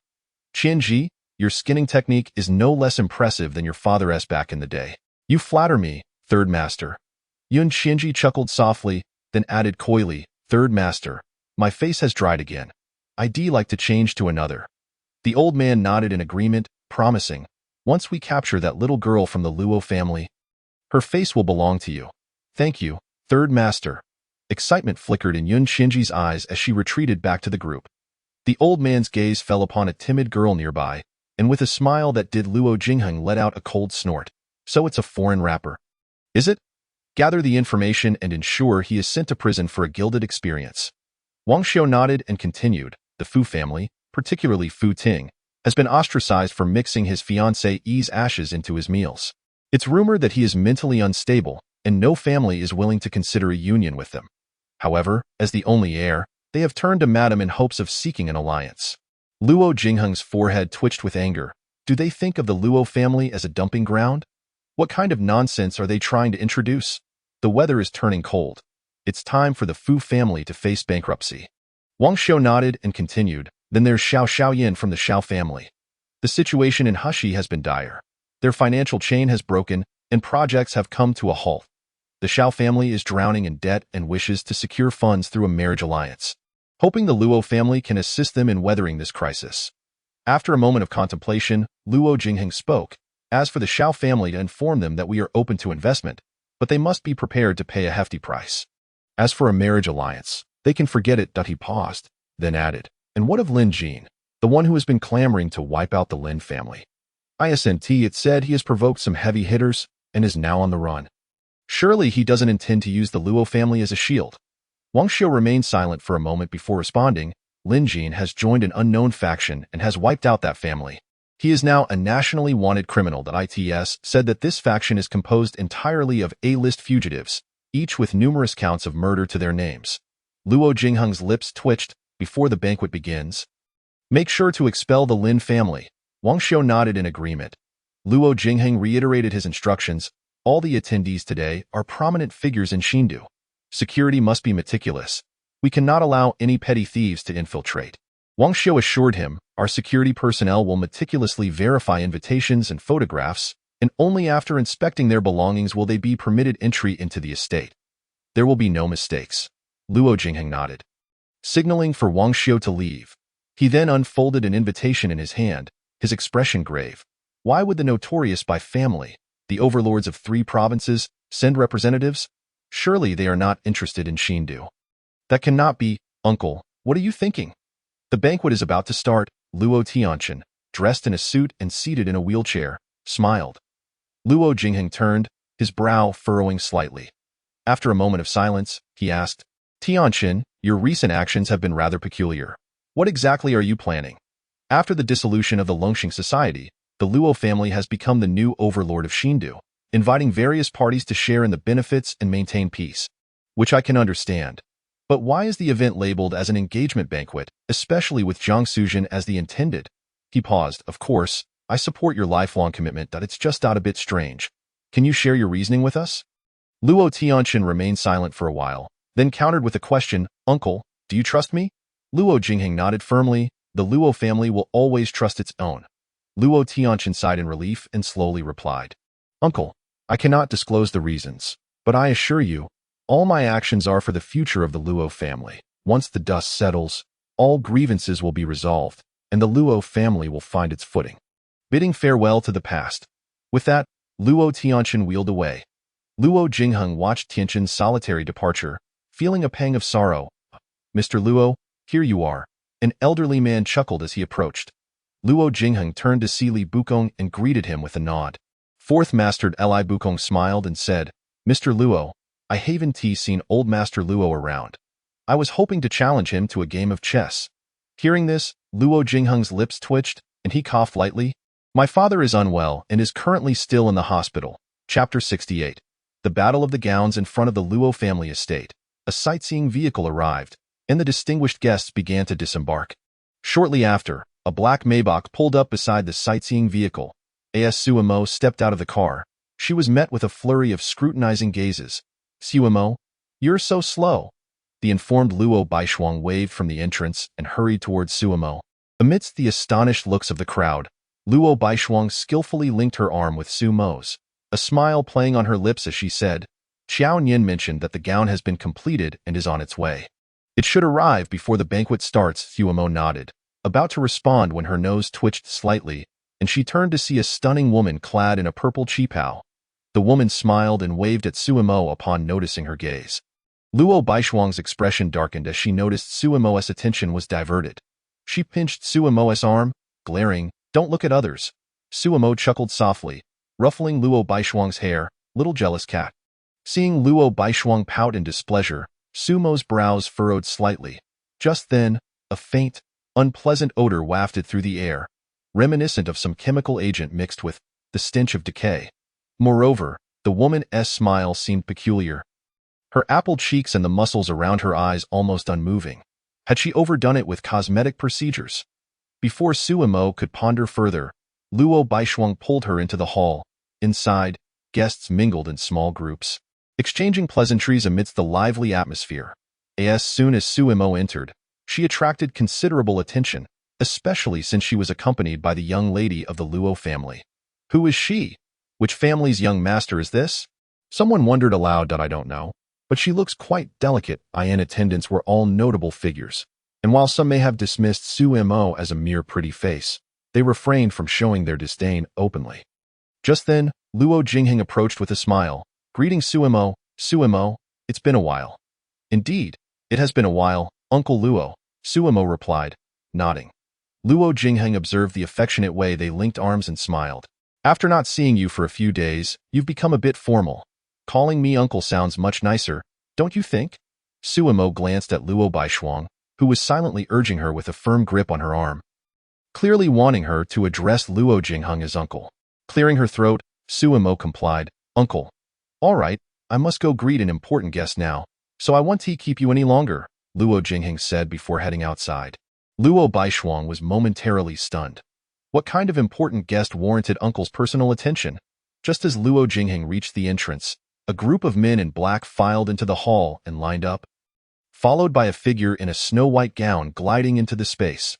Qianji, your skinning technique is no less impressive than your father's back in the day." "You flatter me, Third Master." Yun Qianji chuckled softly, then added coyly, "Third Master, my face has dried again. I'd like to change to another." The old man nodded in agreement, promising, "Once we capture that little girl from the Luo family, her face will belong to you." "Thank you, Third Master." Excitement flickered in Yun Qianji's eyes as she retreated back to the group. The old man's gaze fell upon a timid girl nearby, and with a smile that did Luo Jingheng let out a cold snort. "So it's a foreign rapper, is it? Gather the information and ensure he is sent to prison for a gilded experience." Wang Xiao nodded and continued, "The Fu family, particularly Fu Ting, has been ostracized for mixing his fiancée's ashes into his meals. It's rumored that he is mentally unstable, and no family is willing to consider a union with them. However, as the only heir, they have turned to Madam in hopes of seeking an alliance." Luo Jingheng's forehead twitched with anger. Do they think of the Luo family as a dumping ground? What kind of nonsense are they trying to introduce? The weather is turning cold. It's time for the Fu family to face bankruptcy. Wang Xiu nodded and continued, then there's Xiao Xiaoyan from the Xiao family. The situation in Hushi has been dire. Their financial chain has broken, and projects have come to a halt. The Xiao family is drowning in debt and wishes to secure funds through a marriage alliance, hoping the Luo family can assist them in weathering this crisis. After a moment of contemplation, Luo Jingheng spoke. As for the Xiao family, to inform them that we are open to investment, but they must be prepared to pay a hefty price. As for a marriage alliance, they can forget it. He paused, then added, and what of Lin Jin, the one who has been clamoring to wipe out the Lin family? It said he has provoked some heavy hitters and is now on the run. Surely he doesn't intend to use the Luo family as a shield. Wang Xiu remained silent for a moment before responding. Lin Jin has joined an unknown faction and has wiped out that family. He is now a nationally wanted criminal. ITS said that this faction is composed entirely of A-list fugitives, each with numerous counts of murder to their names. Luo Jingheng's lips twitched. Before the banquet begins, make sure to expel the Lin family. Wang Xiu nodded in agreement. Luo Jingheng reiterated his instructions. All the attendees today are prominent figures in Xindu. Security must be meticulous. We cannot allow any petty thieves to infiltrate. Wang Xiu assured him, our security personnel will meticulously verify invitations and photographs, and only after inspecting their belongings will they be permitted entry into the estate. There will be no mistakes. Luo Jingheng nodded, signaling for Wang Xiu to leave. He then unfolded an invitation in his hand, his expression grave. Why would the notorious Bai family, the overlords of 3 provinces, send representatives? Surely they are not interested in Xindu. That cannot be, uncle. What are you thinking? The banquet is about to start. Luo Tianchen, dressed in a suit and seated in a wheelchair, smiled. Luo Jingheng turned, his brow furrowing slightly. After a moment of silence, he asked, Tianchen, your recent actions have been rather peculiar. What exactly are you planning? After the dissolution of the Longxing Society, the Luo family has become the new overlord of Xindu, inviting various parties to share in the benefits and maintain peace, which I can understand. But why is the event labeled as an engagement banquet, especially with Jiang Suzhen as the intended? He paused. Of course, I support your lifelong commitment. It's just a bit strange. Can you share your reasoning with us? Luo Tianchen remained silent for a while, then countered with a question, Uncle, do you trust me? Luo Jingheng nodded firmly. The Luo family will always trust its own. Luo Tianchen sighed in relief and slowly replied, Uncle, I cannot disclose the reasons, but I assure you, all my actions are for the future of the Luo family. Once the dust settles, all grievances will be resolved, and the Luo family will find its footing. Bidding farewell to the past. With that, Luo Tianchen wheeled away. Luo Jingheng watched Tianchen's solitary departure, feeling a pang of sorrow. Mr. Luo, here you are. An elderly man chuckled as he approached. Luo Jingheng turned to see Li Bukong and greeted him with a nod. Fourth Master Li Bukong smiled and said, Mr. Luo, I haven't seen old Master Luo around. I was hoping to challenge him to a game of chess. Hearing this, Luo Jingheng's lips twitched, and he coughed lightly. My father is unwell and is currently still in the hospital. Chapter 68. The Battle of the Gowns in front of the Luo family estate. A sightseeing vehicle arrived, and the distinguished guests began to disembark. Shortly after, a black Maybach pulled up beside the sightseeing vehicle. As Suimo stepped out of the car, she was met with a flurry of scrutinizing gazes. Suimo, you're so slow. The informed Luo Baishuang waved from the entrance and hurried towards Suimo. Amidst the astonished looks of the crowd, Luo Baishuang skillfully linked her arm with Sumo's, a smile playing on her lips as she said, Xiao Nian mentioned that the gown has been completed and is on its way. It should arrive before the banquet starts. Suimo nodded, about to respond when her nose twitched slightly, and she turned to see a stunning woman clad in a purple qipao. The woman smiled and waved at Suimo upon noticing her gaze. Luo Baishuang's expression darkened as she noticed Suimo's attention was diverted. She pinched Suimo's arm, glaring, Don't look at others. Suimo chuckled softly, ruffling Luo Baishuang's hair, little jealous cat. Seeing Luo Baishuang pout in displeasure, Sumo's brows furrowed slightly. Just then, a faint, unpleasant odor wafted through the air, reminiscent of some chemical agent mixed with the stench of decay. Moreover, the woman's smile seemed peculiar. Her apple cheeks and the muscles around her eyes almost unmoving. Had she overdone it with cosmetic procedures? Before Suimo could ponder further, Luo Baishuang pulled her into the hall. Inside, Guests mingled in small groups, exchanging pleasantries amidst the lively atmosphere. As soon as Suemo entered, she attracted considerable attention, especially since she was accompanied by the young lady of the Luo family. Who is she? Which family's young master is this? Someone wondered aloud. I don't know, but she looks quite delicate. In attendance were all notable figures, and while some may have dismissed Suemo as a mere pretty face, they refrained from showing their disdain openly. Just then, Luo Jingheng approached with a smile, greeting Suemo. Suemo, it's been a while. Indeed, it has been a while, Uncle Luo, Suemo replied, nodding. Luo Jingheng observed the affectionate way they linked arms and smiled. After not seeing you for a few days, you've become a bit formal. Calling me uncle sounds much nicer, don't you think? Suemo glanced at Luo Baishuang, who was silently urging her with a firm grip on her arm, clearly wanting her to address Luo Jingheng as uncle. Clearing her throat, Suemo complied, Uncle. All right, I must go greet an important guest now, so I won't keep you any longer, Luo Jingheng said before heading outside. Luo Baishuang was momentarily stunned. What kind of important guest warranted Uncle's personal attention? Just as Luo Jingheng reached the entrance, a group of men in black filed into the hall and lined up, followed by a figure in a snow-white gown gliding into the space.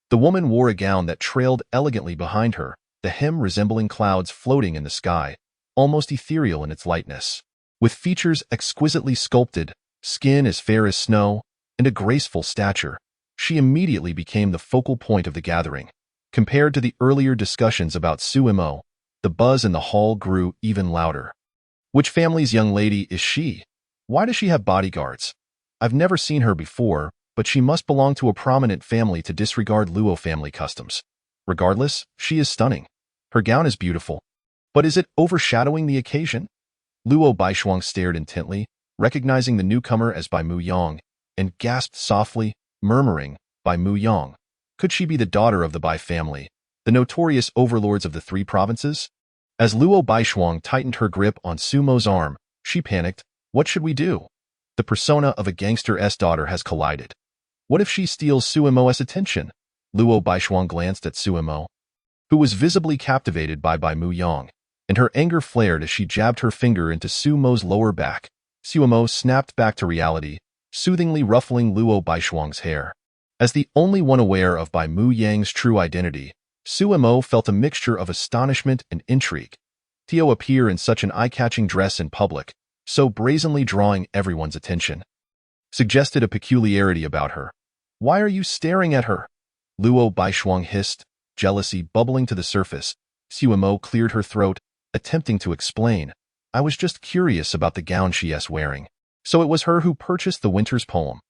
The woman wore a gown that trailed elegantly behind her, the hem resembling clouds floating in the sky, almost ethereal in its lightness. With features exquisitely sculpted, skin as fair as snow, and a graceful stature, she immediately became the focal point of the gathering. Compared to the earlier discussions about Suemo, the buzz in the hall grew even louder. Which family's young lady is she? Why does she have bodyguards? I've never seen her before, but she must belong to a prominent family to disregard Luo family customs. Regardless, she is stunning. Her gown is beautiful. But is it overshadowing the occasion? Luo Baishuang stared intently, recognizing the newcomer as Bai Mu Yang, and gasped softly, murmuring, Bai Mu Yang. Could she be the daughter of the Bai family, the notorious overlords of the three provinces? As Luo Baishuang tightened her grip on Sumo's arm, she panicked. What should we do? The persona of a gangster's daughter has collided. What if she steals Suemo's attention? Luo Baishuang glanced at Suemo, who was visibly captivated by Bai Mu Yang, and her anger flared as she jabbed her finger into Sumo's lower back. Suemo snapped back to reality, soothingly ruffling Luo Baishuang's hair. As the only one aware of Bai Mu Yang's true identity, Suemo felt a mixture of astonishment and intrigue. To appear in such an eye-catching dress in public, so brazenly drawing everyone's attention, suggested a peculiarity about her. Why are you staring at her? Luo Baishuang hissed, jealousy bubbling to the surface. Suemo cleared her throat, attempting to explain. I was just curious about the gown she's wearing. So it was her who purchased the winter's poem.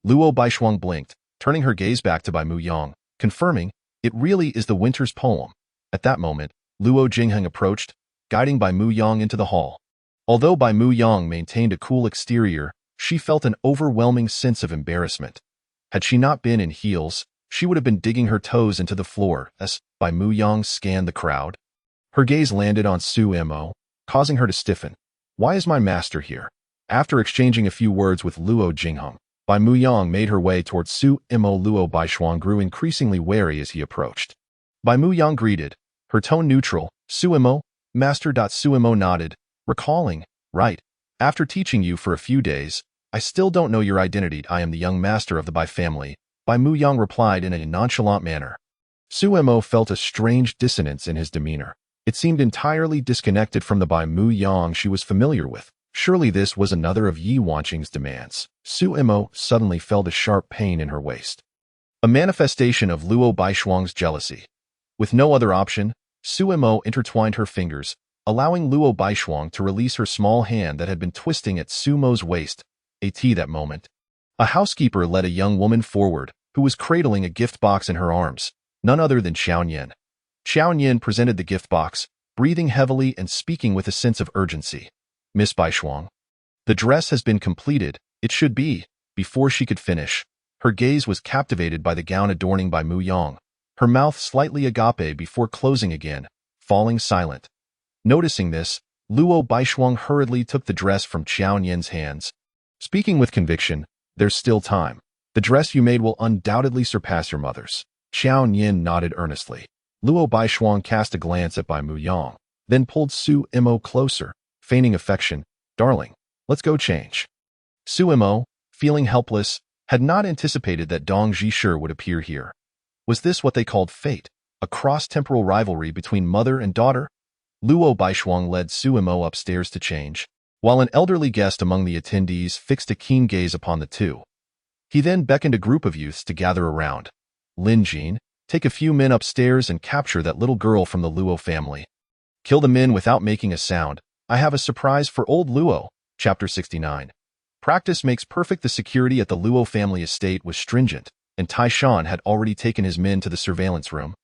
Luo Baishuang blinked, turning her gaze back to Bai Mu Yang, confirming, it really is the winter's poem. At that moment, Luo Jingheng approached, guiding Bai Mu Yang into the hall. Although Bai Mu Yang maintained a cool exterior, she felt an overwhelming sense of embarrassment. Had she not been in heels, she would have been digging her toes into the floor as Bai Mu Yang scanned the crowd. Her gaze landed on Suemo, causing her to stiffen. Why is my master here? After exchanging a few words with Luo Jingheng, Bai Mu Yang made her way towards Suemo. Luo Baishuang grew increasingly wary as he approached. Bai Mu Yang greeted, her tone neutral. Suemo, Master. Suemo nodded, recalling, right. After teaching you for a few days, I still don't know your identity. I am the young master of the Bai family, Bai Mu Yang replied in a nonchalant manner. Suemo felt a strange dissonance in his demeanor. It seemed entirely disconnected from the Bai Mu Yang she was familiar with. Surely this was another of Yi Wanqing's demands. Suemo suddenly felt a sharp pain in her waist, a manifestation of Luo Baishuang's jealousy. With no other option, Suemo intertwined her fingers, allowing Luo Baishuang to release her small hand that had been twisting at Sumo's waist. At that moment, a housekeeper led a young woman forward, who was cradling a gift box in her arms, none other than Xiaoyan. Xiaoyan presented the gift box, breathing heavily and speaking with a sense of urgency. Miss Baishuang, the dress has been completed, it should be. Before she could finish, her gaze was captivated by the gown adorning Bai Mu Yang, her mouth slightly agape before closing again, falling silent. Noticing this, Luo Baishuang hurriedly took the dress from Xiaoyan's hands. Speaking with conviction, there's still time. The dress you made will undoubtedly surpass your mother's. Xiaoyan nodded earnestly. Luo Baishuang cast a glance at Bai Mu Yang, then pulled Su Mo closer, feigning affection. "Darling, let's go change." Su Mo, feeling helpless, had not anticipated that Dong Zhishir would appear here. Was this what they called fate, a cross-temporal rivalry between mother and daughter? Luo Baishuang led Su Mo upstairs to change, while an elderly guest among the attendees fixed a keen gaze upon the two. He then beckoned a group of youths to gather around. "Lin Jin, take a few men upstairs and capture that little girl from the Luo family. Kill the men without making a sound. I have a surprise for old Luo." Chapter 69. Practice makes perfect. The security at the Luo family estate was stringent, and Taishan had already taken his men to the surveillance room.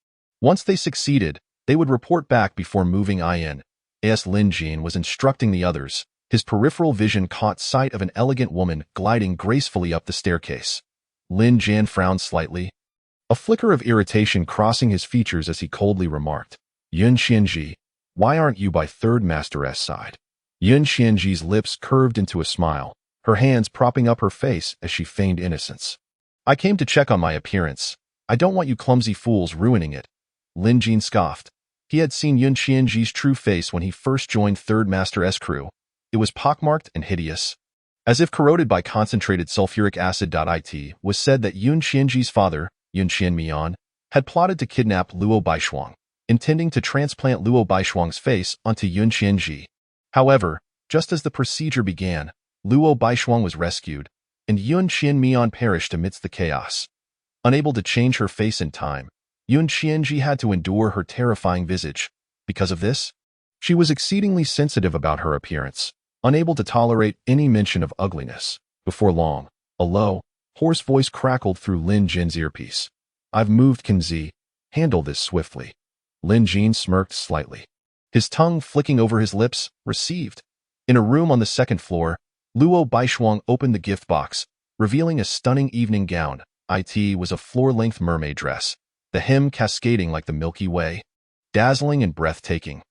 Once they succeeded, they would report back before moving in. As Lin Jin was instructing the others, his peripheral vision caught sight of an elegant woman gliding gracefully up the staircase. Lin Jin frowned slightly, a flicker of irritation crossing his features as he coldly remarked, "Yun Xianji, why aren't you by third master's side?" Yun Xianji's lips curved into a smile, her hands propping up her face as she feigned innocence. "I came to check on my appearance. I don't want you clumsy fools ruining it." Lin Jin scoffed. He had seen Yun Xianji's true face when he first joined Third Master's crew. It was pockmarked and hideous, as if corroded by concentrated sulfuric acid. It was said that Yun Xianji's father, Yun Xianmian, had plotted to kidnap Luo Baishuang, intending to transplant Luo Baishuang's face onto Yun Xianji. However, just as the procedure began, Luo Baishuang was rescued, and Yun Xianmian perished amidst the chaos. Unable to change her face in time, Yun Xianji had to endure her terrifying visage. Because of this, she was exceedingly sensitive about her appearance, unable to tolerate any mention of ugliness. Before long, a low, hoarse voice crackled through Lin Jin's earpiece. "I've moved Kenzi. Handle this swiftly." Lin Jin smirked slightly, his tongue flicking over his lips. "Received." In a room on the second floor, Luo Baishuang opened the gift box, revealing a stunning evening gown. It was a floor-length mermaid dress, the hem cascading like the Milky Way, dazzling and breathtaking.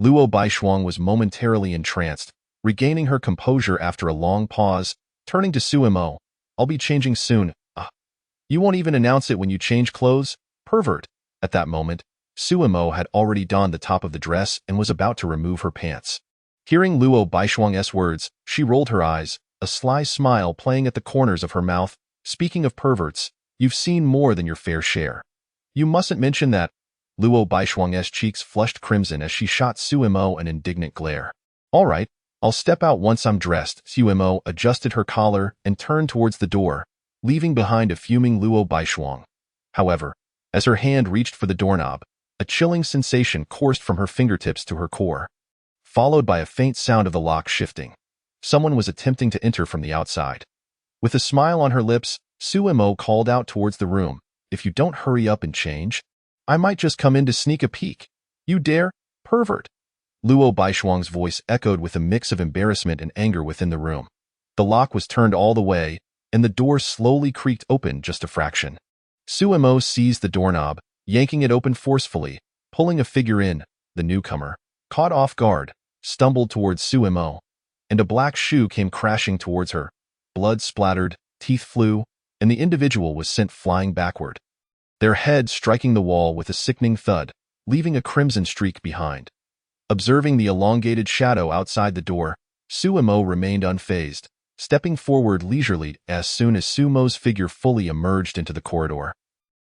Luo Baishuang was momentarily entranced, regaining her composure after a long pause, turning to Su Mo. "I'll be changing soon." You won't even announce it when you change clothes? Pervert." At that moment, Su Mo had already donned the top of the dress and was about to remove her pants. Hearing Luo Baishuang's words, she rolled her eyes, a sly smile playing at the corners of her mouth. "Speaking of perverts, you've seen more than your fair share. You mustn't mention that." Luo Baishuang's cheeks flushed crimson as she shot Su Mo an indignant glare. "All right, I'll step out once I'm dressed." Su Mo adjusted her collar and turned towards the door, leaving behind a fuming Luo Baishuang. However, as her hand reached for the doorknob, a chilling sensation coursed from her fingertips to her core, followed by a faint sound of the lock shifting. Someone was attempting to enter from the outside. With a smile on her lips, Su Mo called out towards the room, "If you don't hurry up and change, I might just come in to sneak a peek. You dare, pervert?" Luo Baishuang's voice echoed with a mix of embarrassment and anger within the room. The lock was turned all the way, and the door slowly creaked open just a fraction. Su Mo seized the doorknob, yanking it open forcefully, pulling a figure in. The newcomer, caught off guard, stumbled towards Su Mo, and a black shoe came crashing towards her. Blood splattered, teeth flew, and the individual was sent flying backward, their head striking the wall with a sickening thud, leaving a crimson streak behind. Observing the elongated shadow outside the door, Su Mo remained unfazed, stepping forward leisurely as soon as Su Mo's figure fully emerged into the corridor.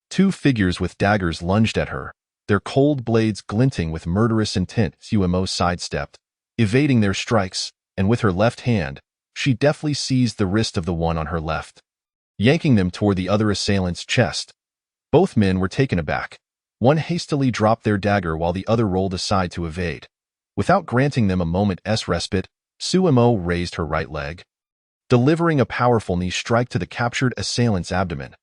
Two figures with daggers lunged at her, their cold blades glinting with murderous intent. Su Mo sidestepped, evading their strikes, and with her left hand, she deftly seized the wrist of the one on her left, yanking them toward the other assailant's chest. Both men were taken aback. One hastily dropped their dagger while the other rolled aside to evade. Without granting them a moment's respite, Su Mo raised her right leg, delivering a powerful knee strike to the captured assailant's abdomen.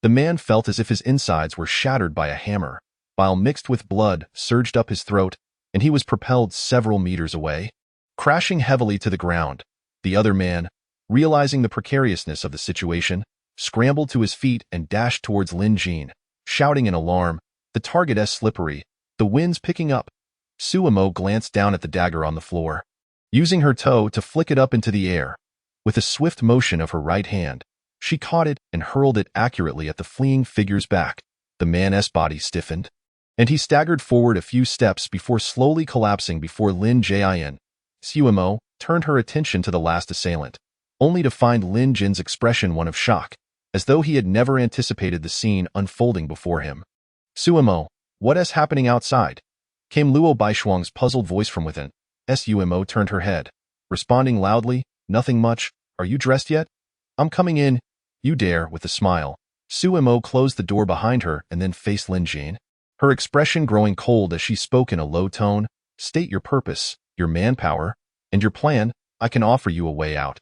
The man felt as if his insides were shattered by a hammer, while mixed with blood surged up his throat, and he was propelled several meters away, crashing heavily to the ground. The other man, realizing the precariousness of the situation, scrambled to his feet and dashed towards Lin Jin, shouting in alarm, "The target is slippery. The wind's picking up." Su Mo glanced down at the dagger on the floor, using her toe to flick it up into the air. With a swift motion of her right hand, she caught it and hurled it accurately at the fleeing figure's back. The man's body stiffened, and he staggered forward a few steps before slowly collapsing before Lin Jin. Sumo turned her attention to the last assailant, only to find Lin Jin's expression one of shock, as though he had never anticipated the scene unfolding before him. Sumo, what is happening outside? Came Luo Baishuang's puzzled voice from within. Sumo turned her head, responding loudly, nothing much, are you dressed yet? I'm coming in. You dare, with a smile. Sumo closed the door behind her and then faced Lin Jin, her expression growing cold as she spoke in a low tone. State your purpose, your manpower, and your plan. I can offer you a way out.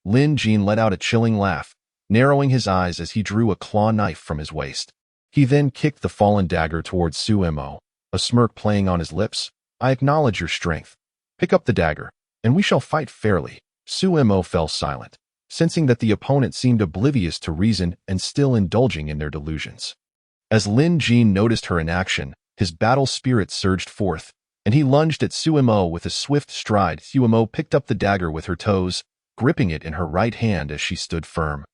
Lin Jin let out a chilling laugh, narrowing his eyes as he drew a claw knife from his waist. He then kicked the fallen dagger towards Sumo, a smirk playing on his lips. I acknowledge your strength. Pick up the dagger, and we shall fight fairly. Sumo fell silent, sensing that the opponent seemed oblivious to reason and still indulging in their delusions. As Lin Jin noticed her in action, his battle spirit surged forth, and he lunged at Sumo with a swift stride. Sumo picked up the dagger with her toes, gripping it in her right hand as she stood firm.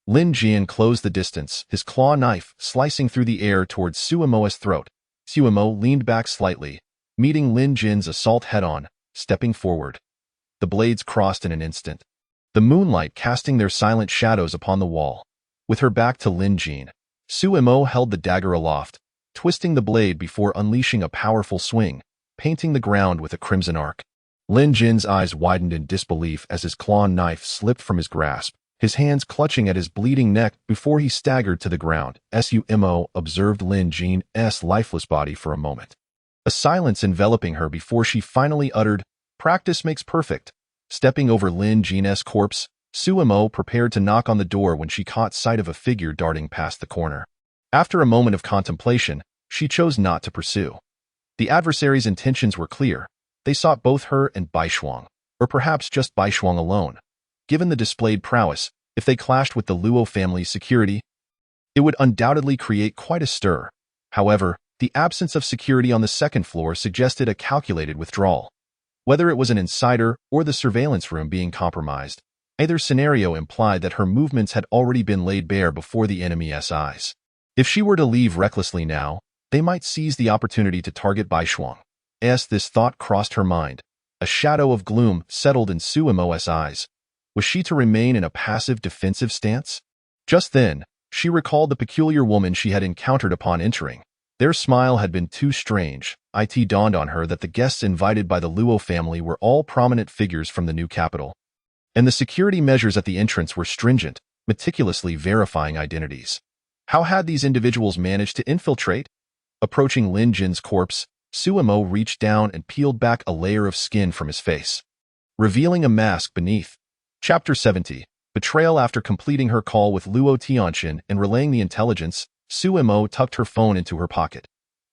Lin Jin closed the distance, his claw knife slicing through the air towards Sumo's throat. Sumo leaned back slightly, meeting Lin Jin's assault head-on, stepping forward. The blades crossed in an instant, the moonlight casting their silent shadows upon the wall. With her back to Lin Jin, Sumo held the dagger aloft, twisting the blade before unleashing a powerful swing, painting the ground with a crimson arc. Lin Jin's eyes widened in disbelief as his claw knife slipped from his grasp, his hands clutching at his bleeding neck before he staggered to the ground. Sumo observed Lin Jin's lifeless body for a moment, a silence enveloping her before she finally uttered, "Practice makes perfect." Stepping over Lin Jin's corpse, Sumo prepared to knock on the door when she caught sight of a figure darting past the corner. After a moment of contemplation, she chose not to pursue. The adversary's intentions were clear. They sought both her and Baishuang, or perhaps just Baishuang alone. Given the displayed prowess, if they clashed with the Luo family's security, it would undoubtedly create quite a stir. However, the absence of security on the second floor suggested a calculated withdrawal. Whether it was an insider or the surveillance room being compromised, either scenario implied that her movements had already been laid bare before the enemy's eyes. If she were to leave recklessly now, they might seize the opportunity to target Baishuang. As this thought crossed her mind, a shadow of gloom settled in Sumo's eyes. Was she to remain in a passive defensive stance? Just then, she recalled the peculiar woman she had encountered upon entering. Their smile had been too strange. It dawned on her that the guests invited by the Luo family were all prominent figures from the new capital, and the security measures at the entrance were stringent, meticulously verifying identities. How had these individuals managed to infiltrate? Approaching Lin Jin's corpse, Sumo reached down and peeled back a layer of skin from his face, revealing a mask beneath. Chapter 70. Betrayal. After completing her call with Luo Tianxin and relaying the intelligence, Sumo tucked her phone into her pocket.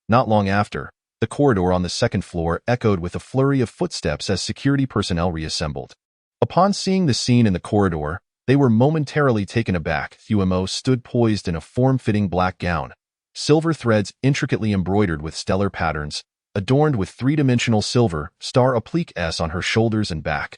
Not long after, the corridor on the second floor echoed with a flurry of footsteps as security personnel reassembled. Upon seeing the scene in the corridor, they were momentarily taken aback. Sumo stood poised in a form-fitting black gown, silver threads intricately embroidered with stellar patterns, adorned with three-dimensional silver star applique S on her shoulders and back.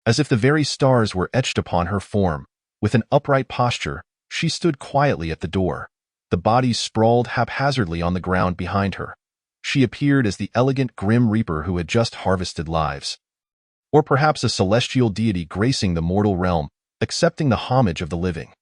As if the very stars were etched upon her form, with an upright posture, she stood quietly at the door. The bodies sprawled haphazardly on the ground behind her. She appeared as the elegant Grim Reaper who had just harvested lives. Or perhaps a celestial deity gracing the mortal realm, accepting the homage of the living.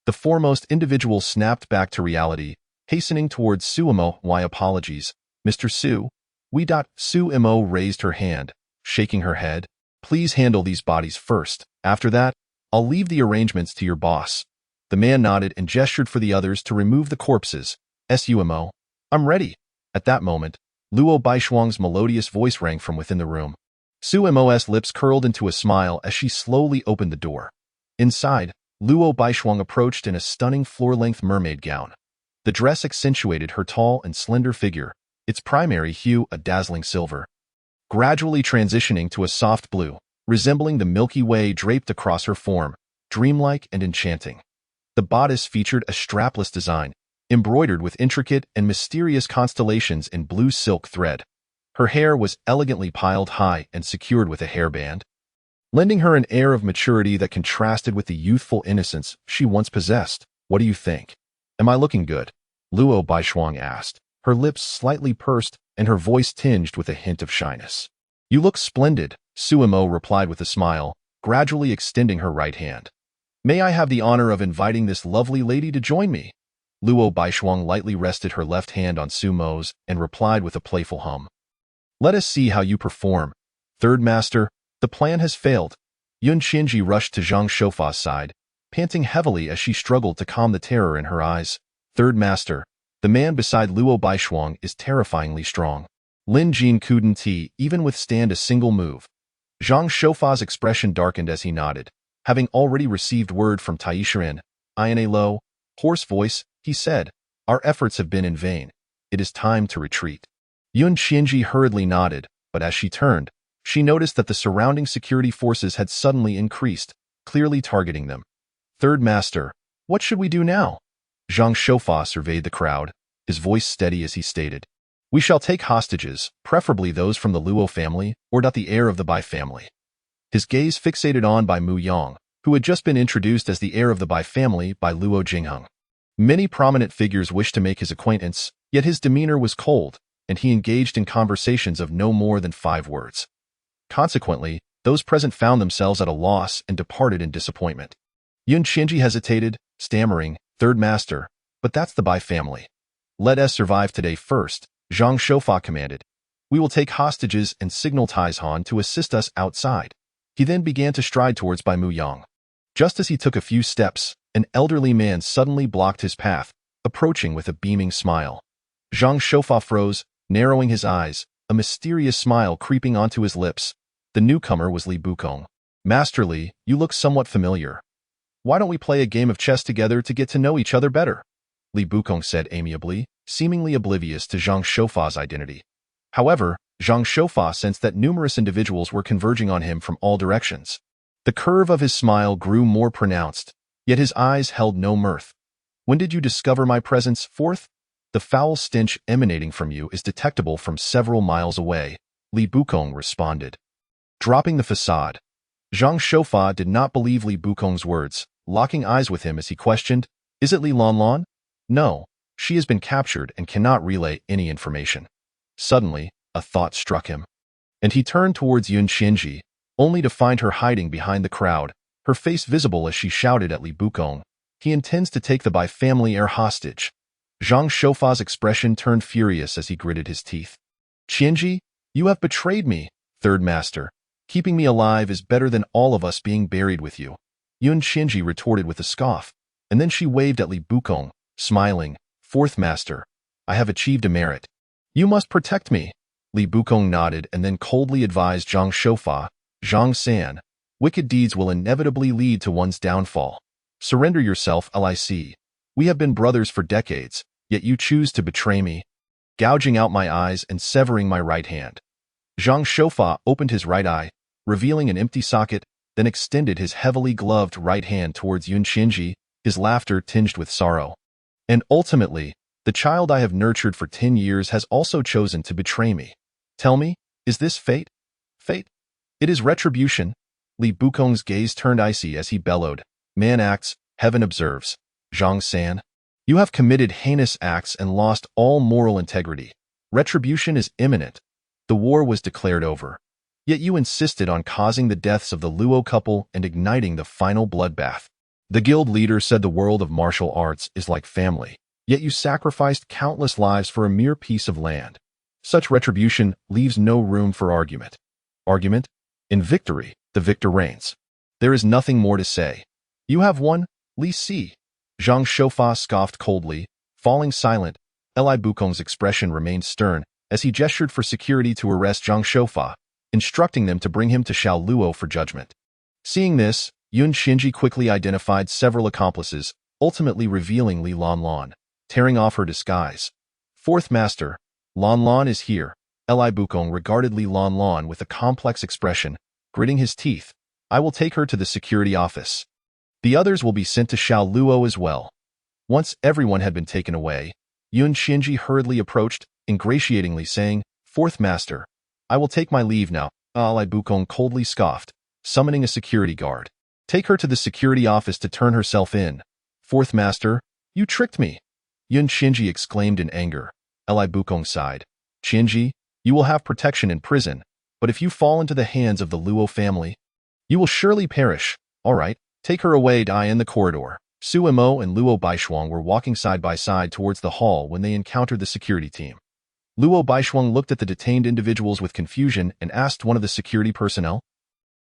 The foremost individual snapped back to reality, hastening towards Sumo. "Why apologies, Mr. Su?" Sumo raised her hand, shaking her head. "Please handle these bodies first. After that, I'll leave the arrangements to your boss." The man nodded and gestured for the others to remove the corpses. "Sumo, I'm ready." At that moment, Luo Baishuang's melodious voice rang from within the room. Sumo's lips curled into a smile as she slowly opened the door. Inside, Luo Baishuang approached in a stunning floor-length mermaid gown. The dress accentuated her tall and slender figure, its primary hue a dazzling silver, gradually transitioning to a soft blue, resembling the Milky Way draped across her form, dreamlike and enchanting. The bodice featured a strapless design, embroidered with intricate and mysterious constellations in blue silk thread. Her hair was elegantly piled high and secured with a hairband, lending her an air of maturity that contrasted with the youthful innocence she once possessed. "What do you think? Am I looking good?" Luo Baishuang asked, her lips slightly pursed and her voice tinged with a hint of shyness. "You look splendid," Suemo replied with a smile, gradually extending her right hand. "May I have the honor of inviting this lovely lady to join me?" Luo Baishuang lightly rested her left hand on Sumo's and replied with a playful hum. "Let us see how you perform. Third Master, the plan has failed." Yun Qianji rushed to Zhang Shoufa's side, panting heavily as she struggled to calm the terror in her eyes. "Third Master, the man beside Luo Baishuang is terrifyingly strong. Lin Jin couldn't even withstand a single move." Zhang Shoufa's expression darkened as he nodded. Having already received word from Taishirin, in a low, hoarse voice, he said, "Our efforts have been in vain. It is time to retreat." Yun Qianji hurriedly nodded, but as she turned, she noticed that the surrounding security forces had suddenly increased, clearly targeting them. "Third Master, what should we do now?" Zhang Shoufa surveyed the crowd, his voice steady as he stated, "We shall take hostages, preferably those from the Luo family or the heir of the Bai family." His gaze fixated on Bai Mu Yang, who had just been introduced as the heir of the Bai family by Luo Jingheng. Many prominent figures wished to make his acquaintance, yet his demeanor was cold, and he engaged in conversations of no more than 5 words. Consequently, those present found themselves at a loss and departed in disappointment. Yun Qianji hesitated, stammering, "Third Master, but that's the Bai family." "Let us survive today first," Zhang Shoufa commanded. "We will take hostages and signal Taizhan to assist us outside." He then began to stride towards Bai Mu Yang. Just as he took a few steps, an elderly man suddenly blocked his path, approaching with a beaming smile. Zhang Shoufa froze, narrowing his eyes, a mysterious smile creeping onto his lips. The newcomer was Li Bukong. "Master Li, you look somewhat familiar. Why don't we play a game of chess together to get to know each other better?" Li Bukong said amiably, seemingly oblivious to Zhang Shoufa's identity. However, Zhang Shoufa sensed that numerous individuals were converging on him from all directions. The curve of his smile grew more pronounced, yet his eyes held no mirth. "When did you discover my presence, fourth? The foul stench emanating from you is detectable from several miles away," Li Bukong responded. Dropping the facade, Zhang Shoufa did not believe Li Bukong's words, locking eyes with him as he questioned, "Is it Li Lanlan?" "No, she has been captured and cannot relay any information." Suddenly, a thought struck him, and he turned towards Yun Qianji, only to find her hiding behind the crowd, her face visible as she shouted at Li Bukong, "He intends to take the Bai family heir hostage." Zhang Shoufa's expression turned furious as he gritted his teeth. "Qianji, you have betrayed me, Third Master. Keeping me alive is better than all of us being buried with you." Yun Qianji retorted with a scoff, and then she waved at Li Bukong, smiling, "Fourth Master, I have achieved a merit. You must protect me." Li Bukong nodded and then coldly advised Zhang Shoufa, "Zhang San, wicked deeds will inevitably lead to one's downfall. Surrender yourself, Lic. We have been brothers for decades, yet you choose to betray me." Gouging out my eyes and severing my right hand. Zhang Shoufa opened his right eye, revealing an empty socket, then extended his heavily gloved right hand towards Yun Qianji, his laughter tinged with sorrow. "And ultimately, the child I have nurtured for 10 years has also chosen to betray me. Tell me, is this fate? Fate? It is retribution." Li Bukong's gaze turned icy as he bellowed, "Man acts, heaven observes. Zhang San, you have committed heinous acts and lost all moral integrity. Retribution is imminent. The war was declared over. Yet you insisted on causing the deaths of the Luo couple and igniting the final bloodbath. The guild leader said the world of martial arts is like family, yet you sacrificed countless lives for a mere piece of land. Such retribution leaves no room for argument. Argument? In victory, the victor reigns. There is nothing more to say. You have won, Li Si." Zhang Shoufa scoffed coldly, falling silent. Li Bukong's expression remained stern as he gestured for security to arrest Zhang Shoufa, instructing them to bring him to Shao Luo for judgment. Seeing this, Yun Qianji quickly identified several accomplices, ultimately revealing Li Lanlan, tearing off her disguise. "Fourth Master, Lanlan is here." Li Bukong regarded Li Lanlan with a complex expression, gritting his teeth. "I will take her to the security office. The others will be sent to Shao Luo as well." Once everyone had been taken away, Yun Qianji hurriedly approached, ingratiatingly saying, "Fourth Master, I will take my leave now." Li Bukong coldly scoffed, summoning a security guard. "Take her to the security office to turn herself in." "Fourth Master, you tricked me!" Yun Qianji exclaimed in anger. Li Bukong sighed. Qianji, you will have protection in prison, but if you fall into the hands of the Luo family, you will surely perish. All right, take her away. Die in the corridor. Su Mo and Luo Baishuang were walking side by side towards the hall when they encountered the security team. Luo Baishuang looked at the detained individuals with confusion and asked one of the security personnel,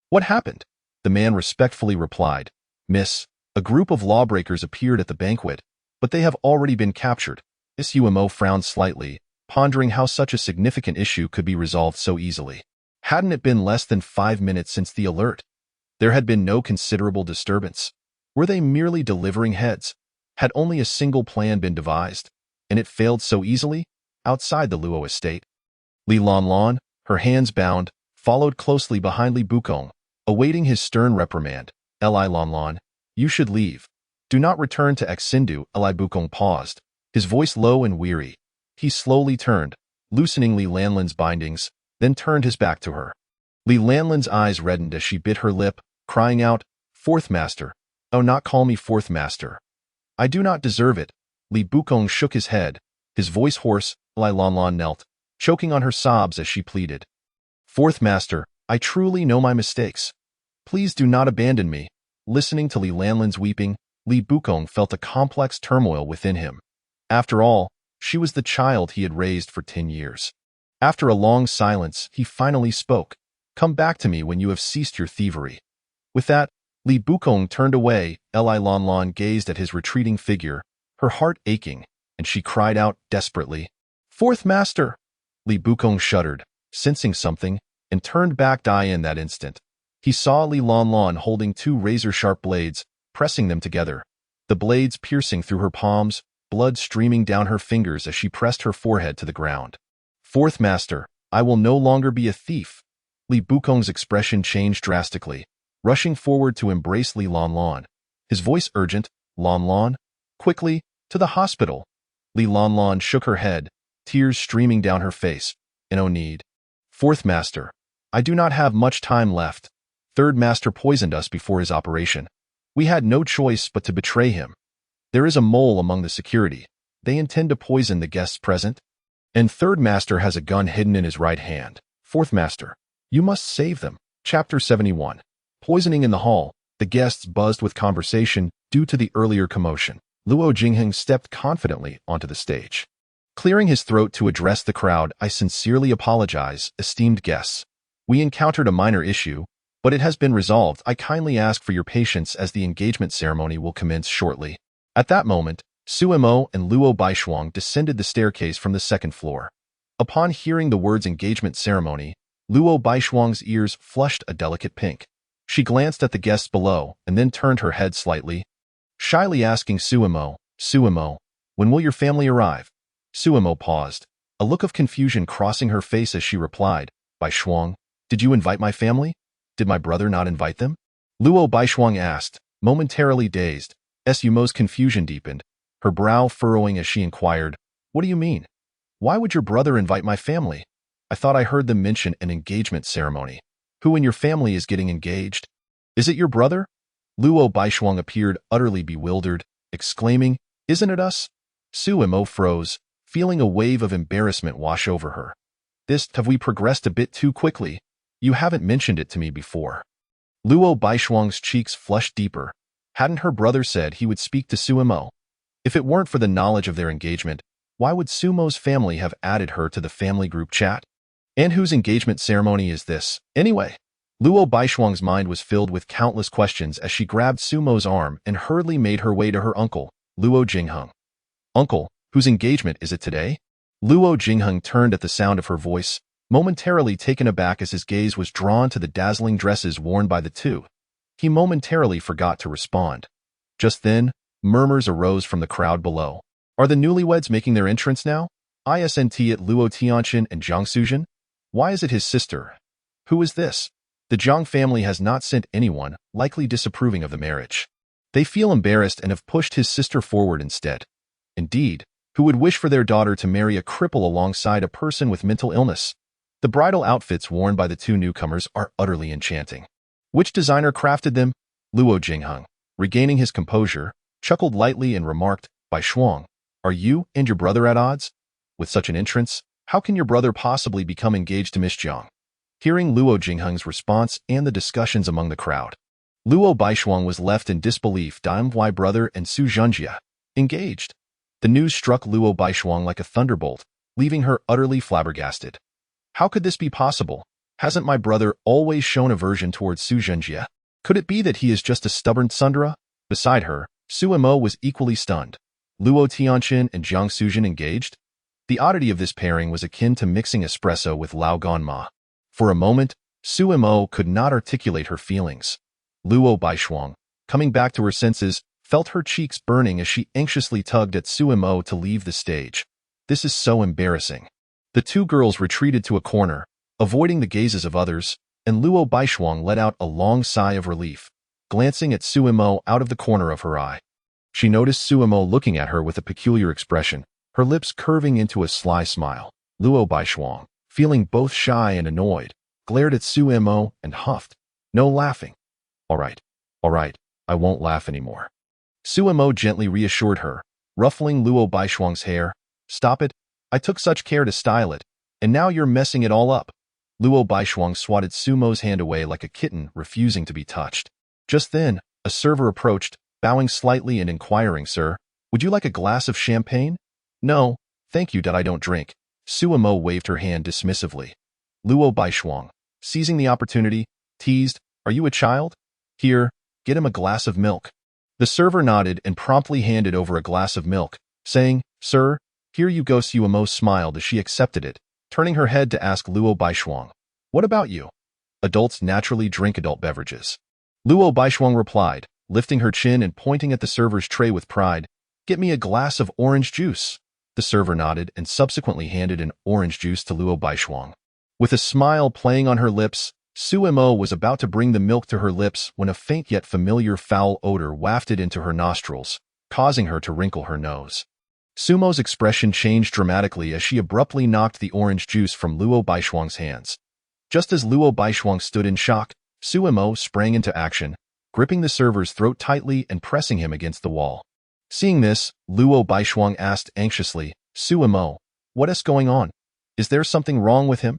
"What happened?" The man respectfully replied, "Miss, a group of lawbreakers appeared at the banquet, but they have already been captured." Su Mo frowned slightly, pondering how such a significant issue could be resolved so easily. Hadn't it been less than 5 minutes since the alert? There had been no considerable disturbance. Were they merely delivering heads? Had only a single plan been devised, and it failed so easily? Outside the Luo estate, Li Lanlan, her hands bound, followed closely behind Li Bukong, awaiting his stern reprimand. Li Lanlan, you should leave. Do not return to Xindu. Li Bukong paused, his voice low and weary. He slowly turned, loosening Li Lanlan's bindings, then turned his back to her. Li Lanlan's eyes reddened as she bit her lip, crying out, "Fourth Master! Oh, not call me Fourth Master. I do not deserve it." Li Bukong shook his head, his voice hoarse. Li Lanlan knelt, choking on her sobs as she pleaded. "Fourth Master, I truly know my mistakes. Please do not abandon me." Listening to Li Lanlan's weeping, Li Bukong felt a complex turmoil within him. After all, she was the child he had raised for 10 years. After a long silence, he finally spoke. "Come back to me when you have ceased your thievery." With that, Li Bukong turned away. Li Lanlan gazed at his retreating figure, her heart aching, and she cried out desperately, "Fourth Master!" Li Bukong shuddered, sensing something, and turned back. Die in that instant. He saw Li Lanlan holding 2 razor-sharp blades, pressing them together, the blades piercing through her palms, blood streaming down her fingers as she pressed her forehead to the ground. "Fourth Master, I will no longer be a thief." Li Bukong's expression changed drastically, rushing forward to embrace Li Lanlan, his voice urgent, "Lanlan, quickly, to the hospital." Li Lanlan shook her head, tears streaming down her face. "No need. Fourth Master, I do not have much time left. Third Master poisoned us before his operation. We had no choice but to betray him. There is a mole among the security. They intend to poison the guests present. And Third Master has a gun hidden in his right hand. Fourth Master, you must save them." Chapter 71. Poisoning in the hall. The guests buzzed with conversation due to the earlier commotion. Luo Jingheng stepped confidently onto the stage. Clearing his throat to address the crowd, "I sincerely apologize, esteemed guests. We encountered a minor issue, but it has been resolved. I kindly ask for your patience as the engagement ceremony will commence shortly." At that moment, Su Mo and Luo Baishuang descended the staircase from the 2nd floor. Upon hearing the words engagement ceremony, Luo Baishuang's ears flushed a delicate pink. She glanced at the guests below and then turned her head slightly, shyly asking Su Mo, when will your family arrive?" Su Mo paused, a look of confusion crossing her face as she replied, "Baishuang, did you invite my family? Did my brother not invite them?" Luo Baishuang asked, momentarily dazed. Su Mo's confusion deepened, her brow furrowing as she inquired, "What do you mean? Why would your brother invite my family? I thought I heard them mention an engagement ceremony. Who in your family is getting engaged? Is it your brother?" Luo Baishuang appeared utterly bewildered, exclaiming, "Isn't it us?" Su Mo froze, feeling a wave of embarrassment wash over her. Have we progressed a bit too quickly? You haven't mentioned it to me before." Luo Baishuang's cheeks flushed deeper. Hadn't her brother said he would speak to Su Mo? If it weren't for the knowledge of their engagement, why would Su Mo's family have added her to the family group chat? And whose engagement ceremony is this, anyway? Luo Baishuang's mind was filled with countless questions as she grabbed Su Mo's arm and hurriedly made her way to her uncle, Luo Jingheng. "Uncle, whose engagement is it today?" Luo Jingheng turned at the sound of her voice, momentarily taken aback as his gaze was drawn to the dazzling dresses worn by the two. He momentarily forgot to respond. Just then, murmurs arose from the crowd below. "Are the newlyweds making their entrance now? Isn't it Luo Tianxin and Jiang Suzhen? Why is it his sister? Who is this?" The Jiang family has not sent anyone, likely disapproving of the marriage. They feel embarrassed and have pushed his sister forward instead. Indeed, who would wish for their daughter to marry a cripple alongside a person with mental illness? The bridal outfits worn by the two newcomers are utterly enchanting. Which designer crafted them? Luo Jingheng, regaining his composure, chuckled lightly and remarked, "Baishuang, are you and your brother at odds?" With such an entrance, how can your brother possibly become engaged to Miss Jiang? Hearing Luo Jingheng's response and the discussions among the crowd, Luo Baishuang was left in disbelief. Why brother and Su Zhenjie engaged? The news struck Luo Baishuang like a thunderbolt, leaving her utterly flabbergasted. How could this be possible? Hasn't my brother always shown aversion towards Su Zhenjie? Could it be that he is just a stubborn tsundere? Beside her, Su Mo was equally stunned. Luo Tianqin and Jiang Suzhen engaged? The oddity of this pairing was akin to mixing espresso with Lao Ganma. For a moment, Su Mo could not articulate her feelings. Luo Baishuang, coming back to her senses, felt her cheeks burning as she anxiously tugged at Su Mo to leave the stage. This is so embarrassing. The two girls retreated to a corner, avoiding the gazes of others, and Luo Baishuang let out a long sigh of relief, glancing at Su Mo out of the corner of her eye. She noticed Su Mo looking at her with a peculiar expression, her lips curving into a sly smile. Luo Baishuang, feeling both shy and annoyed, glared at Su Mo and huffed. No laughing. All right, I won't laugh anymore. Su Mo gently reassured her, ruffling Luo Baishuang's hair. Stop it, I took such care to style it, and now you're messing it all up. Luo Baishuang swatted Su Mo's hand away like a kitten refusing to be touched. Just then, a server approached, bowing slightly and inquiring, Sir, would you like a glass of champagne? No, thank you, that I don't drink. Su Mo waved her hand dismissively. Luo Baishuang, seizing the opportunity, teased, Are you a child? Here, get him a glass of milk. The server nodded and promptly handed over a glass of milk, saying, Sir, here you go. Su Mo smiled as she accepted it, turning her head to ask Luo Baishuang, What about you? Adults naturally drink adult beverages. Luo Baishuang replied, lifting her chin and pointing at the server's tray with pride, Get me a glass of orange juice. The server nodded and subsequently handed an orange juice to Luo Baishuang. With a smile playing on her lips, Su Mo was about to bring the milk to her lips when a faint yet familiar foul odor wafted into her nostrils, causing her to wrinkle her nose. Su Mo's expression changed dramatically as she abruptly knocked the orange juice from Luo Baishuang's hands. Just as Luo Baishuang stood in shock, Su Mo sprang into action, gripping the server's throat tightly and pressing him against the wall. Seeing this, Luo Baishuang asked anxiously, Su Mo, what is going on? Is there something wrong with him?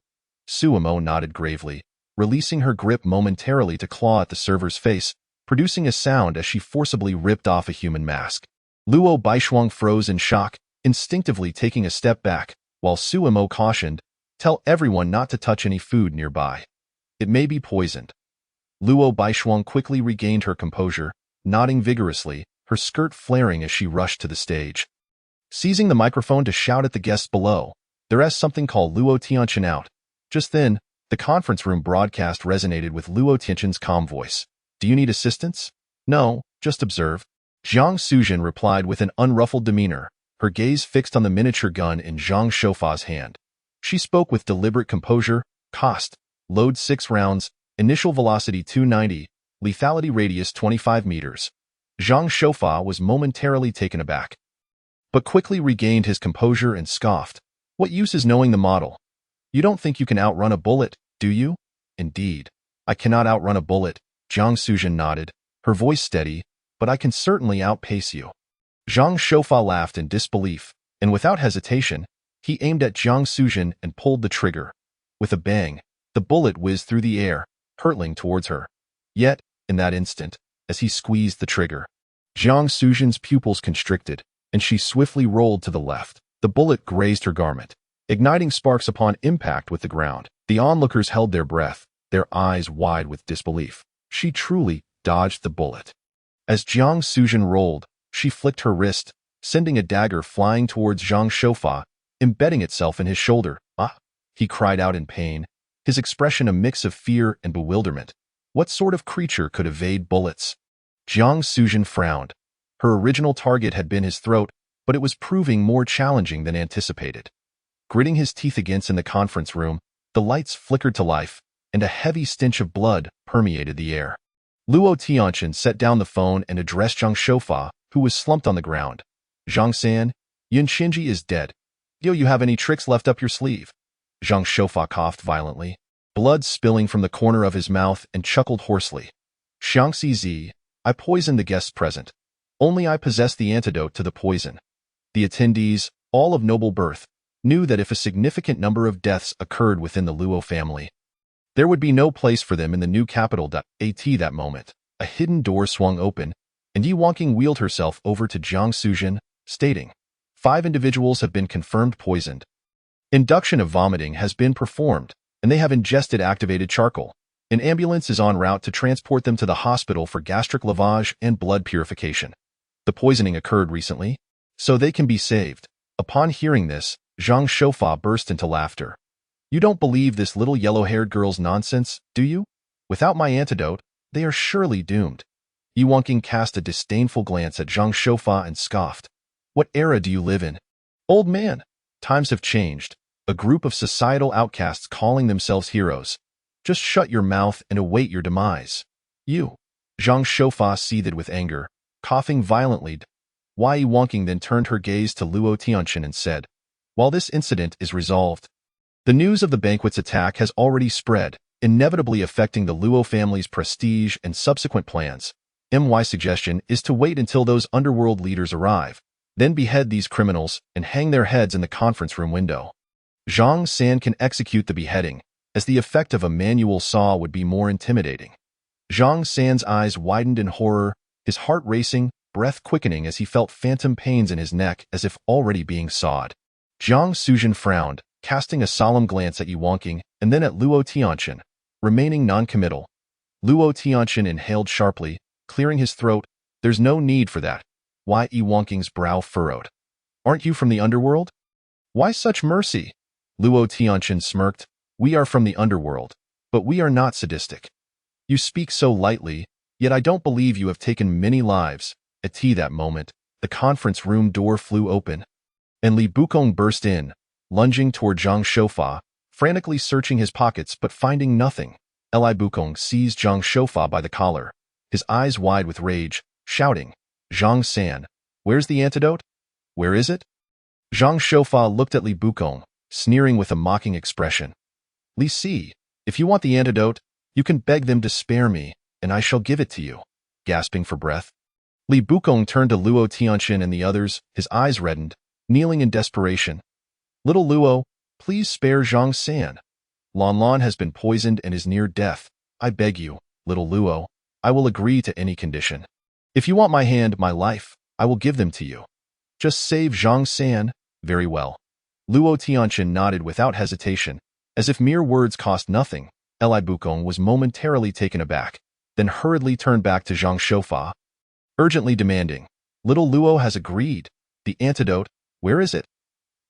Su Mo nodded gravely, releasing her grip momentarily to claw at the server's face, producing a sound as she forcibly ripped off a human mask. Luo Baishuang froze in shock, instinctively taking a step back, while Su Mo cautioned, Tell everyone not to touch any food nearby. It may be poisoned. Luo Baishuang quickly regained her composure, nodding vigorously, her skirt flaring as she rushed to the stage. Seizing the microphone to shout at the guests below, there is something called Luo Tianqin out. Just then, the conference room broadcast resonated with Luo Tianqin's calm voice. Do you need assistance? No, just observe. Jiang Suzhen replied with an unruffled demeanor, her gaze fixed on the miniature gun in Zhang Shoufa's hand. She spoke with deliberate composure, Cost, load 6 rounds, initial velocity 290, lethality radius 25 meters. Zhang Shoufa was momentarily taken aback, but quickly regained his composure and scoffed. What use is knowing the model? You don't think you can outrun a bullet, do you? Indeed, I cannot outrun a bullet, Jiang Suzhen nodded, her voice steady, but I can certainly outpace you. Zhang Shoufa laughed in disbelief, and without hesitation, he aimed at Jiang Suzhen and pulled the trigger. With a bang, the bullet whizzed through the air, hurtling towards her. Yet, in that instant, as he squeezed the trigger, Jiang Suzhen's pupils constricted, and she swiftly rolled to the left. The bullet grazed her garment, igniting sparks upon impact with the ground. The onlookers held their breath, their eyes wide with disbelief. She truly dodged the bullet. As Jiang Suzhen rolled, she flicked her wrist, sending a dagger flying towards Zhang Shoufa, embedding itself in his shoulder. Ah! He cried out in pain, his expression a mix of fear and bewilderment. What sort of creature could evade bullets? Jiang Suzhen frowned. Her original target had been his throat, but it was proving more challenging than anticipated. Gritting his teeth against in the conference room, the lights flickered to life, and a heavy stench of blood permeated the air. Luo Tianqin set down the phone and addressed Zhang Shoufa, who was slumped on the ground. Zhang San, Yun Xinji is dead. Do you have any tricks left up your sleeve? Zhang Shoufa coughed violently, blood spilling from the corner of his mouth, and chuckled hoarsely. Xiangxi Zi, I poisoned the guests present. Only I possess the antidote to the poison. The attendees, all of noble birth, knew that if a significant number of deaths occurred within the Luo family, there would be no place for them in the new capital. At that moment, a hidden door swung open, and Yi Wangqing wheeled herself over to Jiang Suzhen, stating, "5 individuals have been confirmed poisoned. Induction of vomiting has been performed, and they have ingested activated charcoal. An ambulance is en route to transport them to the hospital for gastric lavage and blood purification. The poisoning occurred recently, so they can be saved." Upon hearing this, Zhang Shoufa burst into laughter. "You don't believe this little yellow-haired girl's nonsense, do you? Without my antidote, they are surely doomed." Yi Wangqing cast a disdainful glance at Zhang Shoufa and scoffed. "What era do you live in? Old man, times have changed. A group of societal outcasts calling themselves heroes. Just shut your mouth and await your demise." "You." Zhang Shoufa seethed with anger, coughing violently. Yi Wangqing then turned her gaze to Luo Tianqin and said, "While this incident is resolved, the news of the banquet's attack has already spread, inevitably affecting the Luo family's prestige and subsequent plans. My suggestion is to wait until those underworld leaders arrive, then behead these criminals and hang their heads in the conference room window. Zhang San can execute the beheading, as the effect of a manual saw would be more intimidating." Zhang San's eyes widened in horror, his heart racing, breath quickening as he felt phantom pains in his neck as if already being sawed. Jiang Suzhen frowned, casting a solemn glance at Yi Wangqing and then at Luo Tianqin, remaining non-committal. Luo Tianqin inhaled sharply, clearing his throat. "There's no need for that." Yi Wangqing's brow furrowed. "Aren't you from the underworld? Why such mercy?" Luo Tianqin smirked. "We are from the underworld, but we are not sadistic. You speak so lightly, yet I don't believe you have taken many lives." At that moment, the conference room door flew open, and Li Bukong burst in, lunging toward Zhang Shoufa, frantically searching his pockets but finding nothing. Li Bukong seized Zhang Shoufa by the collar, his eyes wide with rage, shouting, "Zhang San, where's the antidote? Where is it?" Zhang Shoufa looked at Li Bukong, sneering with a mocking expression. "Li Si, if you want the antidote, you can beg them to spare me, and I shall give it to you." Gasping for breath, Li Bukong turned to Luo Tianqin and the others, his eyes reddened, kneeling in desperation. "Little Luo, please spare Zhang San. Lan Lan has been poisoned and is near death. I beg you, little Luo, I will agree to any condition. If you want my hand, my life, I will give them to you. Just save Zhang San." "Very well." Luo Tianqin nodded without hesitation, as if mere words cost nothing. Li Bukong was momentarily taken aback, then hurriedly turned back to Zhang Shoufa, urgently demanding, "Little Luo has agreed. The antidote, where is it?"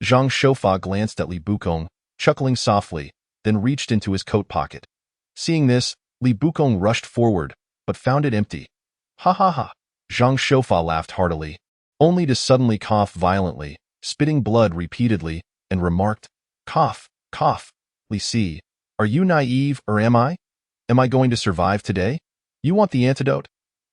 Zhang Shoufa glanced at Li Bukong, chuckling softly, then reached into his coat pocket. Seeing this, Li Bukong rushed forward, but found it empty. "Ha ha ha!" Zhang Shoufa laughed heartily, only to suddenly cough violently, spitting blood repeatedly, and remarked, "Cough, cough. Li Si, are you naive or am I? Am I going to survive today? You want the antidote?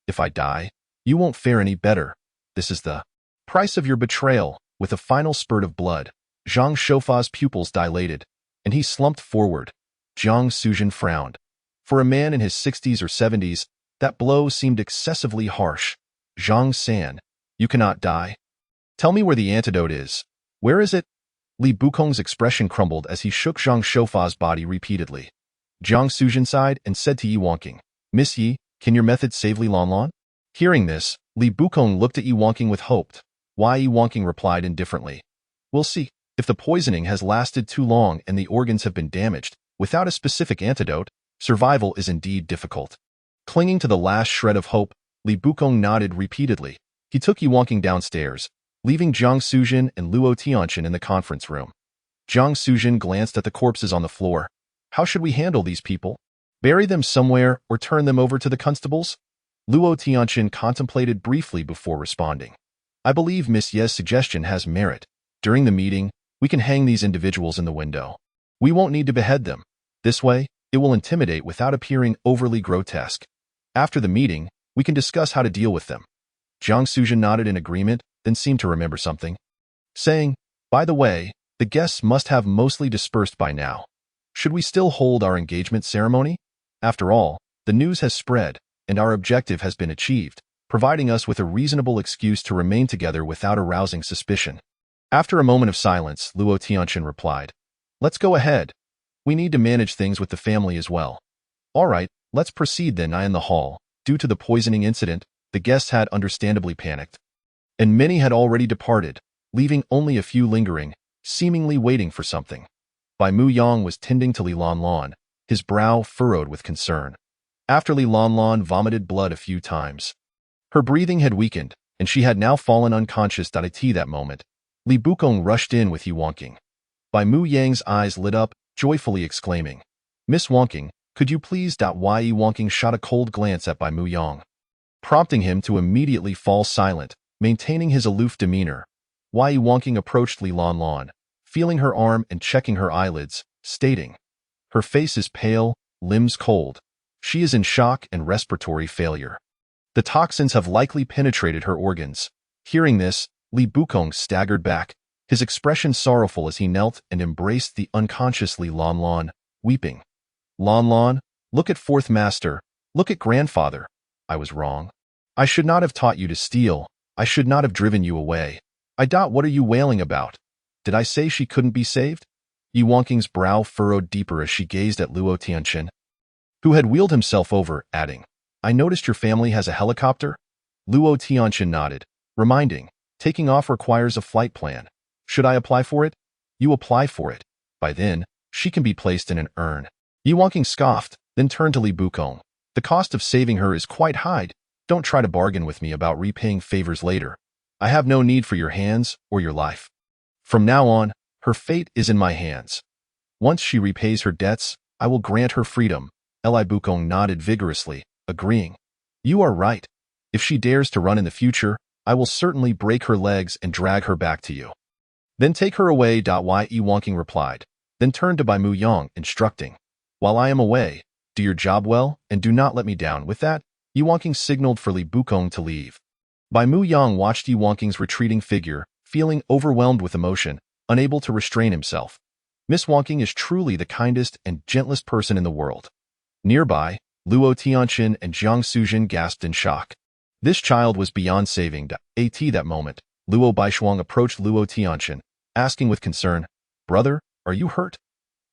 If I die, you won't fare any better. This is the price of your betrayal." With a final spurt of blood, Zhang Shoufa's pupils dilated, and he slumped forward. Jiang Suzhen frowned. For a man in his 60s or 70s, that blow seemed excessively harsh. "Zhang San, you cannot die. Tell me where the antidote is. Where is it?" Li Bukong's expression crumbled as he shook Zhang Shoufa's body repeatedly. Jiang Suzhen sighed and said to Yi Wangqing, "Miss Yi, can your method save Li Lan Lan?" Hearing this, Li Bukong looked at Yi Wangqing with hope. Yi Wangqing replied indifferently, "We'll see. If the poisoning has lasted too long and the organs have been damaged, without a specific antidote, survival is indeed difficult." Clinging to the last shred of hope, Li Bukong nodded repeatedly. He took Yi Wangqing downstairs, leaving Jiang Suzhen and Luo Tianqin in the conference room. Jiang Suzhen glanced at the corpses on the floor. "How should we handle these people? Bury them somewhere or turn them over to the constables?" Luo Tianqin contemplated briefly before responding. "I believe Miss Ye's suggestion has merit. During the meeting, we can hang these individuals in the window. We won't need to behead them. This way, it will intimidate without appearing overly grotesque. After the meeting, we can discuss how to deal with them." Jiang Suzhen nodded in agreement, then seemed to remember something, saying, "By the way, the guests must have mostly dispersed by now. Should we still hold our engagement ceremony? After all, the news has spread, and our objective has been achieved, providing us with a reasonable excuse to remain together without arousing suspicion." After a moment of silence, Luo Tianqian replied, "Let's go ahead. We need to manage things with the family as well." "All right, let's proceed then." In the hall, due to the poisoning incident, the guests had understandably panicked, and many had already departed, leaving only a few lingering, seemingly waiting for something. Bai Mu Yang was tending to Li Lanlan, his brow furrowed with concern. After Li Lanlan vomited blood a few times, her breathing had weakened, and she had now fallen unconscious. At that moment, Li Bukong rushed in with Yi Wangking. Bai Mu Yang's eyes lit up, joyfully exclaiming, "Miss Wangking, could you please..." Yi Wangking shot a cold glance at Bai Mu Yang, prompting him to immediately fall silent, maintaining his aloof demeanor. Yi Wangking approached Li Lanlan, feeling her arm and checking her eyelids, stating, "Her face is pale, limbs cold. She is in shock and respiratory failure. The toxins have likely penetrated her organs." Hearing this, Li Bukong staggered back, his expression sorrowful as he knelt and embraced the unconscious Li Lanlan, weeping. "Lanlan, look at fourth master, look at grandfather. I was wrong. I should not have taught you to steal. I should not have driven you away. What are you wailing about? Did I say she couldn't be saved?" Yi Wangking's brow furrowed deeper as she gazed at Luo Tianqian, who had wheeled himself over, adding, "I noticed your family has a helicopter?" Luo Tianqian nodded, reminding, "Taking off requires a flight plan. Should I apply for it?" "You apply for it. By then, she can be placed in an urn." Yi Wangking scoffed, then turned to Li Bukong. "The cost of saving her is quite high. Don't try to bargain with me about repaying favors later. I have no need for your hands or your life. From now on, her fate is in my hands. Once she repays her debts, I will grant her freedom." Li Bukong nodded vigorously, agreeing. "You are right. If she dares to run in the future, I will certainly break her legs and drag her back to you." "Then take her away." Yi Wangking replied, then turned to Bai Mu Yang, instructing, "While I am away, do your job well and do not let me down." With that, Yi Wangking signaled for Li Bukong to leave. Bai Mu Yang watched Yi Wangking's retreating figure, feeling overwhelmed with emotion, unable to restrain himself. Miss Wangking is truly the kindest and gentlest person in the world. Nearby, Luo Tianqian and Jiang Suzhen gasped in shock. This child was beyond saving. At that moment, Luo Baishuang approached Luo Tianqian, asking with concern, "Brother, are you hurt?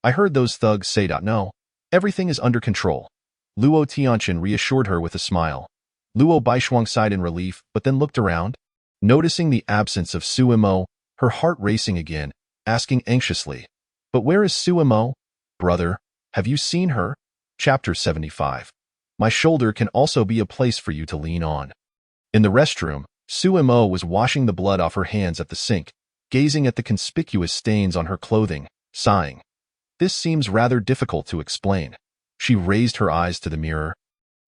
I heard those thugs say..." "No, everything is under control." Luo Tianqian reassured her with a smile. Luo Baishuang sighed in relief, but then looked around. Noticing the absence of Su Mo, her heart racing again, asking anxiously, "But where is Su Mo? Brother, have you seen her?" Chapter 75. My shoulder can also be a place for you to lean on. In the restroom, Su Mo was washing the blood off her hands at the sink, gazing at the conspicuous stains on her clothing, sighing. "This seems rather difficult to explain." She raised her eyes to the mirror,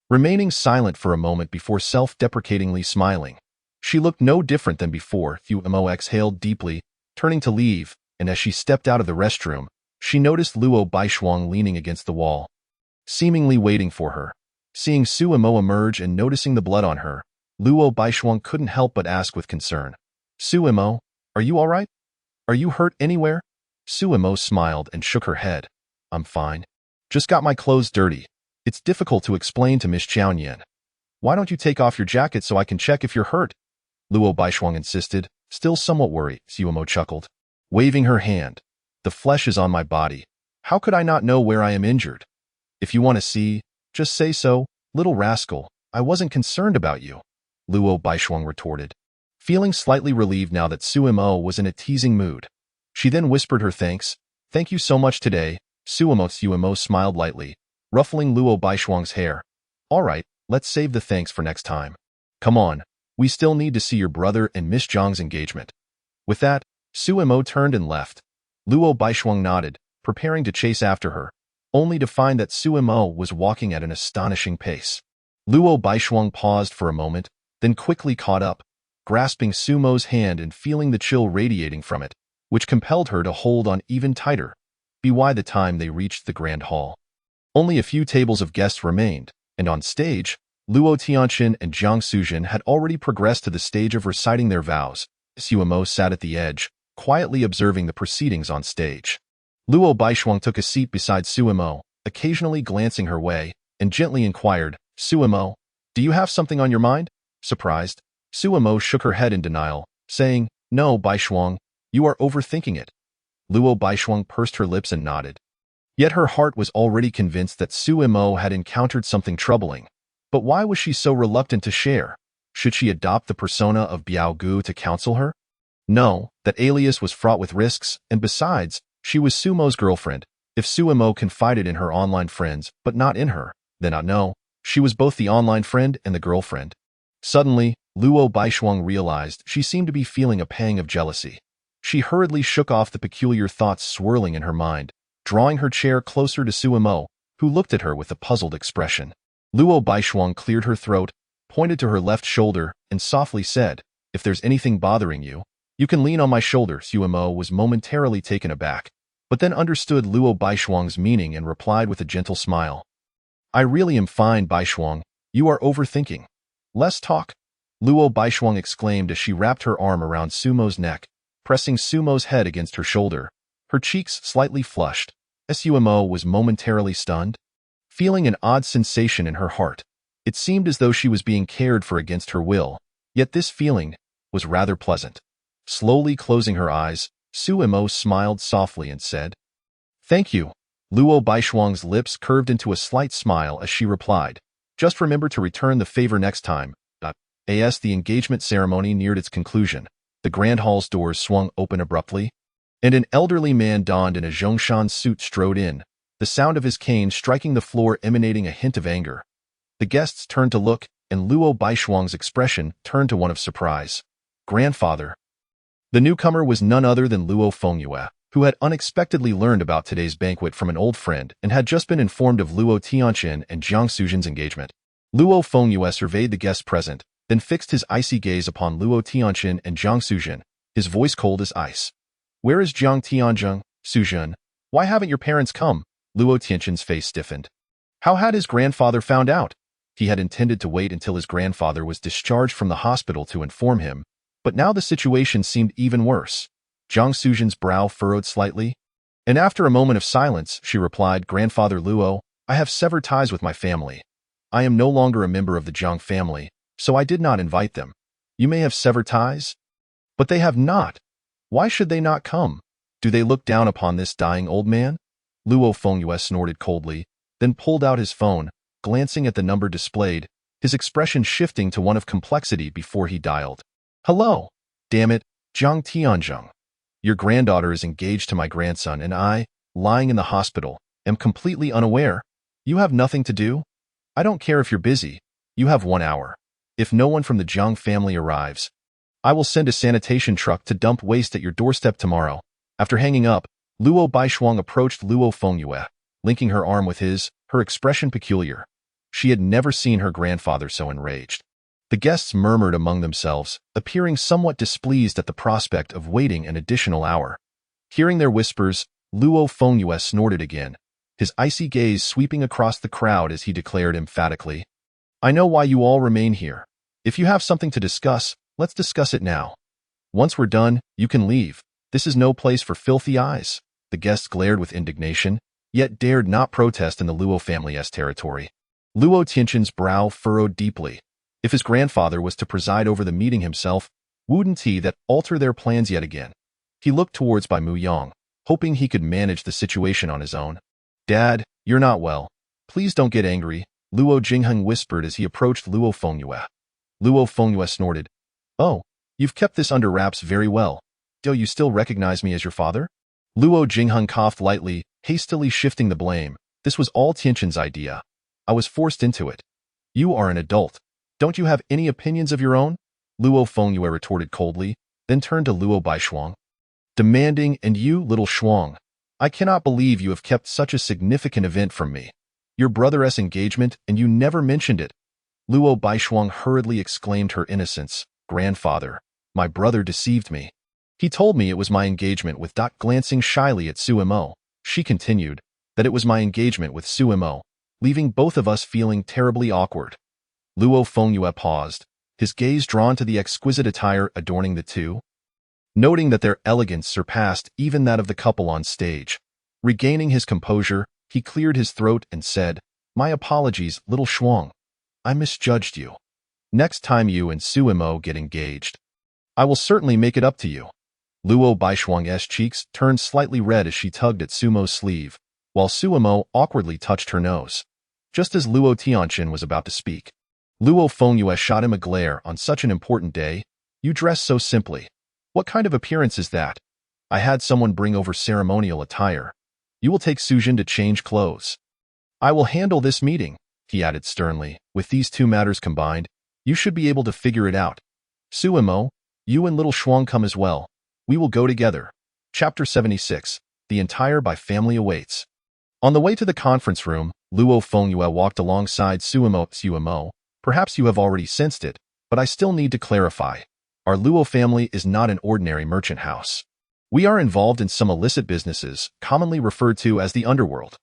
remaining silent for a moment before self-deprecatingly smiling. She looked no different than before. Su Mo exhaled deeply, turning to leave, and as she stepped out of the restroom, she noticed Luo Baishuang leaning against the wall, seemingly waiting for her. Seeing Su Mo emerge and noticing the blood on her, Luo Baishuang couldn't help but ask with concern, "Su Mo, are you all right? Are you hurt anywhere?" Su Mo smiled and shook her head. "I'm fine. Just got my clothes dirty. It's difficult to explain to Miss Qiaoyan. Why don't you take off your jacket so I can check if you're hurt?" Luo Baishuang insisted, still somewhat worried. Su Mo chuckled, waving her hand. "The flesh is on my body. How could I not know where I am injured? If you want to see, just say so, little rascal. I wasn't concerned about you," Luo Baishuang retorted, feeling slightly relieved now that Su Mo was in a teasing mood. She then whispered her thanks. "Thank you so much today." Su Mo smiled lightly, ruffling Luo Baishuang's hair. "All right, let's save the thanks for next time. Come on, we still need to see your brother and Miss Zhang's engagement." With that, Su Mo turned and left. Luo Baishuang nodded, preparing to chase after her, only to find that Su Mo was walking at an astonishing pace. Luo Baishuang paused for a moment, then quickly caught up, grasping Su Mo's hand and feeling the chill radiating from it, which compelled her to hold on even tighter. By the time they reached the grand hall, only a few tables of guests remained, and on stage, Luo Tianqian and Jiang Suzhen had already progressed to the stage of reciting their vows. Su Mo sat at the edge, quietly observing the proceedings on stage. Luo Baishuang took a seat beside Su Mo, occasionally glancing her way, and gently inquired, "Su Mo, do you have something on your mind?" Surprised, Su Mo shook her head in denial, saying, "No, Baishuang, You are overthinking it. Luo Baishuang pursed her lips and nodded. Yet her heart was already convinced that Su Mo had encountered something troubling. But why was she so reluctant to share? Should she adopt the persona of Biao Gu to counsel her? No, that alias was fraught with risks, and besides, she was Sumo's girlfriend. If Su Mo confided in her online friends, but not in her, then no, she was both the online friend and the girlfriend. Suddenly, Luo Baishuang realized she seemed to be feeling a pang of jealousy. She hurriedly shook off the peculiar thoughts swirling in her mind, drawing her chair closer to Su Mo, who looked at her with a puzzled expression. Luo Baishuang cleared her throat, pointed to her left shoulder, and softly said, "If there's anything bothering you, you can lean on my shoulder." Su Mo was momentarily taken aback, but then understood Luo Baishuang's meaning and replied with a gentle smile. "I really am fine, Baishuang. You are overthinking. Less talk." Luo Baishuang exclaimed as she wrapped her arm around Sumo's neck, pressing Sumo's head against her shoulder. Her cheeks slightly flushed. Sumo was momentarily stunned, feeling an odd sensation in her heart. It seemed as though she was being cared for against her will, yet this feeling was rather pleasant. Slowly closing her eyes, Sumo smiled softly and said, "Thank you." Luo Baishuang's lips curved into a slight smile as she replied, "Just remember to return the favor next time." As the engagement ceremony neared its conclusion, the grand hall's doors swung open abruptly, and an elderly man donned in a Zhongshan suit strode in, the sound of his cane striking the floor emanating a hint of anger. The guests turned to look, and Luo Baishuang's expression turned to one of surprise. "Grandfather." The newcomer was none other than Luo Fengyue, who had unexpectedly learned about today's banquet from an old friend and had just been informed of Luo Tianqin and Jiang Suzhen's engagement. Luo Fengyue surveyed the guests present, then fixed his icy gaze upon Luo Tianqin and Jiang Suzhen, his voice cold as ice. "Where is Jiang Tianzheng, Suzhen? Why haven't your parents come?" Luo Tianqin's face stiffened. How had his grandfather found out? He had intended to wait until his grandfather was discharged from the hospital to inform him, but now the situation seemed even worse. Jiang Suzhen's brow furrowed slightly, and after a moment of silence, she replied, "Grandfather Luo, I have severed ties with my family. I am no longer a member of the Jiang family, so I did not invite them. You may have severed ties, but they have not. Why should they not come? Do they look down upon this dying old man?" Luo Fengyue snorted coldly, then pulled out his phone, glancing at the number displayed, his expression shifting to one of complexity before he dialed. "Hello. Damn it, Jiang Tianzheng. Your granddaughter is engaged to my grandson and I, lying in the hospital, am completely unaware. You have nothing to do? I don't care if you're busy. You have 1 hour. If no one from the Jiang family arrives, I will send a sanitation truck to dump waste at your doorstep tomorrow." After hanging up, Luo Baishuang approached Luo Fengyue, linking her arm with his, her expression peculiar. She had never seen her grandfather so enraged. The guests murmured among themselves, appearing somewhat displeased at the prospect of waiting an additional hour. Hearing their whispers, Luo Fengyue snorted again, his icy gaze sweeping across the crowd as he declared emphatically, "I know why you all remain here. If you have something to discuss, let's discuss it now. Once we're done, you can leave. This is no place for filthy eyes." The guests glared with indignation, yet dared not protest in the Luo family's territory. Luo Tianqin's brow furrowed deeply. If his grandfather was to preside over the meeting himself, wouldn't he that alter their plans yet again? He looked towards Bai Muyang, hoping he could manage the situation on his own. "Dad, you're not well. Please don't get angry," Luo Jingheng whispered as he approached Luo Fengyue. Luo Fengyue snorted. "Oh, you've kept this under wraps very well. Do you still recognize me as your father?" Luo Jingheng coughed lightly, hastily shifting the blame. "This was all Tianqin's idea. I was forced into it. You are an adult. Don't you have any opinions of your own?" Luo Fengyue retorted coldly, then turned to Luo Baishuang, demanding, "And you, little Shuang, I cannot believe you have kept such a significant event from me. Your brother's engagement, and you never mentioned it." Luo Baishuang hurriedly exclaimed her innocence. "Grandfather, my brother deceived me. He told me it was my engagement with Dot." Glancing shyly at Sumo, she continued, "that it was my engagement with Sumo, leaving both of us feeling terribly awkward." Luo Fengyue paused, his gaze drawn to the exquisite attire adorning the two, noting that their elegance surpassed even that of the couple on stage. Regaining his composure, he cleared his throat and said, "My apologies, little Shuang. I misjudged you. Next time you and Sumo get engaged, I will certainly make it up to you." Luo Baishuang's cheeks turned slightly red as she tugged at Sumo's sleeve, while Suemo awkwardly touched her nose. Just as Luo Tianqin was about to speak, Luo Fengyue shot him a glare. On such an important day, you dress so simply. What kind of appearance is that? I had someone bring over ceremonial attire. You will take Sujin to change clothes. I will handle this meeting, he added sternly. With these two matters combined, you should be able to figure it out. Suemo, you and little Shuang come as well. We will go together. Chapter 76. The entire Bai family awaits. On the way to the conference room, Luo Fengyue walked alongside Suemo. Perhaps you have already sensed it, but I still need to clarify. Our Luo family is not an ordinary merchant house. We are involved in some illicit businesses, commonly referred to as the underworld.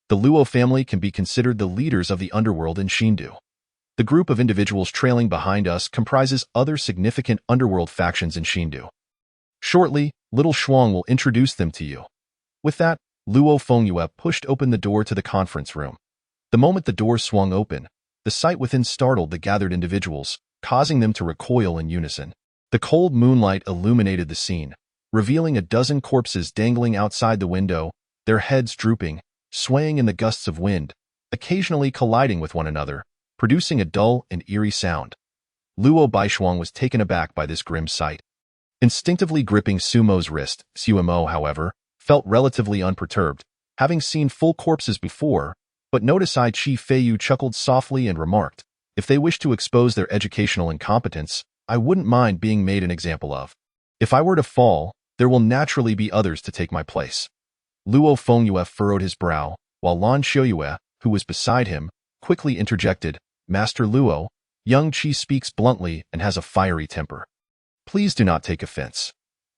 The Luo family can be considered the leaders of the underworld in Xindu. The group of individuals trailing behind us comprises other significant underworld factions in Xindu. Shortly, little Shuang will introduce them to you. With that, Luo Fengyue pushed open the door to the conference room. The moment the door swung open, the sight within startled the gathered individuals, causing them to recoil in unison. The cold moonlight illuminated the scene, revealing a dozen corpses dangling outside the window, their heads drooping, swaying in the gusts of wind, occasionally colliding with one another, producing a dull and eerie sound. Luo Baishuang was taken aback by this grim sight. Instinctively gripping Sumo's wrist, Suemo, however, felt relatively unperturbed, having seen full corpses before, but Notice-I Chi Feiyu chuckled softly and remarked, if they wish to expose their educational incompetence, I wouldn't mind being made an example of. If I were to fall, there will naturally be others to take my place. Luo Fengyue furrowed his brow, while Lan Xiuyue, who was beside him, quickly interjected, Master Luo, young Qi speaks bluntly and has a fiery temper. Please do not take offense.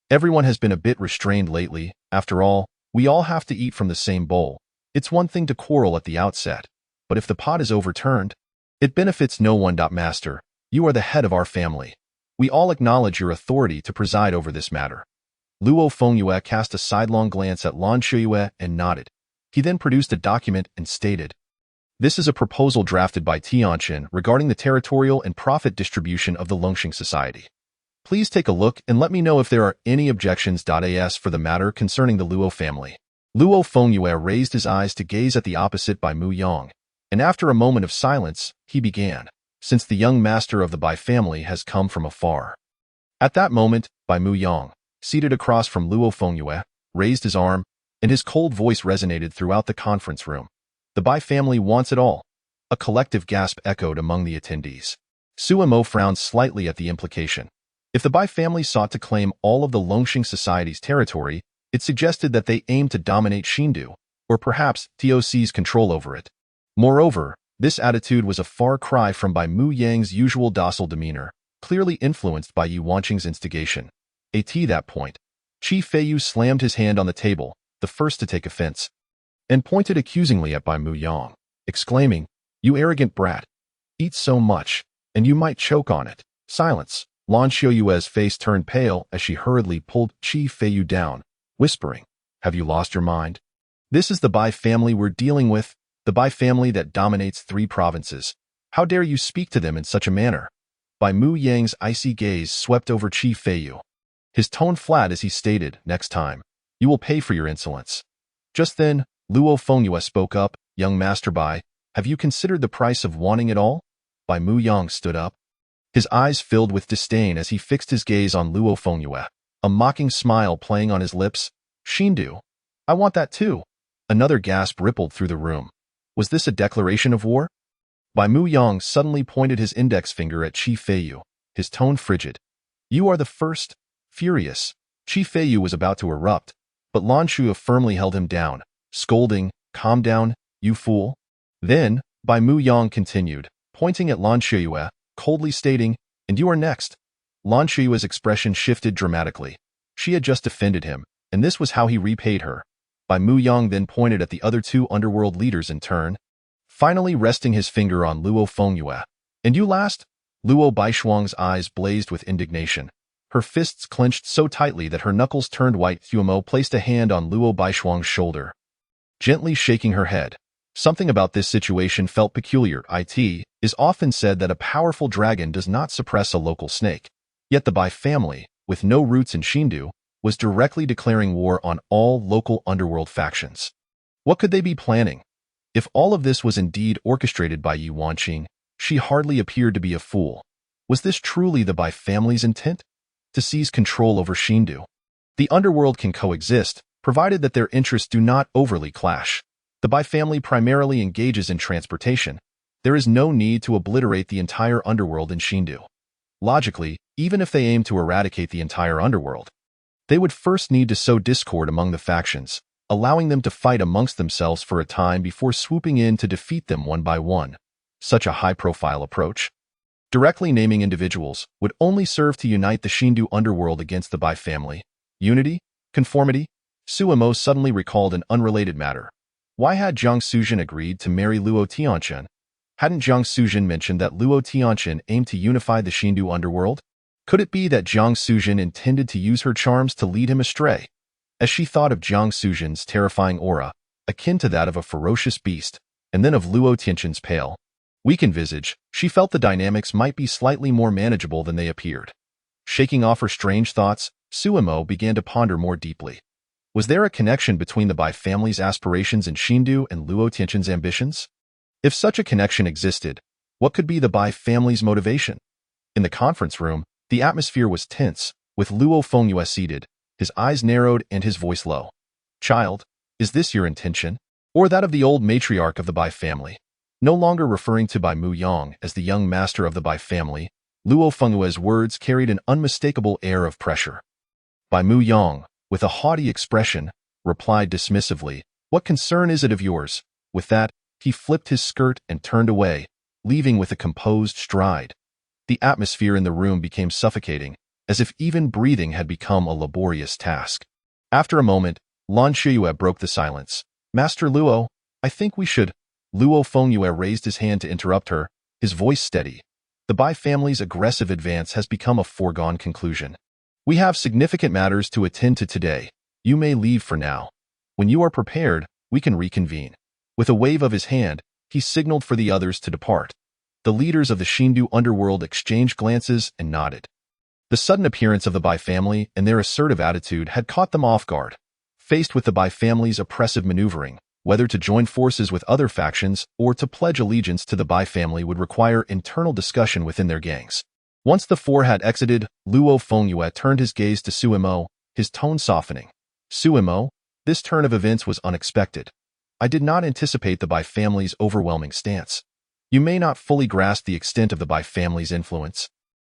Everyone has been a bit restrained lately. After all, we all have to eat from the same bowl. It's one thing to quarrel at the outset, but if the pot is overturned, it benefits no one. Master, you are the head of our family. We all acknowledge your authority to preside over this matter. Luo Fengyue cast a sidelong glance at Lan Xiuyue and nodded. He then produced a document and stated, this is a proposal drafted by Tianqin regarding the territorial and profit distribution of the Longxing Society. Please take a look and let me know if there are any objections. As for the matter concerning the Luo family. Luo Fengyue raised his eyes to gaze at the opposite Bai Mu Yang, and after a moment of silence, he began, since the young master of the Bai family has come from afar. At that moment, Bai Mu Yang, seated across from Luo Fengyue, raised his arm, and his cold voice resonated throughout the conference room. The Bai family wants it all. A collective gasp echoed among the attendees. Suemo frowned slightly at the implication. If the Bai family sought to claim all of the Longxing Society's territory, it suggested that they aimed to dominate Xindu, or perhaps TOC's control over it. Moreover, this attitude was a far cry from Bai Mu Yang's usual docile demeanor, clearly influenced by Yu Wanqing's instigation. At that point, Chi Feiyu slammed his hand on the table, the first to take offense, and pointed accusingly at Bai Mu Yang, exclaiming, you arrogant brat. Eat so much, and you might choke on it. Silence. Lan Xiuyue's face turned pale as she hurriedly pulled Chi Feiyu down, whispering, have you lost your mind? This is the Bai family we're dealing with, the Bai family that dominates 3 provinces. How dare you speak to them in such a manner? Bai Mu Yang's icy gaze swept over Chi Feiyu. His tone flat as he stated, next time, you will pay for your insolence. Just then, Luo Fengyue spoke up, young Master Bai, have you considered the price of wanting it all? Bai Mu Yang stood up. His eyes filled with disdain as he fixed his gaze on Luo Fengyue, a mocking smile playing on his lips. Xindu. I want that too. Another gasp rippled through the room. Was this a declaration of war? Bai Mu Yang suddenly pointed his index finger at Chi Feiyu, his tone frigid. You are the first. Furious, Chi Feiyu was about to erupt, but Lan Xiuyue firmly held him down, scolding, calm down, you fool. Then, Bai Mu Yang continued, pointing at Lan Xiuyue, coldly stating, and you are next. Lan Xiuyue's expression shifted dramatically. She had just offended him, and this was how he repaid her. Bai Mu Yang then pointed at the other 2 underworld leaders in turn, finally resting his finger on Luo Fengyue. And you last? Luo Baishuang's eyes blazed with indignation. Her fists clenched so tightly that her knuckles turned white. Suemo placed a hand on Luo Baishuang's shoulder, gently shaking her head. Something about this situation felt peculiar. It is often said that a powerful dragon does not suppress a local snake. Yet the Bai family, with no roots in Xindu, was directly declaring war on all local underworld factions. What could they be planning? If all of this was indeed orchestrated by Yu Wanqing, she hardly appeared to be a fool. Was this truly the Bai family's intent? To seize control over Xindu? The underworld can coexist, provided that their interests do not overly clash. The Bai family primarily engages in transportation. There is no need to obliterate the entire underworld in Xindu. Logically, even if they aim to eradicate the entire underworld, they would first need to sow discord among the factions, allowing them to fight amongst themselves for a time before swooping in to defeat them one by one. Such a high-profile approach, directly naming individuals, would only serve to unite the Xindu underworld against the Bai family. Unity? Conformity? Suemo suddenly recalled an unrelated matter. Why had Jiang Suzhen agreed to marry Luo Tianqian? Hadn't Jiang Suzhen mentioned that Luo Tianqian aimed to unify the Xindu underworld? Could it be that Jiang Suzhen intended to use her charms to lead him astray? As she thought of Jiang Suzhen's terrifying aura, akin to that of a ferocious beast, and then of Luo Tianqian's pale, weakened visage, she felt the dynamics might be slightly more manageable than they appeared. Shaking off her strange thoughts, Suemo began to ponder more deeply. Was there a connection between the Bai family's aspirations in Xindu and Luo Tianqian's ambitions? If such a connection existed, what could be the Bai family's motivation? In the conference room, the atmosphere was tense, with Luo Fengyue seated, his eyes narrowed and his voice low. "Child, is this your intention? Or that of the old matriarch of the Bai family?" No longer referring to Bai Muyang as the young master of the Bai family, Luo Fenghue's words carried an unmistakable air of pressure. Bai Muyang, with a haughty expression, replied dismissively, "What concern is it of yours?" With that, he flipped his skirt and turned away, leaving with a composed stride. The atmosphere in the room became suffocating, as if even breathing had become a laborious task. After a moment, Lan Shiyue broke the silence. "Master Luo, I think we should—" Luo Fengyue raised his hand to interrupt her, his voice steady. "The Bai family's aggressive advance has become a foregone conclusion. We have significant matters to attend to today. You may leave for now. When you are prepared, we can reconvene." With a wave of his hand, he signaled for the others to depart. The leaders of the Xindu underworld exchanged glances and nodded. The sudden appearance of the Bai family and their assertive attitude had caught them off guard. Faced with the Bai family's oppressive maneuvering, whether to join forces with other factions or to pledge allegiance to the Bai family would require internal discussion within their gangs. Once the four had exited, Luo Fengyue turned his gaze to Suemo, his tone softening. "Suemo, this turn of events was unexpected. I did not anticipate the Bai family's overwhelming stance. You may not fully grasp the extent of the Bai family's influence."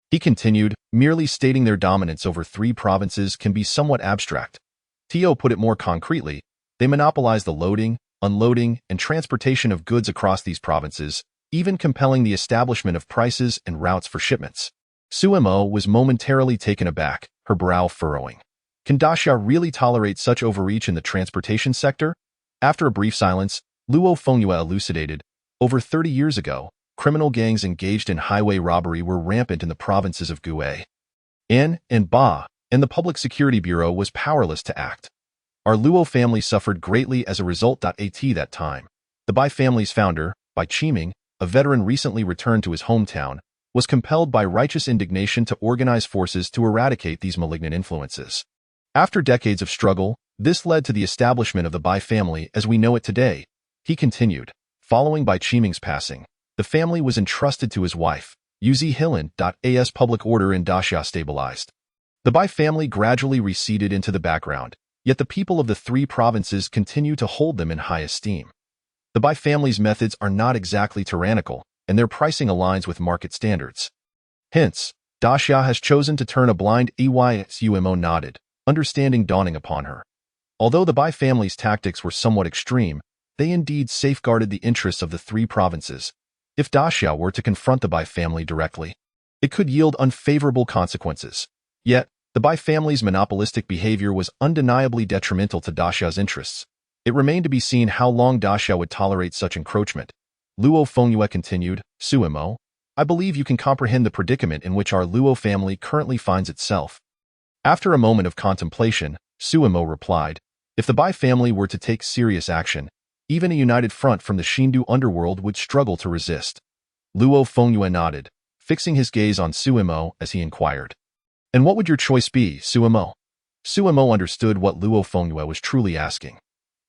He continued, "Merely stating their dominance over 3 provinces can be somewhat abstract. Tio put it more concretely. They monopolize the loading, unloading, and transportation of goods across these provinces, even compelling the establishment of prices and routes for shipments." Suemo was momentarily taken aback, her brow furrowing. Can Daxia really tolerate such overreach in the transportation sector? After a brief silence, Luo Fengyue elucidated. Over 30 years ago, criminal gangs engaged in highway robbery were rampant in the provinces of Gue and Ba, and the Public Security Bureau was powerless to act. Our Luo family suffered greatly as a result. At that time, the Bai family's founder, Bai Qiming, a veteran recently returned to his hometown, was compelled by righteous indignation to organize forces to eradicate these malignant influences. After decades of struggle, this led to the establishment of the Bai family as we know it today. He continued, "Following Bai Qiming's passing, the family was entrusted to his wife, Yuzi Hilin. As public order in Daxia stabilized, the Bai family gradually receded into the background, yet the people of the 3 provinces continue to hold them in high esteem. The Bai family's methods are not exactly tyrannical, and their pricing aligns with market standards. Hence, Daxia has chosen to turn a blind eye." Suemo nodded, understanding dawning upon her. Although the Bai family's tactics were somewhat extreme, they indeed safeguarded the interests of the 3 provinces. If Daxia were to confront the Bai family directly, it could yield unfavorable consequences. Yet, the Bai family's monopolistic behavior was undeniably detrimental to Daxia's interests. It remained to be seen how long Daxia would tolerate such encroachment. Luo Fengyue continued, "Suemo, I believe you can comprehend the predicament in which our Luo family currently finds itself." After a moment of contemplation, Suemo replied, "If the Bai family were to take serious action, even a united front from the Xindu underworld would struggle to resist." Luo Fengyue nodded, fixing his gaze on Suemo as he inquired, "And what would your choice be, Suemo?" Suemo understood what Luo Fengyue was truly asking.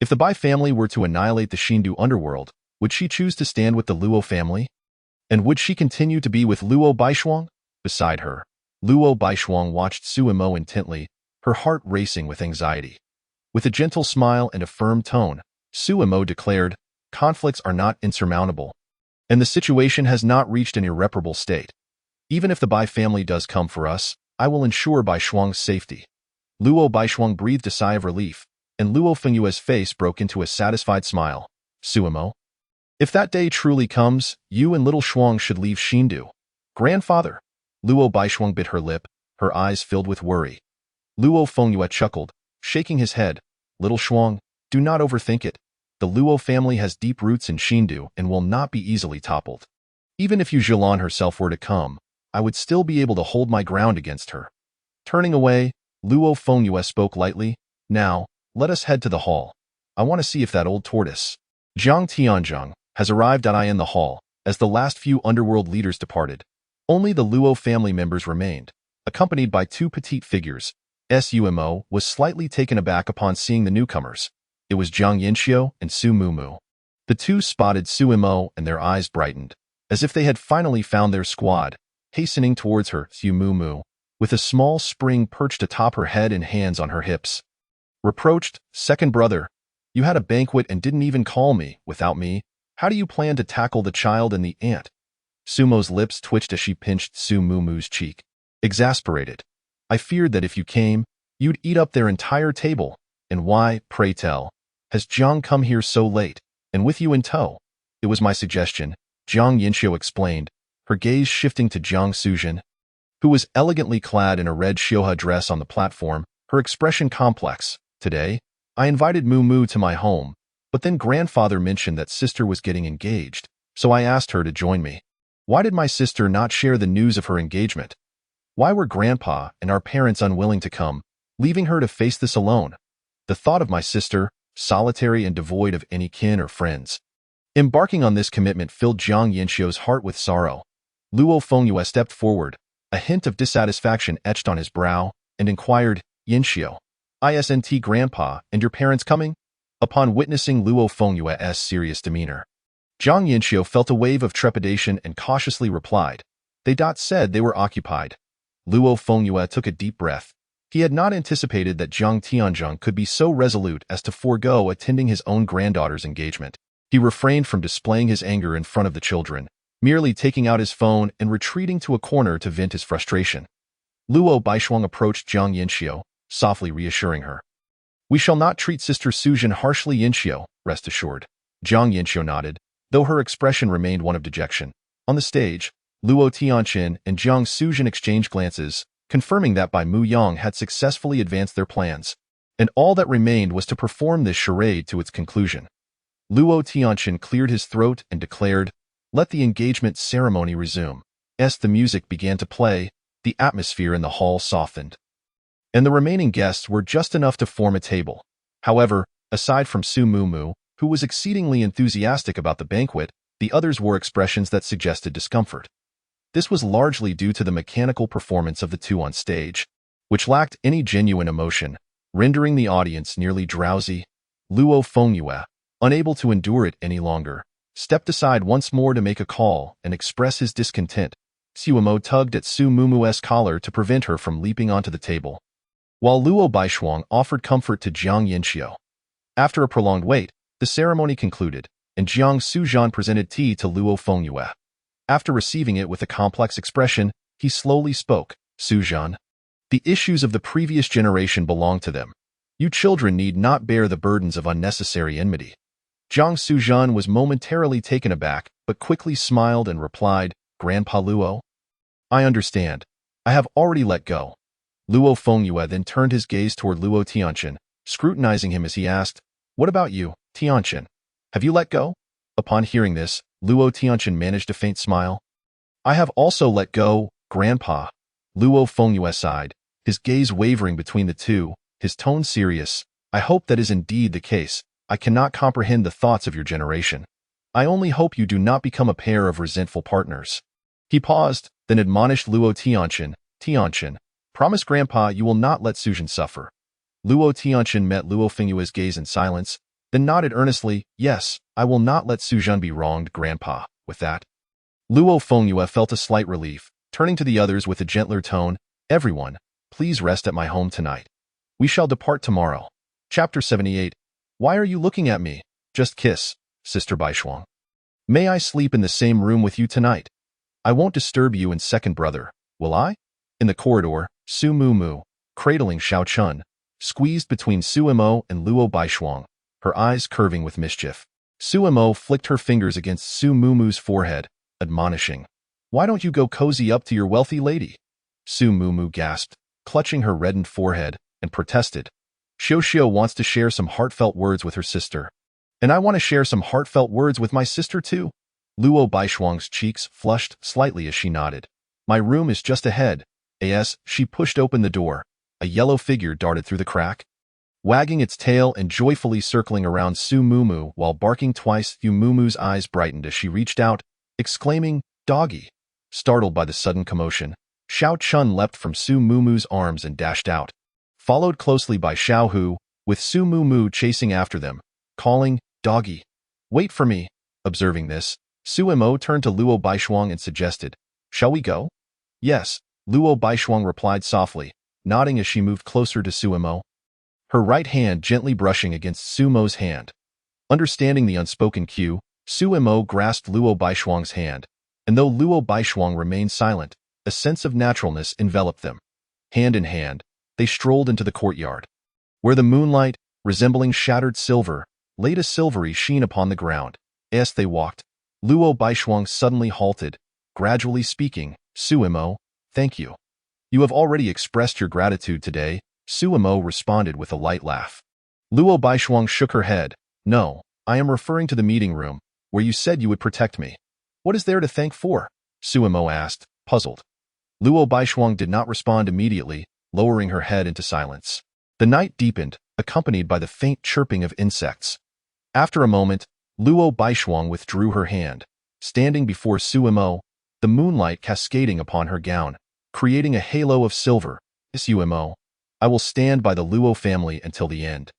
If the Bai family were to annihilate the Xindu underworld, would she choose to stand with the Luo family? And would she continue to be with Luo Baishuang? Beside her, Luo Baishuang watched Suemo intently, her heart racing with anxiety. With a gentle smile and a firm tone, Suemo declared, conflicts are not insurmountable, and the situation has not reached an irreparable state. Even if the Bai family does come for us, I will ensure Baishuang's safety. Luo Baishuang breathed a sigh of relief, and Luo Fengyue's face broke into a satisfied smile. Suemo, if that day truly comes, you and little Shuang should leave Xindu. Grandfather. Luo Baishuang bit her lip, her eyes filled with worry. Luo Fengyue chuckled, shaking his head. Little Shuang, do not overthink it. The Luo family has deep roots in Xindu and will not be easily toppled. Even if Yu Zhilan herself were to come, I would still be able to hold my ground against her. Turning away, Luo Fengyue spoke lightly. Now, let us head to the hall. I want to see if that old tortoise, Jiang Tianzhong, has arrived in the hall, as the last few underworld leaders departed. Only the Luo family members remained, accompanied by two petite figures. Sumo was slightly taken aback upon seeing the newcomers. It was Jiang Yinxiu and Su Mumu. The two spotted Sumo and their eyes brightened, as if they had finally found their squad. Hastening towards her, Su Mumu, with a small spring perched atop her head and hands on her hips. Reproached, second brother, you had a banquet and didn't even call me. Without me, how do you plan to tackle the child and the ant? Sumo's lips twitched as she pinched Su Mumu's cheek. Exasperated. I feared that if you came, you'd eat up their entire table. And why, pray tell, has Jiang come here so late, and with you in tow? It was my suggestion, Jiang Yinxiu explained, her gaze shifting to Jiang Suzhen, who was elegantly clad in a red Xiohe dress on the platform, her expression complex. Today, I invited Mumu to my home, but then grandfather mentioned that sister was getting engaged, so I asked her to join me. Why did my sister not share the news of her engagement? Why were grandpa and our parents unwilling to come, leaving her to face this alone? The thought of my sister, solitary and devoid of any kin or friends, embarking on this commitment filled Jiang Yinxiu's heart with sorrow. Luo Fengyue stepped forward, a hint of dissatisfaction etched on his brow, and inquired, Yinxiu, isn't grandpa and your parents coming? Upon witnessing Luo Fengyue's serious demeanor, Jiang Yinxiu felt a wave of trepidation and cautiously replied, they said they were occupied. Luo Fengyue took a deep breath. He had not anticipated that Jiang Tianzhong could be so resolute as to forego attending his own granddaughter's engagement. He refrained from displaying his anger in front of the children, merely taking out his phone and retreating to a corner to vent his frustration. Luo Baishuang approached Jiang Yinxiu, softly reassuring her. We shall not treat Sister Suzhen harshly, Yinxiu, rest assured. Jiang Yinxiu nodded, though her expression remained one of dejection. On the stage, Luo Tianqin and Jiang Suzhen exchanged glances, confirming that Bai Muyang had successfully advanced their plans, and all that remained was to perform this charade to its conclusion. Luo Tianqin cleared his throat and declared, let the engagement ceremony resume. As the music began to play, the atmosphere in the hall softened, and the remaining guests were just enough to form a table. However, aside from Su Mumu, who was exceedingly enthusiastic about the banquet, the others wore expressions that suggested discomfort. This was largely due to the mechanical performance of the two on stage, which lacked any genuine emotion, rendering the audience nearly drowsy. Luo Fengyue, unable to endure it any longer, stepped aside once more to make a call and express his discontent. Suemo tugged at Su Mumu's collar to prevent her from leaping onto the table, while Luo Baishuang offered comfort to Jiang Yinxiu. After a prolonged wait, the ceremony concluded, and Jiang Suzhen presented tea to Luo Fengyue. After receiving it with a complex expression, he slowly spoke, Suzhen, the issues of the previous generation belong to them. You children need not bear the burdens of unnecessary enmity. Jiang Suzhen was momentarily taken aback, but quickly smiled and replied, Grandpa Luo? I understand. I have already let go. Luo Fengyue then turned his gaze toward Luo Tianqin, scrutinizing him as he asked, what about you, Tianqin? Have you let go? Upon hearing this, Luo Tianqin managed a faint smile. I have also let go, Grandpa. Luo Fengyue sighed, his gaze wavering between the two, his tone serious. I hope that is indeed the case. I cannot comprehend the thoughts of your generation. I only hope you do not become a pair of resentful partners. He paused, then admonished Luo Tianqin, Tianqin, promise Grandpa you will not let Suzhen suffer. Luo Tianqian met Luo Fengyue's gaze in silence, then nodded earnestly, yes, I will not let Su Zhen be wronged, Grandpa. With that, Luo Fengyue felt a slight relief, turning to the others with a gentler tone, everyone, please rest at my home tonight. We shall depart tomorrow. Chapter 78. Why are you looking at me? Just kiss, Sister Baishuang. May I sleep in the same room with you tonight? I won't disturb you and second brother, will I? In the corridor, Su Mumu, cradling Xiao Chun, squeezed between Su Mo and Luo Baishuang, her eyes curving with mischief. Su Mo flicked her fingers against Su Mumu's forehead, admonishing, why don't you go cozy up to your wealthy lady? Su Mumu gasped, clutching her reddened forehead, and protested. Xiao wants to share some heartfelt words with her sister. And I want to share some heartfelt words with my sister too. Luo Baishuang's cheeks flushed slightly as she nodded. My room is just ahead. As she pushed open the door, a yellow figure darted through the crack, wagging its tail and joyfully circling around Su Mumu while barking twice. Su Mumu's eyes brightened as she reached out, exclaiming, Doggy. Startled by the sudden commotion, Xiao Chun leapt from Su Mumu's arms and dashed out, followed closely by Xiao Hu, with Su Mumu chasing after them, calling, Doggy. Wait for me. Observing this, Su Mo turned to Luo Baishuang and suggested, shall we go? Yes, Luo Baishuang replied softly, nodding as she moved closer to Su Mo, her right hand gently brushing against Su Mo's hand. Understanding the unspoken cue, Su Mo grasped Luo Baishuang's hand, and though Luo Baishuang remained silent, a sense of naturalness enveloped them. Hand in hand, they strolled into the courtyard, where the moonlight, resembling shattered silver, laid a silvery sheen upon the ground. As they walked, Luo Baishuang suddenly halted, gradually speaking, Su Mo, thank you. You have already expressed your gratitude today, Su Mo responded with a light laugh. Luo Baishuang shook her head. No, I am referring to the meeting room, where you said you would protect me. What is there to thank for? Su Mo asked, puzzled. Luo Baishuang did not respond immediately, lowering her head into silence. The night deepened, accompanied by the faint chirping of insects. After a moment, Luo Baishuang withdrew her hand, standing before Su Mo, the moonlight cascading upon her gown, creating a halo of silver. Su Mo, I will stand by the Luo family until the end.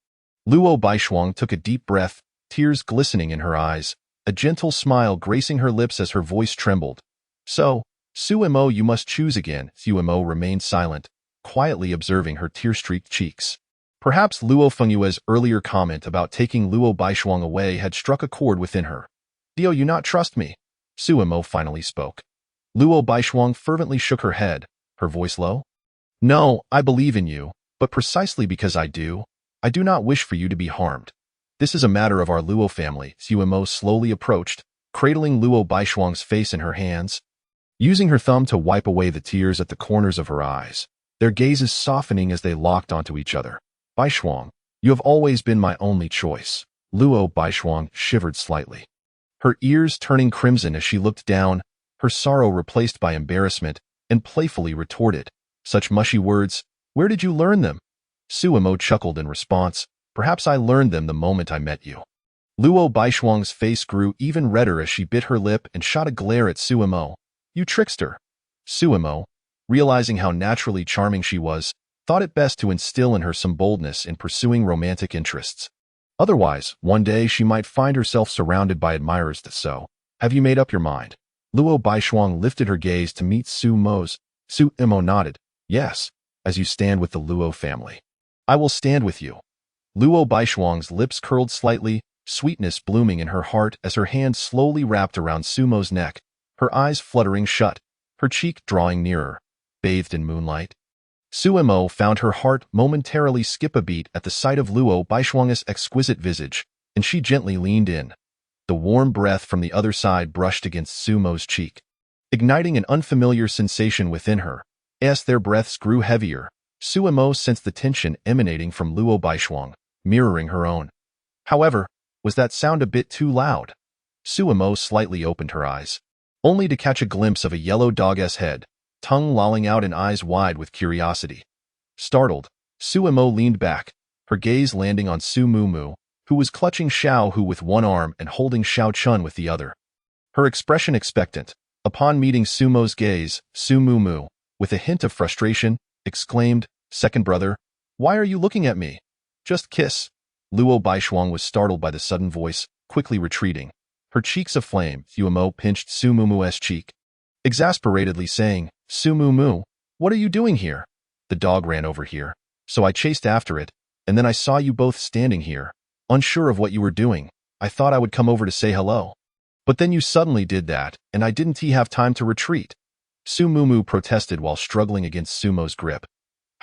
Luo Baishuang took a deep breath, tears glistening in her eyes, a gentle smile gracing her lips as her voice trembled. So, Su Mo, you must choose again. Su Mo remained silent, quietly observing her tear-streaked cheeks. Perhaps Luo Fengyue's earlier comment about taking Luo Baishuang away had struck a chord within her. Do you not trust me? Su Mo finally spoke. Luo Baishuang fervently shook her head, her voice low. No, I believe in you, but precisely because I do not wish for you to be harmed. This is a matter of our Luo family. Su Mo slowly approached, cradling Luo Baishuang's face in her hands, using her thumb to wipe away the tears at the corners of her eyes, their gazes softening as they locked onto each other. Baishuang, you have always been my only choice. Luo Baishuang shivered slightly, her ears turning crimson as she looked down, her sorrow replaced by embarrassment, and playfully retorted, such mushy words, where did you learn them? Su Mo chuckled in response, perhaps I learned them the moment I met you. Luo Baishuang's face grew even redder as she bit her lip and shot a glare at Su Mo. You trickster. Su Mo, realizing how naturally charming she was, thought it best to instill in her some boldness in pursuing romantic interests. Otherwise, one day she might find herself surrounded by admirers. So, have you made up your mind? Luo Baishuang lifted her gaze to meet Su Mo's. Su Mo nodded. Yes, as you stand with the Luo family. I will stand with you. Luo Baishuang's lips curled slightly, sweetness blooming in her heart as her hand slowly wrapped around Su Mo's neck, her eyes fluttering shut, her cheek drawing nearer, bathed in moonlight. Su Mo found her heart momentarily skip a beat at the sight of Luo Baishuang's exquisite visage, and she gently leaned in. The warm breath from the other side brushed against Su Mo's cheek, igniting an unfamiliar sensation within her. As their breaths grew heavier, Su Mo sensed the tension emanating from Luo Baishuang, mirroring her own. However, was that sound a bit too loud? Su Mo slightly opened her eyes, only to catch a glimpse of a yellow dog's head, tongue lolling out and eyes wide with curiosity. Startled, Su Mo leaned back, her gaze landing on Su Mumu, who was clutching Xiao Hu with one arm and holding Xiao Chun with the other. Her expression expectant. Upon meeting Su Mo's gaze, Su Mumu, with a hint of frustration, exclaimed, Second brother, Why are you looking at me? Just kiss. Luo Baishuang was startled by the sudden voice, quickly retreating. Her cheeks aflame, Yuemo pinched Su Mumu's cheek, exasperatedly saying, Su Mumu, what are you doing here? The dog ran over here, so I chased after it, and then I saw you both standing here, unsure of what you were doing. I thought I would come over to say hello. But then you suddenly did that, and I didn't have time to retreat. Su Mumu protested while struggling against Sumo's grip.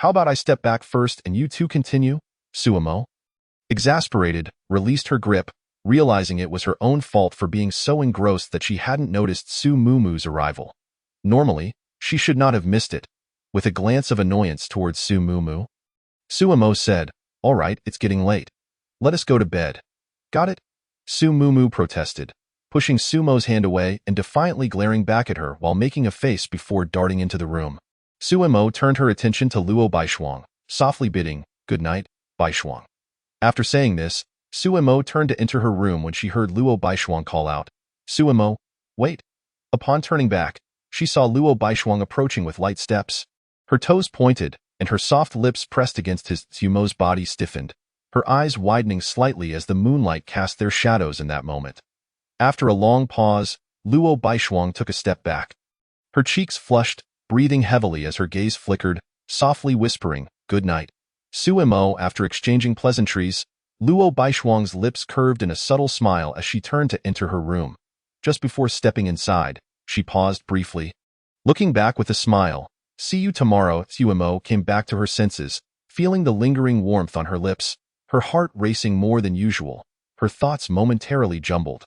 How about I step back first and you two continue? Sumo, exasperated, released her grip, realizing it was her own fault for being so engrossed that she hadn't noticed Su Mumu's arrival. Normally, she should not have missed it. With a glance of annoyance towards Su Mumu, Sumo said, All right, it's getting late. Let us go to bed. Got it? Su Mumu protested, pushing Sumo's hand away and defiantly glaring back at her while making a face before darting into the room. Sumo turned her attention to Luo Baishuang, softly bidding, Good night, Baishuang. After saying this, Sumo turned to enter her room when she heard Luo Baishuang call out, Sumo, wait. Upon turning back, she saw Luo Baishuang approaching with light steps. Her toes pointed, and her soft lips pressed against his Sumo's body stiffened, her eyes widening slightly as the moonlight cast their shadows in that moment. After a long pause, Luo Baishuang took a step back. Her cheeks flushed, breathing heavily as her gaze flickered, softly whispering, Good night. Sumo, after exchanging pleasantries, Luo Baishuang's lips curved in a subtle smile as she turned to enter her room. Just before stepping inside, she paused briefly. Looking back with a smile, See you tomorrow. Sumo came back to her senses, feeling the lingering warmth on her lips, her heart racing more than usual, her thoughts momentarily jumbled.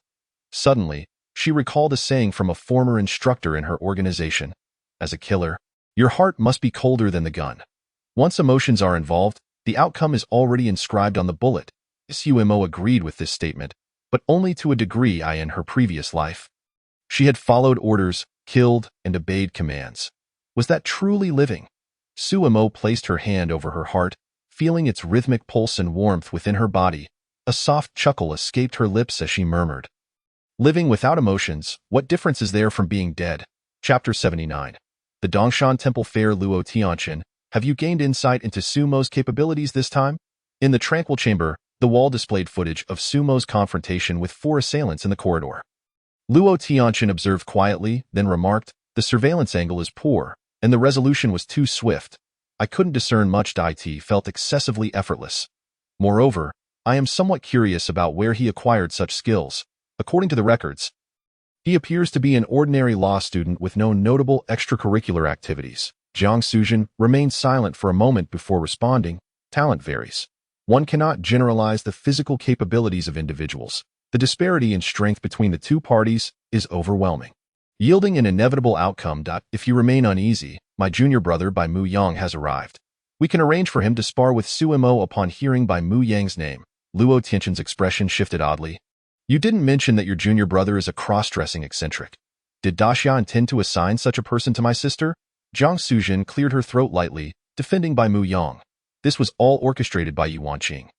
Suddenly, she recalled a saying from a former instructor in her organization. As a killer, your heart must be colder than the gun. Once emotions are involved, the outcome is already inscribed on the bullet. Sumo agreed with this statement, but only to a degree in her previous life. She had followed orders, killed, and obeyed commands. Was that truly living? Sumo placed her hand over her heart, feeling its rhythmic pulse and warmth within her body. A soft chuckle escaped her lips as she murmured, Living without emotions, what difference is there from being dead? Chapter 79. The Dongshan Temple Fair. Luo Tianqian, have you gained insight into Sumo's capabilities this time? In the tranquil chamber, the wall displayed footage of Sumo's confrontation with 4 assailants in the corridor. Luo Tianqian observed quietly, then remarked, The surveillance angle is poor, and the resolution was too swift. I couldn't discern much. It felt excessively effortless. Moreover, I am somewhat curious about where he acquired such skills. According to the records, he appears to be an ordinary law student with no notable extracurricular activities. Jiang Suzhen remained silent for a moment before responding. Talent varies. One cannot generalize the physical capabilities of individuals. The disparity in strength between the two parties is overwhelming, yielding an inevitable outcome. If you remain uneasy, my junior brother Bai Mu Yang has arrived. We can arrange for him to spar with Sumo. Upon hearing Bai Mu Yang's name, Luo Tianqian's expression shifted oddly. You didn't mention that your junior brother is a cross-dressing eccentric. Did Daxia intend to assign such a person to my sister? Jiang Suzhen cleared her throat lightly, defending Bai Mu Yang. This was all orchestrated by Yuan Qing.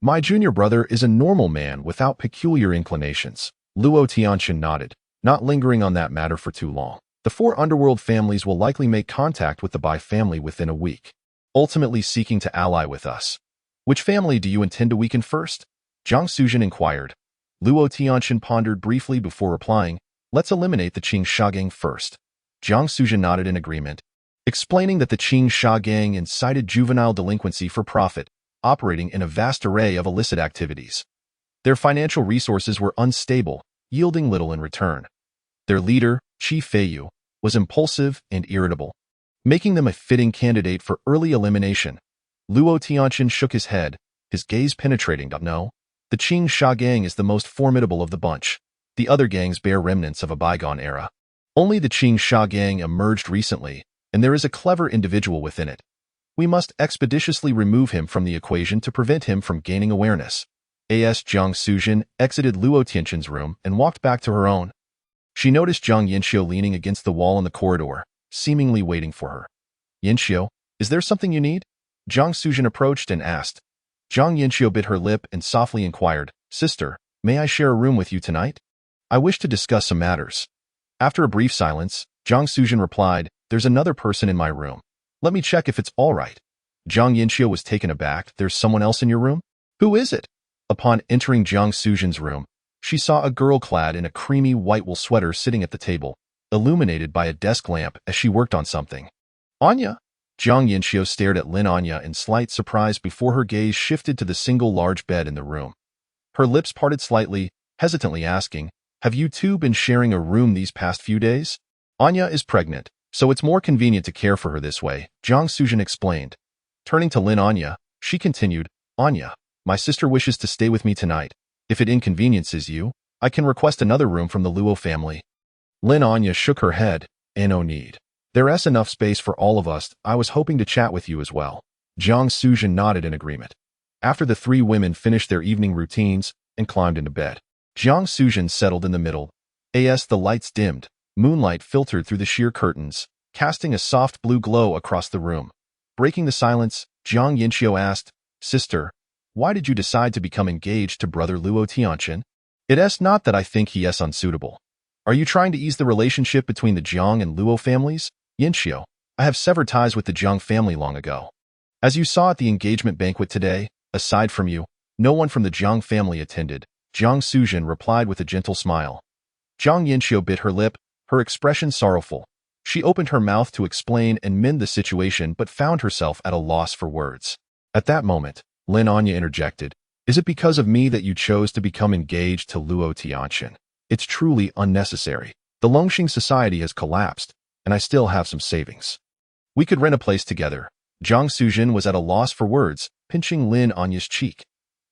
My junior brother is a normal man without peculiar inclinations. Luo Tianqian nodded, not lingering on that matter for too long. The 4 underworld families will likely make contact with the Bai family within a week, ultimately seeking to ally with us. Which family do you intend to weaken first? Jiang Suzhen inquired. Luo Tianqian pondered briefly before replying, Let's eliminate the Qing Sha gang first. Jiang Suzhen nodded in agreement, explaining that the Qing Sha gang incited juvenile delinquency for profit, operating in a vast array of illicit activities. Their financial resources were unstable, yielding little in return. Their leader, Qi Feiyu, was impulsive and irritable, making them a fitting candidate for early elimination. Luo Tianqian shook his head, his gaze penetrating. No, the Qing Sha gang is the most formidable of the bunch. The other gangs bear remnants of a bygone era. Only the Qing Sha gang emerged recently, and there is a clever individual within it. We must expeditiously remove him from the equation to prevent him from gaining awareness. Jiang Suzhen exited Luo Tianqian's room and walked back to her own. She noticed Zhang Yanxiu leaning against the wall in the corridor, seemingly waiting for her. Yanxiu, is there something you need? Jiang Suzhen approached and asked. Zhang Yanxiu bit her lip and softly inquired, Sister, may I share a room with you tonight? I wish to discuss some matters. After a brief silence, Jiang Suzhen replied, There's another person in my room. Let me check if it's all right. Zhang Yinxiu was taken aback. There's someone else in your room? Who is it? Upon entering Zhang Suzhen's room, she saw a girl clad in a creamy white wool sweater sitting at the table, illuminated by a desk lamp as she worked on something. Anya? Zhang Yinxiu stared at Lin Anya in slight surprise before her gaze shifted to the single large bed in the room. Her lips parted slightly, hesitantly asking, have you two been sharing a room these past few days? Anya is pregnant, so it's more convenient to care for her this way, Zhang Suzhen explained. Turning to Lin Anya, she continued, Anya, my sister wishes to stay with me tonight. If it inconveniences you, I can request another room from the Luo family. Lin Anya shook her head, no need. There's enough space for all of us. I was hoping to chat with you as well. Zhang Suzhen nodded in agreement. After the three women finished their evening routines and climbed into bed, Zhang Suzhen settled in the middle. As the lights dimmed, moonlight filtered through the sheer curtains, casting a soft blue glow across the room. Breaking the silence, Zhang Yinxiu asked, Sister, why did you decide to become engaged to brother Luo Tianqin? It's not that I think he is unsuitable. Are you trying to ease the relationship between the Jiang and Luo families? Yinxiu, I have severed ties with the Jiang family long ago. As you saw at the engagement banquet today, aside from you, no one from the Jiang family attended, Zhang Suzhen replied with a gentle smile. Zhang Yinxiu bit her lip, her expression sorrowful. She opened her mouth to explain and mend the situation but found herself at a loss for words. At that moment, Lin Anya interjected, Is it because of me that you chose to become engaged to Luo Tianqin? It's truly unnecessary. The Longxing society has collapsed, and I still have some savings. We could rent a place together. Zhang Suzhen was at a loss for words, pinching Lin Anya's cheek.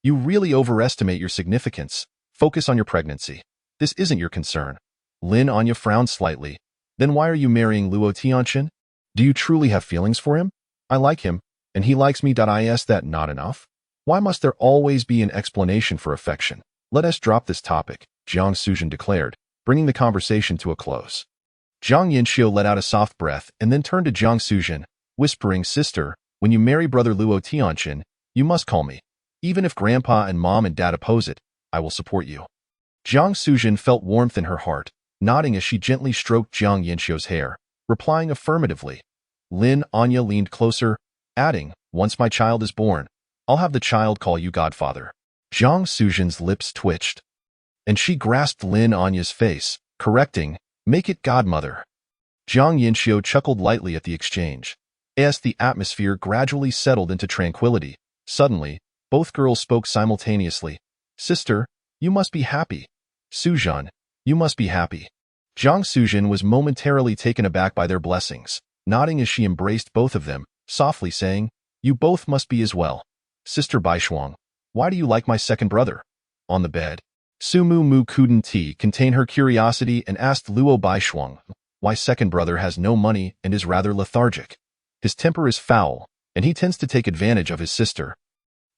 You really overestimate your significance. Focus on your pregnancy. This isn't your concern. Lin Anya frowned slightly. Then why are you marrying Luo Tianqin? Do you truly have feelings for him? I like him, and he likes me. Is that not enough? Why must there always be an explanation for affection? Let us drop this topic, Zhang Suzhen declared, bringing the conversation to a close. Zhang Yinxiu let out a soft breath and then turned to Zhang Suzhen, whispering, Sister, when you marry brother Luo Tianqin, you must call me. Even if Grandpa and Mom and Dad oppose it, I will support you. Zhang Suzhen felt warmth in her heart, nodding as she gently stroked Zhang Yinxiu's hair, replying affirmatively. Lin Anya leaned closer, adding, Once my child is born, I'll have the child call you godfather. Zhang Suzhen's lips twitched, and she grasped Lin Anya's face, correcting, Make it godmother. Zhang Yinxiu chuckled lightly at the exchange. As the atmosphere gradually settled into tranquility, suddenly, both girls spoke simultaneously. Sister, you must be happy. Suzhen, you must be happy. Zhang Suzhen was momentarily taken aback by their blessings, nodding as she embraced both of them, softly saying, You both must be as well. Sister Baishuang, why do you like my second brother? On the bed, Sumu Mu couldn't contain her curiosity and asked Luo Baishuang, why second brother has no money and is rather lethargic. His temper is foul, and he tends to take advantage of his sister.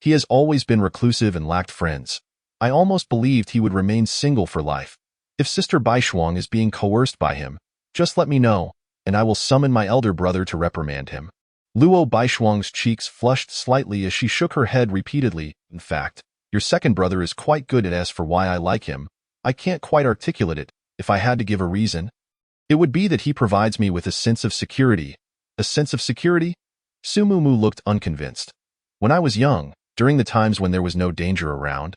He has always been reclusive and lacked friends. I almost believed he would remain single for life. If Sister Baishuang is being coerced by him, just let me know, and I will summon my elder brother to reprimand him. Luo Baishuang's cheeks flushed slightly as she shook her head repeatedly. In fact, your second brother is quite good at as for why I like him. I can't quite articulate it. If I had to give a reason, it would be that he provides me with a sense of security. A sense of security? Sumumu looked unconvinced. When I was young, during the times when there was no danger around,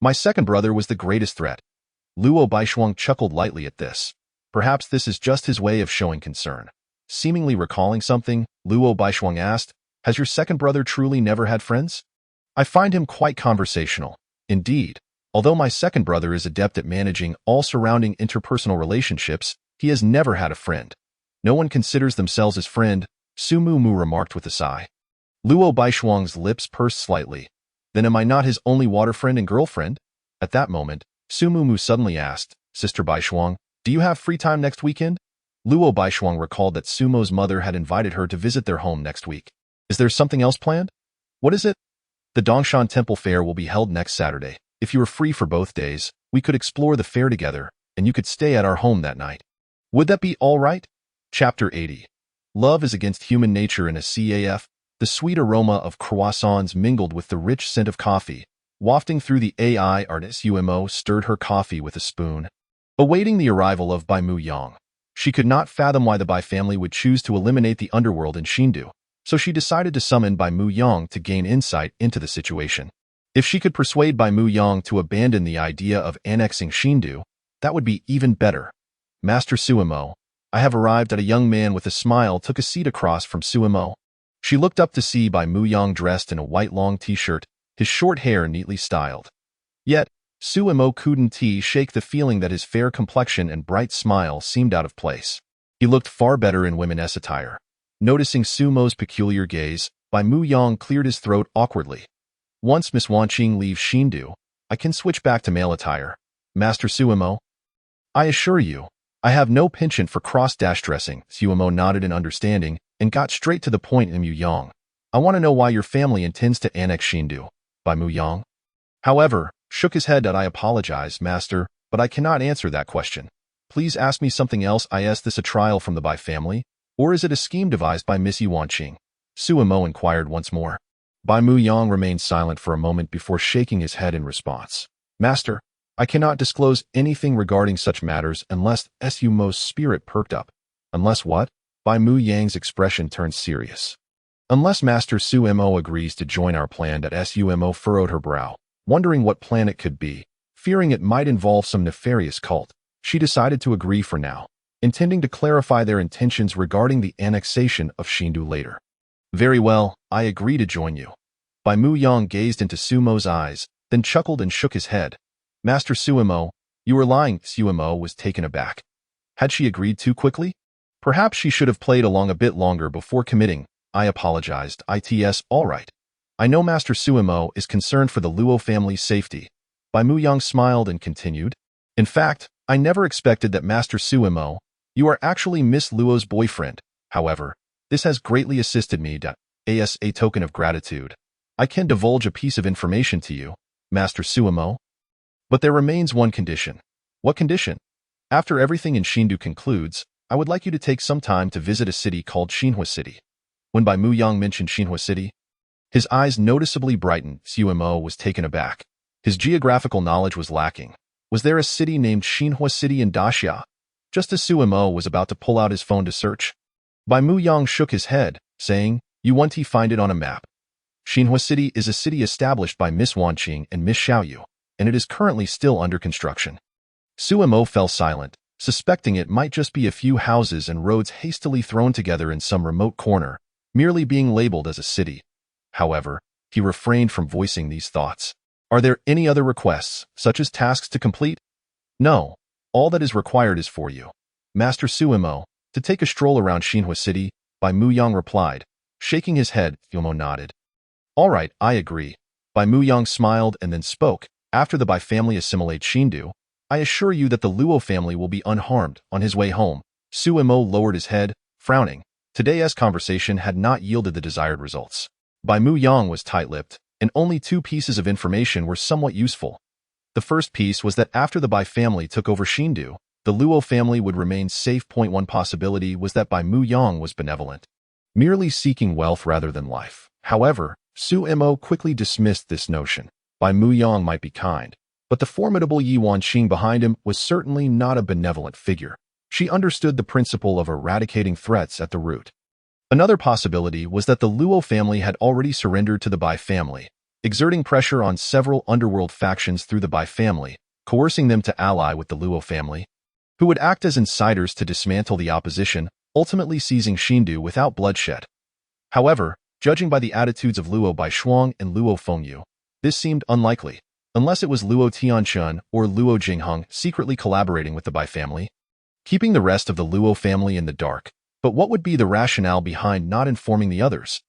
my second brother was the greatest threat. Luo Baishuang chuckled lightly at this. Perhaps this is just his way of showing concern. Seemingly recalling something, Luo Baishuang asked, Has your second brother truly never had friends? I find him quite conversational. Indeed, although my second brother is adept at managing all surrounding interpersonal relationships, he has never had a friend. No one considers themselves his friend, Sumumu remarked with a sigh. Luo Baishuang's lips pursed slightly. Then am I not his only water friend and girlfriend? At that moment, Sumumu suddenly asked, Sister Baishuang, do you have free time next weekend? Luo Baishuang recalled that Sumo's mother had invited her to visit their home next week. Is there something else planned? What is it? The Dongshan Temple Fair will be held next Saturday. If you are free for both days, we could explore the fair together, and you could stay at our home that night. Would that be all right? Chapter 80. Love is against human nature in a CAF. The sweet aroma of croissants mingled with the rich scent of coffee, wafting through the AI artist Umo stirred her coffee with a spoon. Awaiting the arrival of Bai Mu Yang, she could not fathom why the Bai family would choose to eliminate the underworld in Xindu. so she decided to summon Bai Mu Yang to gain insight into the situation. If she could persuade Bai Mu Yang to abandon the idea of annexing Xindu, that would be even better. Master Suimo, I have arrived at. A young man with a smile took a seat across from Suimo. She looked up to see Bai Mu Yang dressed in a white long t-shirt, his short hair neatly styled. Yet, Suimo couldn't shake the feeling that his fair complexion and bright smile seemed out of place. He looked far better in women's attire. Noticing Sumo's peculiar gaze, Bai Mu Yang cleared his throat awkwardly. Once Miss Wanqing leaves Xindu, I can switch back to male attire. Master Suimo? I assure you, I have no penchant for cross-dressing. Suimo nodded in understanding and got straight to the point. Mu Yang, I want to know why your family intends to annex Xindu. Bai Mu Yang, however, shook his head. I apologize, master, but I cannot answer that question. Please ask me something else. Is this a trial from the Bai family, or is it a scheme devised by Miss Wanqing? Suimo inquired once more. Bai Mu Yang remained silent for a moment before shaking his head in response. Master, I cannot disclose anything regarding such matters unless Sumo's spirit perked up. Unless what? Bai Mu Yang's expression turned serious. Unless Master Suimo agrees to join our plan. Suimo furrowed her brow, wondering what plan it could be. Fearing it might involve some nefarious cult, she decided to agree for now, intending to clarify their intentions regarding the annexation of Xindu later. Very well, I agree to join you. Bai Mu Yang gazed into Sumo's eyes, then chuckled and shook his head. Master Suimo, you were lying. Suimo was taken aback. Had she agreed too quickly? Perhaps she should have played along a bit longer before committing. I apologized. It's all right. I know Master Suimo is concerned for the Luo family's safety. Bai Mu Yang smiled and continued. In fact, I never expected that Master Suimo, you are actually Miss Luo's boyfriend. However, this has greatly assisted me. As a token of gratitude, I can divulge a piece of information to you, Master Suimo. But there remains one condition. What condition? After everything in Xindu concludes, I would like you to take some time to visit a city called Xinhua City. When Bai Mu Yang mentioned Xinhua City, his eyes noticeably brightened. Suimo was taken aback. His geographical knowledge was lacking. Was there a city named Xinhua City in Daxia? Just as Suimo was about to pull out his phone to search, Bai Mu Yang shook his head, saying, You want to find it on a map. Xinhua City is a city established by Miss Wanqing and Miss Xiaoyu, and it is currently still under construction. Suimo fell silent, suspecting it might just be a few houses and roads hastily thrown together in some remote corner, merely being labeled as a city. However, he refrained from voicing these thoughts. Are there any other requests, such as tasks to complete? No. All that is required is for you, Master Suimo, to take a stroll around Xinhua City. Bai Mu Yang replied. Shaking his head, Suimo nodded. All right, I agree. Bai Mu Yang smiled and then spoke. After the Bai family assimilate Xindu, I assure you that the Luo family will be unharmed. On his way home, Suimo lowered his head, frowning. Today's conversation had not yielded the desired results. Bai Mu Yang was tight-lipped, and only two pieces of information were somewhat useful. The first piece was that after the Bai family took over Xindu, the Luo family would remain safe. One possibility was that Bai Mu Yang was benevolent, merely seeking wealth rather than life. However, Suimo quickly dismissed this notion. Bai Mu Yang might be kind, but the formidable Yi Wanqing behind him was certainly not a benevolent figure. She understood the principle of eradicating threats at the root. Another possibility was that the Luo family had already surrendered to the Bai family, exerting pressure on several underworld factions through the Bai family, coercing them to ally with the Luo family, who would act as insiders to dismantle the opposition, ultimately seizing Xindu without bloodshed. However, judging by the attitudes of Luo Baishuang and Luo Fengyu, this seemed unlikely, unless it was Luo Tianchun or Luo Jingheng secretly collaborating with the Bai family, keeping the rest of the Luo family in the dark. But what would be the rationale behind not informing the others?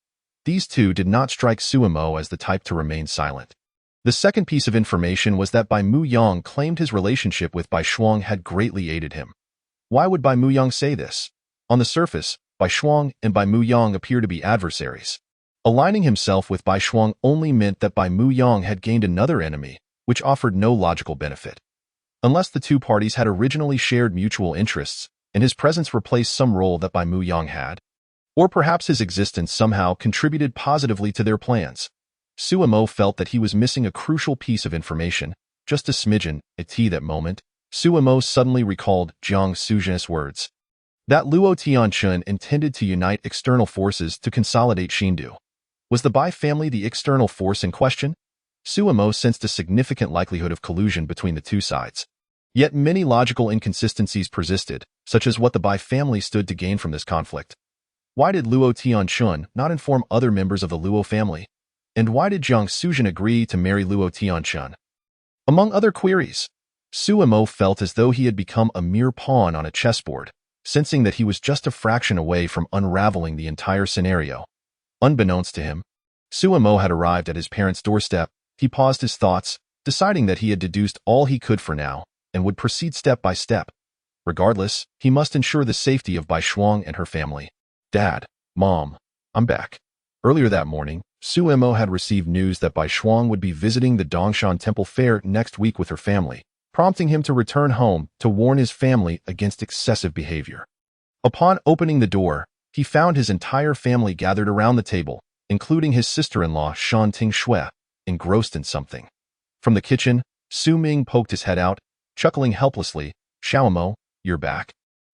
These two did not strike Suimo as the type to remain silent. The second piece of information was that Bai Mu Yang claimed his relationship with Bai Shuang had greatly aided him. Why would Bai Mu Yang say this? On the surface, Bai Shuang and Bai Mu Yang appear to be adversaries. Aligning himself with Bai Shuang only meant that Bai Mu Yang had gained another enemy, which offered no logical benefit. Unless the two parties had originally shared mutual interests, and his presence replaced some role that Bai Mu Yang had, or perhaps his existence somehow contributed positively to their plans. Suimo felt that he was missing a crucial piece of information, just a smidgen. At that moment, Suimo suddenly recalled Jiang Suzhen's words. that Luo Tianchun intended to unite external forces to consolidate Xindu. Was the Bai family the external force in question? Suemo sensed a significant likelihood of collusion between the two sides. Yet many logical inconsistencies persisted, such as what the Bai family stood to gain from this conflict. Why did Luo Tianchun not inform other members of the Luo family? And why did Jiang Suzhen agree to marry Luo Tianchun? Among other queries, Suemo felt as though he had become a mere pawn on a chessboard, sensing that he was just a fraction away from unraveling the entire scenario. Unbeknownst to him, Suemo had arrived at his parents' doorstep. He paused his thoughts, deciding that he had deduced all he could for now, and would proceed step by step. Regardless, he must ensure the safety of Bai Shuang and her family. Dad, Mom, I'm back. Earlier that morning, Suemo had received news that Bai Shuang would be visiting the Dongshan Temple Fair next week with her family, prompting him to return home to warn his family against excessive behavior. Upon opening the door, he found his entire family gathered around the table, including his sister-in-law Shan Tingshui, engrossed in something. From the kitchen, Su Ming poked his head out, chuckling helplessly. Xiaomo, you're back.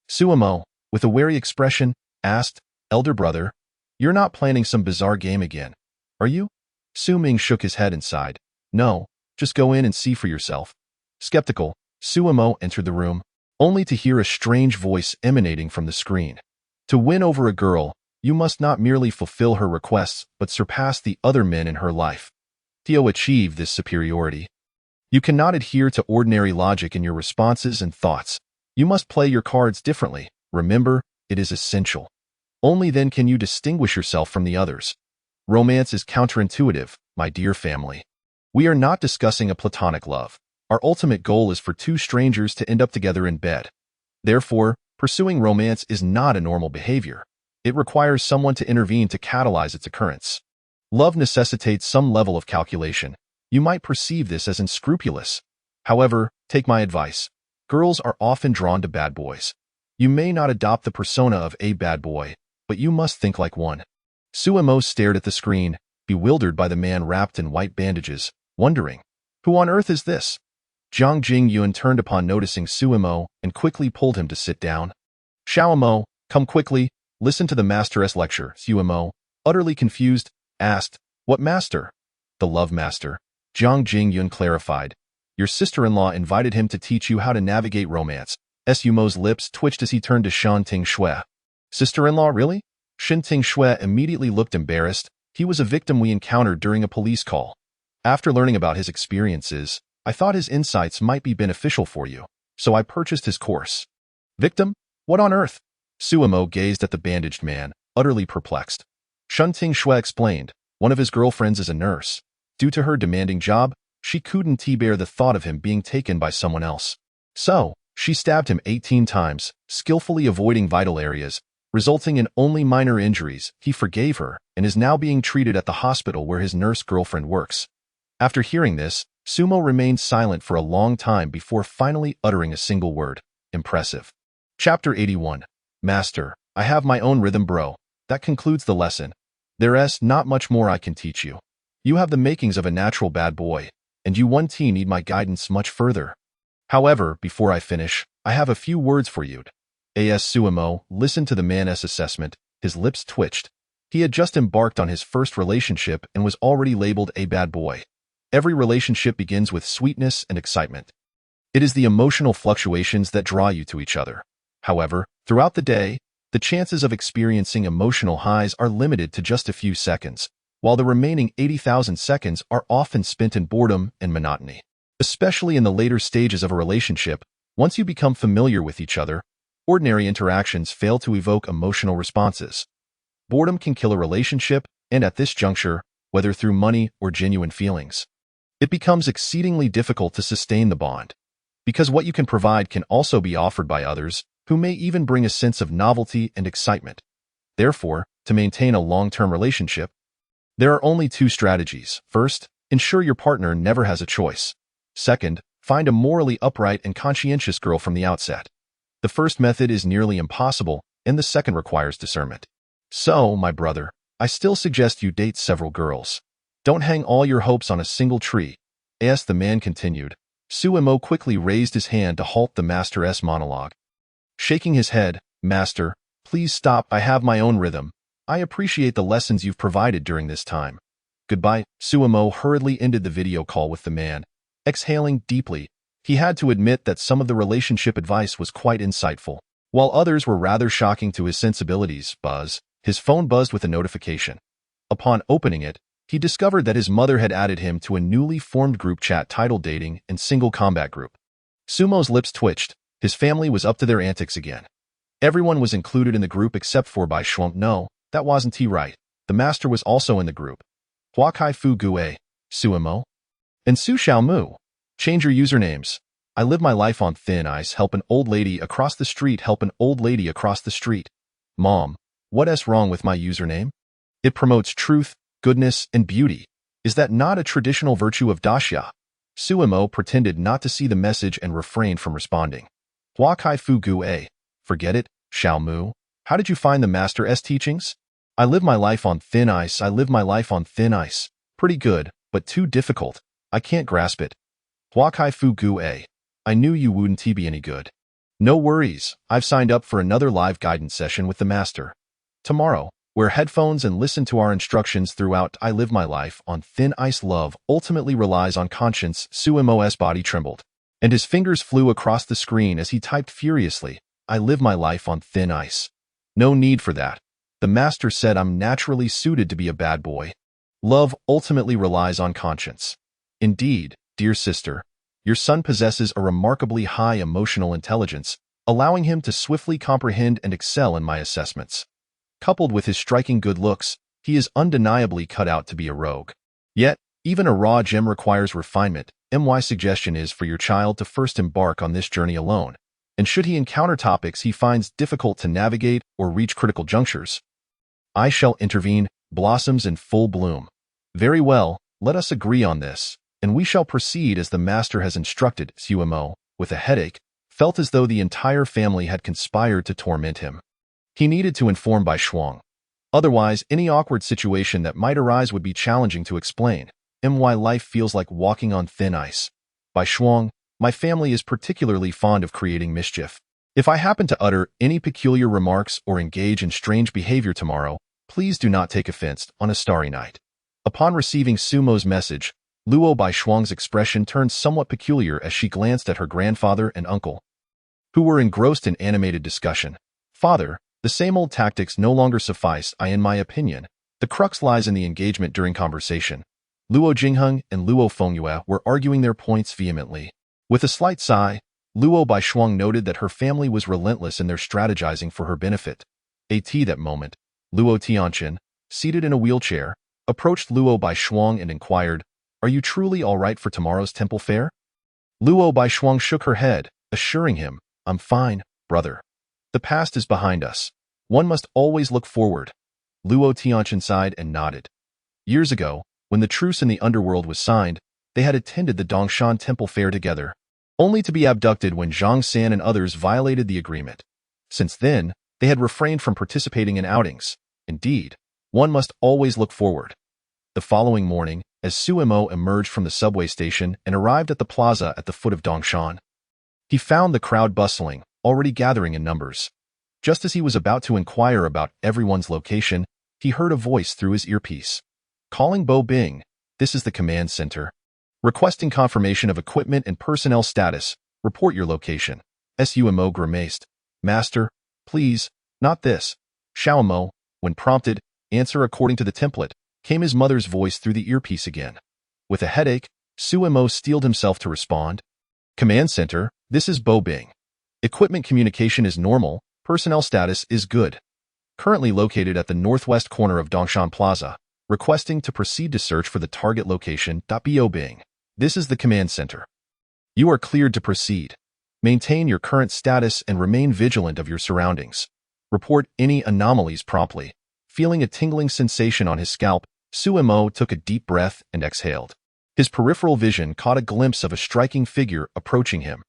Suemo, with a wary expression, asked, Elder brother, you're not planning some bizarre game again, are you? Su Ming shook his head and sighed. No, just go in and see for yourself. Skeptical, Suemo entered the room, only to hear a strange voice emanating from the screen. To win over a girl, you must not merely fulfill her requests but surpass the other men in her life. To achieve this superiority, you cannot adhere to ordinary logic in your responses and thoughts. You must play your cards differently. Remember, it is essential. Only then can you distinguish yourself from the others. Romance is counterintuitive, my dear family. We are not discussing a platonic love. Our ultimate goal is for two strangers to end up together in bed. Therefore, pursuing romance is not a normal behavior. It requires someone to intervene to catalyze its occurrence. Love necessitates some level of calculation. You might perceive this as unscrupulous. However, take my advice. Girls are often drawn to bad boys. You may not adopt the persona of a bad boy, but you must think like one. Suemo stared at the screen, bewildered by the man wrapped in white bandages, wondering, who on earth is this? Zhang Jingyuan turned upon noticing Suemo and quickly pulled him to sit down. Xiaomo, come quickly, listen to the master's lecture. Suemo, utterly confused, asked, what master? The love master. Zhang Jingyuan clarified. Your sister-in-law invited him to teach you how to navigate romance. Sumo's lips twitched as he turned to Shan Tingshui. Sister-in-law, really? Shan Tingshui immediately looked embarrassed. He was a victim we encountered during a police call. After learning about his experiences, I thought his insights might be beneficial for you, so I purchased his course. Victim? What on earth? Suemo gazed at the bandaged man, utterly perplexed. Shan Tingshui explained, one of his girlfriends is a nurse. Due to her demanding job, she couldn't bear the thought of him being taken by someone else. So, she stabbed him 18 times, skillfully avoiding vital areas, resulting in only minor injuries. He forgave her and is now being treated at the hospital where his nurse girlfriend works. After hearing this, Sumo remained silent for a long time before finally uttering a single word. Impressive. Chapter 81. Master, I have my own rhythm, bro. That concludes the lesson. There's not much more I can teach you. You have the makings of a natural bad boy, and you 1T need my guidance much further. However, before I finish, I have a few words for you. As Suemo listened to the man's assessment, his lips twitched. He had just embarked on his first relationship and was already labeled a bad boy. Every relationship begins with sweetness and excitement. It is the emotional fluctuations that draw you to each other. However, throughout the day, the chances of experiencing emotional highs are limited to just a few seconds, while the remaining 80,000 seconds are often spent in boredom and monotony. Especially in the later stages of a relationship, once you become familiar with each other, ordinary interactions fail to evoke emotional responses. Boredom can kill a relationship, and at this juncture, whether through money or genuine feelings, it becomes exceedingly difficult to sustain the bond. Because what you can provide can also be offered by others, who may even bring a sense of novelty and excitement. Therefore, to maintain a long-term relationship, there are only two strategies. First, ensure your partner never has a choice. Second, find a morally upright and conscientious girl from the outset. The first method is nearly impossible, and the second requires discernment. So, my brother, I still suggest you date several girls. Don't hang all your hopes on a single tree. As the man continued, Suemo quickly raised his hand to halt the master's monologue. Shaking his head, Master, please stop. I have my own rhythm. I appreciate the lessons you've provided during this time. Goodbye. Suemo hurriedly ended the video call with the man. Exhaling deeply, he had to admit that some of the relationship advice was quite insightful, while others were rather shocking to his sensibilities. His phone buzzed with a notification. Upon opening it, he discovered that his mother had added him to a newly formed group chat titled Dating and Single Combat Group. Sumo's lips twitched. His family was up to their antics again. Everyone was included in the group except for Bai Shuang. No, that wasn't right. The master was also in the group. Hua Kai Fu Gue, Suemo, and Su Xiaomu. Change your usernames. I live my life on thin ice. Help an old lady across the street. Help an old lady across the street. Mom, what's wrong with my username? It promotes truth, goodness, and beauty. Is that not a traditional virtue of Daxia? Suemo pretended not to see the message and refrained from responding. Hua Kai Fu Gue, forget it, Xiaomu. How did you find the master's teachings? I live my life on thin ice. I live my life on thin ice. Pretty good, but too difficult. I can't grasp it. Hua Kai Fu Gue, I knew you wouldn't be any good. No worries, I've signed up for another live guidance session with the master. Tomorrow, wear headphones and listen to our instructions throughout. I live my life on thin ice. Love ultimately relies on conscience. Suemo's body trembled, and his fingers flew across the screen as he typed furiously. I live my life on thin ice. No need for that. The master said I'm naturally suited to be a bad boy. Love ultimately relies on conscience. Indeed, dear sister, your son possesses a remarkably high emotional intelligence, allowing him to swiftly comprehend and excel in my assessments. Coupled with his striking good looks, he is undeniably cut out to be a rogue. Yet, even a raw gem requires refinement. My suggestion is for your child to first embark on this journey alone, and should he encounter topics he finds difficult to navigate or reach critical junctures, I shall intervene. Blossoms in full bloom. Very well, let us agree on this, and we shall proceed as the master has instructed. Suemo, with a headache, felt as though the entire family had conspired to torment him. He needed to inform Bai Shuang. Otherwise, any awkward situation that might arise would be challenging to explain. Life feels like walking on thin ice. Bai Shuang, my family is particularly fond of creating mischief. If I happen to utter any peculiar remarks or engage in strange behavior tomorrow, please do not take offense. On a starry night. Upon receiving Sumo's message, Luo Bai Shuang's expression turned somewhat peculiar as she glanced at her grandfather and uncle, who were engrossed in animated discussion. Father, the same old tactics no longer suffice. In my opinion, the crux lies in the engagement during conversation. Luo Jingheng and Luo Fengyue were arguing their points vehemently. With a slight sigh, Luo Bai Shuang noted that her family was relentless in their strategizing for her benefit. At that moment, Luo Tianqin, seated in a wheelchair, approached Luo Bai Shuang and inquired, "Are you truly all right for tomorrow's temple fair?" Luo Bai Shuang shook her head, assuring him, "I'm fine, brother. The past is behind us. One must always look forward." Luo Tianqin sighed and nodded. Years ago, when the truce in the underworld was signed, they had attended the Dongshan temple fair together, only to be abducted when Zhang San and others violated the agreement. Since then, they had refrained from participating in outings. Indeed, one must always look forward. The following morning, as Suemo emerged from the subway station and arrived at the plaza at the foot of Dongshan, he found the crowd bustling, already gathering in numbers. Just as he was about to inquire about everyone's location, he heard a voice through his earpiece. Calling Bo Bing, this is the command center. Requesting confirmation of equipment and personnel status, report your location. Sumo grimaced. Master, please, not this. Xiaomo, when prompted, answer according to the template, came his mother's voice through the earpiece again. With a headache, Suemo steeled himself to respond. Command center, this is Bo Bing. Equipment communication is normal, personnel status is good. Currently located at the northwest corner of Dongshan Plaza, requesting to proceed to search for the target location. Bo Bing. This is the command center. You are cleared to proceed. Maintain your current status and remain vigilant of your surroundings. Report any anomalies promptly. Feeling a tingling sensation on his scalp, Suemo took a deep breath and exhaled. His peripheral vision caught a glimpse of a striking figure approaching him.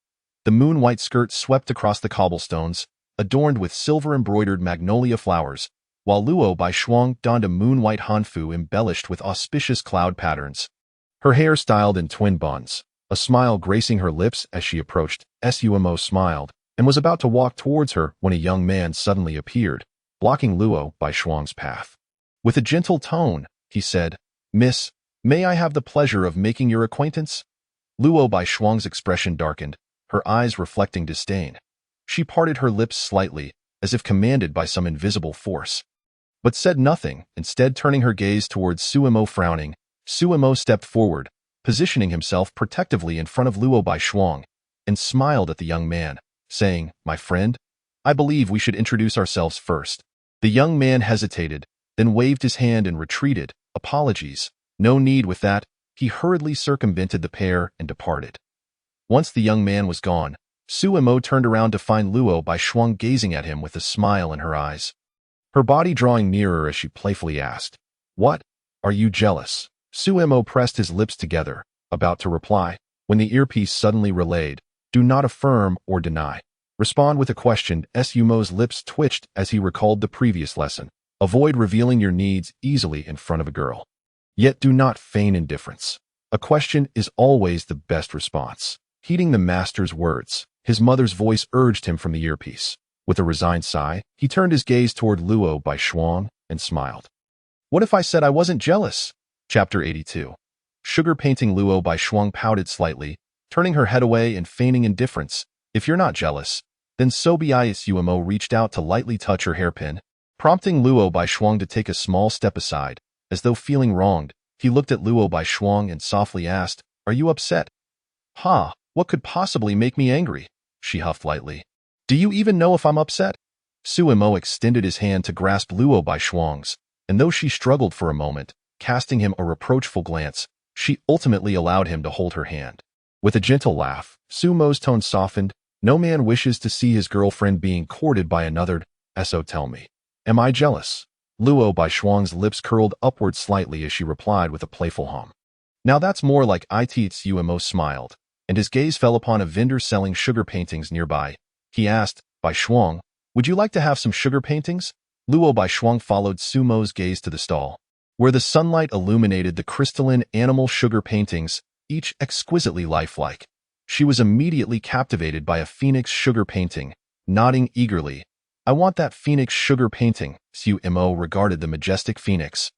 The moon-white skirt swept across the cobblestones, adorned with silver-embroidered magnolia flowers, while Luo Bai Shuang donned a moon-white hanfu embellished with auspicious cloud patterns. Her hair styled in twin buns, a smile gracing her lips as she approached. Suemo smiled, and was about to walk towards her when a young man suddenly appeared, blocking Luo Baishuang's path. With a gentle tone, he said, "Miss, may I have the pleasure of making your acquaintance?" Luo Baishuang's expression darkened, her eyes reflecting disdain. She parted her lips slightly, as if commanded by some invisible force, but said nothing, instead turning her gaze towards Suemo. Frowning, Suemo stepped forward, positioning himself protectively in front of Luo Baishuang, and smiled at the young man, saying, "My friend, I believe we should introduce ourselves first." The young man hesitated, then waved his hand and retreated. "Apologies. No need with that." He hurriedly circumvented the pair and departed. Once the young man was gone, Suemo turned around to find Luo Baishuang gazing at him with a smile in her eyes, her body drawing nearer as she playfully asked, "What? Are you jealous?" Suemo pressed his lips together, about to reply, when the earpiece suddenly relayed, "Do not affirm or deny. Respond with a question." Sumo's lips twitched as he recalled the previous lesson. Avoid revealing your needs easily in front of a girl. Yet do not feign indifference. A question is always the best response. Heeding the master's words, his mother's voice urged him from the earpiece. With a resigned sigh, he turned his gaze toward Luo Baishuang and smiled. "What if I said I wasn't jealous?" Chapter 82. Sugar painting. Luo Baishuang pouted slightly, turning her head away and feigning indifference. "If you're not jealous, then so be I." Suemo reached out to lightly touch her hairpin, prompting Luo Baishuang to take a small step aside. As though feeling wronged, he looked at Luo Baishuang and softly asked, "Are you upset?" "Ha, what could possibly make me angry?" She huffed lightly. "Do you even know if I'm upset?" Suemo extended his hand to grasp Luo Baishuang's, and though she struggled for a moment, casting him a reproachful glance, she ultimately allowed him to hold her hand. With a gentle laugh, Sumo's tone softened. "No man wishes to see his girlfriend being courted by another. So tell me, am I jealous?" Luo Baishuang's lips curled upward slightly as she replied with a playful hum. "Now that's more like it." Suemo smiled, and his gaze fell upon a vendor selling sugar paintings nearby. He asked, "Baishuang, would you like to have some sugar paintings?" Luo Baishuang followed Sumo's gaze to the stall, where the sunlight illuminated the crystalline animal sugar paintings, each exquisitely lifelike. She was immediately captivated by a phoenix sugar painting, nodding eagerly. "I want that phoenix sugar painting." Suemo regarded the majestic phoenix,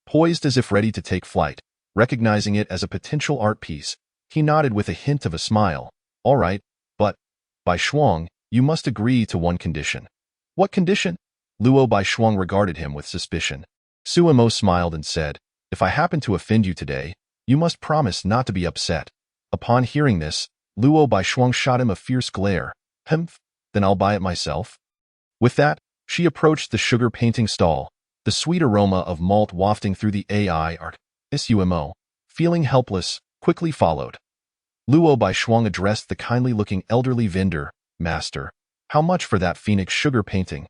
poised as if ready to take flight. Recognizing it as a potential art piece, he nodded with a hint of a smile. "All right, but, Baishuang, you must agree to one condition." "What condition?" Luo Baishuang regarded him with suspicion. Suemo smiled and said, "If I happen to offend you today, you must promise not to be upset." Upon hearing this, Luo Baishuang shot him a fierce glare. "Humph, then I'll buy it myself." With that, she approached the sugar painting stall, the sweet aroma of malt wafting through the air. Suemo, feeling helpless, quickly followed. Luo Baishuang addressed the kindly-looking elderly vendor, "Master, how much for that phoenix sugar painting?"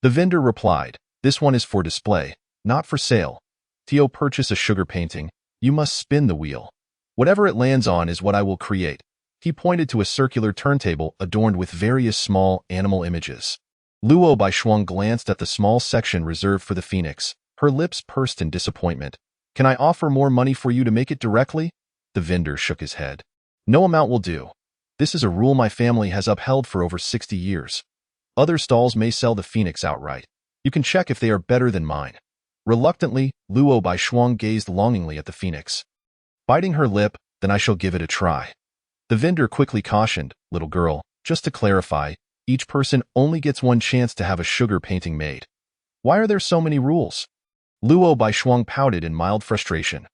The vendor replied, "This one is for display, not for sale. To purchase a sugar painting, you must spin the wheel. Whatever it lands on is what I will create." He pointed to a circular turntable adorned with various small animal images. Luo Baishuang glanced at the small section reserved for the phoenix. Her lips pursed in disappointment. "Can I offer more money for you to make it directly?" The vendor shook his head. "No amount will do. This is a rule my family has upheld for over 60 years. Other stalls may sell the phoenix outright. You can check if they are better than mine." Reluctantly, Luo Baishuang gazed longingly at the phoenix. Biting her lip, "Then I shall give it a try." The vendor quickly cautioned, "Little girl, just to clarify, each person only gets one chance to have a sugar painting made. Why are there so many rules?" Luo Baishuang pouted in mild frustration.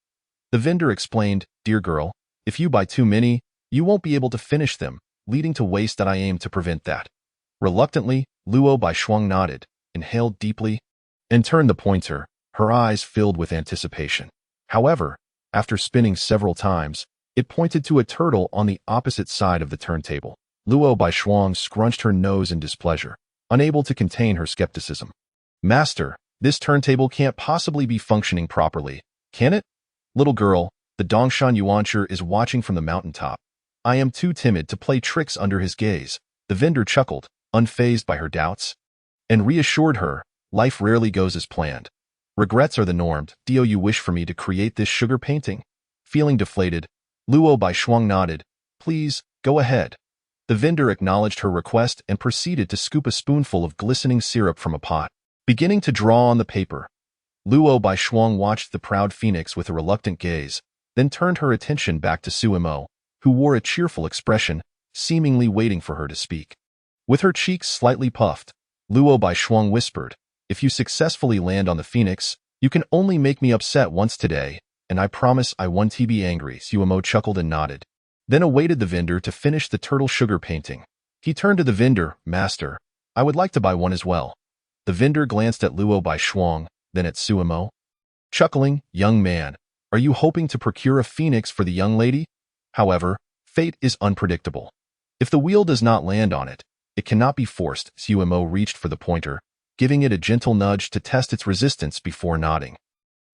The vendor explained, "Dear girl, if you buy too many, you won't be able to finish them, leading to waste that I aim to prevent that." Reluctantly, Luo Baishuang nodded, inhaled deeply, and turned the pointer, her eyes filled with anticipation. However, after spinning several times, it pointed to a turtle on the opposite side of the turntable. Luo Baishuang scrunched her nose in displeasure, unable to contain her skepticism. "Master, this turntable can't possibly be functioning properly, can it?" "Little girl, the Dongshan Yuancher is watching from the mountaintop. I am too timid to play tricks under his gaze." The vendor chuckled, unfazed by her doubts, and reassured her, "Life rarely goes as planned. Regrets are the norm." "Do you wish for me to create this sugar painting?" Feeling deflated, Luo Baishuang nodded. "Please, go ahead." The vendor acknowledged her request and proceeded to scoop a spoonful of glistening syrup from a pot. Beginning to draw on the paper, Luo Baishuang watched the proud phoenix with a reluctant gaze, then turned her attention back to Suemo, who wore a cheerful expression, seemingly waiting for her to speak. With her cheeks slightly puffed, Luo Baishuang whispered, "If you successfully land on the phoenix, you can only make me upset once today, and I promise I won't be angry." Suemo chuckled and nodded, then awaited the vendor to finish the turtle sugar painting. He turned to the vendor, "Master, I would like to buy one as well." The vendor glanced at Luo Baishuang, then at Suemo. Chuckling, "Young man, are you hoping to procure a phoenix for the young lady? However, fate is unpredictable. If the wheel does not land on it, it cannot be forced." Suemo reached for the pointer, giving it a gentle nudge to test its resistance before nodding.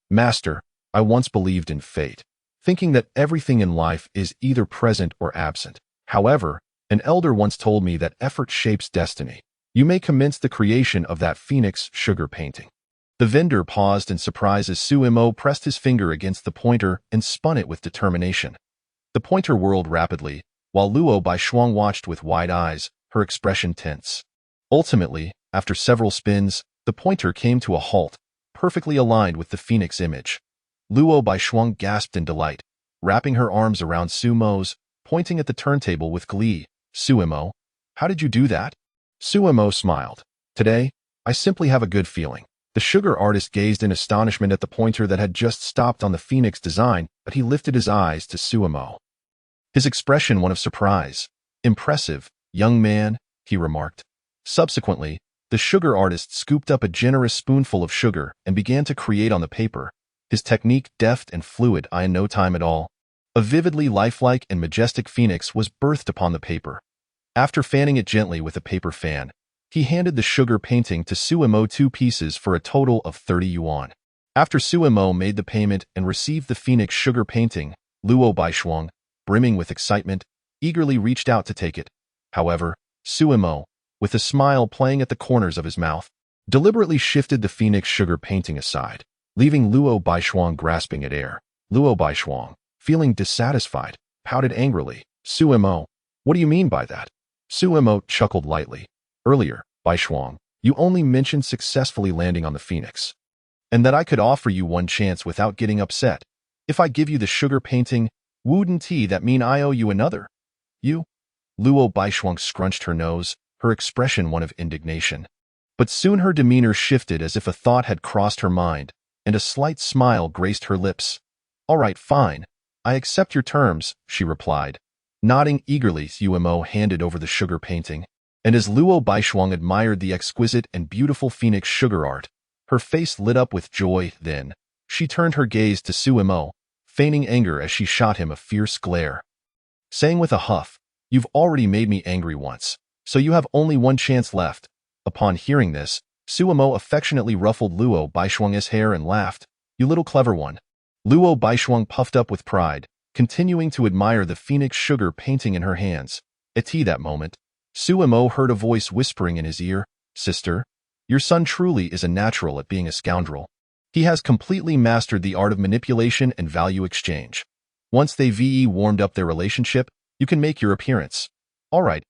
"Master, I once believed in fate, thinking that everything in life is either present or absent. However, an elder once told me that effort shapes destiny. You may commence the creation of that phoenix sugar painting." The vendor paused in surprise as Suemo pressed his finger against the pointer and spun it with determination. The pointer whirled rapidly, while Luo Baishuang watched with wide eyes, her expression tense. Ultimately, after several spins, the pointer came to a halt, perfectly aligned with the phoenix image. Luo Baishuang gasped in delight, wrapping her arms around Suemo's, pointing at the turntable with glee. "Suemo, how did you do that?" Suemo smiled. "Today, I simply have a good feeling." The sugar artist gazed in astonishment at the pointer that had just stopped on the phoenix design, but he lifted his eyes to Suemo. His expression one of surprise. "Impressive, young man," he remarked. Subsequently, the sugar artist scooped up a generous spoonful of sugar and began to create on the paper, his technique deft and fluid in no time at all. A vividly lifelike and majestic phoenix was birthed upon the paper. After fanning it gently with a paper fan, he handed the sugar painting to Suemo 2 pieces for a total of 30 yuan. After Suemo made the payment and received the phoenix sugar painting, Luo Baishuang, brimming with excitement, eagerly reached out to take it. However, Suemo, with a smile playing at the corners of his mouth, deliberately shifted the phoenix sugar painting aside, leaving Luo Baishuang grasping at air. Luo Baishuang, feeling dissatisfied, pouted angrily. "Suemo, what do you mean by that?" Suemo chuckled lightly. "Earlier, Baishuang, you only mentioned successfully landing on the phoenix, and that I could offer you one chance without getting upset. If I give you the sugar painting, wouldn't that mean I owe you another? You?" Luo Baishuang scrunched her nose, her expression one of indignation. But soon her demeanor shifted as if a thought had crossed her mind, and a slight smile graced her lips. "All right, fine. I accept your terms," she replied. Nodding eagerly, Suemo handed over the sugar painting, and as Luo Baishuang admired the exquisite and beautiful phoenix sugar art, her face lit up with joy. Then, she turned her gaze to Suemo, feigning anger as she shot him a fierce glare, saying with a huff, "You've already made me angry once, so you have only one chance left." Upon hearing this, Suemo affectionately ruffled Luo Baishuang's hair and laughed. "You little clever one." Luo Baishuang puffed up with pride, continuing to admire the phoenix sugar painting in her hands. At that moment, Suemo heard a voice whispering in his ear, "Sister, your son truly is a natural at being a scoundrel. He has completely mastered the art of manipulation and value exchange. Once they've warmed up their relationship, you can make your appearance." All right,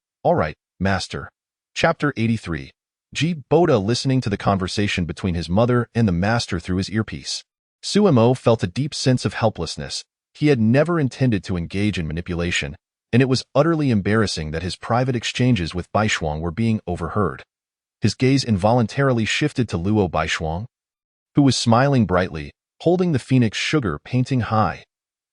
master." Chapter 83. Ji Boda listening to the conversation between his mother and the master through his earpiece. Suemo felt a deep sense of helplessness. He had never intended to engage in manipulation, and it was utterly embarrassing that his private exchanges with Baishuang were being overheard. His gaze involuntarily shifted to Luo Baishuang, who was smiling brightly, holding the phoenix sugar painting high.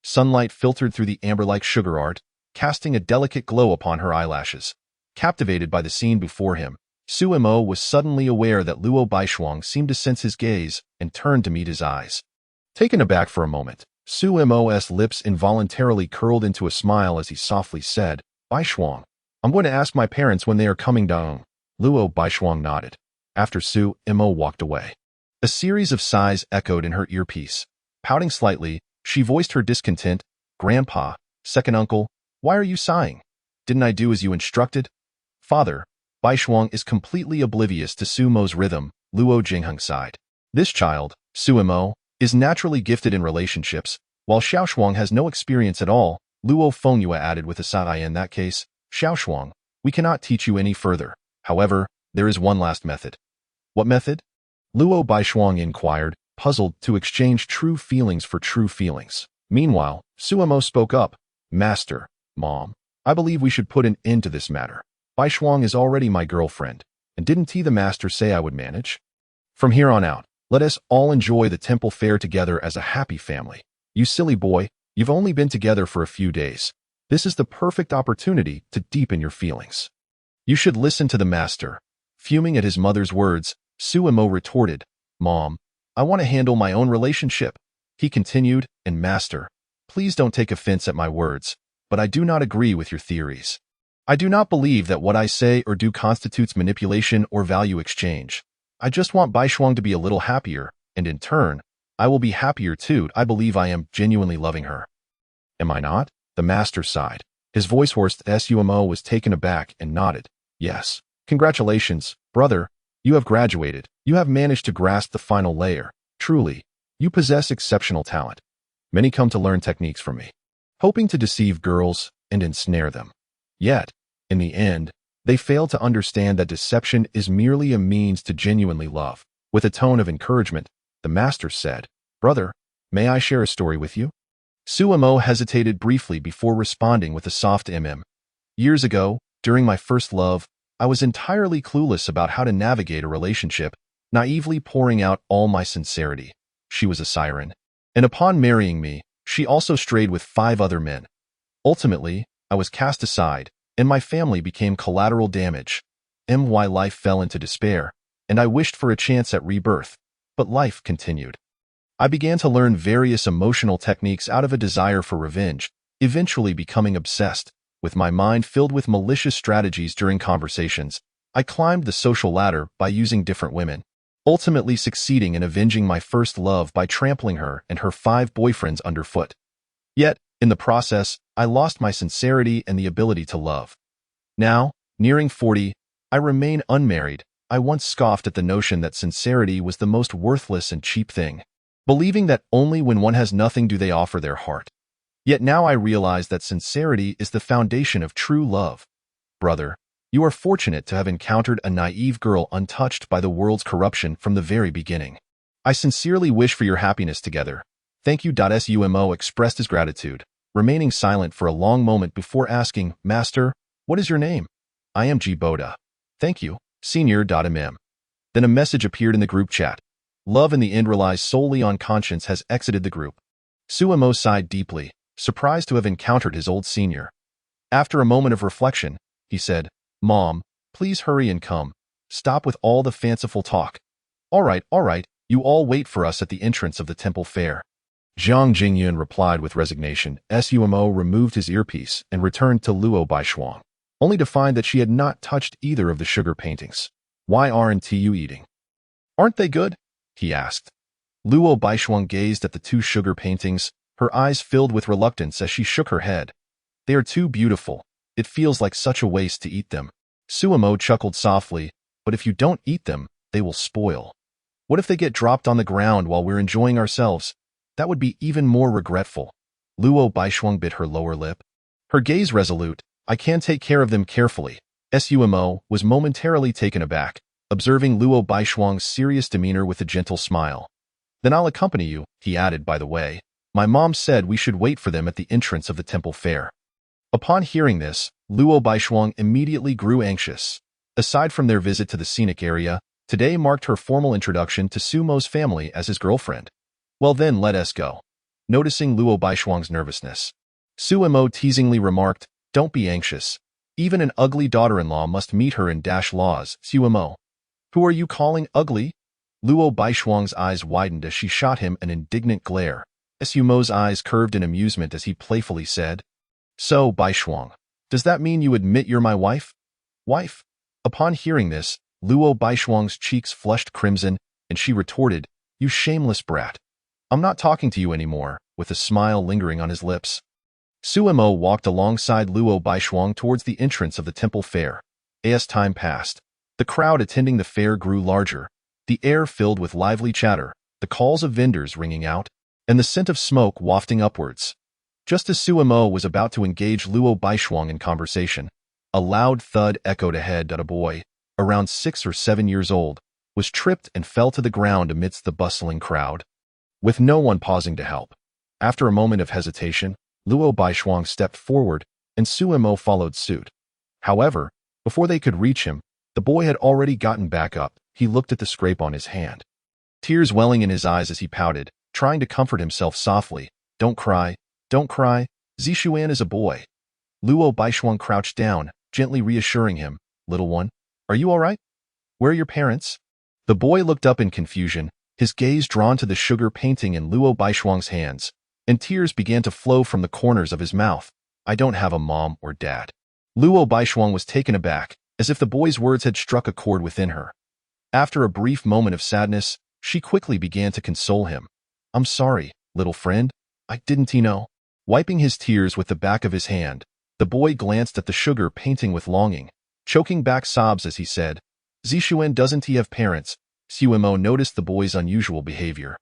Sunlight filtered through the amber-like sugar art, casting a delicate glow upon her eyelashes. Captivated by the scene before him, Suemo was suddenly aware that Luo Baishuang seemed to sense his gaze and turned to meet his eyes. Taken aback for a moment, Suemo's lips involuntarily curled into a smile as he softly said, "Baishuang, I'm going to ask my parents when they are coming down." Luo Baishuang nodded. After Suemo walked away, a series of sighs echoed in her earpiece. Pouting slightly, she voiced her discontent. "Grandpa, second uncle, why are you sighing? Didn't I do as you instructed?" "Father." Baishuang is completely oblivious to Suemo's rhythm, Luo Jingheng sighed. "This child, Suemo, is naturally gifted in relationships, while Xiaoshuang has no experience at all," Luo Fengyue added with a sigh. "In that case, Xiaoshuang, We cannot teach you any further. However, there is one last method. What method? Luo Baishuang inquired, puzzled to exchange true feelings for true feelings. Meanwhile, Suemo spoke up. Master, Mom, I believe we should put an end to this matter. Baishuang is already my girlfriend, and didn't the master say I would manage? From here on out, let us all enjoy the temple fair together as a happy family. You silly boy, you've only been together for a few days. This is the perfect opportunity to deepen your feelings. You should listen to the master. Fuming at his mother's words, Suemo retorted, Mom, I want to handle my own relationship. He continued, and Master, please don't take offense at my words, but I do not agree with your theories. I do not believe that what I say or do constitutes manipulation or value exchange. I just want Baishuang to be a little happier, and in turn, I will be happier too. I believe I am genuinely loving her. Am I not? The master sighed. His voice hoarse. Suemo was taken aback and nodded. Yes. Congratulations, brother. You have graduated. You have managed to grasp the final layer. Truly, you possess exceptional talent. Many come to learn techniques from me, hoping to deceive girls and ensnare them. Yet, in the end, they fail to understand that deception is merely a means to genuinely love. With a tone of encouragement, the master said, Brother, may I share a story with you? Suemo hesitated briefly before responding with a soft Years ago, during my first love, I was entirely clueless about how to navigate a relationship, naively pouring out all my sincerity. She was a siren, and upon marrying me, she also strayed with 5 other men. Ultimately, I was cast aside, and my family became collateral damage. My life fell into despair, and I wished for a chance at rebirth, but life continued. I began to learn various emotional techniques out of a desire for revenge, eventually becoming obsessed. With my mind filled with malicious strategies during conversations, I climbed the social ladder by using different women, ultimately succeeding in avenging my first love by trampling her and her 5 boyfriends underfoot. Yet, in the process, I lost my sincerity and the ability to love. Now, nearing 40, I remain unmarried. I once scoffed at the notion that sincerity was the most worthless and cheap thing, believing that only when one has nothing do they offer their heart. Yet now I realize that sincerity is the foundation of true love. Brother, you are fortunate to have encountered a naive girl untouched by the world's corruption from the very beginning. I sincerely wish for your happiness together. Thank you. Sumo expressed his gratitude, remaining silent for a long moment before asking, Master, what is your name? I am G. Boda. Thank you, Senior. Then a message appeared in the group chat. Love in the end relies solely on conscience has exited the group. Suemo sighed deeply, surprised to have encountered his old senior. After a moment of reflection, he said, Mom, please hurry and come. Stop with all the fanciful talk. All right, you all wait for us at the entrance of the temple fair. Zhang Jingyun replied with resignation. Sumo removed his earpiece and returned to Luo Baishuang, only to find that she had not touched either of the sugar paintings. Why aren't you eating? Aren't they good? He asked. Luo Baishuang gazed at the 2 sugar paintings, her eyes filled with reluctance as she shook her head. They are too beautiful. It feels like such a waste to eat them. Suemo chuckled softly, but if you don't eat them, they will spoil. What if they get dropped on the ground while we're enjoying ourselves? That would be even more regretful. Luo Baishuang bit her lower lip. Her gaze resolute. I can take care of them carefully. Sumo was momentarily taken aback, observing Luo Baishuang's serious demeanor with a gentle smile. Then I'll accompany you, he added, by the way. My mom said we should wait for them at the entrance of the temple fair. Upon hearing this, Luo Baishuang immediately grew anxious. Aside from their visit to the scenic area, today marked her formal introduction to Sumo's family as his girlfriend. Well then, let us go. Noticing Luo Baishuang's nervousness, Suemo teasingly remarked, Don't be anxious. Even an ugly daughter-in-law must meet her in laws. Suemo. Who are you calling ugly? Luo Baishuang's eyes widened as she shot him an indignant glare. Sumo's eyes curved in amusement as he playfully said, So, Baishuang, does that mean you admit you're my wife? Wife? Upon hearing this, Luo Baishuang's cheeks flushed crimson, and she retorted, You shameless brat. I'm not talking to you anymore, with a smile lingering on his lips. Suemo walked alongside Luo Baishuang towards the entrance of the temple fair. As time passed, the crowd attending the fair grew larger, the air filled with lively chatter, the calls of vendors ringing out, and the scent of smoke wafting upwards. Just as Suemo was about to engage Luo Baishuang in conversation, A loud thud echoed ahead. A boy, around 6 or 7 years old, was tripped and fell to the ground amidst the bustling crowd, with no one pausing to help. After a moment of hesitation, Luo Baishuang stepped forward, and Su Mo followed suit. However, before they could reach him, the boy had already gotten back up. He looked at the scrape on his hand, tears welling in his eyes as he pouted, trying to comfort himself softly. Don't cry, don't cry, Zishuan is a boy. Luo Baishuang crouched down, gently reassuring him. Little one, are you all right? Where are your parents? The boy looked up in confusion, his gaze drawn to the sugar painting in Luo Baishuang's hands, and tears began to flow from the corners of his mouth. I don't have a mom or dad. Luo Baishuang was taken aback, as if the boy's words had struck a chord within her. After a brief moment of sadness, she quickly began to console him. I'm sorry, little friend. I didn't know. Wiping his tears with the back of his hand, the boy glanced at the sugar painting with longing, choking back sobs as he said, Zishuan, doesn't he have parents? Su Mo noticed the boy's unusual behavior.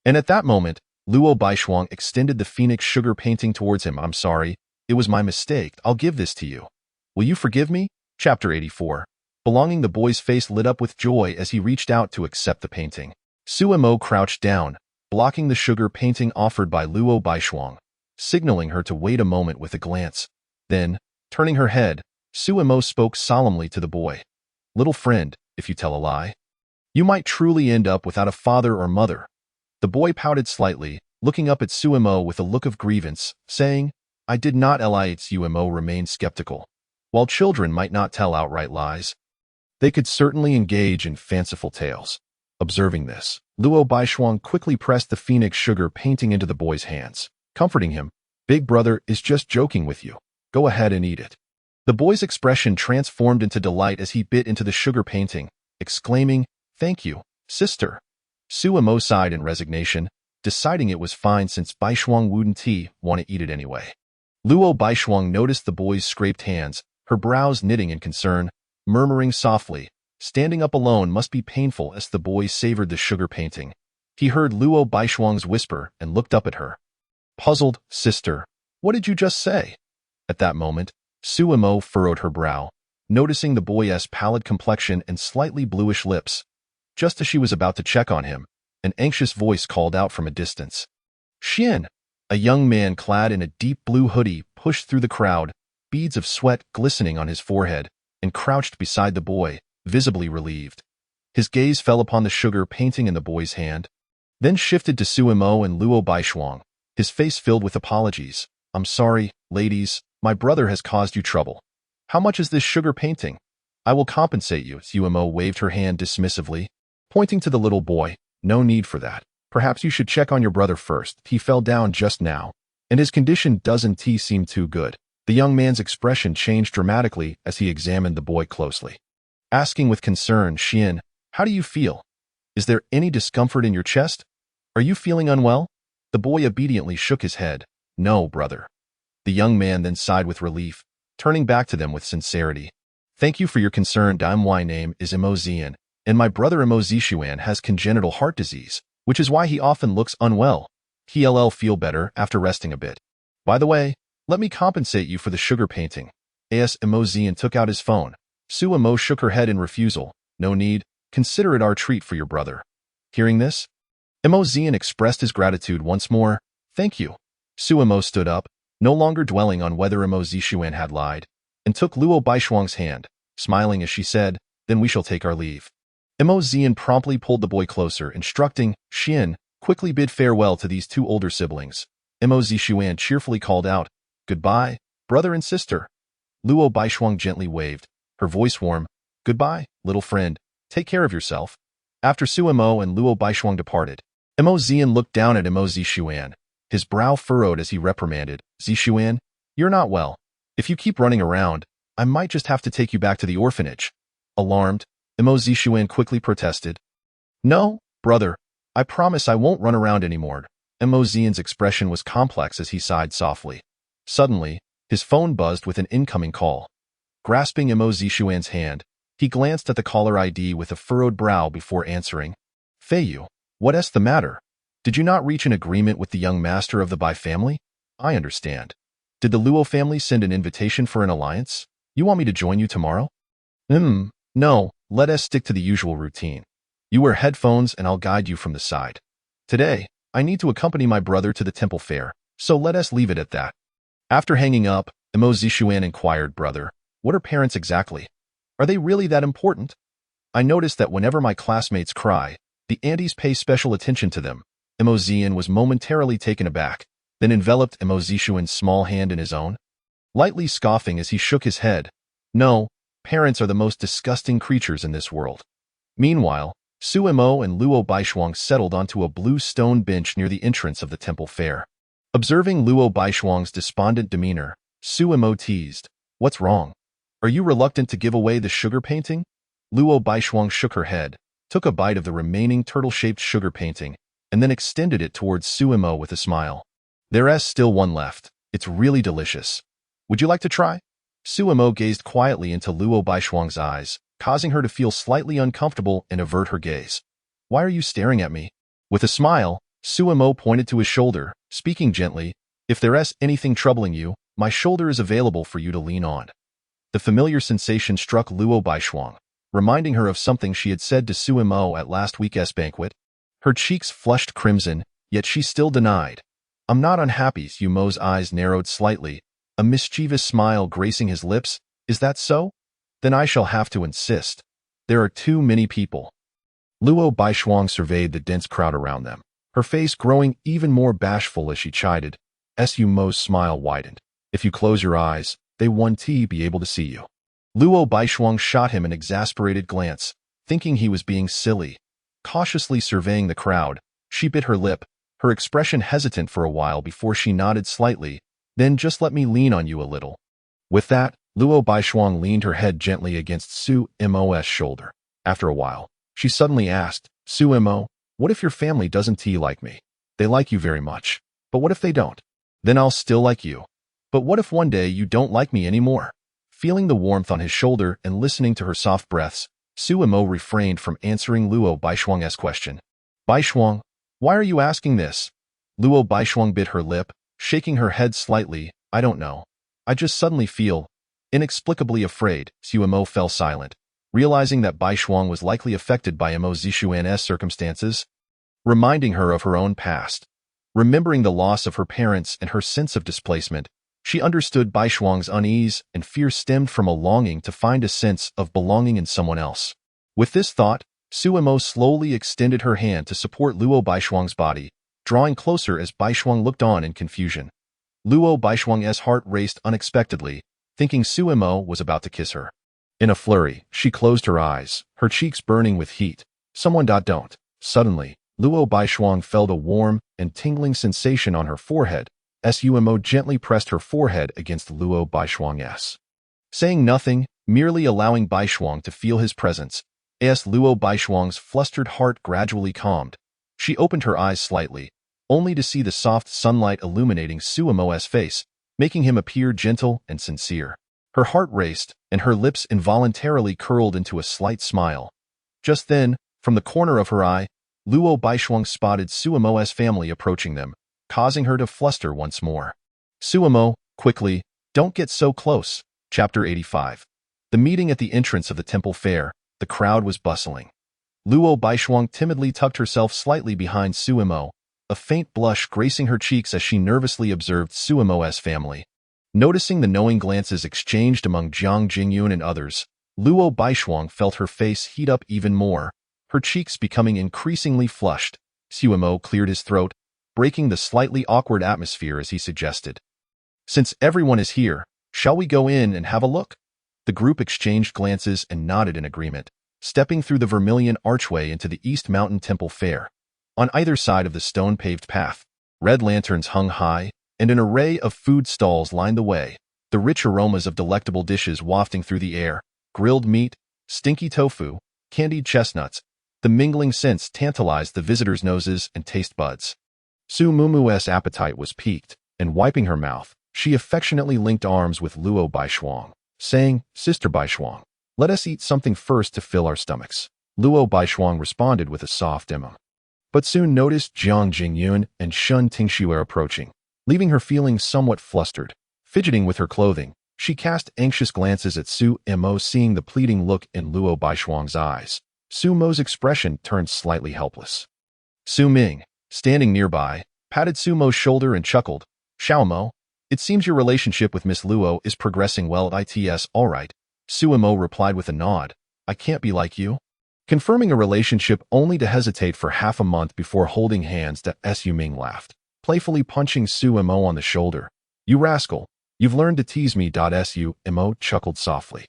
And at that moment, Luo Baishuang extended the phoenix sugar painting towards him. I'm sorry. It was my mistake. I'll give this to you. Will you forgive me? Chapter 84. Belonging. The boy's face lit up with joy as he reached out to accept the painting. Su Mo crouched down, blocking the sugar painting offered by Luo Baishuang, signaling her to wait a moment with a glance. Then, turning her head, Su Mo spoke solemnly to the boy. Little friend, if you tell a lie, you might truly end up without a father or mother. The boy pouted slightly, looking up at Su Mo with a look of grievance, saying, I did not lie. Su Mo remained skeptical. While children might not tell outright lies, they could certainly engage in fanciful tales. Observing this, Luo Baishuang quickly pressed the phoenix sugar painting into the boy's hands, comforting him. Big brother is just joking with you. Go ahead and eat it. The boy's expression transformed into delight as he bit into the sugar painting, exclaiming, Thank you, sister. Su Mo sighed in resignation, deciding it was fine since Baishuang wouldn't want to eat it anyway. Luo Baishuang noticed the boy's scraped hands, her brows knitting in concern, murmuring softly, standing up alone must be painful as the boy savored the sugar painting. He heard Luo Baishuang's whisper and looked up at her. Puzzled, sister, what did you just say? At that moment, Su Mo furrowed her brow, noticing the boy's pallid complexion and slightly bluish lips. Just as she was about to check on him, an anxious voice called out from a distance. Xian! A young man clad in a deep blue hoodie pushed through the crowd, beads of sweat glistening on his forehead, and crouched beside the boy, visibly relieved. His gaze fell upon the sugar painting in the boy's hand, then shifted to Su Mo and Luo Baishuang, his face filled with apologies. I'm sorry, ladies, my brother has caused you trouble. How much is this sugar painting? I will compensate you. Su Mo waved her hand dismissively, pointing to the little boy. No need for that. Perhaps you should check on your brother first. He fell down just now, and his condition doesn't seem too good. The young man's expression changed dramatically as he examined the boy closely, asking with concern, Xian, how do you feel? Is there any discomfort in your chest? Are you feeling unwell? The boy obediently shook his head. No, brother. The young man then sighed with relief, turning back to them with sincerity. Thank you for your concern. My name is Mo Zian, and my brother Mo Zishuan has congenital heart disease, which is why he often looks unwell. He'll feel better after resting a bit. By the way, let me compensate you for the sugar painting. Mo Zian took out his phone. Su Mo shook her head in refusal. No need. Consider it our treat for your brother. Hearing this, Mo Zian expressed his gratitude once more. Thank you. Su Mo stood up, no longer dwelling on whether Mo Zishuan had lied, and took Luo Baishuang's hand, smiling as she said, Then we shall take our leave. Mo Zian promptly pulled the boy closer, instructing, Xian, quickly bid farewell to these two older siblings. Mo Zishuan cheerfully called out, Goodbye, brother and sister. Luo Baishuang gently waved, her voice warm, Goodbye, little friend. Take care of yourself. After Su Mo and Luo Baishuang departed, Mo Zian looked down at Mo Zishuan, his brow furrowed as he reprimanded, Zishuan, you're not well. If you keep running around, I might just have to take you back to the orphanage. Alarmed, Mo Zishuan quickly protested. No, brother, I promise I won't run around anymore. Mo Zian's expression was complex as he sighed softly. Suddenly, his phone buzzed with an incoming call. Grasping Mo Zishuan's hand, he glanced at the caller ID with a furrowed brow before answering. Feiyu, what's the matter? Did you not reach an agreement with the young master of the Bai family? I understand. Did the Luo family send an invitation for an alliance? You want me to join you tomorrow? No, let us stick to the usual routine. You wear headphones and I'll guide you from the side. Today, I need to accompany my brother to the temple fair, so let us leave it at that. After hanging up, Imo Zishuan inquired, Brother, what are parents exactly? Are they really that important? I noticed that whenever my classmates cry, the aunties pay special attention to them. Imo Zian was momentarily taken aback, then enveloped Imo Zishuan's small hand in his own, lightly scoffing as he shook his head. No, parents are the most disgusting creatures in this world. Meanwhile, Su Imo and Luo Baishuang settled onto a blue stone bench near the entrance of the temple fair. Observing Luo Baishuang's despondent demeanor, Su Imo teased, What's wrong? Are you reluctant to give away the sugar painting? Luo Baishuang shook her head, took a bite of the remaining turtle-shaped sugar painting, and then extended it towards Su Imo with a smile. There's still one left. It's really delicious. Would you like to try? Su Imo gazed quietly into Luo Baishuang's eyes, causing her to feel slightly uncomfortable and avert her gaze. Why are you staring at me? With a smile, Su Imo pointed to his shoulder, speaking gently, If there's anything troubling you, my shoulder is available for you to lean on. The familiar sensation struck Luo Baishuang, reminding her of something she had said to Su Imo at last week's banquet. Her cheeks flushed crimson, yet she still denied. I'm not unhappy. Su Imo's eyes narrowed slightly, a mischievous smile gracing his lips. Is that so? Then I shall have to insist. There are too many people. Luo Baishuang surveyed the dense crowd around them, her face growing even more bashful as she chided. Su Imo's smile widened. If you close your eyes, they won't be able to see you. Luo Baishuang shot him an exasperated glance, thinking he was being silly. Cautiously surveying the crowd, she bit her lip, her expression hesitant for a while before she nodded slightly. Then just let me lean on you a little. With that, Luo Baishuang leaned her head gently against Su Imo's shoulder. After a while, she suddenly asked, Su Imo, what if your family doesn't like me? They like you very much. But what if they don't? Then I'll still like you. But what if one day you don't like me anymore? Feeling the warmth on his shoulder and listening to her soft breaths, Su Imo refrained from answering Luo Baishuang's question. Baishuang, why are you asking this? Luo Baishuang bit her lip, shaking her head slightly. I don't know. I just suddenly feel inexplicably afraid. Su Imo fell silent, realizing that Baishuang was likely affected by Imo Zishuan's circumstances, reminding her of her own past. Remembering the loss of her parents and her sense of displacement, she understood Baishuang's unease and fear stemmed from a longing to find a sense of belonging in someone else. With this thought, Su Imo slowly extended her hand to support Luo Baishuang's body, drawing closer as Baishuang looked on in confusion. Luo Baishuang's heart raced unexpectedly, thinking Su Imo was about to kiss her. In a flurry, she closed her eyes, her cheeks burning with heat. Don't. Suddenly, Luo Baishuang felt a warm and tingling sensation on her forehead. Su Imo gently pressed her forehead against Luo Baishuang's. Saying nothing, merely allowing Baishuang to feel his presence, Luo Baishuang's flustered heart gradually calmed. She opened her eyes slightly, only to see the soft sunlight illuminating Su Imo's face, making him appear gentle and sincere. Her heart raced, and her lips involuntarily curled into a slight smile. Just then, from the corner of her eye, Luo Baishuang spotted Su Imo's family approaching them, causing her to fluster once more. Su Imo, quickly, don't get so close. Chapter 85. The meeting at the entrance of the temple fair, the crowd was bustling. Luo Baishuang timidly tucked herself slightly behind Su Imo, a faint blush gracing her cheeks as she nervously observed Su Imo's family. Noticing the knowing glances exchanged among Jiang Jingyun and others, Luo Baishuang felt her face heat up even more, her cheeks becoming increasingly flushed. Su Imo cleared his throat, breaking the slightly awkward atmosphere as he suggested. Since everyone is here, shall we go in and have a look? The group exchanged glances and nodded in agreement, stepping through the vermilion archway into the East Mountain Temple Fair. On either side of the stone-paved path, red lanterns hung high, and an array of food stalls lined the way, the rich aromas of delectable dishes wafting through the air, grilled meat, stinky tofu, candied chestnuts. The mingling scents tantalized the visitors' noses and taste buds. Su Mumu's appetite was piqued, and wiping her mouth, she affectionately linked arms with Luo Baishuang, saying, Sister Baishuang, let us eat something first to fill our stomachs. Luo Baishuang responded with a soft but soon noticed Jiang Jingyun and Shun Tingxue approaching, leaving her feeling somewhat flustered. Fidgeting with her clothing, She cast anxious glances at Su Mo, seeing the pleading look in Luo Baishuang's eyes. Su Mo's expression turned slightly helpless. Su Ming, standing nearby, patted Su Mo's shoulder and chuckled. Xiao Mo, it seems your relationship with Miss Luo is progressing well. It's all right. Su Mo replied with a nod. I can't be like you. Confirming a relationship only to hesitate for half a month before holding hands. Su Ming laughed, playfully punching Su Mo on the shoulder. You rascal, you've learned to tease me. Su Mo chuckled softly.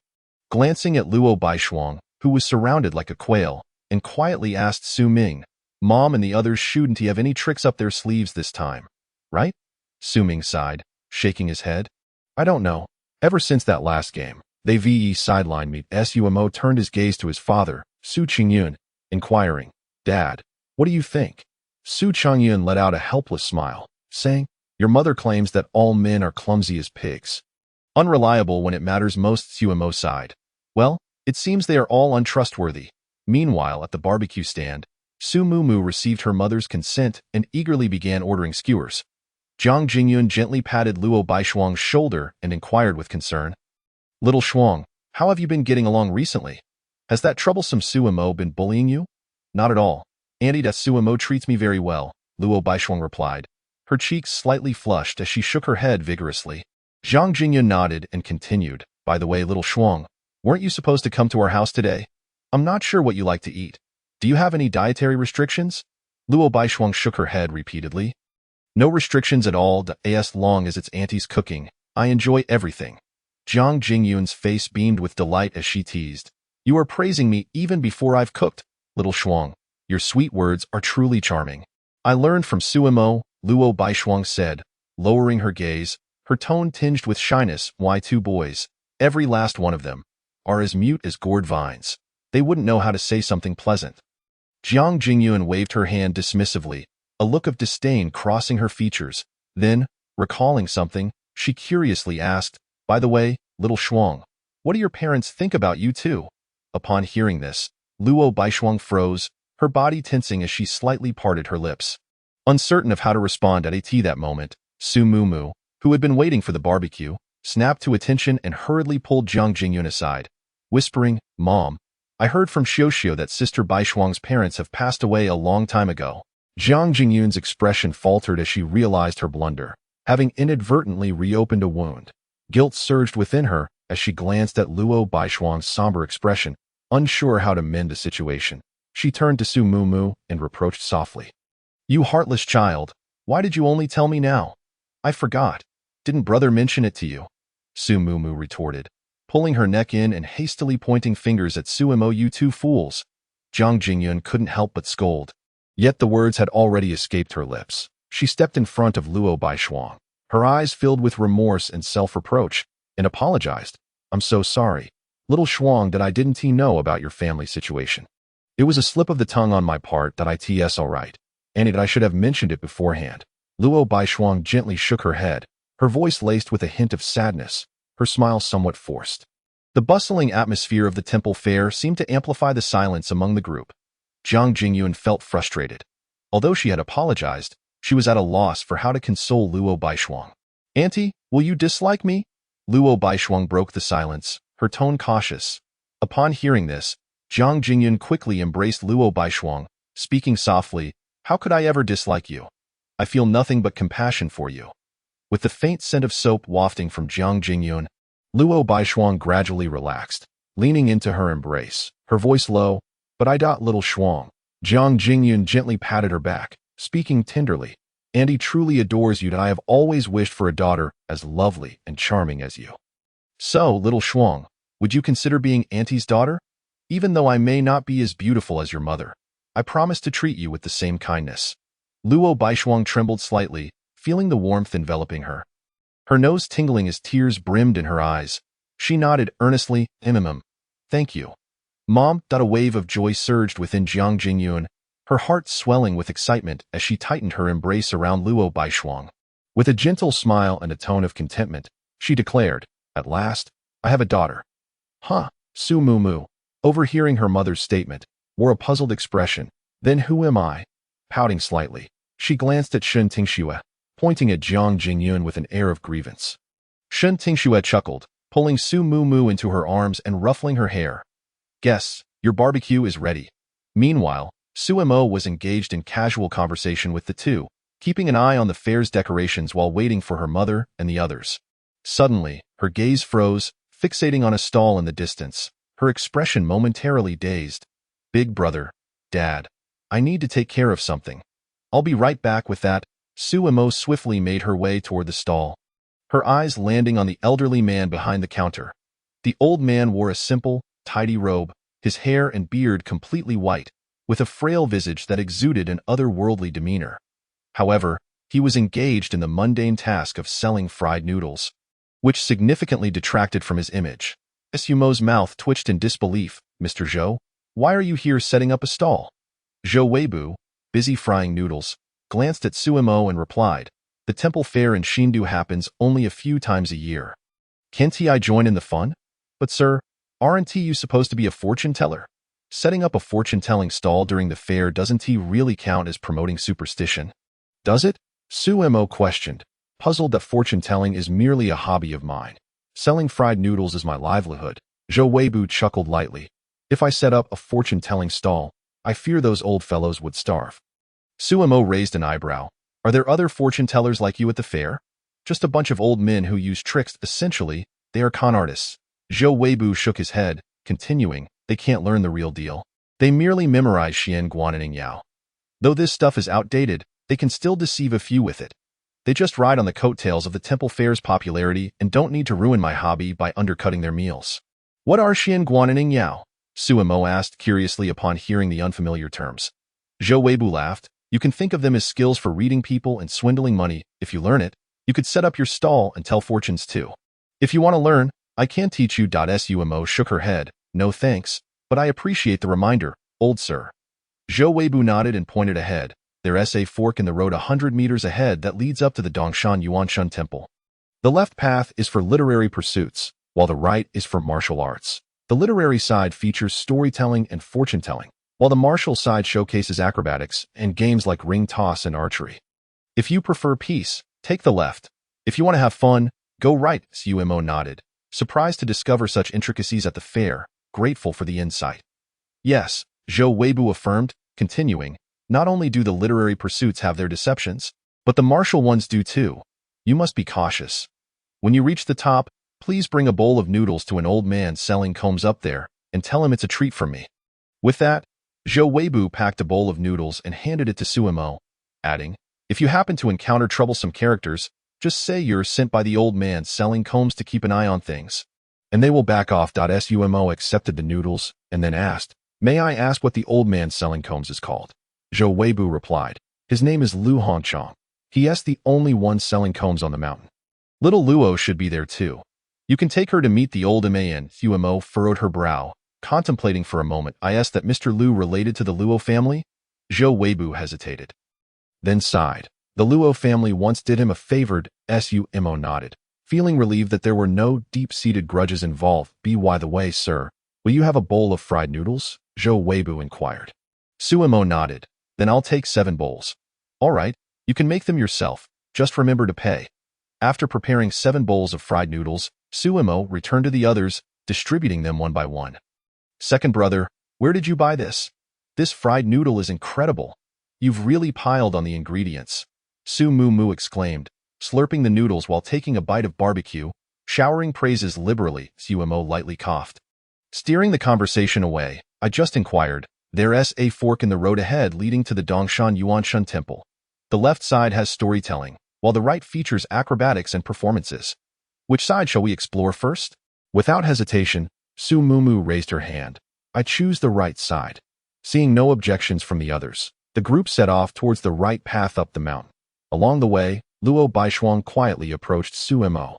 Glancing at Luo Baishuang, who was surrounded like a quail, and quietly asked Su Ming, Mom and the others shouldn't have any tricks up their sleeves this time, right? Su Ming sighed, shaking his head. I don't know. Ever since that last game, they sidelined me. Su Mo turned his gaze to his father, Su Qingyun, inquiring, Dad, what do you think? Su Qingyun let out a helpless smile, saying, Your mother claims that all men are clumsy as pigs. Unreliable when it matters most. Su Mo sighed. Well, it seems they are all untrustworthy. Meanwhile, at the barbecue stand, Su Mumu received her mother's consent and eagerly began ordering skewers. Jiang Jingyun gently patted Luo Baishuang's shoulder and inquired with concern, Little Shuang, how have you been getting along recently? Has that troublesome Su Mo been bullying you? Not at all. Auntie Su Mo treats me very well, Luo Baishuang replied. Her cheeks slightly flushed as she shook her head vigorously. Jiang Jingyun nodded and continued, By the way, Little Shuang, weren't you supposed to come to our house today? I'm not sure what you like to eat. Do you have any dietary restrictions? Luo Baishuang shook her head repeatedly. No restrictions at all, as long as it's auntie's cooking. I enjoy everything. Jiang Jingyun's face beamed with delight as she teased. You are praising me even before I've cooked, Little Shuang. Your sweet words are truly charming. I learned from Su Mo, Luo Baishuang said, lowering her gaze, her tone tinged with shyness. Why two boys, every last one of them, are as mute as gourd vines. They wouldn't know how to say something pleasant. Jiang Jingyun waved her hand dismissively, a look of disdain crossing her features. Then, recalling something, she curiously asked, By the way, Little Shuang, what do your parents think about you too? Upon hearing this, Luo Baishuang froze, her body tensing as she slightly parted her lips. Uncertain of how to respond at that moment, Su Mumu, who had been waiting for the barbecue, snapped to attention and hurriedly pulled Jiang Jingyun aside, whispering, Mom, I heard from Xiao that Sister Baishuang's parents have passed away a long time ago. Jiang Jingyun's expression faltered as she realized her blunder, having inadvertently reopened a wound. Guilt surged within her as she glanced at Luo Baishuang's somber expression, unsure how to mend the situation. She turned to Su Mumu and reproached softly. You heartless child, why did you only tell me now? I forgot. Didn't brother mention it to you? Su Mumu retorted, pulling her neck in and hastily pointing fingers at Su Mo. You two fools. Jiang Jingyun couldn't help but scold. Yet the words had already escaped her lips. She stepped in front of Luo Baishuang, her eyes filled with remorse and self-reproach, and apologized. I'm so sorry. Little Shuang, that I didn't know about your family situation. It was a slip of the tongue on my part. It's all right. And I should have mentioned it beforehand. Luo Baishuang gently shook her head, her voice laced with a hint of sadness, her smile somewhat forced. The bustling atmosphere of the temple fair seemed to amplify the silence among the group. Jiang Jingyun felt frustrated. Although she had apologized, she was at a loss for how to console Luo Baishuang. Auntie, will you dislike me? Luo Baishuang broke the silence, her tone cautious. Upon hearing this, Jiang Jingyun quickly embraced Luo Baishuang, speaking softly, How could I ever dislike you? I feel nothing but compassion for you. With the faint scent of soap wafting from Jiang Jingyun, Luo Baishuang gradually relaxed, leaning into her embrace, her voice low, But Little Shuang. Jiang Jingyun gently patted her back, speaking tenderly. Auntie truly adores you. I have always wished for a daughter as lovely and charming as you. So, Little Shuang, would you consider being Auntie's daughter? Even though I may not be as beautiful as your mother, I promise to treat you with the same kindness. Luo Baishuang trembled slightly, feeling the warmth enveloping her. Her nose tingling as tears brimmed in her eyes. She nodded earnestly, Thank you. Mom. A wave of joy surged within Jiang Jingyun, her heart swelling with excitement as she tightened her embrace around Luo Baishuang. With a gentle smile and a tone of contentment, she declared, At last, I have a daughter. Huh? Su Mumu, overhearing her mother's statement, wore a puzzled expression. Then who am I? Pouting slightly, she glanced at Shun Tingxue, pointing at Jiang Jingyun with an air of grievance. Shun Tingxue chuckled, pulling Su Mu Mu into her arms and ruffling her hair. "Guests, your barbecue is ready." Meanwhile, Su Mo was engaged in casual conversation with the two, keeping an eye on the fair's decorations while waiting for her mother and the others. Suddenly, her gaze froze, fixating on a stall in the distance, her expression momentarily dazed. "Big brother, Dad, I need to take care of something. I'll be right back with that." Su Mo swiftly made her way toward the stall, her eyes landing on the elderly man behind the counter. The old man wore a simple, tidy robe, his hair and beard completely white, with a frail visage that exuded an otherworldly demeanor. However, he was engaged in the mundane task of selling fried noodles, which significantly detracted from his image. Su Mo's mouth twitched in disbelief. "Mr. Zhou, why are you here setting up a stall?" Zhou Weibu, busy frying noodles, glanced at Su Mo and replied, "The temple fair in Xindu happens only a few times a year. Can't I join in the fun?" "But sir, aren't you supposed to be a fortune teller? Setting up a fortune-telling stall during the fair doesn't really count as promoting superstition, does it?" Su Mo questioned, puzzled that fortune-telling is merely a hobby of mine. "Selling fried noodles is my livelihood." Zhou Weibu chuckled lightly. "If I set up a fortune-telling stall, I fear those old fellows would starve." Su Mo raised an eyebrow. "Are there other fortune-tellers like you at the fair?" "Just a bunch of old men who use tricks. Essentially, they are con artists." Zhou Weibu shook his head, continuing, "They can't learn the real deal. They merely memorize Xian Guanning Yao. Though this stuff is outdated, they can still deceive a few with it. They just ride on the coattails of the temple fair's popularity and don't need to ruin my hobby by undercutting their meals." "What are Xian Guanning Yao?" Su Mo asked curiously upon hearing the unfamiliar terms. Zhou Weibu laughed. "You can think of them as skills for reading people and swindling money. If you learn it, you could set up your stall and tell fortunes too. If you want to learn, I can teach you." Su Mo shook her head. "No thanks, but I appreciate the reminder, old sir." Zhou Weibu nodded and pointed ahead. "There's a fork in the road 100 meters ahead that leads up to the Dongshan Yuanshan Temple. The left path is for literary pursuits, while the right is for martial arts. The literary side features storytelling and fortune-telling, while the martial side showcases acrobatics and games like ring toss and archery. If you prefer peace, take the left. If you want to have fun, go right." Su Mo nodded, surprised to discover such intricacies at the fair, grateful for the insight. "Yes," Zhou Weibu affirmed, continuing, "not only do the literary pursuits have their deceptions, but the martial ones do too. You must be cautious. When you reach the top, please bring a bowl of noodles to an old man selling combs up there and tell him it's a treat from me." With that, Zhou Weibu packed a bowl of noodles and handed it to Su Mo, adding, "If you happen to encounter troublesome characters, just say you're sent by the old man selling combs to keep an eye on things, and they will back off." Su Mo accepted the noodles and then asked, "May I ask what the old man selling combs is called?" Zhou Weibu replied, "His name is Lu Hongchong. He is the only one selling combs on the mountain. Little Luo should be there too. You can take her to meet the old man." Su Mo furrowed her brow, contemplating for a moment. "I asked that Mr. Lu related to the Luo family?" Zhou Weibu hesitated, then sighed. "The Luo family once did him a favor." Su Mo nodded, feeling relieved that there were no deep-seated grudges involved. "By the way, sir, will you have a bowl of fried noodles?" Zhou Weibu inquired. Su Mo nodded. "Then I'll take 7 bowls." "All right, you can make them yourself. Just remember to pay." After preparing 7 bowls of fried noodles, Su Mo returned to the others, distributing them one by one. "Second brother, where did you buy this? This fried noodle is incredible. You've really piled on the ingredients." Su Mu Mu exclaimed, slurping the noodles while taking a bite of barbecue, showering praises liberally. Su Mo lightly coughed, steering the conversation away. "I just inquired. There's a fork in the road ahead leading to the Dongshan Yuanshan Temple. The left side has storytelling, while the right features acrobatics and performances. Which side shall we explore first?" Without hesitation, Su Mu Mu raised her hand. "I choose the right side." Seeing no objections from the others, the group set off towards the right path up the mountain. Along the way, Luo Baishuang quietly approached Su Mo,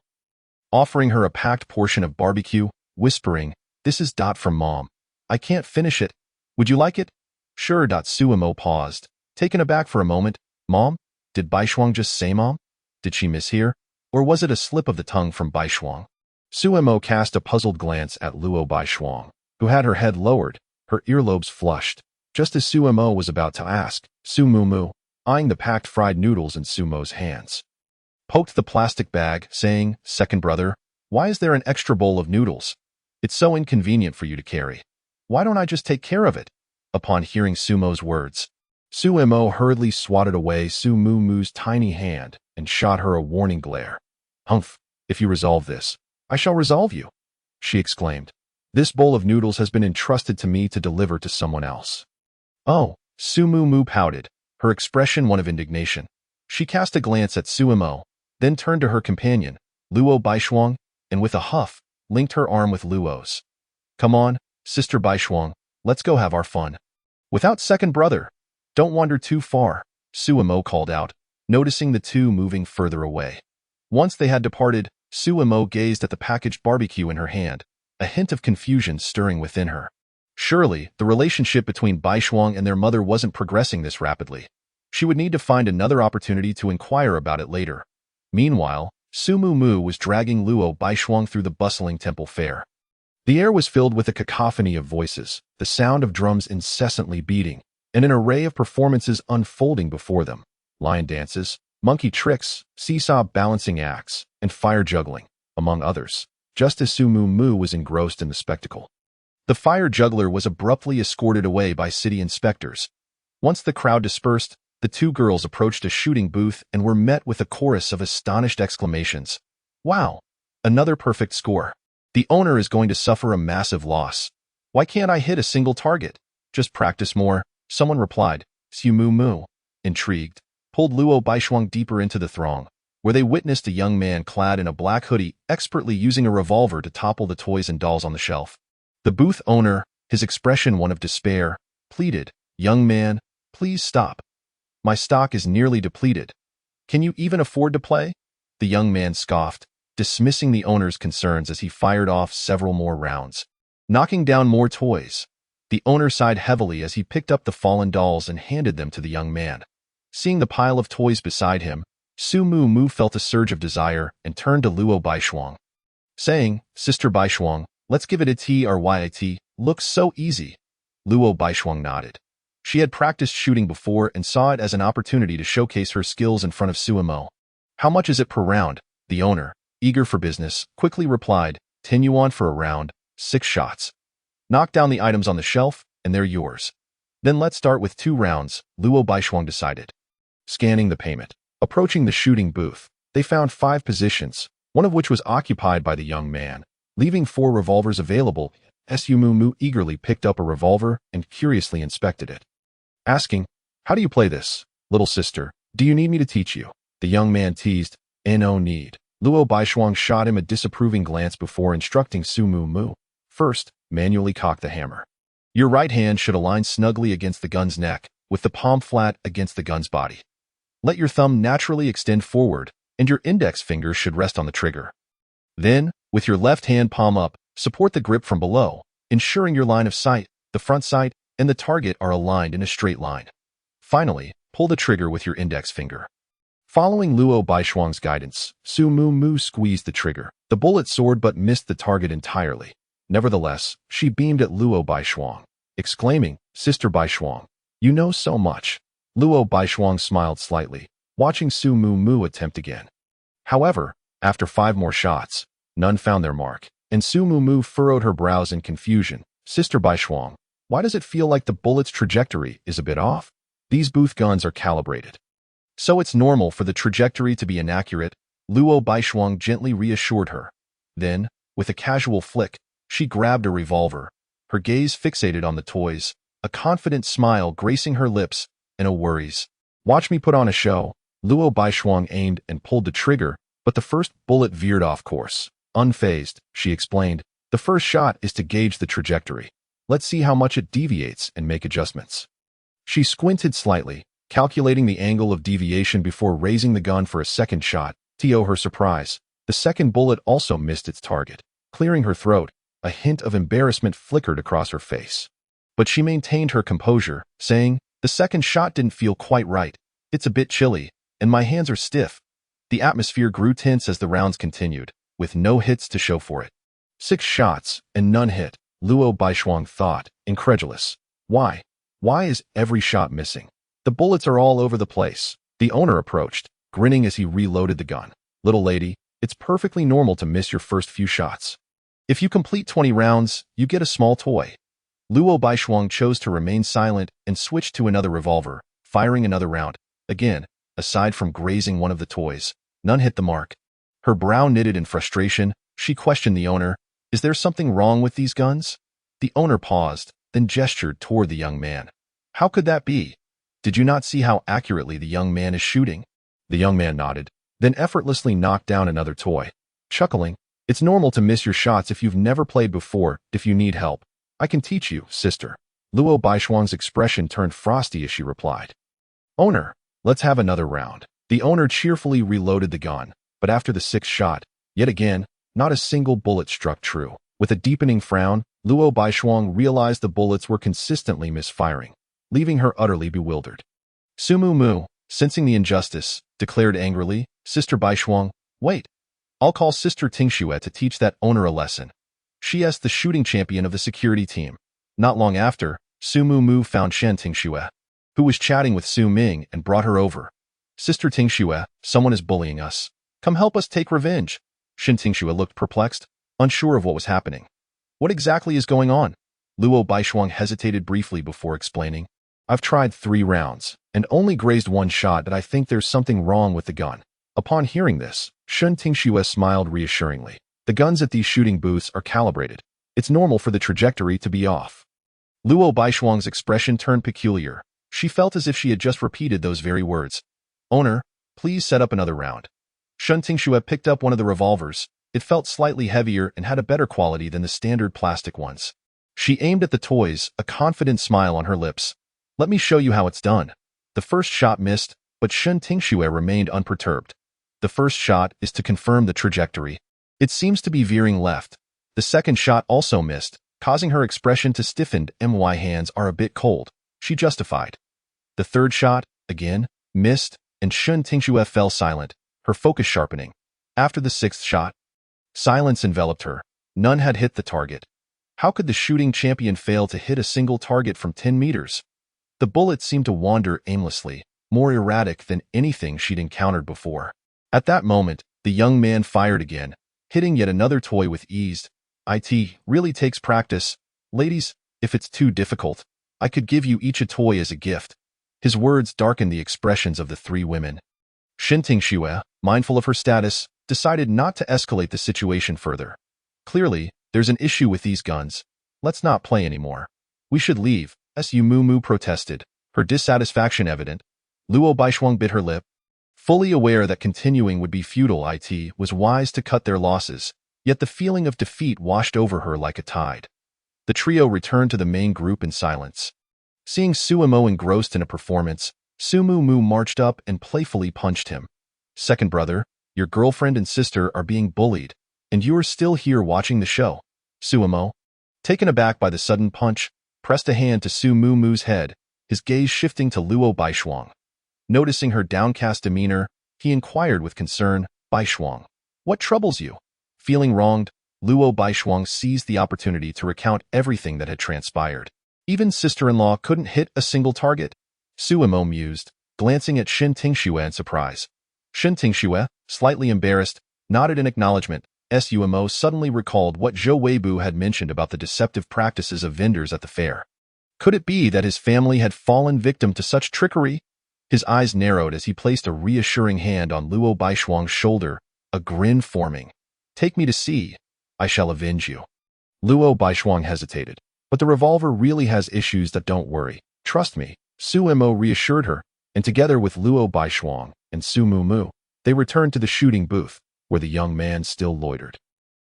offering her a packed portion of barbecue, whispering, "This is from Mom. I can't finish it. Would you like it?" "Sure." Su Mo paused, taken aback for a moment. "Mom? Did Baishuang just say Mom? Did she mishear? Or was it a slip of the tongue from Baishuang?" Su Mo cast a puzzled glance at Luo Baishuang, who had her head lowered, her earlobes flushed. Just as Su Mo was about to ask, Su Mu Mu, eyeing the packed fried noodles in Su Mo's hands, poked the plastic bag, saying, "Second brother, Why is there an extra bowl of noodles? It's so inconvenient for you to carry. Why don't I just take care of it? Upon hearing Sumo's words, Sumo hurriedly swatted away Su Mu Mu's tiny hand and shot her a warning glare. Humph, if you resolve this, I shall resolve you, she exclaimed. This bowl of noodles has been entrusted to me to deliver to someone else. Oh, Su Mu Mu pouted, her expression one of indignation. She cast a glance at Sumo, then turned to her companion, Luo Baishuang, and with a huff, linked her arm with Luo's. Come on, Sister Baishuang, let's go have our fun. Without second, brother. Don't wander too far, Sumo called out, noticing the two moving further away. Once they had departed, Sumo gazed at the packaged barbecue in her hand, a hint of confusion stirring within her. Surely, the relationship between Baishuang and their mother wasn't progressing this rapidly. She would need to find another opportunity to inquire about it later. Meanwhile, Su Mu Mu was dragging Luo Baishuang through the bustling temple fair. The air was filled with a cacophony of voices, the sound of drums incessantly beating, and an array of performances unfolding before them. Lion dances, monkey tricks, seesaw balancing acts, and fire juggling, among others, just as Su Mu Mu was engrossed in the spectacle. The fire juggler was abruptly escorted away by city inspectors. Once the crowd dispersed, the two girls approached a shooting booth and were met with a chorus of astonished exclamations. Wow! Another perfect score. The owner is going to suffer a massive loss. Why can't I hit a single target? Just practice more, someone replied. Su Mu Mu, intrigued, pulled Luo Baishuang deeper into the throng, where they witnessed a young man clad in a black hoodie expertly using a revolver to topple the toys and dolls on the shelf. The booth owner, his expression one of despair, pleaded, Young man, please stop. My stock is nearly depleted. Can you even afford to play? The young man scoffed, dismissing the owner's concerns as he fired off several more rounds. Knocking down more toys. The owner sighed heavily as he picked up the fallen dolls and handed them to the young man. Seeing the pile of toys beside him, Su Mu Mu felt a surge of desire and turned to Luo Baishuang, saying, Sister Baishuang, let's give it a tryt, looks so easy. Luo Baishuang nodded. She had practiced shooting before and saw it as an opportunity to showcase her skills in front of Sumo. How much is it per round? The owner, eager for business, quickly replied, 10 yuan for a round, 6 shots. Knock down the items on the shelf, and they're yours. Then let's start with 2 rounds, Luo Baishuang decided. Scanning the payment. Approaching the shooting booth, they found 5 positions, one of which was occupied by the young man. Leaving 4 revolvers available, Su Mu Mu eagerly picked up a revolver and curiously inspected it. Asking, How do you play this, little sister? Do you need me to teach you? The young man teased, No need. Luo Baishuang shot him a disapproving glance before instructing Su Mu Mu. First, manually cock the hammer. Your right hand should align snugly against the gun's neck, with the palm flat against the gun's body. Let your thumb naturally extend forward, and your index finger should rest on the trigger. Then, with your left hand palm up, support the grip from below, ensuring your line of sight, the front sight, and the target are aligned in a straight line. Finally, pull the trigger with your index finger. Following Luo Baishuang's guidance, Su Mu Mu squeezed the trigger. The bullet soared but missed the target entirely. Nevertheless, she beamed at Luo Baishuang, exclaiming, Sister Baishuang, you know so much. Luo Baishuang smiled slightly, watching Su Mu Mu attempt again. However, after 5 more shots, none found their mark, and Su Mu Mu furrowed her brows in confusion. Sister Baishuang, why does it feel like the bullet's trajectory is a bit off? These booth guns are calibrated. So it's normal for the trajectory to be inaccurate, Luo Baishuang gently reassured her. Then, with a casual flick, she grabbed a revolver, her gaze fixated on the toys, a confident smile gracing her lips, and a worries. Watch me put on a show. Luo Baishuang aimed and pulled the trigger, but the first bullet veered off course. Unfazed, she explained, the first shot is to gauge the trajectory. Let's see how much it deviates and make adjustments. She squinted slightly, calculating the angle of deviation before raising the gun for a second shot. To her surprise, the second bullet also missed its target. Clearing her throat, a hint of embarrassment flickered across her face. But she maintained her composure, saying, the second shot didn't feel quite right. It's a bit chilly, and my hands are stiff. The atmosphere grew tense as the rounds continued, with no hits to show for it. 6 shots, and none hit, Luo Baishuang thought, incredulous. Why? Why is every shot missing? The bullets are all over the place. The owner approached, grinning as he reloaded the gun. Little lady, It's perfectly normal to miss your first few shots. If you complete 20 rounds, you get a small toy. Luo Baishuang chose to remain silent and switched to another revolver, firing another round. Again, aside from grazing one of the toys, none hit the mark. Her brow knitted in frustration, she questioned the owner, "Is there something wrong with these guns?" The owner paused, then gestured toward the young man. "How could that be? Did you not see how accurately the young man is shooting?" The young man nodded, then effortlessly knocked down another toy. Chuckling, "It's normal to miss your shots if you've never played before. If you need help, I can teach you, sister." Luo Baishuang's expression turned frosty as she replied, "Owner, let's have another round." The owner cheerfully reloaded the gun, but after the sixth shot, yet again, not a single bullet struck true. With a deepening frown, Luo Baishuang realized the bullets were consistently misfiring, leaving her utterly bewildered. Su Mu, sensing the injustice, declared angrily, "Sister Baishuang, wait. I'll call Sister Tingxue to teach that owner a lesson. She is the shooting champion of the security team." Not long after, Su Mu found Shen Tingxue, who was chatting with Su Ming, and brought her over. "Sister Tingxue, someone is bullying us. Come help us take revenge." Shen Tingxue looked perplexed, unsure of what was happening. "What exactly is going on?" Luo Baishuang hesitated briefly before explaining. "I've tried 3 rounds, and only grazed 1 shot, that I think there's something wrong with the gun." Upon hearing this, Shen Tingxue smiled reassuringly. "The guns at these shooting booths are calibrated. It's normal for the trajectory to be off." Luo Baishuang's expression turned peculiar. She felt as if she had just repeated those very words. "Owner, please set up another round." Shen Tingxue picked up one of the revolvers. It felt slightly heavier and had a better quality than the standard plastic ones. She aimed at the toys, a confident smile on her lips. "Let me show you how it's done." The first shot missed, but Shen Tingxue remained unperturbed. The first shot is to confirm the trajectory. It seems to be veering left. The second shot also missed, causing her expression to stiffen. "My hands are a bit cold," she justified. The third shot, again, missed, and Shen Tingxue fell silent, her focus sharpening. After the sixth shot, silence enveloped her. None had hit the target. How could the shooting champion fail to hit a single target from 10 meters? The bullet seemed to wander aimlessly, more erratic than anything she'd encountered before. At that moment, the young man fired again, hitting yet another toy with ease. "It really takes practice. Ladies, if it's too difficult, I could give you each a toy as a gift." His words darkened the expressions of the 3 women. Shen Tingxue, mindful of her status, decided not to escalate the situation further. "Clearly, there's an issue with these guns. Let's not play anymore. We should leave," Su Mu protested, her dissatisfaction evident. Luo Baishuang bit her lip. Fully aware that continuing would be futile, it was wise to cut their losses, yet the feeling of defeat washed over her like a tide. The trio returned to the main group in silence. Seeing Su Mo engrossed in a performance, Su Mu marched up and playfully punched him. "Second brother, your girlfriend and sister are being bullied, and you are still here watching the show." Su Mo, taken aback by the sudden punch, pressed a hand to Su Mu's head, his gaze shifting to Luo Baishuang. Noticing her downcast demeanor, he inquired with concern, "Baishuang, what troubles you?" Feeling wronged, Luo Baishuang seized the opportunity to recount everything that had transpired. Even sister-in-law couldn't hit a single target. Su Mo mused, glancing at Shen Tingxue in surprise. Shen Tingxue, slightly embarrassed, nodded in acknowledgement. Su Mo suddenly recalled what Zhou Weibu had mentioned about the deceptive practices of vendors at the fair. Could it be that his family had fallen victim to such trickery? His eyes narrowed as he placed a reassuring hand on Luo Baishuang's shoulder, a grin forming. "Take me to see. I shall avenge you." Luo Baishuang hesitated. "But the revolver really has issues that don't worry. Trust me," Su Mo reassured her, and together with Luo Baishuang and Su Mu, they returned to the shooting booth, where the young man still loitered.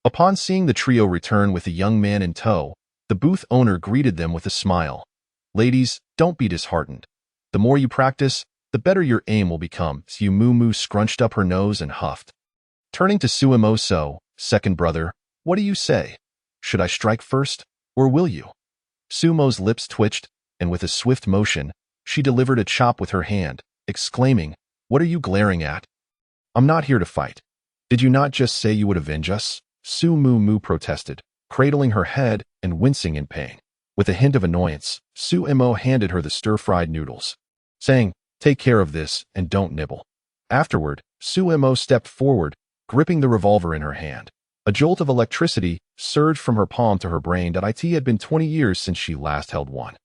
Upon seeing the trio return with the young man in tow, the booth owner greeted them with a smile. "Ladies, don't be disheartened. The more you practice, the better your aim will become." Su Mu scrunched up her nose and huffed. Turning to Su Mo, "So, second brother, what do you say? Should I strike first, or will you?" Su Mo's lips twitched, and with a swift motion, she delivered a chop with her hand, exclaiming, "What are you glaring at? I'm not here to fight. Did you not just say you would avenge us?" Su Mu protested, cradling her head and wincing in pain. With a hint of annoyance, Su Mo handed her the stir-fried noodles, saying, "Take care of this and don't nibble." Afterward, Su Mo stepped forward, gripping the revolver in her hand. A jolt of electricity surged from her palm to her brain that it had been 20 years since she last held one.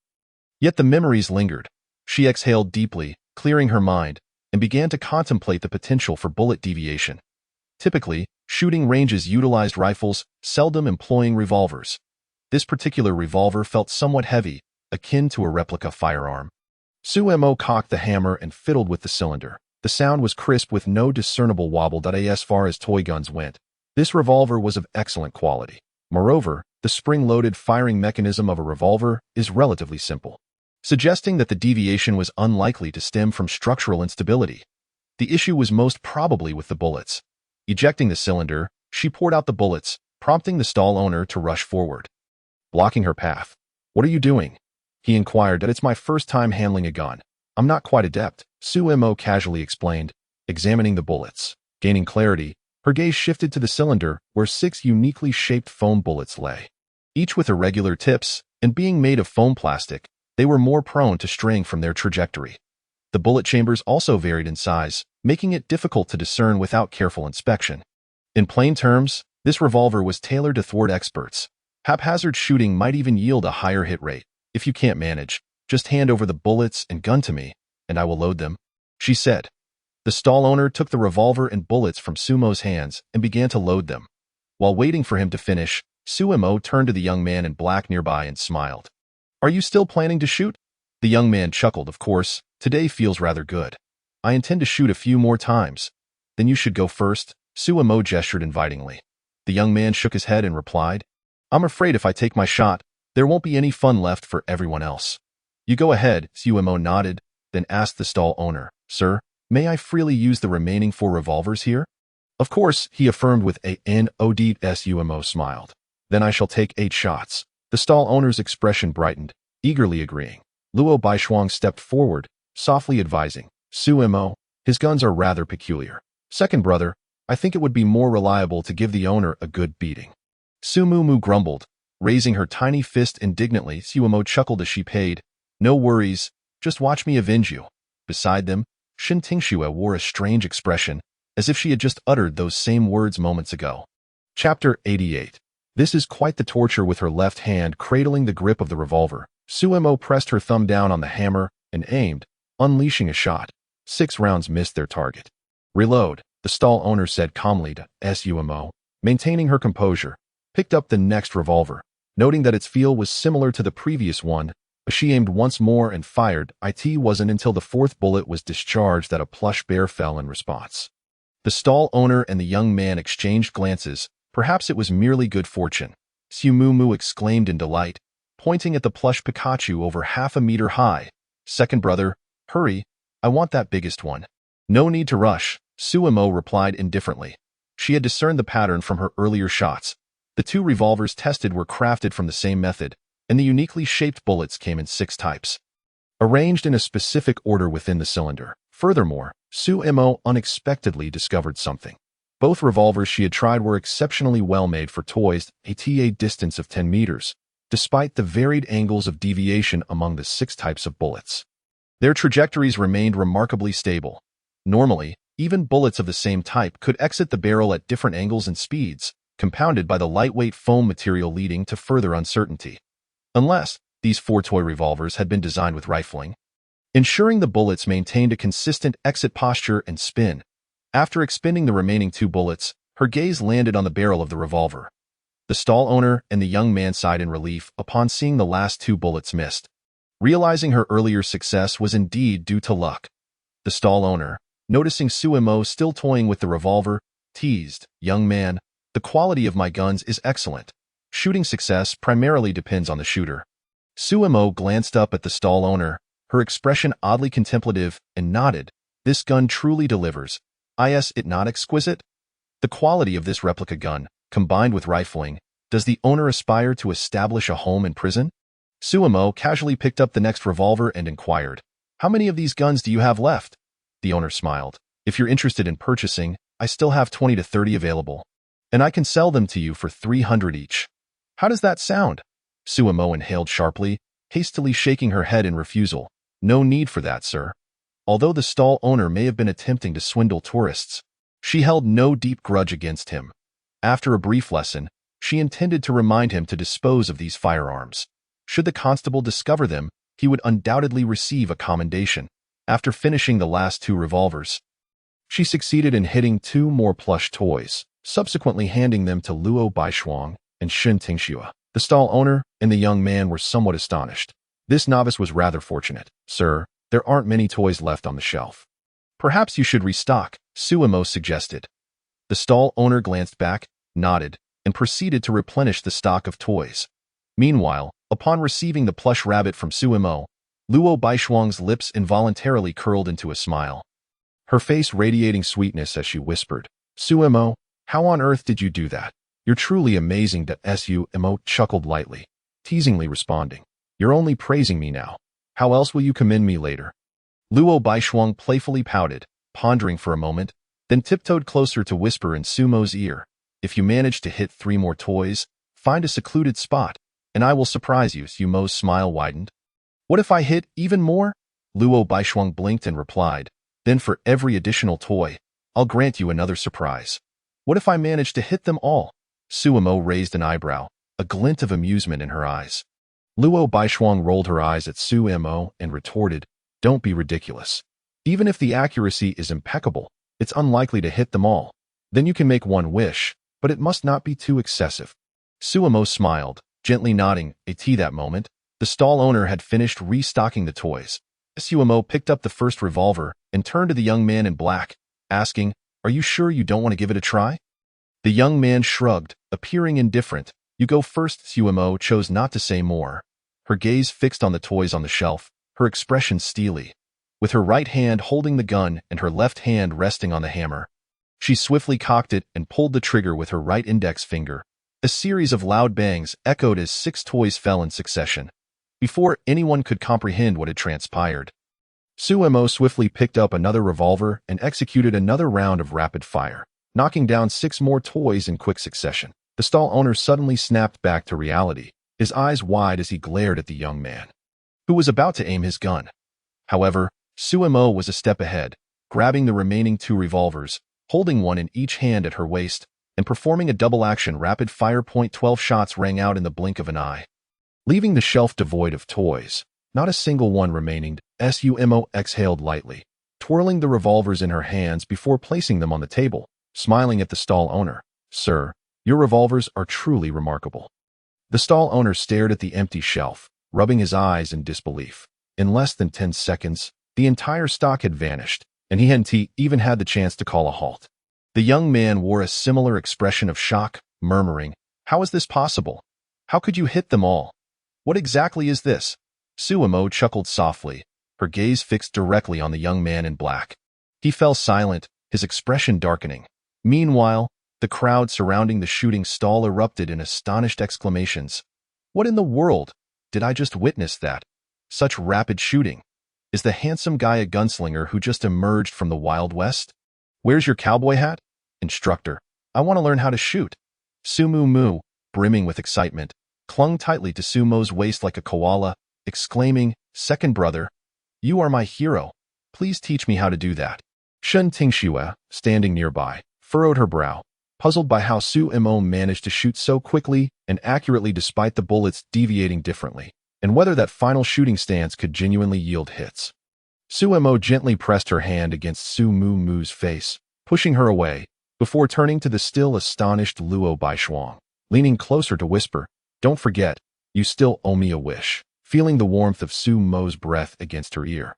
Yet the memories lingered. She exhaled deeply, clearing her mind, and began to contemplate the potential for bullet deviation. Typically, shooting ranges utilized rifles, seldom employing revolvers. This particular revolver felt somewhat heavy, akin to a replica firearm. Sumo cocked the hammer and fiddled with the cylinder. The sound was crisp with no discernible wobble as far as toy guns went. This revolver was of excellent quality. Moreover, the spring-loaded firing mechanism of a revolver is relatively simple, suggesting that the deviation was unlikely to stem from structural instability. The issue was most probably with the bullets. Ejecting the cylinder, she poured out the bullets, prompting the stall owner to rush forward, blocking her path. "What are you doing?" he inquired. "It's my first time handling a gun. I'm not quite adept," Sumo casually explained, examining the bullets. Gaining clarity, her gaze shifted to the cylinder where 6 uniquely shaped foam bullets lay. Each with irregular tips, and being made of foam plastic, they were more prone to straying from their trajectory. The bullet chambers also varied in size, making it difficult to discern without careful inspection. In plain terms, this revolver was tailored to thwart experts. Haphazard shooting might even yield a higher hit rate. "If you can't manage, just hand over the bullets and gun to me, and I will load them," she said. The stall owner took the revolver and bullets from Sumo's hands and began to load them. While waiting for him to finish, Sumo turned to the young man in black nearby and smiled. "Are you still planning to shoot?" The young man chuckled. "Of course, today feels rather good. I intend to shoot a few more times." "Then you should go first," Sumo gestured invitingly. The young man shook his head and replied, "I'm afraid if I take my shot, there won't be any fun left for everyone else." "You go ahead," Sumo nodded, then asked the stall owner, "Sir, may I freely use the remaining 4 revolvers here?" "Of course," he affirmed with a nod. Sumo smiled. "Then I shall take 8 shots." The stall owner's expression brightened, eagerly agreeing. Luo Baishuang stepped forward, softly advising, "Sumo, his guns are rather peculiar. Second brother, I think it would be more reliable to give the owner a good beating." Sumumu grumbled, raising her tiny fist indignantly. Sumo chuckled as she paid, "No worries, just watch me avenge you." Beside them, Shin Tingxue wore a strange expression, as if she had just uttered those same words moments ago. Chapter 88. This is quite the torture. With her left hand cradling the grip of the revolver, Sumo pressed her thumb down on the hammer and aimed, unleashing a shot. 6 rounds missed their target. "Reload," the stall owner said calmly to Sumo. Maintaining her composure, picked up the next revolver, noting that its feel was similar to the previous one. She aimed once more and fired. It wasn't until the 4th bullet was discharged that a plush bear fell in response. The stall owner and the young man exchanged glances. Perhaps it was merely good fortune. Sumumu exclaimed in delight, pointing at the plush Pikachu over half a meter high. "Second brother, hurry, I want that biggest one." "No need to rush," Sumo replied indifferently. She had discerned the pattern from her earlier shots. The 2 revolvers tested were crafted from the same method, and the uniquely shaped bullets came in 6 types, arranged in a specific order within the cylinder. Furthermore, Sumo unexpectedly discovered something. Both revolvers she had tried were exceptionally well made for toys at a distance of 10 meters, despite the varied angles of deviation among the 6 types of bullets. Their trajectories remained remarkably stable. Normally, even bullets of the same type could exit the barrel at different angles and speeds, compounded by the lightweight foam material leading to further uncertainty. Unless these 4 toy revolvers had been designed with rifling, ensuring the bullets maintained a consistent exit posture and spin. After expending the remaining 2 bullets, her gaze landed on the barrel of the revolver. The stall owner and the young man sighed in relief upon seeing the last 2 bullets missed, realizing her earlier success was indeed due to luck. The stall owner, noticing Sumo still toying with the revolver, teased, "Young man, the quality of my guns is excellent. Shooting success primarily depends on the shooter." Sumo glanced up at the stall owner, her expression oddly contemplative, and nodded. "This gun truly delivers. Is it not exquisite?" The quality of this replica gun, combined with rifling, does the owner aspire to establish a home in prison? Sumo casually picked up the next revolver and inquired, "How many of these guns do you have left?" The owner smiled. "If you're interested in purchasing, I still have 20 to 30 available, and I can sell them to you for 300 each. How does that sound?" Sumo inhaled sharply, hastily shaking her head in refusal. "No need for that, sir." Although the stall owner may have been attempting to swindle tourists, She held no deep grudge against him. After a brief lesson, she intended to remind him to dispose of these firearms. Should the constable discover them, he would undoubtedly receive a commendation. After finishing the last 2 revolvers, she succeeded in hitting 2 more plush toys, subsequently handing them to Luo Baishuang and Shun Tingxue. The stall owner and the young man were somewhat astonished. This novice was rather fortunate. Sir, there aren't many toys left on the shelf. Perhaps you should restock, Suemo suggested. The stall owner glanced back, nodded, and proceeded to replenish the stock of toys. Meanwhile, upon receiving the plush rabbit from Suemo, Luo Baishuang's lips involuntarily curled into a smile, her face radiating sweetness as she whispered, Suemo, how on earth did you do that? You're truly amazing. That Suemo chuckled lightly, teasingly responding, you're only praising me now. How else will you commend me later? Luo Baishuang playfully pouted, pondering for a moment, then tiptoed closer to whisper in Sumo's ear, if you manage to hit 3 more toys, find a secluded spot, and I will surprise you. Sumo's smile widened. What if I hit even more? Luo Baishuang blinked and replied, then for every additional toy, I'll grant you another surprise. What if I manage to hit them all? Suemo raised an eyebrow, a glint of amusement in her eyes. Luo Baishuang rolled her eyes at Suemo and retorted, don't be ridiculous. Even if the accuracy is impeccable, it's unlikely to hit them all. Then you can make one wish, but it must not be too excessive. Suemo smiled, gently nodding at that moment. The stall owner had finished restocking the toys. Suemo picked up the first revolver and turned to the young man in black, asking, are you sure you don't want to give it a try? The young man shrugged, appearing indifferent. You go first. Suemo chose not to say more. Her gaze fixed on the toys on the shelf, her expression steely. With her right hand holding the gun and her left hand resting on the hammer, she swiftly cocked it and pulled the trigger with her right index finger. A series of loud bangs echoed as 6 toys fell in succession. Before anyone could comprehend what had transpired, Suemo swiftly picked up another revolver and executed another round of rapid fire, knocking down 6 more toys in quick succession. The stall owner suddenly snapped back to reality, his eyes wide as he glared at the young man, who was about to aim his gun. However, Suemo was a step ahead, grabbing the remaining 2 revolvers, holding one in each hand at her waist, and performing a double-action rapid-fire. 12 shots rang out in the blink of an eye, leaving the shelf devoid of toys. Not a single one remaining. Suemo exhaled lightly, twirling the revolvers in her hands before placing them on the table, smiling at the stall owner. Sir, your revolvers are truly remarkable. The stall owner stared at the empty shelf, rubbing his eyes in disbelief. In less than 10 seconds, the entire stock had vanished, and he hadn't even had the chance to call a halt. The young man wore a similar expression of shock, murmuring, how is this possible? How could you hit them all? What exactly is this? Suemo chuckled softly, her gaze fixed directly on the young man in black. He fell silent, his expression darkening. Meanwhile, the crowd surrounding the shooting stall erupted in astonished exclamations. What in the world? Did I just witness that? Such rapid shooting. Is the handsome guy a gunslinger who just emerged from the Wild West? Where's your cowboy hat? Instructor, I want to learn how to shoot. Sumu, brimming with excitement, clung tightly to Sumo's waist like a koala, exclaiming, second brother, you are my hero. Please teach me how to do that. Shun Tingxue, standing nearby, furrowed her brow, puzzled by how Suemo managed to shoot so quickly and accurately despite the bullets deviating differently, and whether that final shooting stance could genuinely yield hits. Suemo gently pressed her hand against Sumu's face, pushing her away, before turning to the still astonished Luo Baishuang, leaning closer to whisper, don't forget, you still owe me a wish. Feeling the warmth of Sumo's breath against her ear,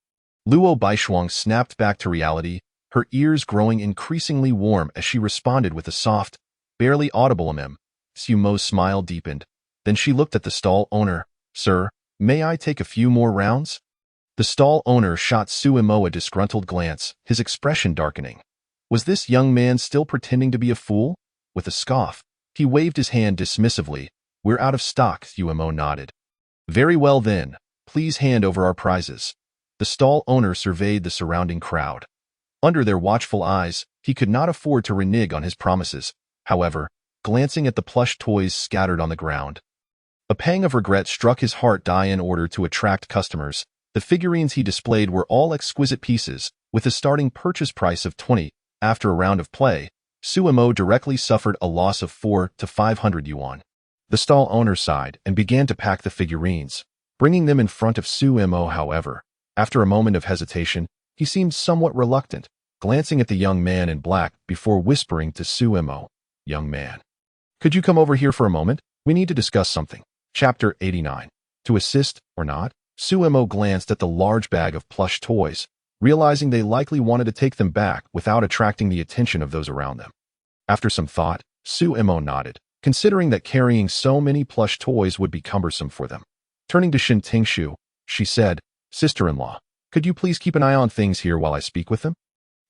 Luo Baishuang snapped back to reality, her ears growing increasingly warm as she responded with a soft, barely audible Sumo's smile deepened. Then she looked at the stall owner. Sir, may I take a few more rounds? The stall owner shot Suemo a disgruntled glance, his expression darkening. Was this young man still pretending to be a fool? With a scoff, he waved his hand dismissively. We're out of stock, Suemo nodded. Very well then, please hand over our prizes. The stall owner surveyed the surrounding crowd. Under their watchful eyes, he could not afford to renege on his promises. However, glancing at the plush toys scattered on the ground, a pang of regret struck his heart. In order to attract customers, the figurines he displayed were all exquisite pieces, with a starting purchase price of 20. After a round of play, Sumo directly suffered a loss of 4 to 500 yuan. The stall owner sighed and began to pack the figurines, bringing them in front of Sumo. However, after a moment of hesitation, he seemed somewhat reluctant, glancing at the young man in black before whispering to Sumo, "Young man, could you come over here for a moment? We need to discuss something." Chapter 89. To assist or not? Sumo glanced at the large bag of plush toys, realizing they likely wanted to take them back without attracting the attention of those around them. After some thought, Sumo nodded, considering that carrying so many plush toys would be cumbersome for them. Turning to Shin Tingshu, she said, "Sister-in-law, could you please keep an eye on things here while I speak with them?"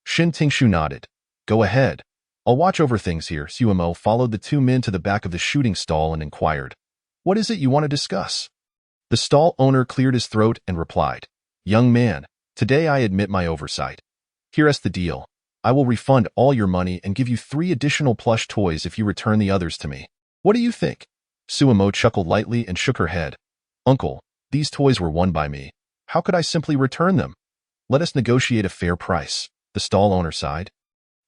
Shin Tingshu nodded. "Go ahead. I'll watch over things here." Sumo followed the two men to the back of the shooting stall and inquired, "What is it you want to discuss?" The stall owner cleared his throat and replied, "Young man, today I admit my oversight. Here's the deal. I will refund all your money and give you 3 additional plush toys if you return the others to me. What do you think?" Sumo chuckled lightly and shook her head. "Uncle, these toys were won by me. How could I simply return them? Let us negotiate a fair price." The stall owner sighed,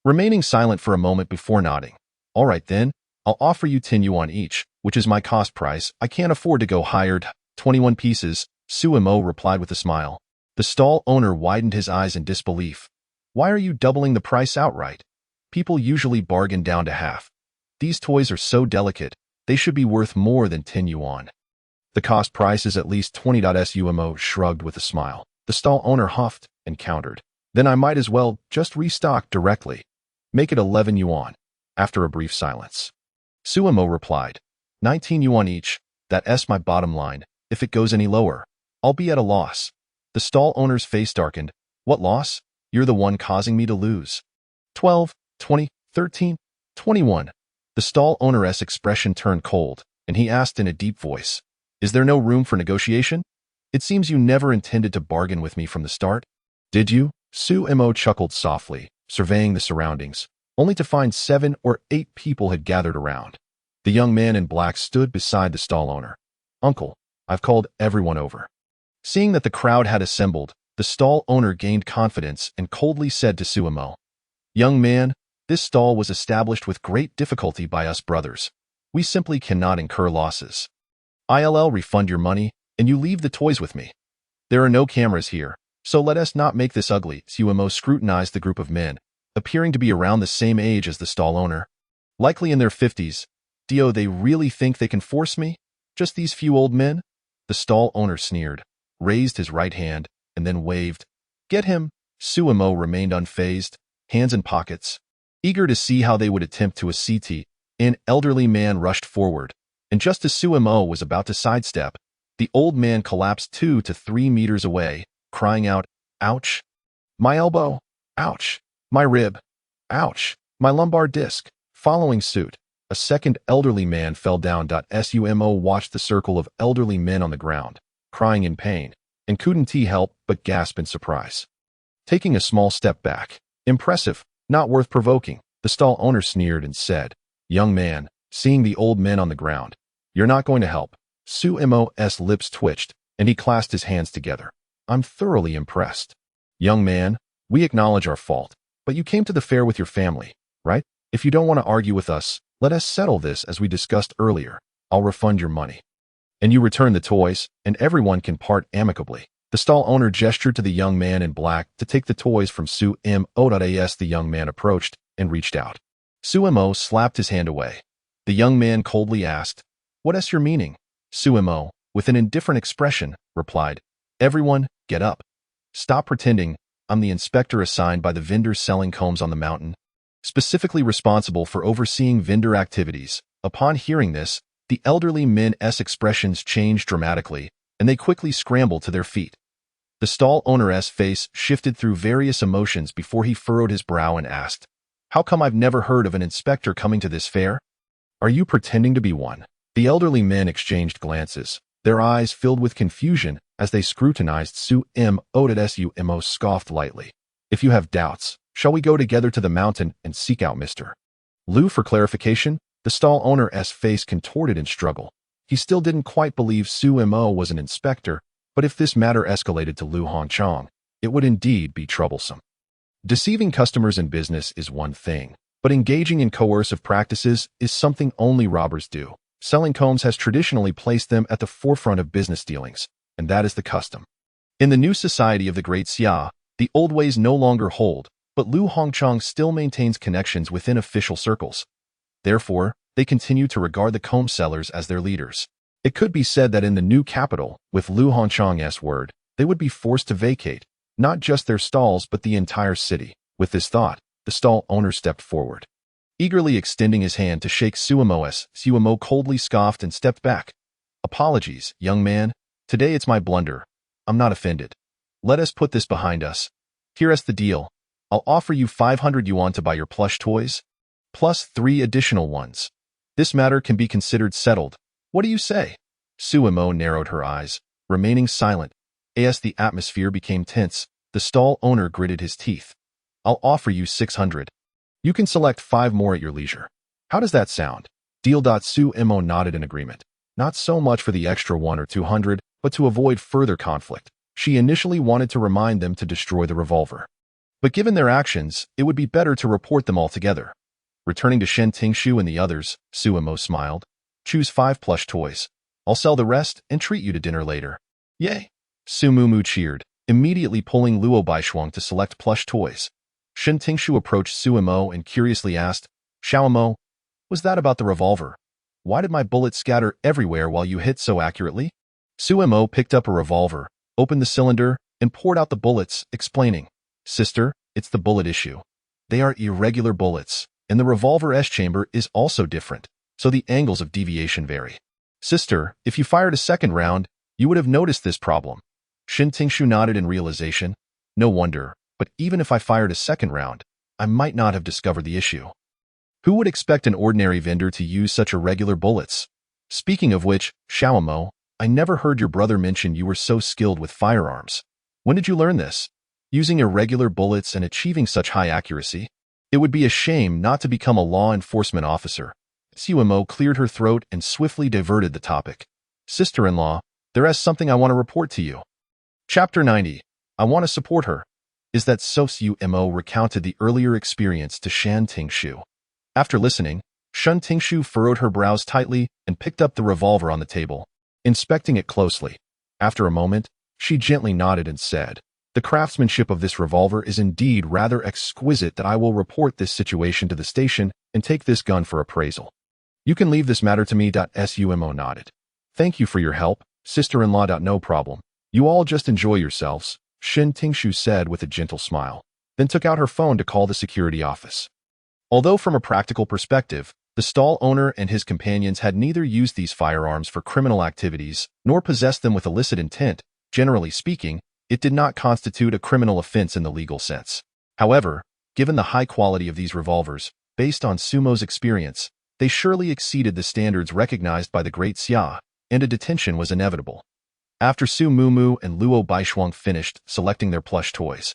remaining silent for a moment before nodding. "All right then, I'll offer you 10 yuan each, which is my cost price. I can't afford to go higher. 21 pieces, Sumo replied with a smile. The stall owner widened his eyes in disbelief. "Why are you doubling the price outright? People usually bargain down to half. These toys are so delicate, they should be worth more than 10 yuan. The cost price is at least 20. Sumo shrugged with a smile. The stall owner huffed and countered. "Then I might as well just restock directly. Make it 11 yuan. After a brief silence, Sumo replied, 19 yuan each. That's my bottom line. If it goes any lower, I'll be at a loss." The stall owner's face darkened. "What loss? You're the one causing me to lose." 12, 20, 13, 21. The stall owner's expression turned cold, and he asked in a deep voice, "Is there no room for negotiation? It seems you never intended to bargain with me from the start. Did you?" Sumo chuckled softly, surveying the surroundings, only to find 7 or 8 people had gathered around. The young man in black stood beside the stall owner. "Uncle, I've called everyone over." Seeing that the crowd had assembled, the stall owner gained confidence and coldly said to Sumo, "Young man, this stall was established with great difficulty by us brothers. We simply cannot incur losses. I'll refund your money, and you leave the toys with me. There are no cameras here, so let us not make this ugly." Sumo scrutinized the group of men, appearing to be around the same age as the stall owner. Likely in their 50s. "Do they really think they can force me? Just these few old men?" The stall owner sneered, raised his right hand, and then waved. "Get him." Sumo remained unfazed, hands in pockets. Eager to see how they would attempt to assist, an elderly man rushed forward, and just as Sumo was about to sidestep, the old man collapsed 2 to 3 meters away, crying out, "Ouch! My elbow! Ouch! My rib! Ouch! My lumbar disc!" Following suit, a second elderly man fell down. Sumo watched the circle of elderly men on the ground, crying in pain, and couldn't help but gasp in surprise. Taking a small step back, "Impressive, not worth provoking," the stall owner sneered and said, "Young man," seeing the old men on the ground, "you're not going to help." Sumo's lips twitched, and he clasped his hands together. "I'm thoroughly impressed. Young man, we acknowledge our fault, but you came to the fair with your family, right? If you don't want to argue with us, let us settle this as we discussed earlier. I'll refund your money, and you return the toys, and everyone can part amicably." The stall owner gestured to the young man in black to take the toys from Sumo. The young man approached and reached out. Sumo slapped his hand away. The young man coldly asked, "What's your meaning?" Sumo, with an indifferent expression, replied, "Everyone, get up. Stop pretending. I'm the inspector assigned by the vendors selling combs on the mountain, specifically responsible for overseeing vendor activities." Upon hearing this, the elderly men's expressions changed dramatically, and they quickly scrambled to their feet. The stall owner's face shifted through various emotions before he furrowed his brow and asked, "How come I've never heard of an inspector coming to this fair? Are you pretending to be one?" The elderly men exchanged glances, their eyes filled with confusion as they scrutinized Sumo. Sumo scoffed lightly. "If you have doubts, shall we go together to the mountain and seek out Mr. Liu for clarification?" The stall owner's face contorted in struggle. He still didn't quite believe Sumo was an inspector, but if this matter escalated to Lu Hongchang, it would indeed be troublesome. Deceiving customers in business is one thing, but engaging in coercive practices is something only robbers do. Selling combs has traditionally placed them at the forefront of business dealings, and that is the custom. In the new society of the Great Xia, the old ways no longer hold, but Lu Hongchang still maintains connections within official circles. Therefore, they continue to regard the comb sellers as their leaders. It could be said that in the new capital, with Lu Hongchang's word, they would be forced to vacate, not just their stalls but the entire city. With this thought, the stall owner stepped forward. Eagerly extending his hand to shake Suimo's, Suimo coldly scoffed and stepped back. "Apologies, young man. Today it's my blunder. I'm not offended. Let us put this behind us. Here's the deal. I'll offer you 500 yuan to buy your plush toys, plus 3 additional ones. This matter can be considered settled. What do you say?" Suimo narrowed her eyes, remaining silent. As the atmosphere became tense, the stall owner gritted his teeth. "I'll offer you 600. You can select 5 more at your leisure. How does that sound?" Deal. Suimo nodded in agreement. Not so much for the extra 1 or 200, but to avoid further conflict. She initially wanted to remind them to destroy the revolver. But given their actions, it would be better to report them all together. Returning to Shen Tingshu and the others, Suimo smiled. "Choose 5 plush toys. I'll sell the rest and treat you to dinner later." "Yay!" Sumumu cheered, immediately pulling Luo Baishuang to select plush toys. Shen Tingshu approached Suimo and curiously asked, "Xiaomo, was that about the revolver? Why did my bullets scatter everywhere while you hit so accurately?" Suimo picked up a revolver, opened the cylinder, and poured out the bullets, explaining, "Sister, it's the bullet issue. They are irregular bullets, and the revolver's chamber is also different, so the angles of deviation vary. Sister, if you fired a second round, you would have noticed this problem." Shen Tingshu nodded in realization. "No wonder, but even if I fired a second round, I might not have discovered the issue. Who would expect an ordinary vendor to use such irregular bullets? Speaking of which, Xiaomo, I never heard your brother mention you were so skilled with firearms. When did you learn this? Using irregular bullets and achieving such high accuracy? It would be a shame not to become a law enforcement officer." Suimo cleared her throat and swiftly diverted the topic. "Sister-in-law, there is something I want to report to you." Chapter 90. I want to support her. Is that so? Suimo recounted the earlier experience to Shan Tingshu. After listening, Shan Tingshu furrowed her brows tightly and picked up the revolver on the table, inspecting it closely. After a moment, she gently nodded and said, "The craftsmanship of this revolver is indeed rather exquisite that I will report this situation to the station and take this gun for appraisal. You can leave this matter to me." Suimo nodded. "Thank you for your help, sister-in-law. No problem. You all just enjoy yourselves," Shen Tingshu said with a gentle smile, then took out her phone to call the security office. Although from a practical perspective, the stall owner and his companions had neither used these firearms for criminal activities nor possessed them with illicit intent, generally speaking, it did not constitute a criminal offense in the legal sense. However, given the high quality of these revolvers, based on Sumo's experience, they surely exceeded the standards recognized by the Great Xia, and a detention was inevitable. After Su Mumu and Luo Baishuang finished selecting their plush toys,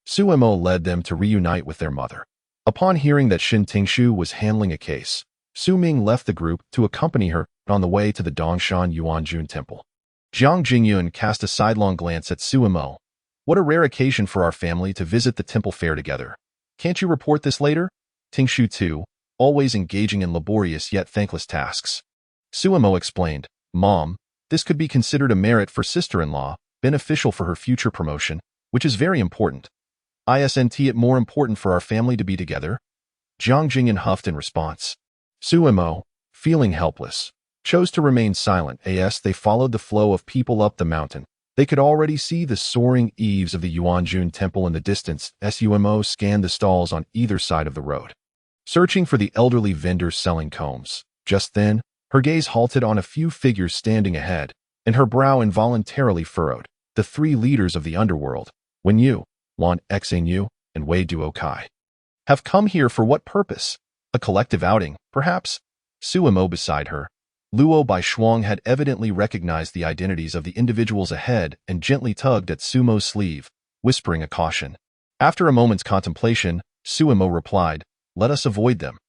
Suimo led them to reunite with their mother. Upon hearing that Shen Tingshu was handling a case, Su Ming left the group to accompany her on the way to the Dongshan Yuanjun Temple. Jiang Jingyun cast a sidelong glance at Suimo. "What a rare occasion for our family to visit the temple fair together. Can't you report this later?" Tingshu too, always engaging in laborious yet thankless tasks. Suimo explained, "Mom, this could be considered a merit for sister-in-law, beneficial for her future promotion, which is very important. Isn't it more important for our family to be together?" Jiang Jingyun huffed in response. Suimo, feeling helpless, chose to remain silent as they followed the flow of people up the mountain. They could already see the soaring eaves of the Yuanjun Temple in the distance as Suimo scanned the stalls on either side of the road, searching for the elderly vendors selling combs. Just then, her gaze halted on a few figures standing ahead, and her brow involuntarily furrowed. The 3 leaders of the underworld, Wen Yu, Wan Xinyu, and Wei Duokai, have come here for what purpose? A collective outing, perhaps? Suimo beside her. Luo Baishuang had evidently recognized the identities of the individuals ahead and gently tugged at Sumo's sleeve, whispering a caution. After a moment's contemplation, Suimo replied, "Let us avoid them.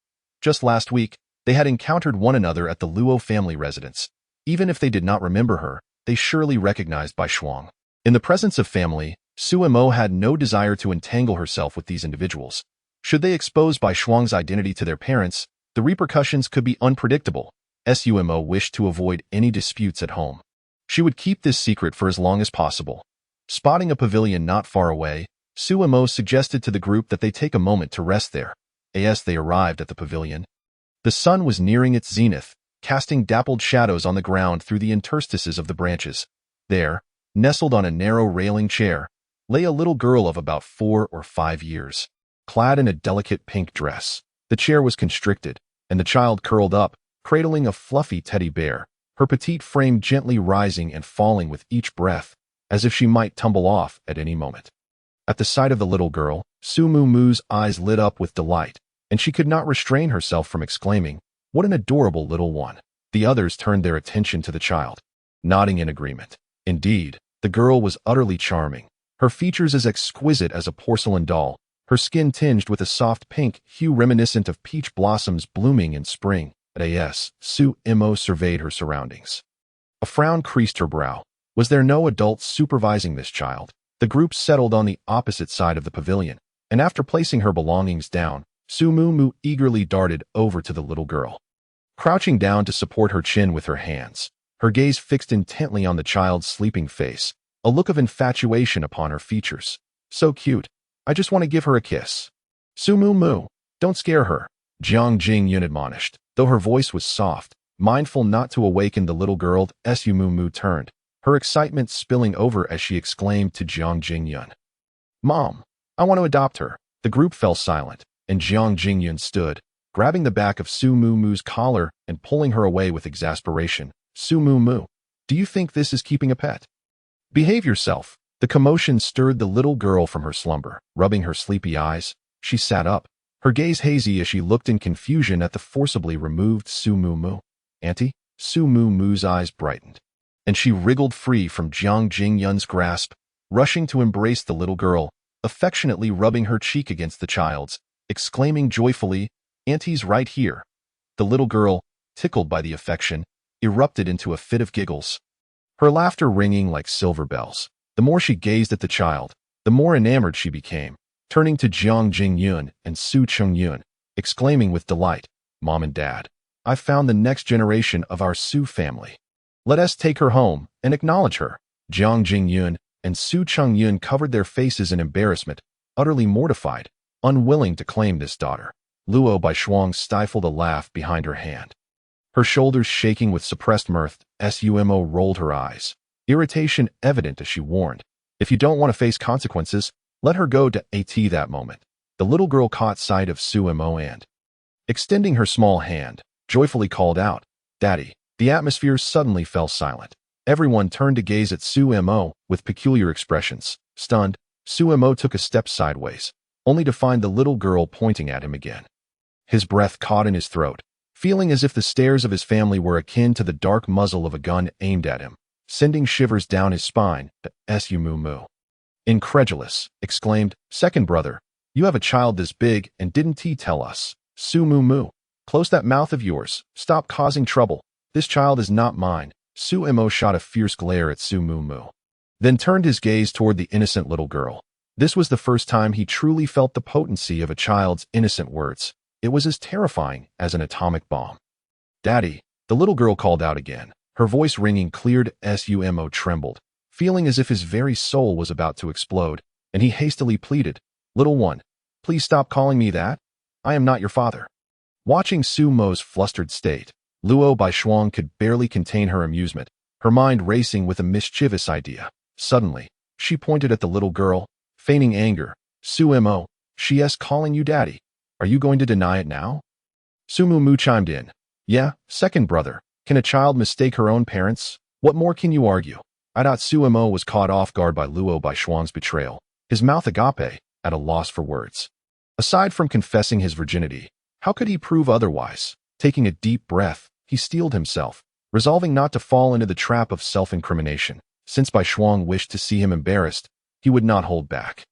Just last week, they had encountered one another at the Luo family residence. Even if they did not remember her, they surely recognized Baishuang. In the presence of family, Su Mo had no desire to entangle herself with these individuals. Should they expose Bai Shuang's identity to their parents, the repercussions could be unpredictable. Sumo wished to avoid any disputes at home. She would keep this secret for as long as possible. Spotting a pavilion not far away, Su Mo suggested to the group that they take a moment to rest there. As they arrived at the pavilion, the sun was nearing its zenith, casting dappled shadows on the ground through the interstices of the branches. There, nestled on a narrow railing chair, lay a little girl of about 4 or 5 years. Clad in a delicate pink dress, the chair was constricted, and the child curled up, cradling a fluffy teddy bear, her petite frame gently rising and falling with each breath, as if she might tumble off at any moment. At the sight of the little girl, Su Mu's eyes lit up with delight, and she could not restrain herself from exclaiming, "What an adorable little one!" The others turned their attention to the child, nodding in agreement. Indeed, the girl was utterly charming, her features as exquisite as a porcelain doll, her skin tinged with a soft pink hue reminiscent of peach blossoms blooming in spring. Su Mo surveyed her surroundings. A frown creased her brow. Was there no adult supervising this child? The group settled on the opposite side of the pavilion, and after placing her belongings down, Su Mu eagerly darted over to the little girl. Crouching down to support her chin with her hands, her gaze fixed intently on the child's sleeping face, a look of infatuation upon her features. "So cute. I just want to give her a kiss." "Su Mu, don't scare her," Jiang Jingyun admonished. Though her voice was soft, mindful not to awaken the little girl, Su Mu turned, her excitement spilling over as she exclaimed to Jiang Jingyun, "Mom, I want to adopt her." The group fell silent, and Jiang Jingyun stood, grabbing the back of Su Mu's collar and pulling her away with exasperation. "Su Mu, do you think this is keeping a pet? Behave yourself." The commotion stirred the little girl from her slumber. Rubbing her sleepy eyes, she sat up, her gaze hazy as she looked in confusion at the forcibly removed Su Mu. "Auntie?" Su Mu's eyes brightened, and she wriggled free from Jiang Jingyun's grasp, rushing to embrace the little girl, affectionately rubbing her cheek against the child's, exclaiming joyfully, "Auntie's right here." The little girl, tickled by the affection, erupted into a fit of giggles, her laughter ringing like silver bells. The more she gazed at the child, the more enamored she became, turning to Jiang Jingyun and Su Chongyun, exclaiming with delight, "Mom and Dad, I've found the next generation of our Su family. Let us take her home and acknowledge her." Jiang Jingyun and Su Chongyun covered their faces in embarrassment, utterly mortified, unwilling to claim this daughter. Luo Baishuang stifled a laugh behind her hand. Her shoulders shaking with suppressed mirth, Sumo rolled her eyes, irritation evident as she warned, "If you don't want to face consequences, let her go to AT." That moment, the little girl caught sight of Sumo and, extending her small hand, joyfully called out, "Daddy." The atmosphere suddenly fell silent. Everyone turned to gaze at Sumo with peculiar expressions. Stunned, Sumo took a step sideways, only to find the little girl pointing at him again. His breath caught in his throat, feeling as if the stares of his family were akin to the dark muzzle of a gun aimed at him, sending shivers down his spine. Sumu, incredulous, exclaimed, "Second brother, you have a child this big and didn't he tell us?" Sumu, close that mouth of yours. Stop causing trouble. This child is not mine. Sumo shot a fierce glare at Sumu, then turned his gaze toward the innocent little girl. This was the first time he truly felt the potency of a child's innocent words. It was as terrifying as an atomic bomb. "Daddy," the little girl called out again, her voice ringing clear. Sumo trembled, feeling as if his very soul was about to explode, and he hastily pleaded, "Little one, please stop calling me that. I am not your father." Watching Sumo's flustered state, Luo Baishuang could barely contain her amusement, her mind racing with a mischievous idea. Suddenly, she pointed at the little girl, feigning anger. "Sumo, she is calling you daddy. Are you going to deny it now?" Sumu chimed in. "Yeah, second brother. Can a child mistake her own parents? What more can you argue?" Sumo was caught off guard by Luo Baishuang's betrayal, his mouth agape, at a loss for words. Aside from confessing his virginity, how could he prove otherwise? Taking a deep breath, he steeled himself, resolving not to fall into the trap of self-incrimination. Since Baishuang wished to see him embarrassed, he would not hold back.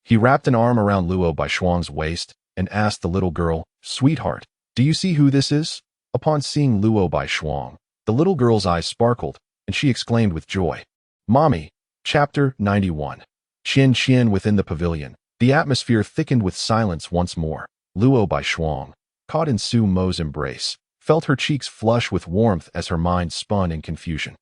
He wrapped an arm around Luo Baishuang's waist and asked the little girl, "Sweetheart, do you see who this is?" Upon seeing Luo Baishuang, the little girl's eyes sparkled, and she exclaimed with joy, "Mommy." Chapter 91. Qian within the pavilion. The atmosphere thickened with silence once more. Luo Baishuang, caught in Su Mo's embrace, felt her cheeks flush with warmth as her mind spun in confusion.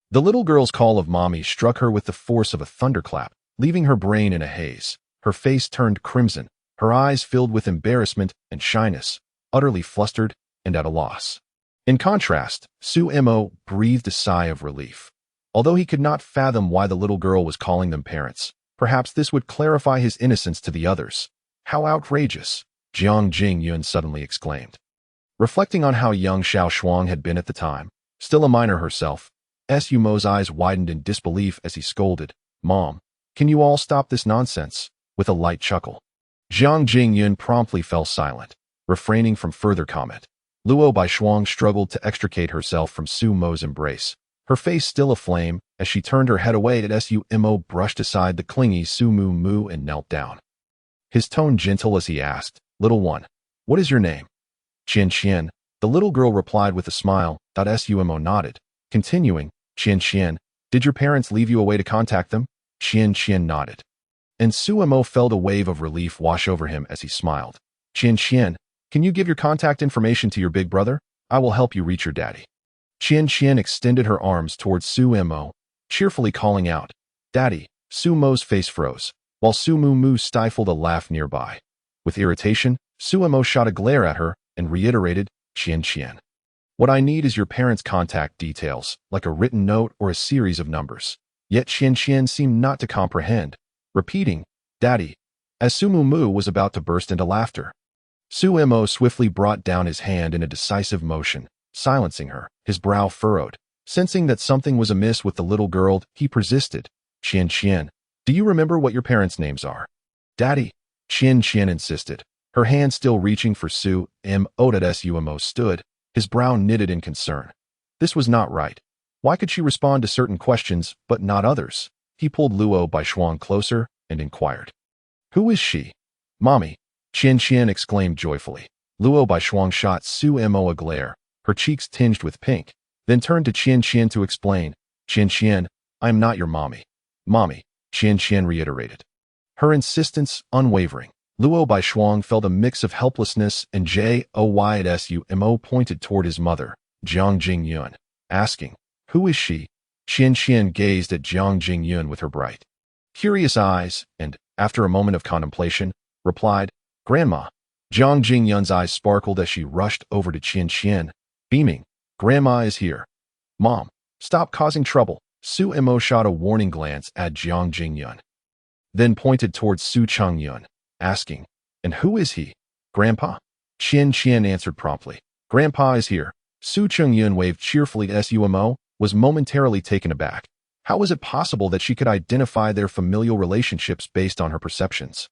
The little girl's call of mommy struck her with the force of a thunderclap, leaving her brain in a haze. Her face turned crimson, her eyes filled with embarrassment and shyness, utterly flustered and at a loss. In contrast, Su Mo breathed a sigh of relief. Although he could not fathom why the little girl was calling them parents, perhaps this would clarify his innocence to the others. How outrageous! Jiang Jingyun suddenly exclaimed. Reflecting on how young Xiao Shuang had been at the time, still a minor herself, Su Mo's eyes widened in disbelief as he scolded, "Mom, can you all stop this nonsense?" With a light chuckle. Jiang Jingyun promptly fell silent, refraining from further comment. Luo Baishuang struggled to extricate herself from Su Mo's embrace, her face still aflame as she turned her head away as Su Mo brushed aside the clingy Su Mu and knelt down. His tone gentle as he asked, "Little one, what is your name?" Qian. The little girl replied with a smile. Su Mo nodded, continuing, "Qian, did your parents leave you a way to contact them?" Qian nodded. And Su Mo felt a wave of relief wash over him as he smiled. "Qian, can you give your contact information to your big brother? I will help you reach your daddy." Qian extended her arms towards Su Mo, cheerfully calling out, "Daddy." Su Mo's face froze, while Su Mu stifled a laugh nearby. With irritation, Su Mo shot a glare at her and reiterated, "Qian. What I need is your parents' contact details, like a written note or a series of numbers." Yet Qian seemed not to comprehend, repeating, "Daddy," as Su Mu was about to burst into laughter. Su Mo swiftly brought down his hand in a decisive motion, silencing her, his brow furrowed. Sensing that something was amiss with the little girl, he persisted, "Qian, do you remember what your parents' names are?" "Daddy," Qian insisted, her hand still reaching for Su Mo. Su Mo stood, his brow knitted in concern. This was not right. Why could she respond to certain questions, but not others? He pulled Luo Baishuang closer and inquired, "Who is she?" "Mommy," Qian exclaimed joyfully. Luo Baishuang shot Su Mo a glare, her cheeks tinged with pink, then turned to Qian to explain, "Qian, I am not your mommy." "Mommy," Qian reiterated, her insistence unwavering. Luo Baishuang felt a mix of helplessness and joy as Su Mo pointed toward his mother, Jiang Jingyun, asking, "Who is she?" Qian gazed at Jiang Jingyun with her bright, curious eyes and, after a moment of contemplation, replied, "Grandma." Jiang Jingyun's eyes sparkled as she rushed over to Qian, beaming, "Grandma is here." "Mom, stop causing trouble." Su Mo shot a warning glance at Jiang Jingyun, then pointed towards Su Changyun, asking, "And who is he?" "Grandpa." Qian answered promptly, "Grandpa is here." Su Changyun waved cheerfully at Su Mo, was momentarily taken aback. How was it possible that she could identify their familial relationships based on her perceptions?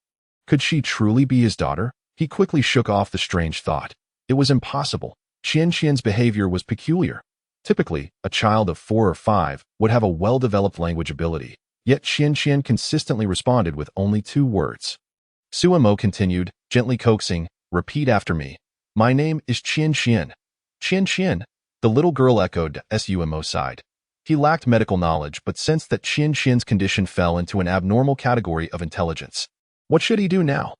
Could she truly be his daughter? He quickly shook off the strange thought. It was impossible. Qian's behavior was peculiar. Typically, a child of 4 or 5 would have a well-developed language ability, yet Qian consistently responded with only 2 words. Su Mo continued, gently coaxing, "Repeat after me. My name is Qian." "Qian," the little girl echoed. Su Mo sighed. He lacked medical knowledge but sensed that Qian's condition fell into an abnormal category of intelligence. What should he do now?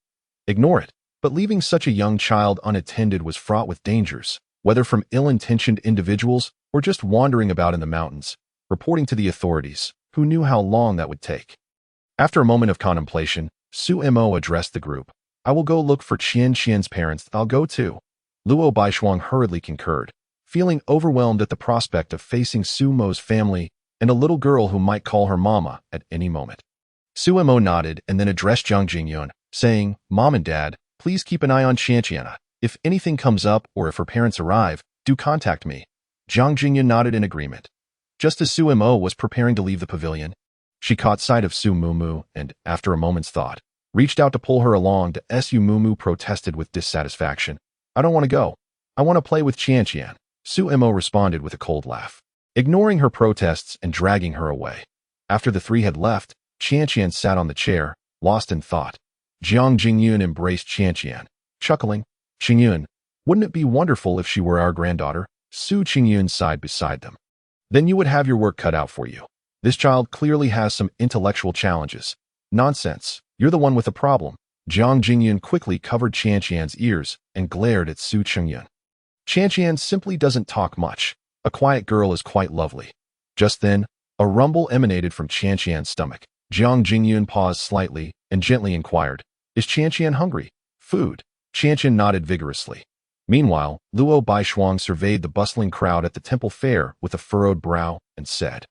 Ignore it. But leaving such a young child unattended was fraught with dangers, whether from ill-intentioned individuals or just wandering about in the mountains, reporting to the authorities, who knew how long that would take. After a moment of contemplation, Su Mo addressed the group. "I will go look for Qian's parents. I'll go too." Luo Baishuang hurriedly concurred, feeling overwhelmed at the prospect of facing Su Mo's family and a little girl who might call her mama at any moment. Su Mo nodded and then addressed Jiang Jingyun, saying, "Mom and Dad, please keep an eye on Qian. If anything comes up or if her parents arrive, do contact me." Jiang Jingyun nodded in agreement. Just as Su Mo was preparing to leave the pavilion, she caught sight of Su Mu and, after a moment's thought, reached out to pull her along. Su Mu protested with dissatisfaction. "I don't want to go. I want to play with Qian." Su Mo responded with a cold laugh, ignoring her protests and dragging her away. After the 3 had left, Qian sat on the chair, lost in thought. Jiang Jingyun embraced Qian, chuckling, "Qingyun, wouldn't it be wonderful if she were our granddaughter?" Su Qingyun sighed beside them. "Then you would have your work cut out for you. This child clearly has some intellectual challenges. Nonsense. You're the one with a problem. Jiang Jingyun quickly covered Qianqian's ears and glared at Su Chengyun. Qianqian simply doesn't talk much. A quiet girl is quite lovely. Just then, a rumble emanated from Qianqian's stomach. Jiang Jingyun paused slightly and gently inquired, "Is Qianqian hungry? Food?" Qianqian nodded vigorously. Meanwhile, Luo Baishuang surveyed the bustling crowd at the temple fair with a furrowed brow and said,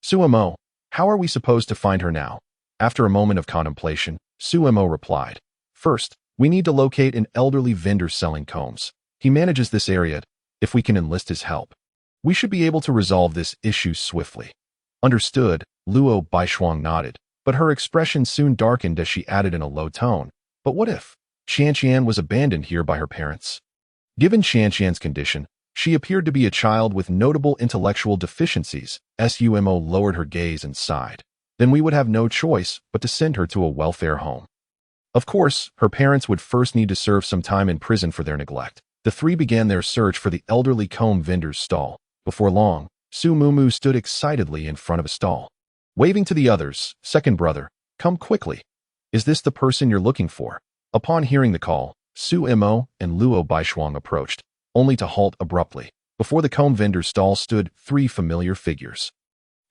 "Suemo, how are we supposed to find her now?" After a moment of contemplation, Suemo replied, "First, we need to locate an elderly vendor selling combs. He manages this area. If we can enlist his help, we should be able to resolve this issue swiftly." Understood, Luo Baishuang nodded, but her expression soon darkened as she added in a low tone, "But what if Qianqian was abandoned here by her parents?" Given Qianqian's condition, she appeared to be a child with notable intellectual deficiencies. Sumo lowered her gaze and sighed. "Then we would have no choice but to send her to a welfare home." Of course, her parents would first need to serve some time in prison for their neglect. The three began their search for the elderly comb vendor's stall. Before long, Su Mumu stood excitedly in front of a stall. Waving to the others, "Second brother, come quickly. Is this the person you're looking for?" Upon hearing the call, Su Mo and Luo Baishuang approached, only to halt abruptly. Before the comb vendor's stall stood three familiar figures,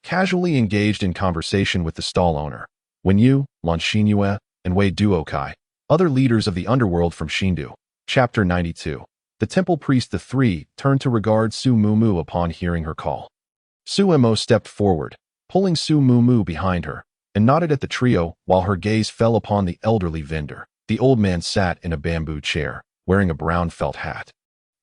casually engaged in conversation with the stall owner. Wen Yu, Lan Xinyue, and Wei Duokai, other leaders of the underworld from Xindu. Chapter 92. The temple priest. The three turned to regard Su Mumu upon hearing her call. Su Mo stepped forward, pulling Su Mumu behind her, and nodded at the trio while her gaze fell upon the elderly vendor. The old man sat in a bamboo chair, wearing a brown felt hat,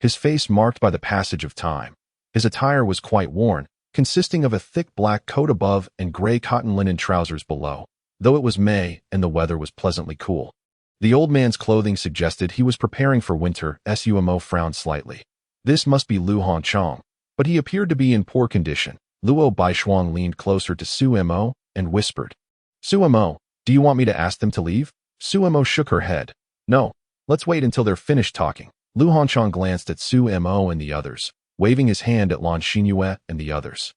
his face marked by the passage of time. His attire was quite worn, consisting of a thick black coat above and gray cotton linen trousers below, though it was May and the weather was pleasantly cool. The old man's clothing suggested he was preparing for winter. Sumo frowned slightly. This must be Lu Hanchang, but he appeared to be in poor condition. Luo Baishuang leaned closer to Suemo and whispered, "Suemo, do you want me to ask them to leave?" Suemo shook her head. "No, let's wait until they're finished talking." Lu Hanchang glanced at Suemo and the others, waving his hand at Lan Xinyue and the others.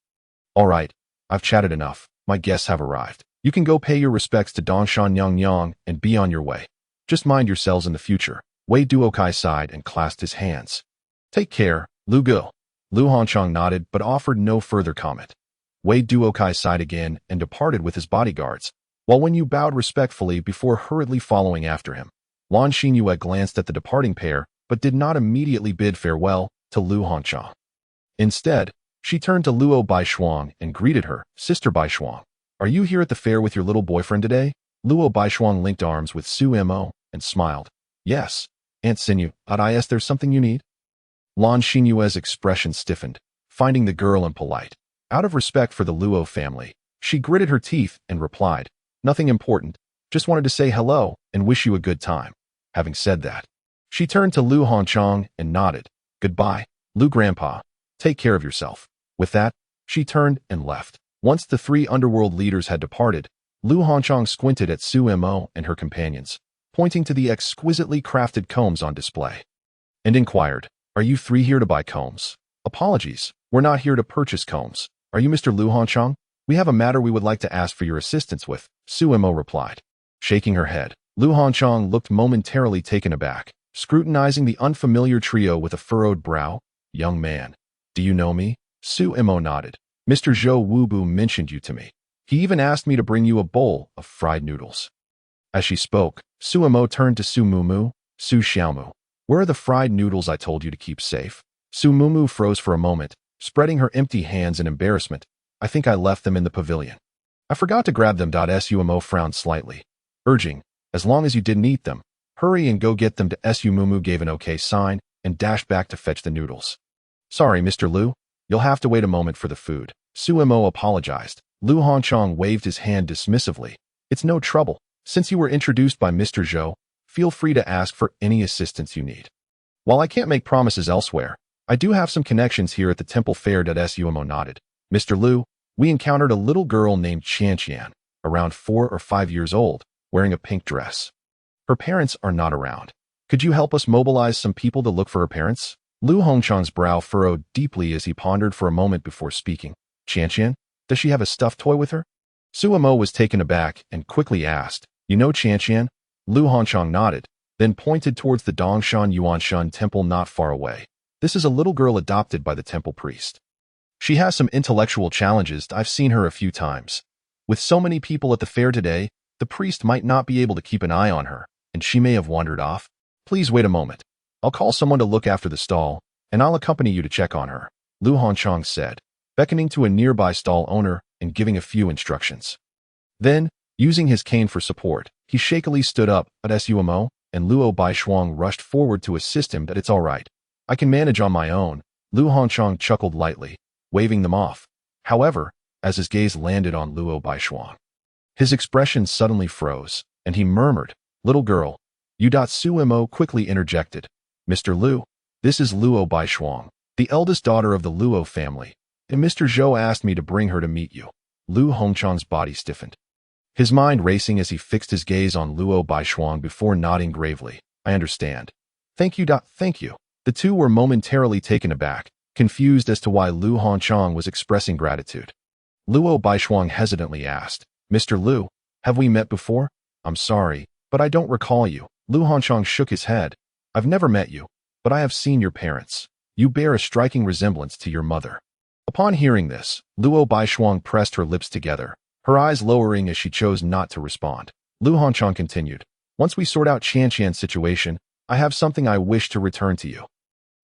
"All right, I've chatted enough. My guests have arrived. You can go pay your respects to Dongshan Yang and be on your way. Just mind yourselves in the future." Wei Duokai sighed and clasped his hands. "Take care, Lu Gu." Lu Hanchang nodded but offered no further comment. Wei Duokai sighed again and departed with his bodyguards, while Wen Yu bowed respectfully before hurriedly following after him. Lan Xinyue glanced at the departing pair but did not immediately bid farewell to Lu Hanchang. Instead, she turned to Luo Baishuang and greeted her, "Sister Baishuang, are you here at the fair with your little boyfriend today?" Luo Baishuang linked arms with Su Mo and smiled. "Yes, Aunt Xinyu, there's something you need?" Lan Xinyue's expression stiffened, finding the girl impolite. Out of respect for the Luo family, she gritted her teeth and replied, "Nothing important, just wanted to say hello and wish you a good time." Having said that, she turned to Lu Hanchang and nodded. "Goodbye, Lu Grandpa. Take care of yourself." With that, she turned and left. Once the three underworld leaders had departed, Lu Hanchang squinted at Su Mo and her companions, pointing to the exquisitely crafted combs on display, and inquired, "Are you three here to buy combs?" "Apologies, we're not here to purchase combs. Are you Mr. Lu Hanchang? We have a matter we would like to ask for your assistance with," Su Mo replied. Shaking her head, Lu Hanchang looked momentarily taken aback, scrutinizing the unfamiliar trio with a furrowed brow. "Young man, do you know me?" Su Mo nodded. "Mr. Zhou Wubu mentioned you to me. He even asked me to bring you a bowl of fried noodles." As she spoke, Su Mo turned to Su Mumu. "Su Xiaomu, where are the fried noodles I told you to keep safe?" Su Mumu froze for a moment, spreading her empty hands in embarrassment. "I think I left them in the pavilion. I forgot to grab them." Su Mo frowned slightly, urging, "As long as you didn't eat them, hurry and go get them." Su Mumu gave an okay sign and dashed back to fetch the noodles. "Sorry, Mr. Lu, you'll have to wait a moment for the food." Su Mo apologized. Lu Hanchang waved his hand dismissively. "It's no trouble. Since you were introduced by Mr. Zhou, feel free to ask for any assistance you need. While I can't make promises elsewhere, I do have some connections here at the temple fair." Su Mo nodded. "Mr. Lu, we encountered a little girl named Qianqian, around 4 or 5 years old, wearing a pink dress. Her parents are not around. Could you help us mobilize some people to look for her parents?" Lu Hongchang's brow furrowed deeply as he pondered for a moment before speaking. "Qianqian? Does she have a stuffed toy with her?" Su Mo was taken aback and quickly asked, "You know Qianqian?" Lu Honchang nodded, then pointed towards the Dongshan Yuanshan temple not far away. "This is a little girl adopted by the temple priest. She has some intellectual challenges. I've seen her a few times. With so many people at the fair today, the priest might not be able to keep an eye on her, and she may have wandered off. Please wait a moment. I'll call someone to look after the stall, and I'll accompany you to check on her," Lu Honchang said, beckoning to a nearby stall owner and giving a few instructions. Then, using his cane for support, he shakily stood up, but Sumo and Luo Baishuang rushed forward to assist him. "That it's all right. I can manage on my own," Lu Honchang chuckled lightly, waving them off. However, as his gaze landed on Luo Baishuang, his expression suddenly froze, and he murmured, "Little girl." Sumo quickly interjected, "Mr. Lu, this is Luo Baishuang, the eldest daughter of the Luo family, and Mr. Zhou asked me to bring her to meet you." Lu Hongchang's body stiffened, his mind racing as he fixed his gaze on Luo Baishuang before nodding gravely. "I understand. Thank you. Thank you." The two were momentarily taken aback, confused as to why Lu Hongchang was expressing gratitude. Luo Baishuang hesitantly asked, "Mr. Lu, have we met before?" "I'm sorry, but I don't recall you." Lu Hongchang shook his head. "I've never met you, but I have seen your parents. You bear a striking resemblance to your mother." Upon hearing this, Luo Baishuang pressed her lips together, her eyes lowering as she chose not to respond. Lu Hongchang continued, "Once we sort out Qianqian's situation, I have something I wish to return to you."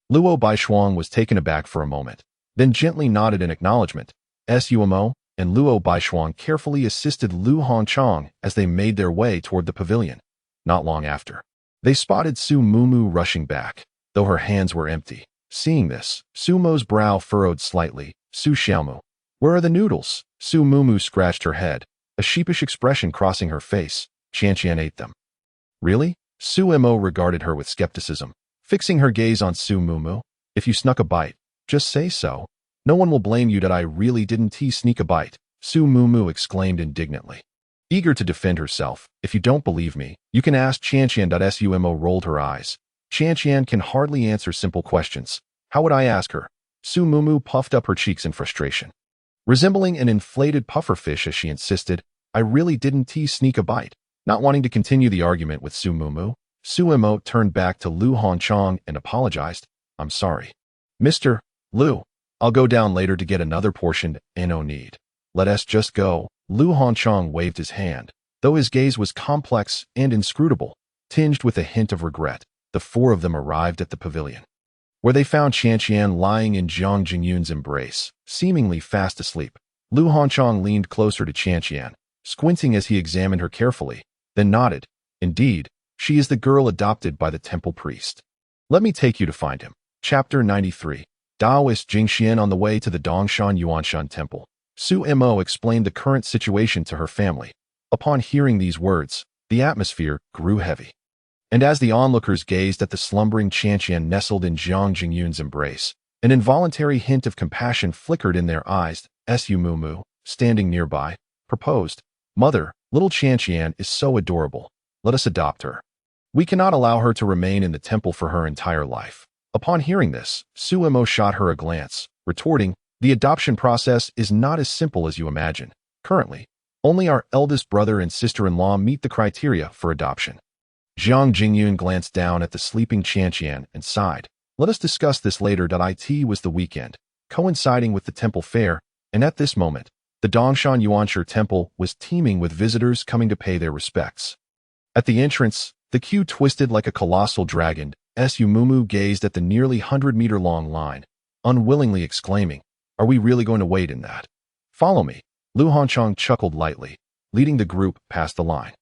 Luo Baishuang was taken aback for a moment, then gently nodded in acknowledgement. Sumo and Luo Baishuang carefully assisted Lu Hongchang as they made their way toward the pavilion. Not long after, they spotted Su Mumu rushing back, though her hands were empty. Seeing this, Sumo's brow furrowed slightly. "Su Xiaomu, where are the noodles?" Su Mumu scratched her head, a sheepish expression crossing her face. "Qianqian ate them." "Really?" Su Mo regarded her with skepticism, fixing her gaze on Su Mumu. "If you snuck a bite, just say so. No one will blame you that I really didn't sneak a bite," Su Mumu exclaimed indignantly, eager to defend herself. "If you don't believe me, you can ask Qianqian." Sumo rolled her eyes. "Qianqian can hardly answer simple questions. How would I ask her?" Su Mumu puffed up her cheeks in frustration, resembling an inflated pufferfish as she insisted, "I really didn't sneak a bite." Not wanting to continue the argument with Su Mumu, Sumo turned back to Lu Hongchang and apologized. "I'm sorry. Mr. Lu, I'll go down later to get another portion. No need. Let us just go." Lu Hongchang waved his hand, though his gaze was complex and inscrutable, tinged with a hint of regret. The four of them arrived at the pavilion, where they found Qianqian lying in Zhang Jingyun's embrace, seemingly fast asleep. Lu Hongchang leaned closer to Qianqian, squinting as he examined her carefully, then nodded. "Indeed, she is the girl adopted by the temple priest. Let me take you to find him." Chapter 93. Taoist Jingxian on the way to the Dongshan Yuanshan temple. Su Mo explained the current situation to her family. Upon hearing these words, the atmosphere grew heavy, and as the onlookers gazed at the slumbering Qianqian nestled in Zhang Jingyun's embrace, an involuntary hint of compassion flickered in their eyes. Su Mumu, standing nearby, proposed, "Mother, little Qianqian is so adorable. Let us adopt her. We cannot allow her to remain in the temple for her entire life." Upon hearing this, Su Mo shot her a glance, retorting, "The adoption process is not as simple as you imagine. Currently, only our eldest brother and sister-in-law meet the criteria for adoption." Zhang Jingyun glanced down at the sleeping Qianqian and sighed. "Let us discuss this later." It was the weekend, coinciding with the temple fair, and at this moment, the Dongshan Yuanshan temple was teeming with visitors coming to pay their respects. At the entrance, the queue twisted like a colossal dragon. Su Mumu gazed at the nearly 100-meter-long line, unwillingly exclaiming, "Are we really going to wait in that?" "Follow me." Lu Hongchang chuckled lightly, leading the group past the line.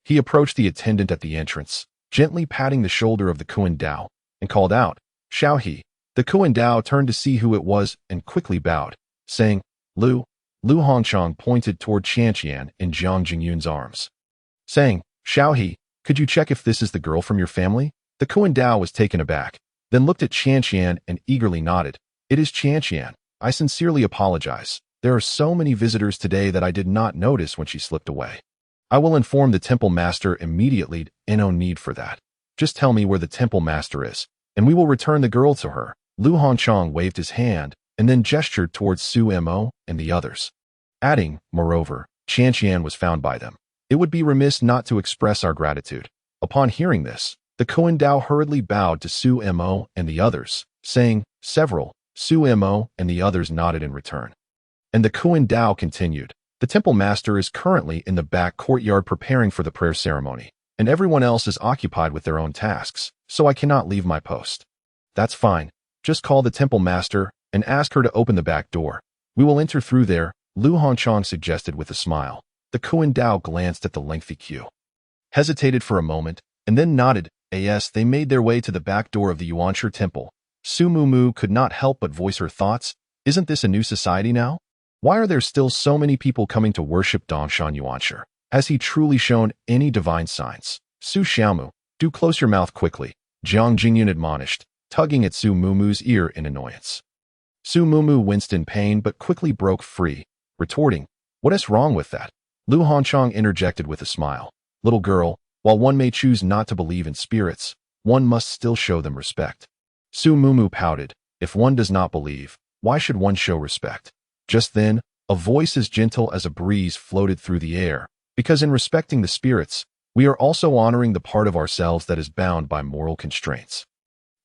He approached the attendant at the entrance, gently patting the shoulder of the Kuan Dao, and called out, "Xiao He." The Kuan Dao turned to see who it was and quickly bowed, saying, "Lu." Lu Hongchang pointed toward Qianqian in Zhang Jingyun's arms, saying, "Xiao He, could you check if this is the girl from your family?" The Kuan Dao was taken aback, then looked at Qianqian and eagerly nodded. "It is Qianqian. I sincerely apologize. There are so many visitors today that I did not notice when she slipped away. I will inform the temple master immediately. No need for that. Just tell me where the temple master is, and we will return the girl to her." Lu Hongchang waved his hand and then gestured towards Su Mo and the others, adding, "Moreover, Qianqian was found by them. It would be remiss not to express our gratitude. Upon hearing this, the Koan Dao hurriedly bowed to Su Mo and the others, saying, several. Su Mo and the others nodded in return. And the Koan Dao continued, the temple master is currently in the back courtyard preparing for the prayer ceremony, and everyone else is occupied with their own tasks, so I cannot leave my post. That's fine. Just call the temple master and ask her to open the back door. We will enter through there, Lu Hongchang suggested with a smile. The Koan Dao glanced at the lengthy queue, hesitated for a moment, and then nodded. As they made their way to the back door of the Yuanshi temple, Su Mumu could not help but voice her thoughts. Isn't this a new society now? Why are there still so many people coming to worship Dongshan Yuanshi? Has he truly shown any divine signs? Su Xiaomu, do close your mouth quickly, Jiang Jingyun admonished, tugging at Su Mumu's ear in annoyance. Su Mumu winced in pain but quickly broke free, retorting, what is wrong with that? Lu Hongchang interjected with a smile. Little girl, while one may choose not to believe in spirits, one must still show them respect. Su Mumu pouted, if one does not believe, why should one show respect? Just then, a voice as gentle as a breeze floated through the air, because in respecting the spirits, we are also honoring the part of ourselves that is bound by moral constraints.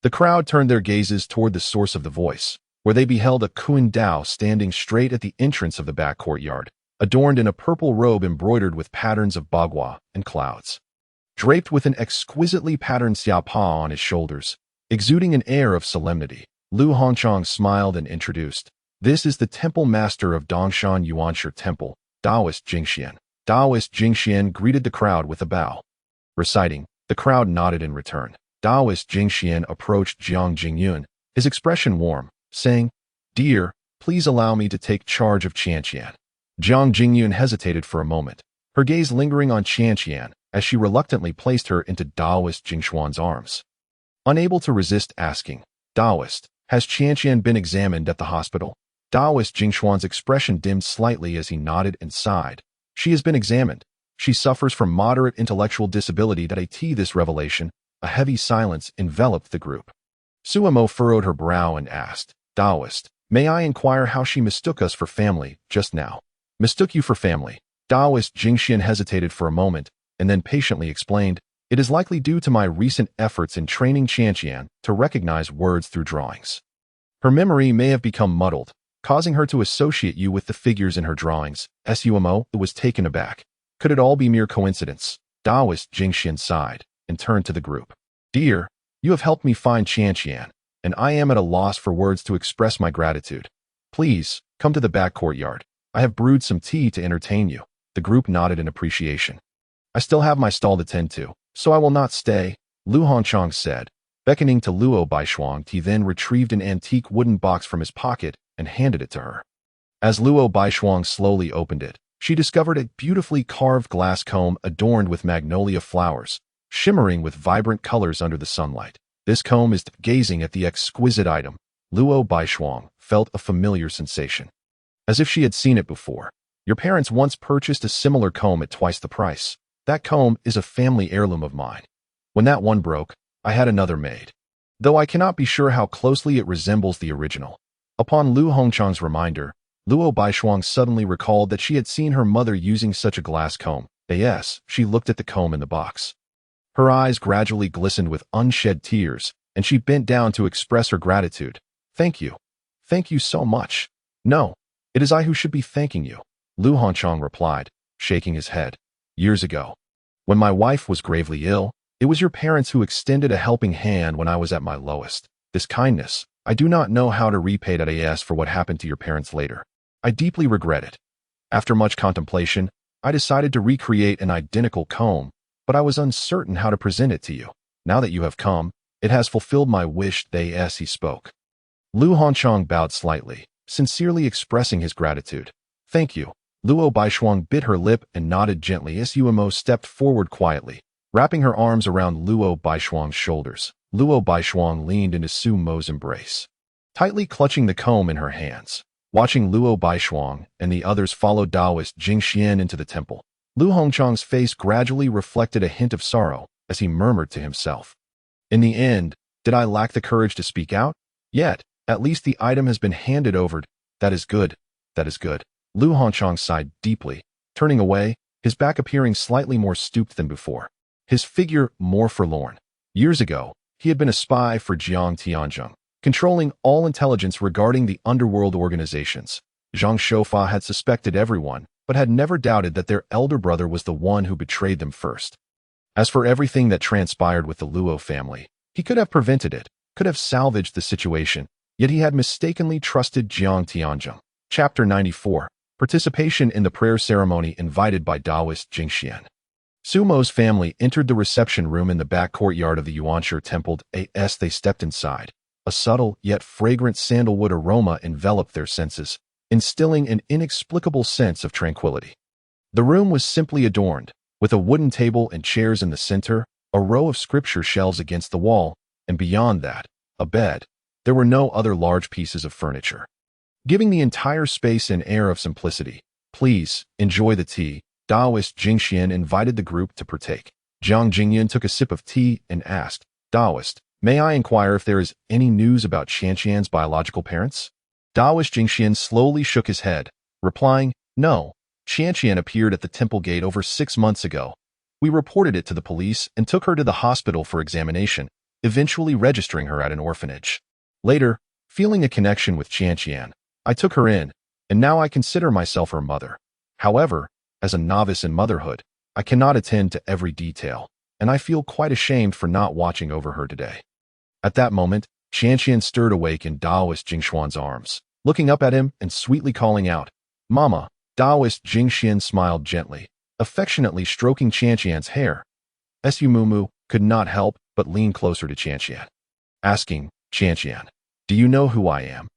The crowd turned their gazes toward the source of the voice, where they beheld a Koan Dao standing straight at the entrance of the back courtyard, adorned in a purple robe embroidered with patterns of bagua and clouds. Draped with an exquisitely patterned xiapa on his shoulders, exuding an air of solemnity, Lu Hongchang smiled and introduced, this is the temple master of Dongshan Yuanshi Temple, Taoist Jingxian. Taoist Jingxian greeted the crowd with a bow. Reciting, the crowd nodded in return. Taoist Jingxian approached Jiang Jingyun, his expression warm, saying, dear, please allow me to take charge of Qianqian. Jiang Jingyun hesitated for a moment, her gaze lingering on Qianqian as she reluctantly placed her into Taoist Jingshuan's arms. Unable to resist asking, Taoist, has Qianqian been examined at the hospital? Taoist Jingshuan's expression dimmed slightly as he nodded and sighed. She has been examined. She suffers from moderate intellectual disability. This revelation, a heavy silence enveloped the group. Su Mo furrowed her brow and asked, Taoist, may I inquire how she mistook us for family just now? Mistook you for family? Taoist Jingxian hesitated for a moment, and then patiently explained, it is likely due to my recent efforts in training Qianqian to recognize words through drawings. Her memory may have become muddled, causing her to associate you with the figures in her drawings. Sumo was taken aback. Could it all be mere coincidence? Taoist Jingxian sighed and turned to the group. Dear, you have helped me find Qianqian, and I am at a loss for words to express my gratitude. Please, come to the back courtyard. I have brewed some tea to entertain you. The group nodded in appreciation. I still have my stall to tend to, so I will not stay, Lu Hongchang said. Beckoning to Luo Baishuang, he then retrieved an antique wooden box from his pocket and handed it to her. As Luo Baishuang slowly opened it, she discovered a beautifully carved glass comb adorned with magnolia flowers, shimmering with vibrant colors under the sunlight. This comb is gazing at the exquisite item. Luo Baishuang felt a familiar sensation, as if she had seen it before. Your parents once purchased a similar comb at twice the price. That comb is a family heirloom of mine. When that one broke, I had another made, though I cannot be sure how closely it resembles the original. Upon Lu Hongchang's reminder, Luo Baishuang suddenly recalled that she had seen her mother using such a glass comb. She looked at the comb in the box. Her eyes gradually glistened with unshed tears, and she bent down to express her gratitude. Thank you. Thank you so much. No, it is I who should be thanking you, Lu Hongchang replied, shaking his head. Years ago, when my wife was gravely ill, it was your parents who extended a helping hand when I was at my lowest. This kindness, I do not know how to repay that. As for what happened to your parents later, I deeply regret it. After much contemplation, I decided to recreate an identical comb, but I was uncertain how to present it to you. Now that you have come, it has fulfilled my wish. He spoke. Lu Hongchang bowed slightly, sincerely expressing his gratitude. Thank you. Luo Baishuang bit her lip and nodded gently. Sumo stepped forward quietly, wrapping her arms around Luo Baishuang's shoulders. Luo Baishuang leaned into Su Mo's embrace, tightly clutching the comb in her hands. Watching Luo Baishuang and the others follow Taoist Jingxian into the temple, Lu Hongchang's face gradually reflected a hint of sorrow as he murmured to himself. In the end, did I lack the courage to speak out? Yet, at least the item has been handed over. That is good. That is good. Lu Hongchang sighed deeply, turning away, his back appearing slightly more stooped than before, his figure more forlorn. Years ago, he had been a spy for Jiang Tianzheng, controlling all intelligence regarding the underworld organizations. Zhang Shoufa had suspected everyone, but had never doubted that their elder brother was the one who betrayed them first. As for everything that transpired with the Luo family, he could have prevented it, could have salvaged the situation, yet he had mistakenly trusted Jiang Tianzheng. Chapter 94. Participation in the prayer ceremony invited by Taoist Jingxian. Su Mo's family entered the reception room in the back courtyard of the Yuanshi temple. As they stepped inside, a subtle yet fragrant sandalwood aroma enveloped their senses, instilling an inexplicable sense of tranquility. The room was simply adorned, with a wooden table and chairs in the center, a row of scripture shelves against the wall, and beyond that, a bed. There were no other large pieces of furniture, giving the entire space an air of simplicity. Please, enjoy the tea. Taoist Jingxian invited the group to partake. Jiang Jingyan took a sip of tea and asked, Taoist, may I inquire if there is any news about Qianqian's biological parents? Taoist Jingxian slowly shook his head, replying, No, Qianqian appeared at the temple gate over 6 months ago. We reported it to the police and took her to the hospital for examination, eventually registering her at an orphanage. Later, feeling a connection with Qianqian, I took her in, and now I consider myself her mother. However, as a novice in motherhood, I cannot attend to every detail, and I feel quite ashamed for not watching over her today. At that moment, Qianqian stirred awake in Taoist Jingshuan's arms, looking up at him and sweetly calling out, Mama. Taoist Jingxian smiled gently, affectionately stroking Qianqian's hair. Su Mumu could not help but lean closer to Qianqian, asking, Qianqian, do you know who I am?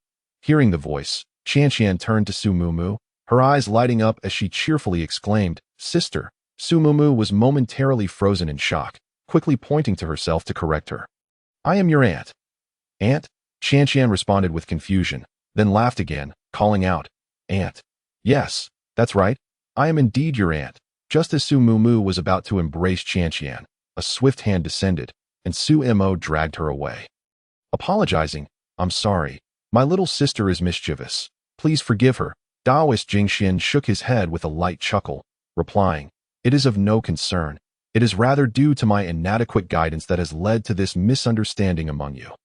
Hearing the voice, Qianqian turned to Su Mumu, her eyes lighting up as she cheerfully exclaimed, Sister. Su Mumu was momentarily frozen in shock, quickly pointing to herself to correct her. I am your aunt. Aunt? Qianqian responded with confusion, then laughed again, calling out, Aunt. Yes, that's right. I am indeed your aunt. Just as Su Mumu was about to embrace Qianqian, a swift hand descended, and Su Mo dragged her away. Apologizing, I'm sorry. My little sister is mischievous. Please forgive her. Taoist Jingxian shook his head with a light chuckle, replying, It is of no concern. It is rather due to my inadequate guidance that has led to this misunderstanding among you.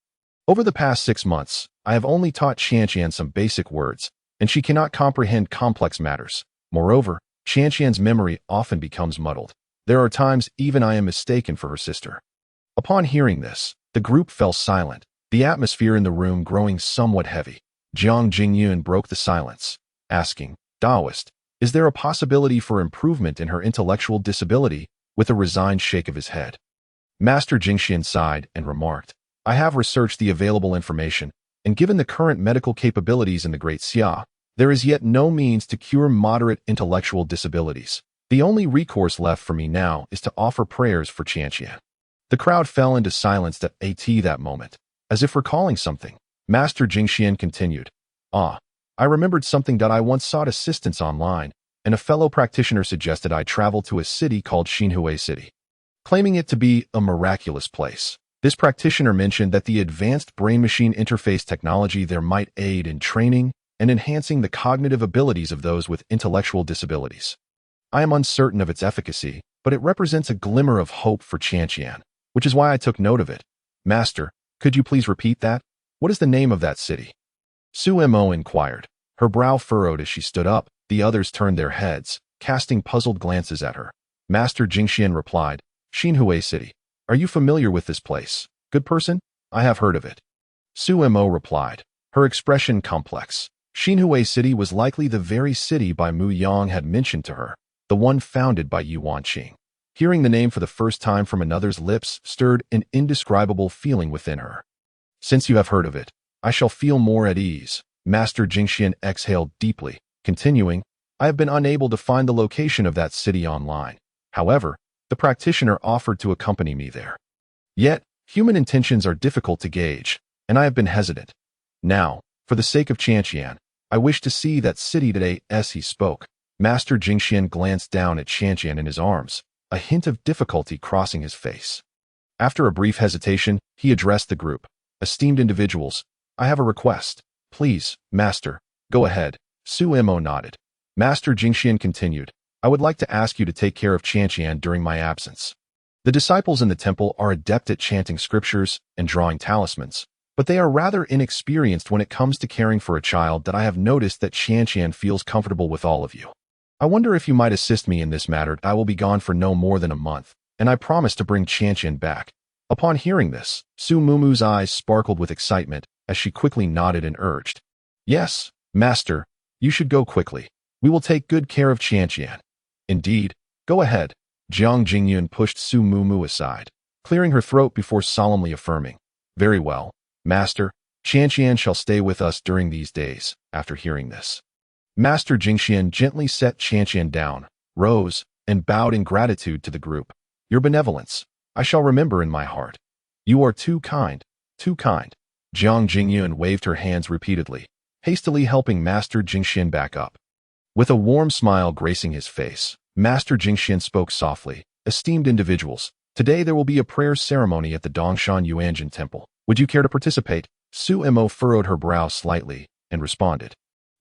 Over the past 6 months, I have only taught Qianqian some basic words, and she cannot comprehend complex matters. Moreover, Qianqian's memory often becomes muddled. There are times even I am mistaken for her sister. Upon hearing this, the group fell silent, the atmosphere in the room growing somewhat heavy. Jiang Jingyun broke the silence, asking, Taoist, is there a possibility for improvement in her intellectual disability? With a resigned shake of his head. Master Jingxian sighed and remarked, I have researched the available information, and given the current medical capabilities in the Great Xia, there is yet no means to cure moderate intellectual disabilities. The only recourse left for me now is to offer prayers for Qianqian. The crowd fell into silence at that moment. As if recalling something, Master Jingxian continued, I remembered something that I once sought assistance online, and a fellow practitioner suggested I travel to a city called Xinhui City, claiming it to be a miraculous place. This practitioner mentioned that the advanced brain-machine interface technology there might aid in training and enhancing the cognitive abilities of those with intellectual disabilities. I am uncertain of its efficacy, but it represents a glimmer of hope for Qianqian, which is why I took note of it. Master, could you please repeat that? What is the name of that city? Su Mo inquired, her brow furrowed as she stood up. The others turned their heads, casting puzzled glances at her. Master Jingxian replied, Xinhui City. Are you familiar with this place? Good person? I have heard of it. Su Mo replied, her expression complex. Xinhui City was likely the very city Bai Mu Yang had mentioned to her, the one founded by Yuan Qing. Hearing the name for the first time from another's lips stirred an indescribable feeling within her. Since you have heard of it, I shall feel more at ease. Master Jingxian exhaled deeply. Continuing, I have been unable to find the location of that city online. However, the practitioner offered to accompany me there. Yet, human intentions are difficult to gauge, and I have been hesitant. Now, for the sake of Qianqian, I wish to see that city today. As he spoke, Master Jingxian glanced down at Qianqian in his arms, a hint of difficulty crossing his face. After a brief hesitation, he addressed the group. Esteemed individuals, I have a request. Please, Master, go ahead. Su Mo nodded. Master Jingxian continued, I would like to ask you to take care of Chantian during my absence. The disciples in the temple are adept at chanting scriptures and drawing talismans, but they are rather inexperienced when it comes to caring for a child that I have noticed that Chantian feels comfortable with all of you. I wonder if you might assist me in this matter. I will be gone for no more than a month, and I promise to bring Chantian back. Upon hearing this, Su Mumu's eyes sparkled with excitement as she quickly nodded and urged, "Yes, Master, you should go quickly. We will take good care of Chantian." "Indeed, go ahead." Jiang Jingyun pushed Su Mumu aside, clearing her throat before solemnly affirming, "Very well, Master, Chantian shall stay with us during these days." After hearing this, Master Jingxian gently set Chantian down, rose, and bowed in gratitude to the group. "Your benevolence I shall remember in my heart. You are too kind, too kind." Jiang Jingyun waved her hands repeatedly, hastily helping Master Jingxian back up. With a warm smile gracing his face, Master Jingxian spoke softly, "Esteemed individuals, today there will be a prayer ceremony at the Dongshan Yuanjin Temple. Would you care to participate?" Su Mo furrowed her brow slightly and responded,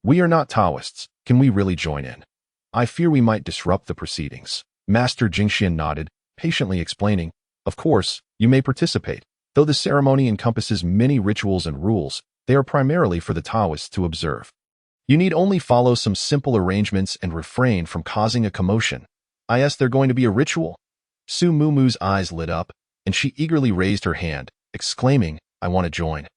"We are not Taoists. Can we really join in? I fear we might disrupt the proceedings." Master Jingxian nodded, patiently explaining, "Of course, you may participate. Though the ceremony encompasses many rituals and rules, they are primarily for the Taoists to observe. You need only follow some simple arrangements and refrain from causing a commotion." "Is there going to be a ritual?" Su Mumu's eyes lit up, and she eagerly raised her hand, exclaiming, "I want to join."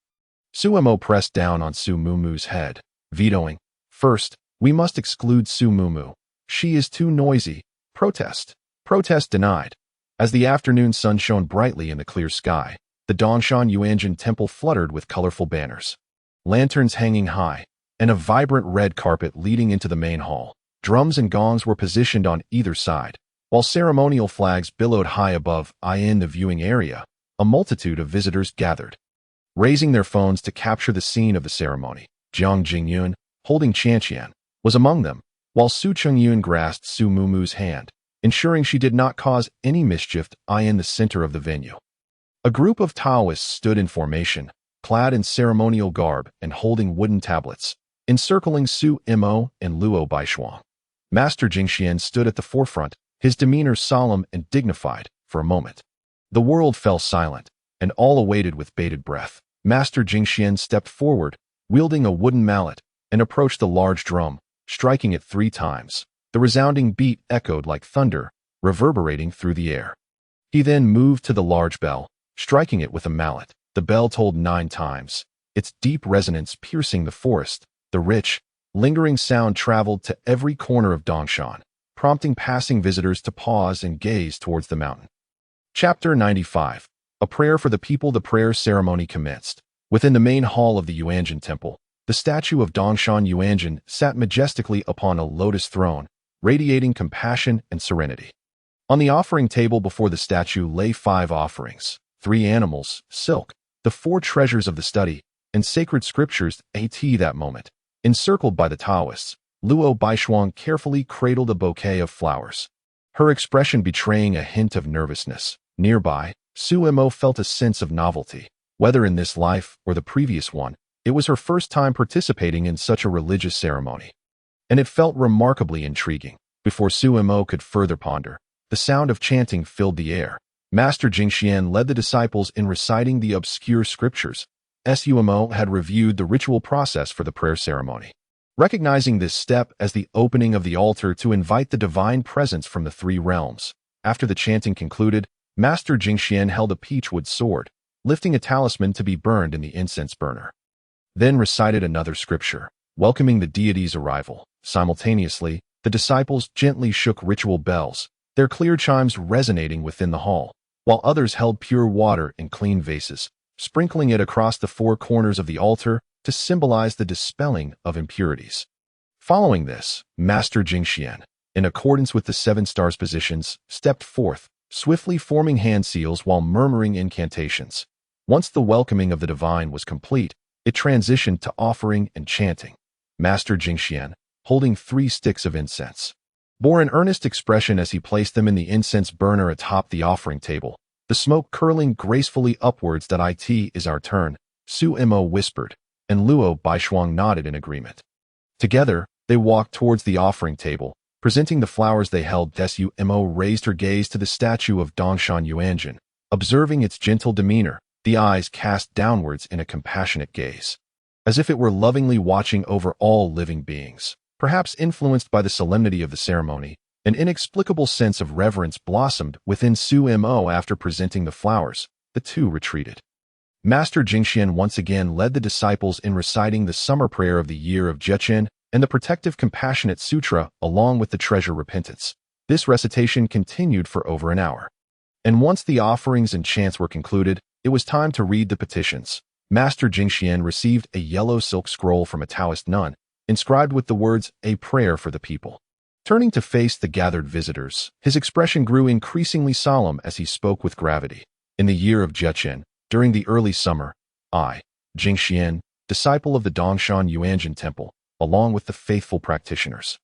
Su Mo pressed down on Su Mumu's head, vetoing, "First, we must exclude Su Mumu. She is too noisy. Protest." Protest denied. As the afternoon sun shone brightly in the clear sky, the Dongshan Yuanjin Temple fluttered with colorful banners, lanterns hanging high, and a vibrant red carpet leading into the main hall. Drums and gongs were positioned on either side, while ceremonial flags billowed high above. In the viewing area, a multitude of visitors gathered, raising their phones to capture the scene of the ceremony. Jiang Jingyun, holding Chantian, was among them, while Su Chengyun grasped Su Mumu's hand, ensuring she did not cause any mischief. In the center of the venue, a group of Taoists stood in formation, clad in ceremonial garb and holding wooden tablets, encircling Su Mo and Luo Baishuang. Master Jingxian stood at the forefront, his demeanor solemn and dignified. For a moment, the world fell silent, and all awaited with bated breath. Master Jingxian stepped forward, wielding a wooden mallet, and approached the large drum, striking it 3 times. The resounding beat echoed like thunder, reverberating through the air. He then moved to the large bell, striking it with a mallet. The bell tolled 9 times, its deep resonance piercing the forest. The rich, lingering sound traveled to every corner of Dongshan, prompting passing visitors to pause and gaze towards the mountain. Chapter 95. A Prayer for the People. The prayer ceremony commenced. Within the main hall of the Yuanjin Temple, the statue of Dongshan Yuanjin sat majestically upon a lotus throne, radiating compassion and serenity. On the offering table before the statue lay 5 offerings, 3 animals, silk, the 4 treasures of the study, and sacred scriptures. At that moment, encircled by the Taoists, Luo Baishuang carefully cradled a bouquet of flowers, her expression betraying a hint of nervousness. Nearby, Su Mo felt a sense of novelty. Whether in this life or the previous one, it was her first time participating in such a religious ceremony, and it felt remarkably intriguing. Before Su Mo could further ponder, the sound of chanting filled the air. Master Jingxian led the disciples in reciting the obscure scriptures. Su Mo had reviewed the ritual process for the prayer ceremony, recognizing this step as the opening of the altar to invite the divine presence from the 3 realms. After the chanting concluded, Master Jingxian held a peachwood sword, lifting a talisman to be burned in the incense burner, then recited another scripture, welcoming the deity's arrival. Simultaneously, the disciples gently shook ritual bells, their clear chimes resonating within the hall, while others held pure water in clean vases, sprinkling it across the 4 corners of the altar to symbolize the dispelling of impurities. Following this, Master Jingxian, in accordance with the 7 stars positions, stepped forth, swiftly forming hand seals while murmuring incantations. Once the welcoming of the divine was complete, it transitioned to offering and chanting. Master Jingxian, holding 3 sticks of incense, bore an earnest expression as he placed them in the incense burner atop the offering table, the smoke curling gracefully upwards. "That it is our turn," Su Mo whispered, and Luo Baishuang nodded in agreement. Together, they walked towards the offering table, Presenting the flowers they held, Sumo raised her gaze to the statue of Dongshan Yuanjin. Observing its gentle demeanor, the eyes cast downwards in a compassionate gaze, as if it were lovingly watching over all living beings. Perhaps influenced by the solemnity of the ceremony, an inexplicable sense of reverence blossomed within Sumo. After presenting the flowers, the two retreated. Master Jingxian once again led the disciples in reciting the summer prayer of the year of Jechen and the protective compassionate sutra along with the treasure repentance. This recitation continued for over an hour. And once the offerings and chants were concluded, it was time to read the petitions. Master Jingxian received a yellow silk scroll from a Taoist nun, inscribed with the words, "A prayer for the people." Turning to face the gathered visitors, his expression grew increasingly solemn as he spoke with gravity. In the year of Jechen, during the early summer, I, Jingxian, disciple of the Dongshan Yuanjin Temple, along with the faithful practitioners,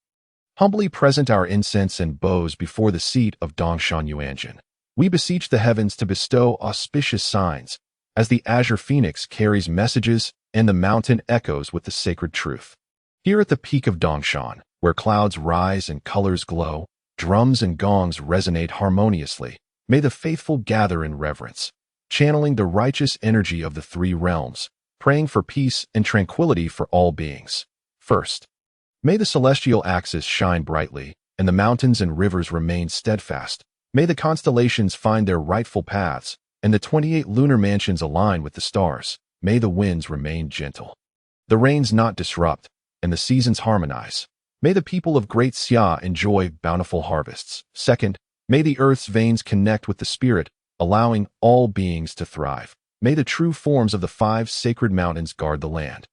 humbly present our incense and bows before the seat of Dongshan Yuanjin. We beseech the heavens to bestow auspicious signs, as the azure phoenix carries messages and the mountain echoes with the sacred truth. Here at the peak of Dongshan, where clouds rise and colors glow, drums and gongs resonate harmoniously, may the faithful gather in reverence, channeling the righteous energy of the three realms, praying for peace and tranquility for all beings. First, may the celestial axis shine brightly, and the mountains and rivers remain steadfast. May the constellations find their rightful paths, and the 28 lunar mansions align with the stars. May the winds remain gentle, the rains not disrupt, and the seasons harmonize. May the people of Great Xia enjoy bountiful harvests. Second, may the earth's veins connect with the spirit, allowing all beings to thrive. May the true forms of the 5 sacred mountains guard the land,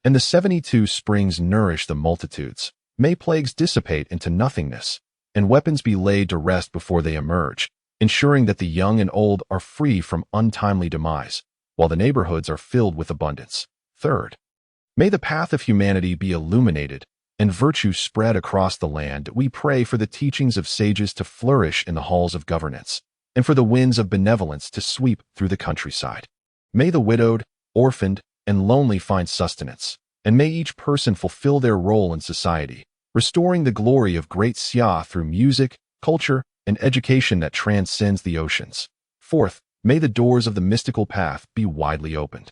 and the 72 springs nourish the multitudes. May plagues dissipate into nothingness, and weapons be laid to rest before they emerge, ensuring that the young and old are free from untimely demise, while the neighborhoods are filled with abundance. Third, may the path of humanity be illuminated and virtue spread across the land. We pray for the teachings of sages to flourish in the halls of governance, and for the winds of benevolence to sweep through the countryside. May the widowed, orphaned, and lonely find sustenance, and may each person fulfill their role in society, restoring the glory of Great Xia through music, culture, and education that transcends the oceans. Fourth, may the doors of the mystical path be widely opened,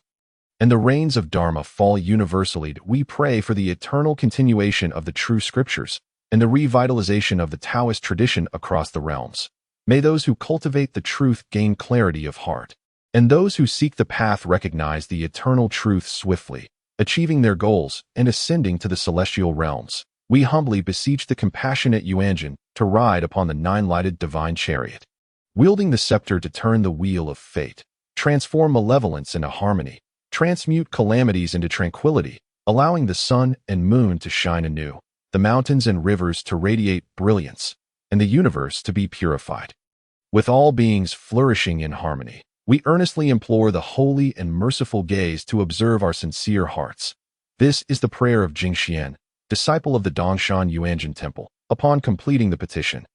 and the rains of Dharma fall universally. We pray for the eternal continuation of the true scriptures and the revitalization of the Taoist tradition across the realms. May those who cultivate the truth gain clarity of heart, and those who seek the path recognize the eternal truth swiftly, achieving their goals and ascending to the celestial realms. We humbly beseech the compassionate Yuanjin to ride upon the 9-lighted divine chariot, wielding the scepter to turn the wheel of fate, transform malevolence into harmony, transmute calamities into tranquility, allowing the sun and moon to shine anew, the mountains and rivers to radiate brilliance, and the universe to be purified. With all beings flourishing in harmony, we earnestly implore the holy and merciful gaze to observe our sincere hearts. This is the prayer of Jingxian, disciple of the Dongshan Yuanjin Temple. Upon completing the petition,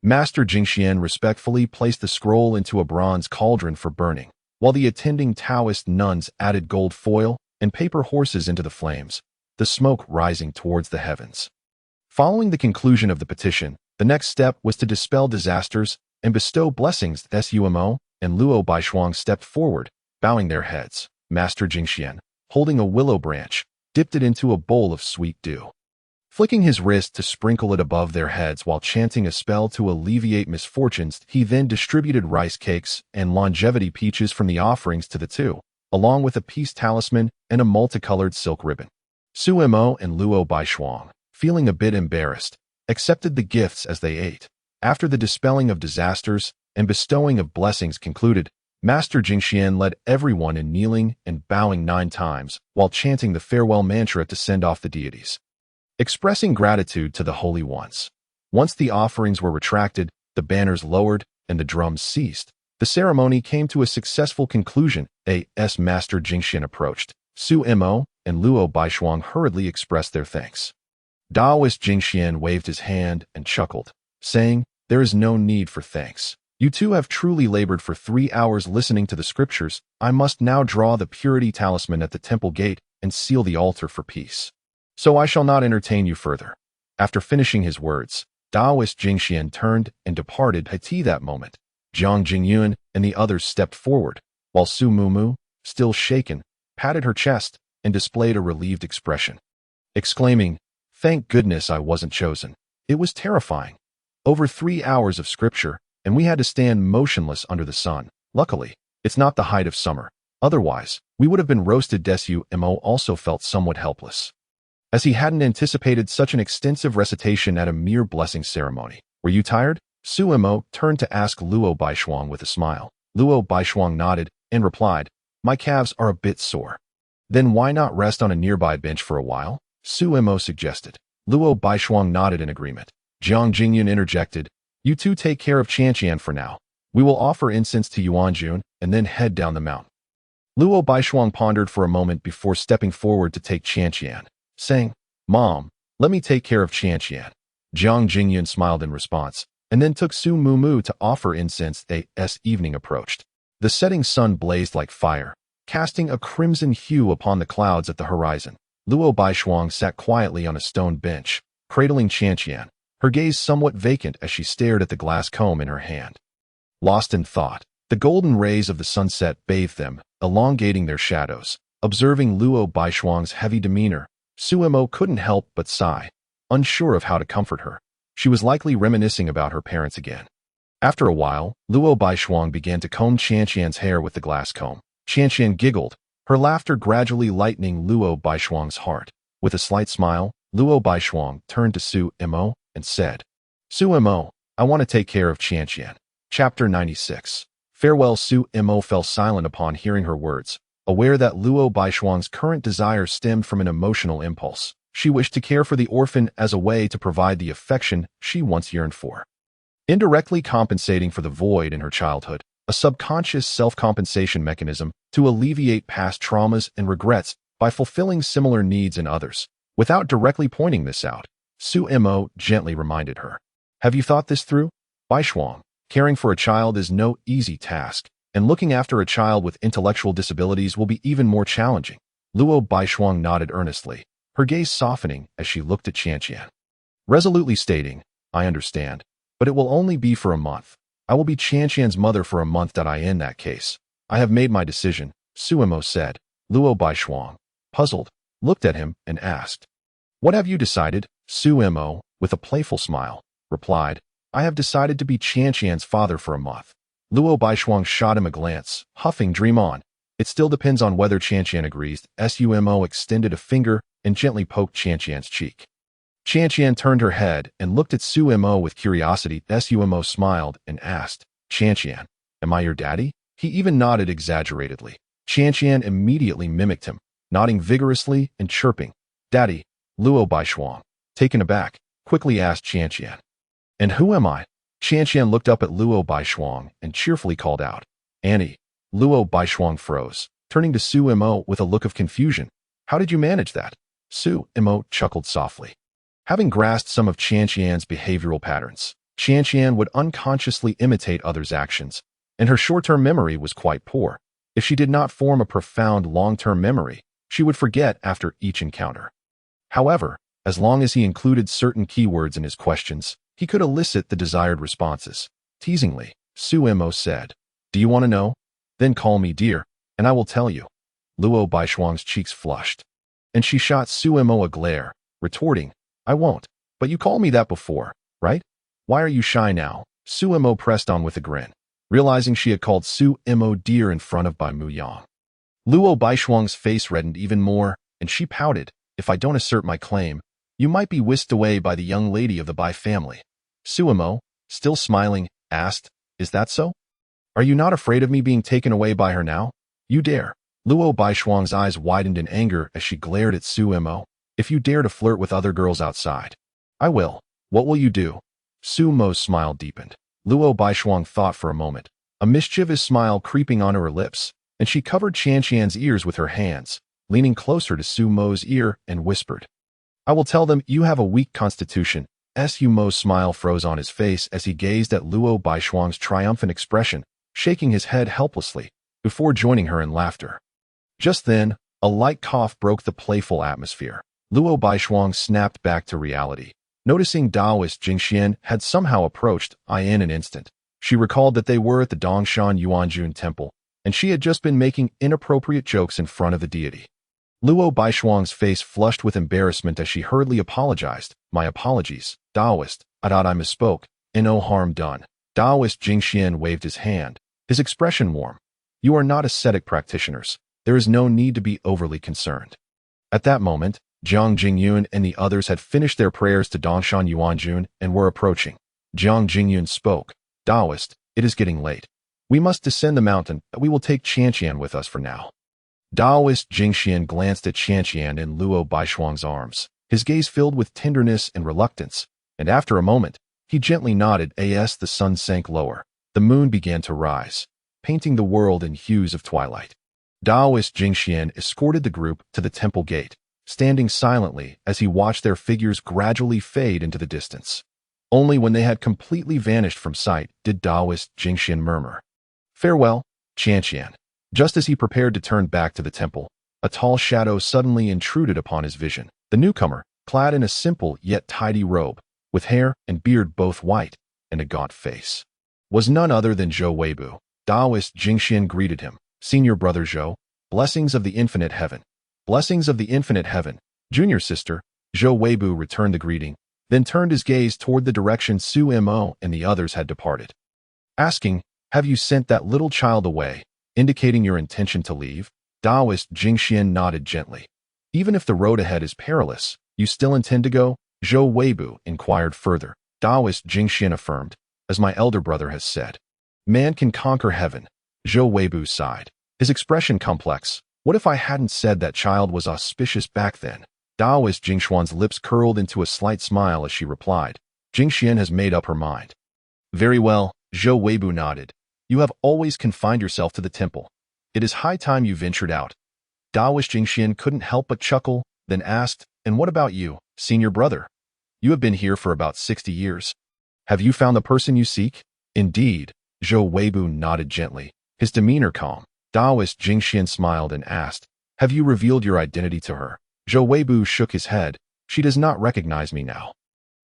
Master Jingxian respectfully placed the scroll into a bronze cauldron for burning, while the attending Taoist nuns added gold foil and paper horses into the flames, the smoke rising towards the heavens. Following the conclusion of the petition, the next step was to dispel disasters and bestow blessings. Sumo and Luo Baishuang stepped forward, bowing their heads. Master Jingxian, holding a willow branch, dipped it into a bowl of sweet dew, flicking his wrist to sprinkle it above their heads while chanting a spell to alleviate misfortunes. He then distributed rice cakes and longevity peaches from the offerings to the two, along with a peace talisman and a multicolored silk ribbon. Sumo and Luo Baishuang, feeling a bit embarrassed, accepted the gifts as they ate. After the dispelling of disasters and bestowing of blessings concluded, Master Jingxian led everyone in kneeling and bowing 9 times while chanting the farewell mantra to send off the deities, expressing gratitude to the holy ones. Once the offerings were retracted, the banners lowered, and the drums ceased, the ceremony came to a successful conclusion. As Master Jingxian approached, Sumo and Luo Baishuang hurriedly expressed their thanks. Taoist Jingxian waved his hand and chuckled, saying, "There is no need for thanks. You two have truly labored for 3 hours listening to the scriptures. I must now draw the purity talisman at the temple gate and seal the altar for peace. So I shall not entertain you further." After finishing his words, Daoist Jingxian turned and departed at that moment. Jiang Jingyun and the others stepped forward, while Su Mumu, still shaken, patted her chest and displayed a relieved expression, exclaiming, "Thank goodness I wasn't chosen. It was terrifying. Over 3 hours of scripture, and we had to stand motionless under the sun. Luckily, it's not the height of summer. Otherwise, we would have been roasted." Desu Mo also felt somewhat helpless, as he hadn't anticipated such an extensive recitation at a mere blessing ceremony. "Were you tired?" Su Mo turned to ask Luo Baishuang with a smile. Luo Baishuang nodded and replied, "My calves are a bit sore." "Then why not rest on a nearby bench for a while?" Su Mo suggested. Luo Baishuang nodded in agreement. Jiang Jingyun interjected, "You two take care of Chanqian for now. We will offer incense to Yuanjun and then head down the mountain." Luo Baishuang pondered for a moment before stepping forward to take Chanqian, saying, "Mom, let me take care of Chanqian." Jiang Jingyun smiled in response, and then took Su Mumu to offer incense as evening approached. The setting sun blazed like fire, casting a crimson hue upon the clouds at the horizon. Luo Baishuang sat quietly on a stone bench, cradling Chanqian, her gaze somewhat vacant as she stared at the glass comb in her hand. Lost in thought, the golden rays of the sunset bathed them, elongating their shadows. Observing Luo Baishuang's heavy demeanor, Su Mo couldn't help but sigh, unsure of how to comfort her. She was likely reminiscing about her parents again. After a while, Luo Baishuang began to comb Chanqian's hair with the glass comb. Chanqian giggled, her laughter gradually lightening Luo Baishuang's heart. With a slight smile, Luo Baishuang turned to Su Mo and said, "Su Mo, I want to take care of Chanqian." Chapter 96. Farewell. Su Mo fell silent upon hearing her words, aware that Luo Baishuang's current desire stemmed from an emotional impulse. She wished to care for the orphan as a way to provide the affection she once yearned for, indirectly compensating for the void in her childhood, a subconscious self-compensation mechanism to alleviate past traumas and regrets by fulfilling similar needs in others. Without directly pointing this out, Su Mo gently reminded her, "Have you thought this through? Baishuang, caring for a child is no easy task, and looking after a child with intellectual disabilities will be even more challenging." Luo Baishuang nodded earnestly, her gaze softening as she looked at Chanqian, resolutely stating, "I understand, but it will only be for a month. I will be Chanqian's mother for a month. In that case, I have made my decision," Su Mo said. Luo Baishuang, puzzled, looked at him and asked, "What have you decided?" Su Mo, with a playful smile, replied, "I have decided to be Chanqian's father for a month." Luo Baishuang shot him a glance, huffing, "Dream on. It still depends on whether Chanqian agrees." Su Mo extended a finger and gently poked Chanqian's cheek. Chanqian turned her head and looked at Su Mo with curiosity. Su Mo smiled and asked, "Chanqian, am I your daddy?" He even nodded exaggeratedly. Chanqian immediately mimicked him, nodding vigorously and chirping, "Daddy." Luo Baishuang, taken aback, quickly asked Chanqian, "And who am I?" Chanqian looked up at Luo Baishuang and cheerfully called out, "Annie." Luo Baishuang froze, turning to Su Mo with a look of confusion. "How did you manage that?" Su Mo chuckled softly. Having grasped some of Chanqian's behavioral patterns, Chanqian would unconsciously imitate others' actions, and her short-term memory was quite poor. If she did not form a profound long-term memory, she would forget after each encounter. However, as long as he included certain keywords in his questions, he could elicit the desired responses. Teasingly, Su Mo said, "Do you want to know? Then call me dear, and I will tell you." Luo Baishuang's cheeks flushed, and she shot Su Mo a glare, retorting, "I won't, but you called me that before, right? Why are you shy now?" Su Mo pressed on with a grin, realizing she had called Su Mo dear in front of Bai Mu Yang. Luo Baishuang's face reddened even more, and she pouted, "If I don't assert my claim, you might be whisked away by the young lady of the Bai family." Su Mo, still smiling, asked, "Is that so? Are you not afraid of me being taken away by her now? You dare." Luo Baishuang's eyes widened in anger as she glared at Su Mo. "If you dare to flirt with other girls outside, I will. What will you do?" Su Mo's smile deepened. Luo Baishuang thought for a moment, a mischievous smile creeping onto her lips, and she covered Chanqian's ears with her hands, leaning closer to Su Mo's ear and whispered, "I will tell them you have a weak constitution." Su Mo's smile froze on his face as he gazed at Luo Baishuang's triumphant expression, shaking his head helplessly, before joining her in laughter. Just then, a light cough broke the playful atmosphere. Luo Baishuang snapped back to reality, Noticing Taoist Jingxian had somehow approached in an instant, she recalled that they were at the Dongshan Yuanjun temple, and she had just been making inappropriate jokes in front of the deity. Luo Baishuang's face flushed with embarrassment as she hurriedly apologized. My apologies, Taoist. I thought I misspoke. No harm done. Taoist Jingxian waved his hand, his expression warm. You are not ascetic practitioners. There is no need to be overly concerned. At that moment, Jiang Jingyun and the others had finished their prayers to Dongshan Yuanjun and were approaching. Jiang Jingyun spoke. Taoist, it is getting late. We must descend the mountain, but we will take Qianqian with us for now. Taoist Jingxian glanced at Qianqian in Luo Baishuang's arms, his gaze filled with tenderness and reluctance, and after a moment, he gently nodded as the sun sank lower. The moon began to rise, painting the world in hues of twilight. Taoist Jingxian escorted the group to the temple gate, standing silently as he watched their figures gradually fade into the distance. Only when they had completely vanished from sight did Taoist Jingxian murmur, "Farewell, Qianqian." Just as he prepared to turn back to the temple, a tall shadow suddenly intruded upon his vision. The newcomer, clad in a simple yet tidy robe, with hair and beard both white, and a gaunt face, was none other than Zhou Weibu. Taoist Jingxian greeted him. Senior brother Zhou, blessings of the infinite heaven. Blessings of the infinite heaven. Junior sister, Zhou Weibu returned the greeting, then turned his gaze toward the direction Su Mo and the others had departed, asking, "Have you sent that little child away?" Indicating your intention to leave? Taoist Jingxian nodded gently. Even if the road ahead is perilous, you still intend to go? Zhou Weibu inquired further. Taoist Jingxian affirmed, as my elder brother has said. Man can conquer heaven. Zhou Weibu sighed, his expression complex. What if I hadn't said that child was auspicious back then? Taoist Jingxuan's lips curled into a slight smile as she replied. Jingxian has made up her mind. Very well, Zhou Weibu nodded. You have always confined yourself to the temple. It is high time you ventured out. Taoist Jingxian couldn't help but chuckle, then asked, and what about you, senior brother? You have been here for about 60 years. Have you found the person you seek? Indeed, Zhou Weibu nodded gently, his demeanor calm. Taoist Jingxian smiled and asked, have you revealed your identity to her? Zhou Weibu shook his head. She does not recognize me now.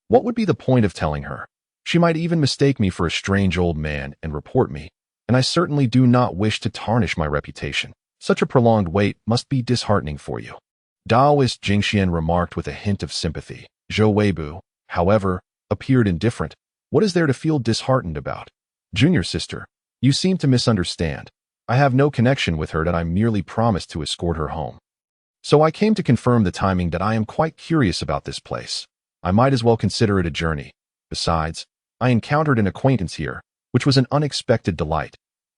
What would be the point of telling her? She might even mistake me for a strange old man and report me, and I certainly do not wish to tarnish my reputation. Such a prolonged wait must be disheartening for you. Taoist Jingxian remarked with a hint of sympathy. Zhou Weibu, however, appeared indifferent. What is there to feel disheartened about? Junior sister, you seem to misunderstand. I have no connection with her that I merely promised to escort her home. So I came to confirm the timing that I am quite curious about this place. I might as well consider it a journey. Besides, I encountered an acquaintance here, which was an unexpected delight,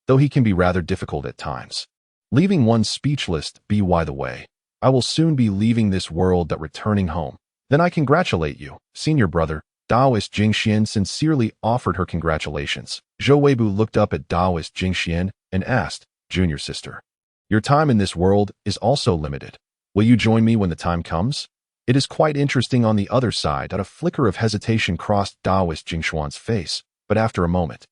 though he can be rather difficult at times. Leaving one speechless, by the way, I will soon be leaving this world but returning home. Then I congratulate you, senior brother. Taoist Jingxian sincerely offered her congratulations. Zhou Weibu looked up at Taoist Jingxian and asked, junior sister, your time in this world is also limited. Will you join me when the time comes? It is quite interesting. On the other side, that a flicker of hesitation crossed Taoist Jingxuan's face, but after a moment,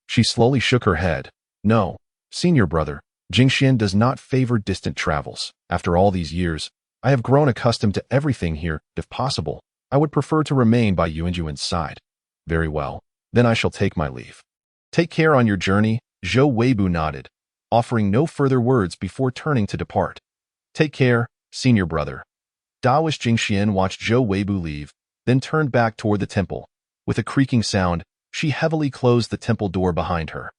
she slowly shook her head. No, senior brother, Jingxian does not favor distant travels. After all these years, I have grown accustomed to everything here. If possible, I would prefer to remain by Yuanjuan's side. Very well, then I shall take my leave. Take care on your journey, Zhou Weibu nodded, offering no further words before turning to depart. Take care, senior brother. Taoist Jingxian watched Zhou Weibu leave, then turned back toward the temple. With a creaking sound, she heavily closed the temple door behind her.